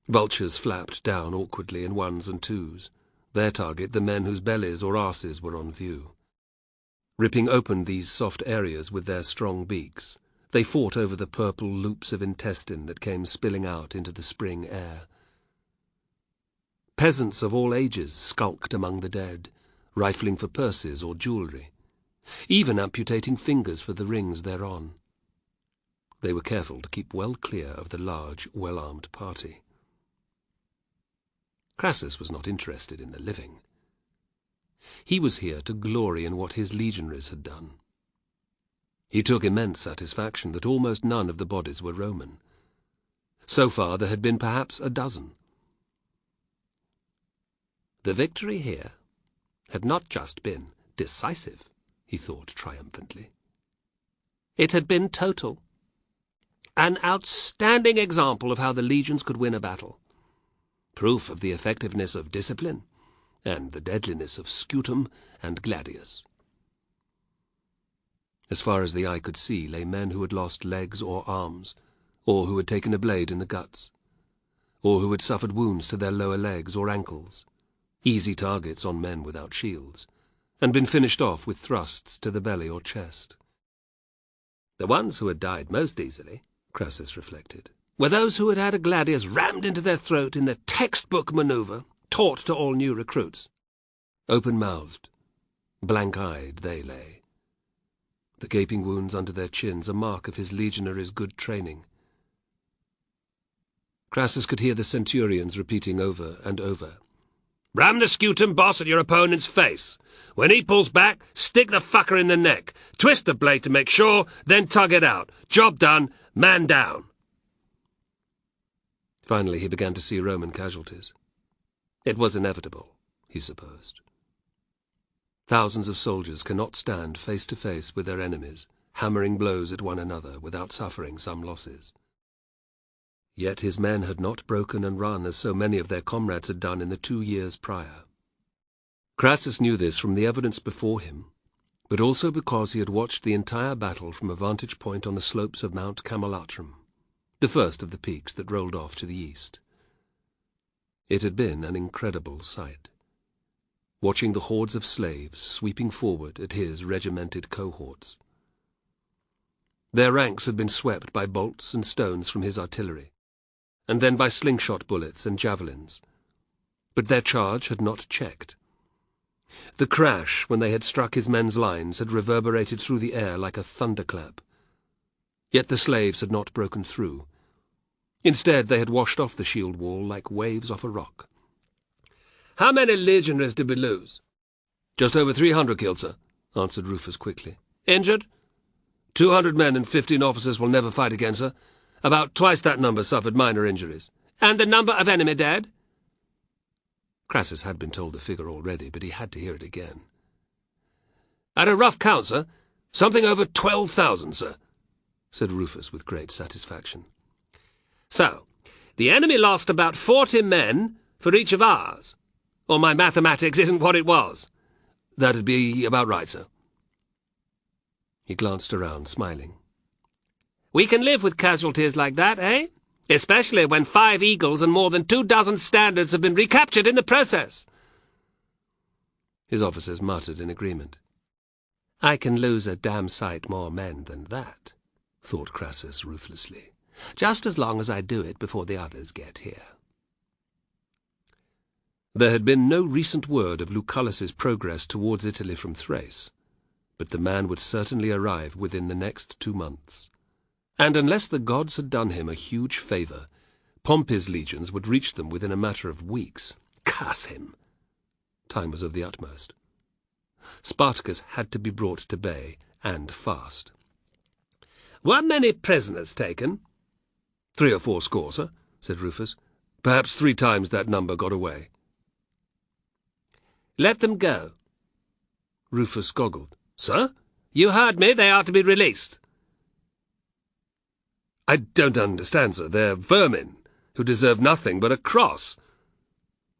Vultures flapped down awkwardly in ones and twos, their target the men whose bellies or arses were on view. Ripping open these soft areas with their strong beaks, they fought over the purple loops of intestine that came spilling out into the spring air. Peasants of all ages skulked among the dead, rifling for purses or jewellery, even amputating fingers for the rings thereon. They were careful to keep well clear of the large, well-armed party. Crassus was not interested in the living. He was here to glory in what his legionaries had done. He took immense satisfaction that almost none of the bodies were Roman. So far there had been perhaps a dozen. The victory here had not just been decisive, he thought triumphantly. It had been total. An outstanding example of how the legions could win a battle. Proof of the effectiveness of discipline and the deadliness of scutum and gladius. As far as the eye could see lay men who had lost legs or arms, or who had taken a blade in the guts, or who had suffered wounds to their lower legs or ankles, easy targets on men without shields, and been finished off with thrusts to the belly or chest. The ones who had died most easily, Crassus reflected, were those who had had a gladius rammed into their throat in the textbook maneuver taught to all new recruits. Open-mouthed, blank-eyed they lay, the gaping wounds under their chins a mark of his legionaries' good training. Crassus could hear the centurions repeating over and over, "Ram the scutum, boss, at your opponent's face. When he pulls back, stick the fucker in the neck. Twist the blade to make sure, then tug it out. Job done, man down." Finally he began to see Roman casualties. It was inevitable, he supposed. Thousands of soldiers cannot stand face to face with their enemies, hammering blows at one another without suffering some losses. Yet his men had not broken and run as so many of their comrades had done in the 2 years prior. Crassus knew this from the evidence before him, but also because he had watched the entire battle from a vantage point on the slopes of Mount Camelatrum, the first of the peaks that rolled off to the east. It had been an incredible sight, watching the hordes of slaves sweeping forward at his regimented cohorts. Their ranks had been swept by bolts and stones from his artillery, and then by slingshot bullets and javelins, but their charge had not checked. The crash when they had struck his men's lines had reverberated through the air like a thunderclap. Yet the slaves had not broken through. Instead they had washed off the shield wall like waves off a rock. "How many legionaries did we lose?" "Just over 300 killed, sir," answered Rufus quickly. "Injured?" 200 men and 15 officers will never fight again, sir. About twice that number suffered minor injuries." "And the number of enemy dead?" Crassus had been told the figure already, but he had to hear it again. "At a rough count, sir, something over 12,000, sir," said Rufus with great satisfaction. "So, the enemy lost about 40 men for each of ours, or my mathematics isn't what it was." "That'd be about right, sir." He glanced around, smiling. "We can live with casualties like that, eh? Especially when 5 eagles and more than 24 standards have been recaptured in the process." His officers muttered in agreement. "I can lose a damn sight more men than that," thought Crassus ruthlessly, "just as long as I do it before the others get here." There had been no recent word of Lucullus's progress towards Italy from Thrace, but the man would certainly arrive within the next 2 months. And unless the gods had done him a huge favour, Pompey's legions would reach them within a matter of weeks, Curse him! Time was of the utmost. Spartacus had to be brought to bay, and fast. "Were many prisoners taken?" 3 or 4 score, sir," said Rufus. "Perhaps 3 times that number got away." "Let them go." Rufus goggled. "Sir? You heard me. They are to be released." "I don't understand, sir. They're vermin, who deserve nothing but a cross.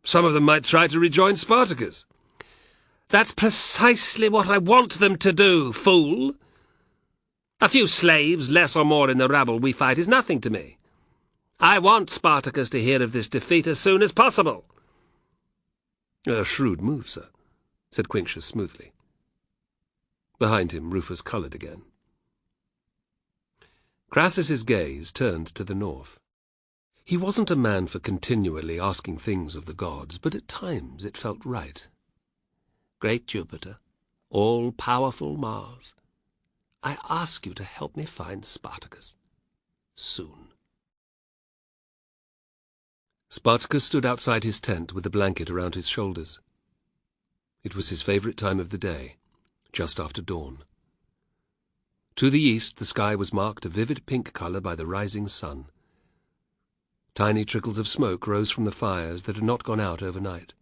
Some of them might try to rejoin Spartacus." "That's precisely what I want them to do, fool. A few slaves, less or more in the rabble we fight, is nothing to me. I want Spartacus to hear of this defeat as soon as possible." "A shrewd move, sir," said Quinctius smoothly. Behind him, Rufus coloured again. Crassus's gaze turned to the north. He wasn't a man for continually asking things of the gods, but at times it felt right. "Great Jupiter, all-powerful Mars, I ask you to help me find Spartacus. Soon." Spartacus stood outside his tent with a blanket around his shoulders. It was his favourite time of the day, just after dawn. To the east the sky was marked a vivid pink colour by the rising sun. Tiny trickles of smoke rose from the fires that had not gone out overnight.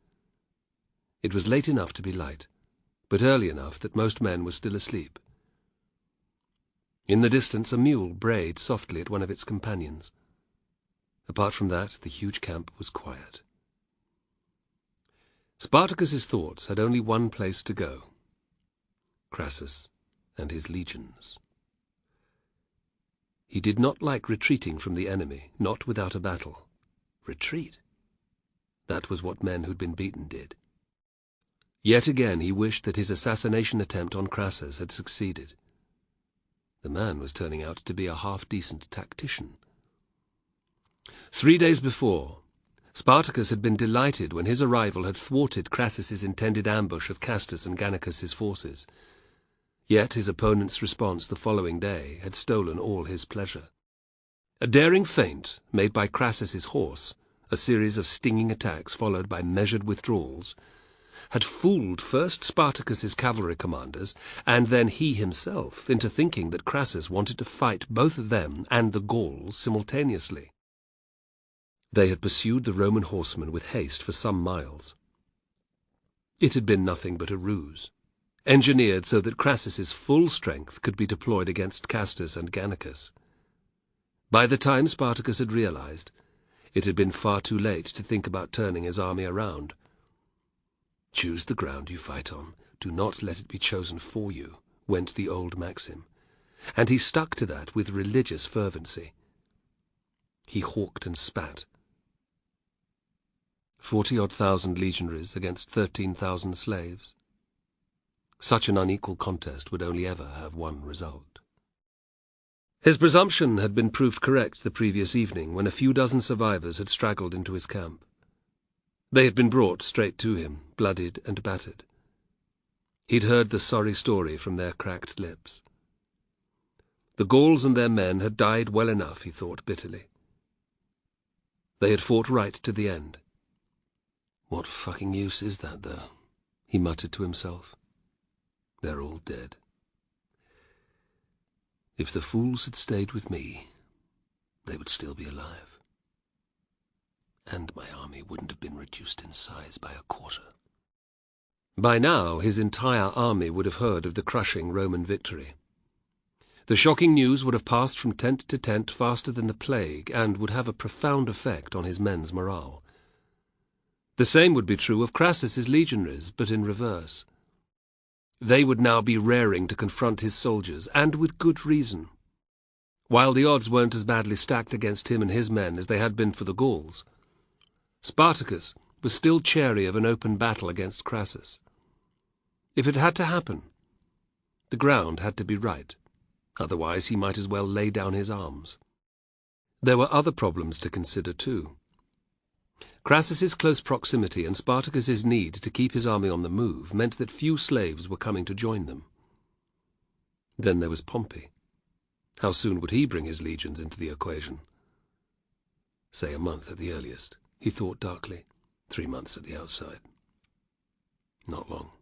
It was late enough to be light, but early enough that most men were still asleep. In the distance a mule brayed softly at one of its companions. Apart from that, the huge camp was quiet. Spartacus's thoughts had only one place to go: Crassus and his legions. He did not like retreating from the enemy, not without a battle. Retreat? That was what men who'd been beaten did. Yet again he wished that his assassination attempt on Crassus had succeeded. The man was turning out to be a half-decent tactician. 3 days before, Spartacus had been delighted when his arrival had thwarted Crassus's intended ambush of Castus and Gannicus's forces. Yet his opponent's response the following day had stolen all his pleasure. A daring feint made by Crassus's horse, a series of stinging attacks followed by measured withdrawals, had fooled first Spartacus's cavalry commanders and then he himself into thinking that Crassus wanted to fight both them and the Gauls simultaneously. They had pursued the Roman horsemen with haste for some miles. It had been nothing but a ruse, engineered so that Crassus's full strength could be deployed against Castus and Gannicus. By the time Spartacus had realized, it had been far too late to think about turning his army around. "Choose the ground you fight on, do not let it be chosen for you," went the old maxim, and he stuck to that with religious fervency. He hawked and spat. 40-odd thousand legionaries against 13,000 slaves. Such an unequal contest would only ever have one result. His presumption had been proved correct the previous evening when a few dozen survivors had straggled into his camp. They had been brought straight to him, bloodied and battered. He'd heard the sorry story from their cracked lips. The Gauls and their men had died well enough, he thought bitterly. They had fought right to the end. "What fucking use is that, though?" he muttered to himself. "They're all dead. If the fools had stayed with me, they would still be alive. And my army wouldn't have been reduced in size by a quarter." By now his entire army would have heard of the crushing Roman victory. The shocking news would have passed from tent to tent faster than the plague, and would have a profound effect on his men's morale. The same would be true of Crassus's legionaries, but in reverse. They would now be raring to confront his soldiers, and with good reason. While the odds weren't as badly stacked against him and his men as they had been for the Gauls, Spartacus was still chary of an open battle against Crassus. If it had to happen, the ground had to be right. Otherwise he might as well lay down his arms. There were other problems to consider too. Crassus's close proximity and Spartacus's need to keep his army on the move meant that few slaves were coming to join them. Then there was Pompey. How soon would he bring his legions into the equation? Say a month at the earliest, he thought darkly. 3 months at the outside. Not long.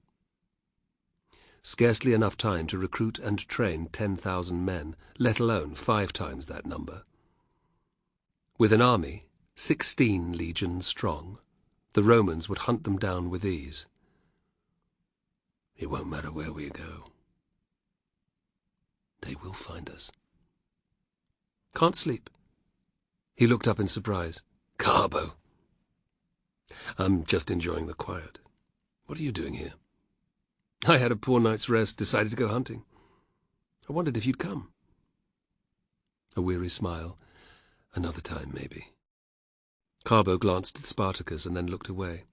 Scarcely enough time to recruit and train 10,000 men, let alone 5 times that number. With an army 16 legions strong, the Romans would hunt them down with ease. It won't matter where we go. They will find us. Can't sleep. He looked up in surprise. Carbo. I'm just enjoying the quiet. What are you doing here? I had a poor night's rest, decided to go hunting. I wondered if you'd come. A weary smile. Another time, maybe. Carbo glanced at Spartacus and then looked away.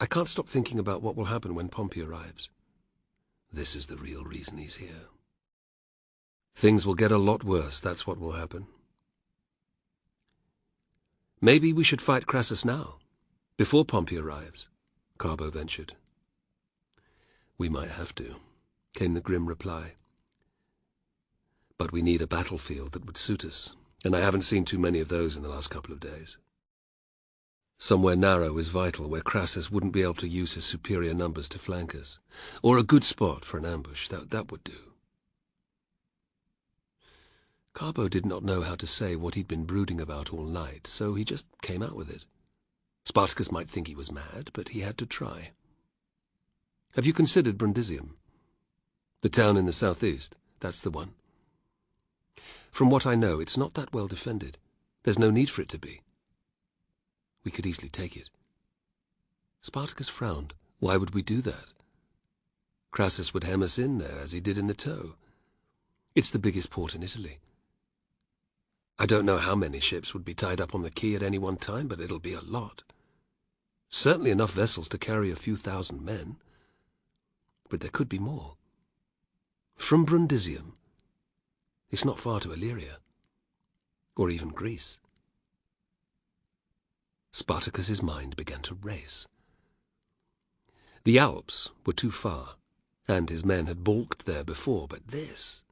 I can't stop thinking about what will happen when Pompey arrives. This is the real reason he's here. Things will get a lot worse, that's what will happen. Maybe we should fight Crassus now, before Pompey arrives, Carbo ventured. We might have to, came the grim reply. But we need a battlefield that would suit us, and I haven't seen too many of those in the last couple of days. Somewhere narrow is vital, where Crassus wouldn't be able to use his superior numbers to flank us, or a good spot for an ambush. That would do. Carbo did not know how to say what he'd been brooding about all night, so he just came out with it. Spartacus might think he was mad, but he had to try. Have you considered Brundisium? The town in the southeast, that's the one. From what I know, it's not that well defended. There's no need for it to be. We could easily take it. Spartacus frowned. Why would we do that? Crassus would hem us in there, as he did in the Toe. It's the biggest port in Italy. I don't know how many ships would be tied up on the quay at any one time, but it'll be a lot. Certainly enough vessels to carry a few thousand men. But there could be more. From Brundisium, it's not far to Illyria, or even Greece. Spartacus's mind began to race. The Alps were too far, and his men had balked there before, but this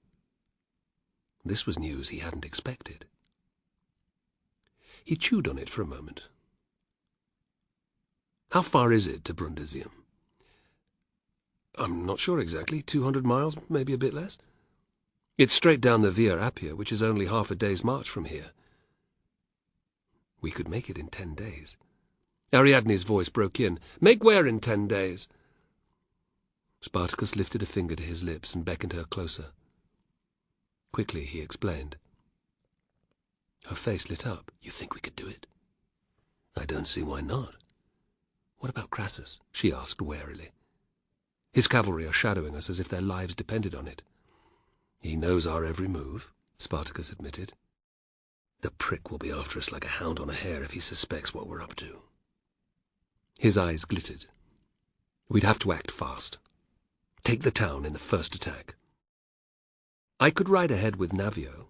was news he hadn't expected. He chewed on it for a moment. How far is it to Brundisium? I'm not sure exactly. 200 miles, maybe a bit less. It's straight down the Via Appia, which is only half a day's march from here. We could make it in 10 days. Ariadne's voice broke in. Make where in 10 days? Spartacus lifted a finger to his lips and beckoned her closer. Quickly he explained. Her face lit up. You think we could do it? I don't see why not. What about Crassus? She asked warily. His cavalry are shadowing us as if their lives depended on it. He knows our every move, Spartacus admitted. The prick will be after us like a hound on a hare if he suspects what we're up to. His eyes glittered. We'd have to act fast. Take the town in the first attack. I could ride ahead with Navio,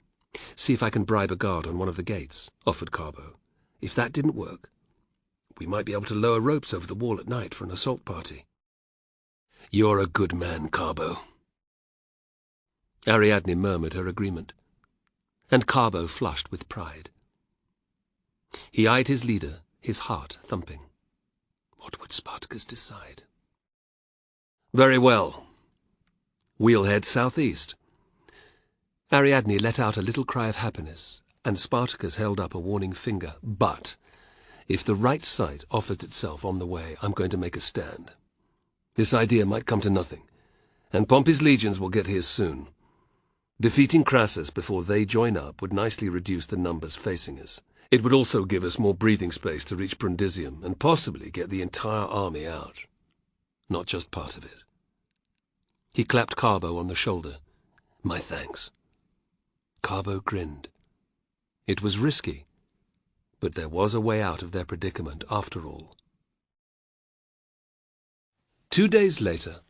see if I can bribe a guard on one of the gates, offered Carbo. If that didn't work, we might be able to lower ropes over the wall at night for an assault party. You're a good man, Carbo. Ariadne murmured her agreement, and Carbo flushed with pride. He eyed his leader, his heart thumping. What would Spartacus decide? Very well. We'll head southeast. Ariadne let out a little cry of happiness, and Spartacus held up a warning finger. But if the right site offers itself on the way, I'm going to make a stand. This idea might come to nothing, and Pompey's legions will get here soon. Defeating Crassus before they join up would nicely reduce the numbers facing us. It would also give us more breathing space to reach Brundisium and possibly get the entire army out. Not just part of it. He clapped Carbo on the shoulder. My thanks. Carbo grinned. It was risky, but there was a way out of their predicament after all. 2 days later,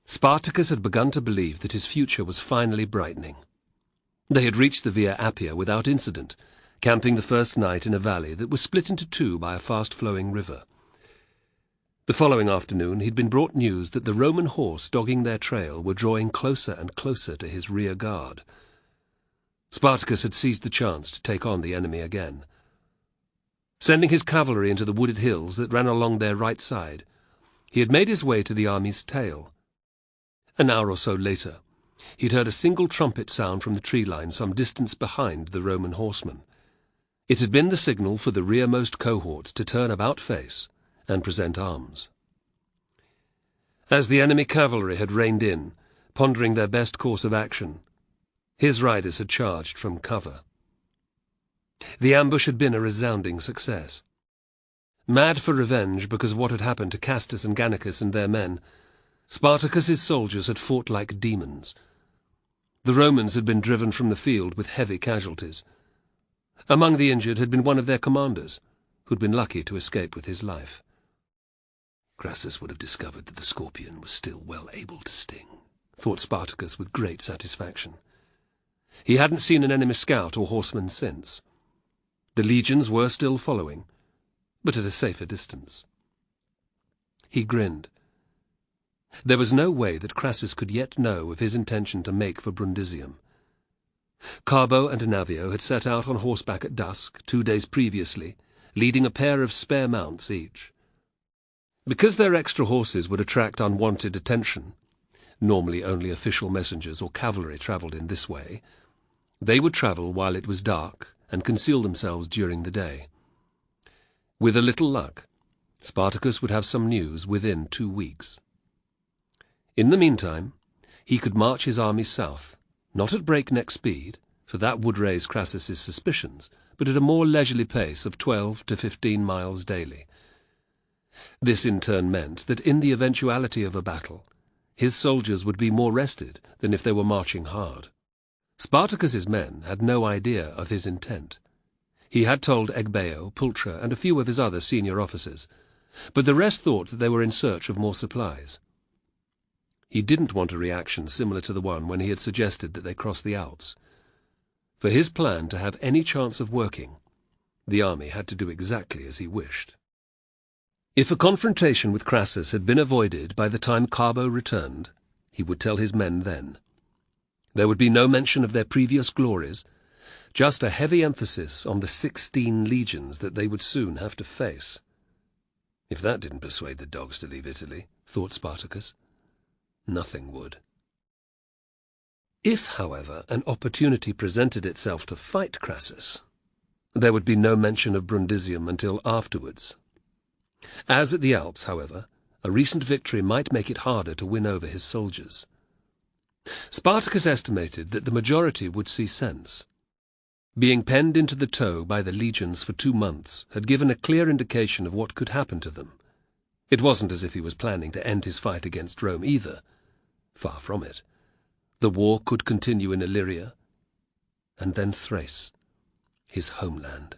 Spartacus had begun to believe that his future was finally brightening. They had reached the Via Appia without incident, camping the first night in a valley that was split into two by a fast-flowing river. The following afternoon he'd been brought news that the Roman horse dogging their trail were drawing closer and closer to his rear guard. Spartacus had seized the chance to take on the enemy again. Sending his cavalry into the wooded hills that ran along their right side, he had made his way to the army's tail. An hour or so later, he had heard a single trumpet sound from the tree line some distance behind the Roman horsemen. It had been the signal for the rearmost cohort to turn about face and present arms. As the enemy cavalry had reined in, pondering their best course of action, his riders had charged from cover. The ambush had been a resounding success. Mad for revenge because of what had happened to Castus and Gannicus and their men, Spartacus's soldiers had fought like demons. The Romans had been driven from the field with heavy casualties. Among the injured had been one of their commanders, who'd been lucky to escape with his life. Crassus would have discovered that the scorpion was still well able to sting, thought Spartacus with great satisfaction. He hadn't seen an enemy scout or horseman since. The legions were still following, but at a safer distance. He grinned. There was no way that Crassus could yet know of his intention to make for Brundisium. Carbo and Navio had set out on horseback at dusk 2 days previously, leading a pair of spare mounts each. Because their extra horses would attract unwanted attention, normally only official messengers or cavalry travelled in this way, they would travel while it was dark and conceal themselves during the day. With a little luck, Spartacus would have some news within 2 weeks. In the meantime, he could march his army south, not at breakneck speed, for that would raise Crassus's suspicions, but at a more leisurely pace of 12 to 15 miles daily. This in turn meant that in the eventuality of a battle, his soldiers would be more rested than if they were marching hard. Spartacus's men had no idea of his intent. He had told Egbeo, Pulcher, and a few of his other senior officers, but the rest thought that they were in search of more supplies. He didn't want a reaction similar to the one when he had suggested that they cross the Alps. For his plan to have any chance of working, the army had to do exactly as he wished. If a confrontation with Crassus had been avoided by the time Carbo returned, he would tell his men then. There would be no mention of their previous glories, just a heavy emphasis on the 16 legions that they would soon have to face. If that didn't persuade the dogs to leave Italy, thought Spartacus, nothing would. If, however, an opportunity presented itself to fight Crassus, there would be no mention of Brundisium until afterwards. As at the Alps, however, a recent victory might make it harder to win over his soldiers. Spartacus estimated that the majority would see sense. Being penned into the toe by the legions for 2 months had given a clear indication of what could happen to them. It wasn't as if he was planning to end his fight against Rome either. Far from it. The war could continue in Illyria, and then Thrace, his homeland.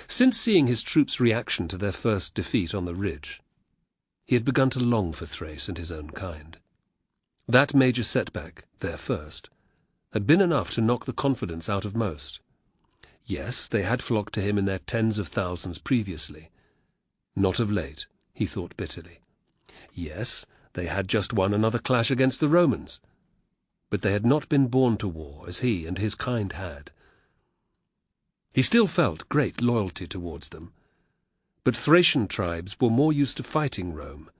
Since seeing his troops' reaction to their first defeat on the ridge, he had begun to long for Thrace and his own kind. That major setback, their first, had been enough to knock the confidence out of most. Yes, they had flocked to him in their tens of thousands previously. Not of late, he thought bitterly. Yes, they had just won another clash against the Romans, but they had not been born to war as he and his kind had. He still felt great loyalty towards them, but Thracian tribes were more used to fighting Rome.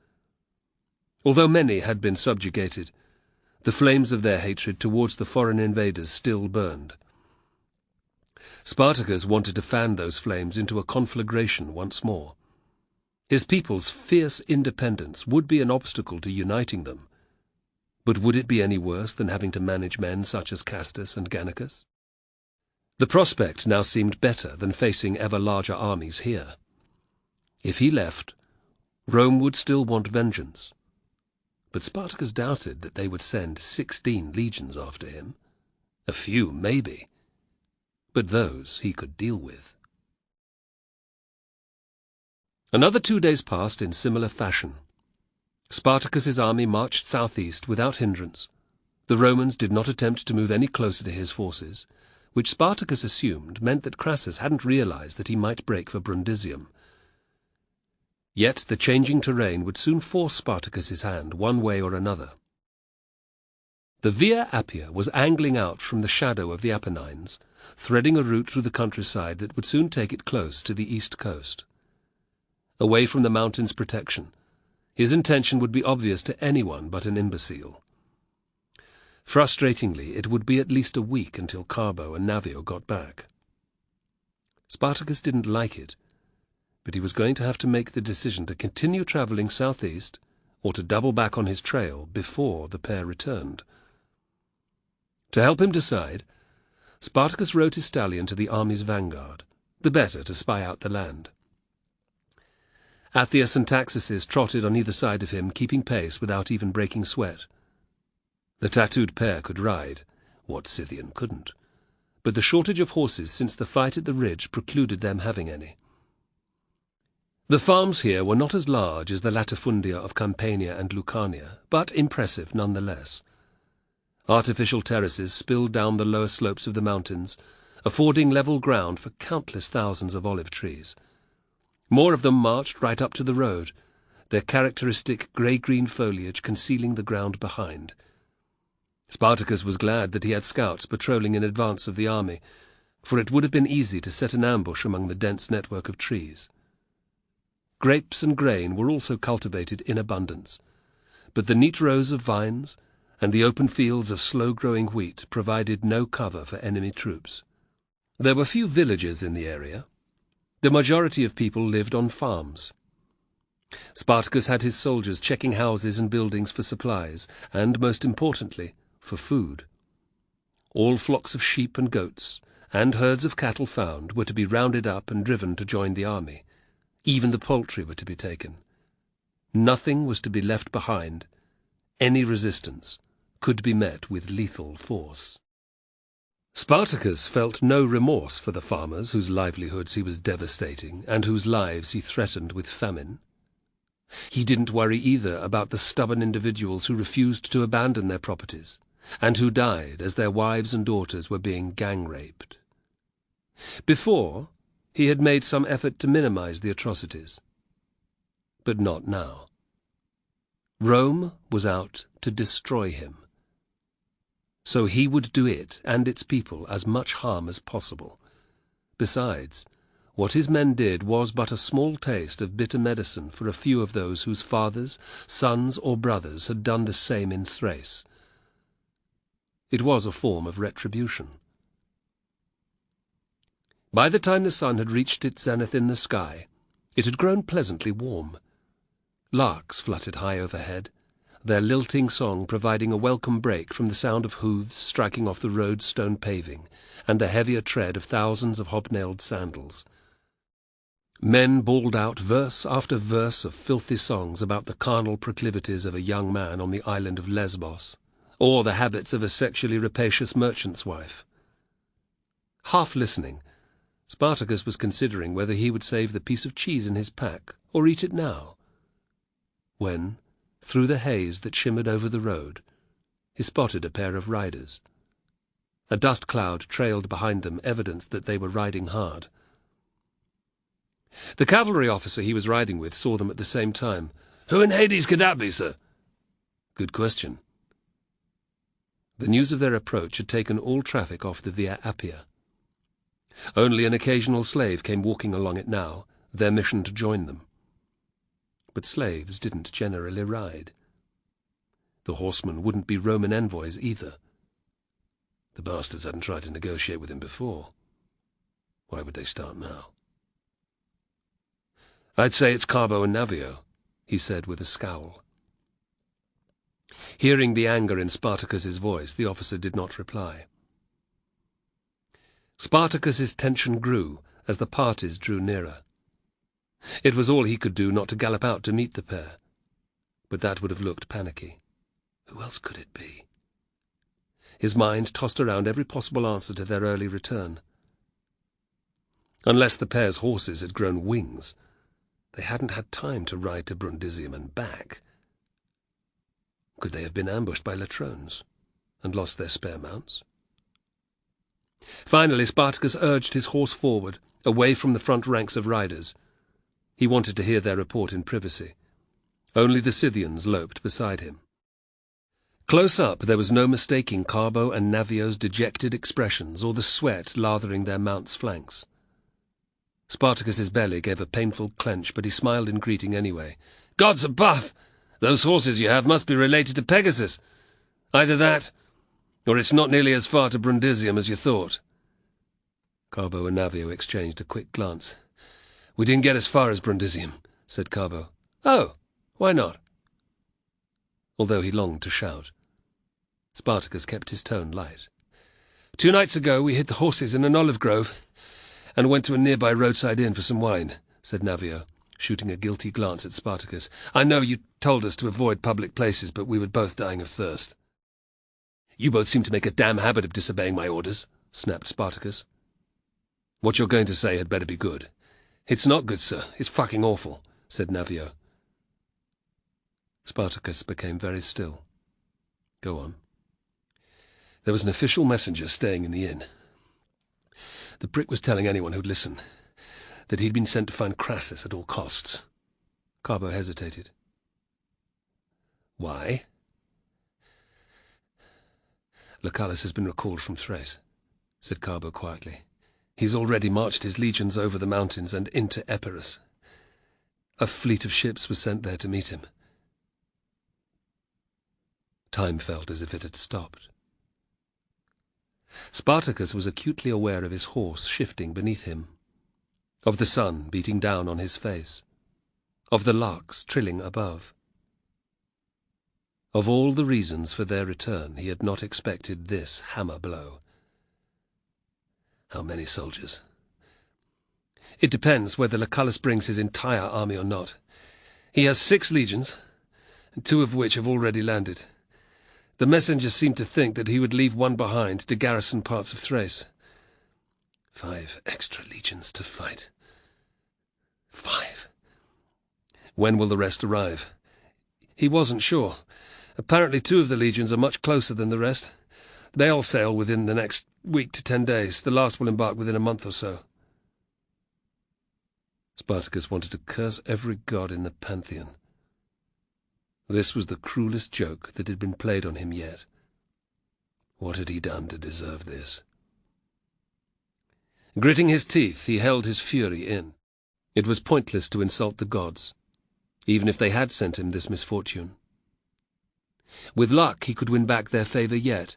Although many had been subjugated, the flames of their hatred towards the foreign invaders still burned. Spartacus wanted to fan those flames into a conflagration once more. His people's fierce independence would be an obstacle to uniting them, but would it be any worse than having to manage men such as Castus and Gannicus? The prospect now seemed better than facing ever larger armies here. If he left, Rome would still want vengeance, but Spartacus doubted that they would send 16 legions after him. A few, maybe, but those he could deal with. Another 2 days passed in similar fashion. Spartacus's army marched southeast without hindrance. The Romans did not attempt to move any closer to his forces, which Spartacus assumed meant that Crassus hadn't realized that he might break for Brundisium. Yet the changing terrain would soon force Spartacus's hand one way or another. The Via Appia was angling out from the shadow of the Apennines, threading a route through the countryside that would soon take it close to the east coast. Away from the mountain's protection, his intention would be obvious to anyone but an imbecile. Frustratingly, it would be at least a week until Carbo and Navio got back. Spartacus didn't like it, but he was going to have to make the decision to continue traveling southeast or to double back on his trail before the pair returned. To help him decide, Spartacus rode his stallion to the army's vanguard, the better to spy out the land. Athias and Taxis trotted on either side of him, keeping pace without even breaking sweat. The tattooed pair could ride, what Scythian couldn't, but the shortage of horses since the fight at the ridge precluded them having any. The farms here were not as large as the latifundia of Campania and Lucania, but impressive nonetheless. Artificial terraces spilled down the lower slopes of the mountains, affording level ground for countless thousands of olive trees. More of them marched right up to the road, their characteristic grey-green foliage concealing the ground behind. Spartacus was glad that he had scouts patrolling in advance of the army, for it would have been easy to set an ambush among the dense network of trees. Grapes and grain were also cultivated in abundance, but the neat rows of vines and the open fields of slow-growing wheat provided no cover for enemy troops. There were few villages in the area. The majority of people lived on farms. Spartacus had his soldiers checking houses and buildings for supplies, and, most importantly, for food. All flocks of sheep and goats, and herds of cattle found, were to be rounded up and driven to join the army. Even the poultry were to be taken. Nothing was to be left behind. Any resistance could be met with lethal force. Spartacus felt no remorse for the farmers whose livelihoods he was devastating and whose lives he threatened with famine. He didn't worry either about the stubborn individuals who refused to abandon their properties, and who died as their wives and daughters were being gang-raped. Before, he had made some effort to minimize the atrocities, but not now. Rome was out to destroy him. So he would do it and its people as much harm as possible. Besides, what his men did was but a small taste of bitter medicine for a few of those whose fathers, sons, or brothers had done the same in Thrace. It was a form of retribution. By the time the sun had reached its zenith in the sky, it had grown pleasantly warm. Larks fluttered high overhead, their lilting song providing a welcome break from the sound of hooves striking off the road's stone paving and the heavier tread of thousands of hobnailed sandals. Men bawled out verse after verse of filthy songs about the carnal proclivities of a young man on the island of Lesbos, or the habits of a sexually rapacious merchant's wife. Half listening, Spartacus was considering whether he would save the piece of cheese in his pack or eat it now, when, through the haze that shimmered over the road, he spotted a pair of riders. A dust cloud trailed behind them, evidence that they were riding hard. The cavalry officer he was riding with saw them at the same time. "Who in Hades could that be, sir?" "Good question." The news of their approach had taken all traffic off the Via Appia. Only an occasional slave came walking along it now, their mission to join them. But slaves didn't generally ride. The horsemen wouldn't be Roman envoys either. The bastards hadn't tried to negotiate with him before. Why would they start now? "I'd say it's Carbo and Navio," he said with a scowl. Hearing the anger in Spartacus's voice, the officer did not reply. Spartacus's tension grew as the parties drew nearer. It was all he could do not to gallop out to meet the pair, but that would have looked panicky. Who else could it be? His mind tossed around every possible answer to their early return. Unless the pair's horses had grown wings, they hadn't had time to ride to Brundisium and back. Could they have been ambushed by latrones and lost their spare mounts? Finally, Spartacus urged his horse forward, away from the front ranks of riders. He wanted to hear their report in privacy. Only the Scythians loped beside him. Close up, there was no mistaking Carbo and Navio's dejected expressions or the sweat lathering their mounts' flanks. Spartacus's belly gave a painful clench, but he smiled in greeting anyway. "Gods above! Those horses you have must be related to Pegasus. Either that, or it's not nearly as far to Brundisium as you thought." Carbo and Navio exchanged a quick glance. "We didn't get as far as Brundisium," said Carbo. "Oh, why not?" Although he longed to shout. Spartacus kept his tone light. "2 nights ago we hid the horses in an olive grove and went to a nearby roadside inn for some wine," said Navio, shooting a guilty glance at Spartacus. "I know you told us to avoid public places, but we were both dying of thirst." "You both seem to make a damn habit of disobeying my orders," snapped Spartacus. "What you're going to say had better be good." "It's not good, sir. It's fucking awful," said Navio. Spartacus became very still. "Go on." "There was an official messenger staying in the inn. The prick was telling anyone who'd listen that he'd been sent to find Crassus at all costs." Carbo hesitated. "Why?" "Lucullus has been recalled from Thrace," said Carbo quietly. "He's already marched his legions over the mountains and into Epirus. A fleet of ships was sent there to meet him." Time felt as if it had stopped. Spartacus was acutely aware of his horse shifting beneath him, of the sun beating down on his face, of the larks trilling above. Of all the reasons for their return, he had not expected this hammer blow. "How many soldiers?" "It depends whether Lucullus brings his entire army or not. He has 6 legions, 2 of which have already landed. The messengers seemed to think that he would leave 1 behind to garrison parts of Thrace. 5 extra legions to fight. 5. When will the rest arrive?" He wasn't sure. Apparently 2 of the legions are much closer than the rest. They'll sail within the next week to 10 days. The last will embark within a month or so. Spartacus wanted to curse every god in the pantheon. This was the cruelest joke that had been played on him yet. What had he done to deserve this? Gritting his teeth, he held his fury in. It was pointless to insult the gods, even if they had sent him this misfortune. With luck, he could win back their favor yet,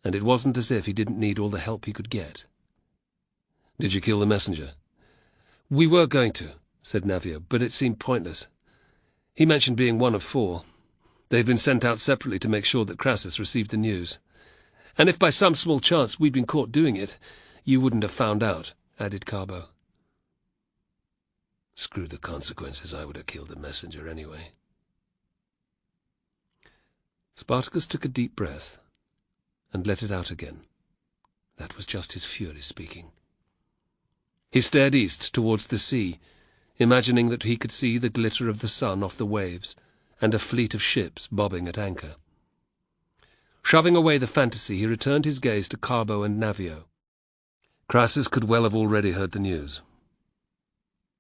and it wasn't as if he didn't need all the help he could get. "Did you kill the messenger?" "We were going to," said Navio, "but it seemed pointless. He mentioned being 1 of 4. They'd been sent out separately to make sure that Crassus received the news. And if by some small chance we'd been caught doing it, you wouldn't have found out," added Carbo. "Screw the consequences, I would have killed the messenger anyway." Spartacus took a deep breath and let it out again. That was just his fury speaking. He stared east towards the sea, imagining that he could see the glitter of the sun off the waves and a fleet of ships bobbing at anchor. Shoving away the fantasy, he returned his gaze to Carbo and Navio. "Crassus could well have already heard the news.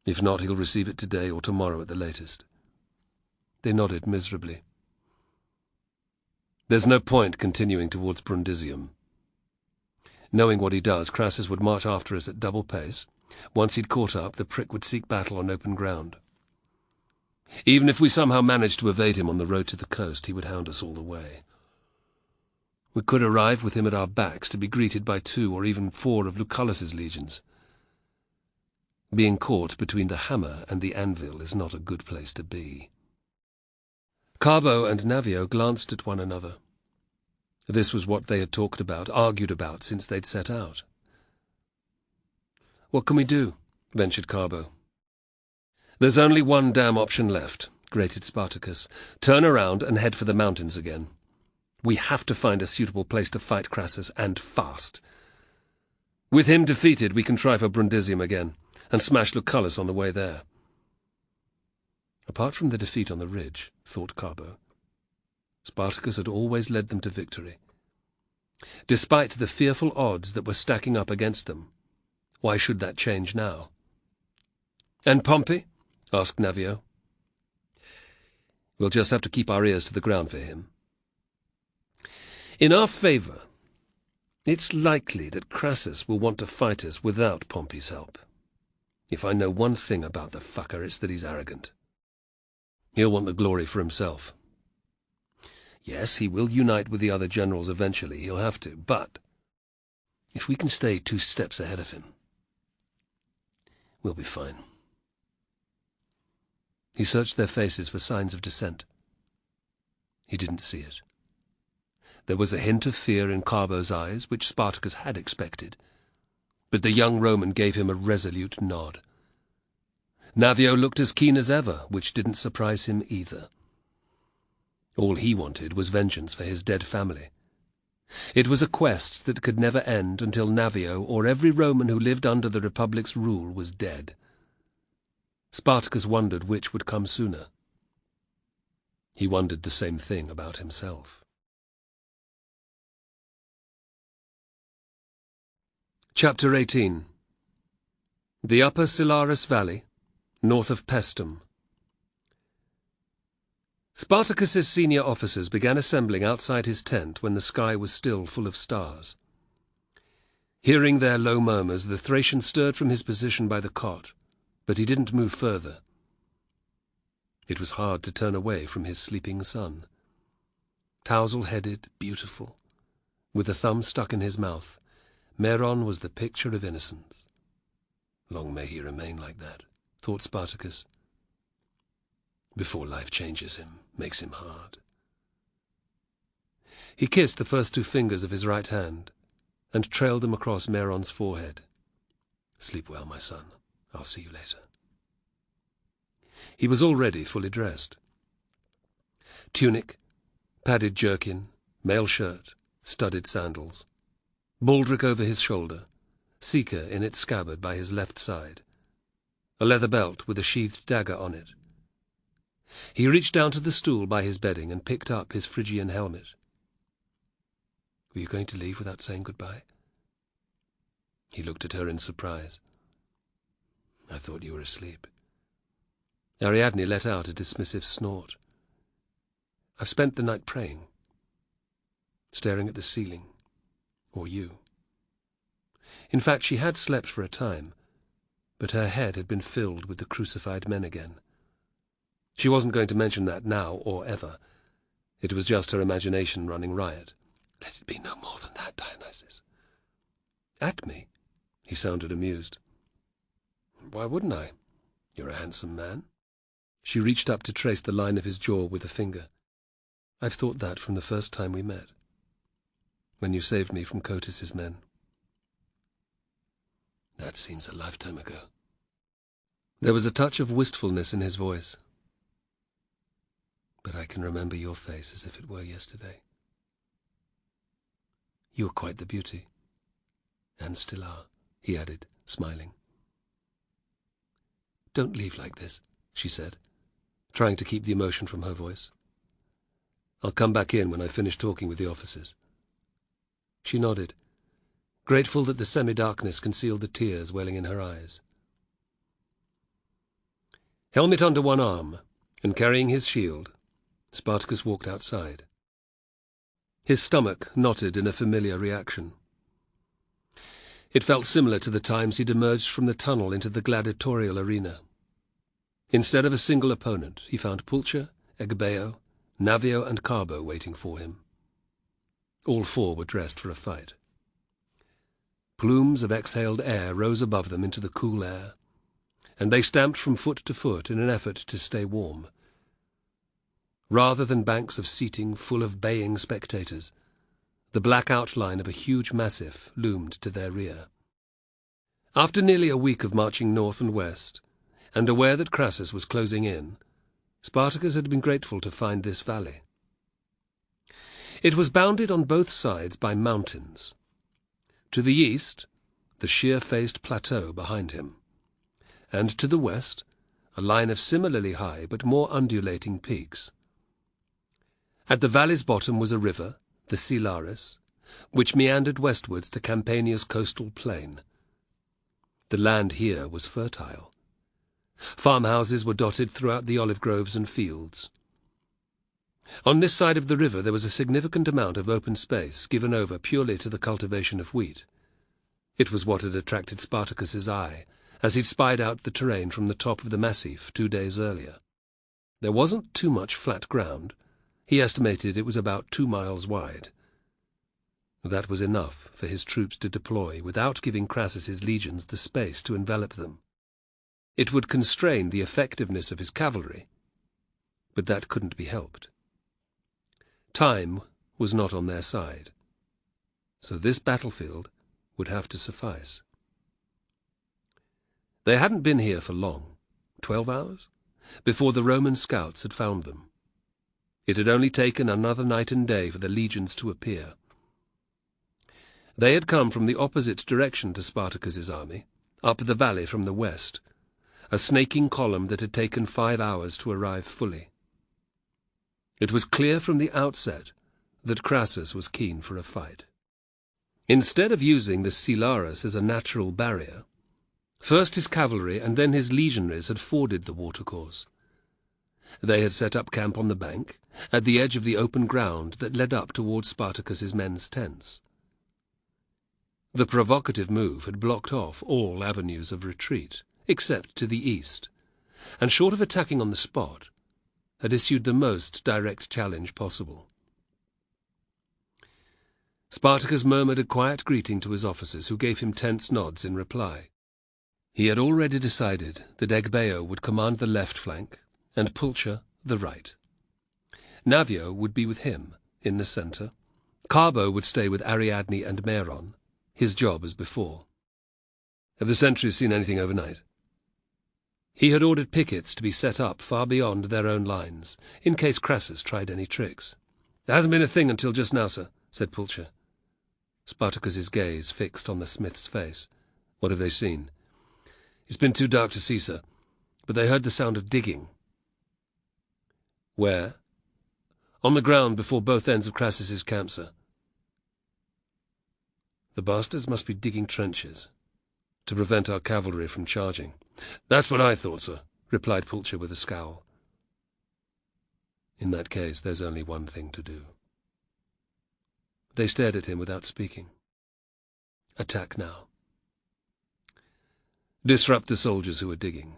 If not, he'll receive it today or tomorrow at the latest." They nodded miserably. "There's no point continuing towards Brundisium. Knowing what he does, Crassus would march after us at double pace. Once he'd caught up, the prick would seek battle on open ground. Even if we somehow managed to evade him on the road to the coast, he would hound us all the way. We could arrive with him at our backs to be greeted by 2 or even 4 of Lucullus's legions. Being caught between the hammer and the anvil is not a good place to be." Carbo and Navio glanced at one another. This was what they had talked about, argued about, since they'd set out. "What can we do?" ventured Carbo. "There's only one damn option left," grated Spartacus. "Turn around and head for the mountains again. We have to find a suitable place to fight Crassus, and fast. With him defeated, we can try for Brundisium again, and smash Lucullus on the way there." Apart from the defeat on the ridge, thought Carbo, Spartacus had always led them to victory. Despite the fearful odds that were stacking up against them, why should that change now? "And Pompey?" asked Navio. "We'll just have to keep our ears to the ground for him." In our favour, it's likely that Crassus will want to fight us without Pompey's help. If I know one thing about the fucker, it's that he's arrogant. He'll want the glory for himself. Yes, he will unite with the other generals eventually, he'll have to, but if we can stay 2 steps ahead of him, we'll be fine. He searched their faces for signs of dissent. He didn't see it. There was a hint of fear in Carbo's eyes, which Spartacus had expected, but the young Roman gave him a resolute nod. Navio looked as keen as ever, which didn't surprise him either. All he wanted was vengeance for his dead family. It was a quest that could never end until Navio or every Roman who lived under the Republic's rule was dead. Spartacus wondered which would come sooner. He wondered the same thing about himself. Chapter 18. The Upper Silarus Valley, north of Paestum. Spartacus's senior officers began assembling outside his tent when the sky was still full of stars. Hearing their low murmurs, the Thracian stirred from his position by the cot, but he didn't move further. It was hard to turn away from his sleeping son. Tousle-headed, beautiful, with a thumb stuck in his mouth, Meron was the picture of innocence. Long may he remain like that, thought Spartacus, before life changes him, makes him hard. He kissed the first 2 fingers of his right hand and trailed them across Meron's forehead. Sleep well, my son. I'll see you later. He was already fully dressed. Tunic, padded jerkin, mail shirt, studded sandals, baldric over his shoulder, seeker in its scabbard by his left side, a leather belt with a sheathed dagger on it. He reached down to the stool by his bedding and picked up his Phrygian helmet. Were you going to leave without saying goodbye? He looked at her in surprise. I thought you were asleep. Ariadne let out a dismissive snort. I've spent the night praying, staring at the ceiling, or you. In fact, she had slept for a time, but her head had been filled with the crucified men again. She wasn't going to mention that now or ever. It was just her imagination running riot. Let it be no more than that, Dionysus. At me? He sounded amused. Why wouldn't I? You're a handsome man. She reached up to trace the line of his jaw with a finger. I've thought that from the first time we met, when you saved me from Cotys's men. That seems a lifetime ago. There was a touch of wistfulness in his voice. But I can remember your face as if it were yesterday. You were quite the beauty, and still are, he added, smiling. Don't leave like this, she said, trying to keep the emotion from her voice. I'll come back in when I finish talking with the officers. She nodded, grateful that the semi-darkness concealed the tears welling in her eyes. Helmet under one arm, and carrying his shield, Spartacus walked outside. His stomach knotted in a familiar reaction. It felt similar to the times he'd emerged from the tunnel into the gladiatorial arena. Instead of a single opponent, he found Pulcher, Egbeo, Navio and Carbo waiting for him. All 4 were dressed for a fight. Plumes of exhaled air rose above them into the cool air, and they stamped from foot to foot in an effort to stay warm. Rather than banks of seating full of baying spectators, the black outline of a huge massif loomed to their rear. After nearly a week of marching north and west, and aware that Crassus was closing in, Spartacus had been grateful to find this valley. It was bounded on both sides by mountains. To the east, the sheer-faced plateau behind him, and to the west, a line of similarly high but more undulating peaks. At the valley's bottom was a river, the Silarus, which meandered westwards to Campania's coastal plain. The land here was fertile. Farmhouses were dotted throughout the olive groves and fields. On this side of the river there was a significant amount of open space given over purely to the cultivation of wheat. It was what had attracted Spartacus's eye, as he'd spied out the terrain from the top of the massif 2 days earlier. There wasn't too much flat ground. He estimated it was about 2 miles wide. That was enough for his troops to deploy without giving Crassus's legions the space to envelop them. It would constrain the effectiveness of his cavalry, but that couldn't be helped. Time was not on their side, so this battlefield would have to suffice. They hadn't been here for long, 12 hours, before the Roman scouts had found them. It had only taken another night and day for the legions to appear. They had come from the opposite direction to Spartacus's army, up the valley from the west, a snaking column that had taken 5 hours to arrive fully. It was clear from the outset that Crassus was keen for a fight. Instead of using the Silarus as a natural barrier, first his cavalry and then his legionaries had forded the watercourse. They had set up camp on the bank, at the edge of the open ground that led up towards Spartacus's men's tents. The provocative move had blocked off all avenues of retreat, except to the east, and short of attacking on the spot, had issued the most direct challenge possible. Spartacus murmured a quiet greeting to his officers, who gave him tense nods in reply. He had already decided that Egbeo would command the left flank, and Pulcher the right. Navio would be with him, in the centre. Carbo would stay with Ariadne and Meron, his job as before. Have the sentries seen anything overnight? He had ordered pickets to be set up far beyond their own lines, in case Crassus tried any tricks. There hasn't been a thing until just now, sir, said Pulcher. Spartacus's gaze fixed on the smith's face. What have they seen? It's been too dark to see, sir, but they heard the sound of digging. Where? On the ground before both ends of Crassus's camp, sir. The bastards must be digging trenches to prevent our cavalry from charging. That's what I thought, sir, replied Pulcher with a scowl. In that case, there's only one thing to do. They stared at him without speaking. Attack now. Disrupt the soldiers who are digging.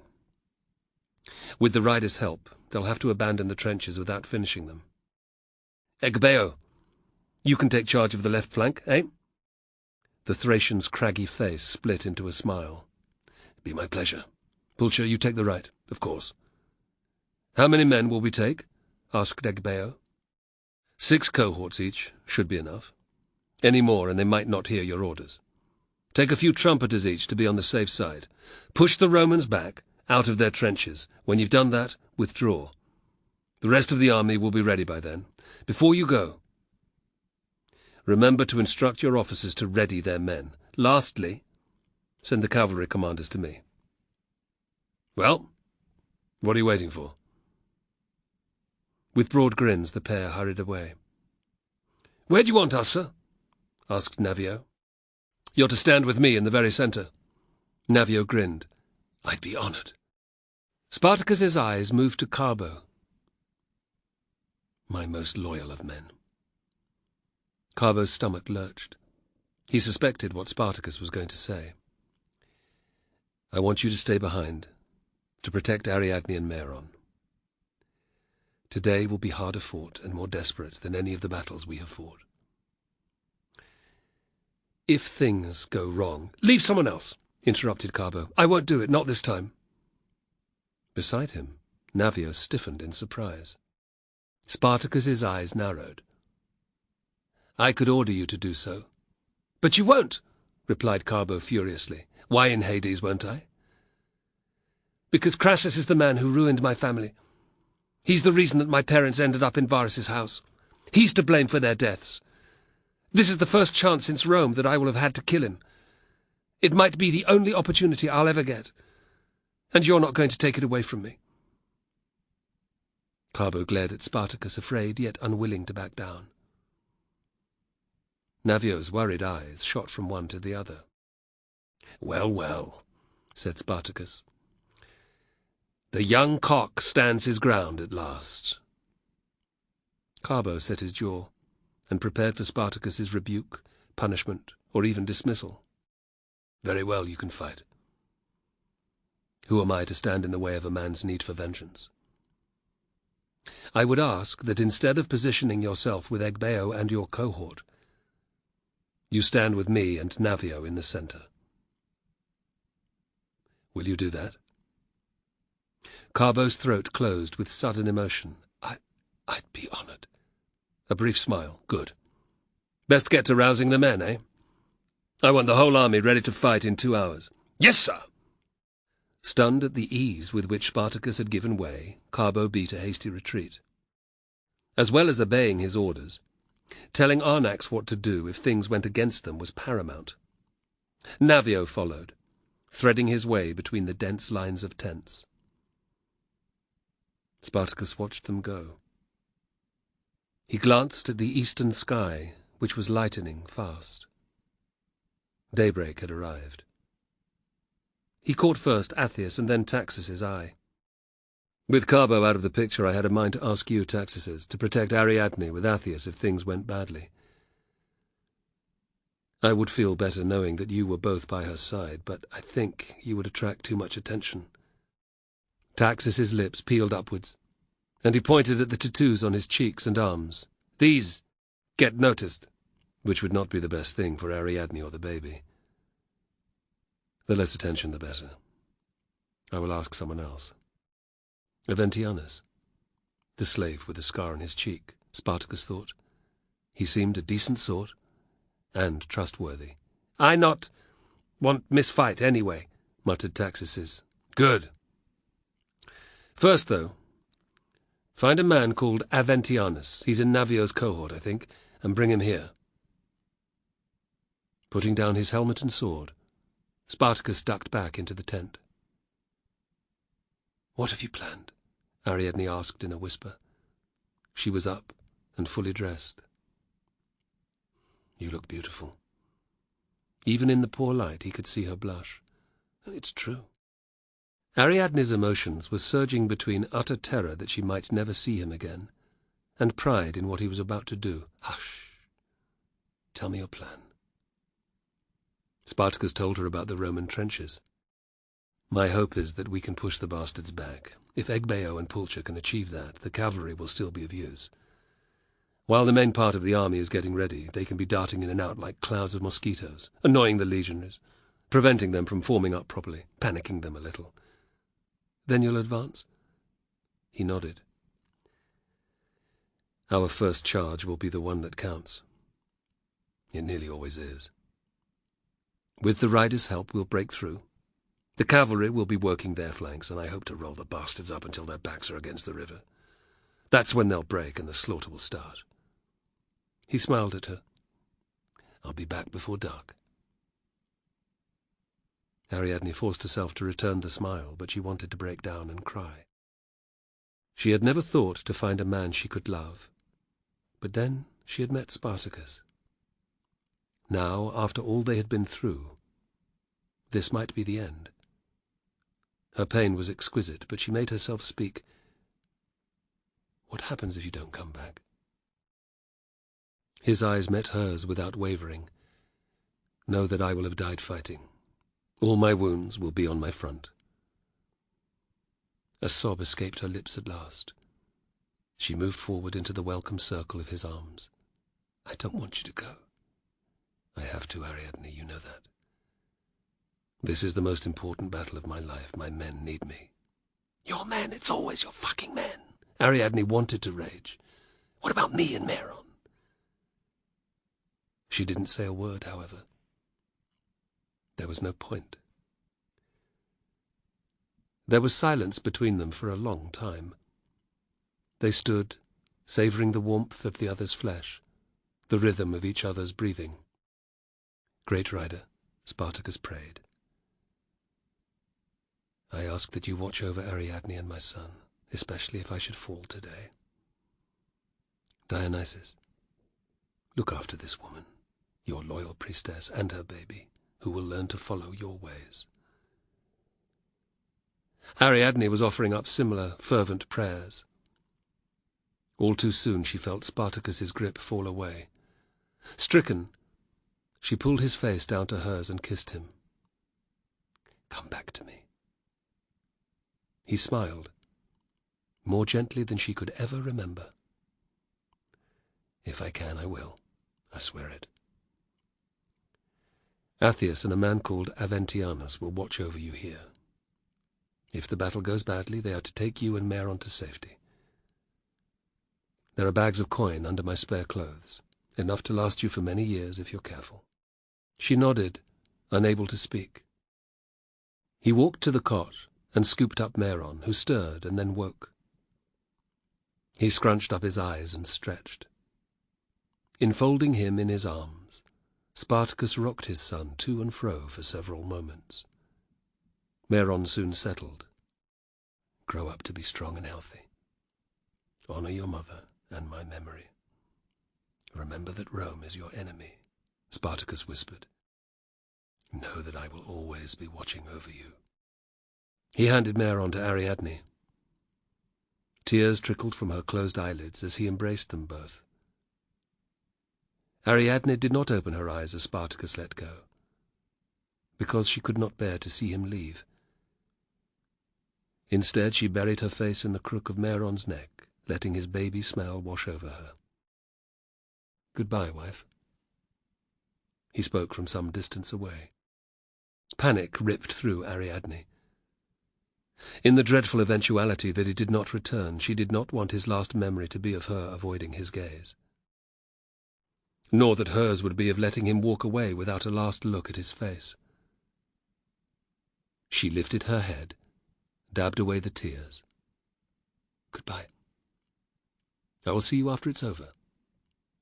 With the riders' help, they'll have to abandon the trenches without finishing them. Egbeo, you can take charge of the left flank, eh? The Thracian's craggy face split into a smile. Be my pleasure. Pulcher, you take the right, of course. How many men will we take? Asked Egbeo. 6 cohorts each should be enough. Any more and they might not hear your orders. Take a few trumpeters each to be on the safe side. Push the Romans back, out of their trenches. When you've done that, withdraw. The rest of the army will be ready by then. Before you go, remember to instruct your officers to ready their men. Lastly, send the cavalry commanders to me. Well, what are you waiting for? With broad grins, the pair hurried away. Where do you want us, sir? Asked Navio. You're to stand with me in the very centre. Navio grinned. I'd be honoured. Spartacus's eyes moved to Carbo. My most loyal of men. Carbo's stomach lurched. He suspected what Spartacus was going to say. I want you to stay behind, to protect Ariadne and Meron. Today will be harder fought and more desperate than any of the battles we have fought. If things go wrong— Leave someone else, interrupted Carbo. I won't do it, not this time. Beside him, Navio stiffened in surprise. Spartacus's eyes narrowed. I could order you to do so. But you won't, replied Carbo furiously. Why in Hades won't I? Because Crassus is the man who ruined my family. He's the reason that my parents ended up in Varus's house. He's to blame for their deaths. This is the first chance since Rome that I will have had to kill him. It might be the only opportunity I'll ever get. And you're not going to take it away from me. Carbo glared at Spartacus, afraid yet unwilling to back down. Navio's worried eyes shot from one to the other. Well, well, said Spartacus. The young cock stands his ground at last. Carbo set his jaw, and prepared for Spartacus's rebuke, punishment, or even dismissal. Very well, you can fight. Who am I to stand in the way of a man's need for vengeance? I would ask that instead of positioning yourself with Egbeo and your cohort, you stand with me and Navio in the center. Will you do that? Carbo's throat closed with sudden emotion. I'd be honored. A brief smile. Good. Best get to rousing the men, eh? I want the whole army ready to fight in 2 hours. Yes, sir! Stunned at the ease with which Spartacus had given way, Carbo beat a hasty retreat. As well as obeying his orders, telling Arnax what to do if things went against them was paramount. Navio followed, threading his way between the dense lines of tents. Spartacus watched them go. He glanced at the eastern sky, which was lightening fast. Daybreak had arrived. He caught first Athias and then Taxis's eye. With Carbo out of the picture, I had a mind to ask you, Taxis, to protect Ariadne with Athias if things went badly. I would feel better knowing that you were both by her side, but I think you would attract too much attention. Taxis's lips peeled upwards, and he pointed at the tattoos on his cheeks and arms. These get noticed, which would not be the best thing for Ariadne or the baby. The less attention, the better. I will ask someone else. Aventianus, the slave with the scar on his cheek, Spartacus thought. He seemed a decent sort, and trustworthy. I not want misfight anyway, muttered Taxis. Good. First, though, find a man called Aventianus. He's in Navio's cohort, I think, and bring him here. Putting down his helmet and sword, Spartacus ducked back into the tent. What have you planned? Ariadne asked in a whisper. She was up and fully dressed. You look beautiful. Even in the poor light he could see her blush. It's true. Ariadne's emotions were surging between utter terror that she might never see him again, and pride in what he was about to do. Hush! Tell me your plan. Spartacus told her about the Roman trenches. My hope is that we can push the bastards back. If Egbeo and Pulcher can achieve that, the cavalry will still be of use. While the main part of the army is getting ready, they can be darting in and out like clouds of mosquitoes, annoying the legionaries, preventing them from forming up properly, panicking them a little. Then you'll advance? He nodded. Our first charge will be the one that counts. It nearly always is. With the riders' help, we'll break through. The cavalry will be working their flanks, and I hope to roll the bastards up until their backs are against the river. That's when they'll break and the slaughter will start. He smiled at her. I'll be back before dark. Ariadne forced herself to return the smile, but she wanted to break down and cry. She had never thought to find a man she could love, but then she had met Spartacus. Now, after all they had been through, this might be the end. Her pain was exquisite, but she made herself speak. What happens if you don't come back? His eyes met hers without wavering. Know that I will have died fighting. All my wounds will be on my front. A sob escaped her lips at last. She moved forward into the welcome circle of his arms. I don't want you to go. I have to, Ariadne, you know that. This is the most important battle of my life. My men need me. Your men? It's always your fucking men. Ariadne wanted to rage. What about me and Meron? She didn't say a word, however. There was no point. There was silence between them for a long time. They stood, savouring the warmth of the other's flesh, the rhythm of each other's breathing. Great rider, Spartacus prayed. I ask that you watch over Ariadne and my son, especially if I should fall today. Dionysus, look after this woman, your loyal priestess, and her baby, who will learn to follow your ways. Ariadne was offering up similar fervent prayers. All too soon she felt Spartacus's grip fall away. Stricken, she pulled his face down to hers and kissed him. "Come back to me." He smiled, more gently than she could ever remember. "If I can, I will. I swear it. Athias and a man called Aventianus will watch over you here. If the battle goes badly, they are to take you and Meron to safety. There are bags of coin under my spare clothes, enough to last you for many years if you're careful." She nodded, unable to speak. He walked to the cot and scooped up Meron, who stirred and then woke. He scrunched up his eyes and stretched. Enfolding him in his arms, Spartacus rocked his son to and fro for several moments. Meron soon settled. "Grow up to be strong and healthy. Honor your mother and my memory. Remember that Rome is your enemy," Spartacus whispered. "Know that I will always be watching over you." He handed Meron to Ariadne. Tears trickled from her closed eyelids as he embraced them both. Ariadne did not open her eyes as Spartacus let go, because she could not bear to see him leave. Instead, she buried her face in the crook of Meron's neck, letting his baby smell wash over her. "Goodbye, wife." He spoke from some distance away. Panic ripped through Ariadne. In the dreadful eventuality that he did not return, she did not want his last memory to be of her avoiding his gaze, nor that hers would be of letting him walk away without a last look at his face. She lifted her head, dabbed away the tears. "Goodbye. I will see you after it's over."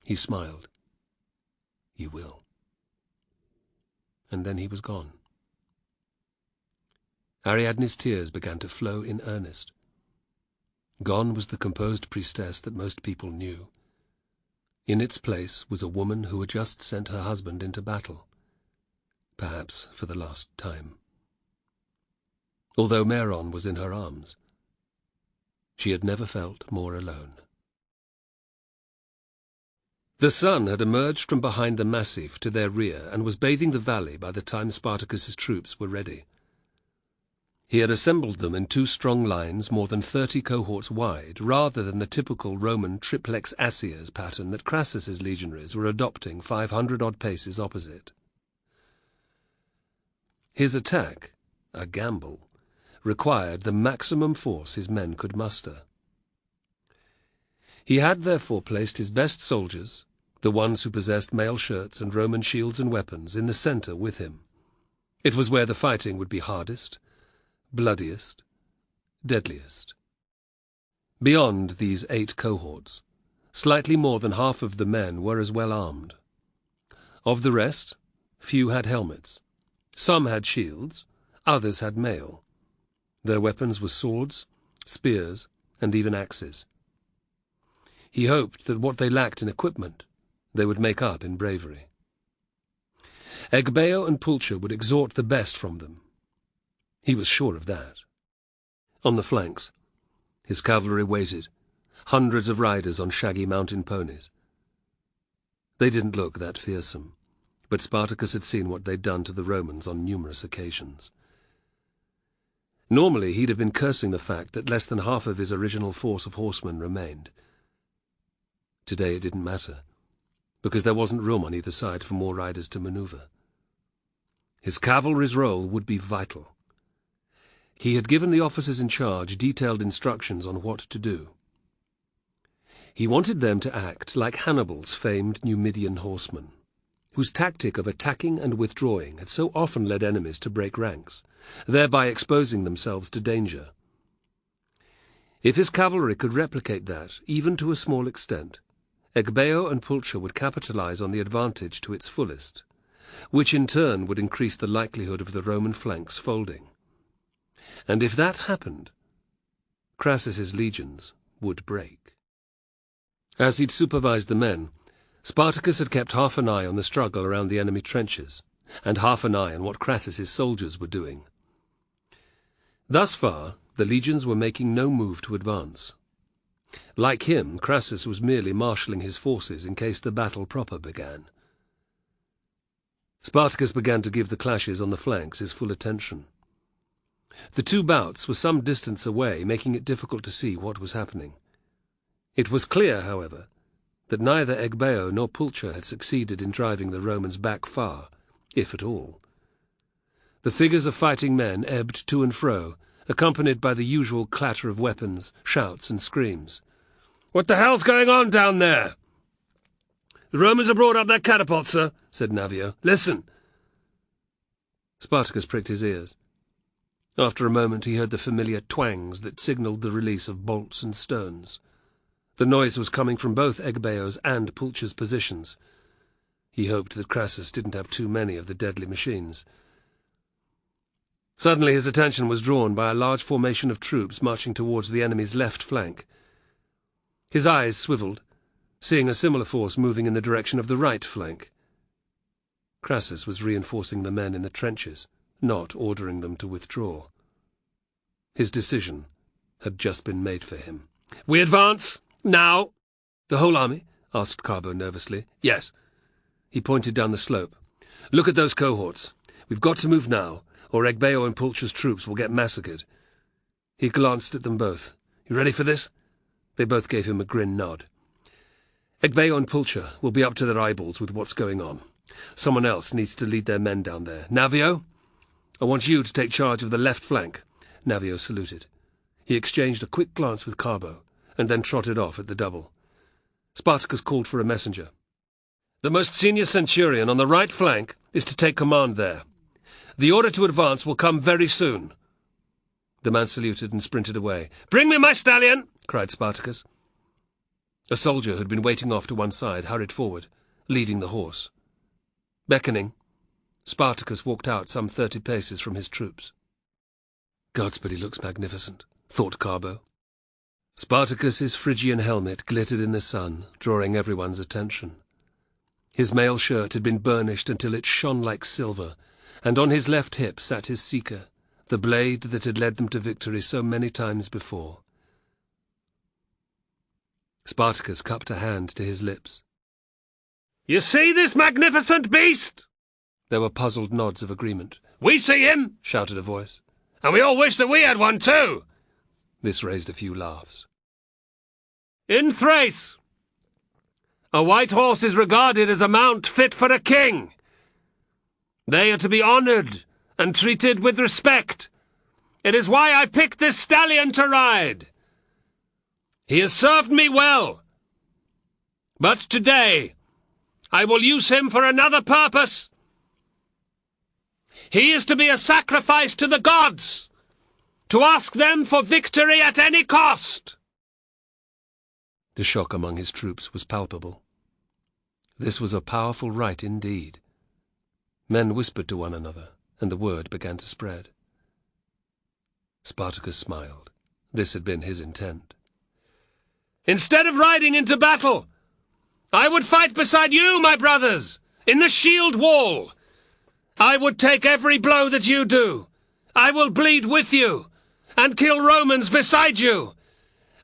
He smiled. "You will." And then he was gone. Ariadne's tears began to flow in earnest. Gone was the composed priestess that most people knew. In its place was a woman who had just sent her husband into battle, perhaps for the last time. Although Meron was in her arms, she had never felt more alone. The sun had emerged from behind the massif to their rear and was bathing the valley by the time Spartacus's troops were ready. He had assembled them in 2 strong lines more than 30 cohorts wide, rather than the typical Roman triplex assiers pattern that Crassus's legionaries were adopting 500-odd paces opposite. His attack, a gamble, required the maximum force his men could muster. He had therefore placed his best soldiers, the ones who possessed mail shirts and Roman shields and weapons, in the centre with him. It was where the fighting would be hardest, bloodiest, deadliest. Beyond these 8 cohorts, slightly more than half of the men were as well armed. Of the rest, few had helmets. Some had shields, others had mail. Their weapons were swords, spears, and even axes. He hoped that what they lacked in equipment, they would make up in bravery. Egbeo and Pulcher would extort the best from them. He was sure of that. On the flanks, his cavalry waited, hundreds of riders on shaggy mountain ponies. They didn't look that fearsome, but Spartacus had seen what they'd done to the Romans on numerous occasions. Normally he'd have been cursing the fact that less than half of his original force of horsemen remained. Today it didn't matter, because there wasn't room on either side for more riders to maneuver. His cavalry's role would be vital. He had given the officers in charge detailed instructions on what to do. He wanted them to act like Hannibal's famed Numidian horsemen, whose tactic of attacking and withdrawing had so often led enemies to break ranks, thereby exposing themselves to danger. If his cavalry could replicate that, even to a small extent, Egbeo and Pulcher would capitalize on the advantage to its fullest, which in turn would increase the likelihood of the Roman flanks folding. And if that happened, Crassus's legions would break. As he'd supervised the men, Spartacus had kept half an eye on the struggle around the enemy trenches, and half an eye on what Crassus's soldiers were doing. Thus far, the legions were making no move to advance. Like him, Crassus was merely marshalling his forces in case the battle proper began. Spartacus began to give the clashes on the flanks his full attention. The two bouts were some distance away, making it difficult to see what was happening. It was clear, however, that neither Egbeo nor Pulcher had succeeded in driving the Romans back far, if at all. The figures of fighting men ebbed to and fro, accompanied by the usual clatter of weapons, shouts and screams. "What the hell's going on down there?" "The Romans have brought up their catapults, sir," said Navio. "Listen." Spartacus pricked his ears. After a moment he heard the familiar twangs that signalled the release of bolts and stones. The noise was coming from both Egbeo's and Pulcher's positions. He hoped that Crassus didn't have too many of the deadly machines. Suddenly his attention was drawn by a large formation of troops marching towards the enemy's left flank. His eyes swivelled, seeing a similar force moving in the direction of the right flank. Crassus was reinforcing the men in the trenches, not ordering them to withdraw. His decision had just been made for him. "We advance, now." "The whole army?" asked Carbo nervously. "Yes." He pointed down the slope. "Look at those cohorts. We've got to move now, or Egbeo and Pulcher's troops will get massacred." He glanced at them both. "You ready for this?" They both gave him a grin nod. "Egbeo and Pulcher will be up to their eyeballs with what's going on. Someone else needs to lead their men down there. Navio, I want you to take charge of the left flank." Navio saluted. He exchanged a quick glance with Carbo, and then trotted off at the double. Spartacus called for a messenger. "The most senior centurion on the right flank is to take command there. The order to advance will come very soon." The man saluted and sprinted away. "Bring me my stallion!" cried Spartacus. A soldier who had been waiting off to one side hurried forward, leading the horse. Beckoning, Spartacus walked out some 30 paces from his troops. "Gods, but he looks magnificent," thought Carbo. Spartacus's Phrygian helmet glittered in the sun, drawing everyone's attention. His mail shirt had been burnished until it shone like silver, and on his left hip sat his seeker, the blade that had led them to victory so many times before. Spartacus cupped a hand to his lips. "You see this magnificent beast?" There were puzzled nods of agreement. "We see him," shouted a voice. "and we all wish that we had one too." This raised a few laughs. "In Thrace, a white horse is regarded as a mount fit for a king. They are to be honoured and treated with respect. It is why I picked this stallion to ride. He has served me well. But today I will use him for another purpose. He is to be a sacrifice to the gods, to ask them for victory at any cost." The shock among his troops was palpable. This was a powerful rite indeed. Men whispered to one another, and the word began to spread. Spartacus smiled. This had been his intent. "Instead of riding into battle, I would fight beside you, my brothers, in the shield wall. I would take every blow that you do. I will bleed with you, and kill Romans beside you.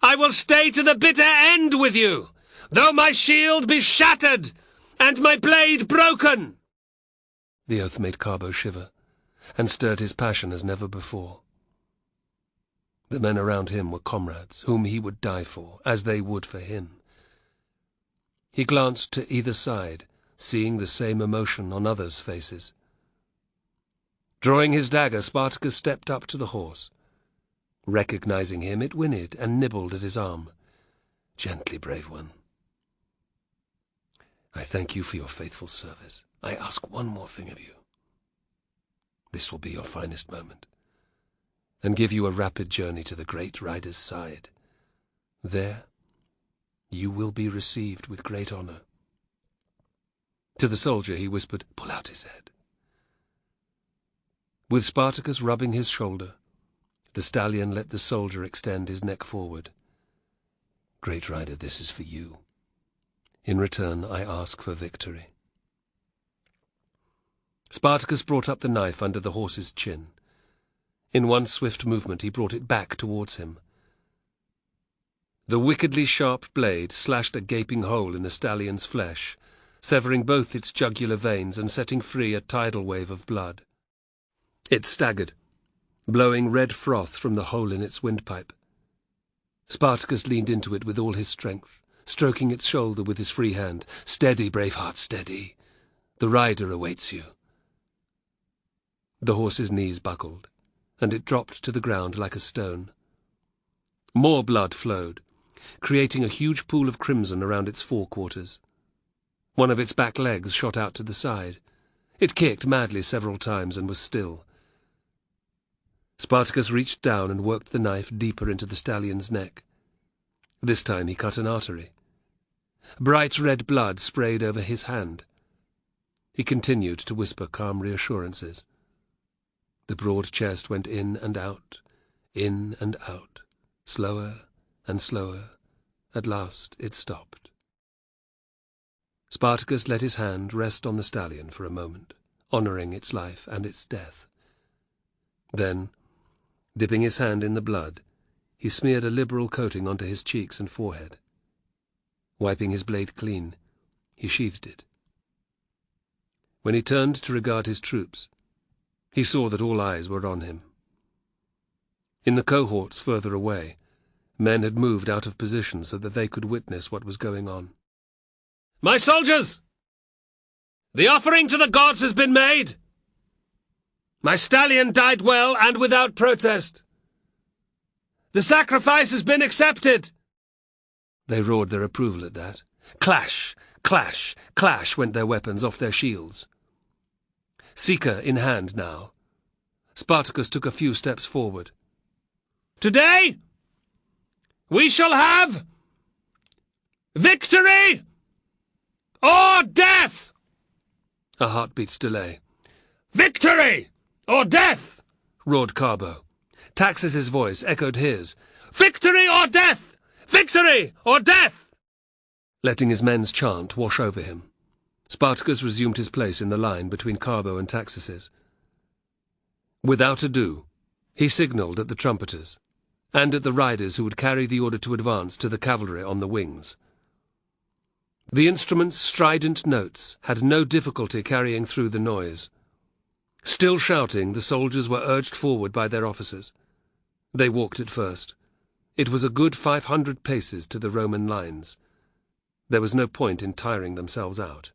I will stay to the bitter end with you, though my shield be shattered, and my blade broken." The oath made Carbo shiver, and stirred his passion as never before. The men around him were comrades, whom he would die for, as they would for him. He glanced to either side, seeing the same emotion on others' faces. Drawing his dagger, Spartacus stepped up to the horse. Recognizing him, it whinnied and nibbled at his arm. "Gently, brave one. I thank you for your faithful service. I ask one more thing of you. This will be your finest moment, and give you a rapid journey to the great rider's side. There you will be received with great honor." To the soldier he whispered, "Pull out his head." With Spartacus rubbing his shoulder, the stallion let the soldier extend his neck forward. "Great rider, this is for you. In return, I ask for victory." Spartacus brought up the knife under the horse's chin. In one swift movement he brought it back towards him. The wickedly sharp blade slashed a gaping hole in the stallion's flesh, severing both its jugular veins and setting free a tidal wave of blood. It staggered, blowing red froth from the hole in its windpipe. Spartacus leaned into it with all his strength, stroking its shoulder with his free hand. "Steady, Braveheart, steady. The rider awaits you." The horse's knees buckled, and it dropped to the ground like a stone. More blood flowed, creating a huge pool of crimson around its forequarters. One of its back legs shot out to the side. It kicked madly several times and was still. Spartacus reached down and worked the knife deeper into the stallion's neck. This time he cut an artery. Bright red blood sprayed over his hand. He continued to whisper calm reassurances. The broad chest went in and out, slower and slower. At last it stopped. Spartacus let his hand rest on the stallion for a moment, honouring its life and its death. Then, dipping his hand in the blood, he smeared a liberal coating onto his cheeks and forehead. Wiping his blade clean, he sheathed it. When he turned to regard his troops, he saw that all eyes were on him. In the cohorts further away, men had moved out of position so that they could witness what was going on. "My soldiers! The offering to the gods has been made! My stallion died well and without protest. The sacrifice has been accepted!" They roared their approval at that. Clash, clash, clash went their weapons off their shields. Seeker in hand now, Spartacus took a few steps forward. "Today we shall have victory or death!" A heartbeat's delay. "Victory or death!" roared Carbo. Taxus's voice echoed his. "Victory or death! Victory or death!" Letting his men's chant wash over him, Spartacus resumed his place in the line between Carbo and Taxus's. Without ado, he signalled at the trumpeters, and at the riders who would carry the order to advance to the cavalry on the wings. The instrument's strident notes had no difficulty carrying through the noise. Still shouting, the soldiers were urged forward by their officers. They walked at first. It was a good 500 paces to the Roman lines. There was no point in tiring themselves out.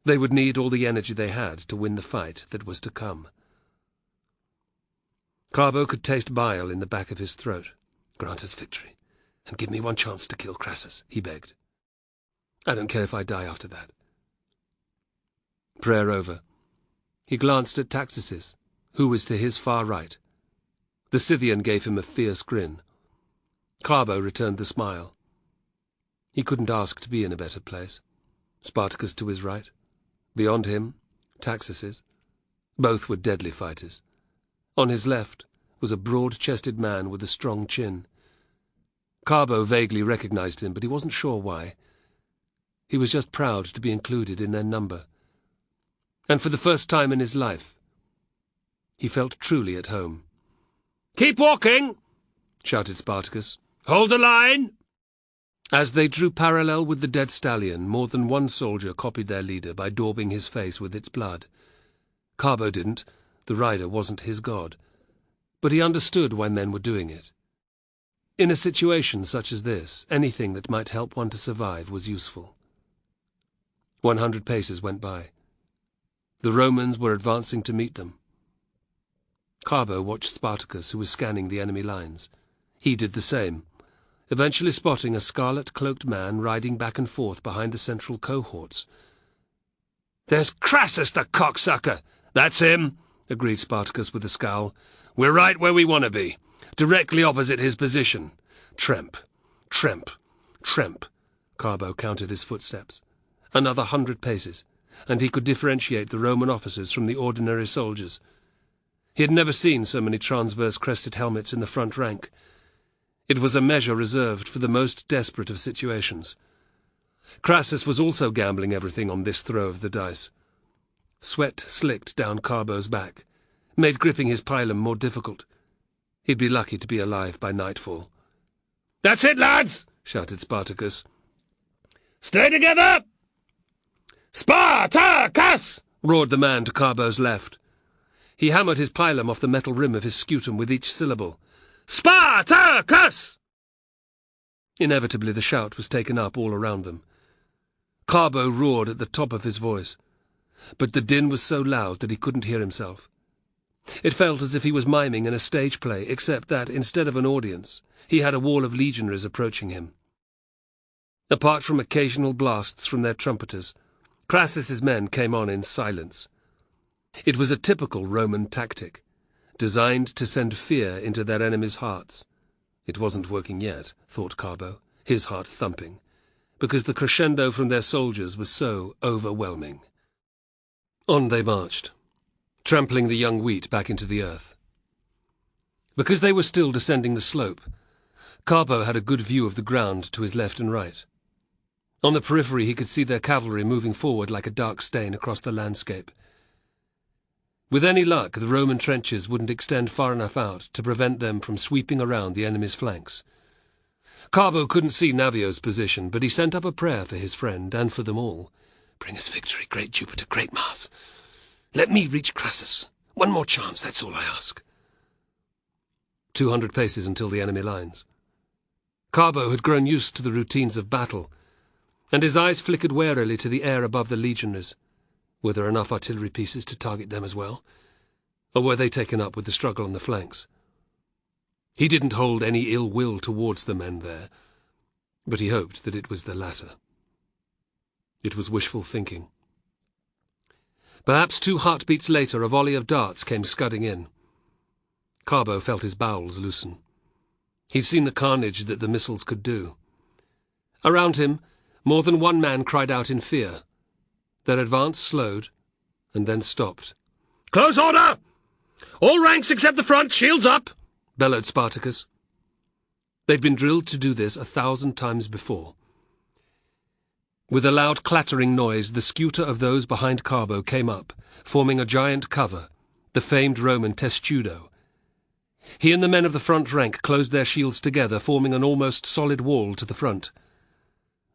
They would need all the energy they had to win the fight that was to come. Carbo could taste bile in the back of his throat. "Grant us victory, and give me one chance to kill Crassus," he begged. "I don't care if I die after that." Prayer over, he glanced at Taxus's, who was to his far right. The Scythian gave him a fierce grin. Carbo returned the smile. He couldn't ask to be in a better place. Spartacus to his right. Beyond him, Taxus's. Both were deadly fighters. On his left was a broad-chested man with a strong chin. Carbo vaguely recognized him, but he wasn't sure why. He was just proud to be included in their number. And for the first time in his life, he felt truly at home. "Keep walking!" shouted Spartacus. "Hold the line!" As they drew parallel with the dead stallion, more than one soldier copied their leader by daubing his face with its blood. Carbo didn't. The rider wasn't his god. But he understood why men were doing it. In a situation such as this, anything that might help one to survive was useful. 100 paces went by. The Romans were advancing to meet them. Carbo watched Spartacus, who was scanning the enemy lines. He did the same, eventually spotting a scarlet-cloaked man riding back and forth behind the central cohorts. "There's Crassus, the cocksucker!" "That's him," agreed Spartacus with a scowl. "We're right where we want to be, directly opposite his position." Tramp, tramp, tramp. Carbo counted his footsteps. Another 100 paces, and he could differentiate the Roman officers from the ordinary soldiers. He had never seen so many transverse-crested helmets in the front rank. It was a measure reserved for the most desperate of situations. Crassus was also gambling everything on this throw of the dice. Sweat slicked down Carbo's back, made gripping his pilum more difficult. He'd be lucky to be alive by nightfall. "That's it, lads!" shouted Spartacus. "Stay together!" "Spartacus!" roared the man to Carbo's left. He hammered his pilum off the metal rim of his scutum with each syllable. "Spartacus!" Inevitably the shout was taken up all around them. Carbo roared at the top of his voice, but the din was so loud that he couldn't hear himself. It felt as if he was miming in a stage play, except that, instead of an audience, he had a wall of legionaries approaching him. Apart from occasional blasts from their trumpeters, Crassus's men came on in silence. It was a typical Roman tactic, designed to send fear into their enemies' hearts. It wasn't working yet, thought Carbo, his heart thumping, because the crescendo from their soldiers was so overwhelming. On they marched, trampling the young wheat back into the earth. Because they were still descending the slope, Carbo had a good view of the ground to his left and right. On the periphery he could see their cavalry moving forward like a dark stain across the landscape. With any luck, the Roman trenches wouldn't extend far enough out to prevent them from sweeping around the enemy's flanks. Carbo couldn't see Navio's position, but he sent up a prayer for his friend and for them all. "Bring us victory, great Jupiter, great Mars. Let me reach Crassus. One more chance, that's all I ask." 200 paces until the enemy lines. Carbo had grown used to the routines of battle, and his eyes flickered warily to the air above the legionaries. Were there enough artillery pieces to target them as well? Or were they taken up with the struggle on the flanks? He didn't hold any ill will towards the men there, but he hoped that it was the latter. It was wishful thinking. Perhaps 2 heartbeats later a volley of darts came scudding in. Carbo felt his bowels loosen. He'd seen the carnage that the missiles could do. Around him, more than one man cried out in fear. Their advance slowed, and then stopped. "Close order! All ranks except the front, shields up!" bellowed Spartacus. They'd been drilled to do this 1,000 times before. With a loud clattering noise, the scuta of those behind Carbo came up, forming a giant cover, the famed Roman testudo. He and the men of the front rank closed their shields together, forming an almost solid wall to the front.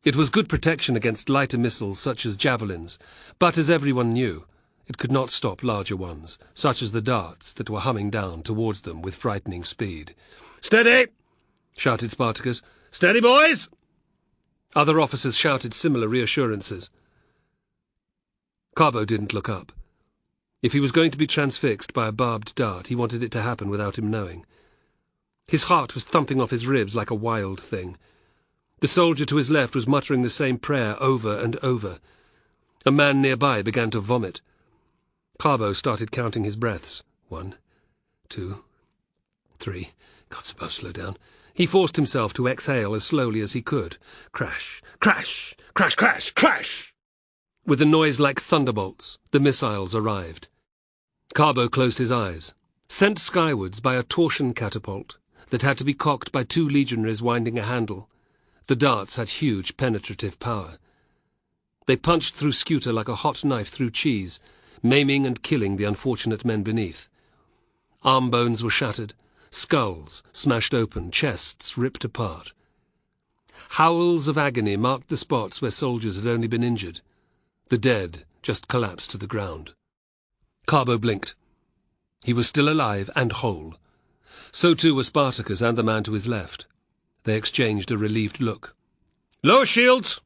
It was good protection against lighter missiles such as javelins, but as everyone knew, it could not stop larger ones, such as the darts that were humming down towards them with frightening speed. "Steady!" shouted Spartacus. "Steady, boys!" Other officers shouted similar reassurances. Carbo didn't look up. If he was going to be transfixed by a barbed dart, he wanted it to happen without him knowing. His heart was thumping off his ribs like a wild thing. The soldier to his left was muttering the same prayer over and over. A man nearby began to vomit. Carbo started counting his breaths. 1, 2, 3. God's above, slow down. He forced himself to exhale as slowly as he could. Crash, crash, crash, crash, crash! With a noise like thunderbolts, the missiles arrived. Carbo closed his eyes. Sent skywards by a torsion catapult that had to be cocked by 2 legionaries winding a handle, the darts had huge penetrative power. They punched through scuta like a hot knife through cheese, maiming and killing the unfortunate men beneath. Arm bones were shattered, skulls smashed open, chests ripped apart. Howls of agony marked the spots where soldiers had only been injured. The dead just collapsed to the ground. Carbo blinked. He was still alive and whole. So too were Spartacus and the man to his left. They exchanged a relieved look. "Lower shields!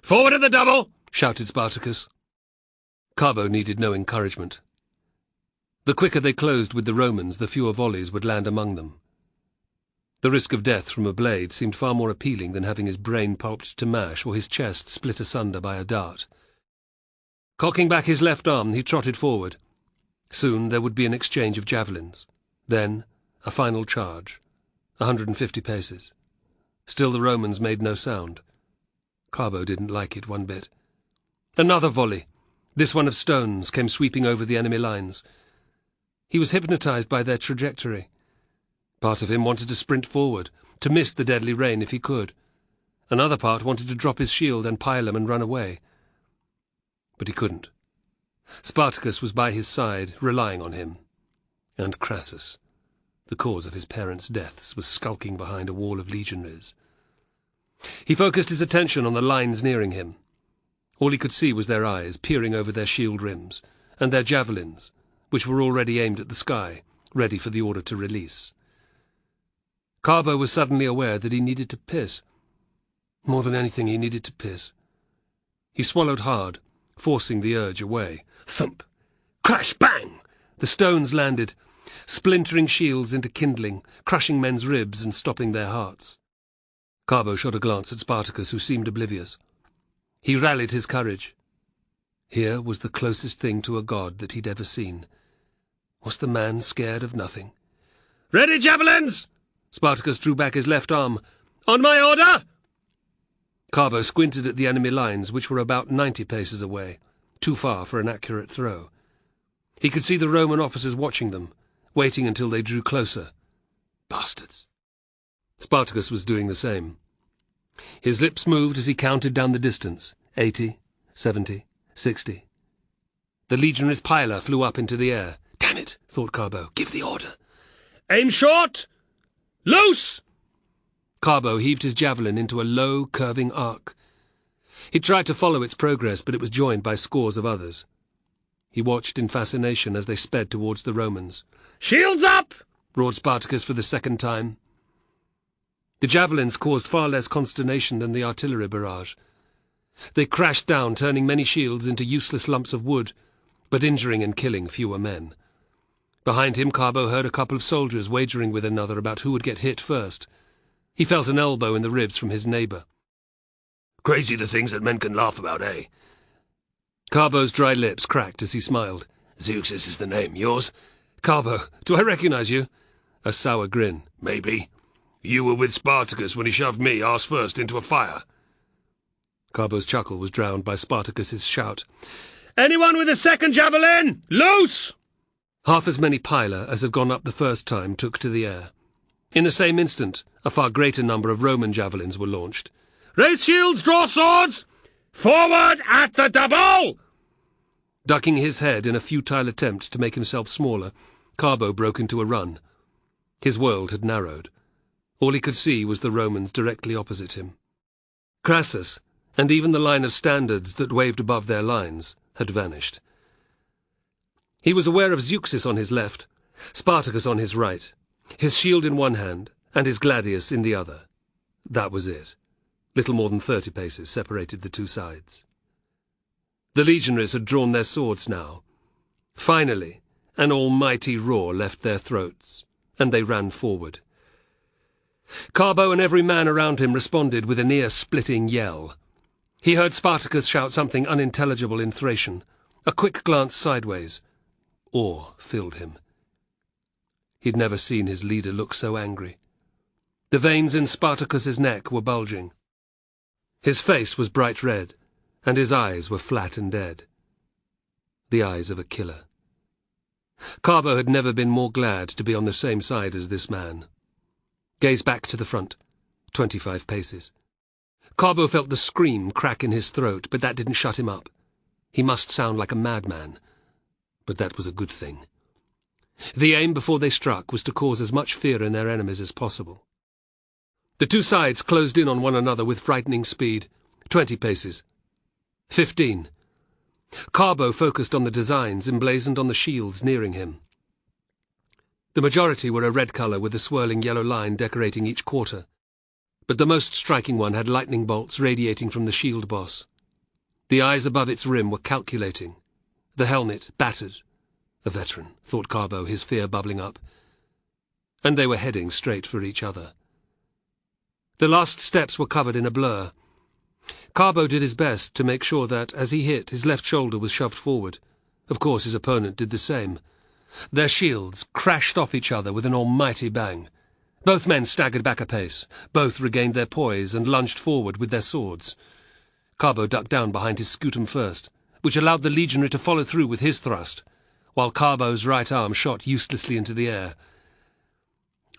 Forward at the double!" shouted Spartacus. Carbo needed no encouragement. The quicker they closed with the Romans, the fewer volleys would land among them. The risk of death from a blade seemed far more appealing than having his brain pulped to mash or his chest split asunder by a dart. Cocking back his left arm, he trotted forward. Soon there would be an exchange of javelins. Then a final charge. 150 paces. Still the Romans made no sound. Carbo didn't like it one bit. Another volley, this one of stones, came sweeping over the enemy lines. He was hypnotized by their trajectory. Part of him wanted to sprint forward, to miss the deadly rain if he could. Another part wanted to drop his shield and pilum and run away. But he couldn't. Spartacus was by his side, relying on him. And Crassus, the cause of his parents' deaths, was skulking behind a wall of legionaries. He focused his attention on the lines nearing him. All he could see was their eyes peering over their shield rims, and their javelins, which were already aimed at the sky, ready for the order to release. Carbo was suddenly aware that he needed to piss. More than anything, he needed to piss. He swallowed hard, forcing the urge away. Thump! Crash! Bang! The stones landed, splintering shields into kindling, crushing men's ribs and stopping their hearts. Carbo shot a glance at Spartacus, who seemed oblivious. He rallied his courage. Here was the closest thing to a god that he'd ever seen. Was the man scared of nothing? "Ready, javelins!" Spartacus drew back his left arm. "On my order!" Carbo squinted at the enemy lines, which were about 90 paces away, too far for an accurate throw. He could see the Roman officers watching them, waiting until they drew closer. Bastards. Spartacus was doing the same. His lips moved as he counted down the distance. 80, 70, 60. The legionary's piler flew up into the air. Damn it, thought Carbo. Give the order. "Aim short! Loose!" Carbo heaved his javelin into a low, curving arc. He tried to follow its progress, but it was joined by scores of others. He watched in fascination as they sped towards the Romans. "Shields up!" roared Spartacus for the second time. The javelins caused far less consternation than the artillery barrage. They crashed down, turning many shields into useless lumps of wood, but injuring and killing fewer men. Behind him, Carbo heard a couple of soldiers wagering with another about who would get hit first. He felt an elbow in the ribs from his neighbour. Crazy the things that men can laugh about, eh? Carbo's dry lips cracked as he smiled. Zeuxis is the name. Yours? Carbo, do I recognize you? A sour grin. Maybe. You were with Spartacus when he shoved me, arse first, into a fire. Carbo's chuckle was drowned by Spartacus's shout. "Anyone with a second javelin? Loose!" Half as many piler as had gone up the first time took to the air. In the same instant, a far greater number of Roman javelins were launched. "Raise shields, draw swords! Forward at the double!" Ducking his head in a futile attempt to make himself smaller, Carbo broke into a run. His world had narrowed. All he could see was the Romans directly opposite him. Crassus, and even the line of standards that waved above their lines, had vanished. He was aware of Zeuxis on his left, Spartacus on his right, his shield in one hand, and his gladius in the other. That was it. Little more than 30 paces separated the two sides. The legionaries had drawn their swords now. Finally, an almighty roar left their throats, and they ran forward. Carbo and every man around him responded with an ear-splitting yell. He heard Spartacus shout something unintelligible in Thracian. A quick glance sideways. Awe filled him. He'd never seen his leader look so angry. The veins in Spartacus's neck were bulging. His face was bright red, and his eyes were flat and dead. The eyes of a killer. Carbo had never been more glad to be on the same side as this man. Gaze back to the front. 25 paces. Carbo felt the scream crack in his throat, but that didn't shut him up. He must sound like a madman. But that was a good thing. The aim before they struck was to cause as much fear in their enemies as possible. The two sides closed in on one another with frightening speed. 20 paces. 15. Carbo focused on the designs emblazoned on the shields nearing him. The majority were a red colour with a swirling yellow line decorating each quarter, but the most striking one had lightning bolts radiating from the shield boss. The eyes above its rim were calculating, the helmet battered. A veteran, thought Carbo, his fear bubbling up. And they were heading straight for each other. The last steps were covered in a blur. Carbo did his best to make sure that, as he hit, his left shoulder was shoved forward. Of course his opponent did the same. Their shields crashed off each other with an almighty bang. Both men staggered back a pace. Both regained their poise and lunged forward with their swords. Carbo ducked down behind his scutum first, which allowed the legionary to follow through with his thrust, while Carbo's right arm shot uselessly into the air.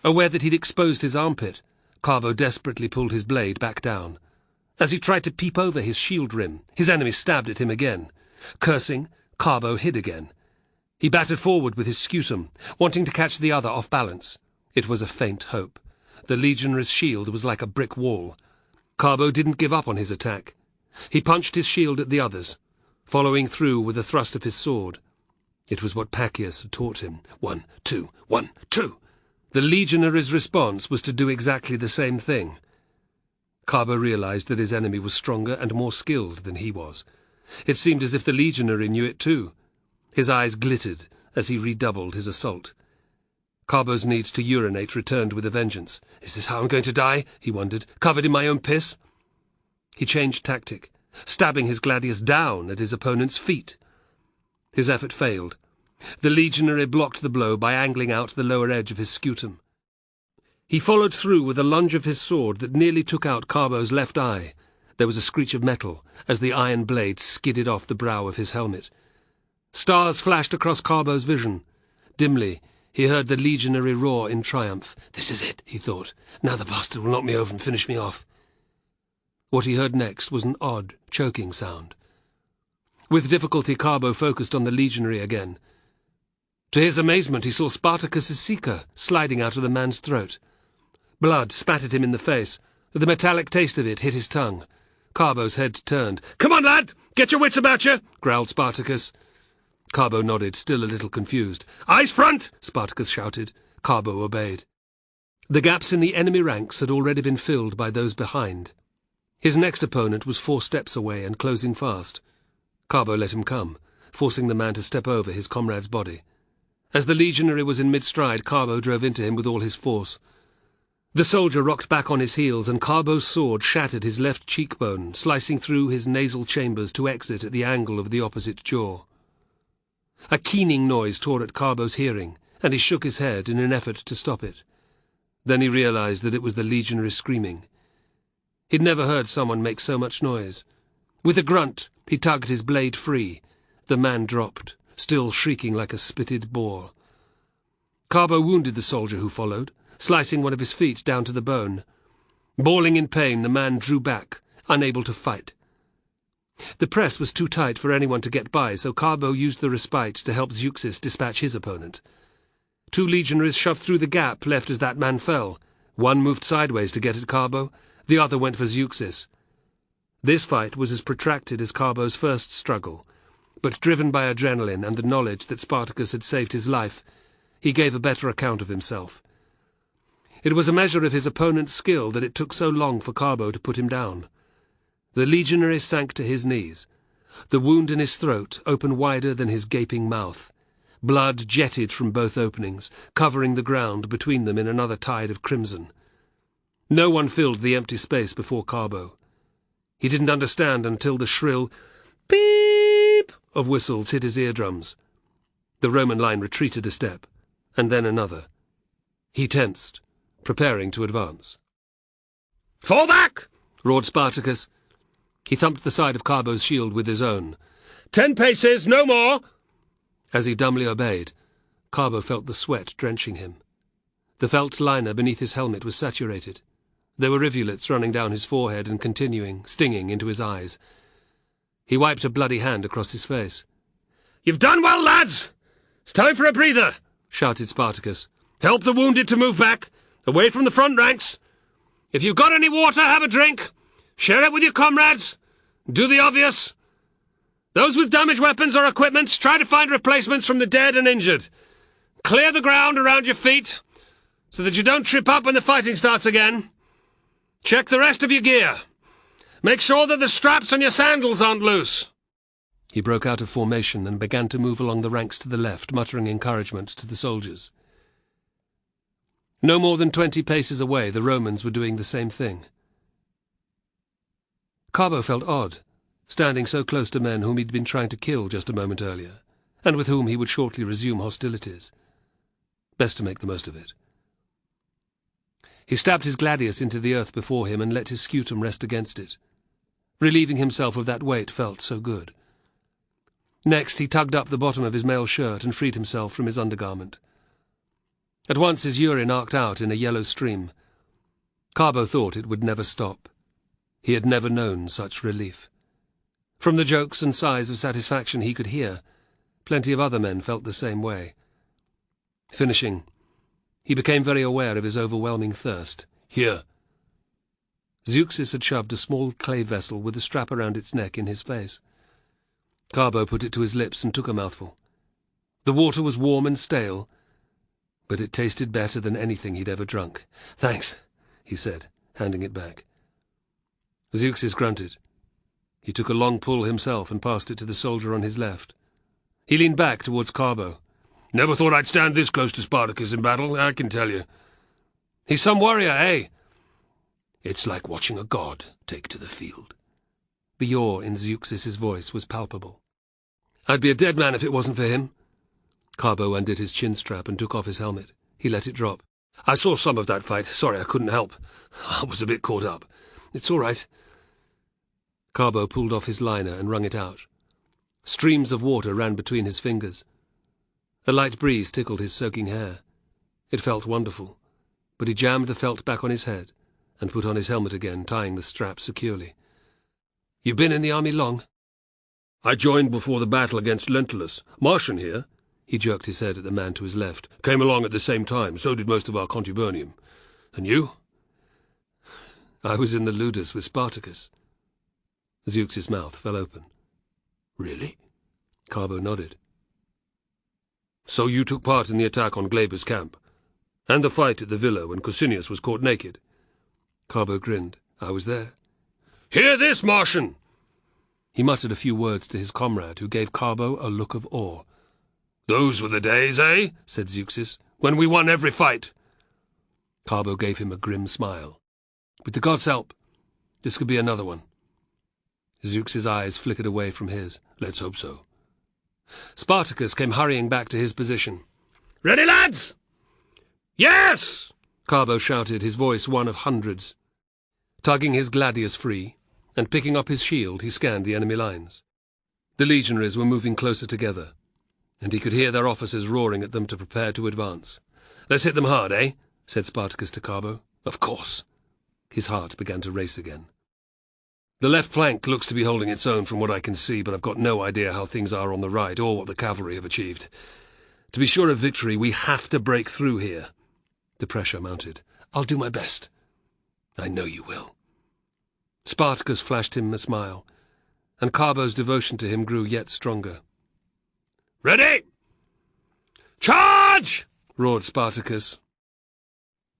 Aware that he'd exposed his armpit, Carbo desperately pulled his blade back down. As he tried to peep over his shield rim, his enemy stabbed at him again. Cursing, Carbo hid again. He battered forward with his scutum, wanting to catch the other off balance. It was a faint hope. The legionary's shield was like a brick wall. Carbo didn't give up on his attack. He punched his shield at the others, following through with a thrust of his sword. It was what Pacius had taught him. 1, 2, 1, 2. The legionary's response was to do exactly the same thing. Carbo realized that his enemy was stronger and more skilled than he was. It seemed as if the legionary knew it too. His eyes glittered as he redoubled his assault. Carbo's need to urinate returned with a vengeance. "Is this how I'm going to die?" he wondered, "covered in my own piss?" He changed tactic, stabbing his gladius down at his opponent's feet. His effort failed. The legionary blocked the blow by angling out the lower edge of his scutum. He followed through with a lunge of his sword that nearly took out Carbo's left eye. There was a screech of metal as the iron blade skidded off the brow of his helmet. Stars flashed across Carbo's vision. Dimly, he heard the legionary roar in triumph. "This is it," he thought. "Now the bastard will knock me over and finish me off." What he heard next was an odd, choking sound. With difficulty, Carbo focused on the legionary again. To his amazement, he saw Spartacus's seeker sliding out of the man's throat. Blood spat at him in the face. The metallic taste of it hit his tongue. Carbo's head turned. "Come on, lad! Get your wits about you!" growled Spartacus. Carbo nodded, still a little confused. "Eyes front!" Spartacus shouted. Carbo obeyed. The gaps in the enemy ranks had already been filled by those behind. His next opponent was 4 steps away and closing fast. Carbo let him come, forcing the man to step over his comrade's body. As the legionary was in mid-stride, Carbo drove into him with all his force. The soldier rocked back on his heels, and Carbo's sword shattered his left cheekbone, slicing through his nasal chambers to exit at the angle of the opposite jaw. A keening noise tore at Carbo's hearing, and he shook his head in an effort to stop it. Then he realized that it was the legionary screaming. He'd never heard someone make so much noise. With a grunt, he tugged his blade free. The man dropped, still shrieking like a spitted boar. Carbo wounded the soldier who followed, slicing one of his feet down to the bone. Bawling in pain, the man drew back, unable to fight. The press was too tight for anyone to get by, so Carbo used the respite to help Zeuxis dispatch his opponent. 2 legionaries shoved through the gap left as that man fell. One moved sideways to get at Carbo, the other went for Zeuxis. This fight was as protracted as Carbo's first struggle, but driven by adrenaline and the knowledge that Spartacus had saved his life, he gave a better account of himself. It was a measure of his opponent's skill that it took so long for Carbo to put him down. The legionary sank to his knees. The wound in his throat opened wider than his gaping mouth. Blood jetted from both openings, covering the ground between them in another tide of crimson. No one filled the empty space before Carbo. He didn't understand until the shrill beep of whistles hit his eardrums. The Roman line retreated a step, and then another. He tensed, preparing to advance. "Fall back!" roared Spartacus. He thumped the side of Carbo's shield with his own. 10 paces, no more! As he dumbly obeyed, Carbo felt the sweat drenching him. The felt liner beneath his helmet was saturated. There were rivulets running down his forehead and continuing, stinging into his eyes. He wiped a bloody hand across his face. "You've done well, lads! It's time for a breather!" shouted Spartacus. "Help the wounded to move back, away from the front ranks. If you've got any water, have a drink. Share it with your comrades. Do the obvious. Those with damaged weapons or equipment, try to find replacements from the dead and injured. Clear the ground around your feet, so that you don't trip up when the fighting starts again. Check the rest of your gear. Make sure that the straps on your sandals aren't loose." He broke out of formation and began to move along the ranks to the left, muttering encouragement to the soldiers. No more than 20 paces away, the Romans were doing the same thing. Carbo felt odd, standing so close to men whom he'd been trying to kill just a moment earlier, and with whom he would shortly resume hostilities. Best to make the most of it. He stabbed his gladius into the earth before him and let his scutum rest against it. Relieving himself of that weight felt so good. Next, he tugged up the bottom of his mail shirt and freed himself from his undergarment. At once his urine arced out in a yellow stream. Carbo thought it would never stop. He had never known such relief. From the jokes and sighs of satisfaction he could hear, plenty of other men felt the same way. Finishing, he became very aware of his overwhelming thirst. "Here." Zeuxis had shoved a small clay vessel with a strap around its neck in his face. Carbo put it to his lips and took a mouthful. The water was warm and stale, but it tasted better than anything he'd ever drunk. "Thanks," he said, handing it back. Zeuxis grunted. He took a long pull himself and passed it to the soldier on his left. He leaned back towards Carbo. "Never thought I'd stand this close to Spartacus in battle, I can tell you." "He's some warrior, eh?" "It's like watching a god take to the field." The yaw in Zeuxis' voice was palpable. "I'd be a dead man if it wasn't for him." Carbo undid his chin strap and took off his helmet. He let it drop. "I saw some of that fight. Sorry, I couldn't help. I was a bit caught up. It's all right." Carbo pulled off his liner and wrung it out. Streams of water ran between his fingers. A light breeze tickled his soaking hair. It felt wonderful, but he jammed the felt back on his head and put on his helmet again, tying the strap securely. "You been in the army long?" "I joined before the battle against Relentless. Martian here." He jerked his head at the man to his left. "Came along at the same time, so did most of our contubernium. And you?" "I was in the Ludus with Spartacus." Zeuxis' mouth fell open. "Really?" Carbo nodded. "So you took part in the attack on Glaber's camp, and the fight at the villa when Cosinius was caught naked?" Carbo grinned. "I was there." "Hear this, Martian!" He muttered a few words to his comrade, who gave Carbo a look of awe. "Those were the days, eh?" said Zeuxis, "when we won every fight." Carbo gave him a grim smile. "With the gods' help, this could be another one." Zeuxis' eyes flickered away from his. "Let's hope so." Spartacus came hurrying back to his position. "Ready, lads?" "Yes!" Carbo shouted, his voice one of hundreds. Tugging his gladius free, and picking up his shield, he scanned the enemy lines. The legionaries were moving closer together, and he could hear their officers roaring at them to prepare to advance. "Let's hit them hard, eh?" said Spartacus to Carbo. "Of course." His heart began to race again. "The left flank looks to be holding its own from what I can see, but I've got no idea how things are on the right or what the cavalry have achieved. To be sure of victory, we have to break through here." The pressure mounted. "I'll do my best." "I know you will." Spartacus flashed him a smile, and Carbo's devotion to him grew yet stronger. "Ready! Charge!" roared Spartacus.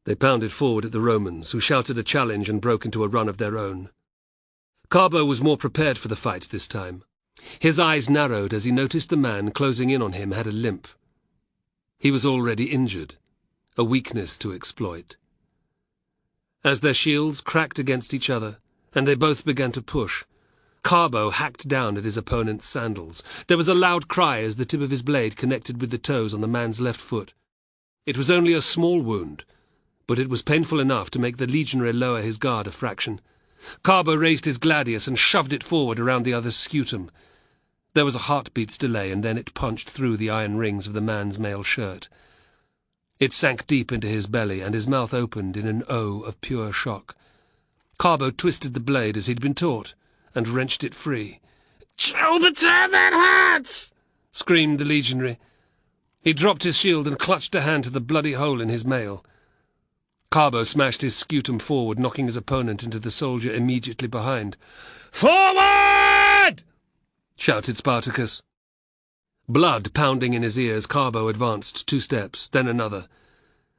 They pounded forward at the Romans, who shouted a challenge and broke into a run of their own. Carbo was more prepared for the fight this time. His eyes narrowed as he noticed the man closing in on him had a limp. He was already injured, a weakness to exploit. As their shields cracked against each other, and they both began to push, Carbo hacked down at his opponent's sandals. There was a loud cry as the tip of his blade connected with the toes on the man's left foot. It was only a small wound, but it was painful enough to make the legionary lower his guard a fraction. Carbo raised his gladius and shoved it forward around the other's scutum. There was a heartbeat's delay, and then it punched through the iron rings of the man's mail shirt. It sank deep into his belly, and his mouth opened in an O of pure shock. Carbo twisted the blade as he'd been taught, and wrenched it free. "Show the turn that hurts!" screamed the legionary. He dropped his shield and clutched a hand to the bloody hole in his mail. Carbo smashed his scutum forward, knocking his opponent into the soldier immediately behind. "Forward!" shouted Spartacus. Blood pounding in his ears, Carbo advanced 2 steps, then another.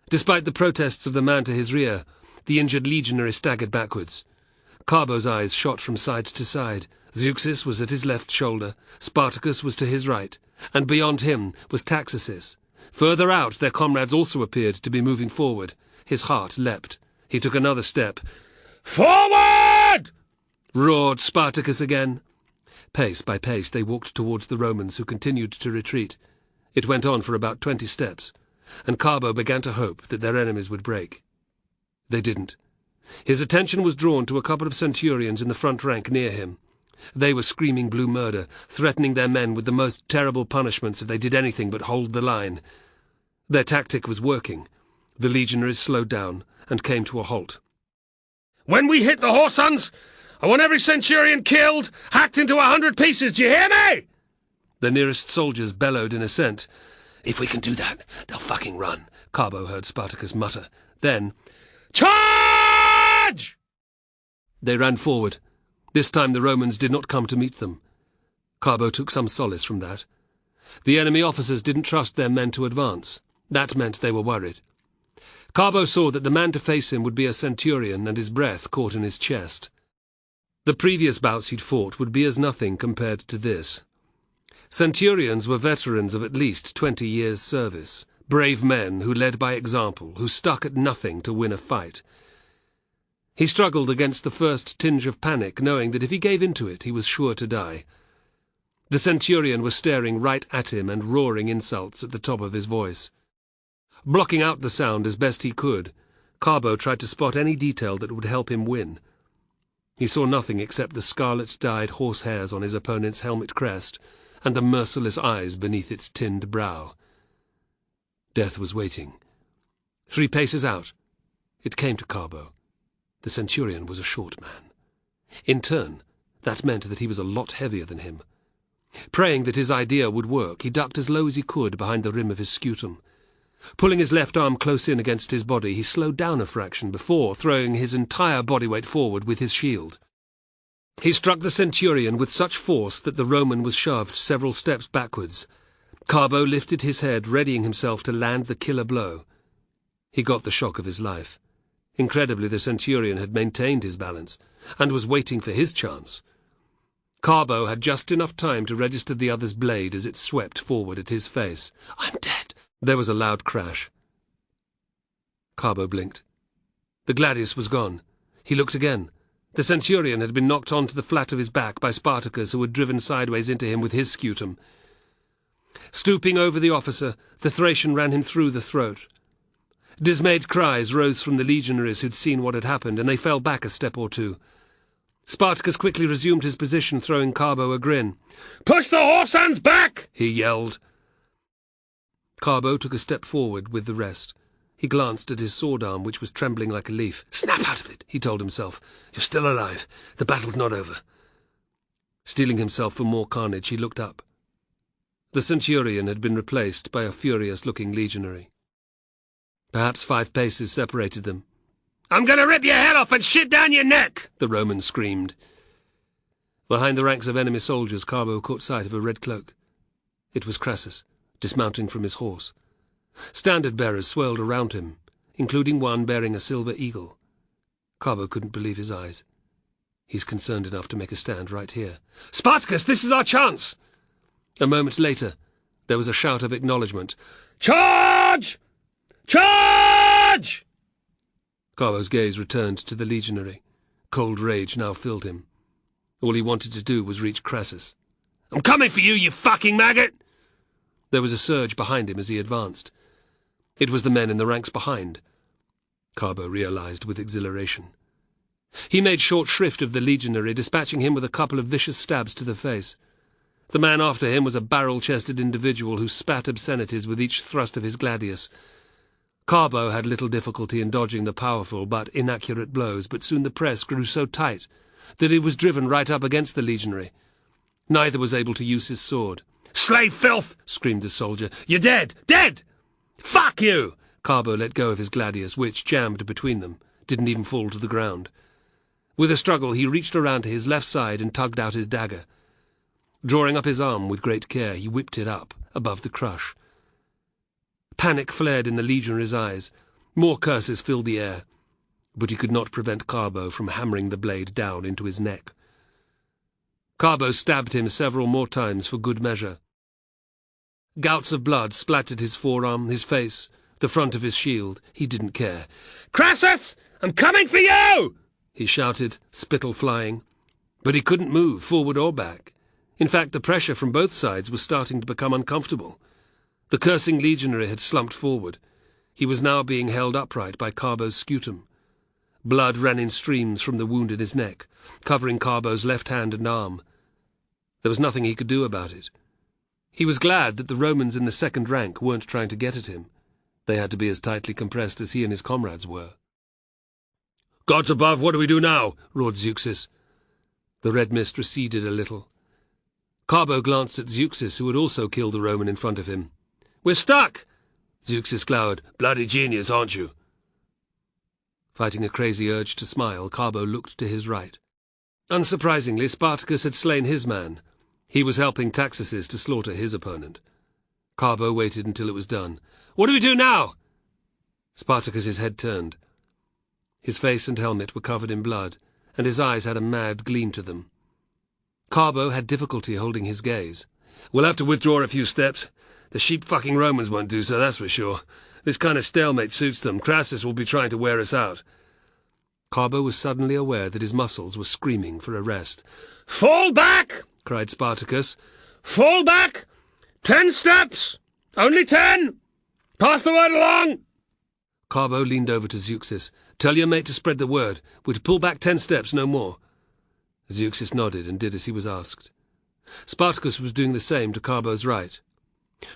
Despite the protests of the man to his rear, the injured legionary staggered backwards. Carbo's eyes shot from side to side. Zeuxis was at his left shoulder, Spartacus was to his right, and beyond him was Taxis. Further out, their comrades also appeared to be moving forward. His heart leapt. He took another step. "Forward!" roared Spartacus again. Pace by pace they walked towards the Romans, who continued to retreat. It went on for about 20 steps, and Carbo began to hope that their enemies would break. They didn't. His attention was drawn to a couple of centurions in the front rank near him. They were screaming blue murder, threatening their men with the most terrible punishments if they did anything but hold the line. Their tactic was working. The legionaries slowed down and came to a halt. "When we hit the Horsons, I want every centurion killed, hacked into 100 pieces, do you hear me?" The nearest soldiers bellowed in assent. "If we can do that, they'll fucking run," Carbo heard Spartacus mutter. Then, "Charge!" They ran forward. This time the Romans did not come to meet them. Carbo took some solace from that. The enemy officers didn't trust their men to advance. That meant they were worried. Carbo saw that the man to face him would be a centurion, and his breath caught in his chest. The previous bouts he'd fought would be as nothing compared to this. Centurions were veterans of at least 20 years' service, brave men who led by example, who stuck at nothing to win a fight. He struggled against the first tinge of panic, knowing that if he gave into it, he was sure to die. The centurion was staring right at him and roaring insults at the top of his voice. Blocking out the sound as best he could, Carbo tried to spot any detail that would help him win. He saw nothing except the scarlet-dyed horsehairs on his opponent's helmet crest and the merciless eyes beneath its tinned brow. Death was waiting. 3 paces out, it came to Carbo. The centurion was a short man. In turn, that meant that he was a lot heavier than him. Praying that his idea would work, he ducked as low as he could behind the rim of his scutum. Pulling his left arm close in against his body, he slowed down a fraction before throwing his entire body weight forward with his shield. He struck the centurion with such force that the Roman was shoved several steps backwards. Carbo lifted his head, readying himself to land the killer blow. He got the shock of his life. Incredibly, the centurion had maintained his balance, and was waiting for his chance. Carbo had just enough time to register the other's blade as it swept forward at his face. "I'm dead!" There was a loud crash. Carbo blinked. The gladius was gone. He looked again. The centurion had been knocked onto the flat of his back by Spartacus, who had driven sideways into him with his scutum. Stooping over the officer, the Thracian ran him through the throat. Dismayed cries rose from the legionaries who'd seen what had happened, and they fell back a step or two. Spartacus quickly resumed his position, throwing Carbo a grin. "Push the horse-hands back!" he yelled. Carbo took a step forward with the rest. He glanced at his sword arm, which was trembling like a leaf. "Snap out of it," he told himself. "You're still alive. The battle's not over." Steeling himself for more carnage, he looked up. The centurion had been replaced by a furious-looking legionary. Perhaps 5 paces separated them. "I'm going to rip your head off and shit down your neck!" the Roman screamed. Behind the ranks of enemy soldiers, Carbo caught sight of a red cloak. It was Crassus, dismounting from his horse. Standard-bearers swirled around him, including one bearing a silver eagle. Carbo couldn't believe his eyes. He's concerned enough to make a stand right here. "Spartacus, this is our chance!" A moment later, there was a shout of acknowledgement. "Charge! Charge!" Carbo's gaze returned to the legionary. Cold rage now filled him. All he wanted to do was reach Crassus. "I'm coming for you, you fucking maggot!" There was a surge behind him as he advanced. It was the men in the ranks behind. Carbo realized with exhilaration. He made short shrift of the legionary, dispatching him with a couple of vicious stabs to the face. The man after him was a barrel-chested individual who spat obscenities with each thrust of his gladius. Carbo had little difficulty in dodging the powerful but inaccurate blows, but soon the press grew so tight that he was driven right up against the legionary. Neither was able to use his sword. "Slave filth!" screamed the soldier. "You're dead! Dead! Fuck you!" Carbo let go of his gladius, which, jammed between them, didn't even fall to the ground. With a struggle, he reached around to his left side and tugged out his dagger. Drawing up his arm with great care, he whipped it up above the crush. Panic flared in the legionary's eyes. More curses filled the air, but he could not prevent Carbo from hammering the blade down into his neck. Carbo stabbed him several more times for good measure. Gouts of blood splattered his forearm, his face, the front of his shield. He didn't care. "Crassus, I'm coming for you!" he shouted, spittle flying. But he couldn't move, forward or back. In fact, the pressure from both sides was starting to become uncomfortable. The cursing legionary had slumped forward. He was now being held upright by Carbo's scutum. Blood ran in streams from the wound in his neck, covering Carbo's left hand and arm. There was nothing he could do about it. He was glad that the Romans in the second rank weren't trying to get at him. They had to be as tightly compressed as he and his comrades were. "Gods above, what do we do now?" roared Zeuxis. The red mist receded a little. Carbo glanced at Zeuxis, who had also killed the Roman in front of him. "We're stuck!" Zeuxis glowered. "Bloody genius, aren't you?" Fighting a crazy urge to smile, Carbo looked to his right. Unsurprisingly, Spartacus had slain his man. He was helping Taxis to slaughter his opponent. Carbo waited until it was done. "What do we do now?" Spartacus's head turned. His face and helmet were covered in blood, and his eyes had a mad gleam to them. Carbo had difficulty holding his gaze. "We'll have to withdraw a few steps. The sheep-fucking Romans won't do so, that's for sure. This kind of stalemate suits them. Crassus will be trying to wear us out." Carbo was suddenly aware that his muscles were screaming for a rest. "Fall back!" cried Spartacus. "Fall back! 10 steps! Only 10! Pass the word along!" Carbo leaned over to Zeuxis. "Tell your mate to spread the word. We're to pull back 10 steps, no more." Zeuxis nodded and did as he was asked. Spartacus was doing the same to Carbo's right.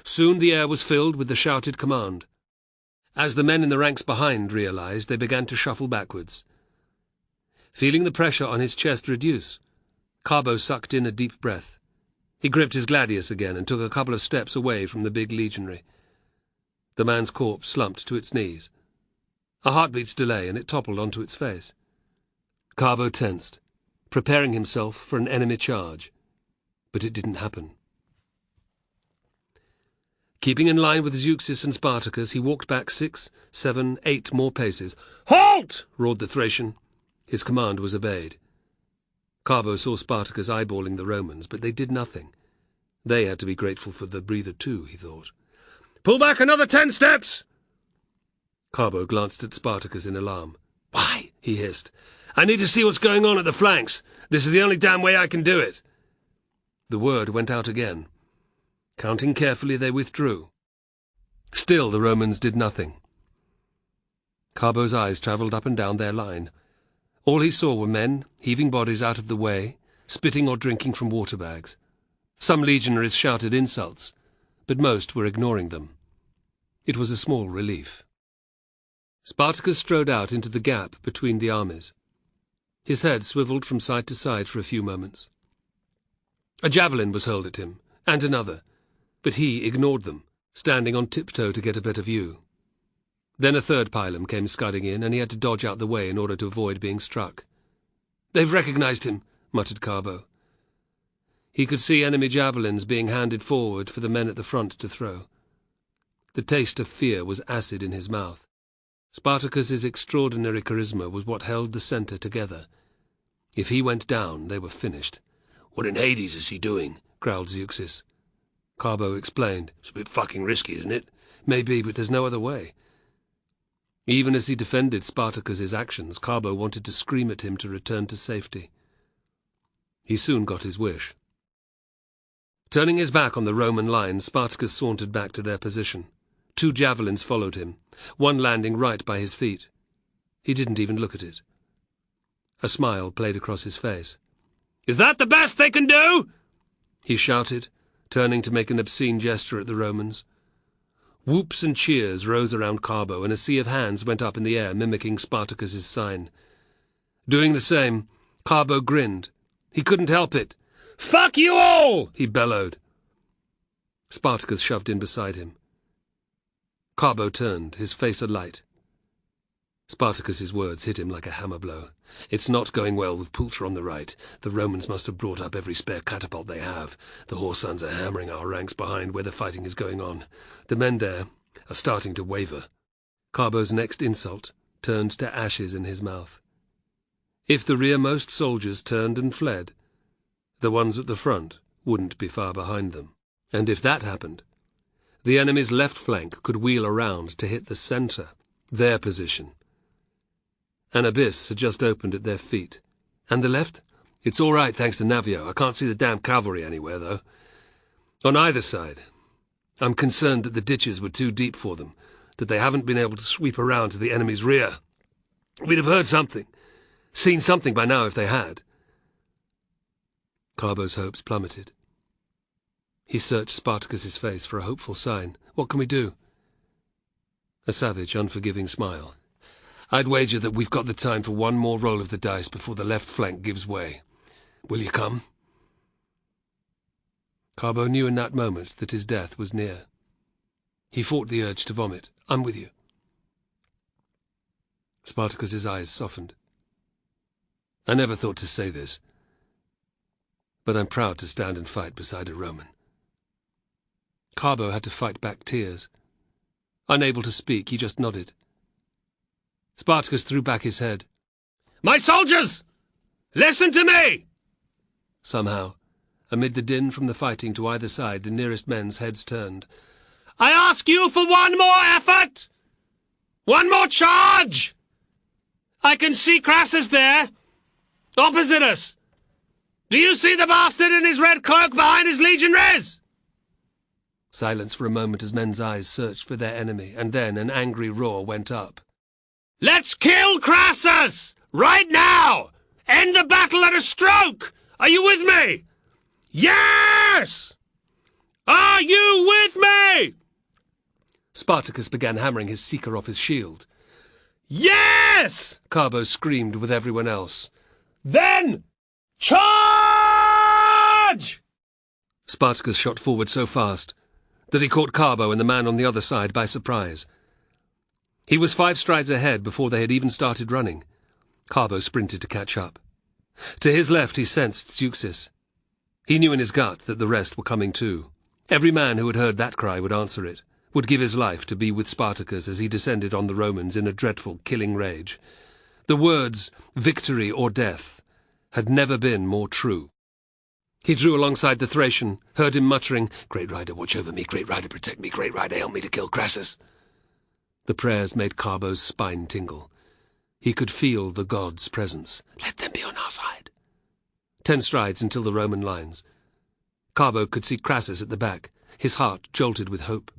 Soon the air was filled with the shouted command. As the men in the ranks behind realized, they began to shuffle backwards. Feeling the pressure on his chest reduce, Carbo sucked in a deep breath. He gripped his gladius again and took a couple of steps away from the big legionary. The man's corpse slumped to its knees. A heartbeat's delay, and it toppled onto its face. Carbo tensed, preparing himself for an enemy charge. But it didn't happen. Keeping in line with Zeuxis and Spartacus, he walked back 6, 7, 8 more paces. "Halt!" roared the Thracian. His command was obeyed. Carbo saw Spartacus eyeballing the Romans, but they did nothing. They had to be grateful for the breather too, he thought. "Pull back another 10 steps!" Carbo glanced at Spartacus in alarm. "Why?" he hissed. "I need to see what's going on at the flanks. This is the only damn way I can do it." The word went out again. Counting carefully, they withdrew. Still the Romans did nothing. Carbo's eyes travelled up and down their line. All he saw were men heaving bodies out of the way, spitting or drinking from water bags. Some legionaries shouted insults, but most were ignoring them. It was a small relief. Spartacus strode out into the gap between the armies. His head swivelled from side to side for a few moments. A javelin was hurled at him, and another, but he ignored them, standing on tiptoe to get a better view. Then a third pylon came scudding in, and he had to dodge out the way in order to avoid being struck. "They've recognized him," muttered Carbo. He could see enemy javelins being handed forward for the men at the front to throw. The taste of fear was acid in his mouth. Spartacus's extraordinary charisma was what held the centre together. If he went down, they were finished. "What in Hades is he doing?" growled Zeuxis. Carbo explained. "It's a bit fucking risky, isn't it?" "Maybe, but there's no other way." Even as he defended Spartacus's actions, Carbo wanted to scream at him to return to safety. He soon got his wish. Turning his back on the Roman line, Spartacus sauntered back to their position. 2 javelins followed him, one landing right by his feet. He didn't even look at it. A smile played across his face. "Is that the best they can do?" he shouted, turning to make an obscene gesture at the Romans. Whoops and cheers rose around Carbo, and a sea of hands went up in the air, mimicking Spartacus's sign. Doing the same, Carbo grinned. He couldn't help it. "Fuck you all!" he bellowed. Spartacus shoved in beside him. Carbo turned, his face alight. Spartacus's words hit him like a hammer blow. "It's not going well with Pulcher on the right. The Romans must have brought up every spare catapult they have. The Horsons are hammering our ranks behind where the fighting is going on. The men there are starting to waver." Carbo's next insult turned to ashes in his mouth. If the rearmost soldiers turned and fled, the ones at the front wouldn't be far behind them. And if that happened, the enemy's left flank could wheel around to hit the centre, their position. An abyss had just opened at their feet. "And the left? It's all right, thanks to Navio. I can't see the damn cavalry anywhere, though. On either side, I'm concerned that the ditches were too deep for them, that they haven't been able to sweep around to the enemy's rear. We'd have heard something, seen something by now if they had." Carbo's hopes plummeted. He searched Spartacus's face for a hopeful sign. "What can we do?" A savage, unforgiving smile. "I'd wager that we've got the time for one more roll of the dice before the left flank gives way. Will you come?" Carbo knew in that moment that his death was near. He fought the urge to vomit. "I'm with you." Spartacus's eyes softened. I never thought to say this, but I'm proud to stand and fight beside a Roman. Carbo had to fight back tears. Unable to speak, he just nodded. Spartacus threw back his head. My soldiers! Listen to me! Somehow, amid the din from the fighting to either side, the nearest men's heads turned. I ask you for one more effort! One more charge! I can see Crassus there, opposite us. Do you see the bastard in his red cloak behind his legionaries? Silence for a moment as men's eyes searched for their enemy, and then an angry roar went up. Let's kill Crassus! Right now! End the battle at a stroke! Are you with me? Yes! Are you with me? Spartacus began hammering his seeker off his shield. Yes! Carbo screamed with everyone else. Then charge! Spartacus shot forward so fast that he caught Carbo and the man on the other side by surprise. He was 5 strides ahead before they had even started running. Carbo sprinted to catch up. To his left he sensed Zeuxis. He knew in his gut that the rest were coming too. Every man who had heard that cry would answer it, would give his life to be with Spartacus as he descended on the Romans in a dreadful, killing rage. The words, victory or death, had never been more true. He drew alongside the Thracian, heard him muttering, "Great Rider, watch over me, Great Rider, protect me, Great Rider, help me to kill Crassus." The prayers made Carbo's spine tingle. He could feel the gods' presence. Let them be on our side. 10 strides until the Roman lines. Carbo could see Crassus at the back, his heart jolted with hope.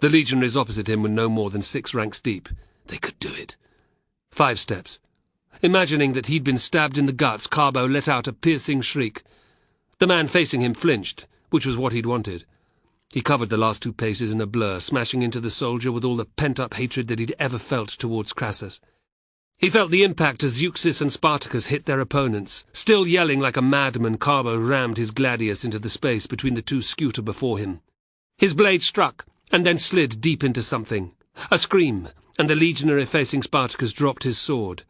The legionaries opposite him were no more than 6 ranks deep. They could do it. 5 steps. Imagining that he'd been stabbed in the guts, Carbo let out a piercing shriek. The man facing him flinched, which was what he'd wanted. He covered the last 2 paces in a blur, smashing into the soldier with all the pent-up hatred that he'd ever felt towards Crassus. He felt the impact as Zeuxis and Spartacus hit their opponents. Still yelling like a madman, Carbo rammed his gladius into the space between the 2 scuta before him. His blade struck, and then slid deep into something. A scream, and the legionary facing Spartacus dropped his sword.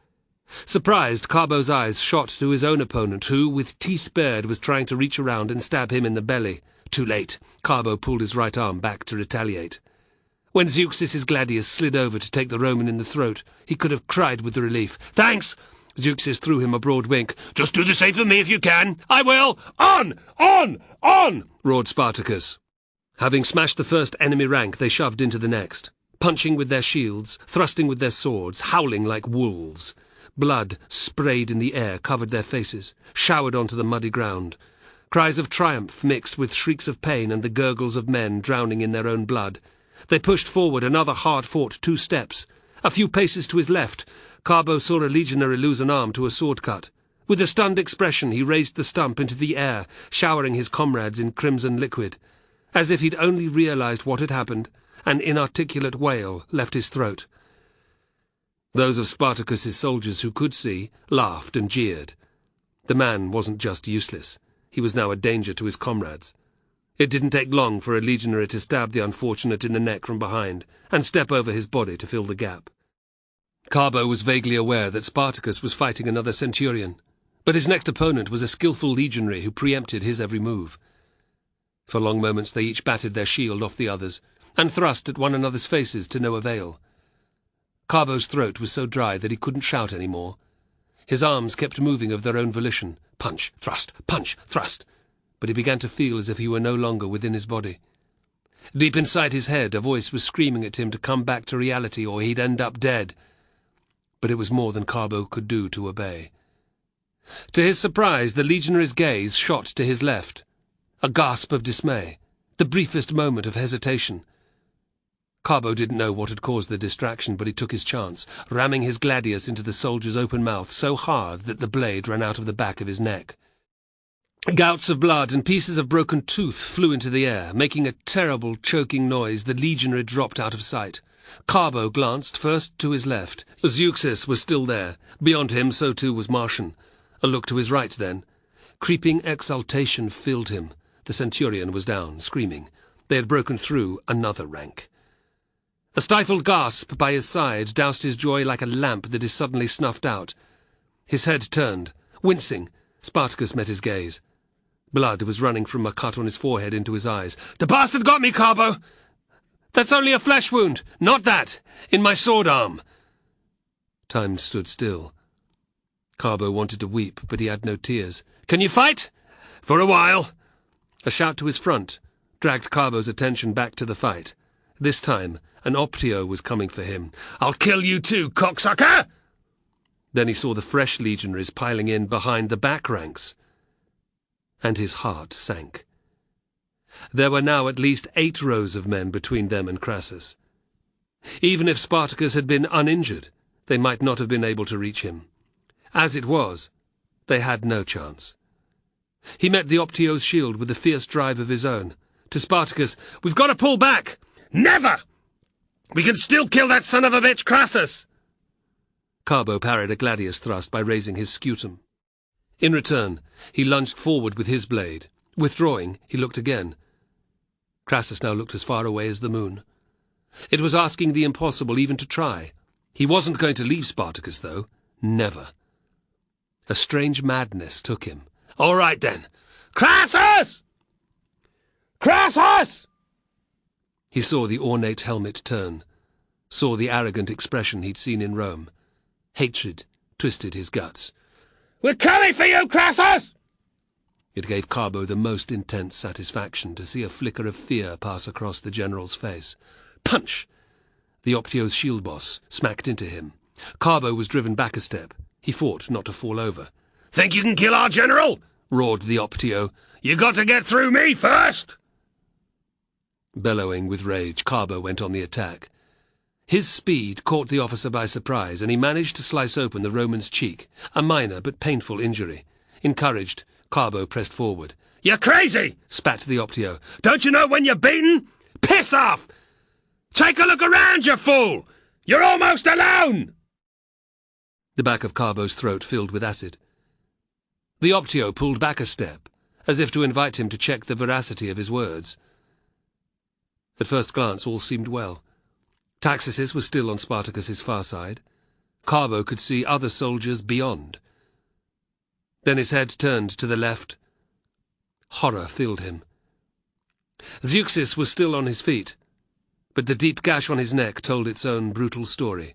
Surprised, Carbo's eyes shot to his own opponent, who, with teeth bared, was trying to reach around and stab him in the belly. Too late. Carbo pulled his right arm back to retaliate. When Zeuxis' gladius slid over to take the Roman in the throat, he could have cried with relief. "Thanks!" Zeuxis threw him a broad wink. "Just do the same for me if you can." "I will! On! On! On!" roared Spartacus. Having smashed the first enemy rank, they shoved into the next, punching with their shields, thrusting with their swords, howling like wolves. Blood, sprayed in the air, covered their faces, showered onto the muddy ground. Cries of triumph mixed with shrieks of pain and the gurgles of men drowning in their own blood. They pushed forward another hard-fought 2 steps. A few paces to his left, Carbo saw a legionary lose an arm to a sword cut. With a stunned expression, he raised the stump into the air, showering his comrades in crimson liquid. As if he'd only realized what had happened, an inarticulate wail left his throat. Those of Spartacus's soldiers who could see laughed and jeered. The man wasn't just useless. He was now a danger to his comrades. It didn't take long for a legionary to stab the unfortunate in the neck from behind and step over his body to fill the gap. Carbo was vaguely aware that Spartacus was fighting another centurion, but his next opponent was a skillful legionary who preempted his every move. For long moments they each batted their shield off the others and thrust at one another's faces to no avail. Carbo's throat was so dry that he couldn't shout any more. His arms kept moving of their own volition. Punch, thrust, but he began to feel as if he were no longer within his body. Deep inside his head, a voice was screaming at him to come back to reality or he'd end up dead. But it was more than Carbo could do to obey. To his surprise, the legionary's gaze shot to his left. A gasp of dismay, the briefest moment of hesitation. Carbo didn't know what had caused the distraction, but he took his chance, ramming his gladius into the soldier's open mouth so hard that the blade ran out of the back of his neck. Gouts of blood and pieces of broken tooth flew into the air, making a terrible, choking noise. The legionary dropped out of sight. Carbo glanced first to his left. Zeuxis was still there. Beyond him, so too was Martian. A look to his right, then. Creeping exultation filled him. The centurion was down, screaming. They had broken through another rank. A stifled gasp by his side doused his joy like a lamp that is suddenly snuffed out. His head turned. Wincing, Spartacus met his gaze. Blood was running from a cut on his forehead into his eyes. "The bastard got me, Carbo! That's only a flesh wound, not that! In my sword arm!" Time stood still. Carbo wanted to weep, but he had no tears. "Can you fight?" "For a while." A shout to his front dragged Carbo's attention back to the fight. This time, an Optio was coming for him. "I'll kill you too, cocksucker!" Then he saw the fresh legionaries piling in behind the back ranks, and his heart sank. There were now at least 8 rows of men between them and Crassus. Even if Spartacus had been uninjured, they might not have been able to reach him. As it was, they had no chance. He met the Optio's shield with a fierce drive of his own. To Spartacus, "We've got to pull back!" "Never! We can still kill that son of a bitch, Crassus!" Carbo parried a gladius thrust by raising his scutum. In return, he lunged forward with his blade. Withdrawing, he looked again. Crassus now looked as far away as the moon. It was asking the impossible even to try. He wasn't going to leave Spartacus, though. Never. A strange madness took him. "All right, then. Crassus! Crassus!" He saw the ornate helmet turn, saw the arrogant expression he'd seen in Rome. Hatred twisted his guts. "We're coming for you, Crassus!" It gave Carbo the most intense satisfaction to see a flicker of fear pass across the general's face. Punch! The Optio's shield boss smacked into him. Carbo was driven back a step. He fought not to fall over. "Think you can kill our general?" roared the Optio. "You got to get through me first!" Bellowing with rage, Carbo went on the attack. His speed caught the officer by surprise, and he managed to slice open the Roman's cheek, a minor but painful injury. Encouraged, Carbo pressed forward. "You're crazy!" spat the Optio. "Don't you know when you're beaten? Piss off! Take a look around, you fool! You're almost alone!" The back of Carbo's throat filled with acid. The Optio pulled back a step, as if to invite him to check the veracity of his words. At first glance, all seemed well. Taxis was still on Spartacus's far side. Carbo could see other soldiers beyond. Then his head turned to the left. Horror filled him. Zeuxis was still on his feet, but the deep gash on his neck told its own brutal story.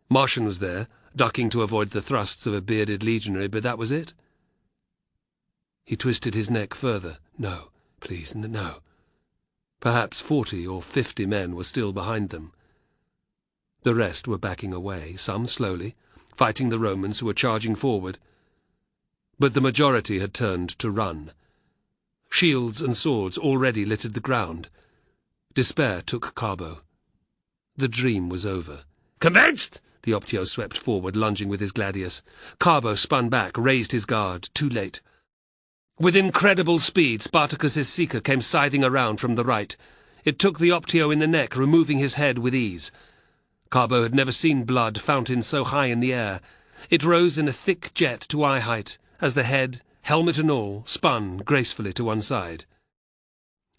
Martian was there, ducking to avoid the thrusts of a bearded legionary, but that was it. He twisted his neck further. No, please, no. Perhaps 40 or 50 men were still behind them. The rest were backing away, some slowly, fighting the Romans who were charging forward. But the majority had turned to run. Shields and swords already littered the ground. Despair took Carbo. The dream was over. "Convinced?" The Optio swept forward, lunging with his gladius. Carbo spun back, raised his guard, too late. With incredible speed, Spartacus's seeker came scything around from the right. It took the Optio in the neck, removing his head with ease. Carbo had never seen blood fountain so high in the air. It rose in a thick jet to eye height, as the head, helmet and all, spun gracefully to one side.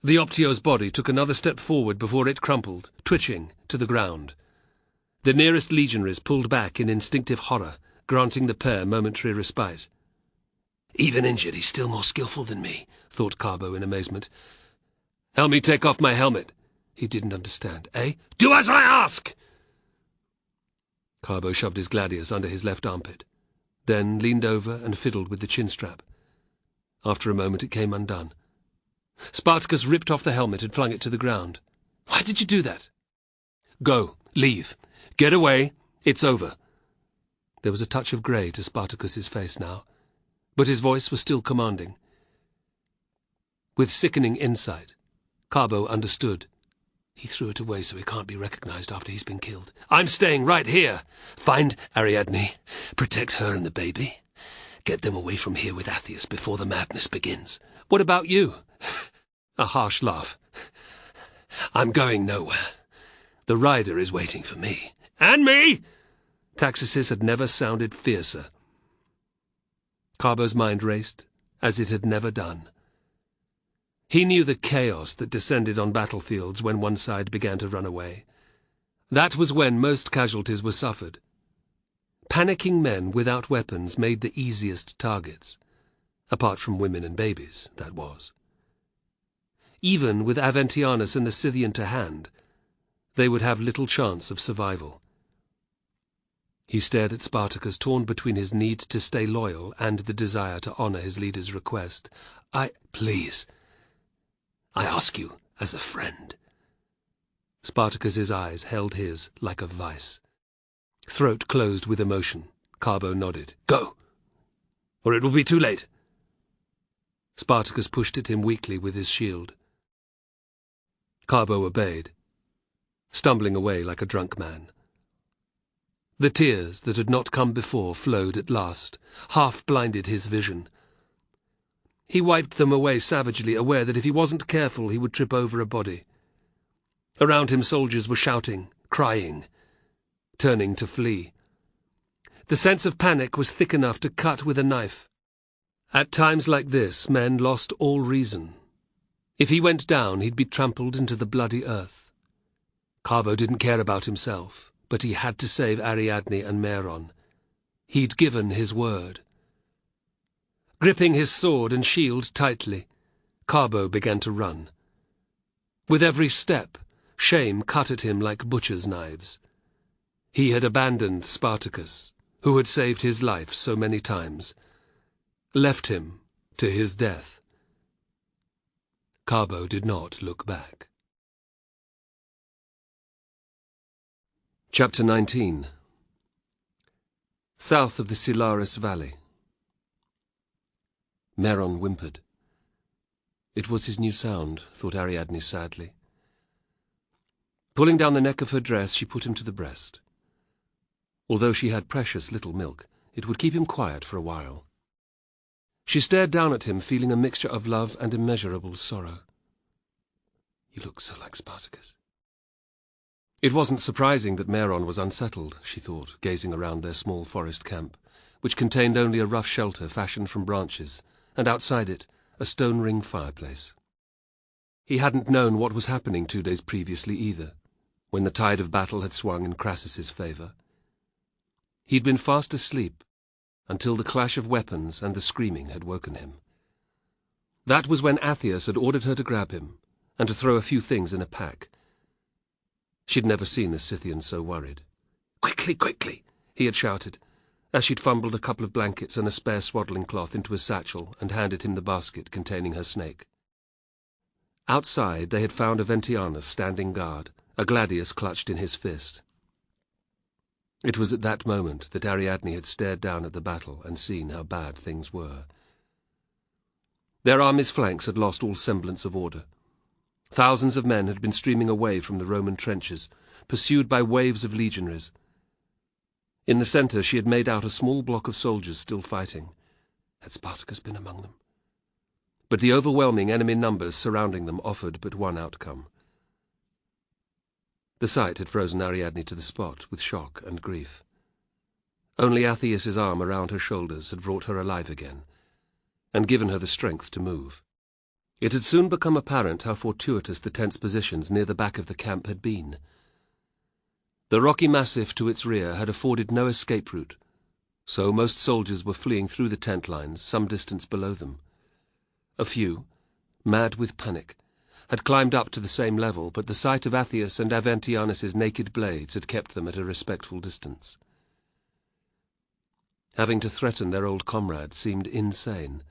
The Optio's body took another step forward before it crumpled, twitching, to the ground. The nearest legionaries pulled back in instinctive horror, granting the pair momentary respite. "Even injured, he's still more skillful than me," thought Carbo in amazement. "Help me take off my helmet." He didn't understand. "Eh? Do as I ask!" Carbo shoved his gladius under his left armpit, then leaned over and fiddled with the chin strap. After a moment it came undone. Spartacus ripped off the helmet and flung it to the ground. "Why did you do that?" "Go. Leave. Get away. It's over." There was a touch of grey to Spartacus's face now, but his voice was still commanding. With sickening insight, Carbo understood. He threw it away so he can't be recognized after he's been killed. "I'm staying right here. Find Ariadne. Protect her and the baby. Get them away from here with Athias before the madness begins." "What about you?" A harsh laugh. "I'm going nowhere. The rider is waiting for me." "And me!" Taxis had never sounded fiercer. Carbo's mind raced, as it had never done. He knew the chaos that descended on battlefields when one side began to run away. That was when most casualties were suffered. Panicking men without weapons made the easiest targets, apart from women and babies, that was. Even with Aventianus and the Scythian to hand, they would have little chance of survival. He stared at Spartacus, torn between his need to stay loyal and the desire to honor his leader's request. Please. I ask you as a friend. Spartacus's eyes held his like a vice. Throat closed with emotion, Carbo nodded. Go, or it will be too late. Spartacus pushed at him weakly with his shield. Carbo obeyed, stumbling away like a drunk man. The tears that had not come before flowed at last, half-blinded his vision. He wiped them away savagely, aware that if he wasn't careful he would trip over a body. Around him soldiers were shouting, crying, turning to flee. The sense of panic was thick enough to cut with a knife. At times like this, men lost all reason. If he went down, he'd be trampled into the bloody earth. Carbo didn't care about himself, but he had to save Ariadne and Meron. He'd given his word. Gripping his sword and shield tightly, Carbo began to run. With every step, shame cut at him like butcher's knives. He had abandoned Spartacus, who had saved his life so many times, left him to his death. Carbo did not look back. Chapter 19. South of the Silaris Valley. Meron whimpered. It was his new sound, thought Ariadne sadly. Pulling down the neck of her dress, she put him to the breast. Although she had precious little milk, it would keep him quiet for a while. She stared down at him, feeling a mixture of love and immeasurable sorrow. You look so like Spartacus. It wasn't surprising that Meron was unsettled, she thought, gazing around their small forest camp, which contained only a rough shelter fashioned from branches, and outside it, a stone ring fireplace. He hadn't known what was happening 2 days previously either, when the tide of battle had swung in Crassus's favor. He'd been fast asleep until the clash of weapons and the screaming had woken him. That was when Athias had ordered her to grab him and to throw a few things in a pack. She'd never seen the Scythian so worried. Quickly, quickly, he had shouted, as she'd fumbled a couple of blankets and a spare swaddling cloth into a satchel and handed him the basket containing her snake. Outside they had found Aventianus standing guard, a gladius clutched in his fist. It was at that moment that Ariadne had stared down at the battle and seen how bad things were. Their army's flanks had lost all semblance of order. Thousands of men had been streaming away from the Roman trenches, pursued by waves of legionaries. In the centre she had made out a small block of soldiers still fighting. Had Spartacus been among them? But the overwhelming enemy numbers surrounding them offered but one outcome. The sight had frozen Ariadne to the spot with shock and grief. Only Athias's arm around her shoulders had brought her alive again, and given her the strength to move. It had soon become apparent how fortuitous the tense positions near the back of the camp had been. The rocky massif to its rear had afforded no escape route, so most soldiers were fleeing through the tent lines some distance below them. A few, mad with panic, had climbed up to the same level, but the sight of Athias and Aventianus's naked blades had kept them at a respectful distance. Having to threaten their old comrade seemed insane,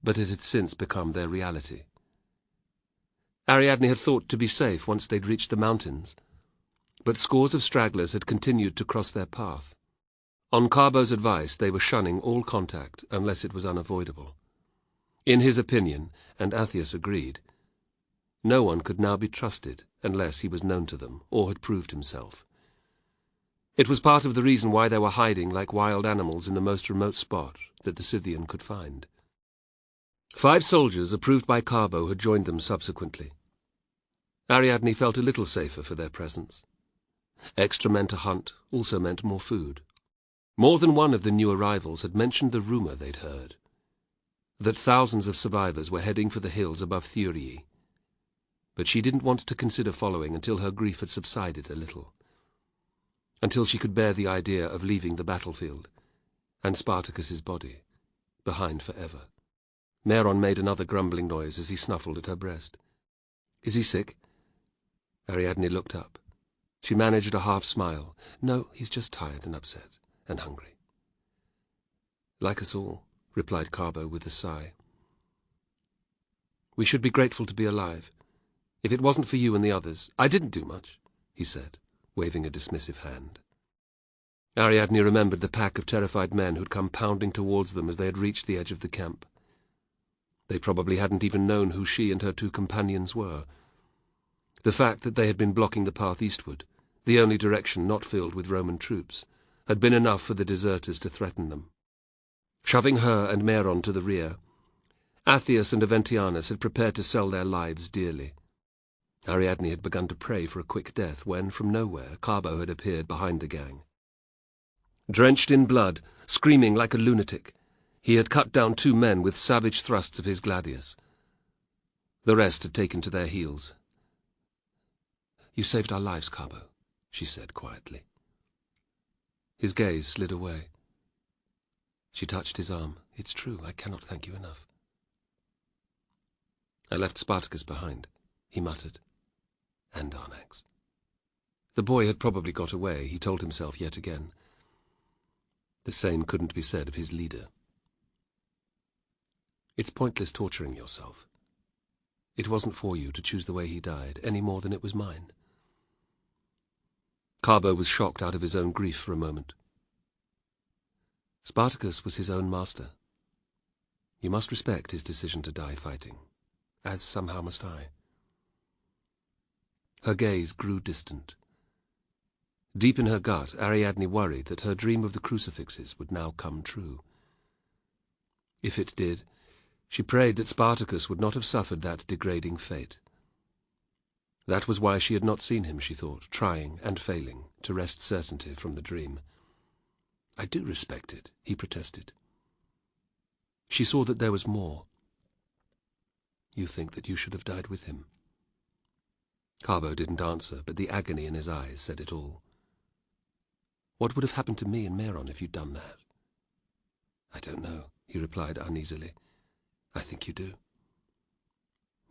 but it had since become their reality. Ariadne had thought to be safe once they'd reached the mountains, but scores of stragglers had continued to cross their path. On Carbo's advice, they were shunning all contact unless it was unavoidable. In his opinion, and Athias agreed, no one could now be trusted unless he was known to them or had proved himself. It was part of the reason why they were hiding like wild animals in the most remote spot that the Scythian could find. 5 soldiers approved by Carbo had joined them subsequently. Ariadne felt a little safer for their presence. Extra men to hunt also meant more food. More than one of the new arrivals had mentioned the rumor they'd heard, that thousands of survivors were heading for the hills above Thurii. But she didn't want to consider following until her grief had subsided a little. until she could bear the idea of leaving the battlefield, and Spartacus's body, behind forever. Meron made another grumbling noise as he snuffled at her breast. "Is he sick?" Ariadne looked up. She managed a half-smile. "No, he's just tired and upset, and hungry." "Like us all," replied Carbo with a sigh. "We should be grateful to be alive. If it wasn't for you and the others, I didn't do much," he said, waving a dismissive hand. Ariadne remembered the pack of terrified men who'd come pounding towards them as they had reached the edge of the camp. They probably hadn't even known who she and her two companions were. The fact that they had been blocking the path eastward, the only direction not filled with Roman troops, had been enough for the deserters to threaten them. Shoving her and Meron to the rear, Athias and Aventianus had prepared to sell their lives dearly. Ariadne had begun to pray for a quick death when, from nowhere, Carbo had appeared behind the gang. Drenched in blood, screaming like a lunatic, he had cut down two men with savage thrusts of his gladius. The rest had taken to their heels. "You saved our lives, Carbo," she said quietly. His gaze slid away. She touched his arm. "It's true, I cannot thank you enough." "I left Spartacus behind," he muttered. "And Arnax." The boy had probably got away, he told himself yet again. The same couldn't be said of his leader. "It's pointless torturing yourself. It wasn't for you to choose the way he died, any more than it was mine." Carbo was shocked out of his own grief for a moment. Spartacus was his own master. You must respect his decision to die fighting, as somehow must I. Her gaze grew distant. Deep in her gut, Ariadne worried that her dream of the crucifixes would now come true. If it did, she prayed that Spartacus would not have suffered that degrading fate. That was why she had not seen him, she thought, trying and failing to wrest certainty from the dream. "I do respect it," he protested. She saw that there was more. "You think that you should have died with him?" Carbo didn't answer, but the agony in his eyes said it all. "What would have happened to me and Meron if you'd done that?" "I don't know," he replied uneasily. "I think you do."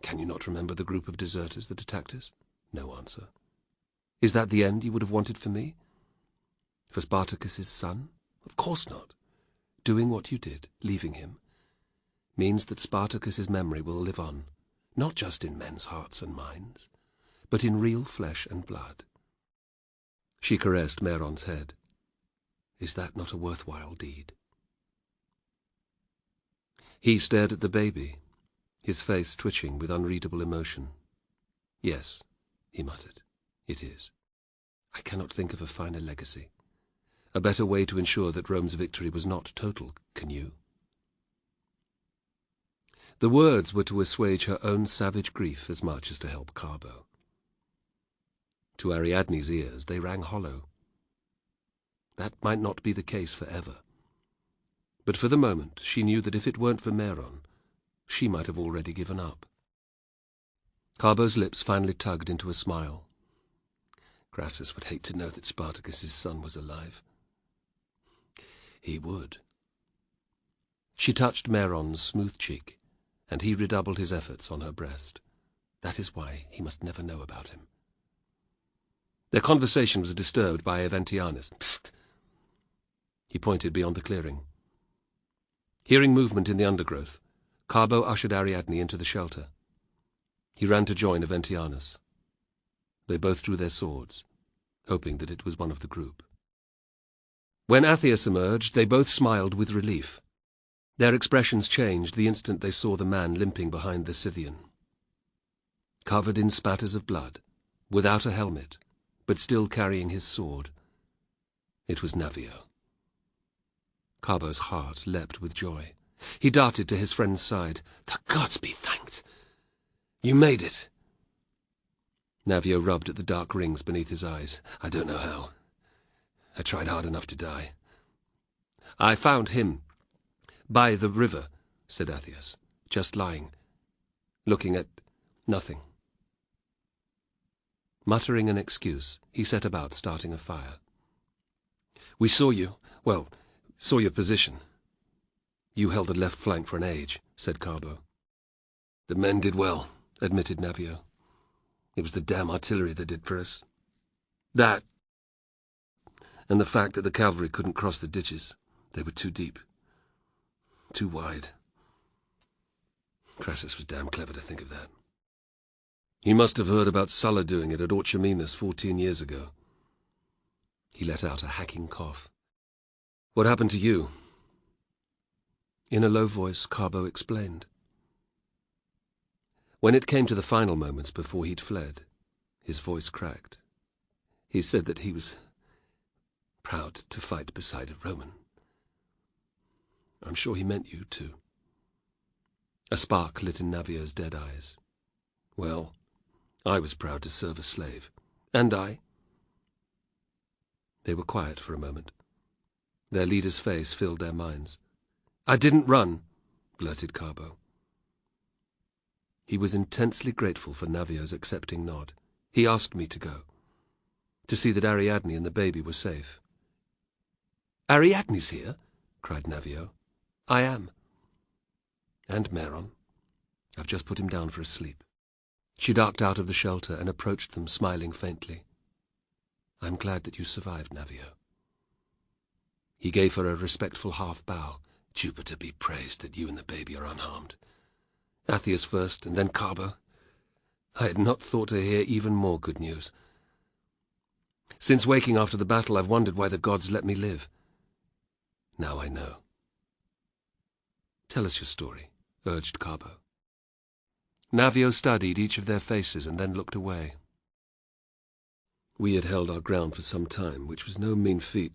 "Can you not remember the group of deserters that attacked us?" No answer. "Is that the end you would have wanted for me? For Spartacus's son? Of course not. Doing what you did, leaving him, means that Spartacus's memory will live on, not just in men's hearts and minds, but in real flesh and blood." She caressed Meron's head. "Is that not a worthwhile deed?" He stared at the baby, his face twitching with unreadable emotion. "Yes," he muttered, "it is. I cannot think of a finer legacy, a better way to ensure that Rome's victory was not total, can you?" The words were to assuage her own savage grief as much as to help Carbo. To Ariadne's ears they rang hollow. That might not be the case forever. But for the moment she knew that if it weren't for Meron, she might have already given up. Carbo's lips finally tugged into a smile. Crassus would hate to know that Spartacus's son was alive. He would. She touched Meron's smooth cheek, and he redoubled his efforts on her breast. That is why he must never know about him. Their conversation was disturbed by Aventianus. "Psst!" He pointed beyond the clearing. Hearing movement in the undergrowth, Carbo ushered Ariadne into the shelter. He ran to join Aventianus. They both drew their swords, hoping that it was one of the group. When Athias emerged, they both smiled with relief. Their expressions changed the instant they saw the man limping behind the Scythian. Covered in spatters of blood, without a helmet, but still carrying his sword, it was Navio. Carbo's heart leapt with joy. He darted to his friend's side. "The gods be thanked! You made it!" Navio rubbed at the dark rings beneath his eyes. "I don't know how. I tried hard enough to die." "I found him by the river," said Athias, "just lying, looking at nothing." Muttering an excuse, he set about starting a fire. We saw you. Well, saw your position. You held the left flank for an age, said Carbo. The men did well, admitted Navio. It was the damn artillery that did for us. That, and the fact that the cavalry couldn't cross the ditches. They were too deep. Too wide. Crassus was damn clever to think of that. He must have heard about Sulla doing it at Orchomenus 14 years ago. He let out a hacking cough. What happened to you? In a low voice, Carbo explained. When it came to the final moments before he'd fled, his voice cracked. He said that he was proud to fight beside a Roman. I'm sure he meant you, too. A spark lit in Navio's dead eyes. Well, I was proud to serve a slave. And I. They were quiet for a moment. Their leader's face filled their minds. I didn't run, blurted Carbo. He was intensely grateful for Navio's accepting nod. He asked me to go, to see that Ariadne and the baby were safe. Ariadne's here, cried Navio. I am. And Meron. I've just put him down for a sleep. She ducked out of the shelter and approached them, smiling faintly. I'm glad that you survived, Navio. He gave her a respectful half-bow. Jupiter be praised that you and the baby are unharmed. Athias first, and then Carbo. I had not thought to hear even more good news. Since waking after the battle, I've wondered why the gods let me live. Now I know. Tell us your story, urged Carbo. Navio studied each of their faces and then looked away. We had held our ground for some time, which was no mean feat,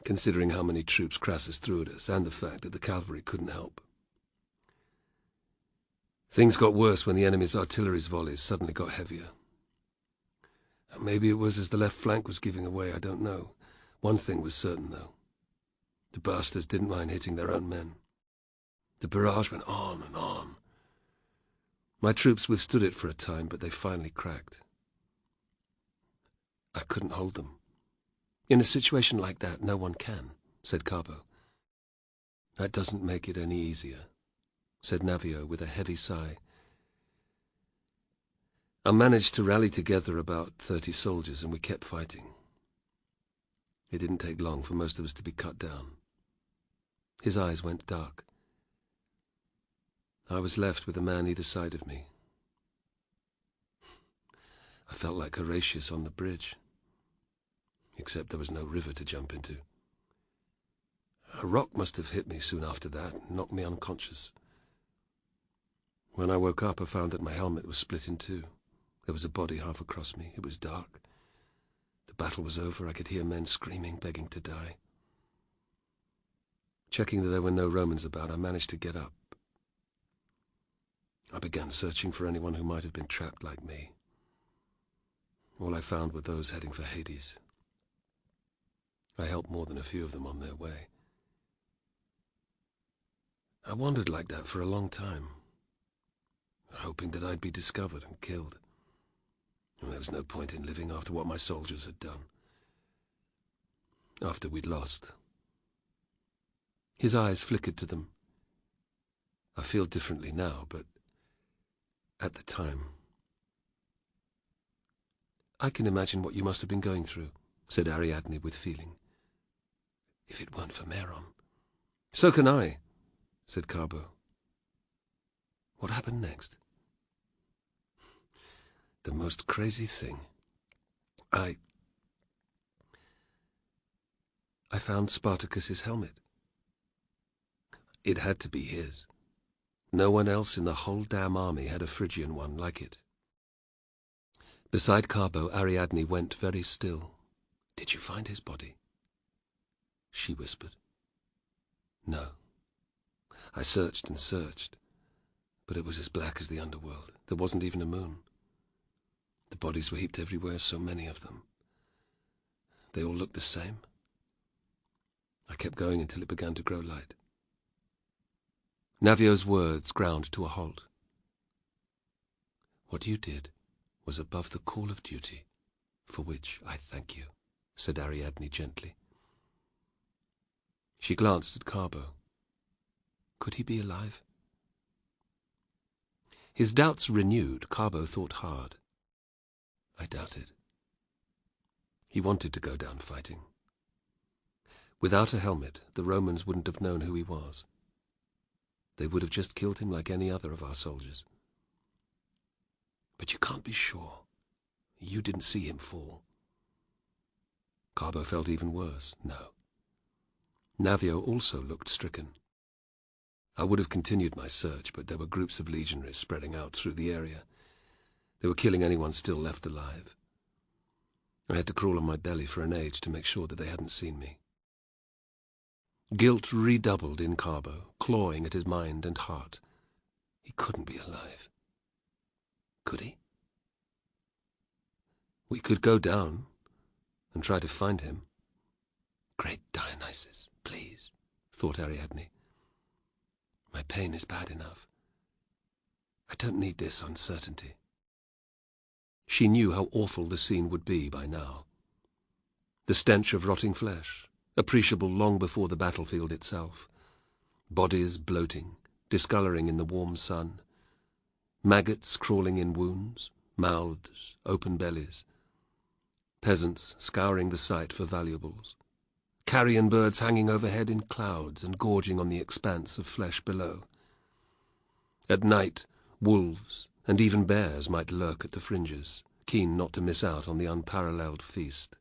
considering how many troops Crassus threw at us, and the fact that the cavalry couldn't help. Things got worse when the enemy's artillery's volleys suddenly got heavier. Maybe it was as the left flank was giving away, I don't know. One thing was certain, though. The bastards didn't mind hitting their own men. The barrage went on and on. My troops withstood it for a time, but they finally cracked. I couldn't hold them. In a situation like that, no one can, said Carbo. That doesn't make it any easier, said Navio with a heavy sigh. I managed to rally together about 30 soldiers, and we kept fighting. It didn't take long for most of us to be cut down. His eyes went dark. I was left with a man either side of me. I felt like Horatius on the bridge, except there was no river to jump into. A rock must have hit me soon after that and knocked me unconscious. When I woke up, I found that my helmet was split in two. There was a body half across me. It was dark. The battle was over. I could hear men screaming, begging to die. Checking that there were no Romans about, I managed to get up. I began searching for anyone who might have been trapped like me. All I found were those heading for Hades. I helped more than a few of them on their way. I wandered like that for a long time, hoping that I'd be discovered and killed. And there was no point in living after what my soldiers had done. After we'd lost. His eyes flickered to them. I feel differently now, but at the time... I can imagine what you must have been going through, said Ariadne with feeling. If it weren't for Meron. So can I, said Carbo. What happened next? The most crazy thing. I found Spartacus's helmet. It had to be his. No one else in the whole damn army had a Phrygian one like it. Beside Carbo, Ariadne went very still. Did you find his body? She whispered. No. I searched and searched, but it was as black as the underworld. There wasn't even a moon. The bodies were heaped everywhere, so many of them. They all looked the same. I kept going until it began to grow light. Navio's words ground to a halt. What you did was above the call of duty, for which I thank you, said Ariadne gently. She glanced at Carbo. Could he be alive? His doubts renewed, Carbo thought hard. I doubt it. He wanted to go down fighting. Without a helmet, the Romans wouldn't have known who he was. They would have just killed him like any other of our soldiers. But you can't be sure. You didn't see him fall. Carbo felt even worse. No. Navio also looked stricken. I would have continued my search, but there were groups of legionaries spreading out through the area. They were killing anyone still left alive. I had to crawl on my belly for an age to make sure that they hadn't seen me. Guilt redoubled in Carbo, clawing at his mind and heart. He couldn't be alive. Could he? We could go down and try to find him. Great Dionysus, please, thought Ariadne. My pain is bad enough. I don't need this uncertainty. She knew how awful the scene would be by now. The stench of rotting flesh, appreciable long before the battlefield itself. Bodies bloating, discoloring in the warm sun. Maggots crawling in wounds, mouths, open bellies. Peasants scouring the site for valuables. Carrion birds hanging overhead in clouds and gorging on the expanse of flesh below. At night, wolves and even bears might lurk at the fringes, keen not to miss out on the unparalleled feast.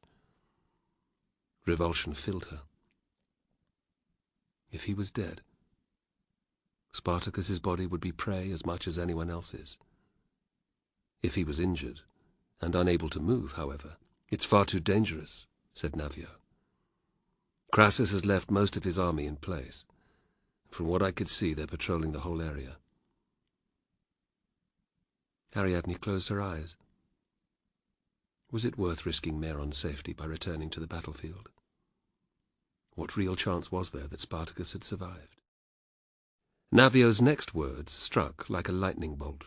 Revulsion filled her. If he was dead, Spartacus's body would be prey as much as anyone else's. If he was injured, and unable to move, however, it's far too dangerous, said Navio. Crassus has left most of his army in place. From what I could see, they're patrolling the whole area. Ariadne closed her eyes. Was it worth risking Meron's safety by returning to the battlefield? What real chance was there that Spartacus had survived? Navio's next words struck like a lightning bolt.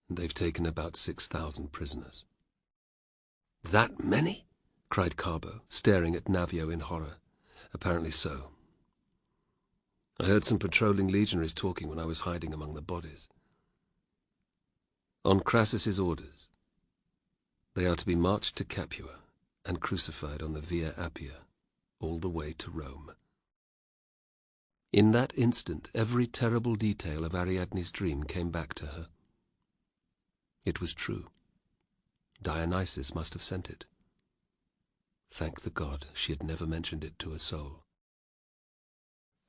They've taken about 6,000 prisoners. That many? Cried Carbo, staring at Navio in horror. Apparently so. I heard some patrolling legionaries talking when I was hiding among the bodies. On Crassus's orders, they are to be marched to Capua and crucified on the Via Appia, all the way to Rome. In that instant, every terrible detail of Ariadne's dream came back to her. It was true. Dionysus must have sent it. Thank the God she had never mentioned it to a soul.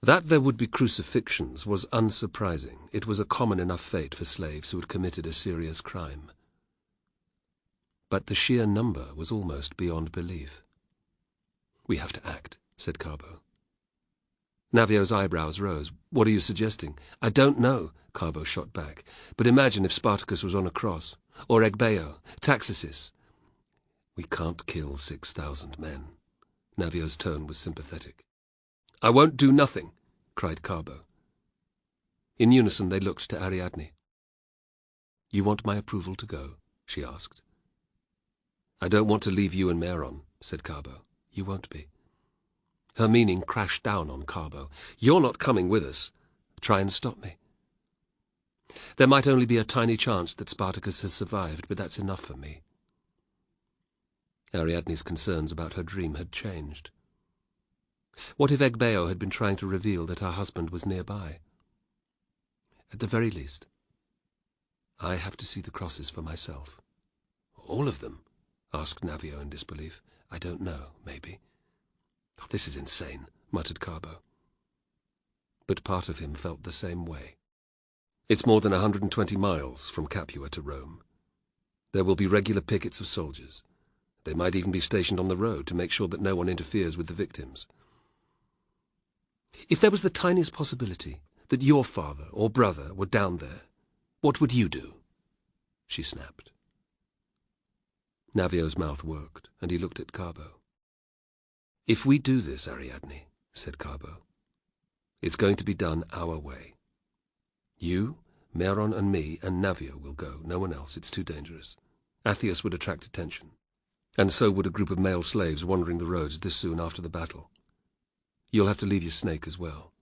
That there would be crucifixions was unsurprising. It was a common enough fate for slaves who had committed a serious crime. But the sheer number was almost beyond belief. We have to act, said Carbo. Navio's eyebrows rose. What are you suggesting? I don't know, Carbo shot back. But imagine if Spartacus was on a cross, or Egbeo, Taxis. We can't kill 6,000 men. Navio's tone was sympathetic. I won't do nothing, cried Carbo. In unison they looked to Ariadne. You want my approval to go? She asked. I don't want to leave you and Meron, said Carbo. You won't be. Her meaning crashed down on Carbo. You're not coming with us. Try and stop me. There might only be a tiny chance that Spartacus has survived, but that's enough for me. Ariadne's concerns about her dream had changed. What if Egbeo had been trying to reveal that her husband was nearby? At the very least, I have to see the crosses for myself. All of them? Asked Navio in disbelief. I don't know, maybe. Oh, this is insane, muttered Carbo. But part of him felt the same way. It's more than 120 miles from Capua to Rome. There will be regular pickets of soldiers. They might even be stationed on the road to make sure that no one interferes with the victims. If there was the tiniest possibility that your father or brother were down there, what would you do? She snapped. Navio's mouth worked, and he looked at Carbo. If we do this, Ariadne, said Carbo, it's going to be done our way. You, Meron and me and Navio will go, no one else, it's too dangerous. Athias would attract attention. And so would a group of male slaves wandering the roads this soon after the battle. You'll have to leave your snake as well.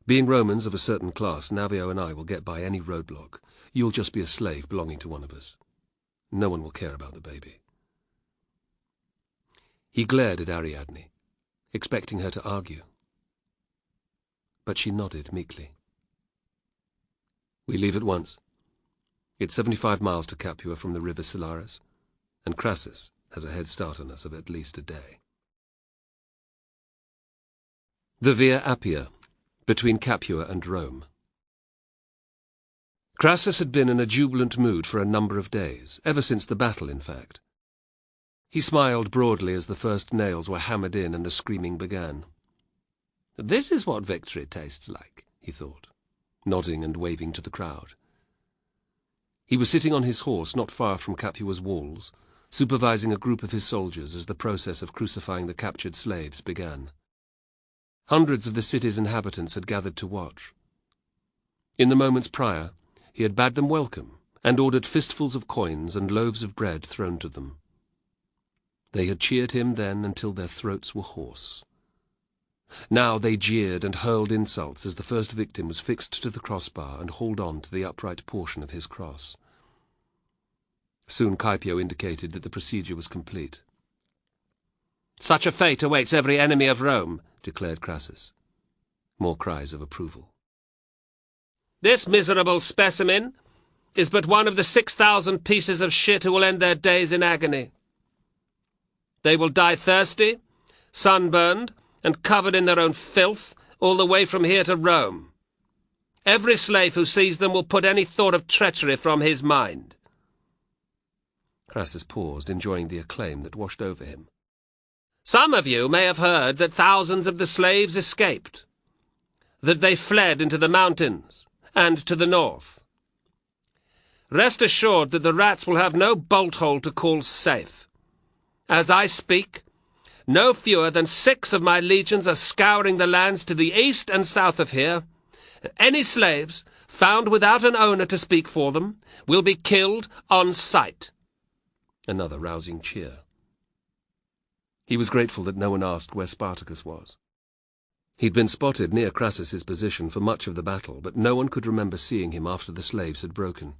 Being Romans of a certain class, Navio and I will get by any roadblock. You'll just be a slave belonging to one of us. No one will care about the baby." He glared at Ariadne, expecting her to argue. But she nodded meekly. "We leave at once. It's 75 miles to Capua from the river Silaris, and Crassus has a head start on us of at least a day." The Via Appia, between Capua and Rome. Crassus had been in a jubilant mood for a number of days, ever since the battle, in fact. He smiled broadly as the first nails were hammered in and the screaming began. "This is what victory tastes like," he thought, nodding and waving to the crowd. He was sitting on his horse not far from Capua's walls, supervising a group of his soldiers as the process of crucifying the captured slaves began. Hundreds of the city's inhabitants had gathered to watch. In the moments prior, he had bade them welcome and ordered fistfuls of coins and loaves of bread thrown to them. They had cheered him then until their throats were hoarse. Now they jeered and hurled insults as the first victim was fixed to the crossbar and hauled on to the upright portion of his cross. Soon Caepio indicated that the procedure was complete. "Such a fate awaits every enemy of Rome," declared Crassus. More cries of approval. "This miserable specimen is but one of the 6,000 pieces of shit who will end their days in agony. They will die thirsty, sunburned, and covered in their own filth, all the way from here to Rome. Every slave who sees them will put any thought of treachery from his mind." Crassus paused, enjoying the acclaim that washed over him. "Some of you may have heard that thousands of the slaves escaped, that they fled into the mountains and to the north. Rest assured that the rats will have no bolt-hole to call safe. As I speak, no fewer than 6 of my legions are scouring the lands to the east and south of here. Any slaves found without an owner to speak for them will be killed on sight." Another rousing cheer. He was grateful that no one asked where Spartacus was. He'd been spotted near Crassus's position for much of the battle, but no one could remember seeing him after the slaves had broken.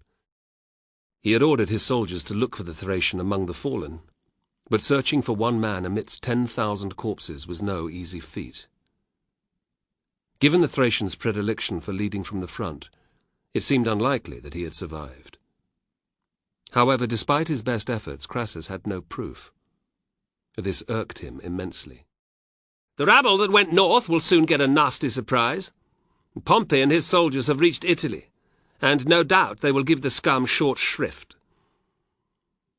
He had ordered his soldiers to look for the Thracian among the fallen, but searching for one man amidst 10,000 corpses was no easy feat. Given the Thracian's predilection for leading from the front, it seemed unlikely that he had survived. However, despite his best efforts, Crassus had no proof. This irked him immensely. "The rabble that went north will soon get a nasty surprise. Pompey and his soldiers have reached Italy, and no doubt they will give the scum short shrift."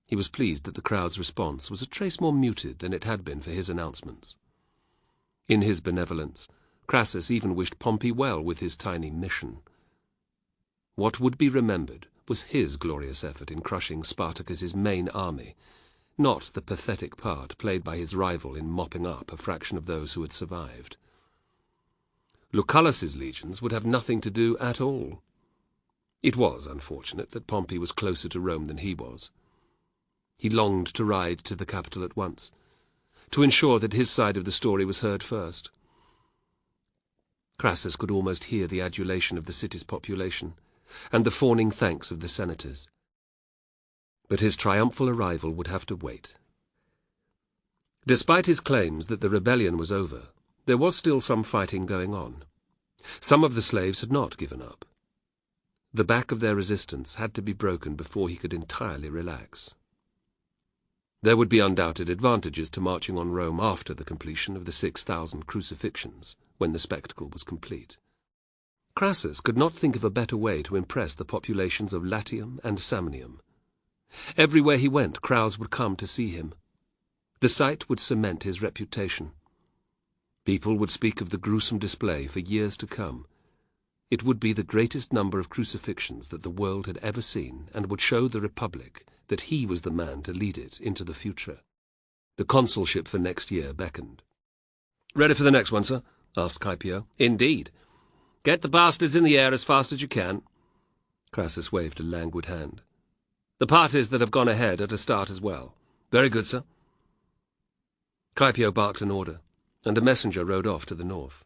He was pleased that the crowd's response was a trace more muted than it had been for his announcements. In his benevolence, Crassus even wished Pompey well with his tiny mission. What would be remembered was his glorious effort in crushing Spartacus's main army, not the pathetic part played by his rival in mopping up a fraction of those who had survived. Lucullus's legions would have nothing to do at all. It was unfortunate that Pompey was closer to Rome than he was. He longed to ride to the capital at once, to ensure that his side of the story was heard first. Crassus could almost hear the adulation of the city's population, and the fawning thanks of the senators. But his triumphal arrival would have to wait. Despite his claims that the rebellion was over, there was still some fighting going on. Some of the slaves had not given up. The back of their resistance had to be broken before he could entirely relax. There would be undoubted advantages to marching on Rome after the completion of the 6,000 crucifixions, when the spectacle was complete. Crassus could not think of a better way to impress the populations of Latium and Samnium. Everywhere he went, crowds would come to see him. The sight would cement his reputation. People would speak of the gruesome display for years to come. It would be the greatest number of crucifixions that the world had ever seen, and would show the Republic that he was the man to lead it into the future. The consulship for next year beckoned. "Ready for the next one, sir?" asked Caepio. "Indeed. Get the bastards in the air as fast as you can." Crassus waved a languid hand. "The parties that have gone ahead are to start as well." "Very good, sir." Caepio barked an order. and a messenger rode off to the north.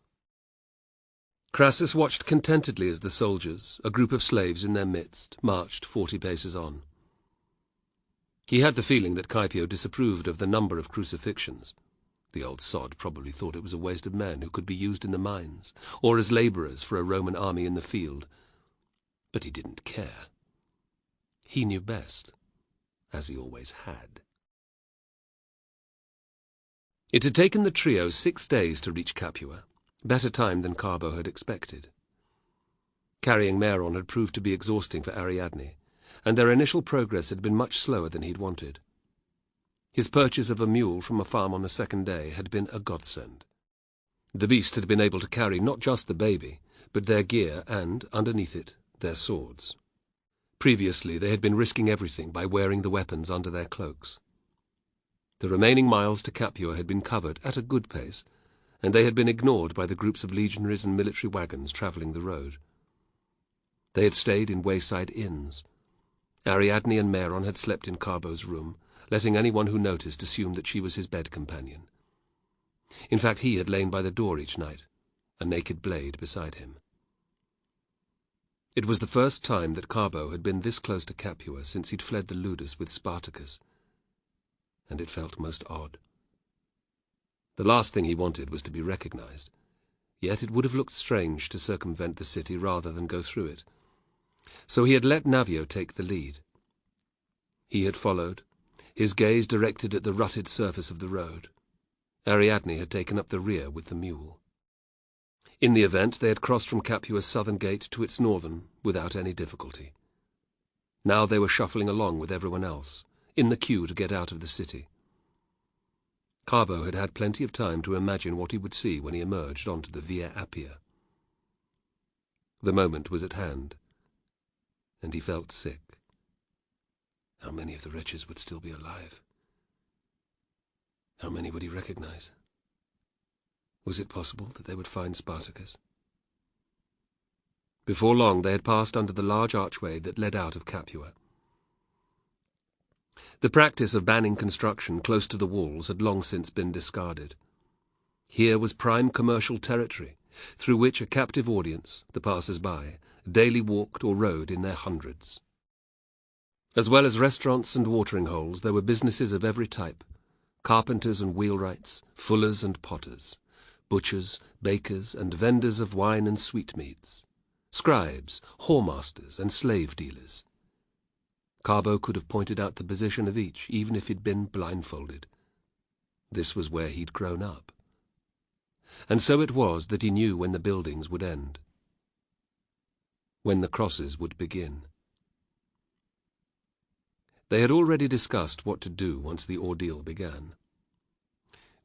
Crassus watched contentedly as the soldiers, a group of slaves in their midst, marched 40 paces on. He had the feeling that Caepio disapproved of the number of crucifixions. The old sod probably thought it was a waste of men who could be used in the mines, or as labourers for a Roman army in the field. But he didn't care. He knew best, as he always had. It had taken the trio 6 days to reach Capua, better time than Carbo had expected. Carrying Meron had proved to be exhausting for Ariadne, and their initial progress had been much slower than he'd wanted. His purchase of a mule from a farm on the 2nd day had been a godsend. The beast had been able to carry not just the baby, but their gear and, underneath it, their swords. Previously they had been risking everything by wearing the weapons under their cloaks. The remaining miles to Capua had been covered at a good pace, and they had been ignored by the groups of legionaries and military wagons travelling the road. They had stayed in wayside inns. Ariadne and Meron had slept in Carbo's room, letting anyone who noticed assume that she was his bed companion. In fact, he had lain by the door each night, a naked blade beside him. It was the first time that Carbo had been this close to Capua since he'd fled the Ludus with Spartacus, and it felt most odd. The last thing he wanted was to be recognized, yet it would have looked strange to circumvent the city rather than go through it. So he had let Navio take the lead. He had followed, his gaze directed at the rutted surface of the road. Ariadne had taken up the rear with the mule. In the event, they had crossed from Capua's southern gate to its northern without any difficulty. Now they were shuffling along with everyone else, in the queue to get out of the city. Carbo had had plenty of time to imagine what he would see when he emerged onto the Via Appia. The moment was at hand, and he felt sick. How many of the wretches would still be alive? How many would he recognize? Was it possible that they would find Spartacus? Before long they had passed under the large archway that led out of Capua. The practice of banning construction close to the walls had long since been discarded. Here was prime commercial territory, through which a captive audience, the passers-by, daily walked or rode in their hundreds. As well as restaurants and watering holes, there were businesses of every type: carpenters and wheelwrights, fullers and potters, butchers, bakers, and vendors of wine and sweetmeats, scribes, whoremasters, and slave dealers. Carbo could have pointed out the position of each, even if he'd been blindfolded. This was where he'd grown up. And so it was that he knew when the buildings would end, when the crosses would begin. They had already discussed what to do once the ordeal began.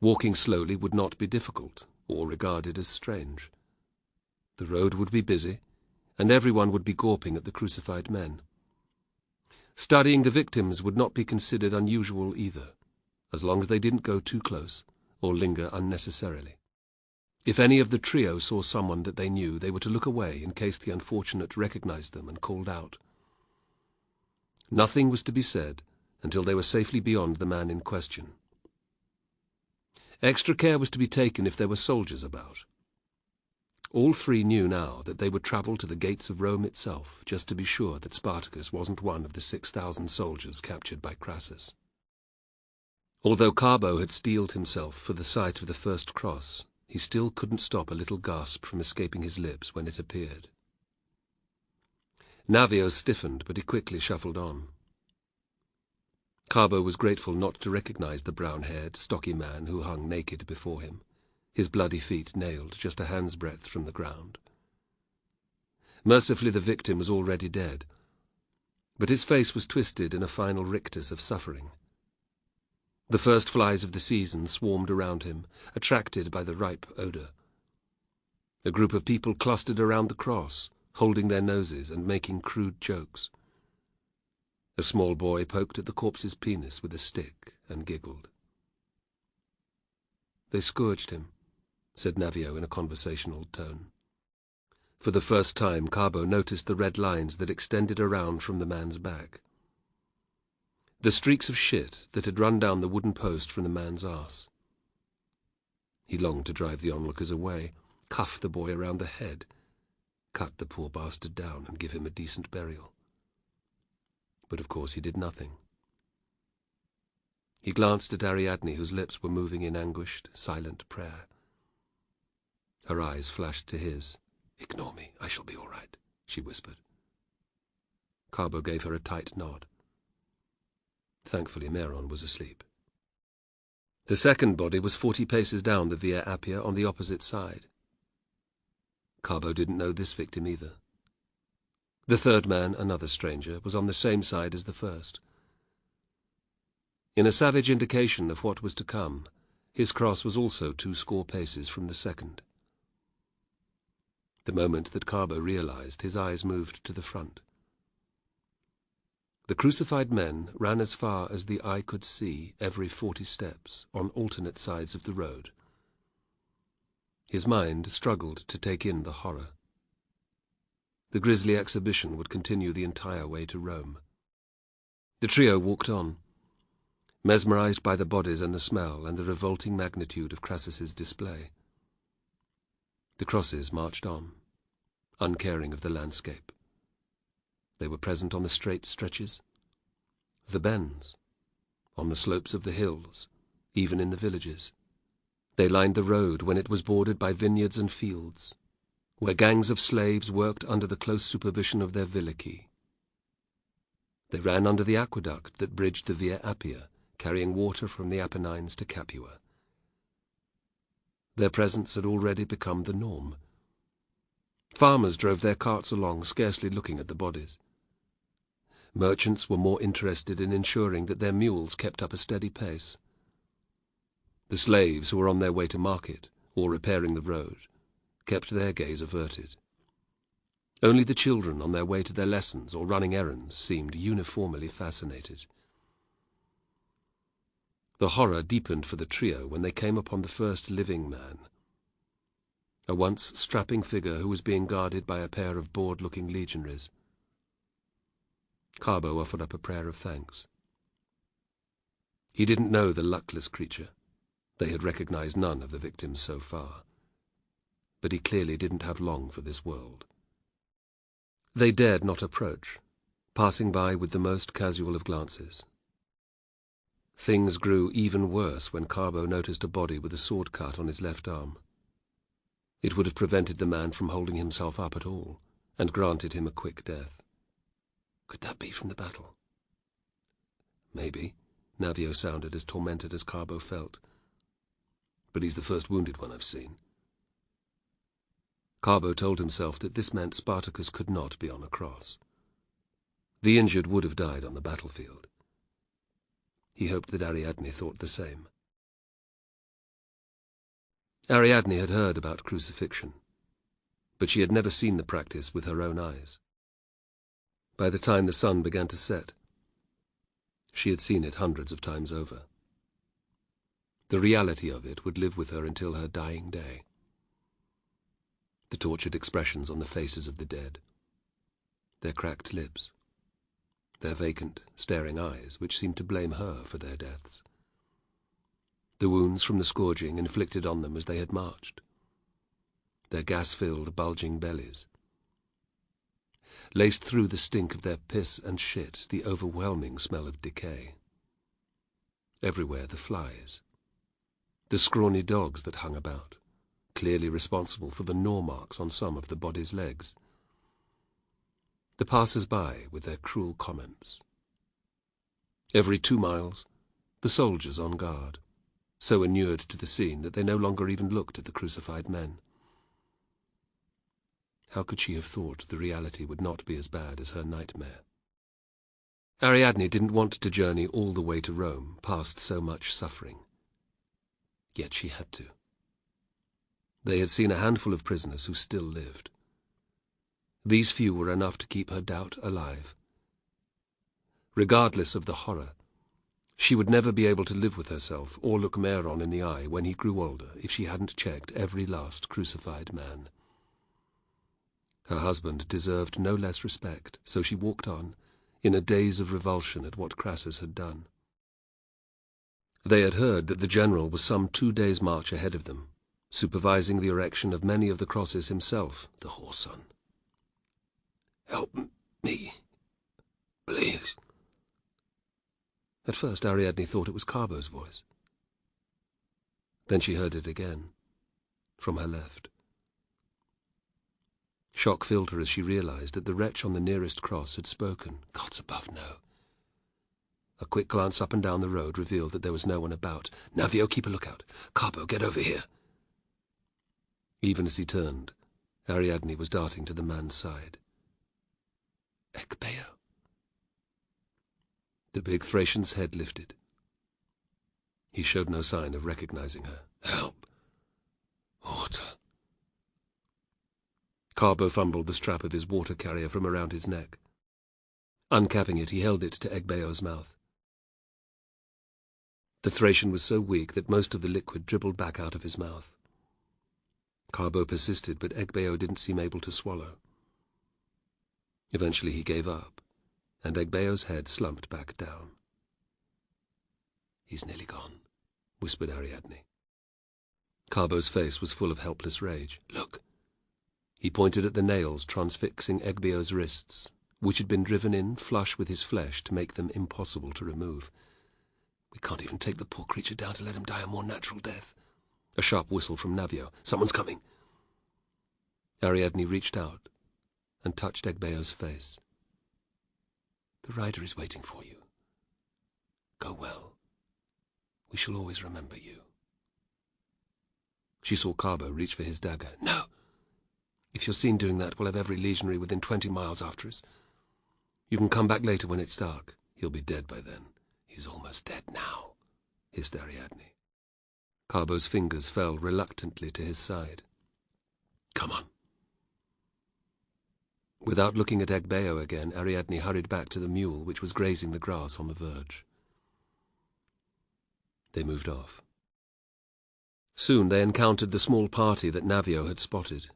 Walking slowly would not be difficult, or regarded as strange. The road would be busy, and everyone would be gawping at the crucified men. Studying the victims would not be considered unusual either, as long as they didn't go too close or linger unnecessarily. If any of the trio saw someone that they knew, they were to look away in case the unfortunate recognized them and called out. Nothing was to be said until they were safely beyond the man in question. Extra care was to be taken if there were soldiers about. All three knew now that they would travel to the gates of Rome itself, just to be sure that Spartacus wasn't one of the 6,000 soldiers captured by Crassus. Although Carbo had steeled himself for the sight of the first cross, he still couldn't stop a little gasp from escaping his lips when it appeared. Navio stiffened, but he quickly shuffled on. Carbo was grateful not to recognize the brown-haired, stocky man who hung naked before him, his bloody feet nailed just a hand's breadth from the ground. Mercifully the victim was already dead, but his face was twisted in a final rictus of suffering. The first flies of the season swarmed around him, attracted by the ripe odour. A group of people clustered around the cross, holding their noses and making crude jokes. A small boy poked at the corpse's penis with a stick and giggled. "They scourged him," said Navio in a conversational tone. For the first time, Carbo noticed the red lines that extended around from the man's back. The streaks of shit that had run down the wooden post from the man's arse. He longed to drive the onlookers away, cuff the boy around the head, cut the poor bastard down and give him a decent burial. But of course he did nothing. He glanced at Ariadne, whose lips were moving in anguished, silent prayer. Her eyes flashed to his. "Ignore me, I shall be all right," she whispered. Carbo gave her a tight nod. Thankfully Meron was asleep. The second body was 40 paces down the Via Appia on the opposite side. Carbo didn't know this victim either. The third man, another stranger, was on the same side as the first. In a savage indication of what was to come, his cross was also 20 paces from the second. The moment that Carbo realized, his eyes moved to the front. The crucified men ran as far as the eye could see every 40 steps on alternate sides of the road. His mind struggled to take in the horror. The grisly exhibition would continue the entire way to Rome. The trio walked on, mesmerized by the bodies and the smell and the revolting magnitude of Crassus's display. The crosses marched on, uncaring of the landscape. They were present on the straight stretches, the bends, on the slopes of the hills, even in the villages. They lined the road when it was bordered by vineyards and fields, where gangs of slaves worked under the close supervision of their vilici. They ran under the aqueduct that bridged the Via Appia, carrying water from the Apennines to Capua. Their presence had already become the norm. Farmers drove their carts along, scarcely looking at the bodies. Merchants were more interested in ensuring that their mules kept up a steady pace. The slaves who were on their way to market, or repairing the road, kept their gaze averted. Only the children on their way to their lessons or running errands seemed uniformly fascinated. The horror deepened for the trio when they came upon the first living man, a once strapping figure who was being guarded by a pair of bored-looking legionaries. Carbo offered up a prayer of thanks. He didn't know the luckless creature. They had recognized none of the victims so far. But he clearly didn't have long for this world. They dared not approach, passing by with the most casual of glances. Things grew even worse when Carbo noticed a body with a sword cut on his left arm. It would have prevented the man from holding himself up at all, and granted him a quick death. Could that be from the battle? Maybe. Navio sounded as tormented as Carbo felt. But he's the first wounded one I've seen. Carbo told himself that this meant Spartacus could not be on a cross. The injured would have died on the battlefield. He hoped that Ariadne thought the same. Ariadne had heard about crucifixion, but she had never seen the practice with her own eyes. By the time the sun began to set, she had seen it hundreds of times over. The reality of it would live with her until her dying day. The tortured expressions on the faces of the dead, their cracked lips, their vacant, staring eyes which seemed to blame her for their deaths. The wounds from the scourging inflicted on them as they had marched, their gas-filled, bulging bellies. Laced through the stink of their piss and shit, the overwhelming smell of decay. Everywhere the flies, the scrawny dogs that hung about, clearly responsible for the gnaw marks on some of the body's legs. The passers-by with their cruel comments. Every 2 miles, the soldiers on guard, so inured to the scene that they no longer even looked at the crucified men. How could she have thought the reality would not be as bad as her nightmare? Ariadne didn't want to journey all the way to Rome, past so much suffering. Yet she had to. They had seen a handful of prisoners who still lived. These few were enough to keep her doubt alive. Regardless of the horror, she would never be able to live with herself or look Meron in the eye when he grew older if she hadn't checked every last crucified man. Her husband deserved no less respect, so she walked on, in a daze of revulsion at what Crassus had done. They had heard that the general was some 2 days' march ahead of them, supervising the erection of many of the crosses himself, the whoreson. "Help me, please." At first Ariadne thought it was Carbo's voice. Then she heard it again, from her left. Shock filled her as she realized that the wretch on the nearest cross had spoken. Gods above, no. A quick glance up and down the road revealed that there was no one about. "Navio, keep a lookout. Carbo, get over here." Even as he turned, Ariadne was darting to the man's side. "Ekbeo." The big Thracian's head lifted. He showed no sign of recognizing her. "Help. Water." Carbo fumbled the strap of his water carrier from around his neck. Uncapping it, he held it to Egbeo's mouth. The Thracian was so weak that most of the liquid dribbled back out of his mouth. Carbo persisted, but Egbeo didn't seem able to swallow. Eventually he gave up, and Egbeo's head slumped back down. "He's nearly gone," whispered Ariadne. Carbo's face was full of helpless rage. "Look." He pointed at the nails transfixing Egbeo's wrists, which had been driven in flush with his flesh to make them impossible to remove. "We can't even take the poor creature down to let him die a more natural death." A sharp whistle from Navio. "Someone's coming." Ariadne reached out and touched Egbeo's face. "The rider is waiting for you. Go well. We shall always remember you." She saw Carbo reach for his dagger. "No! If you're seen doing that, we'll have every legionary within 20 miles after us. You can come back later when it's dark. He'll be dead by then." "He's almost dead now," hissed Ariadne. Carbo's fingers fell reluctantly to his side. "Come on." Without looking at Egbeo again, Ariadne hurried back to the mule which was grazing the grass on the verge. They moved off. Soon they encountered the small party that Navio had spotted.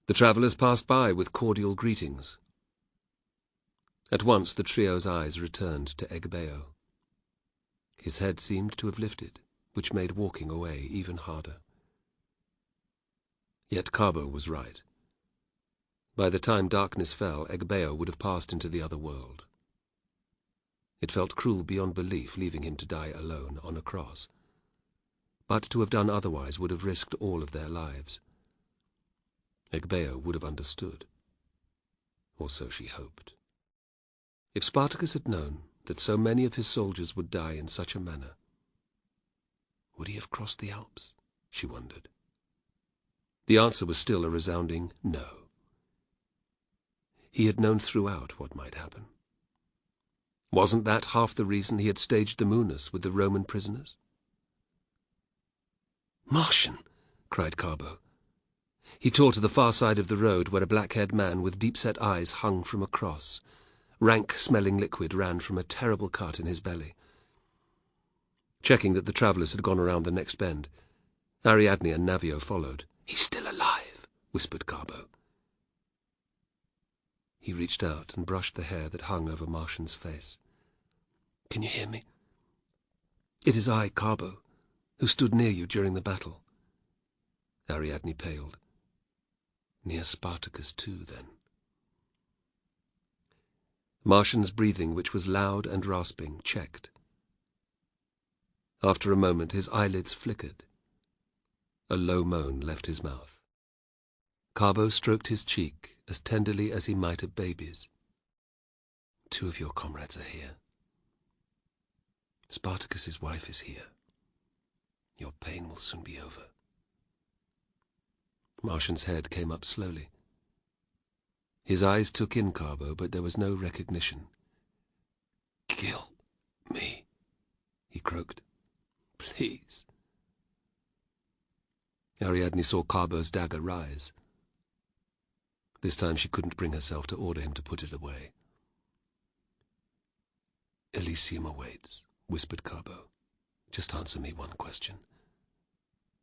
The travellers passed by with cordial greetings. At once the trio's eyes returned to Egbeo. His head seemed to have lifted, which made walking away even harder. Yet Carbo was right. By the time darkness fell, Egbeo would have passed into the other world. It felt cruel beyond belief leaving him to die alone on a cross. But to have done otherwise would have risked all of their lives. Egbeo would have understood. Or so she hoped. If Spartacus had known that so many of his soldiers would die in such a manner, would he have crossed the Alps? She wondered. The answer was still a resounding no. He had known throughout what might happen. Wasn't that half the reason he had staged the Munas with the Roman prisoners? "Martian!" cried Carbo. He tore to the far side of the road where a black-haired man with deep-set eyes hung from a cross. Rank-smelling liquid ran from a terrible cut in his belly. Checking that the travellers had gone around the next bend, Ariadne and Navio followed. "He's still alive," whispered Carbo. He reached out and brushed the hair that hung over Martian's face. "Can you hear me? It is I, Carbo, who stood near you during the battle." Ariadne paled. Near Spartacus too, then. Martian's breathing, which was loud and rasping, checked. After a moment his eyelids flickered. A low moan left his mouth. Carbo stroked his cheek as tenderly as he might a baby's. "Two of your comrades are here. Spartacus's wife is here. Your pain will soon be over." Martian's head came up slowly. His eyes took in Carbo, but there was no recognition. "Kill me," he croaked. "Please." Ariadne saw Carbo's dagger rise. This time she couldn't bring herself to order him to put it away. "Elysium awaits," whispered Carbo. "Just answer me one question."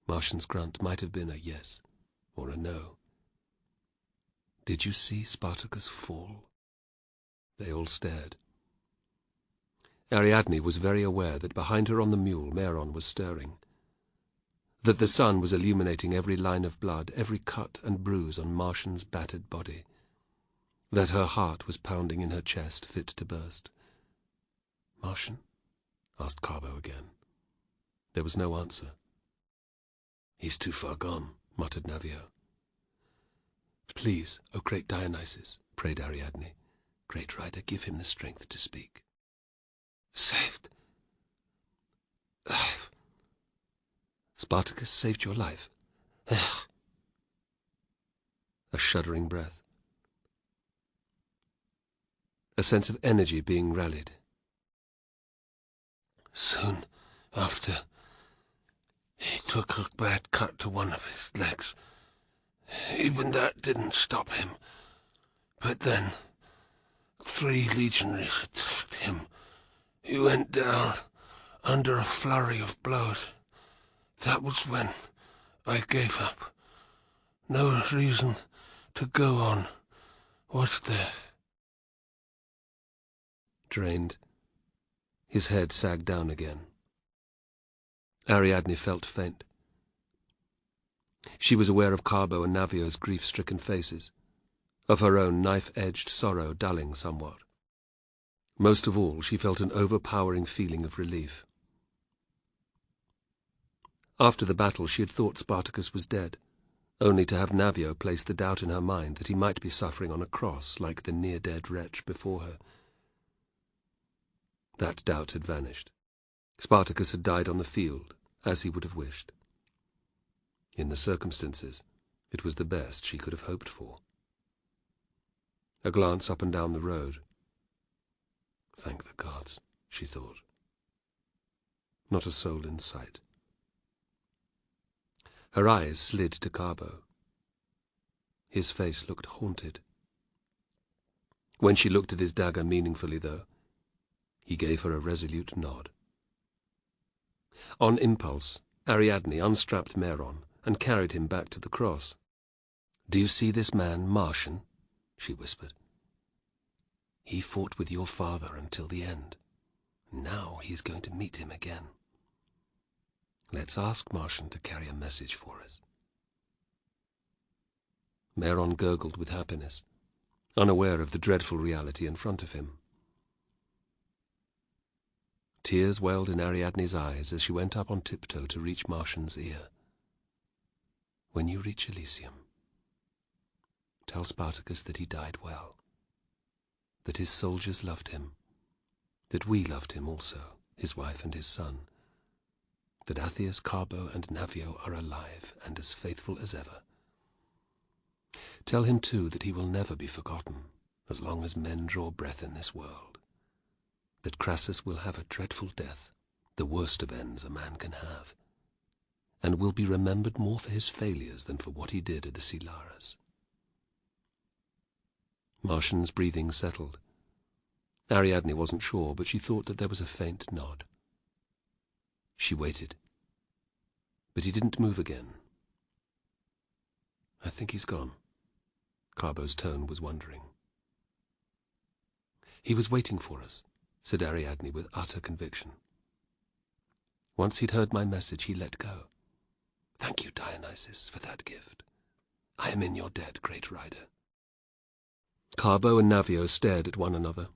Martian's grunt might have been a yes or a no. "Did you see Spartacus fall?" They all stared. Ariadne was very aware that behind her on the mule Meron was stirring. that the sun was illuminating every line of blood, every cut and bruise on Martian's battered body, that her heart was pounding in her chest, fit to burst. "Martian?" asked Carbo again. There was no answer. "He's too far gone," muttered Navio. "Please, O great Dionysus," prayed Ariadne, "great rider, give him the strength to speak." Saved. Life. Spartacus saved your life. Ugh. A shuddering breath. A sense of energy being rallied. Soon after, he took a bad cut to one of his legs. Even that didn't stop him. But then, 3 legionaries attacked him. He went down under a flurry of blows. That was when I gave up. No reason to go on, was there? Drained, his head sagged down again. Ariadne felt faint. She was aware of Carbo and Navio's grief-stricken faces, of her own knife-edged sorrow dulling somewhat. Most of all, she felt an overpowering feeling of relief. After the battle, she had thought Spartacus was dead, only to have Navio place the doubt in her mind that he might be suffering on a cross like the near-dead wretch before her. That doubt had vanished. Spartacus had died on the field, as he would have wished. In the circumstances, it was the best she could have hoped for. A glance up and down the road. Thank the gods, she thought. Not a soul in sight. Her eyes slid to Carbo. His face looked haunted. When she looked at his dagger meaningfully, though, he gave her a resolute nod. On impulse, Ariadne unstrapped Meron and carried him back to the cross. "Do you see this man, Martian?" she whispered. "He fought with your father until the end. Now he's going to meet him again. Let's ask Martian to carry a message for us." Meron gurgled with happiness, unaware of the dreadful reality in front of him. Tears welled in Ariadne's eyes as she went up on tiptoe to reach Martian's ear. "When you reach Elysium, tell Spartacus that he died well, that his soldiers loved him, that we loved him also, his wife and his son, that Athias, Carbo, and Navio are alive and as faithful as ever. Tell him, too, that he will never be forgotten as long as men draw breath in this world, that Crassus will have a dreadful death, the worst of ends a man can have, and will be remembered more for his failures than for what he did at the Silaras." Martian's breathing settled. Ariadne wasn't sure, but she thought that there was a faint nod. She waited, but he didn't move again. "I think he's gone." Carbo's tone was wondering. "He was waiting for us," said Ariadne with utter conviction. "Once he'd heard my message, he let go. Thank you, Dionysus, for that gift. I am in your debt, great rider." Carbo and Navio stared at one another,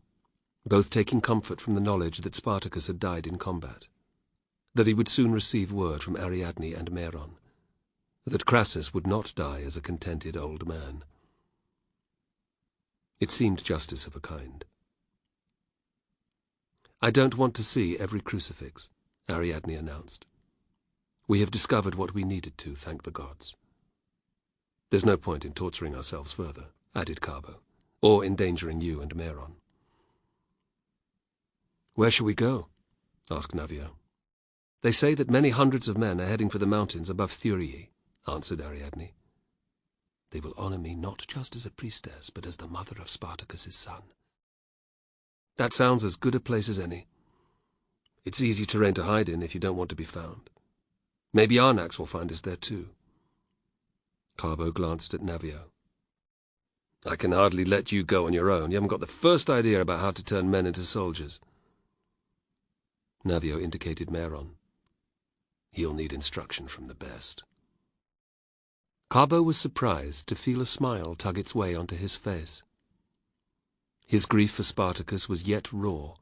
both taking comfort from the knowledge that Spartacus had died in combat, that he would soon receive word from Ariadne and Meron, that Crassus would not die as a contented old man. It seemed justice of a kind. "I don't want to see every crucifix," Ariadne announced. "We have discovered what we needed to, thank the gods. There's no point in torturing ourselves further," added Carbo, "or endangering you and Meron." "Where shall we go?" asked Navio. "They say that many hundreds of men are heading for the mountains above Thurii," answered Ariadne. "They will honor me not just as a priestess, but as the mother of Spartacus's son." "That sounds as good a place as any. It's easy terrain to hide in if you don't want to be found. Maybe Arnax will find us there too." Carbo glanced at Navio. "I can hardly let you go on your own. You haven't got the first idea about how to turn men into soldiers." Navio indicated Meron. He'll need instruction from the best. Carbo was surprised to feel a smile tug its way onto his face. His grief for Spartacus was yet raw,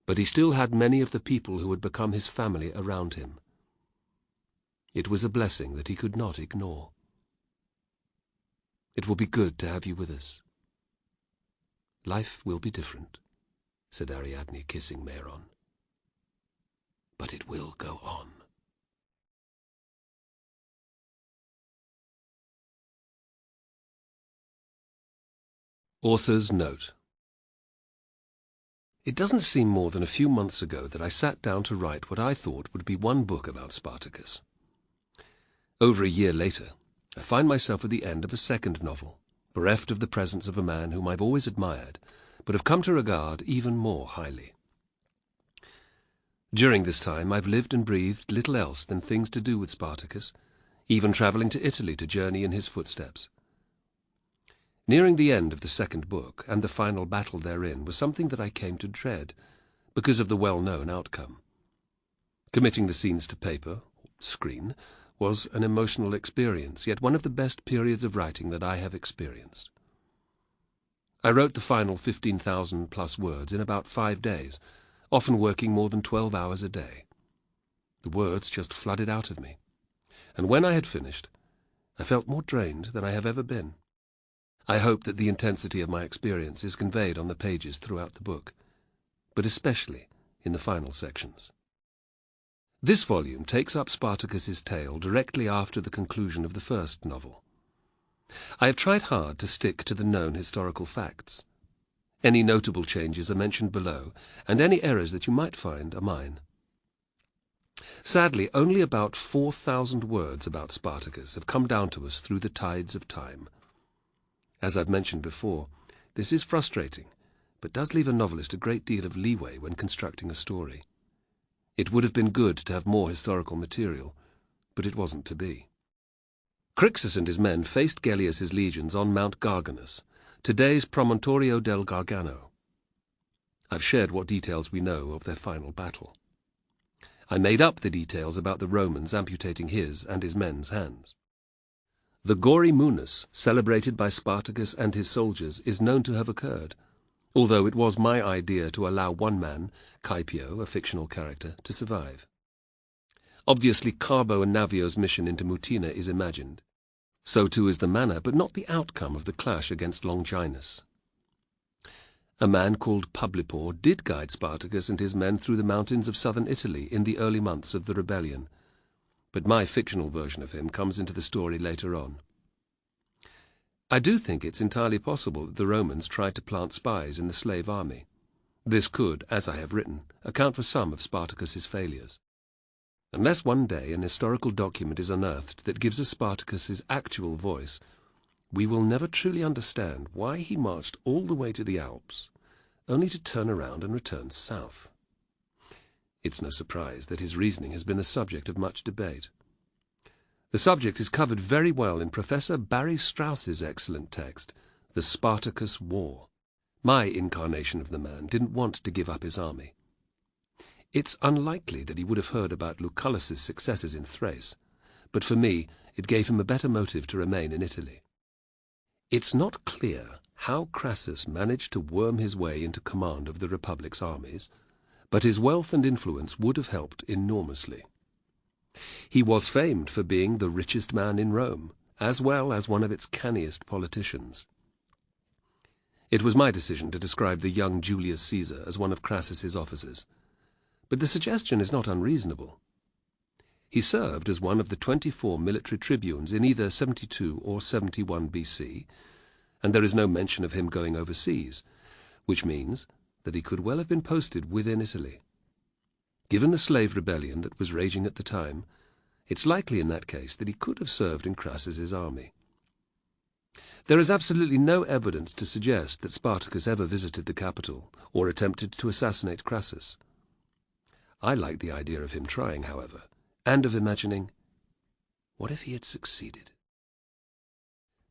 but he still had many of the people who had become his family around him. It was a blessing that he could not ignore. "It will be good to have you with us. Life will be different," said Ariadne, kissing Meron. "But it will go on." Author's Note. It doesn't seem more than a few months ago that I sat down to write what I thought would be one book about Spartacus. Over a year later, I find myself at the end of a second novel, bereft of the presence of a man whom I've always admired, but have come to regard even more highly. During this time, I've lived and breathed little else than things to do with Spartacus, even travelling to Italy to journey in his footsteps. Nearing the end of the second book, and the final battle therein, was something that I came to dread, because of the well-known outcome. Committing the scenes to paper, screen, was an emotional experience, yet one of the best periods of writing that I have experienced. I wrote the final 15,000+ words in about 5 days, often working more than 12 hours a day. The words just flooded out of me, and when I had finished, I felt more drained than I have ever been. I hope that the intensity of my experience is conveyed on the pages throughout the book, but especially in the final sections. This volume takes up Spartacus's tale directly after the conclusion of the first novel. I have tried hard to stick to the known historical facts. Any notable changes are mentioned below, and any errors that you might find are mine. Sadly, only about 4,000 words about Spartacus have come down to us through the tides of time. As I've mentioned before, this is frustrating, but does leave a novelist a great deal of leeway when constructing a story. It would have been good to have more historical material, but it wasn't to be. Crixus and his men faced Gellius's legions on Mount Garganus, today's Promontorio del Gargano. I've shared what details we know of their final battle. I made up the details about the Romans amputating his and his men's hands. The gory munus, celebrated by Spartacus and his soldiers, is known to have occurred, although it was my idea to allow one man, Caepio, a fictional character, to survive. Obviously, Carbo and Navio's mission into Mutina is imagined. So too is the manner, but not the outcome, of the clash against Longinus. A man called Publipor did guide Spartacus and his men through the mountains of southern Italy in the early months of the rebellion, but my fictional version of him comes into the story later on. I do think it's entirely possible that the Romans tried to plant spies in the slave army. This could, as I have written, account for some of Spartacus's failures. Unless one day an historical document is unearthed that gives us Spartacus's actual voice, we will never truly understand why he marched all the way to the Alps, only to turn around and return south. It's no surprise that his reasoning has been the subject of much debate. The subject is covered very well in Professor Barry Strauss's excellent text, The Spartacus War. My incarnation of the man didn't want to give up his army. It's unlikely that he would have heard about Lucullus's successes in Thrace, but for me it gave him a better motive to remain in Italy. It's not clear how Crassus managed to worm his way into command of the Republic's armies, but his wealth and influence would have helped enormously. He was famed for being the richest man in Rome, as well as one of its canniest politicians. It was my decision to describe the young Julius Caesar as one of Crassus's officers, but the suggestion is not unreasonable. He served as one of the 24 military tribunes in either 72 or 71 BC, and there is no mention of him going overseas, which means that he could well have been posted within Italy. Given the slave rebellion that was raging at the time, it's likely in that case that he could have served in Crassus's army. There is absolutely no evidence to suggest that Spartacus ever visited the capital or attempted to assassinate Crassus. I like the idea of him trying, however, and of imagining, what if he had succeeded?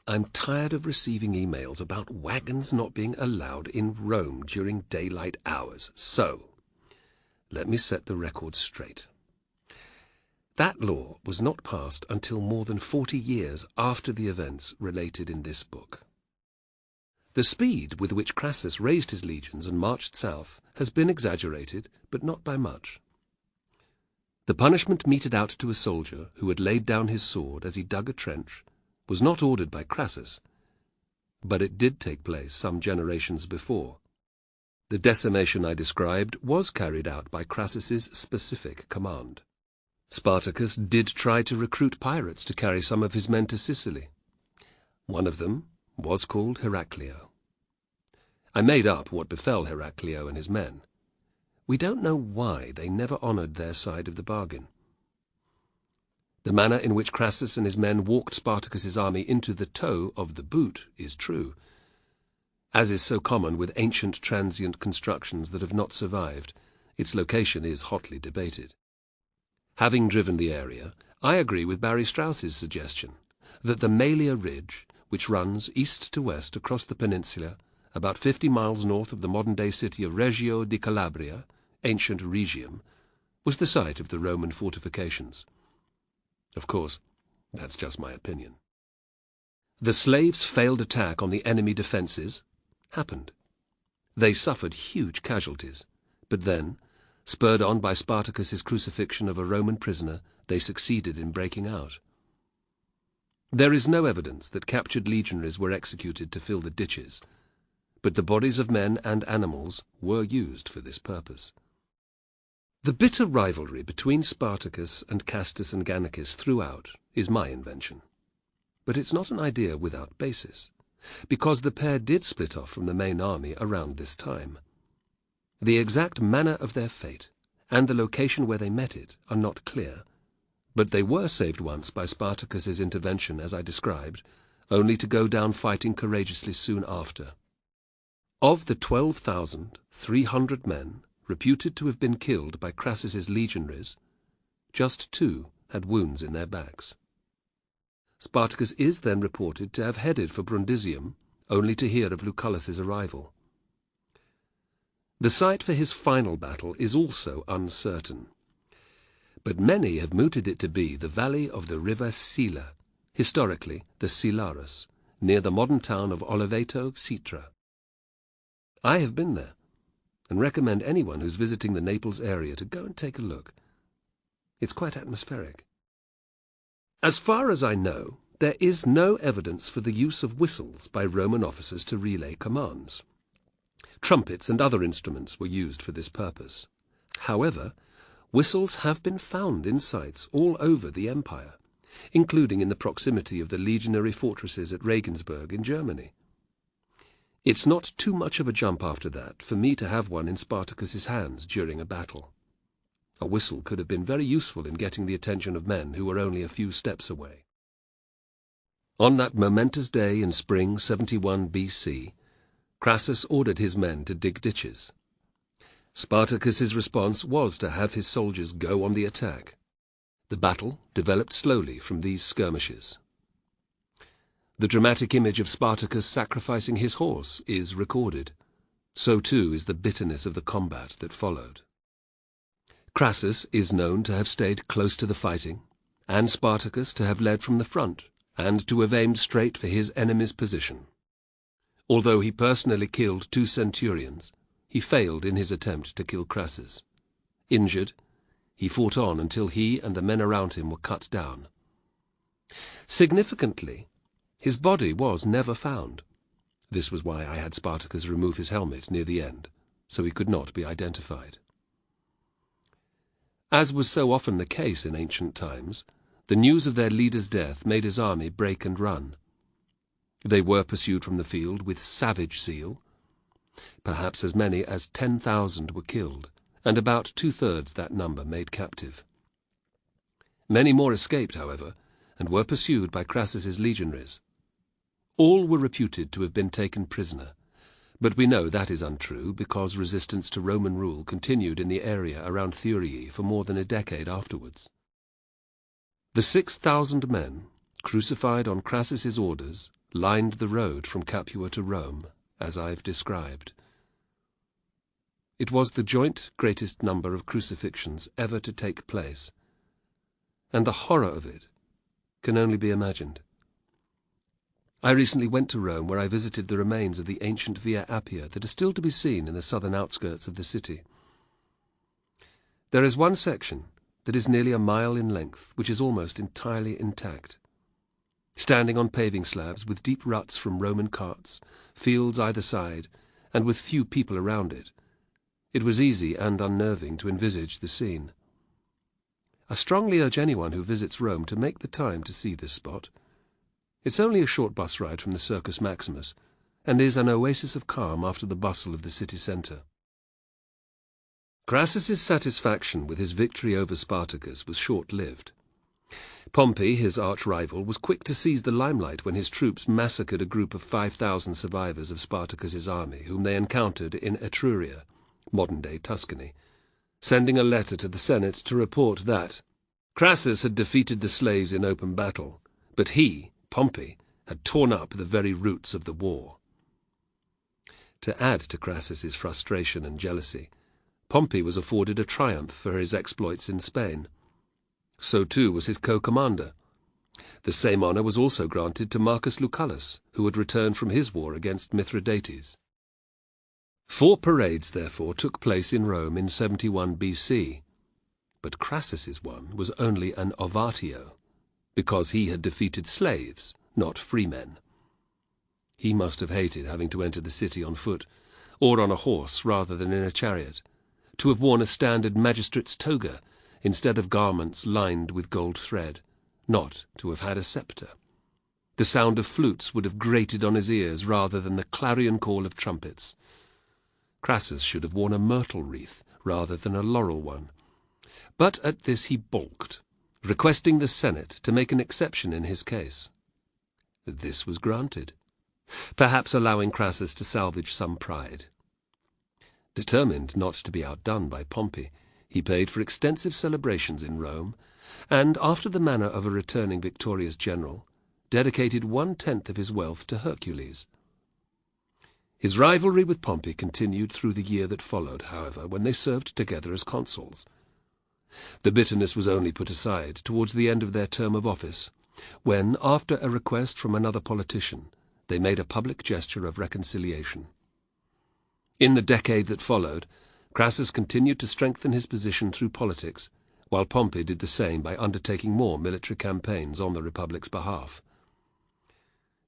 I'm tired of receiving emails about wagons not being allowed in Rome during daylight hours, so let me set the record straight. That law was not passed until more than 40 years after the events related in this book. The speed with which Crassus raised his legions and marched south has been exaggerated, but not by much. The punishment meted out to a soldier who had laid down his sword as he dug a trench was not ordered by Crassus, but it did take place some generations before. The decimation I described was carried out by Crassus's specific command. Spartacus did try to recruit pirates to carry some of his men to Sicily. One of them was called Heraclio. I made up what befell Heraclio and his men. We don't know why they never honored their side of the bargain. The manner in which Crassus and his men walked Spartacus's army into the toe of the boot is true, as is so common with ancient transient constructions that have not survived. Its location is hotly debated. Having driven the area, I agree with Barry Strauss's suggestion that the Malia Ridge, which runs east to west across the peninsula, about 50 miles north of the modern-day city of Reggio di Calabria, ancient Rhegium, was the site of the Roman fortifications. Of course, that's just my opinion. The slaves' failed attack on the enemy defences happened. They suffered huge casualties, but then, spurred on by Spartacus's crucifixion of a Roman prisoner, they succeeded in breaking out. There is no evidence that captured legionaries were executed to fill the ditches, but the bodies of men and animals were used for this purpose. The bitter rivalry between Spartacus and Castus and Gannicus throughout is my invention. But it's not an idea without basis, because the pair did split off from the main army around this time. The exact manner of their fate and the location where they met it are not clear, but they were saved once by Spartacus's intervention, as I described, only to go down fighting courageously soon after. Of the 12,300 men reputed to have been killed by Crassus's legionaries, just 2 had wounds in their backs. Spartacus is then reported to have headed for Brundisium, only to hear of Lucullus's arrival. The site for his final battle is also uncertain, but many have mooted it to be the valley of the river Sila, historically the Silarus, near the modern town of Oliveto, Sitra. I have been there, and recommend anyone who's visiting the Naples area to go and take a look. It's quite atmospheric. As far as I know, there is no evidence for the use of whistles by Roman officers to relay commands. Trumpets and other instruments were used for this purpose. However, whistles have been found in sites all over the empire, including in the proximity of the legionary fortresses at Regensburg in Germany. It's not too much of a jump after that for me to have one in Spartacus's hands during a battle. A whistle could have been very useful in getting the attention of men who were only a few steps away. On that momentous day in spring 71 BC, Crassus ordered his men to dig ditches. Spartacus's response was to have his soldiers go on the attack. The battle developed slowly from these skirmishes. The dramatic image of Spartacus sacrificing his horse is recorded. So too is the bitterness of the combat that followed. Crassus is known to have stayed close to the fighting, and Spartacus to have led from the front, and to have aimed straight for his enemy's position. Although he personally killed 2 centurions, he failed in his attempt to kill Crassus. Injured, he fought on until he and the men around him were cut down. Significantly, his body was never found. This was why I had Spartacus remove his helmet near the end, so he could not be identified. As was so often the case in ancient times, the news of their leader's death made his army break and run. They were pursued from the field with savage zeal. Perhaps as many as 10,000 were killed, and about 2/3 that number made captive. Many more escaped, however, and were pursued by Crassus's legionaries. All were reputed to have been taken prisoner, but we know that is untrue because resistance to Roman rule continued in the area around Thurii for more than a decade afterwards. The 6,000 men, crucified on Crassus's orders, lined the road from Capua to Rome, as I've described. It was the joint greatest number of crucifixions ever to take place, and the horror of it can only be imagined. I recently went to Rome, where I visited the remains of the ancient Via Appia that are still to be seen in the southern outskirts of the city. There is one section that is nearly a mile in length, which is almost entirely intact. Standing on paving slabs with deep ruts from Roman carts, fields either side, and with few people around it, it was easy and unnerving to envisage the scene. I strongly urge anyone who visits Rome to make the time to see this spot. It's only a short bus ride from the Circus Maximus, and is an oasis of calm after the bustle of the city centre. Crassus's satisfaction with his victory over Spartacus was short-lived. Pompey, his arch-rival, was quick to seize the limelight when his troops massacred a group of 5,000 survivors of Spartacus's army, whom they encountered in Etruria, modern-day Tuscany, sending a letter to the Senate to report that Crassus had defeated the slaves in open battle, but he, Pompey, had torn up the very roots of the war. To add to Crassus's frustration and jealousy, Pompey was afforded a triumph for his exploits in Spain. So too was his co-commander. The same honour was also granted to Marcus Lucullus, who had returned from his war against Mithridates. 4 parades, therefore, took place in Rome in 71 BC, but Crassus's one was only an ovatio, because he had defeated slaves, not freemen. He must have hated having to enter the city on foot, or on a horse rather than in a chariot, to have worn a standard magistrate's toga instead of garments lined with gold thread, not to have had a sceptre. The sound of flutes would have grated on his ears rather than the clarion call of trumpets. Crassus should have worn a myrtle wreath rather than a laurel one. But at this he balked, requesting the Senate to make an exception in his case. This was granted, perhaps allowing Crassus to salvage some pride. Determined not to be outdone by Pompey, he paid for extensive celebrations in Rome, and, after the manner of a returning victorious general, dedicated 1/10 of his wealth to Hercules. His rivalry with Pompey continued through the year that followed, however, when they served together as consuls. The bitterness was only put aside towards the end of their term of office, when, after a request from another politician, they made a public gesture of reconciliation. In the decade that followed, Crassus continued to strengthen his position through politics, while Pompey did the same by undertaking more military campaigns on the Republic's behalf.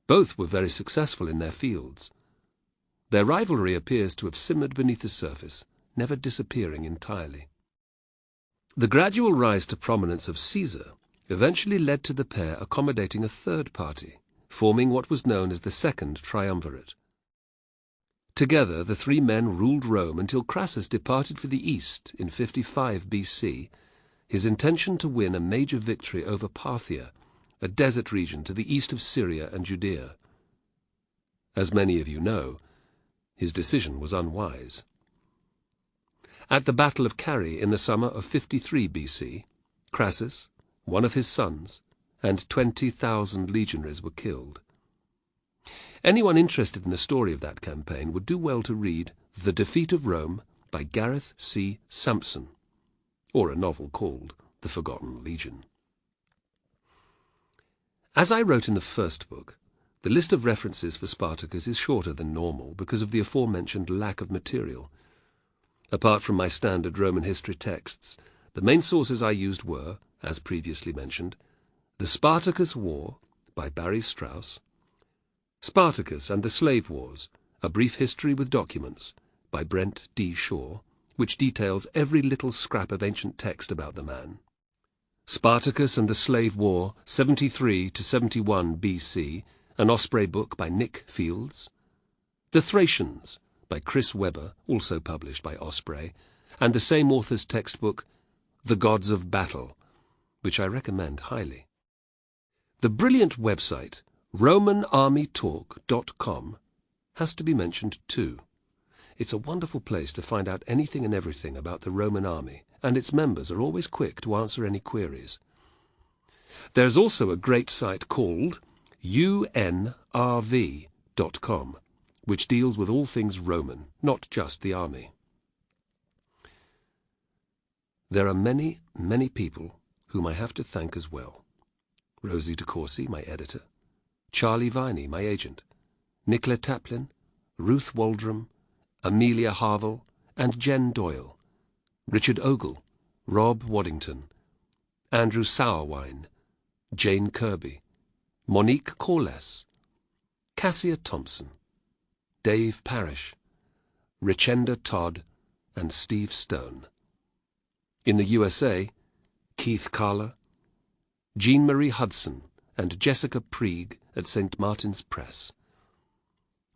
Both were very successful in their fields. Their rivalry appears to have simmered beneath the surface, never disappearing entirely. The gradual rise to prominence of Caesar eventually led to the pair accommodating a third party, forming what was known as the Second Triumvirate. Together, the 3 men ruled Rome until Crassus departed for the east in 55 BC, his intention to win a major victory over Parthia, a desert region to the east of Syria and Judea. As many of you know, his decision was unwise. At the Battle of Carrhae in the summer of 53 BC, Crassus, one of his sons, and 20,000 legionaries were killed. Anyone interested in the story of that campaign would do well to read The Defeat of Rome by Gareth C. Sampson, or a novel called The Forgotten Legion. As I wrote in the first book, the list of references for Spartacus is shorter than normal because of the aforementioned lack of material. Apart from my standard Roman history texts, the main sources I used were, as previously mentioned, The Spartacus War by Barry Strauss, Spartacus and the Slave Wars, A Brief History with Documents by Brent D. Shaw, which details every little scrap of ancient text about the man, Spartacus and the Slave War, 73 to 71 BC, an Osprey book by Nick Fields, The Thracians by Chris Webber, also published by Osprey, and the same author's textbook, The Gods of Battle, which I recommend highly. The brilliant website, RomanArmyTalk.com, has to be mentioned too. It's a wonderful place to find out anything and everything about the Roman army, and its members are always quick to answer any queries. There's also a great site called UNRV.com, which deals with all things Roman, not just the army. There are many, many people whom I have to thank as well. Rosie DeCourcy, my editor, Charlie Viney, my agent, Nicola Taplin, Ruth Waldrom, Amelia Harville, and Jen Doyle, Richard Ogle, Rob Waddington, Andrew Sourwine, Jane Kirby, Monique Corless, Cassia Thompson, Dave Parrish, Richenda Todd, and Steve Stone. In the USA, Keith Carler, Jean-Marie Hudson, and Jessica Prieg at St. Martin's Press.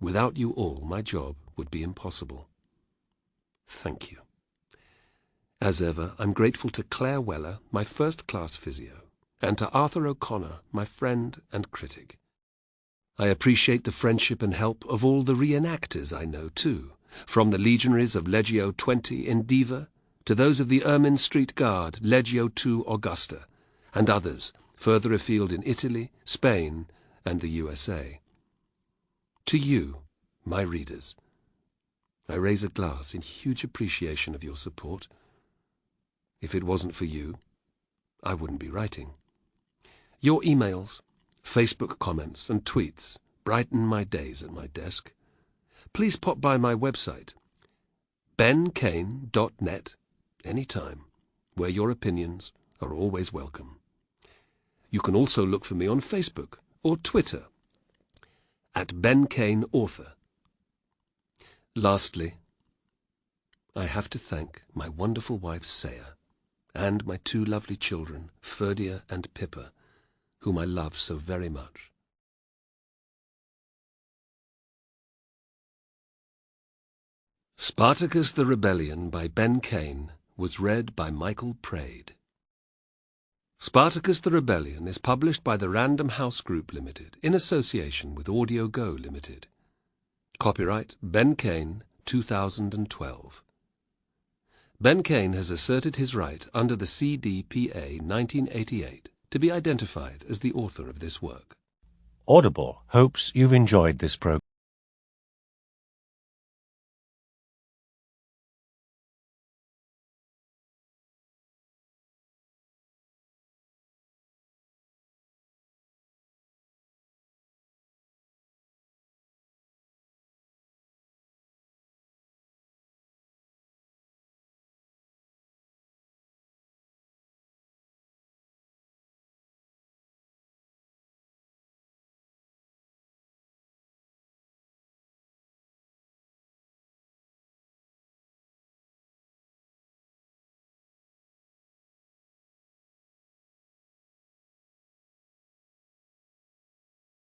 Without you all, my job would be impossible. Thank you. As ever, I'm grateful to Claire Weller, my first-class physio, and to Arthur O'Connor, my friend and critic. I appreciate the friendship and help of all the reenactors I know, too, from the legionaries of Legio 20 in Diva to those of the Ermine Street Guard, Legio 2 Augusta, and others further afield in Italy, Spain, and the USA. To you, my readers, I raise a glass in huge appreciation of your support. If it wasn't for you, I wouldn't be writing. Your emails, Facebook comments, and tweets brighten my days at my desk. Please pop by my website, benkane.net, anytime, where your opinions are always welcome. You can also look for me on Facebook or Twitter at Ben Kane Author. Lastly, I have to thank my wonderful wife Saya and my two lovely children, Ferdia and Pippa, whom I love so very much. Spartacus the Rebellion by Ben Kane was read by Michael Praed. Spartacus the Rebellion is published by the Random House Group Limited in association with Audio Go Limited. Copyright Ben Kane 2012. Ben Kane has asserted his right under the CDPA 1988 to be identified as the author of this work. Audible hopes you've enjoyed this program.